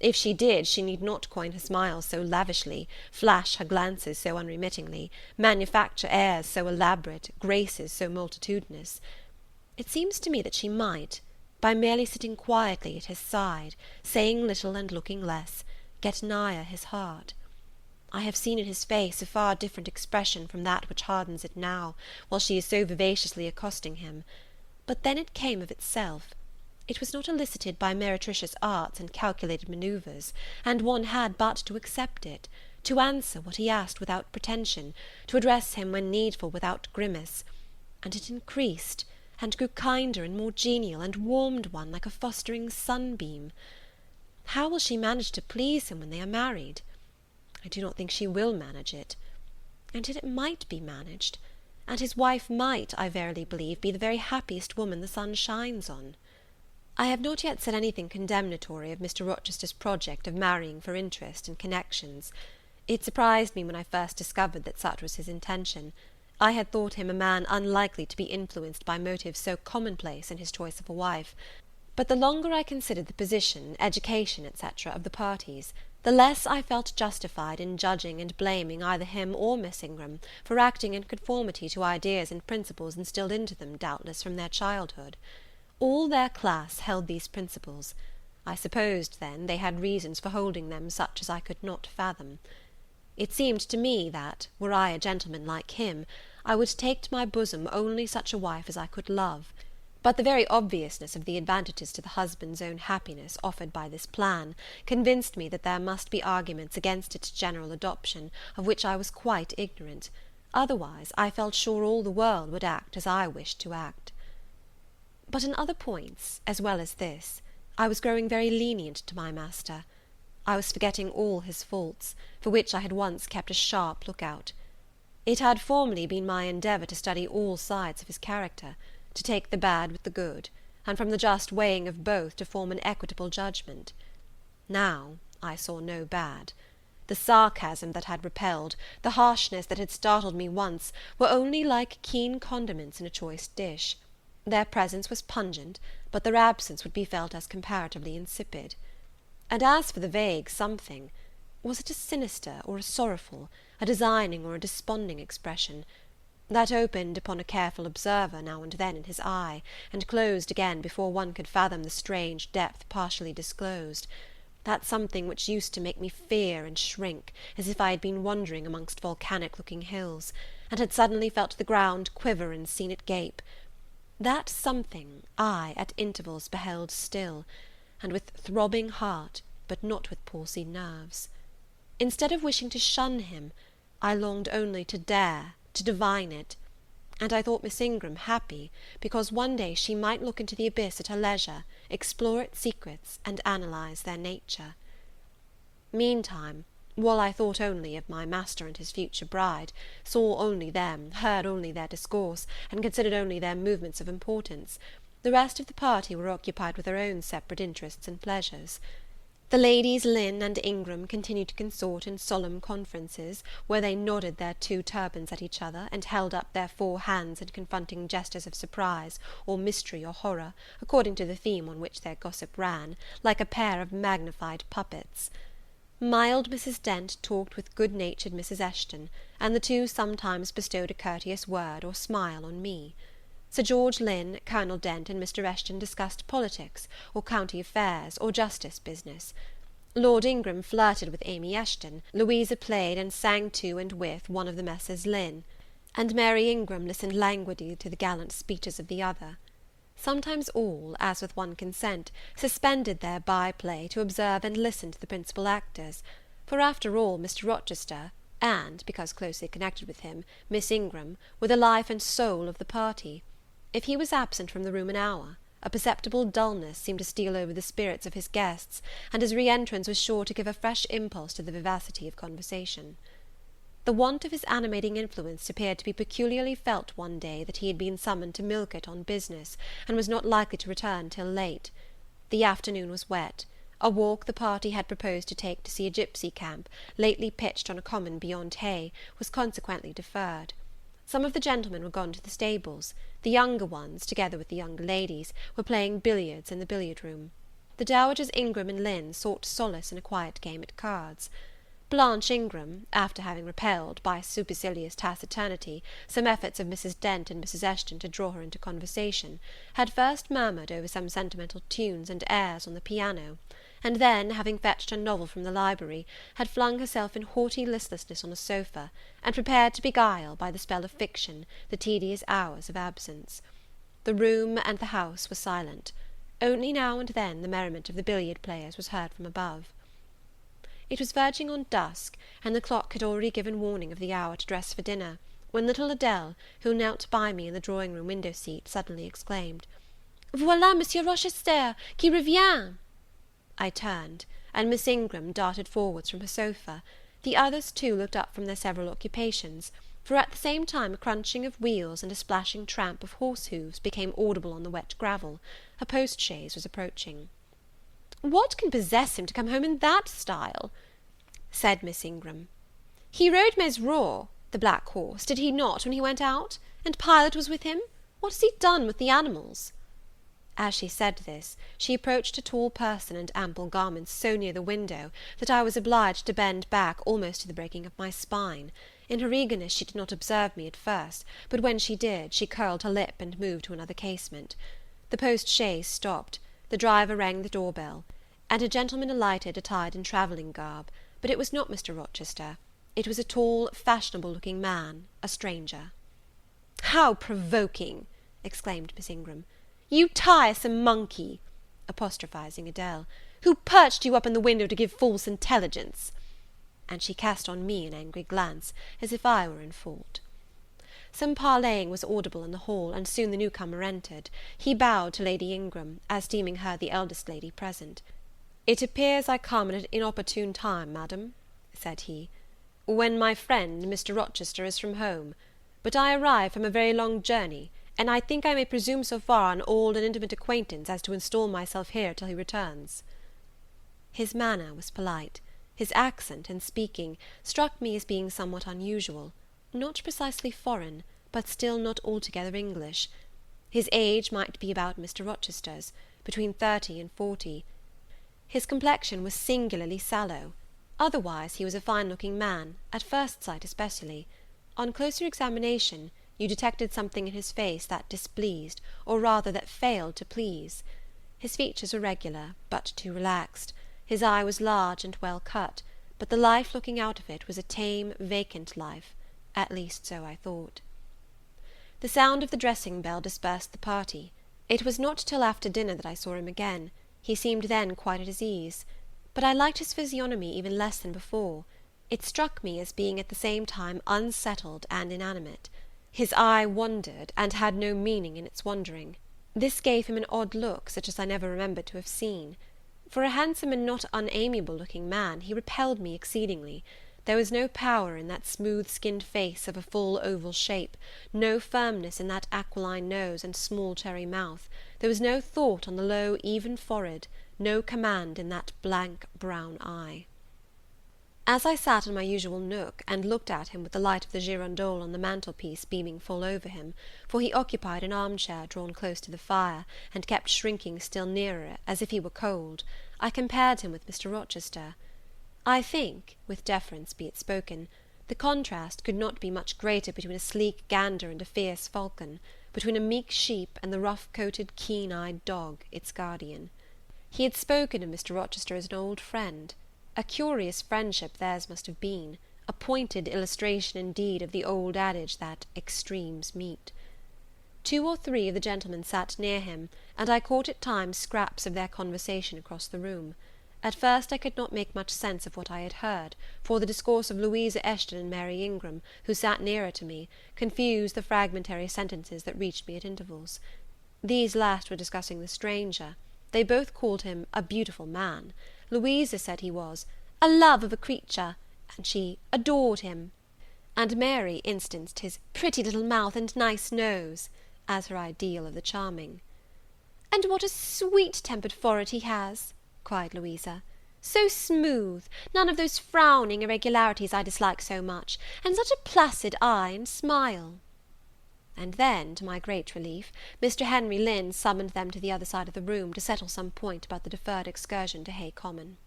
If she did, she need not coin her smiles so lavishly, flash her glances so unremittingly, manufacture airs so elaborate, graces so multitudinous. It seems to me that she might, by merely sitting quietly at his side, saying little and looking less, get nigher his heart. I have seen in his face a far different expression from that which hardens it now, while she is so vivaciously accosting him. But then it came of itself. It was not elicited by meretricious arts and calculated manoeuvres, and one had but to accept it, to answer what he asked without pretension, to address him when needful without grimace, and it increased, and grew kinder and more genial, and warmed one like a fostering sunbeam. How will she manage to please him when they are married? I do not think she will manage it. And yet it might be managed, and his wife might, I verily believe, be the very happiest woman the sun shines on. I have not yet said anything condemnatory of Mr. Rochester's project of marrying for interest and connections. It surprised me when I first discovered that such was his intention. I had thought him a man unlikely to be influenced by motives so commonplace in his choice of a wife. But the longer I considered the position, education, etc., of the parties, the less I felt justified in judging and blaming either him or Miss Ingram for acting in conformity to ideas and principles instilled into them, doubtless, from their childhood. All their class held these principles. I supposed, then, they had reasons for holding them such as I could not fathom. It seemed to me that, were I a gentleman like him, I would take to my bosom only such a wife as I could love. But the very obviousness of the advantages to the husband's own happiness offered by this plan convinced me that there must be arguments against its general adoption of which I was quite ignorant; otherwise I felt sure all the world would act as I wished to act. But in other points, as well as this, I was growing very lenient to my master. I was forgetting all his faults, for which I had once kept a sharp look-out. It had formerly been my endeavour to study all sides of his character, to take the bad with the good, and from the just weighing of both to form an equitable judgment. Now I saw no bad. The sarcasm that had repelled, the harshness that had startled me once, were only like keen condiments in a choice dish. Their presence was pungent, but their absence would be felt as comparatively insipid. And as for the vague something, was it a sinister or a sorrowful, a designing or a desponding expression, that opened upon a careful observer now and then in his eye, and closed again before one could fathom the strange depth partially disclosed, that something which used to make me fear and shrink, as if I had been wandering amongst volcanic-looking hills, and had suddenly felt the ground quiver and seen it gape, that something I at intervals beheld still, and with throbbing heart, but not with palsied nerves. Instead of wishing to shun him, I longed only to dare, to divine it, and I thought Miss Ingram happy because one day she might look into the abyss at her leisure, explore its secrets, and analyse their nature. Meantime, while I thought only of my master and his future bride, saw only them, heard only their discourse, and considered only their movements of importance, the rest of the party were occupied with their own separate interests and pleasures. The ladies Lynn and Ingram continued to consort in solemn conferences, where they nodded their 2 turbans at each other, and held up their 4 hands in confronting gestures of surprise, or mystery, or horror, according to the theme on which their gossip ran, like a pair of magnified puppets. Mild Mrs. Dent talked with good-natured Mrs. Eshton, and the two sometimes bestowed a courteous word or smile on me. Sir George Lynn, Colonel Dent, and Mr. Eshton discussed politics, or county affairs, or justice business. Lord Ingram flirted with Amy Eshton, Louisa played and sang to and with one of the Messrs. Lynn, and Mary Ingram listened languidly to the gallant speeches of the other. Sometimes all, as with one consent, suspended their by-play to observe and listen to the principal actors, for after all Mr. Rochester, and, because closely connected with him, Miss Ingram, were the life and soul of the party. If he was absent from the room an hour, a perceptible dullness seemed to steal over the spirits of his guests, and his re-entrance was sure to give a fresh impulse to the vivacity of conversation. The want of his animating influence appeared to be peculiarly felt one day that he had been summoned to Millcote on business, and was not likely to return till late. The afternoon was wet. A walk the party had proposed to take to see a gipsy camp, lately pitched on a common beyond Hay, was consequently deferred. Some of the gentlemen were gone to the stables; the younger ones, together with the younger ladies, were playing billiards in the billiard-room. The dowagers Ingram and Lynn sought solace in a quiet game at cards. Blanche Ingram, after having repelled, by supercilious taciturnity, some efforts of Mrs. Dent and Mrs. Eshton to draw her into conversation, had first murmured over some sentimental tunes and airs on the piano, and then, having fetched a novel from the library, had flung herself in haughty listlessness on a sofa, and prepared to beguile, by the spell of fiction, the tedious hours of absence. The room and the house were silent. Only now and then the merriment of the billiard players was heard from above. It was verging on dusk, and the clock had already given warning of the hour to dress for dinner, when little Adele, who knelt by me in the drawing-room window-seat, suddenly exclaimed, "Voilà Monsieur Rochester, qui revient!" I turned, and Miss Ingram darted forwards from her sofa. The others too looked up from their several occupations, for at the same time a crunching of wheels and a splashing tramp of horse-hoofs became audible on the wet gravel. A post-chaise was approaching. "What can possess him to come home in that style?" said Miss Ingram. "He rode Mesrour, the black horse, did he not, when he went out? And Pilot was with him? What has he done with the animals?" As she said this, she approached a tall person and ample garments so near the window that I was obliged to bend back almost to the breaking of my spine. In her eagerness she did not observe me at first, but when she did, she curled her lip and moved to another casement. The post-chaise stopped. The driver rang the door-bell, and a gentleman alighted attired in travelling garb, but it was not Mr. Rochester. It was a tall, fashionable-looking man, a stranger. "How provoking!" exclaimed Miss Ingram. "You tiresome monkey," apostrophising Adele, "who perched you up in the window to give false intelligence!" And she cast on me an angry glance, as if I were in fault. Some parleying was audible in the hall, and soon the newcomer entered. He bowed to Lady Ingram, as deeming her the eldest lady present. "It appears I come at an inopportune time, madam," said he, "when my friend, Mr. Rochester, is from home; but I arrive from a very long journey, and I think I may presume so far on old and intimate acquaintance as to install myself here till he returns." His manner was polite. His accent, in speaking, struck me as being somewhat unusual, not precisely foreign, but still not altogether English. His age might be about Mr. Rochester's, between 30 and 40. His complexion was singularly sallow. Otherwise he was a fine-looking man, at first sight especially. On closer examination, you detected something in his face that displeased, or rather that failed to please. His features were regular, but too relaxed. His eye was large and well cut, but the life looking out of it was a tame, vacant life. At least so I thought. The sound of the dressing-bell dispersed the party. It was not till after dinner that I saw him again. He seemed then quite at his ease. But I liked his physiognomy even less than before. It struck me as being at the same time unsettled and inanimate. His eye wandered, and had no meaning in its wandering. This gave him an odd look, such as I never remembered to have seen. For a handsome and not unamiable-looking man, he repelled me exceedingly. There was no power in that smooth-skinned face of a full oval shape, no firmness in that aquiline nose and small cherry mouth. There was no thought on the low, even forehead, no command in that blank brown eye. As I sat in my usual nook, and looked at him with the light of the girandole on the mantelpiece beaming full over him, for he occupied an armchair drawn close to the fire, and kept shrinking still nearer, as if he were cold, I compared him with Mr. Rochester. I think, with deference be it spoken, the contrast could not be much greater between a sleek gander and a fierce falcon, between a meek sheep and the rough-coated, keen-eyed dog, its guardian. He had spoken of Mr. Rochester as an old friend. A curious friendship theirs must have been, a pointed illustration indeed of the old adage that extremes meet. 2 or 3 of the gentlemen sat near him, and I caught at times scraps of their conversation across the room. At first I could not make much sense of what I had heard, for the discourse of Louisa Eshton and Mary Ingram, who sat nearer to me, confused the fragmentary sentences that reached me at intervals. These last were discussing the stranger. They both called him a beautiful man. Louisa said he was a love of a creature, and she adored him, and Mary instanced his pretty little mouth and nice nose, as her ideal of the charming. "And what a sweet-tempered forehead he has!" cried Louisa. "So smooth, none of those frowning irregularities I dislike so much, and such a placid eye and smile." And then, to my great relief, Mr. Henry Lynn summoned them to the other side of the room, to settle some point about the deferred excursion to Hay Common.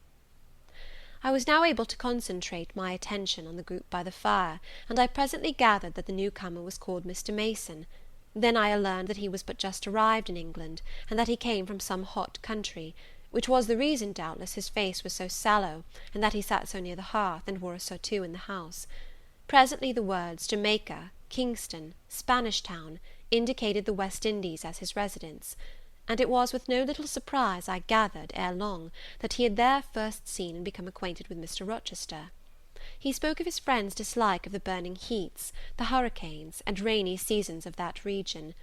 I was now able to concentrate my attention on the group by the fire, and I presently gathered that the newcomer was called Mr. Mason. Then I learned that he was but just arrived in England, and that he came from some hot country, which was the reason, doubtless, his face was so sallow, and that he sat so near the hearth, and wore a surtout in the house. Presently the words Jamaica, Kingston, Spanish Town, indicated the West Indies as his residence, and it was with no little surprise I gathered, ere long, that he had there first seen and become acquainted with Mr. Rochester. He spoke of his friend's dislike of the burning heats, the hurricanes, and rainy seasons of that region.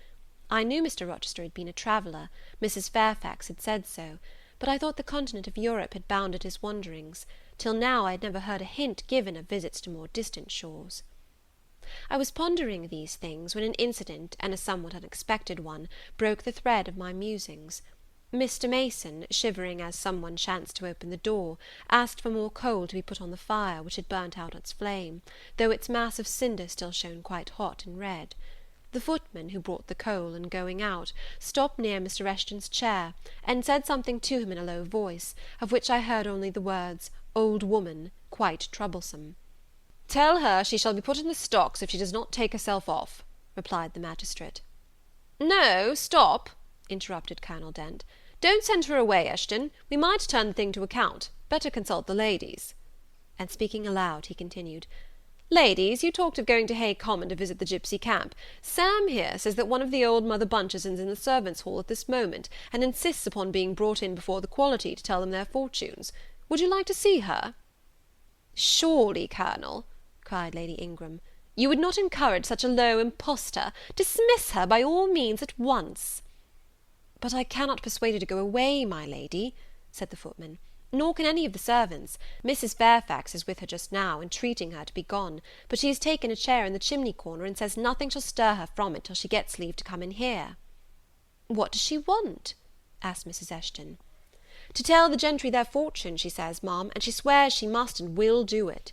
I knew Mr. Rochester had been a traveller, Mrs. Fairfax had said so, but I thought the continent of Europe had bounded his wanderings. Till now I had never heard a hint given of visits to more distant shores. I was pondering these things, when an incident, and a somewhat unexpected one, broke the thread of my musings. Mr. Mason, shivering as some one chanced to open the door, asked for more coal to be put on the fire, which had burnt out its flame, though its mass of cinder still shone quite hot and red. The footman, who brought the coal, in going out, stopped near Mr. Eshton's chair, and said something to him in a low voice, of which I heard only the words, "old woman," quite troublesome. "Tell her she shall be put in the stocks if she does not take herself off," replied the magistrate. "No, stop," interrupted Colonel Dent. "Don't send her away, Eshton. We might turn the thing to account. Better consult the ladies." And speaking aloud, he continued, Ladies, you talked of going to Hay Common to visit the gipsy camp. Sam here says that one of the old Mother Bunches is in the servants' hall at this moment, and insists upon being brought in before the quality to tell them their fortunes. Would you like to see her?" "Surely, Colonel," cried Lady Ingram, "you would not encourage such a low impostor. Dismiss her by all means at once." "But I cannot persuade her to go away, my lady," said the footman, "nor can any of the servants. Mrs. Fairfax is with her just now, entreating her to be gone, but she has taken a chair in the chimney corner, and says nothing shall stir her from it till she gets leave to come in here." "What does she want?" asked Mrs. Eshton. "To tell the gentry their fortune, she says, ma'am, and she swears she must and will do it."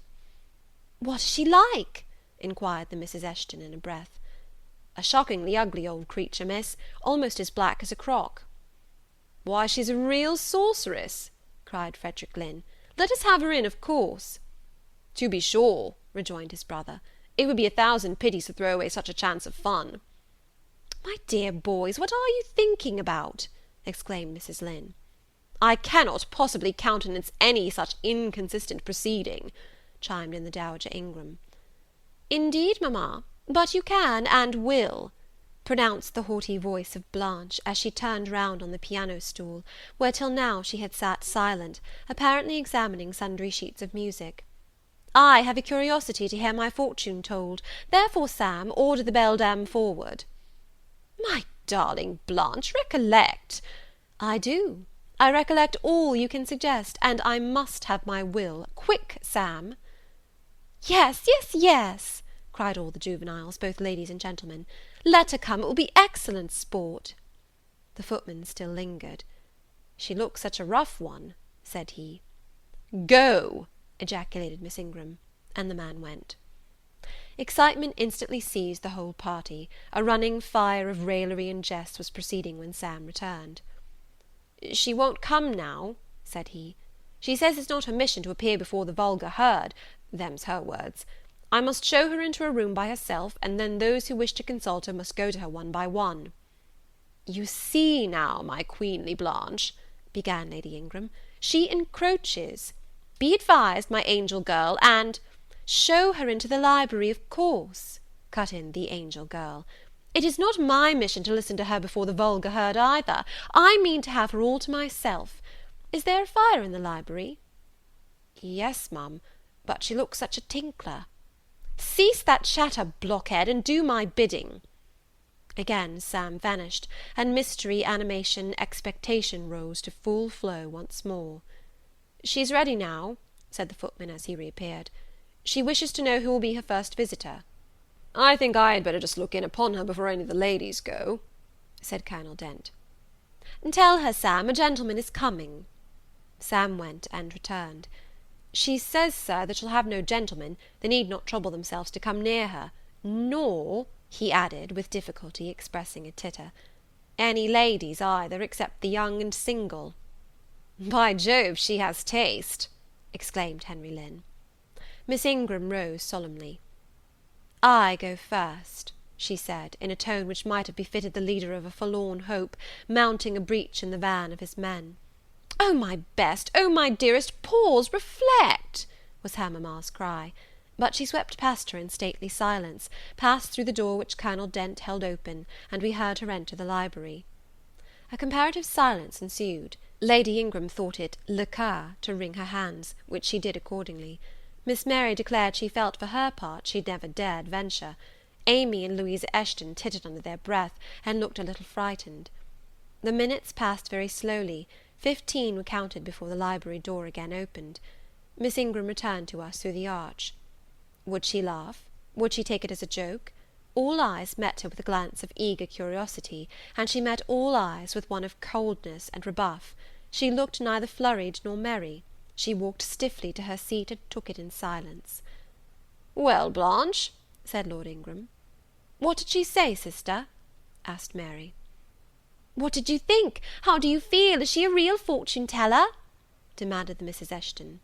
"What is she like?" inquired the Mrs. Eshton in a breath. "A shockingly ugly old creature, miss, almost as black as a crock." "Why, she's a real sorceress," cried Frederick Lynn. "Let us have her in, of course." "To be sure," rejoined his brother, "it would be 1,000 pities to throw away such a chance of fun." "My dear boys, what are you thinking about?" exclaimed Mrs. Lynn. "I cannot possibly countenance any such inconsistent proceeding," chimed in the Dowager Ingram. "Indeed, mamma, but you can and will," pronounced the haughty voice of Blanche, as she turned round on the piano stool, where till now she had sat silent, apparently examining sundry sheets of music. "I have a curiosity to hear my fortune told, therefore, Sam, order the beldam forward." "My darling Blanche, recollect—" "I do. I recollect all you can suggest, and I must have my will. Quick, Sam." "Yes, yes, yes," cried all the juveniles, both ladies and gentlemen. "Let her come, it will be excellent sport." The footman still lingered. "She looks such a rough one," said he. "Go!" ejaculated Miss Ingram, and the man went. Excitement instantly seized the whole party. A running fire of raillery and jest was proceeding when Sam returned. "She won't come now," said he. "She says it's not her mission to appear before the vulgar herd, them's her words. I must show her into a room by herself, and then those who wish to consult her must go to her one by one." "You see now, my queenly Blanche," began Lady Ingram, "she encroaches. Be advised, my angel girl, and—" "Show her into the library, of course," cut in the angel girl. "It is not my mission to listen to her before the vulgar herd either. I mean to have her all to myself. Is there a fire in the library?" "Yes, ma'am, but she looks such a tinkler." "Cease that chatter, blockhead, and do my bidding." Again Sam vanished, and mystery, animation, expectation rose to full flow once more. "She's ready now," said the footman as he reappeared. "She wishes to know who will be her first visitor." "I think I had better just look in upon her before any of the ladies go," said Colonel Dent. "Tell her, Sam, a gentleman is coming." Sam went and returned. "She says, sir, that she'll have no gentlemen. They need not trouble themselves to come near her, nor," he added, with difficulty expressing a titter, "any ladies either, except the young and single." "By Jove, she has taste!" exclaimed Henry Lynn. Miss Ingram rose solemnly. "I go first," she said, in a tone which might have befitted the leader of a forlorn hope, mounting a breach in the van of his men. "Oh, my best, oh, my dearest, pause, reflect," was her mamma's cry; but she swept past her in stately silence, passed through the door which Colonel Dent held open, and we heard her enter the library. A comparative silence ensued. Lady Ingram thought it le cas to wring her hands, which she did accordingly. Miss Mary declared she felt for her part she never dared venture. Amy and Louisa Eshton tittered under their breath, and looked a little frightened. The minutes passed very slowly. 15 were counted before the library door again opened. Miss Ingram returned to us through the arch. Would she laugh? Would she take it as a joke? All eyes met her with a glance of eager curiosity, and she met all eyes with one of coldness and rebuff. She looked neither flurried nor merry. She walked stiffly to her seat and took it in silence. "Well, Blanche," said Lord Ingram. "What did she say, sister?" asked Mary. "What did you think? How do you feel? Is she a real fortune-teller?" demanded the Mrs. Eshton.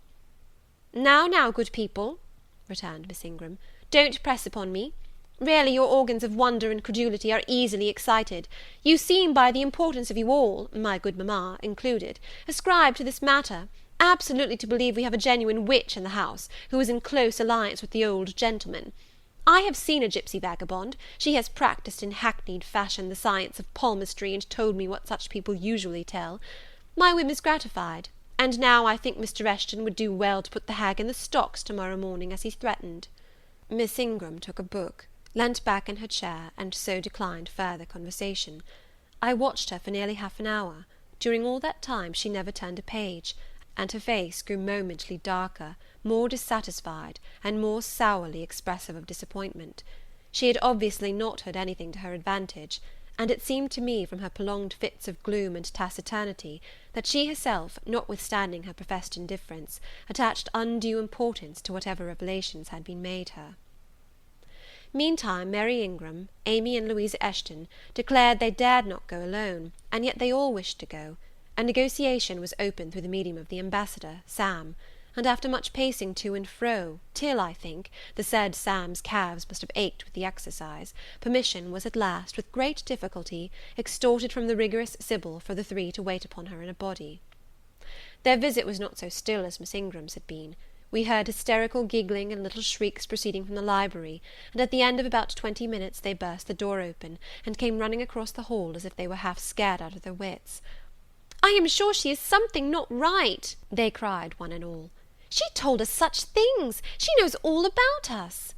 Now, good people," returned Miss Ingram, "don't press upon me. Really, your organs of wonder and credulity are easily excited. You seem, by the importance of you all, my good mamma included, ascribed to this matter, absolutely to believe we have a genuine witch in the house, who is in close alliance with the old gentleman. I have seen a gipsy vagabond. She has practised in hackneyed fashion the science of palmistry, and told me what such people usually tell. My whim is gratified, and now I think Mr. Eshton would do well to put the hag in the stocks to-morrow morning, as he threatened." Miss Ingram took a book, leant back in her chair, and so declined further conversation. I watched her for nearly half an hour. During all that time she never turned a page, and her face grew momently darker, more dissatisfied, and more sourly expressive of disappointment. She had obviously not heard anything to her advantage, and it seemed to me, from her prolonged fits of gloom and taciturnity, that she herself, notwithstanding her professed indifference, attached undue importance to whatever revelations had been made her. Meantime, Mary Ingram, Amy and Louisa Eshton declared they dared not go alone, and yet they all wished to go. A negotiation was opened through the medium of the ambassador, Sam, and after much pacing to and fro, till, I think, the said Sam's calves must have ached with the exercise, permission was at last, with great difficulty, extorted from the rigorous Sybil for the three to wait upon her in a body. Their visit was not so still as Miss Ingram's had been. We heard hysterical giggling and little shrieks proceeding from the library, and at the end of about 20 minutes they burst the door open, and came running across the hall as if they were half scared out of their wits. "I am sure she is something not right," they cried, one and all. "She told us such things! She knows all about us!"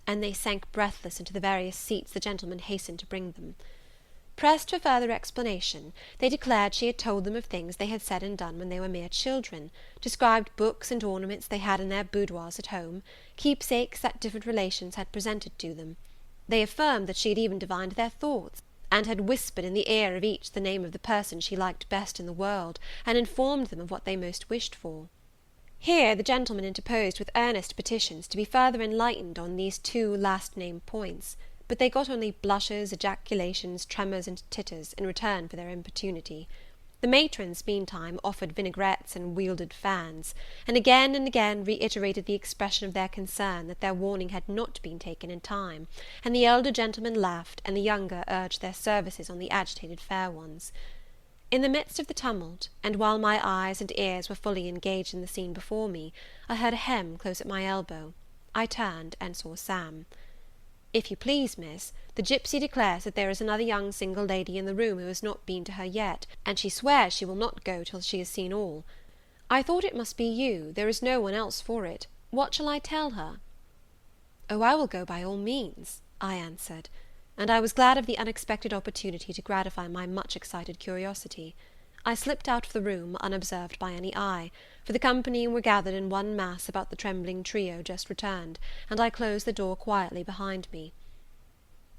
And they sank breathless into the various seats the gentlemen hastened to bring them. Pressed for further explanation, they declared she had told them of things they had said and done when they were mere children, described books and ornaments they had in their boudoirs at home, keepsakes that different relations had presented to them. They affirmed that she had even divined their thoughts, and had whispered in the ear of each the name of the person she liked best in the world, and informed them of what they most wished for. Here the gentleman interposed with earnest petitions to be further enlightened on these two last-named points, but they got only blushes, ejaculations, tremors, and titters, in return for their importunity. The matrons, meantime, offered vinaigrettes and wielded fans, and again reiterated the expression of their concern that their warning had not been taken in time, and the elder gentlemen laughed, and the younger urged their services on the agitated fair ones. In the midst of the tumult, and while my eyes and ears were fully engaged in the scene before me, I heard a hem close at my elbow. I turned, and saw Sam. "If you please, miss, the gipsy declares that there is another young single lady in the room who has not been to her yet, and she swears she will not go till she has seen all. I thought it must be you, there is no one else for it. What shall I tell her?" "Oh, I will go by all means," I answered, and I was glad of the unexpected opportunity to gratify my much excited curiosity. I slipped out of the room, unobserved by any eye, for the company were gathered in one mass about the trembling trio just returned, and I closed the door quietly behind me.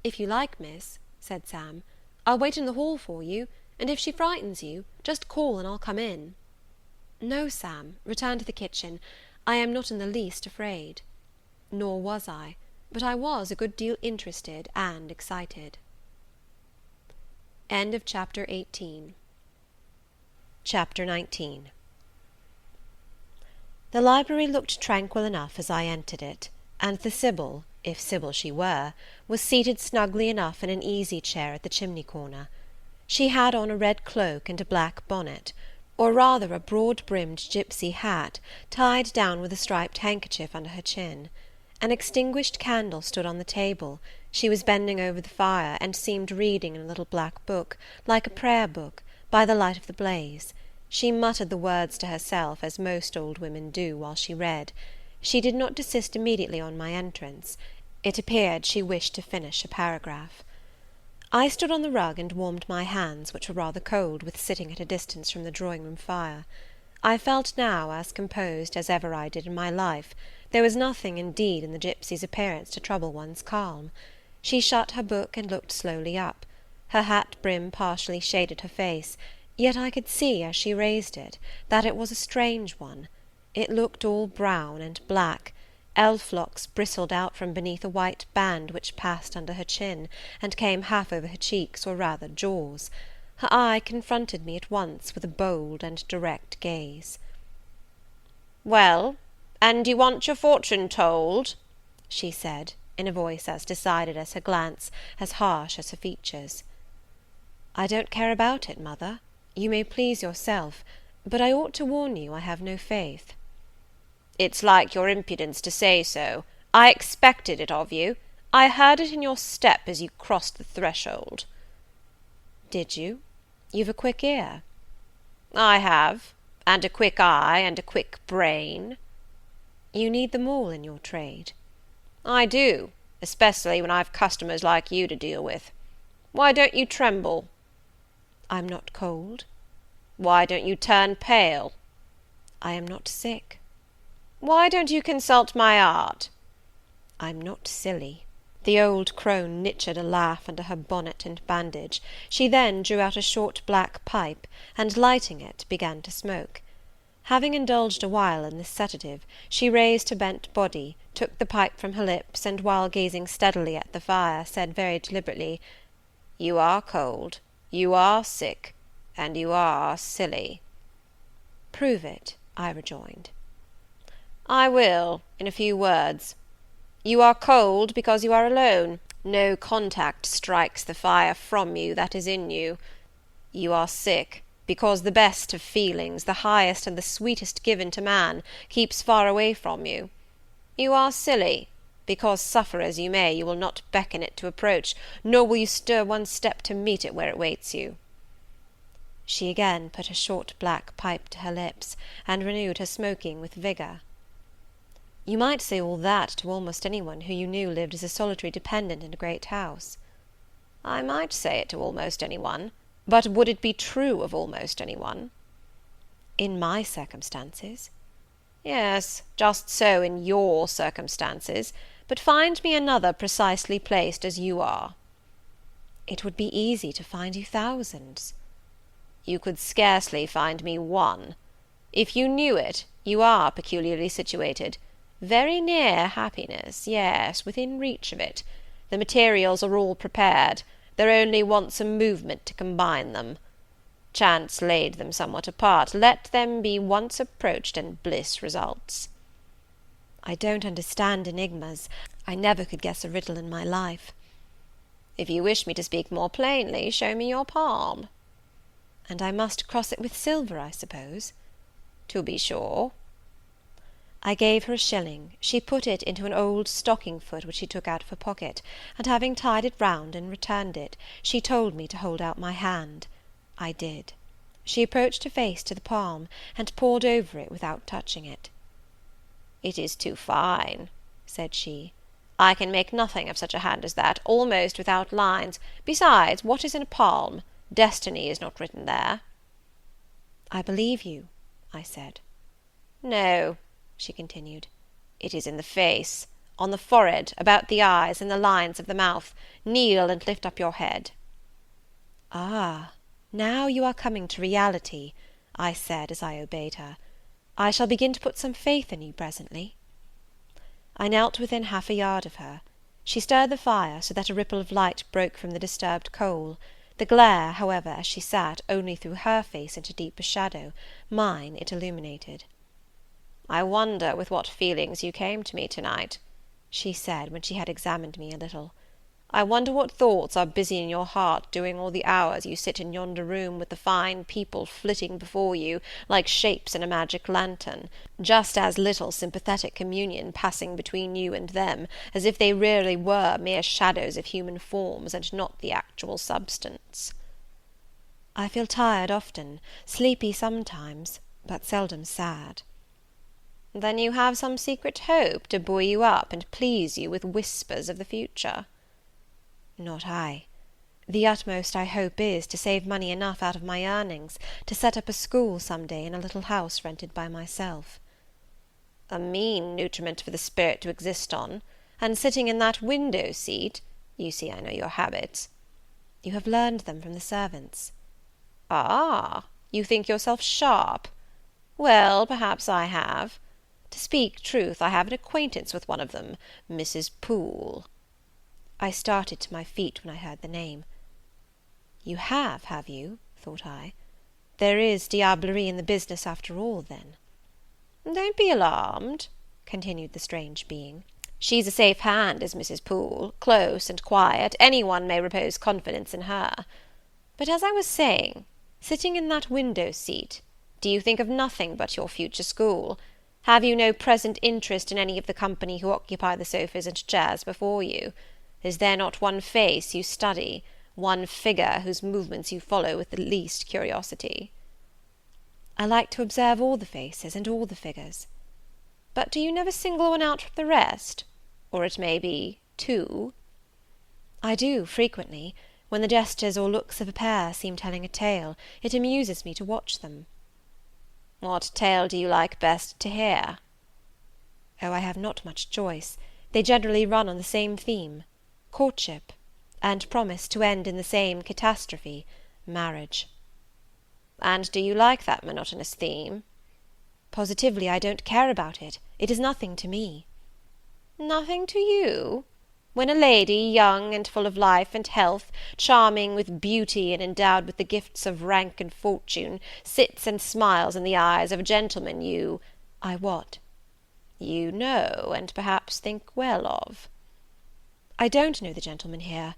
"If you like, miss," said Sam, "I'll wait in the hall for you, and if she frightens you, just call and I'll come in." "No, Sam, return to the kitchen. I am not in the least afraid." Nor was I, but I was a good deal interested and excited. End of Chapter 18. Chapter 19. The library looked tranquil enough as I entered it, and the Sybil, if Sybil she were, was seated snugly enough in an easy-chair at the chimney-corner. She had on a red cloak and a black bonnet, or rather a broad-brimmed gipsy hat, tied down with a striped handkerchief under her chin. An extinguished candle stood on the table. She was bending over the fire, and seemed reading in a little black book, like a prayer-book, by the light of the blaze. She muttered the words to herself, as most old women do while she read. She did not desist immediately on my entrance. It appeared she wished to finish a paragraph. I stood on the rug and warmed my hands, which were rather cold with sitting at a distance from the drawing-room fire. I felt now as composed as ever I did in my life. There was nothing, indeed, in the gipsy's appearance to trouble one's calm. She shut her book and looked slowly up. Her hat brim partially shaded her face, yet I could see, as she raised it, that it was a strange one. It looked all brown and black. Elf-locks bristled out from beneath a white band which passed under her chin, and came half over her cheeks, or rather jaws. Her eye confronted me at once with a bold and direct gaze. "Well, and you want your fortune told?" she said, in a voice as decided as her glance, as harsh as her features. "I don't care about it, mother. You may please yourself. but I ought to warn you I have no faith." "It's like your impudence to say so. I expected it of you. I heard it in your step as you crossed the threshold." "Did you? You've a quick ear." "I have, and a quick eye, and a quick brain." "You need them all in your trade." "I do, especially when I've customers like you to deal with. Why don't you tremble?" "I'm not cold." "Why don't you turn pale?" "I am not sick." "Why don't you consult my art?" "I'm not silly." The old crone knitted a laugh under her bonnet and bandage. She then drew out a short black pipe, and lighting it, began to smoke. Having indulged a while in this sedative, she raised her bent body, took the pipe from her lips, and while gazing steadily at the fire, said very deliberately, "You are cold, you are sick, and you are silly." "Prove it," I rejoined. "I will, in a few words. You are cold because you are alone. No contact strikes the fire from you that is in you. You are sick because the best of feelings, the highest and the sweetest given to man, keeps far away from you. You are silly because, suffer as you may, you will not beckon it to approach, nor will you stir one step to meet it where it waits you." She again put her short black pipe to her lips, and renewed her smoking with vigour. "You might say all that to almost anyone who you knew lived as a solitary dependent in a great house." "I might say it to almost anyone, but would it be true of almost anyone?" "In my circumstances." "Yes, just so in your circumstances, but find me another precisely placed as you are." "It would be easy to find you thousands." "You could scarcely find me one. If you knew it, you are peculiarly situated. Very near happiness, yes, within reach of it. The materials are all prepared. There only wants a movement to combine them. Chance laid them somewhat apart. Let them be once approached, and bliss results." "I don't understand enigmas. I never could guess a riddle in my life." "If you wish me to speak more plainly, show me your palm." "And I must cross it with silver, I suppose?" "To be sure." I gave her a shilling. She put it into an old stocking foot which she took out of her pocket, and having tied it round and returned it, she told me to hold out my hand. I did. She approached her face to the palm, and pored over it without touching it. "It is too fine," said she. "I can make nothing of such a hand as that, almost without lines. Besides, what is in a palm? Destiny is not written there." "I believe you," I said. "No," she continued, "it is in the face, on the forehead, about the eyes, in the lines of the mouth. Kneel and lift up your head." "Ah, now you are coming to reality," I said as I obeyed her. "I shall begin to put some faith in you presently." I knelt within half a yard of her. She stirred the fire so that a ripple of light broke from the disturbed coal. The glare, however, as she sat, only threw her face into deeper shadow. Mine it illuminated. "I wonder with what feelings you came to me to-night," she said, when she had examined me a little. "I wonder what thoughts are busy in your heart during all the hours you sit in yonder room with the fine people flitting before you like shapes in a magic lantern, just as little sympathetic communion passing between you and them, as if they really were mere shadows of human forms, and not the actual substance." "I feel tired often, sleepy sometimes, but seldom sad." "Then you have some secret hope to buoy you up and please you with whispers of the future?" "Not I. The utmost I hope is, to save money enough out of my earnings to set up a school some day in a little house rented by myself." "A mean nutriment for the spirit to exist on, and sitting in that window seat, you see I know your habits." "You have learned them from the servants." "Ah, you think yourself sharp? Well, perhaps I have. To speak truth, I have an acquaintance with one of them, Mrs. Poole." I started to my feet when I heard the name. "You have you?" thought I. "There is diablerie in the business after all, then." "Don't be alarmed," continued the strange being. "She's a safe hand, is Mrs. Poole, close and quiet. Any one may repose confidence in her. But as I was saying, sitting in that window seat, Do you think of nothing but your future school? Have you no present interest in any of the company who occupy the sofas and chairs before you? Is there not one face you study, one figure whose movements you follow with the least curiosity?" "I like to observe all the faces and all the figures." "But do you never single one out from the rest? Or it may be two?" "I do, frequently. When the gestures or looks of a pair seem telling a tale, it amuses me to watch them." "What tale do you like best to hear?" "Oh, I have not much choice. They generally run on the same theme, courtship, and promise to end in the same catastrophe, marriage." "And do you like that monotonous theme?" "Positively I don't care about it. It is nothing to me." "Nothing to you? When a lady, young and full of life and health, charming with beauty and endowed with the gifts of rank and fortune, sits and smiles in the eyes of a gentleman you—" "I what?" "You know, and perhaps think well of." "I don't know the gentlemen here.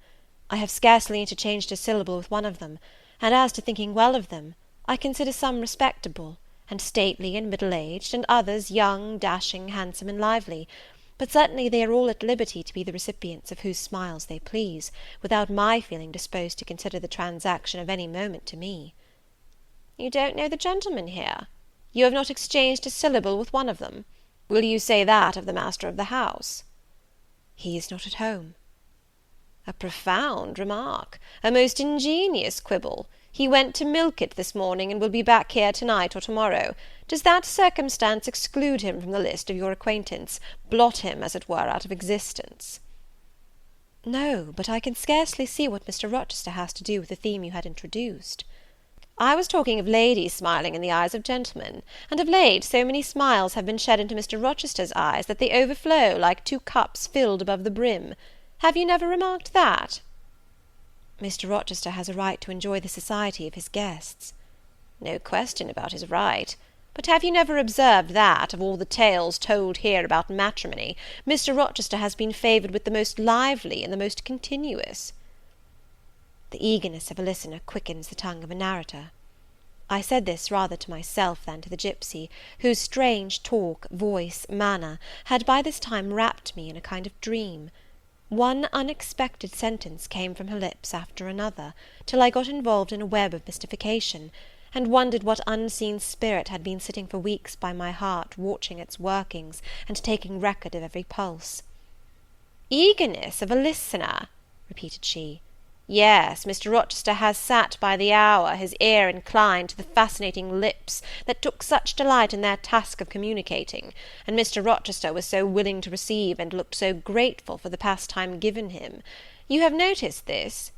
I have scarcely interchanged a syllable with one of them, and as to thinking well of them, I consider some respectable, and stately and middle-aged, and others young, dashing, handsome, and lively; but certainly they are all at liberty to be the recipients of whose smiles they please, without my feeling disposed to consider the transaction of any moment to me." "You don't know the gentlemen here? You have not exchanged a syllable with one of them? Will you say that of the master of the house?" "He is not at home." "A profound remark! A most ingenious quibble! He went to Milket this morning, and will be back here to-night or to-morrow. Does that circumstance exclude him from the list of your acquaintance, blot him, as it were, out of existence?" "No, but I can scarcely see what Mr. Rochester has to do with the theme you had introduced." "I was talking of ladies smiling in the eyes of gentlemen; and of late so many smiles have been shed into Mr. Rochester's eyes, that they overflow like two cups filled above the brim. Have you never remarked that?" "Mr. Rochester has a right to enjoy the society of his guests." "No question about his right. But have you never observed that, of all the tales told here about matrimony, Mr. Rochester has been favoured with the most lively and the most continuous?" The eagerness of a listener quickens the tongue of a narrator. I said this rather to myself than to the gipsy, whose strange talk, voice, manner, had by this time wrapped me in a kind of dream. One unexpected sentence came from her lips after another, till I got involved in a web of mystification, and wondered what unseen spirit had been sitting for weeks by my heart, watching its workings, and taking record of every pulse. "Eagerness of a listener!" repeated she. "Yes, Mr. Rochester has sat by the hour, his ear inclined to the fascinating lips that took such delight in their task of communicating, and Mr. Rochester was so willing to receive, and looked so grateful for the pastime given him. You have noticed this?"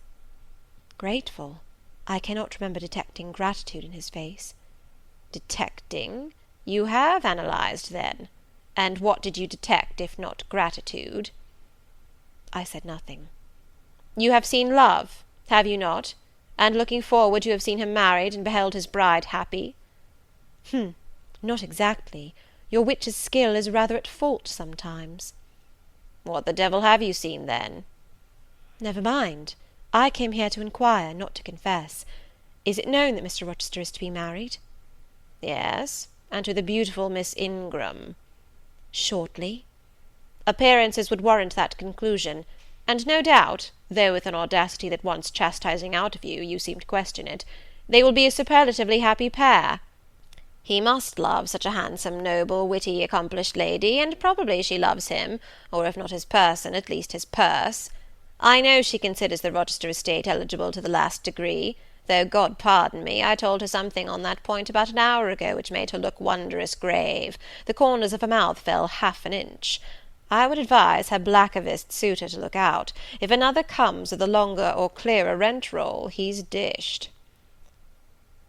"Grateful? I cannot remember detecting gratitude in his face." "Detecting? You have analysed, then? And what did you detect, if not gratitude?" I said nothing. "You have seen love, have you not? And looking forward, you have seen him married, and beheld his bride happy?" Not exactly. Your witch's skill is rather at fault sometimes." "What the devil have you seen, then?" "Never mind. I came here to inquire, not to confess. Is it known that Mr. Rochester is to be married?" "Yes, and to the beautiful Miss Ingram." "Shortly?" "Appearances would warrant that conclusion, and no doubt, though with an audacity that wants chastising out of you, you seem to question it, they will be a superlatively happy pair. He must love such a handsome, noble, witty, accomplished lady, and probably she loves him, or if not his person, at least his purse. I know she considers the Rochester estate eligible to the last degree, though, God pardon me, I told her something on that point about an hour ago which made her look wondrous grave. The corners of her mouth fell half an inch. I would advise her blackavist suitor to look out. If another comes with a longer or clearer rent-roll, he's dished."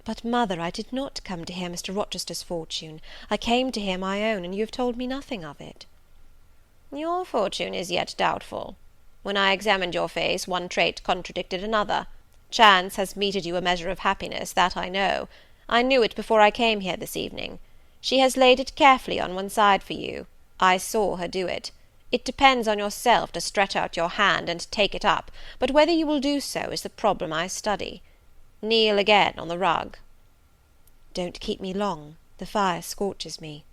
"But, mother, I did not come to hear Mr. Rochester's fortune. I came to hear my own, and you have told me nothing of it." "Your fortune is yet doubtful. When I examined your face, one trait contradicted another. Chance has meted you a measure of happiness, that I know. I knew it before I came here this evening. She has laid it carefully on one side for you. I saw her do it. It depends on yourself to stretch out your hand and take it up, but whether you will do so is the problem I study. Kneel again on the rug." Don't keep me long, the fire scorches me."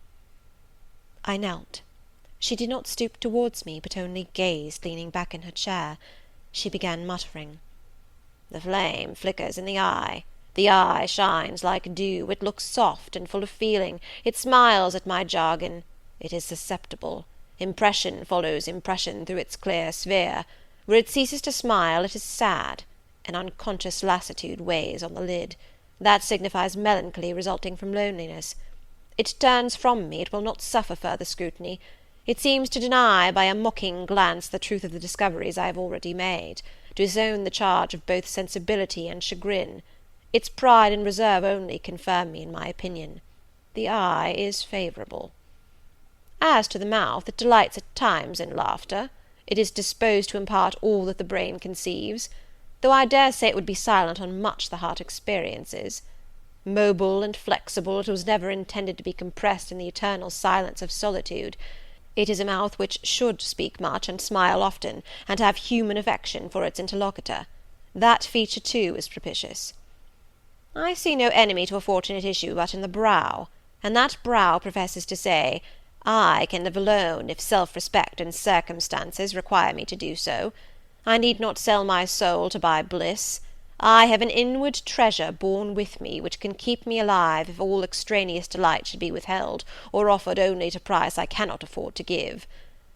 I knelt. She did not stoop towards me, but only gazed, leaning back in her chair. She began muttering. "The flame flickers in the eye. The eye shines like dew. It looks soft and full of feeling. It smiles at my jargon. It is susceptible. Impression follows impression through its clear sphere. Where it ceases to smile, it is sad. An unconscious lassitude weighs on the lid. That signifies melancholy resulting from loneliness. It turns from me, it will not suffer further scrutiny. It seems to deny by a mocking glance the truth of the discoveries I have already made, to disown the charge of both sensibility and chagrin. Its pride and reserve only confirm me in my opinion. The eye is favourable. As to the mouth, it delights at times in laughter. It is disposed to impart all that the brain conceives, though I dare say it would be silent on much the heart experiences. Mobile and flexible, it was never intended to be compressed in the eternal silence of solitude. It is a mouth which should speak much and smile often, and have human affection for its interlocutor. That feature, too, is propitious. I see no enemy to a fortunate issue but in the brow, and that brow professes to say, I can live alone if self-respect and circumstances require me to do so. I need not sell my soul to buy bliss. I have an inward treasure born with me, which can keep me alive if all extraneous delight should be withheld, or offered only at a price I cannot afford to give.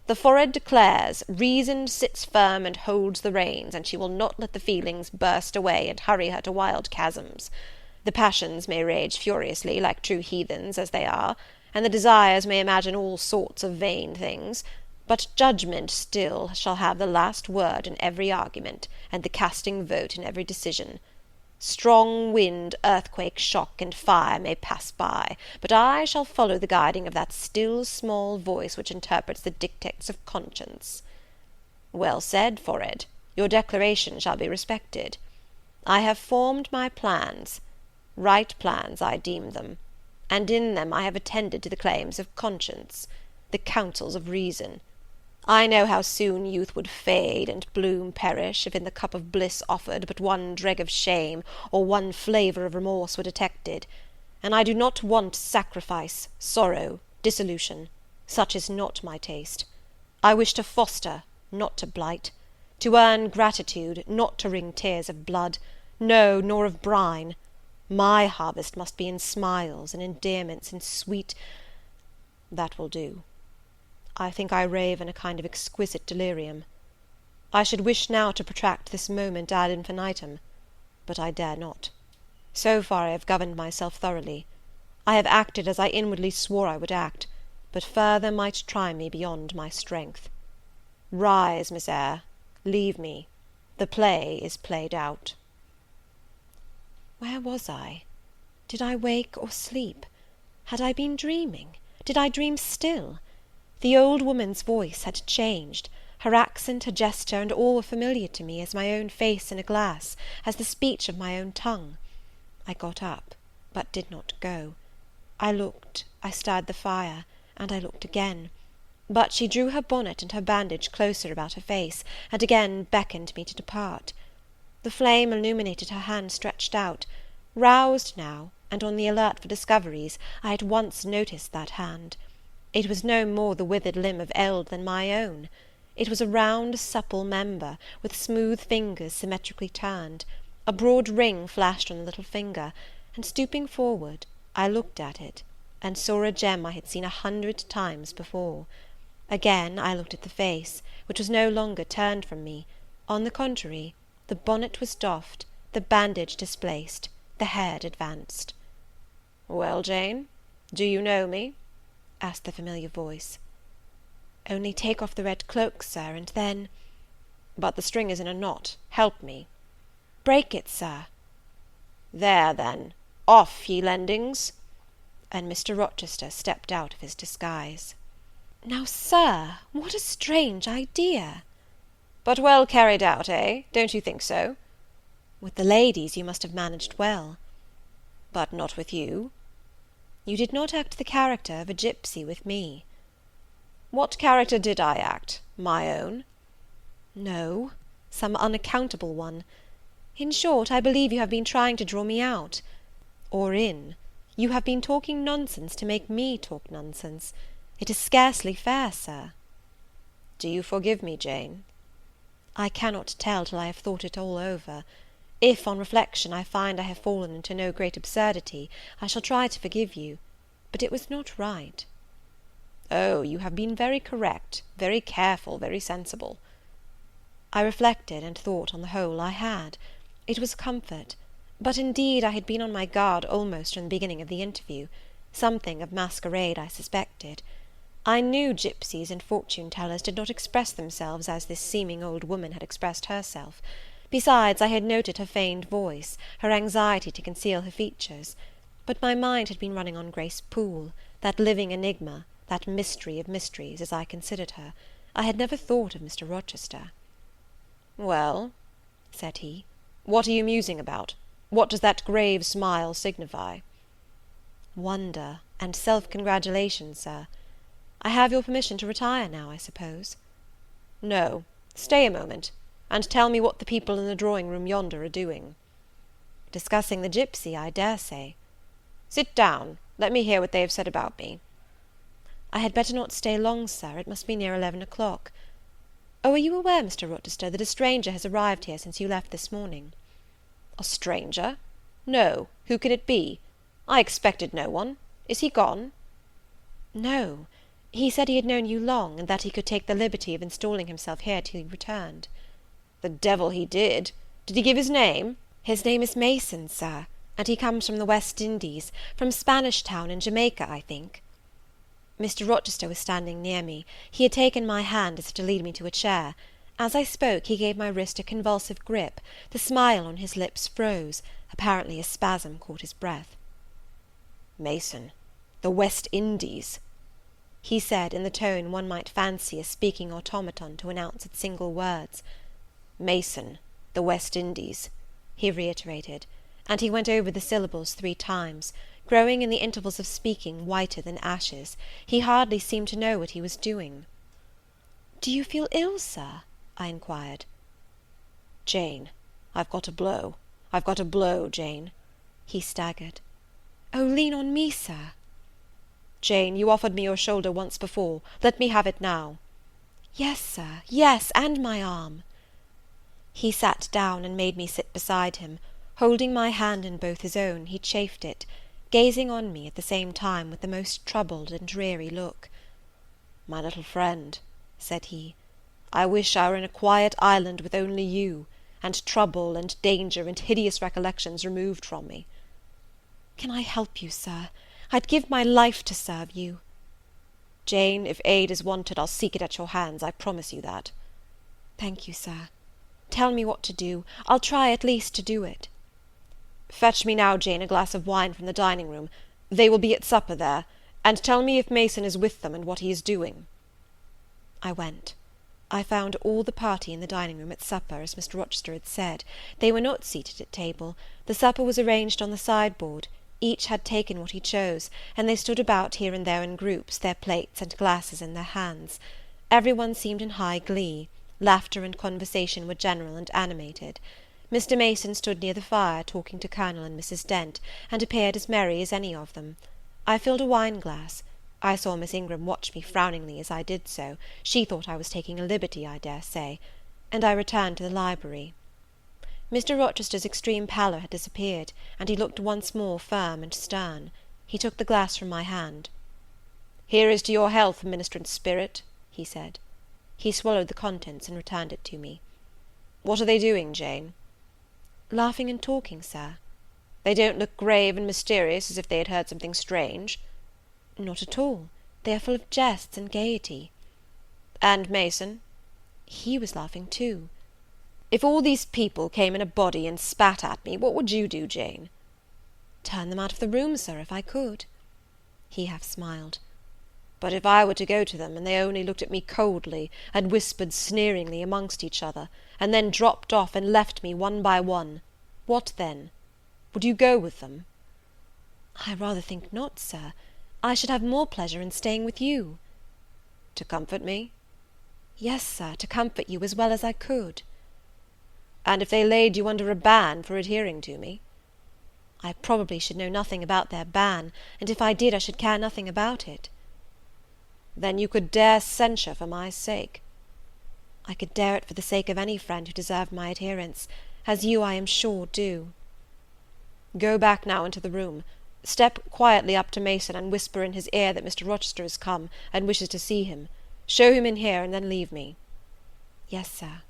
The forehead declares, reason sits firm and holds the reins, and she will not let the feelings burst away and hurry her to wild chasms. The passions may rage furiously, like true heathens as they are, and the desires may imagine all sorts of vain things, but judgment still shall have the last word in every argument, and the casting vote in every decision. Strong wind, earthquake, shock, and fire may pass by, but I shall follow the guiding of that still small voice which interprets the dictates of conscience. Well said, forehead. Your declaration shall be respected. I have formed my plans. Right plans I deem them, and in them I have attended to the claims of conscience, the counsels of reason. I know how soon youth would fade and bloom perish, if in the cup of bliss offered but one dreg of shame or one flavour of remorse were detected, and I do not want sacrifice, sorrow, dissolution. Such is not my taste. I wish to foster, not to blight, to earn gratitude, not to wring tears of blood, no, nor of brine. My harvest must be in smiles, in endearments, in sweet— That will do. I think I rave in a kind of exquisite delirium. I should wish now to protract this moment ad infinitum, but I dare not. So far I have governed myself thoroughly. I have acted as I inwardly swore I would act, but further might try me beyond my strength. Rise, Miss Eyre. Leave me. The play is played out. Where was I? Did I wake or sleep? Had I been dreaming? Did I dream still? The old woman's voice had changed. Her accent, her gesture, and all were familiar to me as my own face in a glass, as the speech of my own tongue. I got up, but did not go. I looked, I stirred the fire, and I looked again. But she drew her bonnet and her bandage closer about her face, and again beckoned me to depart. The flame illuminated her hand stretched out. Roused now, and on the alert for discoveries, I at once noticed that hand. It was no more the withered limb of eld than my own. It was a round, supple member, with smooth fingers symmetrically turned. A broad ring flashed on the little finger, and stooping forward, I looked at it, and saw a gem I had seen 100 times before. Again I looked at the face, which was no longer turned from me. On the contrary, the bonnet was doffed, the bandage displaced, the head advanced. "Well, Jane, do you know me?" asked the familiar voice. "Only take off the red cloak, sir, and then—" "But the string is in a knot. Help me." "Break it, sir." "There, then. Off, ye lendings!" And Mr. Rochester stepped out of his disguise. "Now, sir, what a strange idea!" "But well carried out, eh? Don't you think so?" "With the ladies you must have managed well." "But not with you." "You did not act the character of a gipsy with me." "What character did I act? My own?" "No, some unaccountable one. In short, I believe you have been trying to draw me out, or in. You have been talking nonsense to make me talk nonsense. It is scarcely fair, sir." "Do you forgive me, Jane?" "I cannot tell till I have thought it all over. If, on reflection, I find I have fallen into no great absurdity, I shall try to forgive you. But it was not right." "Oh, you have been very correct, very careful, very sensible." I reflected, and thought, on the whole, I had. It was a comfort. But indeed I had been on my guard almost from the beginning of the interview. Something of masquerade I suspected. I knew gypsies and fortune-tellers did not express themselves as this seeming old woman had expressed herself. Besides, I had noted her feigned voice, her anxiety to conceal her features. But my mind had been running on Grace Poole, that living enigma, that mystery of mysteries, as I considered her. I had never thought of Mr. Rochester. "Well," said he, "what are you musing about? What does that grave smile signify?" "Wonder and self-congratulation, sir. I have your permission to retire now, I suppose?" "No, stay a moment, and tell me what the people in the drawing-room yonder are doing." "Discussing the gypsy, I dare say." "Sit down. Let me hear what they have said about me." "I had better not stay long, sir. It must be near 11 o'clock. Oh, are you aware, Mr. Rochester, that a stranger has arrived here since you left this morning?" "A stranger? No. Who can it be? I expected no one. Is he gone?" "No. He said he had known you long, and that he could take the liberty of installing himself here till you returned." "The devil he did! Did he give his name?" "His name is Mason, sir, and he comes from the West Indies, from Spanish Town in Jamaica, I think." Mr. Rochester was standing near me. He had taken my hand as if to lead me to a chair. As I spoke, he gave my wrist a convulsive grip, the smile on his lips froze, apparently a spasm caught his breath. "Mason, the West Indies!" he said, in the tone one might fancy a speaking automaton to announce its single words. "Mason, the West Indies," he reiterated, and he went over the syllables 3 times, growing in the intervals of speaking whiter than ashes. He hardly seemed to know what he was doing. "Do you feel ill, sir?" I inquired. "Jane, I've got a blow. I've got a blow, Jane." He staggered. "Oh, lean on me, sir." "Jane, you offered me your shoulder once before. Let me have it now." "Yes, sir, yes, and my arm." He sat down and made me sit beside him. Holding my hand in both his own, he chafed it, gazing on me at the same time with the most troubled and dreary look. "My little friend," said he, "I wish I were in a quiet island with only you, and trouble and danger and hideous recollections removed from me." "Can I help you, sir? I'd give my life to serve you." "Jane, if aid is wanted, I'll seek it at your hands, I promise you that." "Thank you, sir. Tell me what to do. I'll try at least to do it." "Fetch me now, Jane, a glass of wine from the dining-room. They will be at supper there. And tell me if Mason is with them, and what he is doing." I went. I found all the party in the dining-room at supper, as Mr. Rochester had said. They were not seated at table. The supper was arranged on the sideboard. Each had taken what he chose, and they stood about here and there in groups, their plates and glasses in their hands. Every one seemed in high glee. Laughter and conversation were general and animated. Mr. Mason stood near the fire, talking to Colonel and Mrs. Dent, and appeared as merry as any of them. I filled a wine-glass. I saw Miss Ingram watch me frowningly as I did so. She thought I was taking a liberty, I dare say, and I returned to the library. Mr. Rochester's extreme pallor had disappeared, and he looked once more firm and stern. He took the glass from my hand. "Here is to your health, ministrant spirit," he said. He swallowed the contents and returned it to me. "What are they doing, Jane?" "Laughing and talking, sir." "They don't look grave and mysterious, as if they had heard something strange?" "Not at all. They are full of jests and gaiety." "And Mason?" "He was laughing too." "If all these people came in a body and spat at me, what would you do, Jane?" "Turn them out of the room, sir, if I could." He half smiled. "But if I were to go to them, and they only looked at me coldly, and whispered sneeringly amongst each other, and then dropped off and left me one by one, what then? Would you go with them?" "I rather think not, sir. I should have more pleasure in staying with you." "To comfort me?" "Yes, sir, to comfort you as well as I could." "And if they laid you under a ban for adhering to me?" I probably should know nothing about their ban, and if I did, I should care nothing about it." "Then you could dare censure for my sake?" "I could dare it for the sake of any friend who deserved my adherence, as you, I am sure, do." "Go back now into the room. Step quietly up to Mason, and whisper in his ear that Mr. Rochester is come, and wishes to see him. Show him in here, and then leave me." "Yes, sir."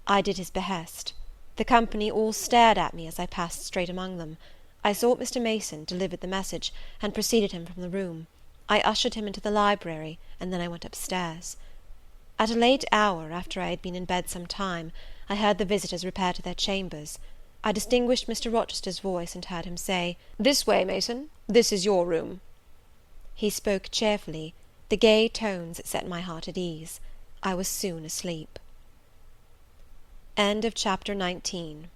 I did his behest. The company all stared at me as I passed straight among them. I sought Mr. Mason, delivered the message, and preceded him from the room. I ushered him into the library, and then I went upstairs. At a late hour, after I had been in bed some time, I heard the visitors repair to their chambers. I distinguished Mr. Rochester's voice, and heard him say, "This way, Mason. This is your room." He spoke cheerfully. The gay tones set my heart at ease. I was soon asleep. End of Chapter 19.